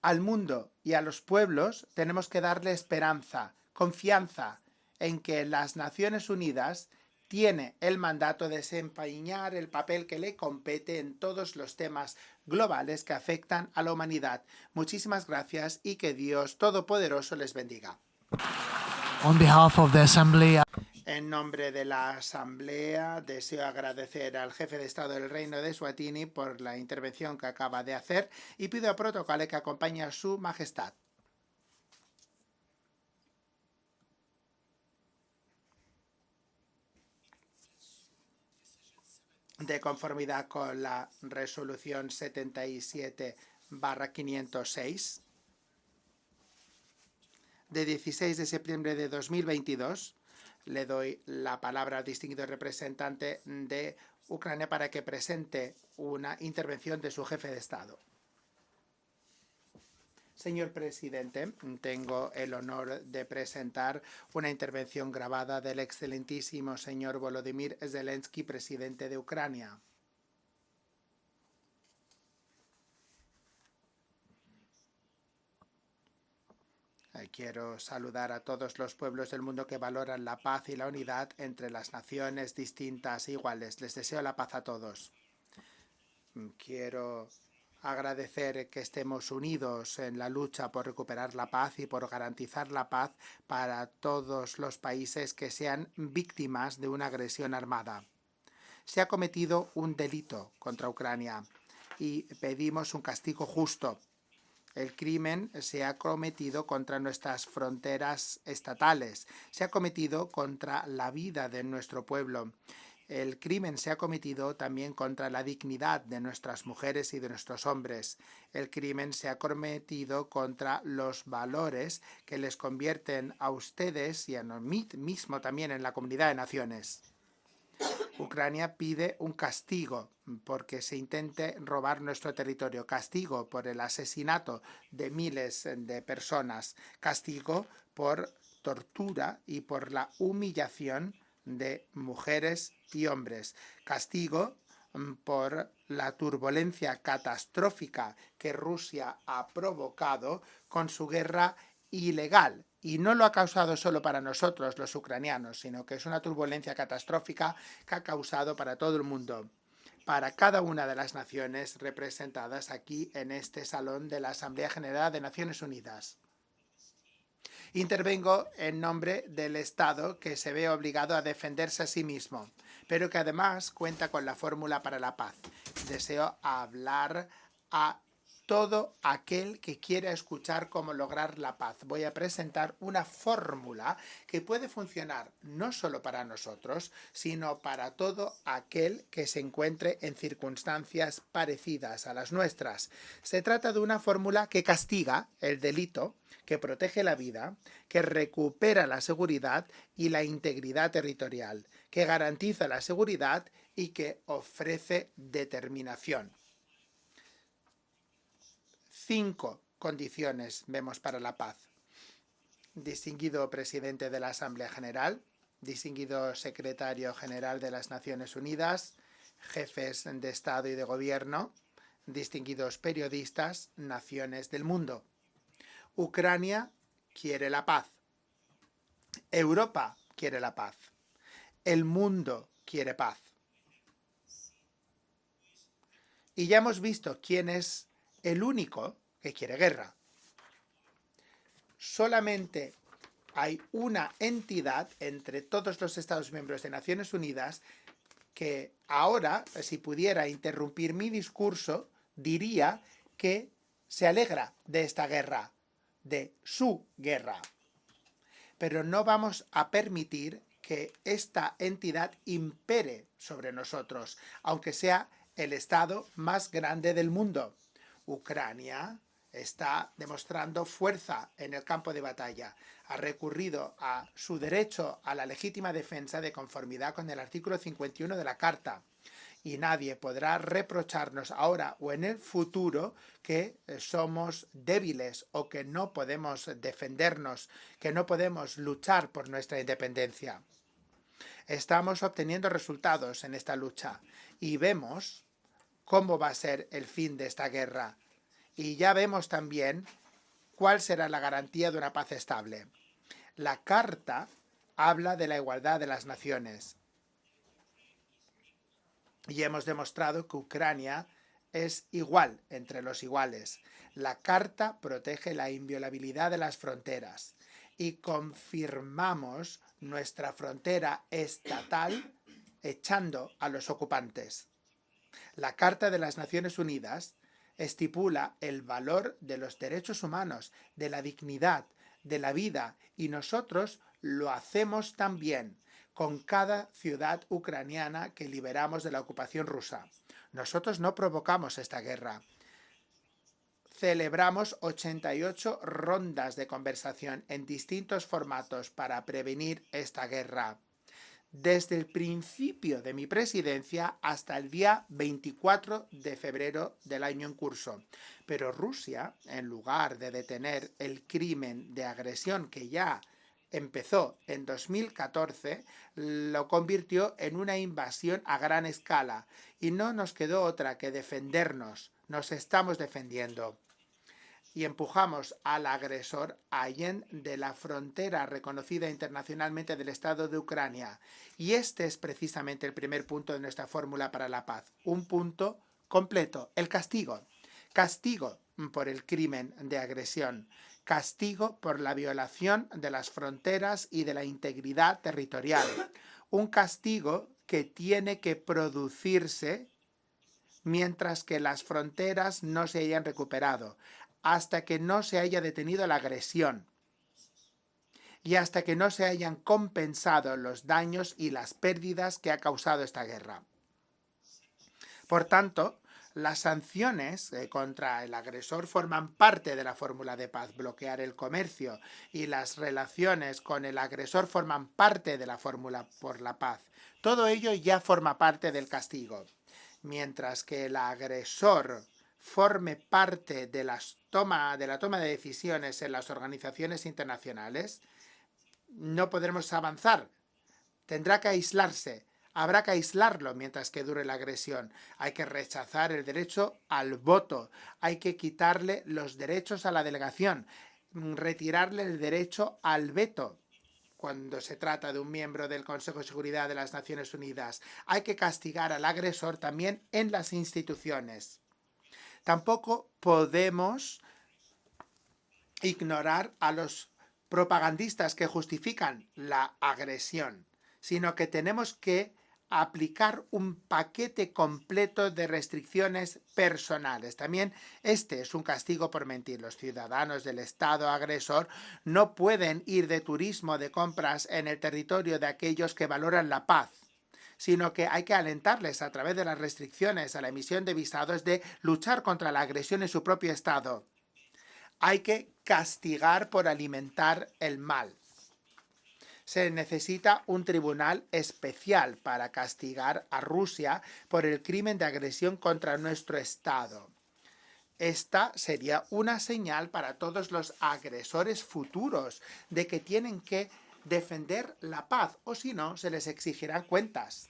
Al mundo y a los pueblos tenemos que darle esperanza, confianza en que las Naciones Unidas tiene el mandato de desempeñar el papel que le compete en todos los temas globales que afectan a la humanidad. Muchísimas gracias y que Dios Todopoderoso les bendiga. On behalf of the Assembly, En nombre de la Asamblea, deseo agradecer al jefe de Estado del Reino de Eswatini por la intervención que acaba de hacer y pido a protocolo que acompañe a su majestad. De conformidad con la resolución 77/506 de 16 de septiembre de 2022, le doy la palabra al distinguido representante de Ucrania para que presente una intervención de su jefe de Estado. Señor presidente, tengo el honor de presentar una intervención grabada del excelentísimo señor Volodímir Zelenski, presidente de Ucrania. Quiero saludar a todos los pueblos del mundo que valoran la paz y la unidad entre las naciones distintas e iguales. Les deseo la paz a todos. Quiero agradecer que estemos unidos en la lucha por recuperar la paz y por garantizar la paz para todos los países que sean víctimas de una agresión armada. Se ha cometido un delito contra Ucrania y pedimos un castigo justo. El crimen se ha cometido contra nuestras fronteras estatales, se ha cometido contra la vida de nuestro pueblo. El crimen se ha cometido también contra la dignidad de nuestras mujeres y de nuestros hombres. El crimen se ha cometido contra los valores que les convierten a ustedes y a mí mismo también en la comunidad de naciones. Ucrania pide un castigo porque se intente robar nuestro territorio, castigo por el asesinato de miles de personas, castigo por tortura y por la humillación de mujeres y hombres, castigo por la turbulencia catastrófica que Rusia ha provocado con su guerra ilegal. Y no lo ha causado solo para nosotros, los ucranianos, sino que es una turbulencia catastrófica que ha causado para todo el mundo, para cada una de las naciones representadas aquí en este salón de la Asamblea General de Naciones Unidas. Intervengo en nombre del Estado que se ve obligado a defenderse a sí mismo, pero que además cuenta con la fórmula para la paz. Deseo hablar a todo aquel que quiera escuchar cómo lograr la paz. Voy a presentar una fórmula que puede funcionar no solo para nosotros, sino para todo aquel que se encuentre en circunstancias parecidas a las nuestras. Se trata de una fórmula que castiga el delito, que protege la vida, que recupera la seguridad y la integridad territorial, que garantiza la seguridad y que ofrece determinación. 5 condiciones vemos para la paz. Distinguido presidente de la Asamblea General, distinguido secretario general de las Naciones Unidas, jefes de Estado y de Gobierno, distinguidos periodistas, naciones del mundo. Ucrania quiere la paz. Europa quiere la paz. El mundo quiere paz. Y ya hemos visto quién es el único que quiere guerra. Solamente hay una entidad entre todos los Estados miembros de Naciones Unidas que ahora, si pudiera interrumpir mi discurso, diría que se alegra de esta guerra, de su guerra. Pero no vamos a permitir que esta entidad impere sobre nosotros, aunque sea el Estado más grande del mundo. Ucrania está demostrando fuerza en el campo de batalla. Ha recurrido a su derecho a la legítima defensa de conformidad con el artículo 51 de la Carta Y nadie podrá reprocharnos ahora o en el futuro que somos débiles o que no podemos defendernos, que no podemos luchar por nuestra independencia. Estamos obteniendo resultados en esta lucha y vemos cómo va a ser el fin de esta guerra. Y ya vemos también cuál será la garantía de una paz estable. La Carta habla de la igualdad de las naciones. Y hemos demostrado que Ucrania es igual entre los iguales. La Carta protege la inviolabilidad de las fronteras y confirmamos nuestra frontera estatal echando a los ocupantes. La Carta de las Naciones Unidas estipula el valor de los derechos humanos, de la dignidad, de la vida, y nosotros lo hacemos también con cada ciudad ucraniana que liberamos de la ocupación rusa. Nosotros no provocamos esta guerra. Celebramos 88 rondas de conversación en distintos formatos para prevenir esta guerra. Desde el principio de mi presidencia hasta el día 24 de febrero del año en curso. Pero Rusia, en lugar de detener el crimen de agresión que ya empezó en 2014, lo convirtió en una invasión a gran escala y no nos quedó otra que defendernos. Nos estamos defendiendo. Y empujamos al agresor allá de la frontera reconocida internacionalmente del Estado de Ucrania. Y este es precisamente el primer punto de nuestra fórmula para la paz. Un punto completo, el castigo. Castigo por el crimen de agresión. Castigo por la violación de las fronteras y de la integridad territorial. Un castigo que tiene que producirse mientras que las fronteras no se hayan recuperado, hasta que no se haya detenido la agresión y hasta que no se hayan compensado los daños y las pérdidas que ha causado esta guerra. Por tanto, las sanciones contra el agresor forman parte de la fórmula de paz. Bloquear el comercio y las relaciones con el agresor forman parte de la fórmula por la paz. Todo ello ya forma parte del castigo. Mientras que el agresor forme parte de la toma de decisiones en las organizaciones internacionales, no podremos avanzar. Tendrá que aislarse. Habrá que aislarlo mientras que dure la agresión. Hay que rechazar el derecho al voto. Hay que quitarle los derechos a la delegación. Retirarle el derecho al veto cuando se trata de un miembro del Consejo de Seguridad de las Naciones Unidas. Hay que castigar al agresor también en las instituciones. Tampoco podemos ignorar a los propagandistas que justifican la agresión, sino que tenemos que aplicar un paquete completo de restricciones personales. También este es un castigo por mentir. Los ciudadanos del Estado agresor no pueden ir de turismo de compras en el territorio de aquellos que valoran la paz, sino que hay que alentarles a través de las restricciones a la emisión de visados de luchar contra la agresión en su propio Estado. Hay que castigar por alimentar el mal. Se necesita un tribunal especial para castigar a Rusia por el crimen de agresión contra nuestro Estado. Esta sería una señal para todos los agresores futuros de que tienen que defender la paz, o si no, se les exigirán cuentas.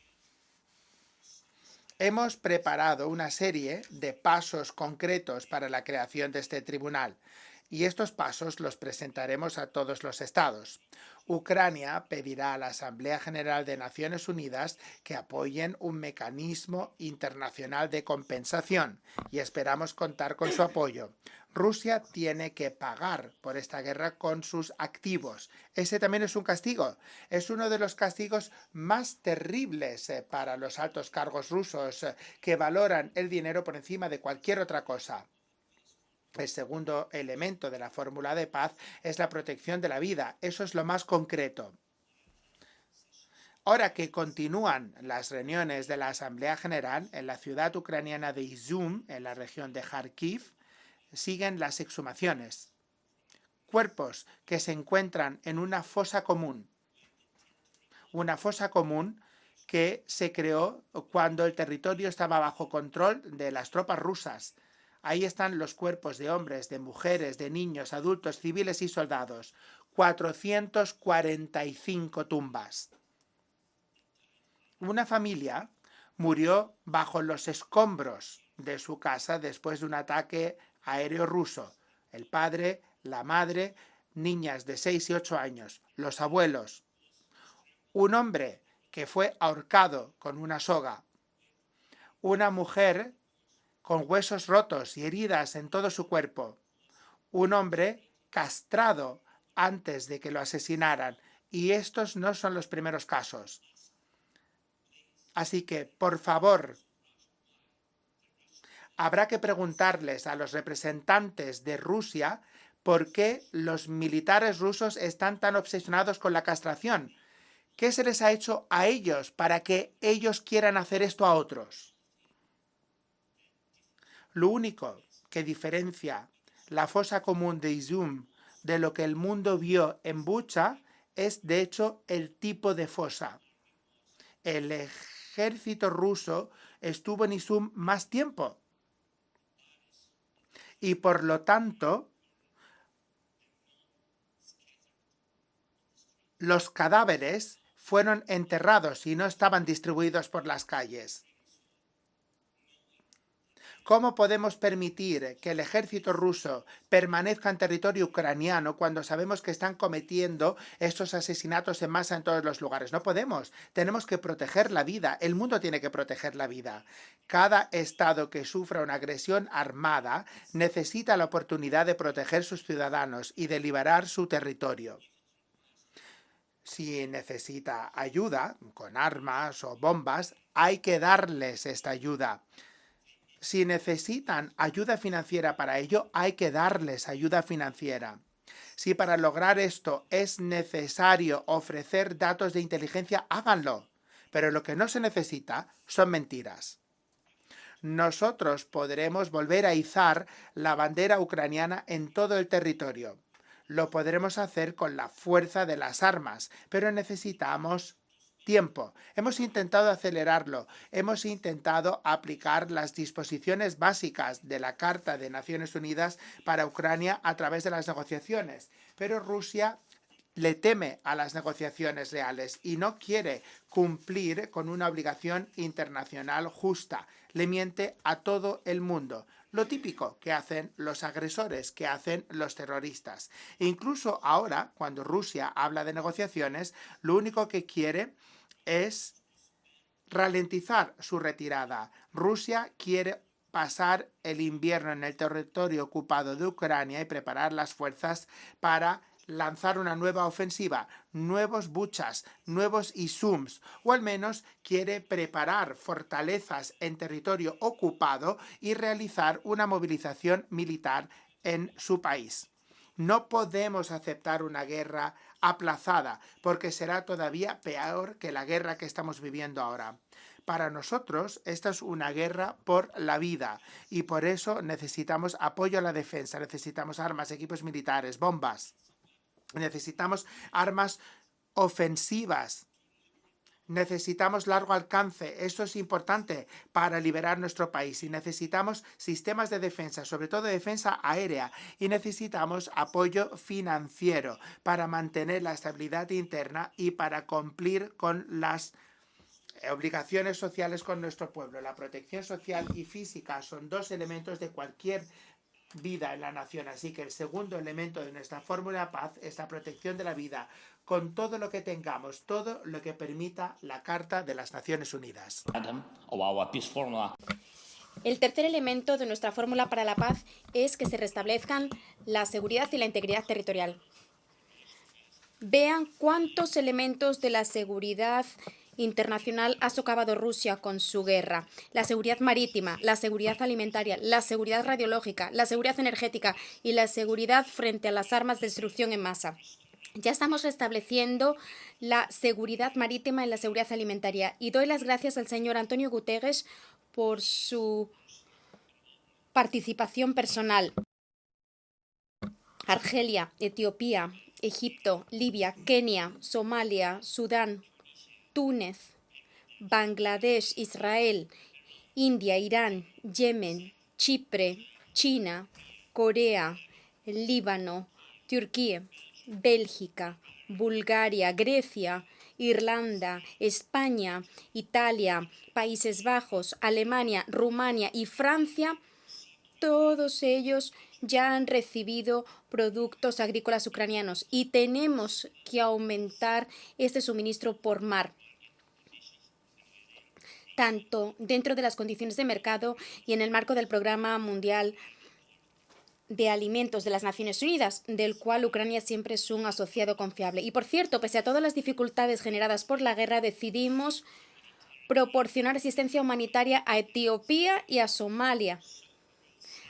Hemos preparado una serie de pasos concretos para la creación de este tribunal y estos pasos los presentaremos a todos los estados. Ucrania pedirá a la Asamblea General de Naciones Unidas que apoyen un mecanismo internacional de compensación y esperamos contar con su apoyo. Rusia tiene que pagar por esta guerra con sus activos. Ese también es un castigo. Es uno de los castigos más terribles para los altos cargos rusos que valoran el dinero por encima de cualquier otra cosa. El segundo elemento de la fórmula de paz es la protección de la vida. Eso es lo más concreto. Ahora que continúan las reuniones de la Asamblea General en la ciudad ucraniana de Izum, en la región de Kharkiv, siguen las exhumaciones. Cuerpos que se encuentran en una fosa común. Una fosa común que se creó cuando el territorio estaba bajo control de las tropas rusas. Ahí están los cuerpos de hombres, de mujeres, de niños, adultos, civiles y soldados. 445 tumbas. Una familia murió bajo los escombros de su casa después de un ataque aéreo ruso. El padre, la madre, niñas de 6 y 8 años, los abuelos. Un hombre que fue ahorcado con una soga. Una mujer con huesos rotos y heridas en todo su cuerpo. Un hombre castrado antes de que lo asesinaran. Y estos no son los primeros casos. Así que, por favor, habrá que preguntarles a los representantes de Rusia por qué los militares rusos están tan obsesionados con la castración. ¿Qué se les ha hecho a ellos para que ellos quieran hacer esto a otros? Lo único que diferencia la fosa común de Izum de lo que el mundo vio en Bucha es, de hecho, el tipo de fosa. El ejército ruso estuvo en Izum más tiempo. Y por lo tanto, los cadáveres fueron enterrados y no estaban distribuidos por las calles. ¿Cómo podemos permitir que el ejército ruso permanezca en territorio ucraniano cuando sabemos que están cometiendo estos asesinatos en masa en todos los lugares? No podemos. Tenemos que proteger la vida. El mundo tiene que proteger la vida. Cada estado que sufra una agresión armada necesita la oportunidad de proteger sus ciudadanos y de liberar su territorio. Si necesita ayuda con armas o bombas, hay que darles esta ayuda. Si necesitan ayuda financiera para ello, hay que darles ayuda financiera. Si para lograr esto es necesario ofrecer datos de inteligencia, háganlo. Pero lo que no se necesita son mentiras. Nosotros podremos volver a izar la bandera ucraniana en todo el territorio. Lo podremos hacer con la fuerza de las armas, pero necesitamos tiempo. Hemos intentado acelerarlo, hemos intentado aplicar las disposiciones básicas de la Carta de Naciones Unidas para Ucrania a través de las negociaciones, pero Rusia le teme a las negociaciones reales y no quiere cumplir con una obligación internacional justa. Le miente a todo el mundo. Lo típico que hacen los agresores, que hacen los terroristas. E incluso ahora, cuando Rusia habla de negociaciones, lo único que quiere es ralentizar su retirada. Rusia quiere pasar el invierno en el territorio ocupado de Ucrania y preparar las fuerzas para lanzar una nueva ofensiva, nuevos buchas, nuevos Izums, o al menos quiere preparar fortalezas en territorio ocupado y realizar una movilización militar en su país. No podemos aceptar una guerra aplazada, porque será todavía peor que la guerra que estamos viviendo ahora. Para nosotros, esta es una guerra por la vida y por eso necesitamos apoyo a la defensa, necesitamos armas, equipos militares, bombas. Necesitamos armas ofensivas. Necesitamos largo alcance. Esto es importante para liberar nuestro país. Y necesitamos sistemas de defensa, sobre todo de defensa aérea. Y necesitamos apoyo financiero para mantener la estabilidad interna y para cumplir con las obligaciones sociales con nuestro pueblo. La protección social y física son dos elementos de cualquier vida en la nación, así que el segundo elemento de nuestra fórmula de paz es la protección de la vida, con todo lo que tengamos, todo lo que permita la Carta de las Naciones Unidas. El tercer elemento de nuestra fórmula para la paz es que se restablezcan la seguridad y la integridad territorial. Vean cuántos elementos de la seguridad internacional ha socavado Rusia con su guerra. La seguridad marítima, la seguridad alimentaria, la seguridad radiológica, la seguridad energética y la seguridad frente a las armas de destrucción en masa. Ya estamos restableciendo la seguridad marítima y la seguridad alimentaria. Y doy las gracias al señor Antonio Guterres por su participación personal. Argelia, Etiopía, Egipto, Libia, Kenia, Somalia, Sudán, Túnez, Bangladesh, Israel, India, Irán, Yemen, Chipre, China, Corea, Líbano, Turquía, Bélgica, Bulgaria, Grecia, Irlanda, España, Italia, Países Bajos, Alemania, Rumania y Francia, todos ellos ya han recibido productos agrícolas ucranianos y tenemos que aumentar este suministro por mar, tanto dentro de las condiciones de mercado y en el marco del Programa Mundial de Alimentos de las Naciones Unidas, del cual Ucrania siempre es un asociado confiable. Y por cierto, pese a todas las dificultades generadas por la guerra, decidimos proporcionar asistencia humanitaria a Etiopía y a Somalia.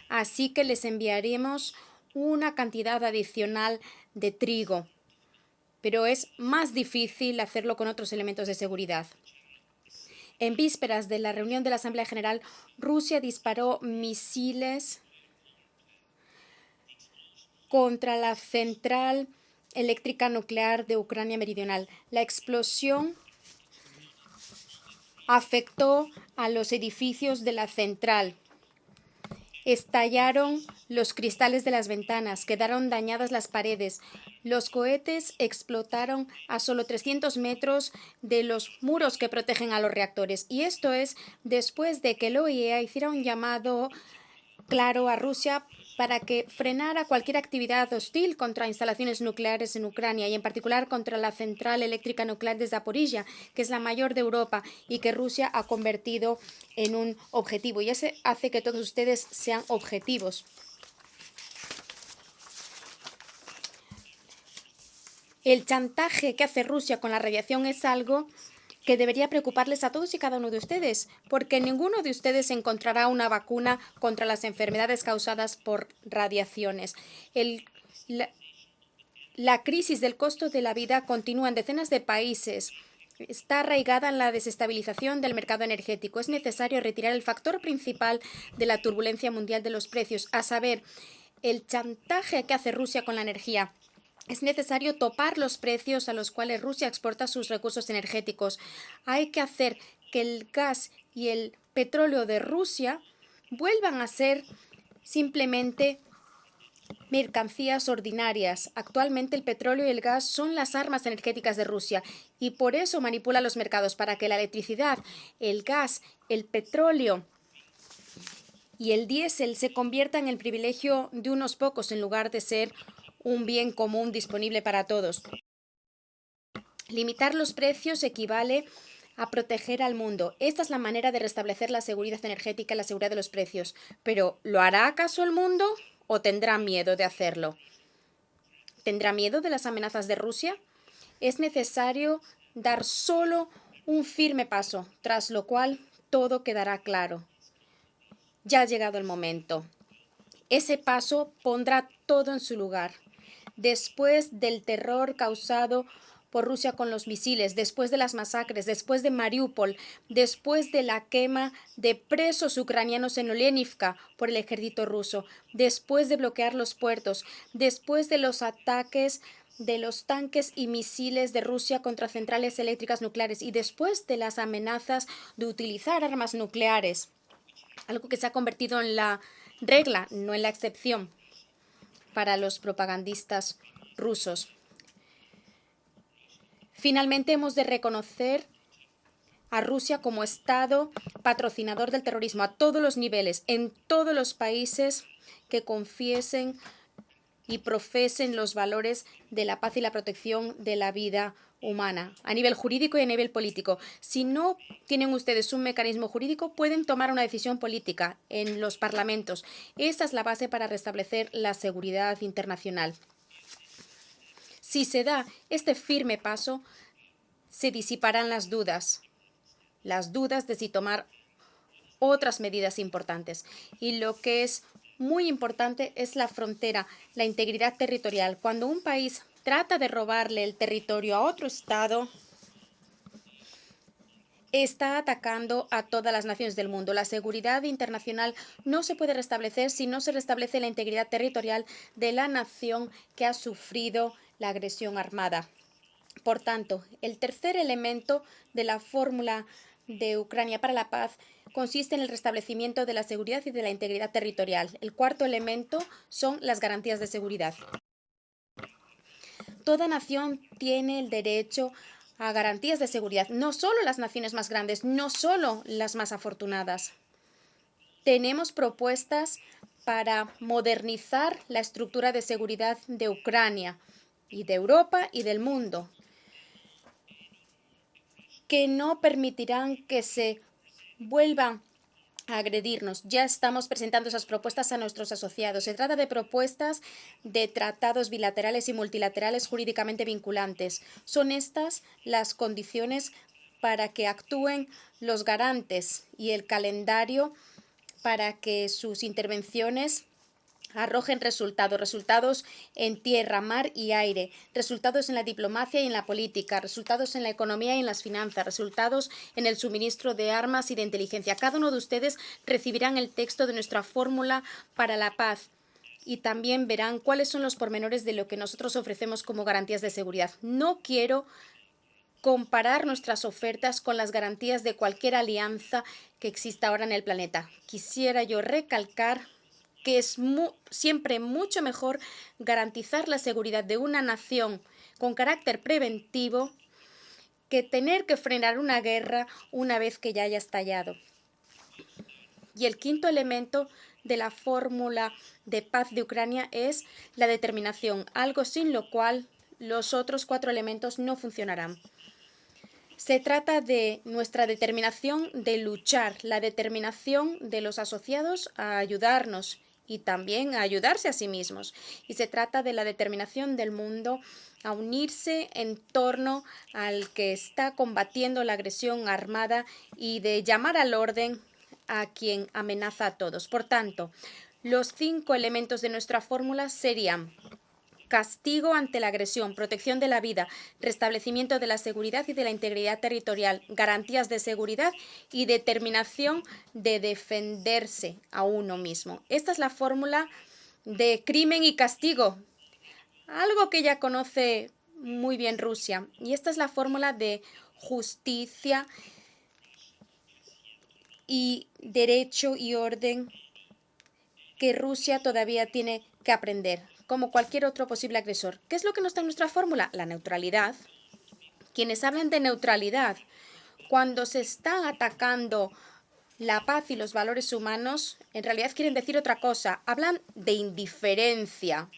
Así que les enviaremos una cantidad adicional de trigo, pero es más difícil hacerlo con otros elementos de seguridad. En vísperas de la reunión de la Asamblea General, Rusia disparó misiles contra la central eléctrica nuclear de Ucrania meridional. La explosión afectó a los edificios de la central. Estallaron los cristales de las ventanas, quedaron dañadas las paredes. Los cohetes explotaron a solo 300 metros de los muros que protegen a los reactores. Y esto es después de que la OIEA hiciera un llamado claro a Rusia para que frenara cualquier actividad hostil contra instalaciones nucleares en Ucrania y en particular contra la central eléctrica nuclear de Zaporizhia, que es la mayor de Europa y que Rusia ha convertido en un objetivo. Y eso hace que todos ustedes sean objetivos. El chantaje que hace Rusia con la radiación es algo que debería preocuparles a todos y cada uno de ustedes, porque ninguno de ustedes encontrará una vacuna contra las enfermedades causadas por radiaciones. La crisis del costo de la vida continúa en decenas de países. Está arraigada en la desestabilización del mercado energético. Es necesario retirar el factor principal de la turbulencia mundial de los precios, a saber, el chantaje que hace Rusia con la energía. Es necesario topar los precios a los cuales Rusia exporta sus recursos energéticos. Hay que hacer que el gas y el petróleo de Rusia vuelvan a ser simplemente mercancías ordinarias. Actualmente el petróleo y el gas son las armas energéticas de Rusia y por eso manipula los mercados para que la electricidad, el gas, el petróleo y el diésel se conviertan en el privilegio de unos pocos en lugar de ser un bien común disponible para todos. Limitar los precios equivale a proteger al mundo. Esta es la manera de restablecer la seguridad energética y la seguridad de los precios. Pero, ¿lo hará acaso el mundo o tendrá miedo de hacerlo? ¿Tendrá miedo de las amenazas de Rusia? Es necesario dar solo un firme paso, tras lo cual todo quedará claro. Ya ha llegado el momento. Ese paso pondrá todo en su lugar. Después del terror causado por Rusia con los misiles, después de las masacres, después de Mariupol, después de la quema de presos ucranianos en Olenivka por el ejército ruso, después de bloquear los puertos, después de los ataques de los tanques y misiles de Rusia contra centrales eléctricas nucleares y después de las amenazas de utilizar armas nucleares, algo que se ha convertido en la regla, no en la excepción, para los propagandistas rusos. Finalmente, hemos de reconocer a Rusia como Estado patrocinador del terrorismo a todos los niveles, en todos los países que confiesen y profesen los valores de la paz y la protección de la vida humana, a nivel jurídico y a nivel político. Si no tienen ustedes un mecanismo jurídico, pueden tomar una decisión política en los parlamentos. Esa es la base para restablecer la seguridad internacional. Si se da este firme paso, se disiparán las dudas de si tomar otras medidas importantes. Y lo que es muy importante es la frontera, la integridad territorial. Cuando un país trata de robarle el territorio a otro Estado, está atacando a todas las naciones del mundo. La seguridad internacional no se puede restablecer si no se restablece la integridad territorial de la nación que ha sufrido la agresión armada. Por tanto, el tercer elemento de la fórmula de Ucrania para la paz consiste en el restablecimiento de la seguridad y de la integridad territorial. El cuarto elemento son las garantías de seguridad. Toda nación tiene el derecho a garantías de seguridad, no solo las naciones más grandes, no solo las más afortunadas. Tenemos propuestas para modernizar la estructura de seguridad de Ucrania y de Europa y del mundo, que no permitirán que se vuelvan a agredirnos. Ya estamos presentando esas propuestas a nuestros asociados. Se trata de propuestas de tratados bilaterales y multilaterales jurídicamente vinculantes. Son estas las condiciones para que actúen los garantes y el calendario para que sus intervenciones arrojen resultados en tierra, mar y aire, resultados en la diplomacia y en la política, resultados en la economía y en las finanzas, resultados en el suministro de armas y de inteligencia. Cada uno de ustedes recibirán el texto de nuestra fórmula para la paz y también verán cuáles son los pormenores de lo que nosotros ofrecemos como garantías de seguridad. No quiero comparar nuestras ofertas con las garantías de cualquier alianza que exista ahora en el planeta. Quisiera yo recalcar que es siempre mucho mejor garantizar la seguridad de una nación con carácter preventivo que tener que frenar una guerra una vez que ya haya estallado. Y el quinto elemento de la fórmula de paz de Ucrania es la determinación, algo sin lo cual los otros cuatro elementos no funcionarán. Se trata de nuestra determinación de luchar, la determinación de los asociados a ayudarnos y también a ayudarse a sí mismos. Y se trata de la determinación del mundo a unirse en torno al que está combatiendo la agresión armada y de llamar al orden a quien amenaza a todos. Por tanto, los 5 elementos de nuestra fórmula serían: castigo ante la agresión, protección de la vida, restablecimiento de la seguridad y de la integridad territorial, garantías de seguridad y determinación de defenderse a uno mismo. Esta es la fórmula de crimen y castigo, algo que ya conoce muy bien Rusia. Y esta es la fórmula de justicia y derecho y orden que Rusia todavía tiene que aprender, como cualquier otro posible agresor. ¿Qué es lo que no está en nuestra fórmula? La neutralidad. Quienes hablan de neutralidad, cuando se está atacando la paz y los valores humanos, en realidad quieren decir otra cosa. Hablan de indiferencia.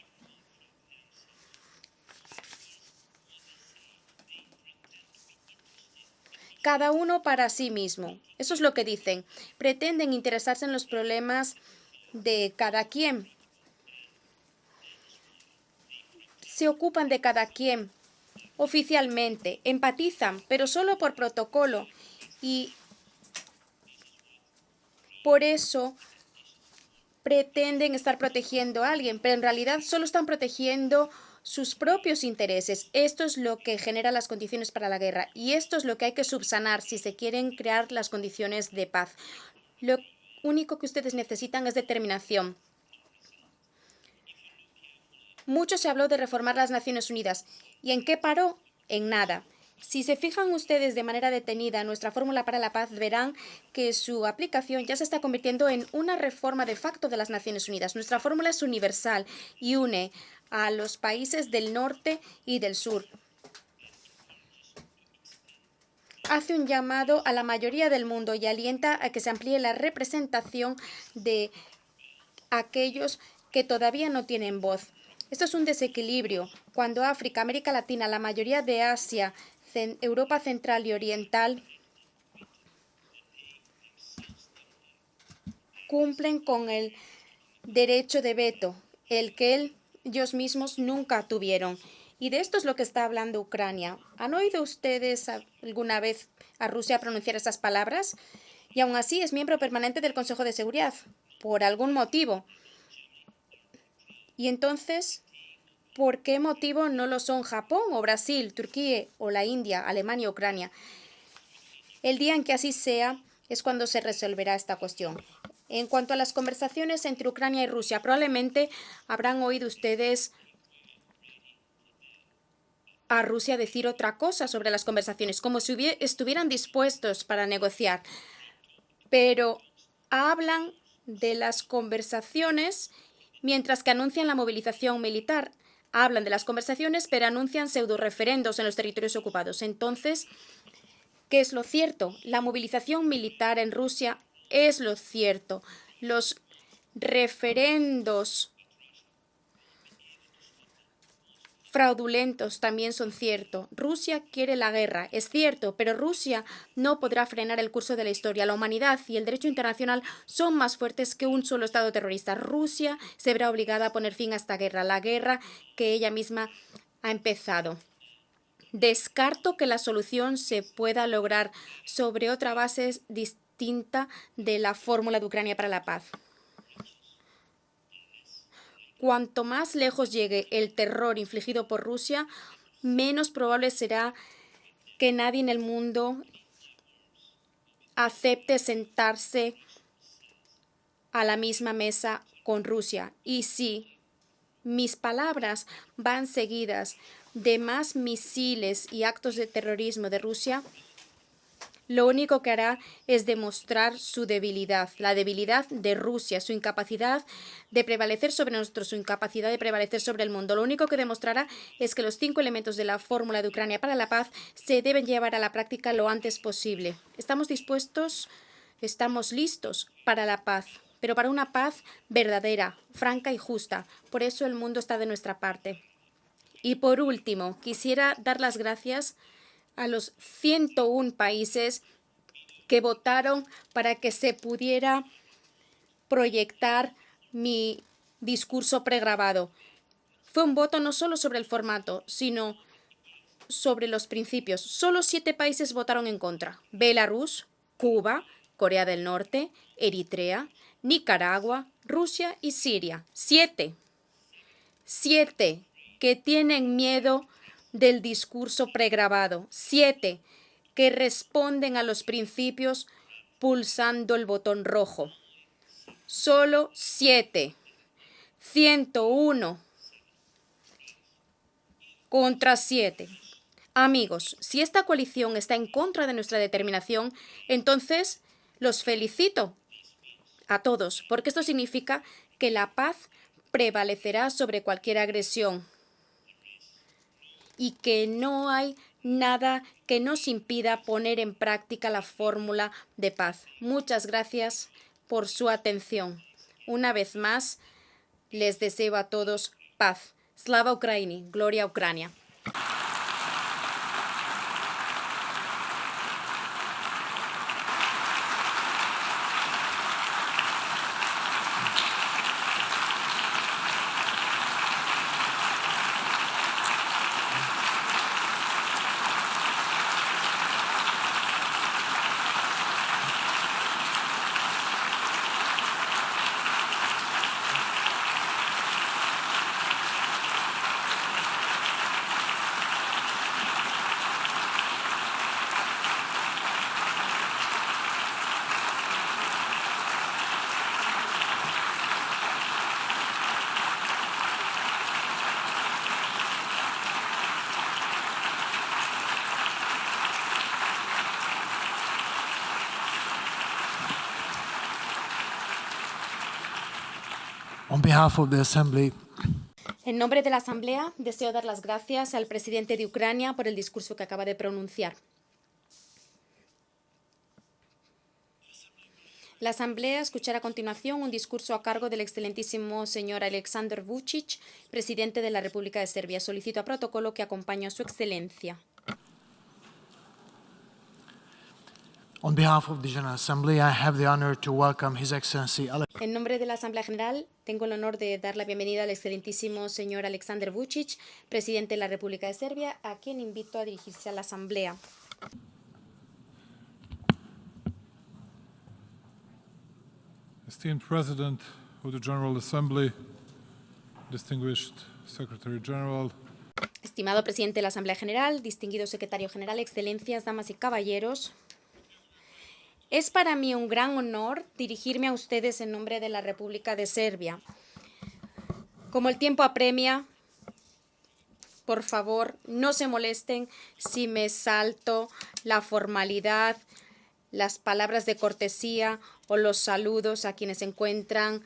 Cada uno para sí mismo. Eso es lo que dicen. Pretenden interesarse en los problemas de cada quien. Se ocupan de cada quien oficialmente, empatizan, pero solo por protocolo. Y por eso pretenden estar protegiendo a alguien, pero en realidad solo están protegiendo sus propios intereses. Esto es lo que genera las condiciones para la guerra y esto es lo que hay que subsanar si se quieren crear las condiciones de paz. Lo único que ustedes necesitan es determinación. Mucho se habló de reformar las Naciones Unidas. ¿Y en qué paró? En nada. Si se fijan ustedes de manera detenida en nuestra fórmula para la paz, verán que su aplicación ya se está convirtiendo en una reforma de facto de las Naciones Unidas. Nuestra fórmula es universal y une a los países del norte y del sur. Hace un llamado a la mayoría del mundo y alienta a que se amplíe la representación de aquellos que todavía no tienen voz. Esto es un desequilibrio. Cuando África, América Latina, la mayoría de Asia, Europa Central y Oriental cumplen con el derecho de veto, el que ellos mismos nunca tuvieron. Y de esto es lo que está hablando Ucrania. ¿Han oído ustedes alguna vez a Rusia pronunciar estas palabras? Y aún así es miembro permanente del Consejo de Seguridad, por algún motivo. Y entonces, ¿por qué motivo no lo son Japón o Brasil, Turquía o la India, Alemania o Ucrania? El día en que así sea es cuando se resolverá esta cuestión. En cuanto a las conversaciones entre Ucrania y Rusia, probablemente habrán oído ustedes a Rusia decir otra cosa sobre las conversaciones, como si estuvieran dispuestos para negociar. Pero hablan de las conversaciones mientras que anuncian la movilización militar. Hablan de las conversaciones, pero anuncian pseudo-referendos en los territorios ocupados. Entonces, ¿qué es lo cierto? La movilización militar en Rusia es lo cierto. Los referendos fraudulentos también son ciertos. Rusia quiere la guerra, es cierto, pero Rusia no podrá frenar el curso de la historia. La humanidad y el derecho internacional son más fuertes que un solo Estado terrorista. Rusia se verá obligada a poner fin a esta guerra, la guerra que ella misma ha empezado. Descarto que la solución se pueda lograr sobre otra base distinta de la fórmula de Ucrania para la paz. Cuanto más lejos llegue el terror infligido por Rusia, menos probable será que nadie en el mundo acepte sentarse a la misma mesa con Rusia. Y si mis palabras van seguidas de más misiles y actos de terrorismo de Rusia, lo único que hará es demostrar su debilidad, la debilidad de Rusia, su incapacidad de prevalecer sobre nosotros, su incapacidad de prevalecer sobre el mundo. Lo único que demostrará es que los 5 elementos de la fórmula de Ucrania para la paz se deben llevar a la práctica lo antes posible. Estamos dispuestos, estamos listos para la paz, pero para una paz verdadera, franca y justa. Por eso el mundo está de nuestra parte. Y por último, quisiera dar las gracias a los 101 países que votaron para que se pudiera proyectar mi discurso pregrabado. Fue un voto no solo sobre el formato, sino sobre los principios. Solo 7 países votaron en contra: Belarus, Cuba, Corea del Norte, Eritrea, Nicaragua, Rusia y Siria. 7 que tienen miedo del discurso pregrabado. 7 que responden a los principios pulsando el botón rojo. Solo 7. 101 contra 7. Amigos, si esta coalición está en contra de nuestra determinación, entonces los felicito a todos, porque esto significa que la paz prevalecerá sobre cualquier agresión y que no hay nada que nos impida poner en práctica la fórmula de paz. Muchas gracias por su atención. Una vez más, les deseo a todos paz. Slava Ukraini, gloria a Ucrania. On behalf of the Assembly, En nombre de la Asamblea, deseo dar las gracias al presidente de Ucrania por el discurso que acaba de pronunciar. La Asamblea escuchará a continuación un discurso a cargo del excelentísimo señor Aleksandar Vučić, presidente de la República de Serbia. Solicito a protocolo que acompañe a su excelencia. on behalf of the General Assembly, I have the honor to welcome His Excellency En nombre de la Asamblea General, tengo el honor de dar la bienvenida al excelentísimo señor Aleksandar Vučić, presidente de la República de Serbia, a quien invito a dirigirse a la Asamblea. Esteemed President of the General Assembly, distinguished Secretary General, Estimado presidente de la Asamblea General, distinguido secretario general, excelencias, damas y caballeros, es para mí un gran honor dirigirme a ustedes en nombre de la República de Serbia. Como el tiempo apremia, Por favor, no se molesten si me salto la formalidad, las palabras de cortesía o los saludos a quienes se encuentran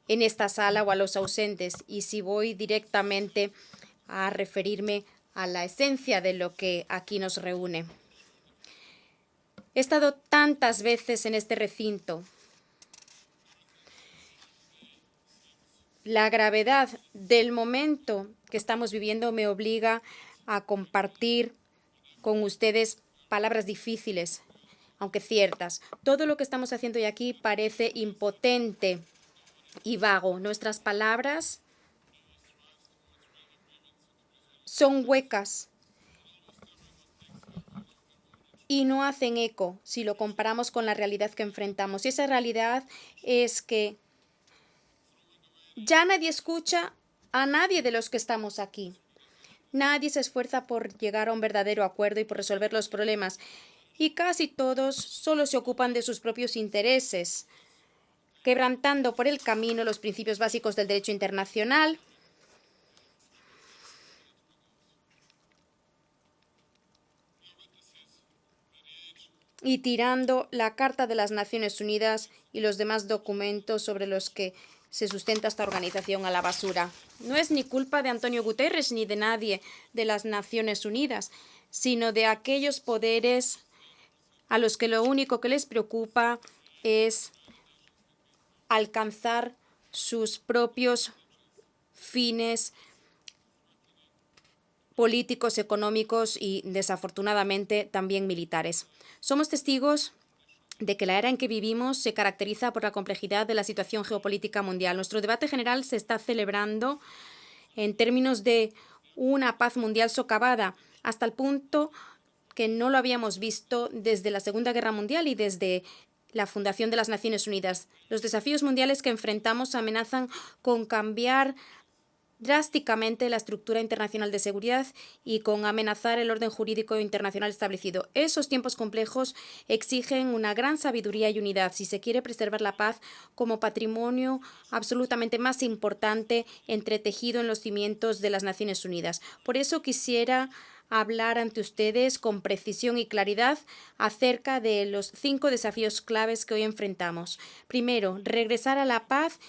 en esta sala o a los ausentes, y si voy directamente a referirme a la esencia de lo que aquí nos reúne. He estado tantas veces en este recinto. La gravedad del momento que estamos viviendo me obliga a compartir con ustedes palabras difíciles, aunque ciertas. Todo lo que estamos haciendo hoy aquí parece impotente y vago. Nuestras palabras son huecas y no hacen eco si lo comparamos con la realidad que enfrentamos. Y esa realidad es que ya nadie escucha a nadie de los que estamos aquí. Nadie se esfuerza por llegar a un verdadero acuerdo y por resolver los problemas. Y casi todos solo se ocupan de sus propios intereses, quebrantando por el camino los principios básicos del derecho internacional, y tirando la Carta de las Naciones Unidas y los demás documentos sobre los que se sustenta esta organización a la basura. No es ni culpa de Antonio Guterres ni de nadie de las Naciones Unidas, sino de aquellos poderes a los que lo único que les preocupa es alcanzar sus propios fines políticos, económicos y, desafortunadamente, también militares. Somos testigos de que la era en que vivimos se caracteriza por la complejidad de la situación geopolítica mundial. Nuestro debate general se está celebrando en términos de una paz mundial socavada, hasta el punto que no lo habíamos visto desde la Segunda Guerra Mundial y desde la fundación de las Naciones Unidas. Los desafíos mundiales que enfrentamos amenazan con cambiar drásticamente la estructura internacional de seguridad y con amenazar el orden jurídico internacional establecido. Esos tiempos complejos exigen una gran sabiduría y unidad si se quiere preservar la paz como patrimonio absolutamente más importante entretejido en los cimientos de las Naciones Unidas. Por eso quisiera hablar ante ustedes con precisión y claridad acerca de los 5 desafíos claves que hoy enfrentamos. Primero, regresar a la paz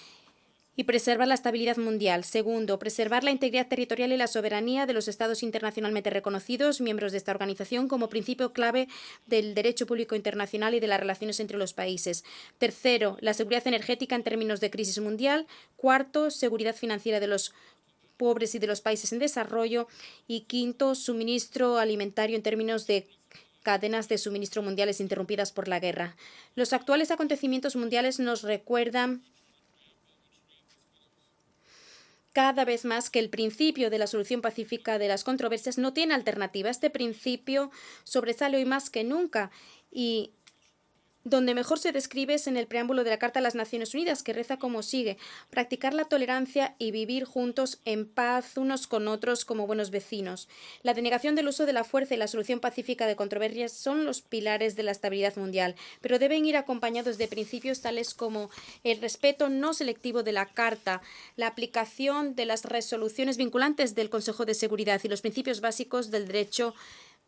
y preservar la estabilidad mundial. Segundo, preservar la integridad territorial y la soberanía de los estados internacionalmente reconocidos, miembros de esta organización, como principio clave del derecho público internacional y de las relaciones entre los países. Tercero, la seguridad energética en términos de crisis mundial. Cuarto, seguridad financiera de los pobres y de los países en desarrollo. Y quinto, suministro alimentario en términos de cadenas de suministro mundiales interrumpidas por la guerra. Los actuales acontecimientos mundiales nos recuerdan cada vez más que el principio de la solución pacífica de las controversias no tiene alternativa. Este principio sobresale hoy más que nunca y donde mejor se describe es en el preámbulo de la Carta de las Naciones Unidas, que reza como sigue: practicar la tolerancia y vivir juntos en paz unos con otros como buenos vecinos. La denegación del uso de la fuerza y la solución pacífica de controversias son los pilares de la estabilidad mundial, pero deben ir acompañados de principios tales como el respeto no selectivo de la Carta, la aplicación de las resoluciones vinculantes del Consejo de Seguridad y los principios básicos del derecho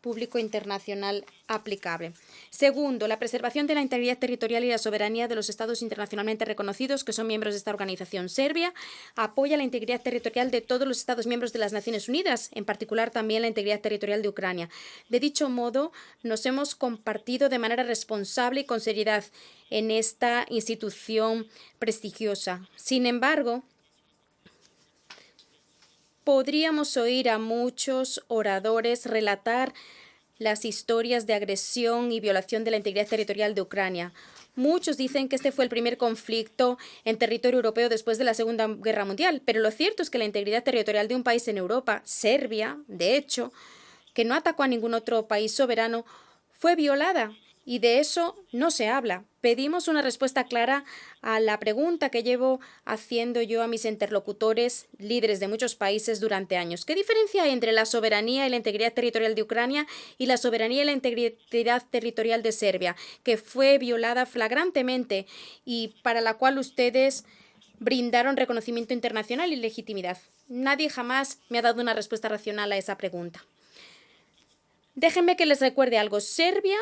público internacional aplicable. Segundo, la preservación de la integridad territorial y la soberanía de los estados internacionalmente reconocidos que son miembros de esta organización. Serbia apoya la integridad territorial de todos los estados miembros de las Naciones Unidas, en particular también la integridad territorial de Ucrania. De dicho modo, nos hemos compartido de manera responsable y con seriedad en esta institución prestigiosa. Sin embargo, podríamos oír a muchos oradores relatar las historias de agresión y violación de la integridad territorial de Ucrania. Muchos dicen que este fue el primer conflicto en territorio europeo después de la Segunda Guerra Mundial, pero lo cierto es que la integridad territorial de un país en Europa, Serbia, de hecho, que no atacó a ningún otro país soberano, fue violada. Y de eso no se habla. Pedimos una respuesta clara a la pregunta que llevo haciendo yo a mis interlocutores, líderes de muchos países, durante años. ¿Qué diferencia hay entre la soberanía y la integridad territorial de Ucrania y la soberanía y la integridad territorial de Serbia, que fue violada flagrantemente y para la cual ustedes brindaron reconocimiento internacional y legitimidad. Nadie jamás me ha dado una respuesta racional a esa pregunta. Déjenme que les recuerde algo. Serbia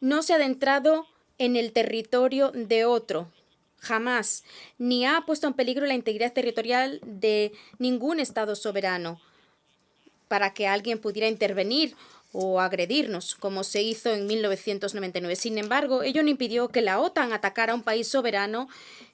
no se ha adentrado en el territorio de otro, jamás, ni ha puesto en peligro la integridad territorial de ningún Estado soberano para que alguien pudiera intervenir o agredirnos, como se hizo en 1999. Sin embargo, ello no impidió que la OTAN atacara a un país soberano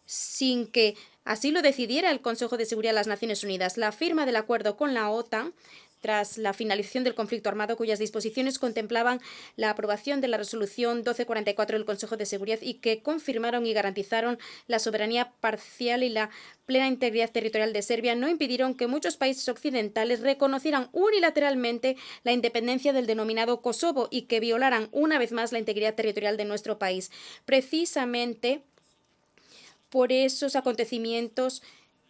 sin que así lo decidiera el Consejo de Seguridad de las Naciones Unidas. La firma del acuerdo con la OTAN, tras la finalización del conflicto armado, cuyas disposiciones contemplaban la aprobación de la resolución 1244 del Consejo de Seguridad y que confirmaron y garantizaron la soberanía parcial y la plena integridad territorial de Serbia, no impidieron que muchos países occidentales reconocieran unilateralmente la independencia del denominado Kosovo y que violaran una vez más la integridad territorial de nuestro país. Precisamente por esos acontecimientos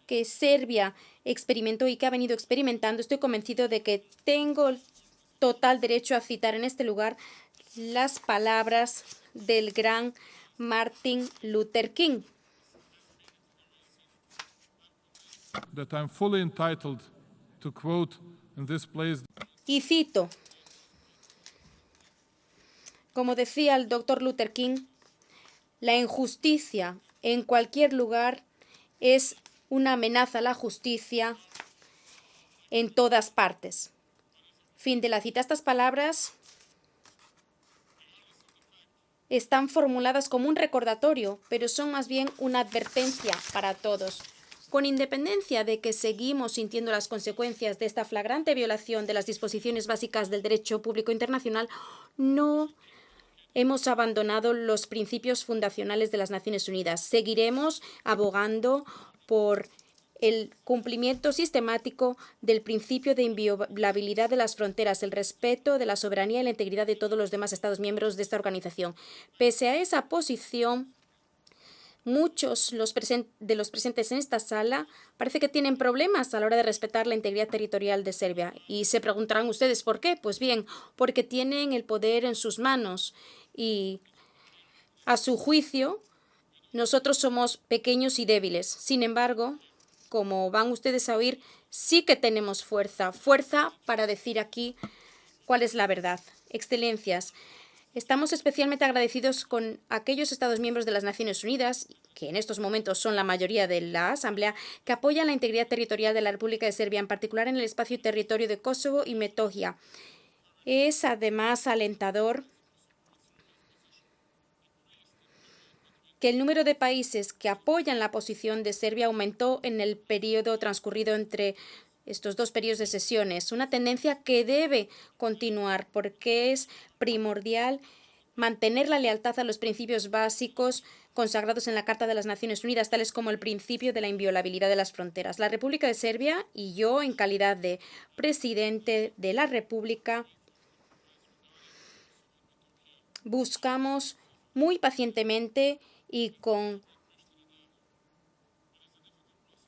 que Serbia experimentó y que ha venido experimentando, estoy convencido de que tengo total derecho a citar en este lugar las palabras del gran Martin Luther King. That I'm fully entitled to quote in this place. Y cito, como decía el doctor Luther King, la injusticia en cualquier lugar es una amenaza a la justicia en todas partes. Fin de la cita. Estas palabras están formuladas como un recordatorio, pero son más bien una advertencia para todos. Con independencia de que seguimos sintiendo las consecuencias de esta flagrante violación de las disposiciones básicas del derecho público internacional, no hemos abandonado los principios fundacionales de las Naciones Unidas. Seguiremos abogando por el cumplimiento sistemático del principio de inviolabilidad de las fronteras, el respeto de la soberanía y la integridad de todos los demás Estados miembros de esta organización. Pese a esa posición, muchos de los presentes en esta sala parece que tienen problemas a la hora de respetar la integridad territorial de Serbia. Y se preguntarán ustedes ¿por qué? Pues bien, porque tienen el poder en sus manos y, a su juicio, nosotros somos pequeños y débiles. Sin embargo, como van ustedes a oír, sí que tenemos fuerza para decir aquí cuál es la verdad. Excelencias, estamos especialmente agradecidos con aquellos Estados miembros de las Naciones Unidas, que en estos momentos son la mayoría de la Asamblea, que apoyan la integridad territorial de la República de Serbia, en particular en el espacio y territorio de Kosovo y Metohija. Es además alentador que el número de países que apoyan la posición de Serbia aumentó en el periodo transcurrido entre estos dos periodos de sesiones, una tendencia que debe continuar porque es primordial mantener la lealtad a los principios básicos consagrados en la Carta de las Naciones Unidas, tales como el principio de la inviolabilidad de las fronteras. La República de Serbia y yo, en calidad de presidente de la República, buscamos muy pacientemente y con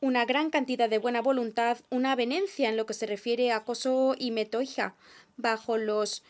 una gran cantidad de buena voluntad, una avenencia en lo que se refiere a Kosovo y Metohija, bajo los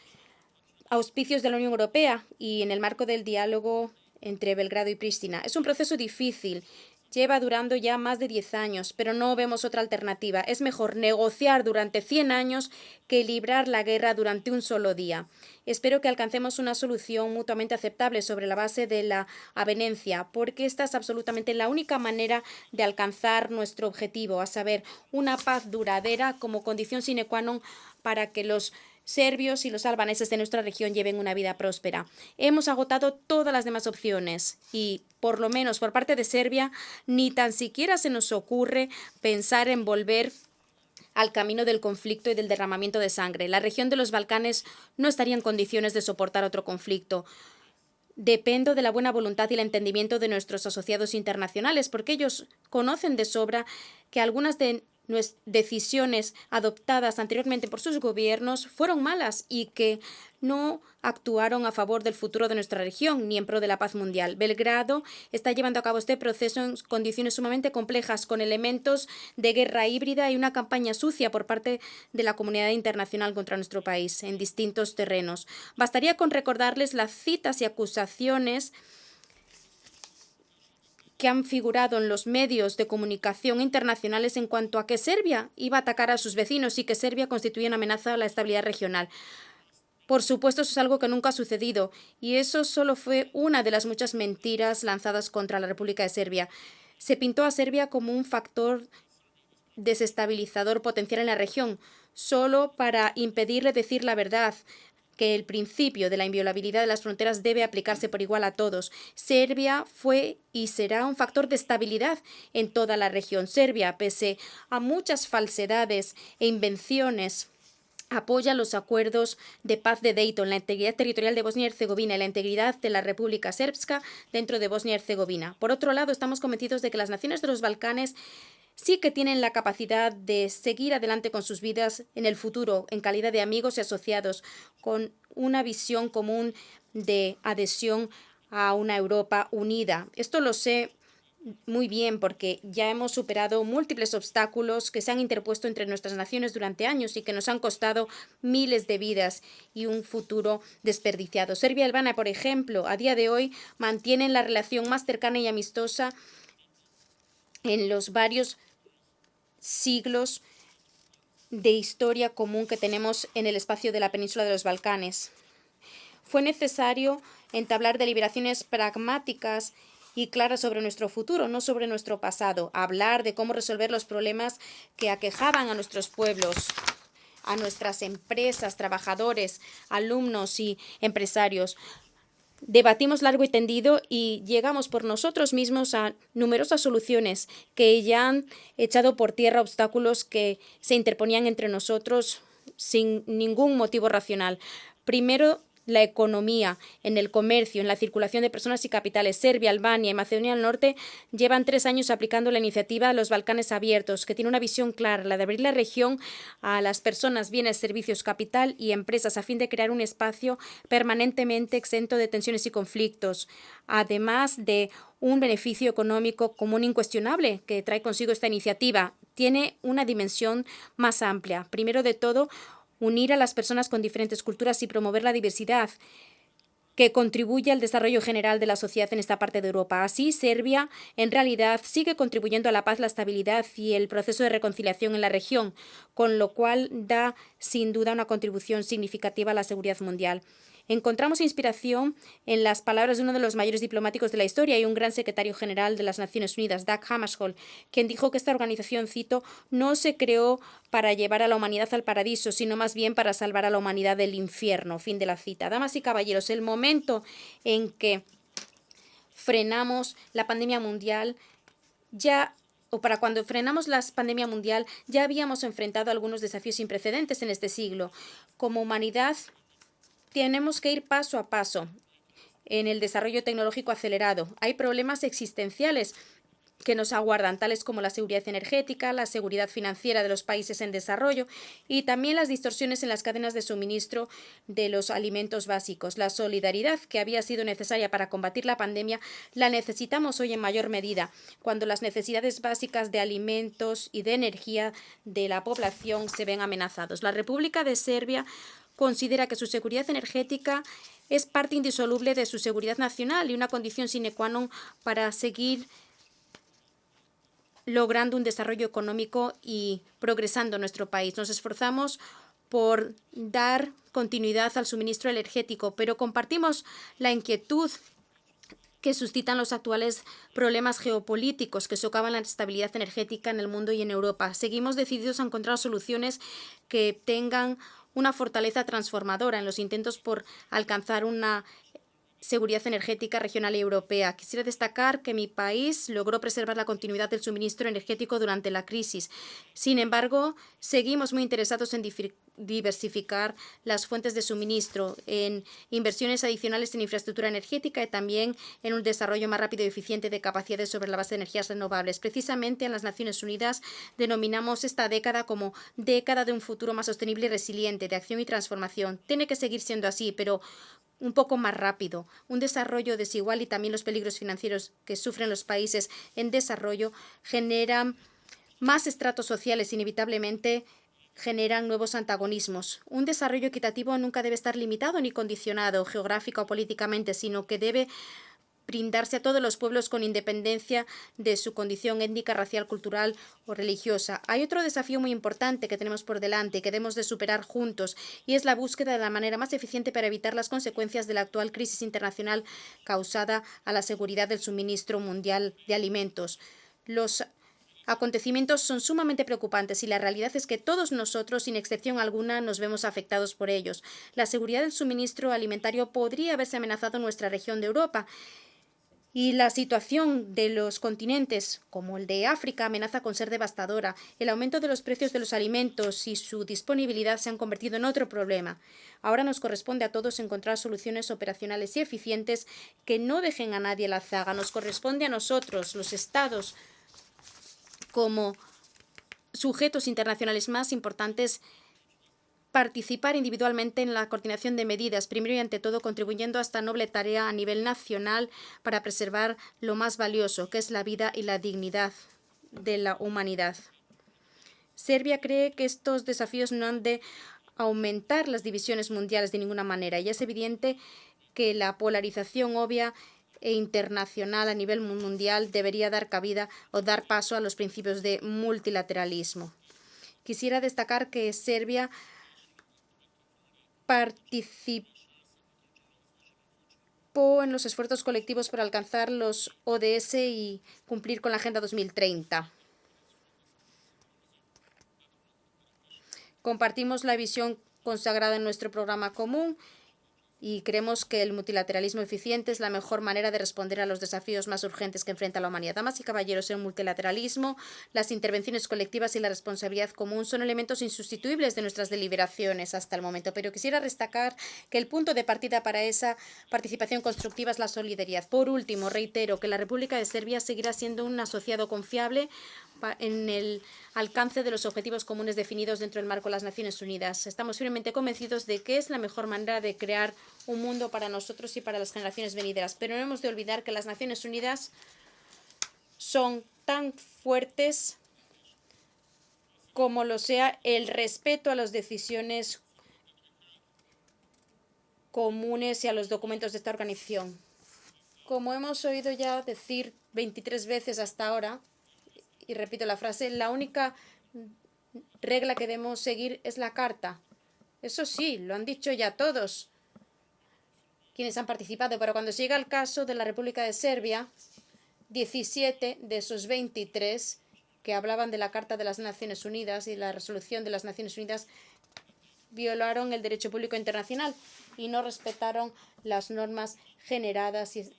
auspicios de la Unión Europea y en el marco del diálogo entre Belgrado y Pristina. Es un proceso difícil, lleva durando ya más de 10 años, pero no vemos otra alternativa. Es mejor negociar durante 100 años que librar la guerra durante un solo día. Espero que alcancemos una solución mutuamente aceptable sobre la base de la avenencia, porque esta es absolutamente la única manera de alcanzar nuestro objetivo, a saber, una paz duradera como condición sine qua non para que los serbios y los albaneses de nuestra región lleven una vida próspera. Hemos agotado todas las demás opciones y, por lo menos por parte de Serbia, ni tan siquiera se nos ocurre pensar en volver al camino del conflicto y del derramamiento de sangre. La región de los Balcanes no estaría en condiciones de soportar otro conflicto. Dependo de la buena voluntad y el entendimiento de nuestros asociados internacionales, porque ellos conocen de sobra que algunas de decisiones adoptadas anteriormente por sus gobiernos fueron malas y que no actuaron a favor del futuro de nuestra región ni en pro de la paz mundial. Belgrado está llevando a cabo este proceso en condiciones sumamente complejas, con elementos de guerra híbrida y una campaña sucia por parte de la comunidad internacional contra nuestro país en distintos terrenos. Bastaría con recordarles las citas y acusaciones que han figurado en los medios de comunicación internacionales en cuanto a que Serbia iba a atacar a sus vecinos y que Serbia constituía una amenaza a la estabilidad regional. Por supuesto, eso es algo que nunca ha sucedido y eso solo fue una de las muchas mentiras lanzadas contra la República de Serbia. Se pintó a Serbia como un factor desestabilizador potencial en la región, solo para impedirle decir la verdad, que el principio de la inviolabilidad de las fronteras debe aplicarse por igual a todos. Serbia fue y será un factor de estabilidad en toda la región. Serbia, pese a muchas falsedades e invenciones, apoya los acuerdos de paz de Dayton, la integridad territorial de Bosnia y Herzegovina y la integridad de la República Srpska dentro de Bosnia y Herzegovina. Por otro lado, estamos convencidos de que las naciones de los Balcanes sí que tienen la capacidad de seguir adelante con sus vidas en el futuro, en calidad de amigos y asociados, con una visión común de adhesión a una Europa unida. Esto lo sé muy bien porque ya hemos superado múltiples obstáculos que se han interpuesto entre nuestras naciones durante años y que nos han costado miles de vidas y un futuro desperdiciado. Serbia y Albania, por ejemplo, a día de hoy mantienen la relación más cercana y amistosa en los varios siglos de historia común que tenemos en el espacio de la península de los Balcanes. Fue necesario entablar deliberaciones pragmáticas y claras sobre nuestro futuro, no sobre nuestro pasado. Hablar de cómo resolver los problemas que aquejaban a nuestros pueblos, a nuestras empresas, trabajadores, alumnos y empresarios. Debatimos largo y tendido y llegamos por nosotros mismos a numerosas soluciones que ya han echado por tierra obstáculos que se interponían entre nosotros sin ningún motivo racional. Primero, la economía, en el comercio, en la circulación de personas y capitales. Serbia, Albania y Macedonia del Norte llevan 3 años aplicando la iniciativa de los Balcanes Abiertos, que tiene una visión clara, la de abrir la región a las personas, bienes, servicios, capital y empresas, a fin de crear un espacio permanentemente exento de tensiones y conflictos, además de un beneficio económico común incuestionable que trae consigo esta iniciativa. Tiene una dimensión más amplia. Primero de todo, unir a las personas con diferentes culturas y promover la diversidad que contribuye al desarrollo general de la sociedad en esta parte de Europa. Así, Serbia, en realidad, sigue contribuyendo a la paz, la estabilidad y el proceso de reconciliación en la región, con lo cual da, sin duda, una contribución significativa a la seguridad mundial. Encontramos inspiración en las palabras de uno de los mayores diplomáticos de la historia y un gran secretario general de las Naciones Unidas, Dag Hammarskjöld, quien dijo que esta organización, cito, no se creó para llevar a la humanidad al paraíso, sino más bien para salvar a la humanidad del infierno. Fin de la cita. Damas y caballeros, el momento en que frenamos la pandemia mundial para cuando frenamos la pandemia mundial, ya habíamos enfrentado algunos desafíos sin precedentes en este siglo. Como humanidad, tenemos que ir paso a paso en el desarrollo tecnológico acelerado. Hay problemas existenciales que nos aguardan, tales como la seguridad energética, la seguridad financiera de los países en desarrollo y también las distorsiones en las cadenas de suministro de los alimentos básicos. La solidaridad que había sido necesaria para combatir la pandemia la necesitamos hoy en mayor medida, cuando las necesidades básicas de alimentos y de energía de la población se ven amenazados. La República de Serbia considera que su seguridad energética es parte indisoluble de su seguridad nacional y una condición sine qua non para seguir logrando un desarrollo económico y progresando en nuestro país. Nos esforzamos por dar continuidad al suministro energético, pero compartimos la inquietud que suscitan los actuales problemas geopolíticos que socavan la estabilidad energética en el mundo y en Europa. Seguimos decididos a encontrar soluciones que tengan una fortaleza transformadora en los intentos por alcanzar una seguridad energética regional y europea. Quisiera destacar que mi país logró preservar la continuidad del suministro energético durante la crisis. Sin embargo, seguimos muy interesados en diversificar las fuentes de suministro, en inversiones adicionales en infraestructura energética y también en un desarrollo más rápido y eficiente de capacidades sobre la base de energías renovables. Precisamente en las Naciones Unidas denominamos esta década como década de un futuro más sostenible y resiliente, de acción y transformación. Tiene que seguir siendo así, pero un poco más rápido. Un desarrollo desigual y también los peligros financieros que sufren los países en desarrollo generan más estratos sociales, inevitablemente generan nuevos antagonismos. Un desarrollo equitativo nunca debe estar limitado ni condicionado geográfica o políticamente, sino que debe brindarse a todos los pueblos con independencia de su condición étnica, racial, cultural o religiosa. Hay otro desafío muy importante que tenemos por delante y que debemos de superar juntos, y es la búsqueda de la manera más eficiente para evitar las consecuencias de la actual crisis internacional causada a la seguridad del suministro mundial de alimentos. Los acontecimientos son sumamente preocupantes y la realidad es que todos nosotros, sin excepción alguna, nos vemos afectados por ellos. La seguridad del suministro alimentario podría haberse amenazado en nuestra región de Europa, y la situación de los continentes, como el de África, amenaza con ser devastadora. El aumento de los precios de los alimentos y su disponibilidad se han convertido en otro problema. Ahora nos corresponde a todos encontrar soluciones operacionales y eficientes que no dejen a nadie a la zaga. Nos corresponde a nosotros, los Estados, como sujetos internacionales más importantes, participar individualmente en la coordinación de medidas, primero y ante todo contribuyendo a esta noble tarea a nivel nacional para preservar lo más valioso, que es la vida y la dignidad de la humanidad. Serbia cree que estos desafíos no han de aumentar las divisiones mundiales de ninguna manera, y es evidente que la polarización obvia e internacional a nivel mundial debería dar cabida o dar paso a los principios de multilateralismo. Quisiera destacar que Serbia participó en los esfuerzos colectivos para alcanzar los ODS y cumplir con la Agenda 2030. Compartimos la visión consagrada en nuestro programa común y creemos que el multilateralismo eficiente es la mejor manera de responder a los desafíos más urgentes que enfrenta la humanidad. Damas y caballeros, el multilateralismo, las intervenciones colectivas y la responsabilidad común son elementos insustituibles de nuestras deliberaciones hasta el momento, pero quisiera destacar que el punto de partida para esa participación constructiva es la solidaridad. Por último, reitero que la República de Serbia seguirá siendo un asociado confiable en el alcance de los objetivos comunes definidos dentro del marco de las Naciones Unidas. Estamos firmemente convencidos de que es la mejor manera de crear un mundo para nosotros y para las generaciones venideras. Pero no hemos de olvidar que las Naciones Unidas son tan fuertes como lo sea el respeto a las decisiones comunes y a los documentos de esta organización. Como hemos oído ya decir 23 veces hasta ahora, y repito la frase, la única regla que debemos seguir es la Carta. Eso sí, lo han dicho ya todos quienes han participado, pero cuando se llega al caso de la República de Serbia, 17 de esos 23 que hablaban de la Carta de las Naciones Unidas y la resolución de las Naciones Unidas violaron el derecho público internacional y no respetaron las normas generadas y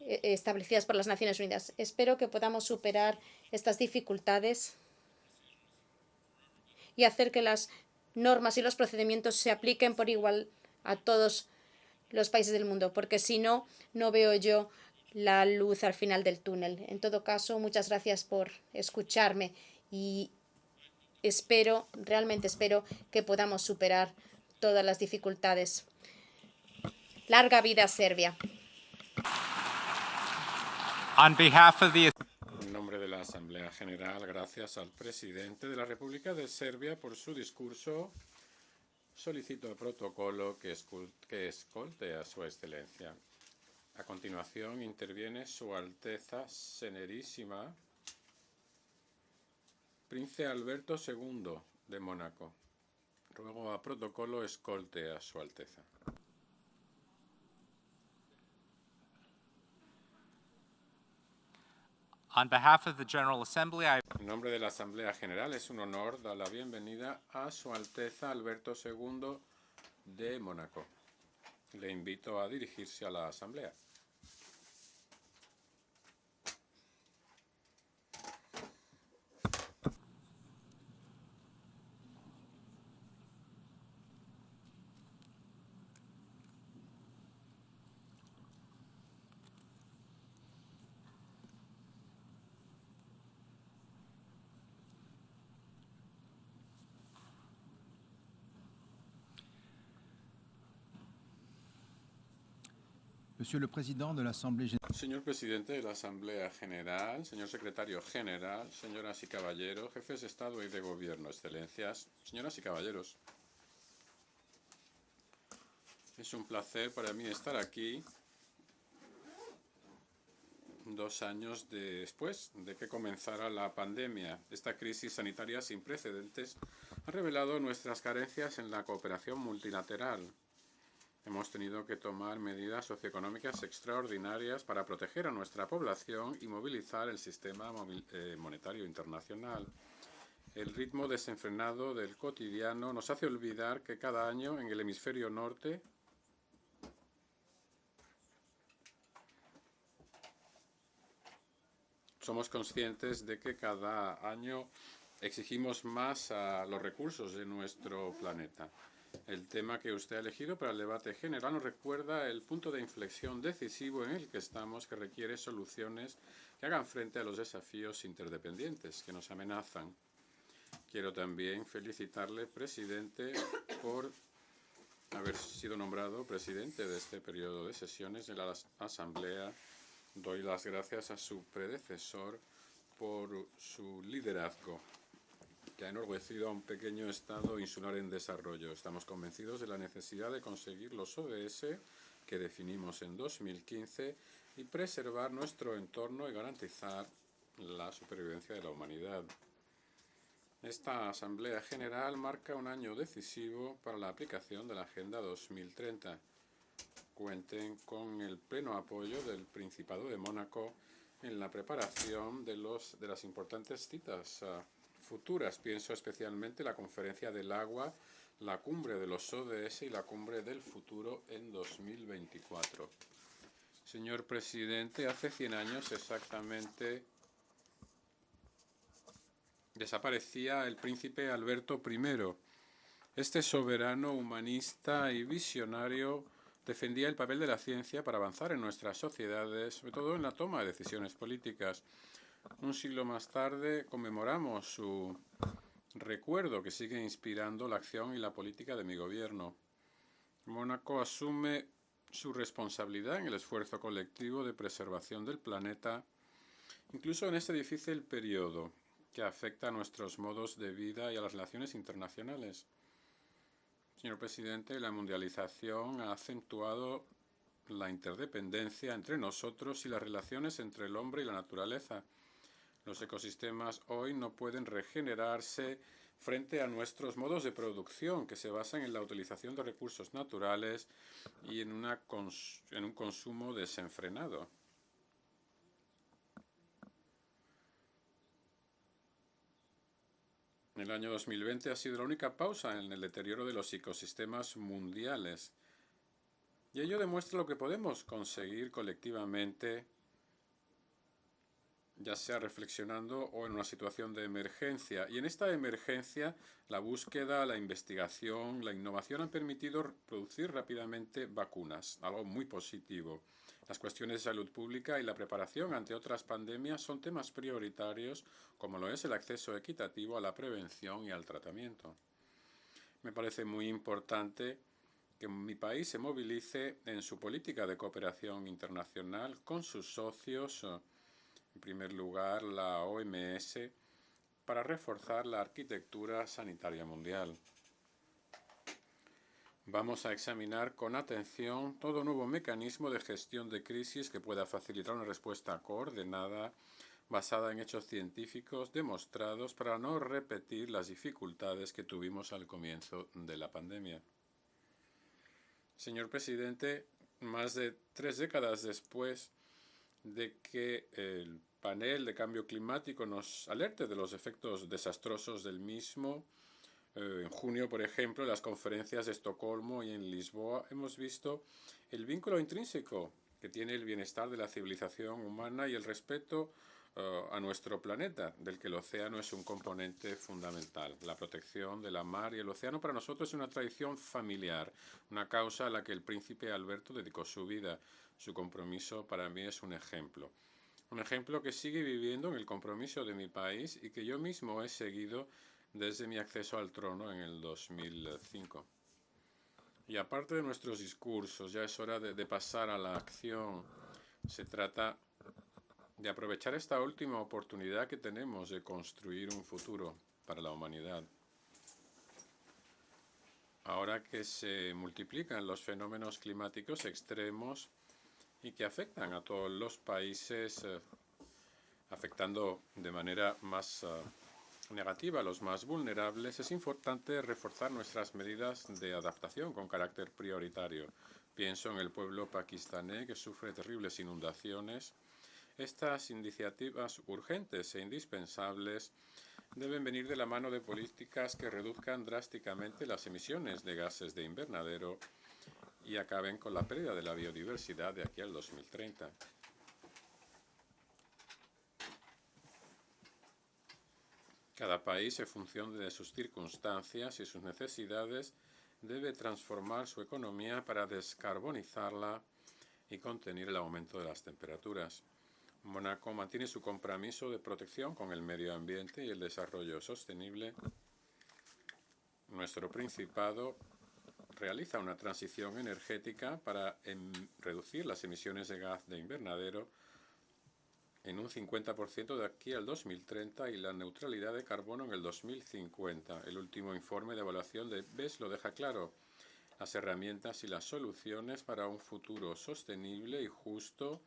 establecidas por las Naciones Unidas. Espero que podamos superar estas dificultades y hacer que las normas y los procedimientos se apliquen por igual a todos los países del mundo, porque si no, no veo yo la luz al final del túnel. En todo caso, muchas gracias por escucharme y realmente espero que podamos superar todas las dificultades. Larga vida Serbia. En nombre de la Asamblea General, gracias al presidente de la República de Serbia por su discurso. Solicito el protocolo que escolte a su excelencia. A continuación interviene Su Alteza Serenísima Príncipe Alberto II de Mónaco. Ruego a protocolo escolte a Su Alteza. On behalf of the General Assembly, En nombre de la Asamblea General, es un honor dar la bienvenida a Su Alteza Alberto II de Mónaco. Le invito a dirigirse a la Asamblea. Monsieur le Président de l'Assemblée Générale. Señor presidente de la Asamblea General, señor secretario general, señoras y caballeros, jefes de Estado y de Gobierno, excelencias, señoras y caballeros. Es un placer para mí estar aquí 2 años después de que comenzara la pandemia. Esta crisis sanitaria sin precedentes ha revelado nuestras carencias en la cooperación multilateral. Hemos tenido que tomar medidas socioeconómicas extraordinarias para proteger a nuestra población y movilizar el sistema monetario internacional. El ritmo desenfrenado del cotidiano nos hace olvidar que cada año en el hemisferio norte somos conscientes de que cada año exigimos más a los recursos de nuestro planeta. El tema que usted ha elegido para el debate general nos recuerda el punto de inflexión decisivo en el que estamos, que requiere soluciones que hagan frente a los desafíos interdependientes que nos amenazan. Quiero también felicitarle, presidente, por haber sido nombrado presidente de este periodo de sesiones de la Asamblea. Doy las gracias a su predecesor por su liderazgo, que ha enorgullecido a un pequeño Estado insular en desarrollo. Estamos convencidos de la necesidad de conseguir los ODS que definimos en 2015 y preservar nuestro entorno y garantizar la supervivencia de la humanidad. Esta Asamblea General marca un año decisivo para la aplicación de la Agenda 2030. Cuenten con el pleno apoyo del Principado de Mónaco en la preparación de las importantes citas futuras. Pienso especialmente en la Conferencia del Agua, la Cumbre de los ODS y la Cumbre del Futuro en 2024. Señor presidente, hace 100 años exactamente desaparecía el príncipe Alberto I. Este soberano, humanista y visionario defendía el papel de la ciencia para avanzar en nuestras sociedades, sobre todo en la toma de decisiones políticas. Un siglo más tarde conmemoramos su recuerdo, que sigue inspirando la acción y la política de mi gobierno. Mónaco asume su responsabilidad en el esfuerzo colectivo de preservación del planeta, incluso en este difícil periodo que afecta a nuestros modos de vida y a las relaciones internacionales. Señor presidente, la mundialización ha acentuado la interdependencia entre nosotros y las relaciones entre el hombre y la naturaleza. Los ecosistemas hoy no pueden regenerarse frente a nuestros modos de producción, que se basan en la utilización de recursos naturales y en un consumo desenfrenado. El año 2020 ha sido la única pausa en el deterioro de los ecosistemas mundiales. Y ello demuestra lo que podemos conseguir colectivamente, ya sea reflexionando o en una situación de emergencia. Y en esta emergencia, la búsqueda, la investigación, la innovación han permitido producir rápidamente vacunas, algo muy positivo. Las cuestiones de salud pública y la preparación ante otras pandemias son temas prioritarios, como lo es el acceso equitativo a la prevención y al tratamiento. Me parece muy importante que mi país se movilice en su política de cooperación internacional con sus socios, en primer lugar la OMS, para reforzar la arquitectura sanitaria mundial. Vamos a examinar con atención todo nuevo mecanismo de gestión de crisis que pueda facilitar una respuesta coordinada basada en hechos científicos demostrados para no repetir las dificultades que tuvimos al comienzo de la pandemia. Señor presidente, más de 3 décadas después de que el panel de cambio climático nos alerte de los efectos desastrosos del mismo, en junio, por ejemplo, en las conferencias de Estocolmo y en Lisboa, hemos visto el vínculo intrínseco que tiene el bienestar de la civilización humana y el respeto a nuestro planeta, del que el océano es un componente fundamental. La protección de la mar y el océano para nosotros es una tradición familiar, una causa a la que el príncipe Alberto dedicó su vida. Su compromiso para mí es un ejemplo que sigue viviendo en el compromiso de mi país y que yo mismo he seguido desde mi acceso al trono en el 2005. Y aparte de nuestros discursos, ya es hora de pasar a la acción. Se trata de aprovechar esta última oportunidad que tenemos de construir un futuro para la humanidad. Ahora que se multiplican los fenómenos climáticos extremos, y que afectan a todos los países, afectando de manera más negativa a los más vulnerables, es importante reforzar nuestras medidas de adaptación con carácter prioritario. Pienso en el pueblo pakistaní que sufre terribles inundaciones. Estas iniciativas urgentes e indispensables deben venir de la mano de políticas que reduzcan drásticamente las emisiones de gases de invernadero y acaben con la pérdida de la biodiversidad de aquí al 2030. Cada país, en función de sus circunstancias y sus necesidades, debe transformar su economía para descarbonizarla y contener el aumento de las temperaturas. Mónaco mantiene su compromiso de protección con el medio ambiente y el desarrollo sostenible. Nuestro Principado realiza una transición energética para reducir las emisiones de gas de invernadero en un 50% de aquí al 2030 y la neutralidad de carbono en el 2050. El último informe de evaluación de BES lo deja claro. Las herramientas y las soluciones para un futuro sostenible y justo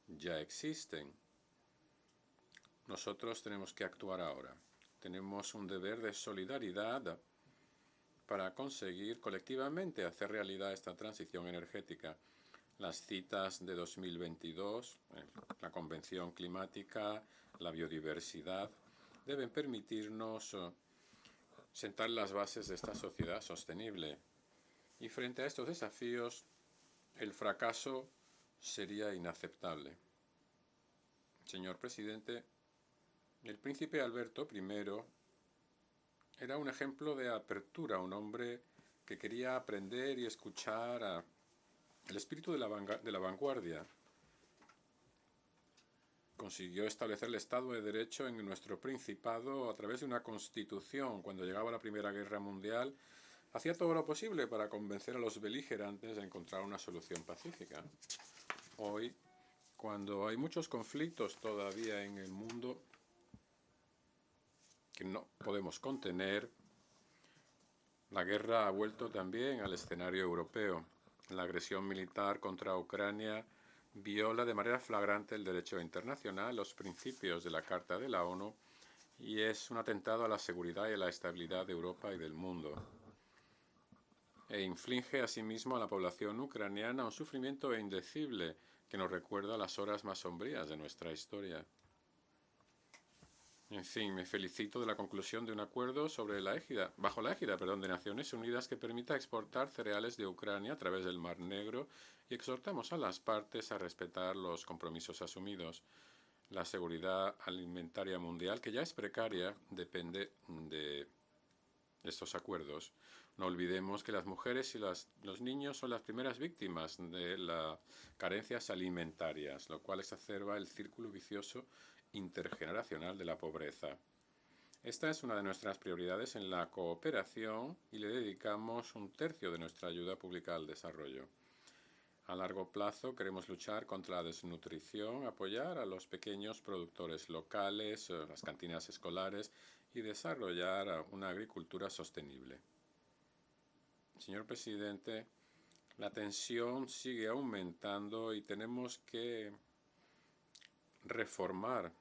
ya existen. Nosotros tenemos que actuar ahora. Tenemos un deber de solidaridad para conseguir colectivamente hacer realidad esta transición energética. Las citas de 2022, la Convención Climática, la biodiversidad, deben permitirnos sentar las bases de esta sociedad sostenible. Y frente a estos desafíos, el fracaso sería inaceptable. Señor presidente, el príncipe Alberto I era un ejemplo de apertura, un hombre que quería aprender y escuchar el espíritu de la vanguardia. Consiguió establecer el Estado de Derecho en nuestro Principado a través de una constitución. Cuando llegaba la Primera Guerra Mundial, hacía todo lo posible para convencer a los beligerantes de encontrar una solución pacífica. Hoy, cuando hay muchos conflictos todavía en el mundo que no podemos contener, la guerra ha vuelto también al escenario europeo. La agresión militar contra Ucrania viola de manera flagrante el derecho internacional, los principios de la Carta de la ONU y es un atentado a la seguridad y a la estabilidad de Europa y del mundo. E inflige asimismo a la población ucraniana un sufrimiento indecible que nos recuerda las horas más sombrías de nuestra historia. En fin, me felicito de la conclusión de un acuerdo sobre bajo la égida de Naciones Unidas que permita exportar cereales de Ucrania a través del Mar Negro y exhortamos a las partes a respetar los compromisos asumidos. La seguridad alimentaria mundial, que ya es precaria, depende de estos acuerdos. No olvidemos que las mujeres y los niños son las primeras víctimas de las carencias alimentarias, lo cual exacerba el círculo vicioso intergeneracional de la pobreza. Esta es una de nuestras prioridades en la cooperación y le dedicamos un tercio de nuestra ayuda pública al desarrollo. A largo plazo queremos luchar contra la desnutrición, apoyar a los pequeños productores locales, las cantinas escolares y desarrollar una agricultura sostenible. Señor presidente, la tensión sigue aumentando y tenemos que reformar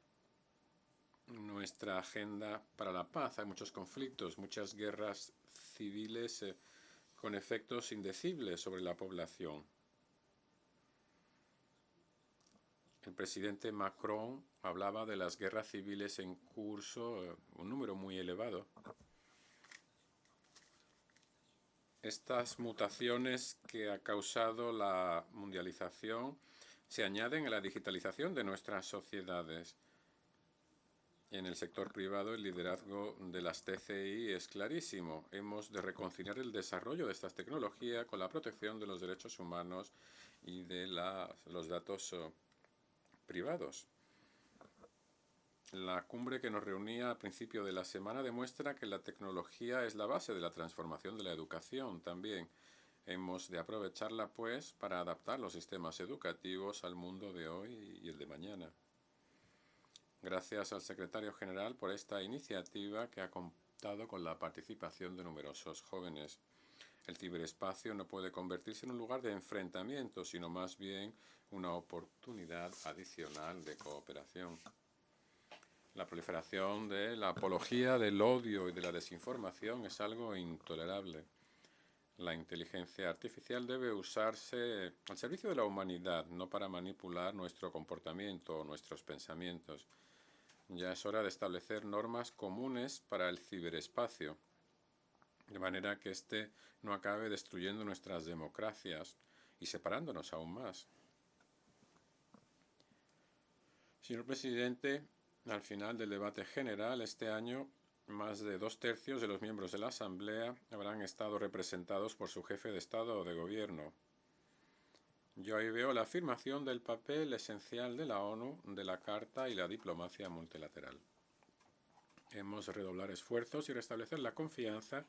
nuestra agenda para la paz. Hay muchos conflictos, muchas guerras civiles con efectos indecibles sobre la población. El presidente Macron hablaba de las guerras civiles en curso, un número muy elevado. Estas mutaciones que ha causado la mundialización se añaden a la digitalización de nuestras sociedades. En el sector privado, el liderazgo de las TCI es clarísimo. Hemos de reconciliar el desarrollo de estas tecnologías con la protección de los derechos humanos y de los datos privados. La cumbre que nos reunía al principio de la semana demuestra que la tecnología es la base de la transformación de la educación también. Hemos de aprovecharla, pues, para adaptar los sistemas educativos al mundo de hoy y el de mañana. Gracias al secretario general por esta iniciativa que ha contado con la participación de numerosos jóvenes. El ciberespacio no puede convertirse en un lugar de enfrentamiento, sino más bien una oportunidad adicional de cooperación. La proliferación de la apología del odio y de la desinformación es algo intolerable. La inteligencia artificial debe usarse al servicio de la humanidad, no para manipular nuestro comportamiento o nuestros pensamientos. Ya es hora de establecer normas comunes para el ciberespacio, de manera que éste no acabe destruyendo nuestras democracias y separándonos aún más. Señor presidente, al final del debate general este año, más de 2/3 de los miembros de la Asamblea habrán estado representados por su jefe de Estado o de Gobierno. Yo ahí veo la afirmación del papel esencial de la ONU, de la Carta y la diplomacia multilateral. Hemos de redoblar esfuerzos y restablecer la confianza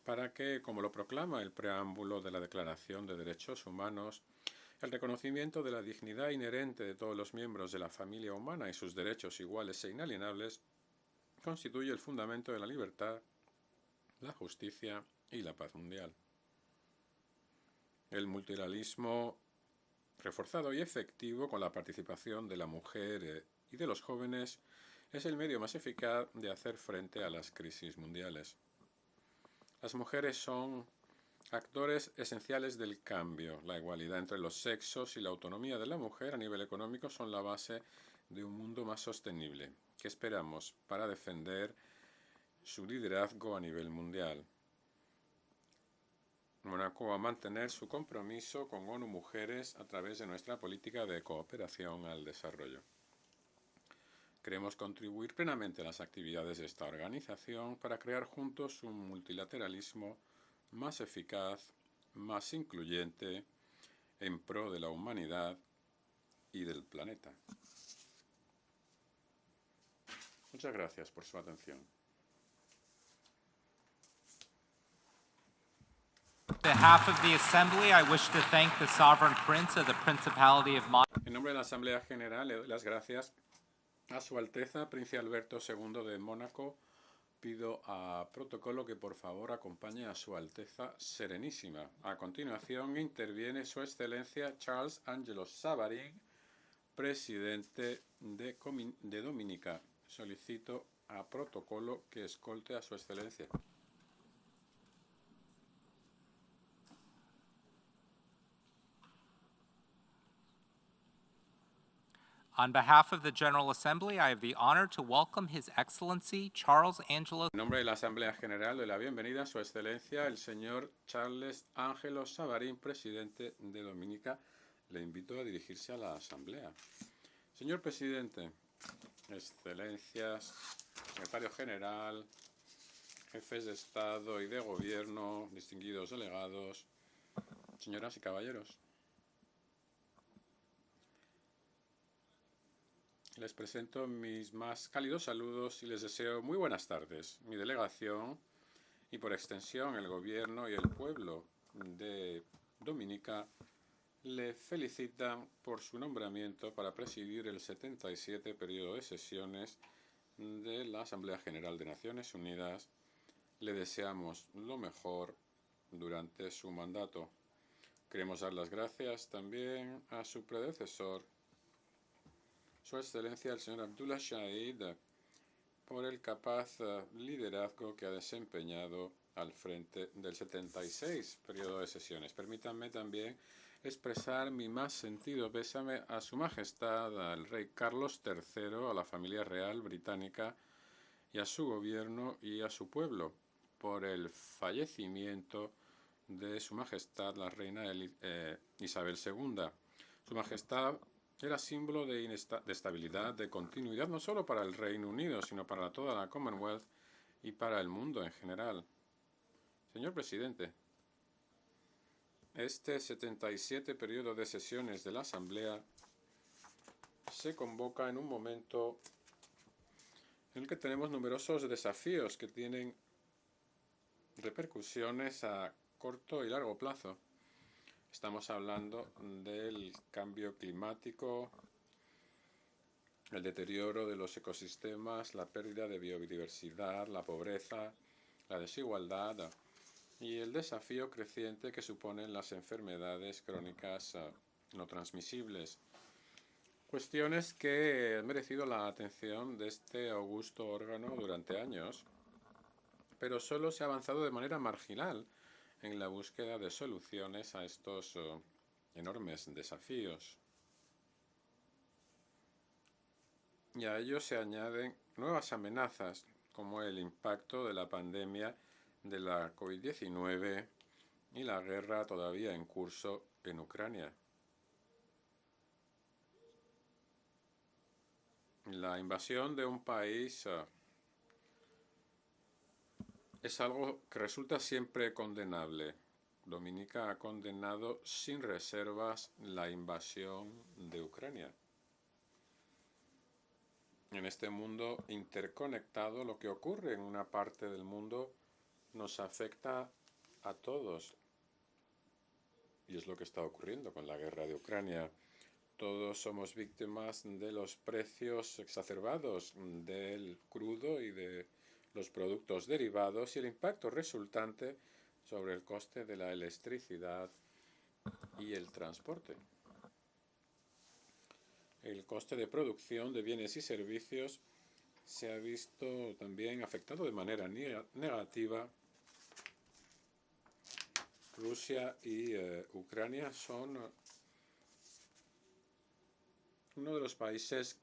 para que, como lo proclama el preámbulo de la Declaración de Derechos Humanos, el reconocimiento de la dignidad inherente de todos los miembros de la familia humana y sus derechos iguales e inalienables constituye el fundamento de la libertad, la justicia y la paz mundial. El multilateralismo reforzado y efectivo con la participación de la mujer y de los jóvenes es el medio más eficaz de hacer frente a las crisis mundiales. Las mujeres son actores esenciales del cambio. La igualdad entre los sexos y la autonomía de la mujer a nivel económico son la base de un mundo más sostenible. ¿Qué esperamos para defender su liderazgo a nivel mundial? Mónaco va a mantener su compromiso con ONU Mujeres a través de nuestra política de cooperación al desarrollo. Queremos contribuir plenamente a las actividades de esta organización para crear juntos un multilateralismo más eficaz, más incluyente, en pro de la humanidad y del planeta. Muchas gracias por su atención. On behalf of the Assembly, I wish to thank the Sovereign Prince of the Principality of Monaco. En nombre de la Asamblea General le doy las gracias a Su Alteza, Príncipe Alberto II de Mónaco. Pido a protocolo que por favor acompañe a Su Alteza Serenísima. A continuación interviene Su Excelencia Charles Angelo Savarin, Presidente de Dominica. Solicito a protocolo que escolte a Su Excelencia. On behalf of the General Assembly, I have the honor to welcome His Excellency Charles Angelo. En nombre de la Asamblea General doy la bienvenida a Su Excelencia el señor Charles Angelo Savarin, Presidente de Dominica. Le invito a dirigirse a la Asamblea. Señor Presidente, Excelencias, Secretario General, Jefes de Estado y de Gobierno, distinguidos delegados, señoras y caballeros. Les presento mis más cálidos saludos y les deseo muy buenas tardes. Mi delegación y por extensión el Gobierno y el pueblo de Dominica le felicitan por su nombramiento para presidir el 77 periodo de sesiones de la Asamblea General de Naciones Unidas. Le deseamos lo mejor durante su mandato. Queremos dar las gracias también a su predecesor, Su Excelencia el señor Abdullah Shahid, por el capaz liderazgo que ha desempeñado al frente del 76 periodo de sesiones. Permítanme también expresar mi más sentido pésame a Su Majestad, al Rey Carlos III, a la familia real británica y a su gobierno y a su pueblo por el fallecimiento de Su Majestad la Reina Isabel II. Su Majestad era símbolo de estabilidad, de continuidad, no solo para el Reino Unido, sino para toda la Commonwealth y para el mundo en general. Señor Presidente, este 77 periodo de sesiones de la Asamblea se convoca en un momento en el que tenemos numerosos desafíos que tienen repercusiones a corto y largo plazo. Estamos hablando del cambio climático, el deterioro de los ecosistemas, la pérdida de biodiversidad, la pobreza, la desigualdad, y el desafío creciente que suponen las enfermedades crónicas no transmisibles. Cuestiones que han merecido la atención de este augusto órgano durante años, pero solo se ha avanzado de manera marginal en la búsqueda de soluciones a estos enormes desafíos. Y a ello se añaden nuevas amenazas, como el impacto de la pandemia de la COVID-19 y la guerra todavía en curso en Ucrania. La invasión de un país es algo que resulta siempre condenable. Dominica ha condenado sin reservas la invasión de Ucrania. En este mundo interconectado, lo que ocurre en una parte del mundo nos afecta a todos. Y es lo que está ocurriendo con la guerra de Ucrania. Todos somos víctimas de los precios exacerbados del crudo y de los productos derivados y el impacto resultante sobre el coste de la electricidad y el transporte. El coste de producción de bienes y servicios se ha visto también afectado de manera negativa. Rusia y Ucrania son uno de los países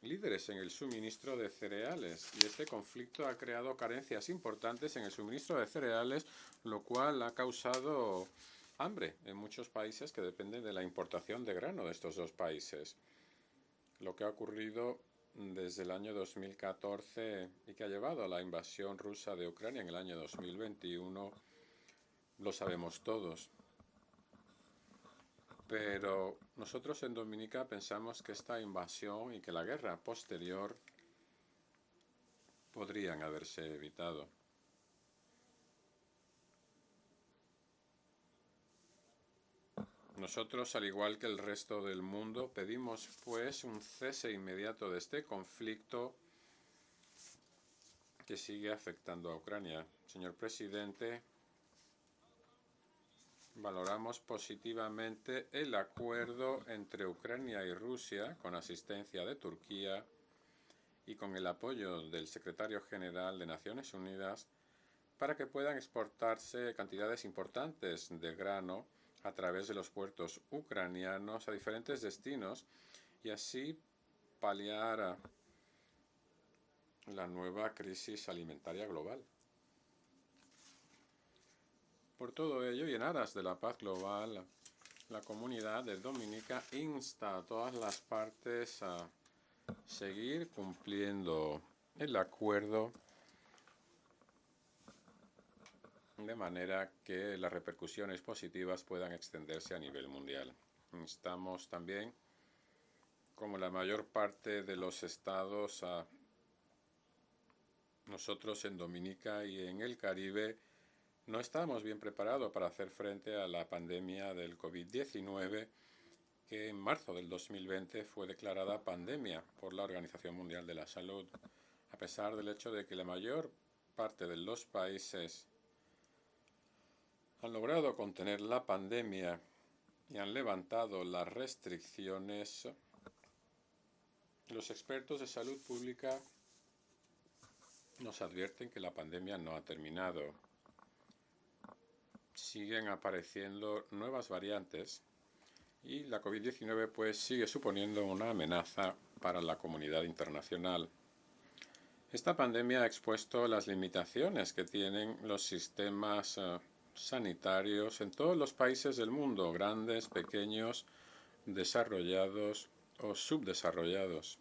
líderes en el suministro de cereales, y este conflicto ha creado carencias importantes en el suministro de cereales, lo cual ha causado hambre en muchos países que dependen de la importación de grano de estos dos países. Lo que ha ocurrido desde el año 2014 y que ha llevado a la invasión rusa de Ucrania en el año 2021, lo sabemos todos. Pero nosotros en Dominica pensamos que esta invasión y que la guerra posterior podrían haberse evitado. Nosotros, al igual que el resto del mundo, pedimos pues un cese inmediato de este conflicto que sigue afectando a Ucrania. Señor presidente, valoramos positivamente el acuerdo entre Ucrania y Rusia, con asistencia de Turquía y con el apoyo del secretario general de Naciones Unidas, para que puedan exportarse cantidades importantes de grano a través de los puertos ucranianos a diferentes destinos y así paliar la nueva crisis alimentaria global. Por todo ello, y en aras de la paz global, la comunidad de Dominica insta a todas las partes a seguir cumpliendo el acuerdo de manera que las repercusiones positivas puedan extenderse a nivel mundial. Instamos también, como la mayor parte de los estados, a nosotros en Dominica y en el Caribe, no estamos bien preparados para hacer frente a la pandemia del COVID-19, que en marzo del 2020 fue declarada pandemia por la Organización Mundial de la Salud, a pesar del hecho de que la mayor parte de los países han logrado contener la pandemia y han levantado las restricciones. Los expertos de salud pública nos advierten que la pandemia no ha terminado. Siguen apareciendo nuevas variantes y la COVID-19 pues sigue suponiendo una amenaza para la comunidad internacional. Esta pandemia ha expuesto las limitaciones que tienen los sistemas sanitarios en todos los países del mundo, grandes, pequeños, desarrollados o subdesarrollados.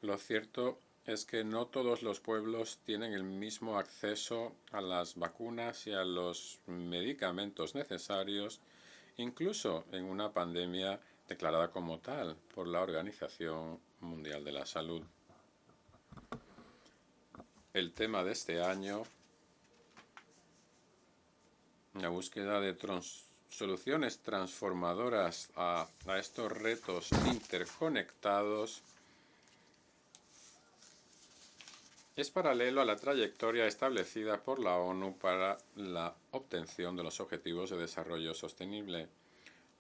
Lo cierto es que no todos los pueblos tienen el mismo acceso a las vacunas y a los medicamentos necesarios, incluso en una pandemia declarada como tal por la Organización Mundial de la Salud. El tema de este año, la búsqueda de soluciones transformadoras a estos retos interconectados, es paralelo a la trayectoria establecida por la ONU para la obtención de los Objetivos de Desarrollo Sostenible.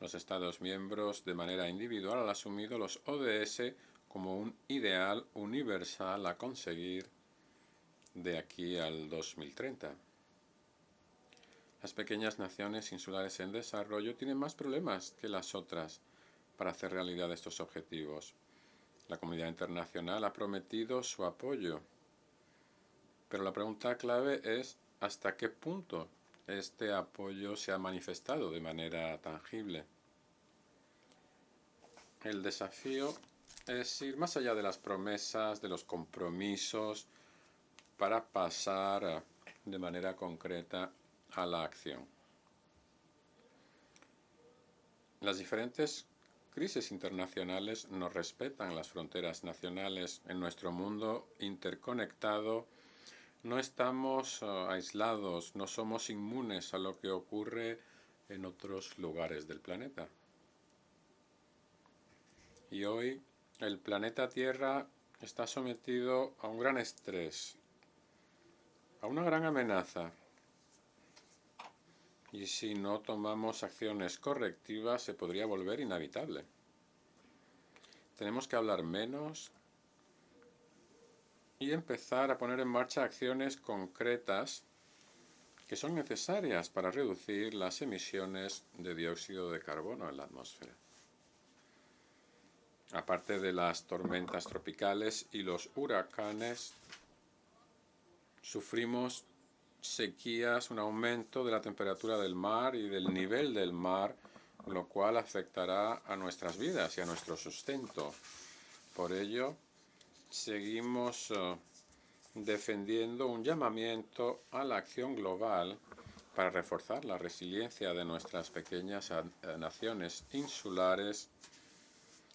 Los Estados miembros, de manera individual, han asumido los ODS como un ideal universal a conseguir de aquí al 2030. Las pequeñas naciones insulares en desarrollo tienen más problemas que las otras para hacer realidad estos objetivos. La comunidad internacional ha prometido su apoyo, pero la pregunta clave es ¿hasta qué punto este apoyo se ha manifestado de manera tangible? El desafío es ir más allá de las promesas, de los compromisos, para pasar de manera concreta a la acción. Las diferentes crisis internacionales no respetan las fronteras nacionales. En nuestro mundo interconectado no estamos aislados, no somos inmunes a lo que ocurre en otros lugares del planeta. Y hoy el planeta Tierra está sometido a un gran estrés, a una gran amenaza. Y si no tomamos acciones correctivas, se podría volver inhabitable. Tenemos que hablar menos y empezar a poner en marcha acciones concretas que son necesarias para reducir las emisiones de dióxido de carbono en la atmósfera. Aparte de las tormentas tropicales y los huracanes, sufrimos sequías, un aumento de la temperatura del mar y del nivel del mar, lo cual afectará a nuestras vidas y a nuestro sustento. Por ello, seguimos defendiendo un llamamiento a la acción global para reforzar la resiliencia de nuestras pequeñas naciones insulares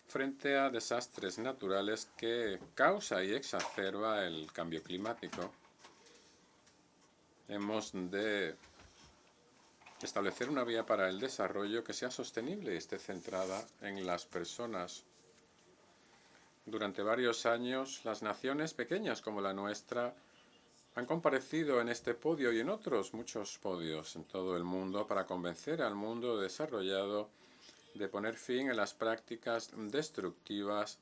frente a desastres naturales que causa y exacerba el cambio climático. Hemos de establecer una vía para el desarrollo que sea sostenible y esté centrada en las personas. Durante varios años, las naciones pequeñas como la nuestra han comparecido en este podio y en otros muchos podios en todo el mundo para convencer al mundo desarrollado de poner fin a las prácticas destructivas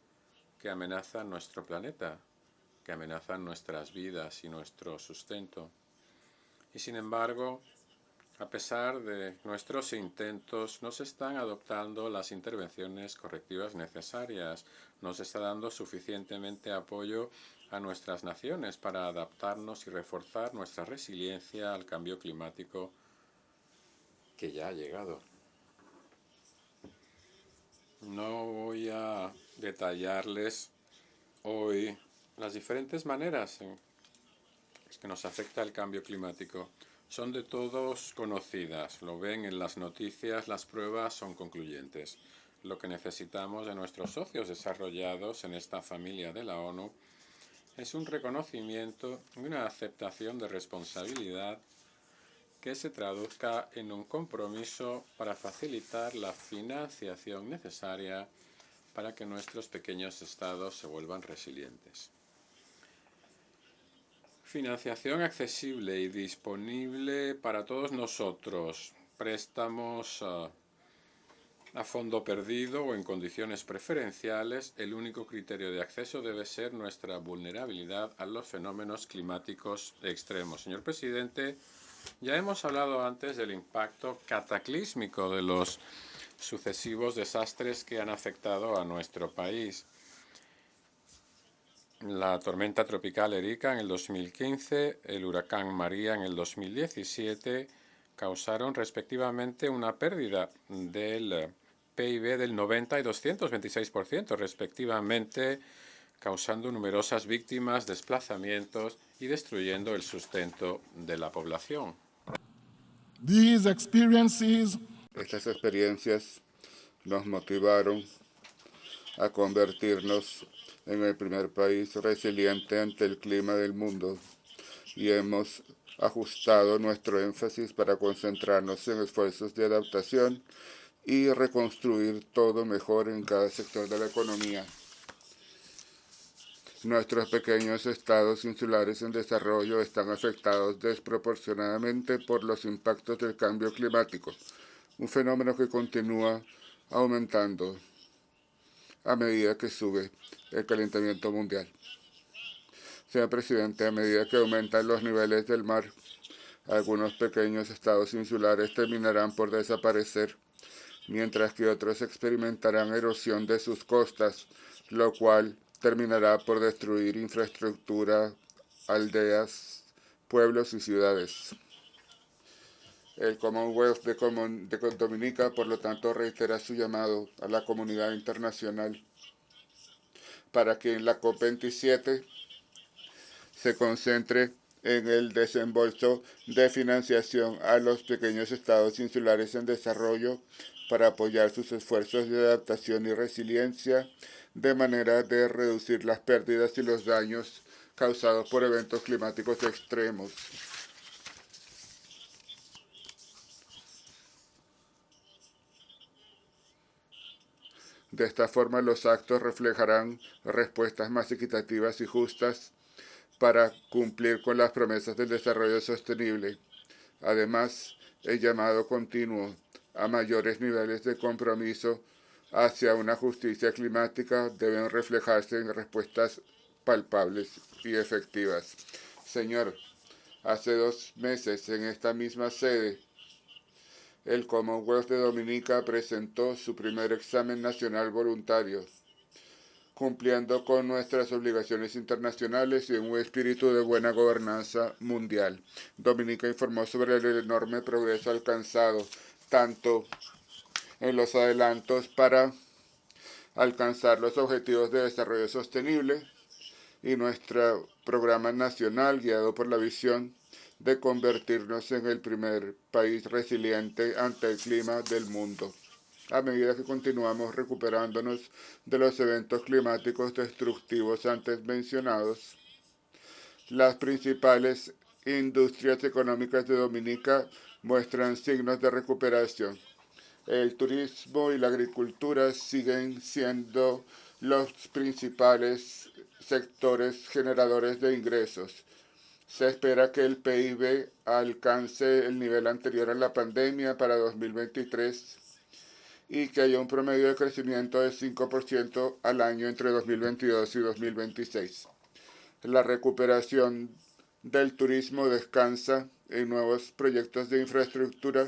que amenazan nuestro planeta, que amenazan nuestras vidas y nuestro sustento. Y sin embargo, a pesar de nuestros intentos, no se están adoptando las intervenciones correctivas necesarias, no se está dando suficientemente apoyo a nuestras naciones para adaptarnos y reforzar nuestra resiliencia al cambio climático que ya ha llegado. No voy a detallarles hoy las diferentes maneras en que nos afecta el cambio climático. Son de todos conocidas, lo ven en las noticias, las pruebas son concluyentes. Lo que necesitamos de nuestros socios desarrollados en esta familia de la ONU es un reconocimiento y una aceptación de responsabilidad que se traduzca en un compromiso para facilitar la financiación necesaria para que nuestros pequeños estados se vuelvan resilientes. Financiación accesible y disponible para todos nosotros, préstamos a fondo perdido o en condiciones preferenciales. El único criterio de acceso debe ser nuestra vulnerabilidad a los fenómenos climáticos extremos. Señor presidente, ya hemos hablado antes del impacto cataclísmico de los sucesivos desastres que han afectado a nuestro país. La tormenta tropical Erika en el 2015, el huracán María en el 2017 causaron respectivamente una pérdida del PIB del 90 y 226% respectivamente, causando numerosas víctimas, desplazamientos y destruyendo el sustento de la población. Estas experiencias nos motivaron a convertirnos en el primer país resiliente ante el clima del mundo y hemos ajustado nuestro énfasis para concentrarnos en esfuerzos de adaptación y reconstruir todo mejor en cada sector de la economía. Nuestros pequeños estados insulares en desarrollo están afectados desproporcionadamente por los impactos del cambio climático, un fenómeno que continúa aumentando a medida que sube el calentamiento mundial. Señor presidente, a medida que aumentan los niveles del mar, algunos pequeños estados insulares terminarán por desaparecer, mientras que otros experimentarán erosión de sus costas, lo cual terminará por destruir infraestructura, aldeas, pueblos y ciudades. El Commonwealth de Dominica, por lo tanto, reitera su llamado a la comunidad internacional para que en la COP27 se concentre en el desembolso de financiación a los pequeños estados insulares en desarrollo para apoyar sus esfuerzos de adaptación y resiliencia de manera de reducir las pérdidas y los daños causados por eventos climáticos extremos. De esta forma, los actos reflejarán respuestas más equitativas y justas para cumplir con las promesas del desarrollo sostenible. Además, el llamado continuo a mayores niveles de compromiso hacia una justicia climática deben reflejarse en respuestas palpables y efectivas. Señor, hace 2 meses en esta misma sede, el Commonwealth de Dominica presentó su primer examen nacional voluntario, cumpliendo con nuestras obligaciones internacionales y en un espíritu de buena gobernanza mundial. Dominica informó sobre el enorme progreso alcanzado, tanto en los adelantos para alcanzar los objetivos de desarrollo sostenible y nuestro programa nacional guiado por la visión de convertirnos en el primer país resiliente ante el clima del mundo. A medida que continuamos recuperándonos de los eventos climáticos destructivos antes mencionados, las principales industrias económicas de Dominica muestran signos de recuperación. El turismo y la agricultura siguen siendo los principales sectores generadores de ingresos. Se espera que el PIB alcance el nivel anterior a la pandemia para 2023 y que haya un promedio de crecimiento de 5% al año entre 2022 y 2026. La recuperación del turismo descansa en nuevos proyectos de infraestructura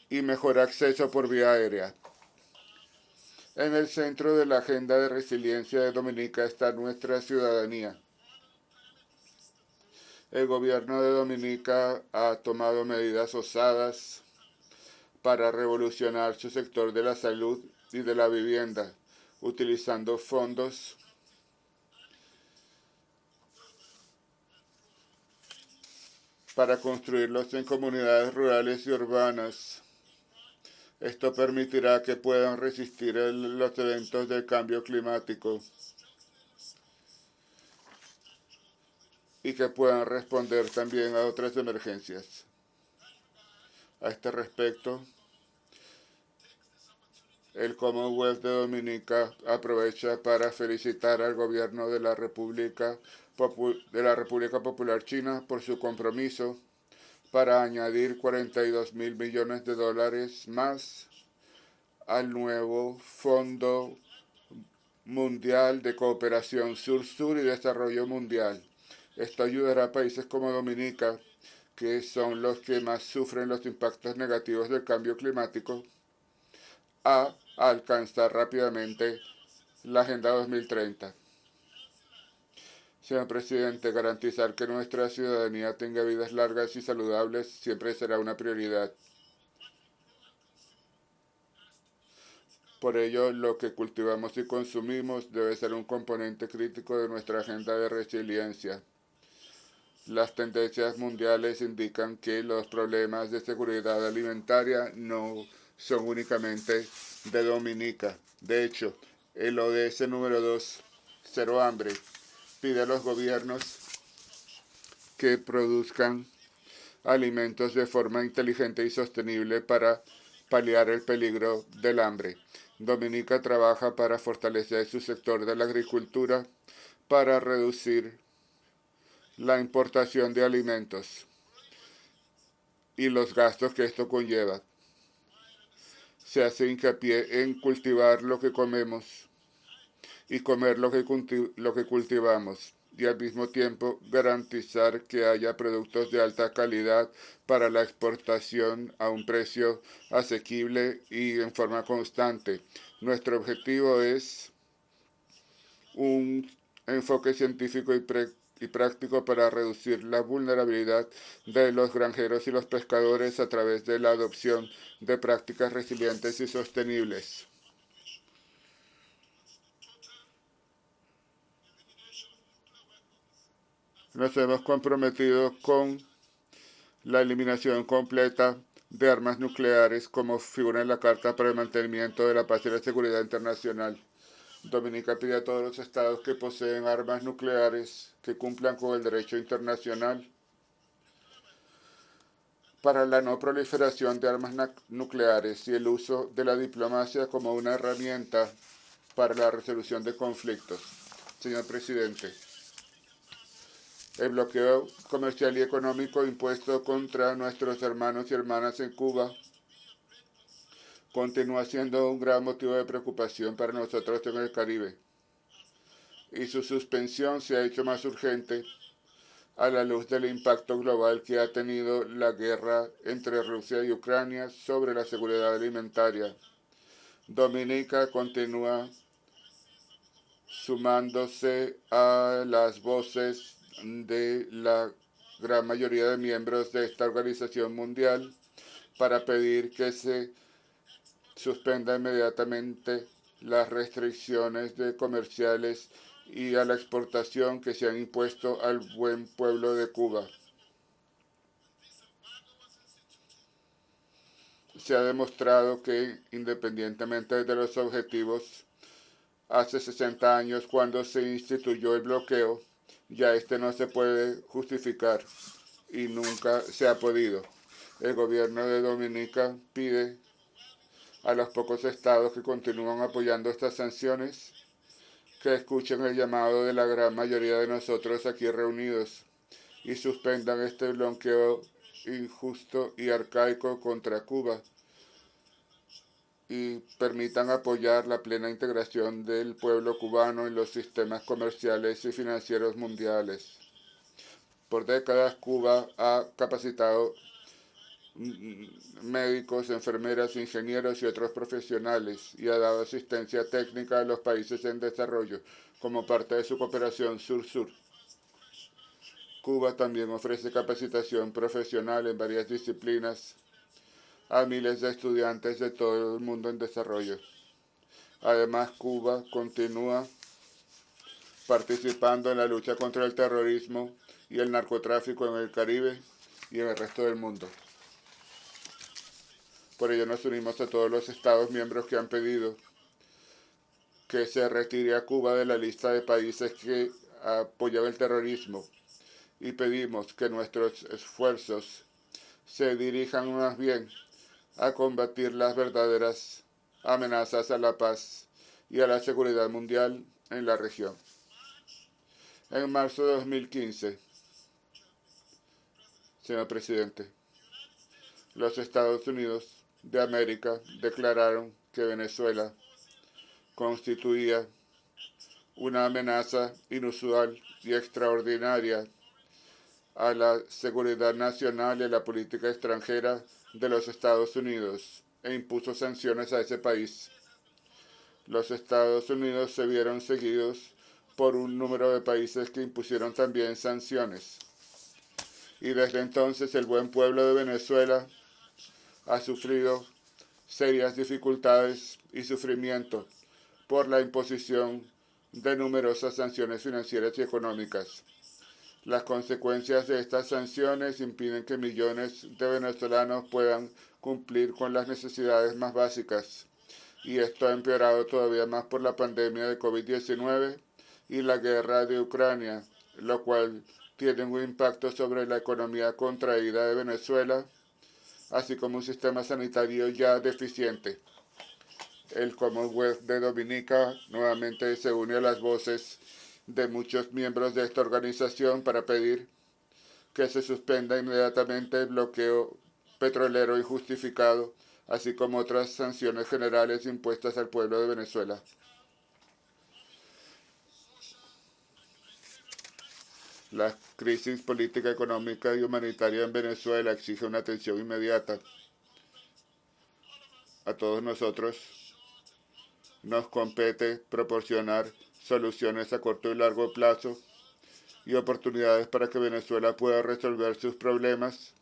y mejor acceso por vía aérea. En el centro de la agenda de resiliencia de Dominica está nuestra ciudadanía. El gobierno de Dominica ha tomado medidas osadas para revolucionar su sector de la salud y de la vivienda, utilizando fondos para construirlos en comunidades rurales y urbanas. Esto permitirá que puedan resistir los eventos del cambio climático y que puedan responder también a otras emergencias. A este respecto, el Commonwealth de Dominica aprovecha para felicitar al gobierno de la República Popular China por su compromiso para añadir $42 mil millones más al nuevo Fondo Mundial de Cooperación Sur-Sur y Desarrollo Mundial. Esto ayudará a países como Dominica, que son los que más sufren los impactos negativos del cambio climático, a alcanzar rápidamente la Agenda 2030. Señor presidente, garantizar que nuestra ciudadanía tenga vidas largas y saludables siempre será una prioridad. Por ello, lo que cultivamos y consumimos debe ser un componente crítico de nuestra agenda de resiliencia. Las tendencias mundiales indican que los problemas de seguridad alimentaria no son únicamente de Dominica. De hecho, el ODS número 2, Cero Hambre, pide a los gobiernos que produzcan alimentos de forma inteligente y sostenible para paliar el peligro del hambre. Dominica trabaja para fortalecer su sector de la agricultura para reducir la importación de alimentos y los gastos que esto conlleva. Se hace hincapié en cultivar lo que comemos y comer lo que cultivamos, y al mismo tiempo garantizar que haya productos de alta calidad para la exportación a un precio asequible y en forma constante. Nuestro objetivo es un enfoque científico y práctico para reducir la vulnerabilidad de los granjeros y los pescadores a través de la adopción de prácticas resilientes y sostenibles. Nos hemos comprometido con la eliminación completa de armas nucleares como figura en la Carta para el Mantenimiento de la Paz y la Seguridad Internacional. Dominica pide a todos los estados que poseen armas nucleares que cumplan con el derecho internacional para la no proliferación de armas nucleares y el uso de la diplomacia como una herramienta para la resolución de conflictos. Señor presidente, el bloqueo comercial y económico impuesto contra nuestros hermanos y hermanas en Cuba continúa siendo un gran motivo de preocupación para nosotros en el Caribe, y su suspensión se ha hecho más urgente a la luz del impacto global que ha tenido la guerra entre Rusia y Ucrania sobre la seguridad alimentaria. Dominica continúa sumándose a las voces de la gran mayoría de miembros de esta organización mundial para pedir que se suspenda inmediatamente las restricciones comerciales y a la exportación que se han impuesto al buen pueblo de Cuba. Se ha demostrado que, independientemente de los objetivos, hace 60 años cuando se instituyó el bloqueo, ya este no se puede justificar y nunca se ha podido. El gobierno de Dominica pide a los pocos estados que continúan apoyando estas sanciones que escuchen el llamado de la gran mayoría de nosotros aquí reunidos y suspendan este bloqueo injusto y arcaico contra Cuba y permitan apoyar la plena integración del pueblo cubano en los sistemas comerciales y financieros mundiales. Por décadas, Cuba ha capacitado médicos, enfermeras, ingenieros y otros profesionales y ha dado asistencia técnica a los países en desarrollo como parte de su cooperación sur-sur. Cuba también ofrece capacitación profesional en varias disciplinas a miles de estudiantes de todo el mundo en desarrollo. Además, Cuba continúa participando en la lucha contra el terrorismo y el narcotráfico en el Caribe y en el resto del mundo. Por ello nos unimos a todos los Estados miembros que han pedido que se retire a Cuba de la lista de países que apoyan el terrorismo y pedimos que nuestros esfuerzos se dirijan más bien a combatir las verdaderas amenazas a la paz y a la seguridad mundial en la región. En marzo de 2015, señor presidente, los Estados Unidos de América declararon que Venezuela constituía una amenaza inusual y extraordinaria a la seguridad nacional y a la política extranjera de los Estados Unidos e impuso sanciones a ese país. Los Estados Unidos se vieron seguidos por un número de países que impusieron también sanciones. Y desde entonces el buen pueblo de Venezuela ha sufrido serias dificultades y sufrimiento por la imposición de numerosas sanciones financieras y económicas. Las consecuencias de estas sanciones impiden que millones de venezolanos puedan cumplir con las necesidades más básicas, y esto ha empeorado todavía más por la pandemia de COVID-19 y la guerra de Ucrania, lo cual tiene un impacto sobre la economía contraída de Venezuela, así como un sistema sanitario ya deficiente. El Commonwealth de Dominica nuevamente se une a las voces de muchos miembros de esta organización para pedir que se suspenda inmediatamente el bloqueo petrolero injustificado, así como otras sanciones generales impuestas al pueblo de Venezuela. La crisis política, económica y humanitaria en Venezuela exige una atención inmediata. A todos nosotros nos compete proporcionar soluciones a corto y largo plazo y oportunidades para que Venezuela pueda resolver sus problemas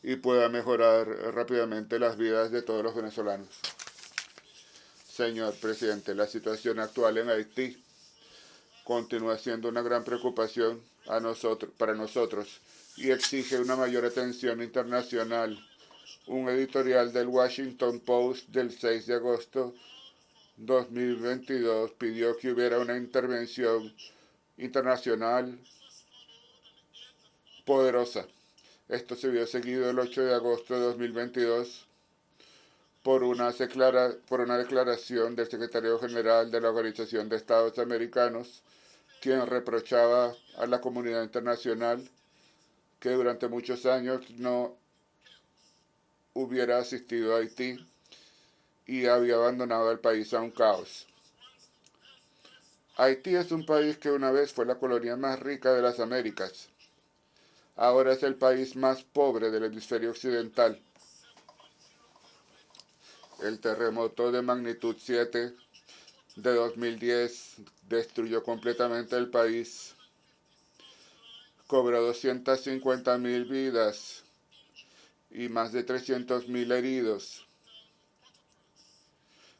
y pueda mejorar rápidamente las vidas de todos los venezolanos. Señor presidente, la situación actual en Haití continúa siendo una gran preocupación para nosotros y exige una mayor atención internacional. Un editorial del Washington Post del 6 de agosto 2022 pidió que hubiera una intervención internacional poderosa. Esto se vio seguido el 8 de agosto de 2022 por una declaración del secretario general de la Organización de Estados Americanos, quien reprochaba a la comunidad internacional que durante muchos años no hubiera asistido a Haití y había abandonado el país a un caos. Haití es un país que una vez fue la colonia más rica de las Américas. Ahora es el país más pobre del hemisferio occidental. El terremoto de magnitud 7 de 2010 destruyó completamente el país, cobró 250.000 vidas y más de 300.000 heridos,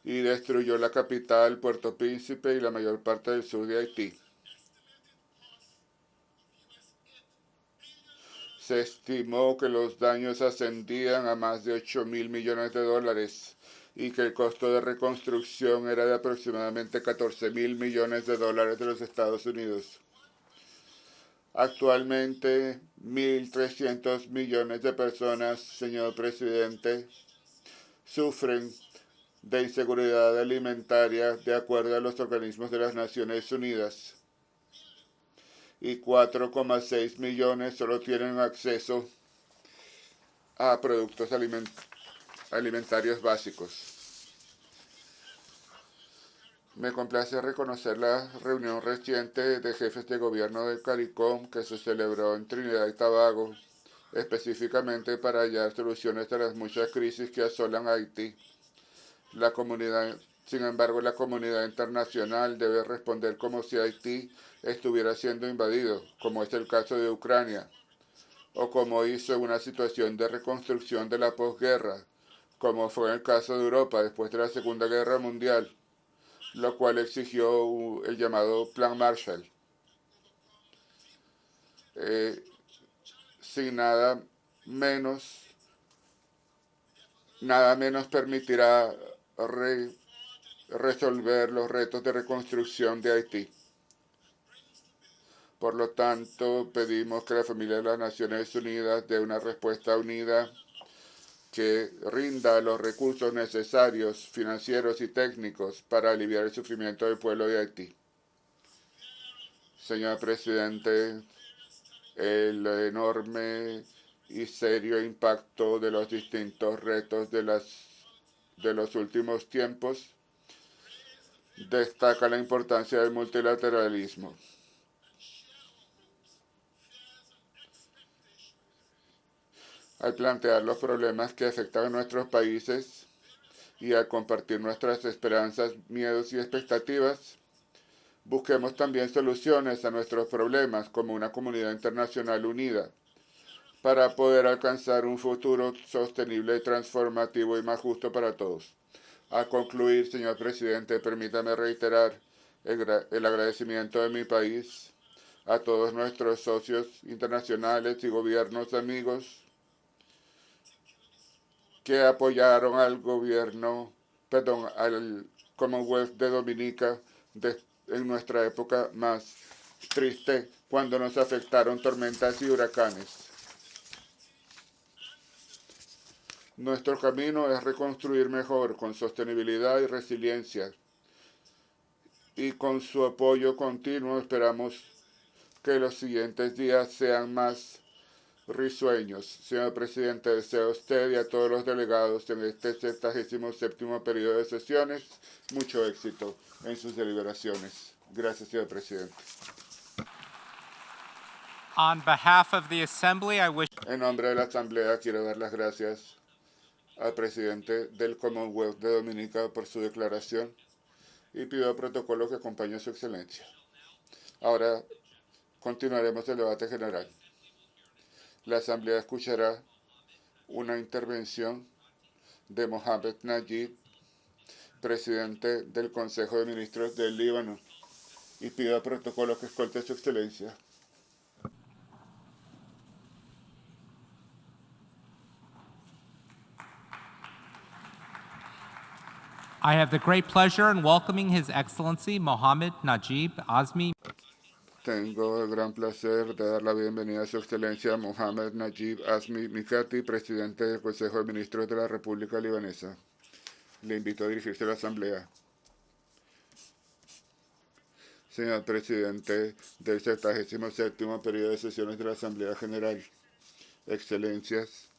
y destruyó la capital, Puerto Príncipe, y la mayor parte del sur de Haití. Se estimó que los daños ascendían a más de 8.000 millones de dólares y que el costo de reconstrucción era de aproximadamente 14.000 millones de dólares de los Estados Unidos. Actualmente, 1.300 millones de personas, señor presidente, sufren de inseguridad alimentaria de acuerdo a los organismos de las Naciones Unidas. Y 4,6 millones solo tienen acceso a productos alimentarios básicos. Me complace reconocer la reunión reciente de jefes de gobierno del CARICOM que se celebró en Trinidad y Tobago, específicamente para hallar soluciones a las muchas crisis que asolan a Haití. Sin embargo, la comunidad internacional debe responder como si Haití estuviera siendo invadido, como es el caso de Ucrania, o como hizo en una situación de reconstrucción de la posguerra, como fue en el caso de Europa después de la Segunda Guerra Mundial, lo cual exigió el llamado Plan Marshall. Sin nada menos permitirá resolver los retos de reconstrucción de Haití. Por lo tanto, pedimos que la familia de las Naciones Unidas dé una respuesta unida que rinda los recursos necesarios, financieros y técnicos para aliviar el sufrimiento del pueblo de Haití. Señor presidente, el enorme y serio impacto de los distintos retos de los últimos tiempos destaca la importancia del multilateralismo. Al plantear los problemas que afectan a nuestros países y al compartir nuestras esperanzas, miedos y expectativas, busquemos también soluciones a nuestros problemas como una comunidad internacional unida para poder alcanzar un futuro sostenible, transformativo y más justo para todos. A concluir, señor presidente, permítame reiterar el agradecimiento de mi país a todos nuestros socios internacionales y gobiernos amigos que apoyaron al Commonwealth de Dominica en nuestra época más triste, cuando nos afectaron tormentas y huracanes. Nuestro camino es reconstruir mejor, con sostenibilidad y resiliencia, y con su apoyo continuo esperamos que los siguientes días sean más risueños. Señor presidente, deseo a usted y a todos los delegados en este 77º periodo de sesiones mucho éxito en sus deliberaciones. Gracias, señor presidente. On behalf of the Assembly, I wish... En nombre de la Asamblea, quiero dar las gracias al presidente del Commonwealth de Dominica por su declaración y pido al protocolo que acompañe a su excelencia. Ahora continuaremos el debate general. La Asamblea escuchará una intervención de Mohamed Najib, presidente del Consejo de Ministros del Líbano, y pido al protocolo que escolte a su excelencia. I have the great pleasure in welcoming His Excellency Mohamed Najib Azmi. Tengo el gran placer de dar la bienvenida a su excelencia Mohamed Najib Azmi Mikati, presidente del Consejo de Ministros de la República Libanesa. Le invito a dirigirse a la Asamblea. Señor presidente del 77º periodo de sesiones de la Asamblea General, excelencias,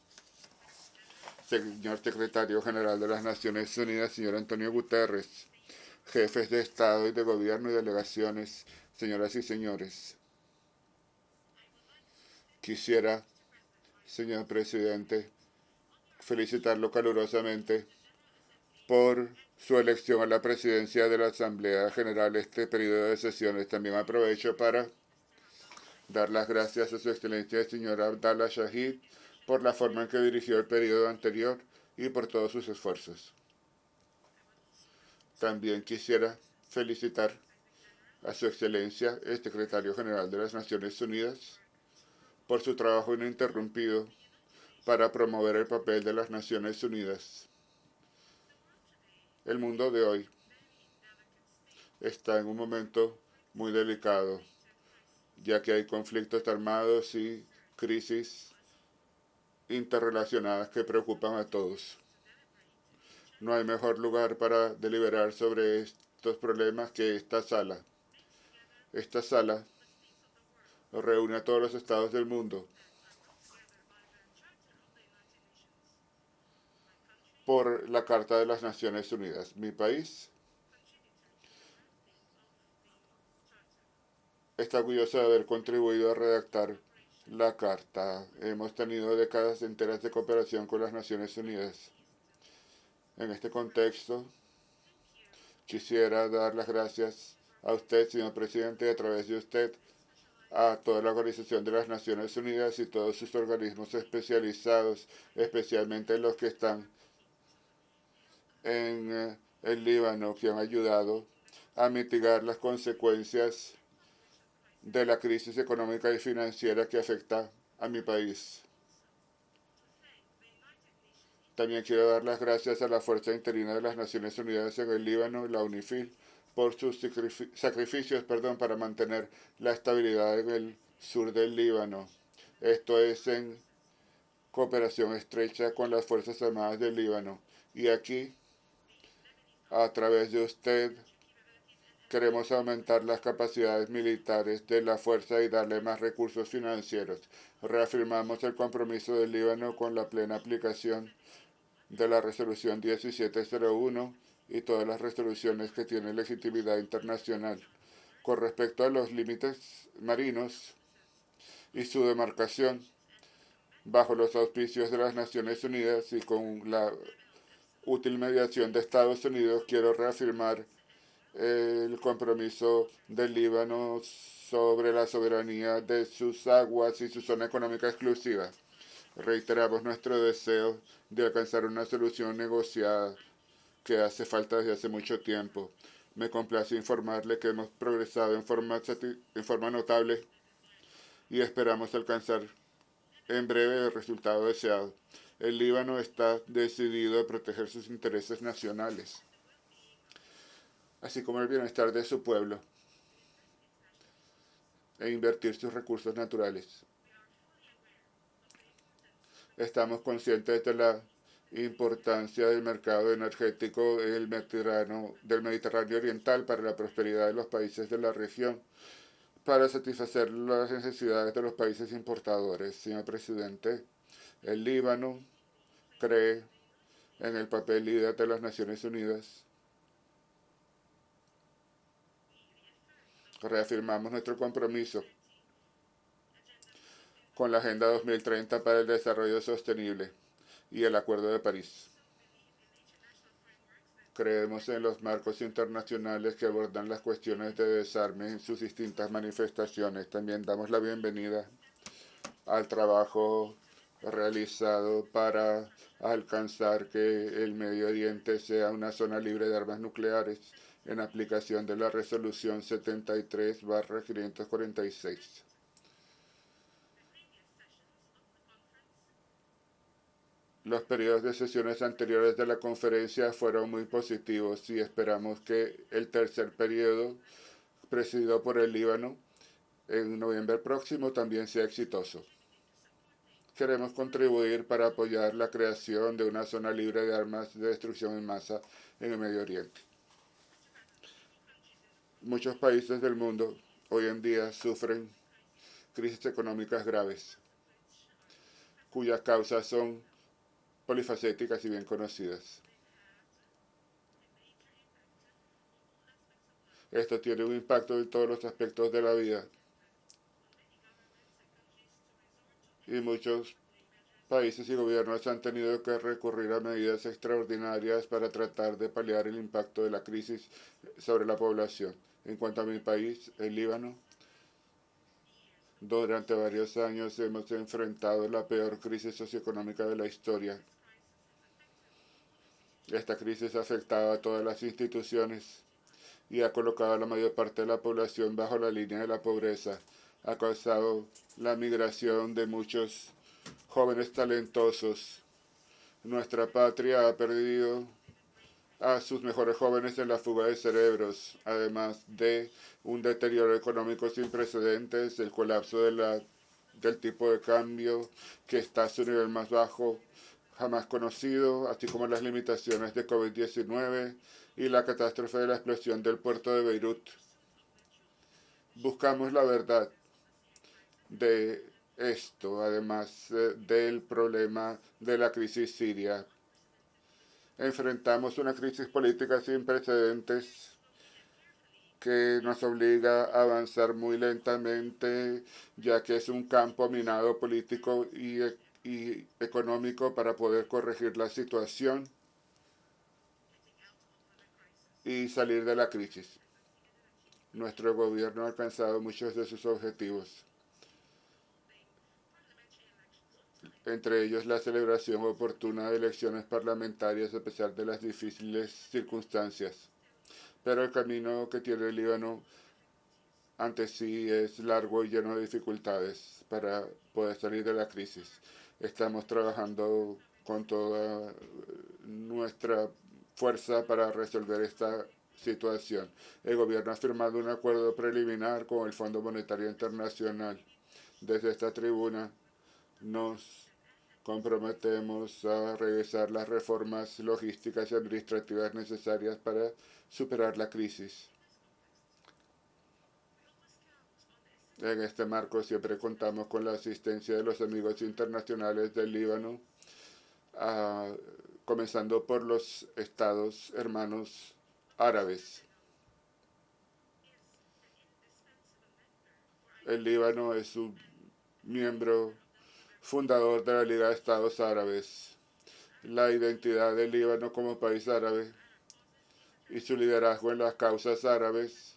señor secretario general de las Naciones Unidas, señor Antonio Guterres, jefes de Estado y de Gobierno y delegaciones, señoras y señores. Quisiera, señor presidente, felicitarlo calurosamente por su elección a la presidencia de la Asamblea General este periodo de sesiones. También aprovecho para dar las gracias a su excelencia el señor Abdallah Shahid por la forma en que dirigió el periodo anterior y por todos sus esfuerzos. También quisiera felicitar a su excelencia el secretario general de las Naciones Unidas por su trabajo ininterrumpido para promover el papel de las Naciones Unidas. El mundo de hoy está en un momento muy delicado, ya que hay conflictos armados y crisis interrelacionadas que preocupan a todos. No hay mejor lugar para deliberar sobre estos problemas que esta sala. Esta sala reúne a todos los estados del mundo por la Carta de las Naciones Unidas. Mi país está orgulloso de haber contribuido a redactar la Carta. Hemos tenido décadas enteras de cooperación con las Naciones Unidas. En este contexto, quisiera dar las gracias a usted, señor presidente, y a través de usted, a toda la Organización de las Naciones Unidas y todos sus organismos especializados, especialmente los que están en el Líbano, que han ayudado a mitigar las consecuencias de la crisis económica y financiera que afecta a mi país. También quiero dar las gracias a la Fuerza Interina de las Naciones Unidas en el Líbano, la UNIFIL, por sus sacrificios para mantener la estabilidad en el sur del Líbano. Esto es en cooperación estrecha con las Fuerzas Armadas del Líbano. Y aquí, a través de usted, queremos aumentar las capacidades militares de la fuerza y darle más recursos financieros. Reafirmamos el compromiso del Líbano con la plena aplicación de la resolución 1701 y todas las resoluciones que tienen legitimidad internacional. Con respecto a los límites marinos y su demarcación, bajo los auspicios de las Naciones Unidas y con la útil mediación de Estados Unidos, quiero reafirmar el compromiso del Líbano sobre la soberanía de sus aguas y su zona económica exclusiva. Reiteramos nuestro deseo de alcanzar una solución negociada que hace falta desde hace mucho tiempo. Me complace informarle que hemos progresado en forma notable y esperamos alcanzar en breve el resultado deseado. El Líbano está decidido a proteger sus intereses nacionales, así como el bienestar de su pueblo, e invertir sus recursos naturales. Estamos conscientes de la importancia del mercado energético del Mediterráneo Oriental para la prosperidad de los países de la región, para satisfacer las necesidades de los países importadores. Señor presidente, el Líbano cree en el papel líder de las Naciones Unidas. Reafirmamos nuestro compromiso con la Agenda 2030 para el Desarrollo Sostenible y el Acuerdo de París. Creemos en los marcos internacionales que abordan las cuestiones de desarme en sus distintas manifestaciones. También damos la bienvenida al trabajo realizado para alcanzar que el Medio Oriente sea una zona libre de armas nucleares en aplicación de la Resolución 73/546. Los periodos de sesiones anteriores de la conferencia fueron muy positivos y esperamos que el tercer periodo, presidido por el Líbano, en noviembre próximo también sea exitoso. Queremos contribuir para apoyar la creación de una zona libre de armas de destrucción en masa en el Medio Oriente. Muchos países del mundo hoy en día sufren crisis económicas graves, cuyas causas son polifacéticas y bien conocidas. Esto tiene un impacto en todos los aspectos de la vida. Y muchos países y gobiernos han tenido que recurrir a medidas extraordinarias para tratar de paliar el impacto de la crisis sobre la población. En cuanto a mi país, el Líbano, durante varios años hemos enfrentado la peor crisis socioeconómica de la historia. Esta crisis ha afectado a todas las instituciones y ha colocado a la mayor parte de la población bajo la línea de la pobreza. Ha causado la migración de muchos jóvenes talentosos. Nuestra patria ha perdido a sus mejores jóvenes en la fuga de cerebros, además de un deterioro económico sin precedentes, el colapso del tipo de cambio que está a su nivel más bajo jamás conocido, así como las limitaciones de COVID-19 y la catástrofe de la explosión del puerto de Beirut. Buscamos la verdad de esto, además del problema de la crisis siria. Enfrentamos una crisis política sin precedentes que nos obliga a avanzar muy lentamente, ya que es un campo minado político y económico para poder corregir la situación y salir de la crisis. Nuestro gobierno ha alcanzado muchos de sus objetivos, entre ellos la celebración oportuna de elecciones parlamentarias a pesar de las difíciles circunstancias. Pero el camino que tiene el Líbano ante sí es largo y lleno de dificultades para poder salir de la crisis. Estamos trabajando con toda nuestra fuerza para resolver esta situación. El gobierno ha firmado un acuerdo preliminar con el Fondo Monetario Internacional. Desde esta tribuna nos comprometemos a realizar las reformas logísticas y administrativas necesarias para superar la crisis. En este marco siempre contamos con la asistencia de los amigos internacionales del Líbano, comenzando por los estados hermanos árabes. El Líbano es un miembro fundador de la Liga de Estados Árabes. La identidad del Líbano como país árabe y su liderazgo en las causas árabes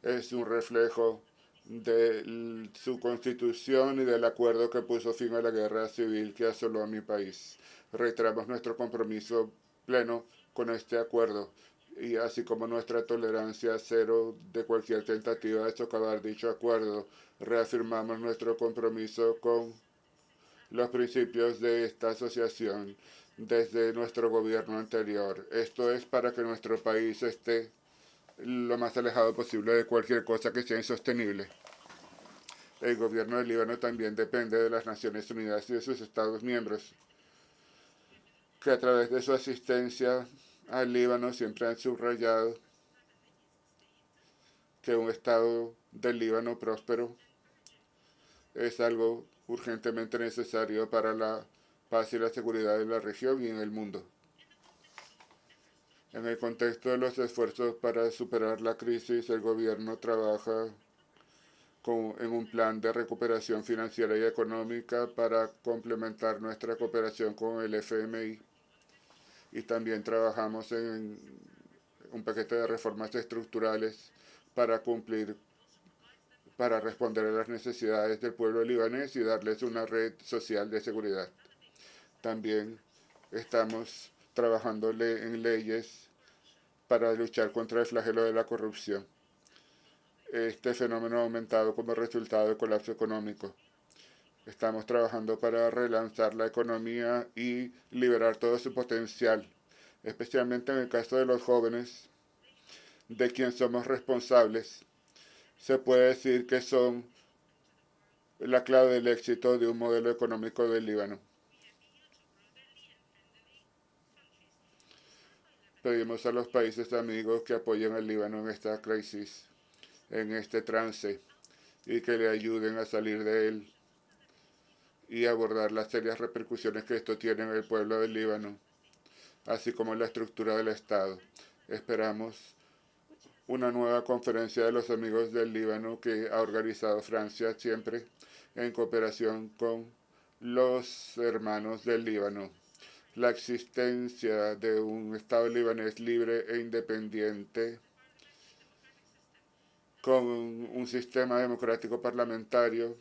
es un reflejo de su constitución y del acuerdo que puso fin a la guerra civil que asoló a mi país. Reiteramos nuestro compromiso pleno con este acuerdo y así como nuestra tolerancia cero de cualquier tentativa de socavar dicho acuerdo. Reafirmamos nuestro compromiso con los principios de esta asociación desde nuestro gobierno anterior. Esto es para que nuestro país esté lo más alejado posible de cualquier cosa que sea insostenible. El gobierno del Líbano también depende de las Naciones Unidas y de sus Estados miembros que a través de su asistencia al Líbano siempre han subrayado que un Estado del Líbano próspero es algo urgentemente necesario para la paz y la seguridad de la región y en el mundo. En el contexto de los esfuerzos para superar la crisis, el gobierno trabaja en un plan de recuperación financiera y económica para complementar nuestra cooperación con el FMI. Y también trabajamos en un paquete de reformas estructurales para responder a las necesidades del pueblo libanés y darles una red social de seguridad. También estamos trabajando en leyes para luchar contra el flagelo de la corrupción. Este fenómeno ha aumentado como resultado del colapso económico. Estamos trabajando para relanzar la economía y liberar todo su potencial, especialmente en el caso de los jóvenes, de quien somos responsables. Se puede decir que son la clave del éxito de un modelo económico del Líbano. Pedimos a los países amigos que apoyen al Líbano en esta crisis, en este trance, y que le ayuden a salir de él y abordar las serias repercusiones que esto tiene en el pueblo del Líbano, así como en la estructura del Estado. Esperamos una nueva conferencia de los amigos del Líbano que ha organizado Francia siempre en cooperación con los hermanos del Líbano. La existencia de un Estado libanés libre e independiente con un sistema democrático parlamentario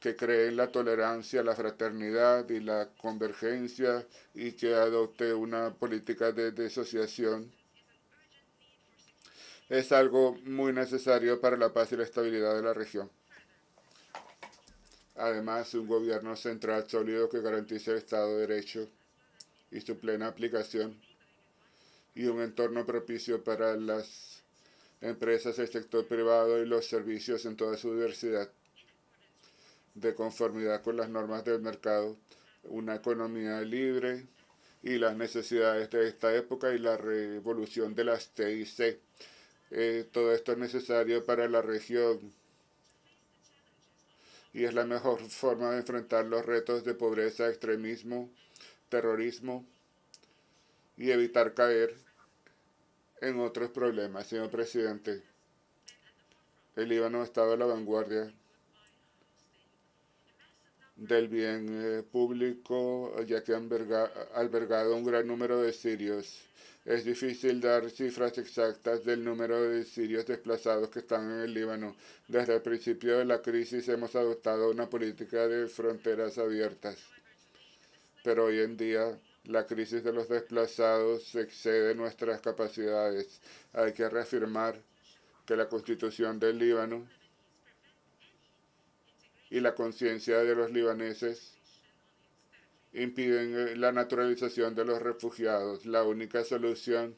que cree en la tolerancia, la fraternidad y la convergencia y que adopte una política de disociación es algo muy necesario para la paz y la estabilidad de la región. Además, un gobierno central sólido que garantice el Estado de Derecho y su plena aplicación y un entorno propicio para las empresas, el sector privado y los servicios en toda su diversidad, de conformidad con las normas del mercado, una economía libre y las necesidades de esta época y la revolución de las TIC. Todo esto es necesario para la región y es la mejor forma de enfrentar los retos de pobreza, extremismo, terrorismo y evitar caer en otros problemas. Señor presidente, el Líbano ha estado a la vanguardia del bien público, ya que ha albergado un gran número de sirios. Es difícil dar cifras exactas del número de sirios desplazados que están en el Líbano. Desde el principio de la crisis hemos adoptado una política de fronteras abiertas. Pero hoy en día la crisis de los desplazados excede nuestras capacidades. Hay que reafirmar que la Constitución del Líbano y la conciencia de los libaneses impiden la naturalización de los refugiados. La única solución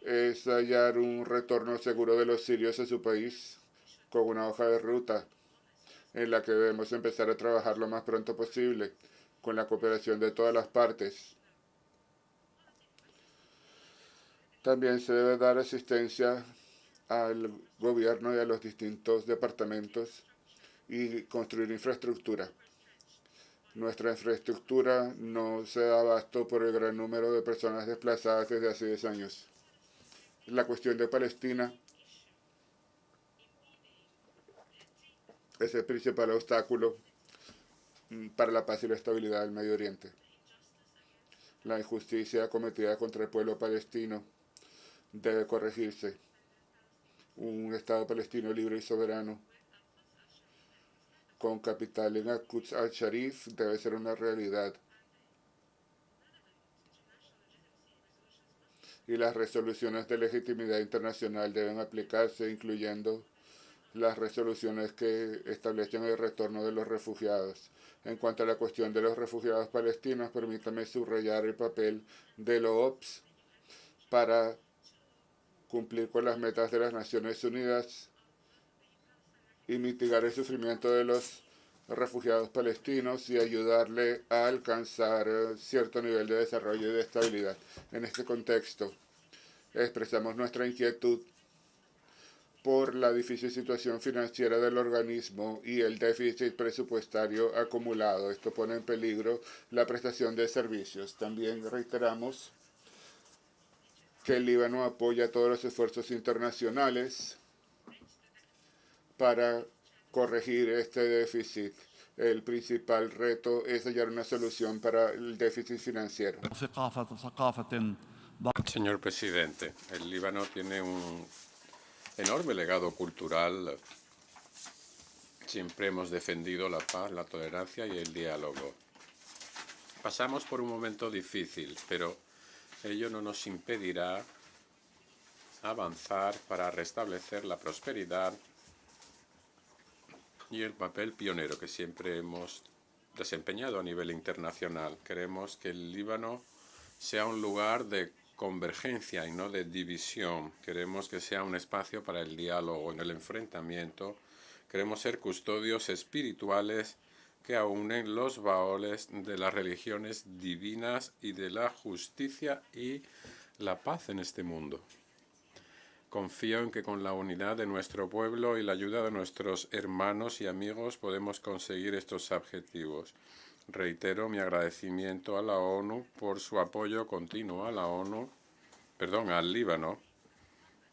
es hallar un retorno seguro de los sirios a su país con una hoja de ruta en la que debemos empezar a trabajar lo más pronto posible con la cooperación de todas las partes. También se debe dar asistencia al gobierno y a los distintos departamentos y construir infraestructura. Nuestra infraestructura no se da abasto por el gran número de personas desplazadas desde hace 10 años. La cuestión de Palestina es el principal obstáculo para la paz y la estabilidad del Medio Oriente. La injusticia cometida contra el pueblo palestino debe corregirse. Un Estado palestino libre y soberano con capital en Al-Quds al-Sharif debe ser una realidad. Y las resoluciones de legitimidad internacional deben aplicarse, incluyendo las resoluciones que establecen el retorno de los refugiados. En cuanto a la cuestión de los refugiados palestinos, permítame subrayar el papel de la OPS para cumplir con las metas de las Naciones Unidas y mitigar el sufrimiento de los refugiados palestinos y ayudarle a alcanzar cierto nivel de desarrollo y de estabilidad. En este contexto, expresamos nuestra inquietud por la difícil situación financiera del organismo y el déficit presupuestario acumulado. Esto pone en peligro la prestación de servicios. También reiteramos que el Líbano apoya todos los esfuerzos internacionales para corregir este déficit. El principal reto es hallar una solución para el déficit financiero. Señor presidente, el Líbano tiene un enorme legado cultural. Siempre hemos defendido la paz, la tolerancia y el diálogo. Pasamos por un momento difícil, pero ello no nos impedirá avanzar para restablecer la prosperidad y el papel pionero que siempre hemos desempeñado a nivel internacional. Queremos que el Líbano sea un lugar de convergencia y no de división. Queremos que sea un espacio para el diálogo, en el enfrentamiento. Queremos ser custodios espirituales que aúnen los valores de las religiones divinas y de la justicia y la paz en este mundo. Confío en que con la unidad de nuestro pueblo y la ayuda de nuestros hermanos y amigos podemos conseguir estos objetivos. Reitero mi agradecimiento a la ONU por su apoyo continuo al Líbano.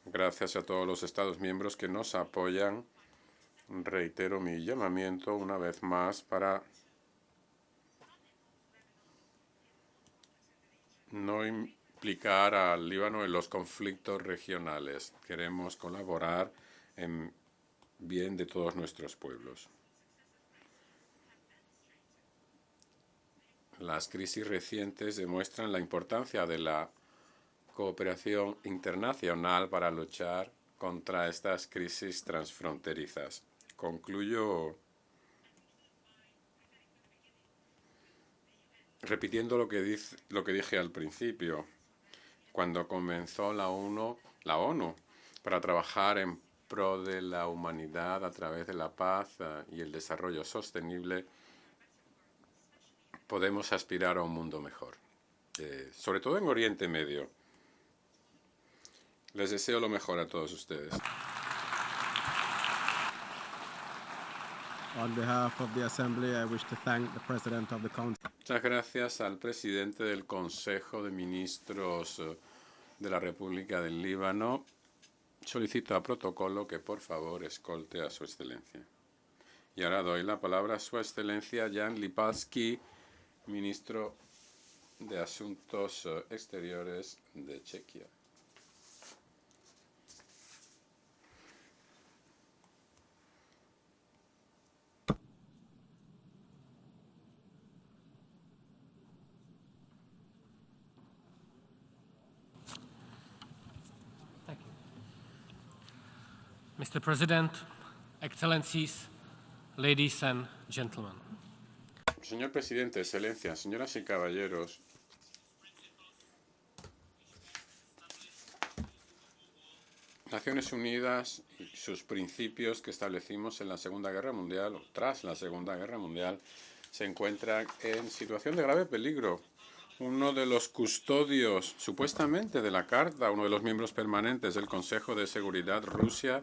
Gracias a todos los Estados miembros que nos apoyan. Reitero mi llamamiento una vez más para no implicar al Líbano en los conflictos regionales. Queremos colaborar en bien de todos nuestros pueblos. Las crisis recientes demuestran la importancia de la cooperación internacional para luchar contra estas crisis transfronterizas. Concluyo repitiendo lo que dije al principio. Cuando comenzó la ONU para trabajar en pro de la humanidad a través de la paz y el desarrollo sostenible, podemos aspirar a un mundo mejor, sobre todo en Oriente Medio. Les deseo lo mejor a todos ustedes. On behalf of the Assembly, I wish to thank the President of the Council. Muchas gracias al presidente del Consejo de Ministros de la República del Líbano. Solicito a protocolo que por favor escolte a Su Excelencia. Y ahora doy la palabra a Su Excelencia Jan Lipalski, ministro de Asuntos Exteriores de Chequia. Mr. President, Excellencies, ladies and gentlemen. Señor presidente, excelencias, señoras y caballeros, Naciones Unidas y sus principios que establecimos en la Segunda Guerra Mundial, o tras la Segunda Guerra Mundial, se encuentran en situación de grave peligro. Uno de los custodios, supuestamente, de la Carta, uno de los miembros permanentes del Consejo de Seguridad, Rusia,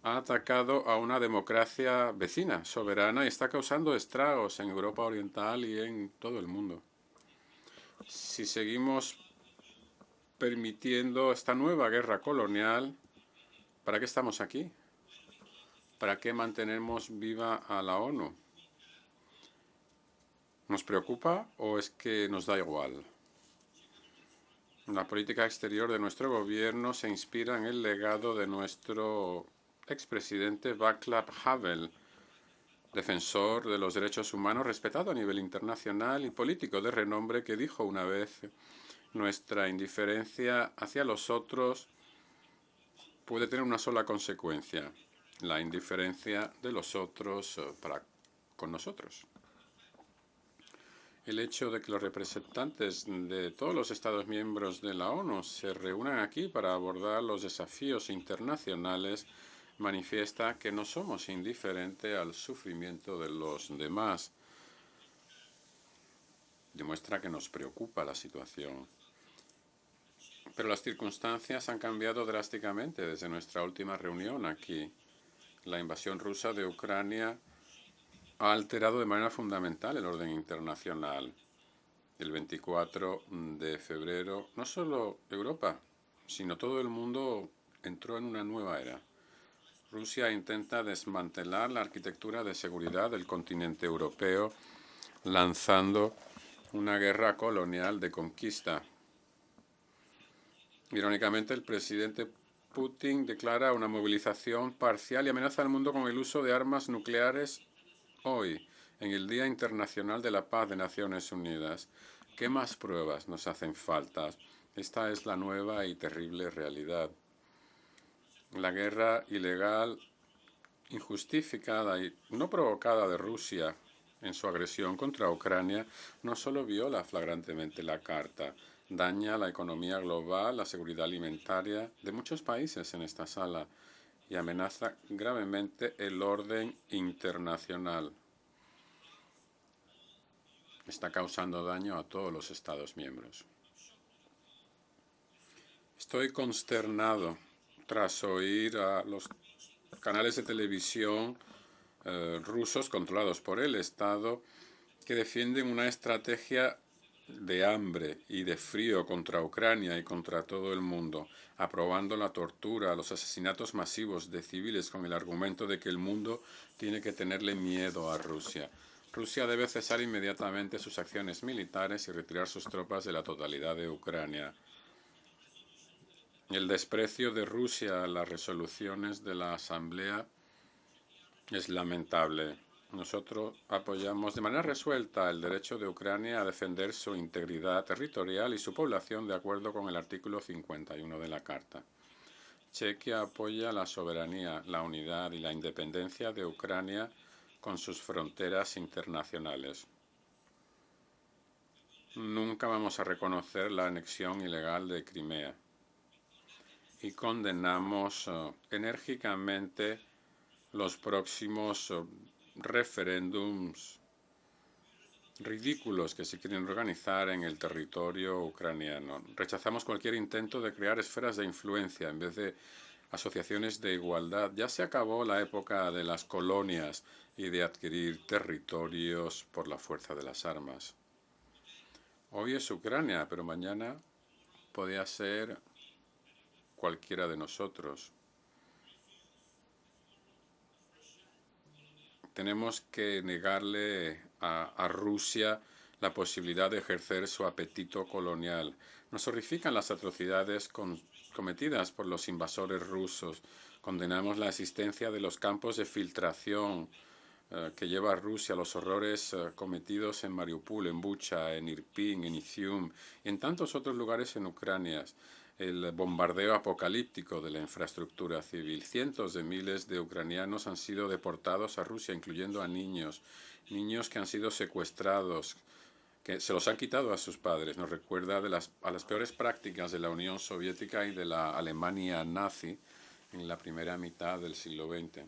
ha atacado a una democracia vecina, soberana, y está causando estragos en Europa Oriental y en todo el mundo. Si seguimos permitiendo esta nueva guerra colonial, ¿para qué estamos aquí? ¿Para qué mantenemos viva a la ONU? ¿Nos preocupa o es que nos da igual? La política exterior de nuestro gobierno se inspira en el legado de nuestro expresidente Václav Havel, defensor de los derechos humanos respetado a nivel internacional y político de renombre, que dijo una vez: nuestra indiferencia hacia los otros puede tener una sola consecuencia: la indiferencia de los otros para con nosotros. El hecho de que los representantes de todos los Estados miembros de la ONU se reúnan aquí para abordar los desafíos internacionales manifiesta que no somos indiferentes al sufrimiento de los demás. Demuestra que nos preocupa la situación. Pero las circunstancias han cambiado drásticamente desde nuestra última reunión aquí. La invasión rusa de Ucrania ha alterado de manera fundamental el orden internacional. El 24 de febrero, no solo Europa, sino todo el mundo entró en una nueva era. Rusia intenta desmantelar la arquitectura de seguridad del continente europeo, lanzando una guerra colonial de conquista. Irónicamente, el presidente Putin declara una movilización parcial y amenaza al mundo con el uso de armas nucleares hoy, en el Día Internacional de la Paz de Naciones Unidas. ¿Qué más pruebas nos hacen falta? Esta es la nueva y terrible realidad. La guerra ilegal, injustificada y no provocada de Rusia en su agresión contra Ucrania no solo viola flagrantemente la Carta, daña la economía global, la seguridad alimentaria de muchos países en esta sala y amenaza gravemente el orden internacional. Está causando daño a todos los Estados miembros. Estoy consternado tras oír a los canales de televisión rusos controlados por el Estado que defienden una estrategia de hambre y de frío contra Ucrania y contra todo el mundo, aprobando la tortura, los asesinatos masivos de civiles con el argumento de que el mundo tiene que tenerle miedo a Rusia. Rusia debe cesar inmediatamente sus acciones militares y retirar sus tropas de la totalidad de Ucrania. El desprecio de Rusia a las resoluciones de la Asamblea es lamentable. Nosotros apoyamos de manera resuelta el derecho de Ucrania a defender su integridad territorial y su población de acuerdo con el artículo 51 de la Carta. Chequia apoya la soberanía, la unidad y la independencia de Ucrania con sus fronteras internacionales. Nunca vamos a reconocer la anexión ilegal de Crimea y condenamos enérgicamente los próximos referéndums ridículos que se quieren organizar en el territorio ucraniano. Rechazamos cualquier intento de crear esferas de influencia en vez de asociaciones de igualdad. Ya se acabó la época de las colonias y de adquirir territorios por la fuerza de las armas. Hoy es Ucrania, pero mañana podría ser cualquiera de nosotros. Tenemos que negarle a Rusia la posibilidad de ejercer su apetito colonial. Nos horrifican las atrocidades cometidas por los invasores rusos. Condenamos la existencia de los campos de filtración que lleva Rusia, los horrores cometidos en Mariupol, en Bucha, en Irpin, en Izium y en tantos otros lugares en Ucrania. El bombardeo apocalíptico de la infraestructura civil. Cientos de miles de ucranianos han sido deportados a Rusia, incluyendo a niños que han sido secuestrados, que se los han quitado a sus padres. Nos recuerda a las peores prácticas de la Unión Soviética y de la Alemania nazi en la primera mitad del siglo XX.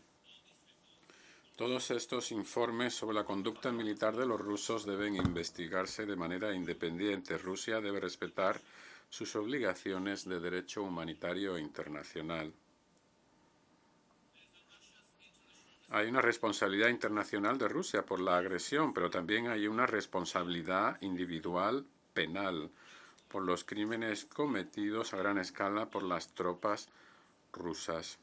Todos estos informes sobre la conducta militar de los rusos deben investigarse de manera independiente. Rusia debe respetar sus obligaciones de derecho humanitario internacional. Hay una responsabilidad internacional de Rusia por la agresión, pero también hay una responsabilidad individual penal por los crímenes cometidos a gran escala por las tropas rusas.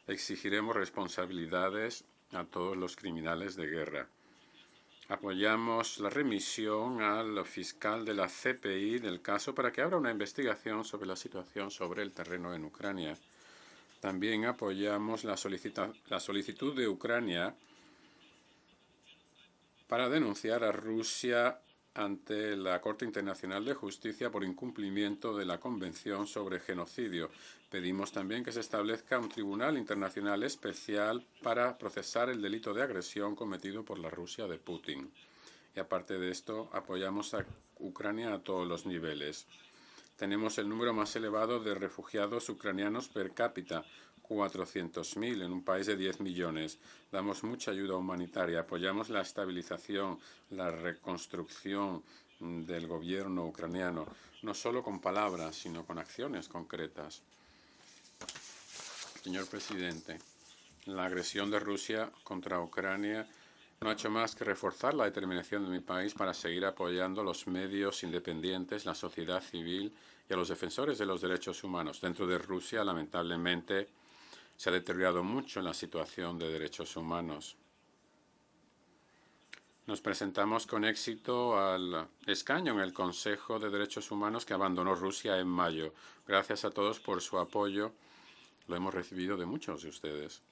Exigiremos responsabilidades a todos los criminales de guerra. Apoyamos la remisión al fiscal de la CPI del caso para que abra una investigación sobre la situación sobre el terreno en Ucrania. También apoyamos la solicitud de Ucrania para denunciar a Rusia ante la Corte Internacional de Justicia por incumplimiento de la Convención sobre Genocidio. Pedimos también que se establezca un tribunal internacional especial para procesar el delito de agresión cometido por la Rusia de Putin. Y aparte de esto, apoyamos a Ucrania a todos los niveles. Tenemos el número más elevado de refugiados ucranianos per cápita, 400.000 en un país de 10 millones. Damos mucha ayuda humanitaria, apoyamos la estabilización, la reconstrucción del gobierno ucraniano, no solo con palabras, sino con acciones concretas. Señor presidente, la agresión de Rusia contra Ucrania no ha hecho más que reforzar la determinación de mi país para seguir apoyando los medios independientes, la sociedad civil y a los defensores de los derechos humanos. Dentro de Rusia, lamentablemente, se ha deteriorado mucho la situación de derechos humanos. Nos presentamos con éxito al escaño en el Consejo de Derechos Humanos que abandonó Rusia en mayo. Gracias a todos por su apoyo. Lo hemos recibido de muchos de ustedes.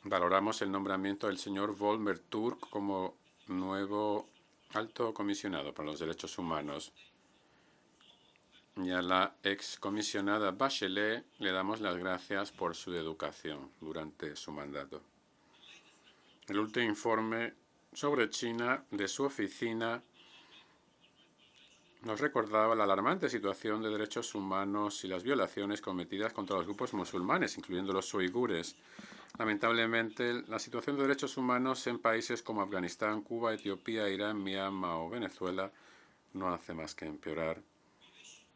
Valoramos el nombramiento del señor Volodímir Zelenski como nuevo alto comisionado para los derechos humanos. Y a la excomisionada Bachelet le damos las gracias por su educación durante su mandato. El último informe sobre China de su oficina nos recordaba la alarmante situación de derechos humanos y las violaciones cometidas contra los grupos musulmanes, incluyendo los uigures. Lamentablemente, la situación de derechos humanos en países como Afganistán, Cuba, Etiopía, Irán, Myanmar o Venezuela no hace más que empeorar.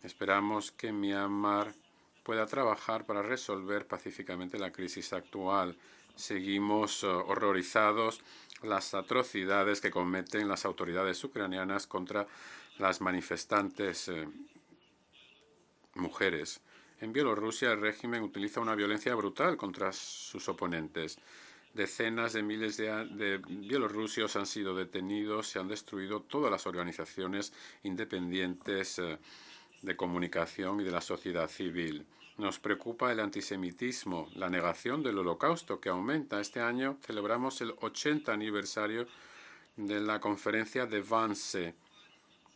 Esperamos que Myanmar pueda trabajar para resolver pacíficamente la crisis actual. Seguimos horrorizados las atrocidades que cometen las autoridades ucranianas contra las manifestantes mujeres. En Bielorrusia, el régimen utiliza una violencia brutal contra sus oponentes. Decenas de miles de bielorrusios han sido detenidos, se han destruido todas las organizaciones independientes de comunicación y de la sociedad civil. Nos preocupa el antisemitismo, la negación del Holocausto, que aumenta. Este año celebramos el 80 aniversario de la conferencia de Wannsee,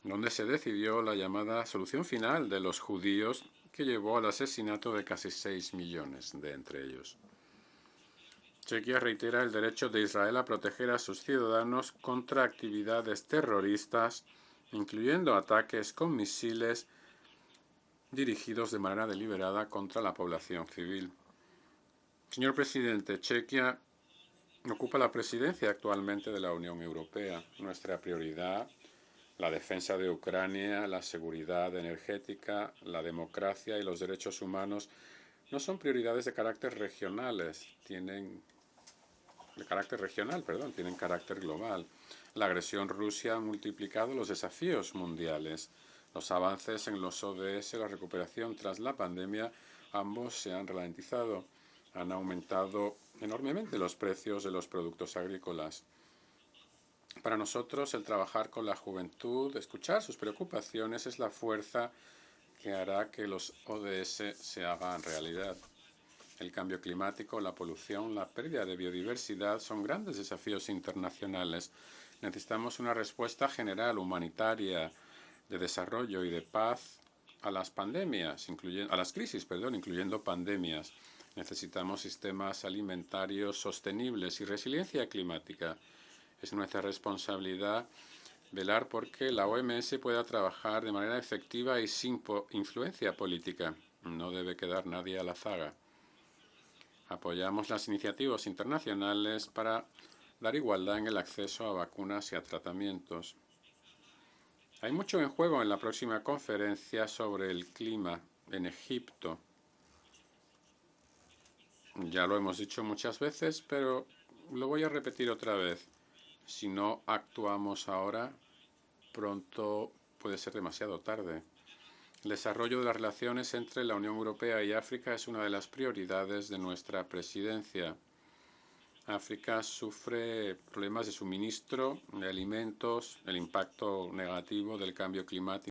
donde se decidió la llamada solución final de los judíos, que llevó al asesinato de casi 6 millones de entre ellos. Chequia reitera el derecho de Israel a proteger a sus ciudadanos contra actividades terroristas, incluyendo ataques con misiles dirigidos de manera deliberada contra la población civil. Señor presidente, Chequia ocupa la presidencia actualmente de la Unión Europea. Nuestra prioridad, la defensa de Ucrania, la seguridad energética, la democracia y los derechos humanos no son prioridades de carácter regionales, tienen carácter global. La agresión rusa ha multiplicado los desafíos mundiales. Los avances en los ODS, la recuperación tras la pandemia, ambos se han ralentizado. Han aumentado enormemente los precios de los productos agrícolas. Para nosotros, el trabajar con la juventud, escuchar sus preocupaciones, es la fuerza que hará que los ODS se hagan realidad. El cambio climático, la polución, la pérdida de biodiversidad son grandes desafíos internacionales. Necesitamos una respuesta general, humanitaria, de desarrollo y de paz a las pandemias, incluyendo pandemias. Necesitamos sistemas alimentarios sostenibles y resiliencia climática. Es nuestra responsabilidad velar por que la OMS pueda trabajar de manera efectiva y sin influencia política. No debe quedar nadie a la zaga. Apoyamos las iniciativas internacionales para dar igualdad en el acceso a vacunas y a tratamientos. Hay mucho en juego en la próxima conferencia sobre el clima en Egipto. Ya lo hemos dicho muchas veces, pero lo voy a repetir otra vez. Si no actuamos ahora, pronto puede ser demasiado tarde. El desarrollo de las relaciones entre la Unión Europea y África es una de las prioridades de nuestra presidencia. África sufre problemas de suministro de alimentos, el impacto negativo del cambio climático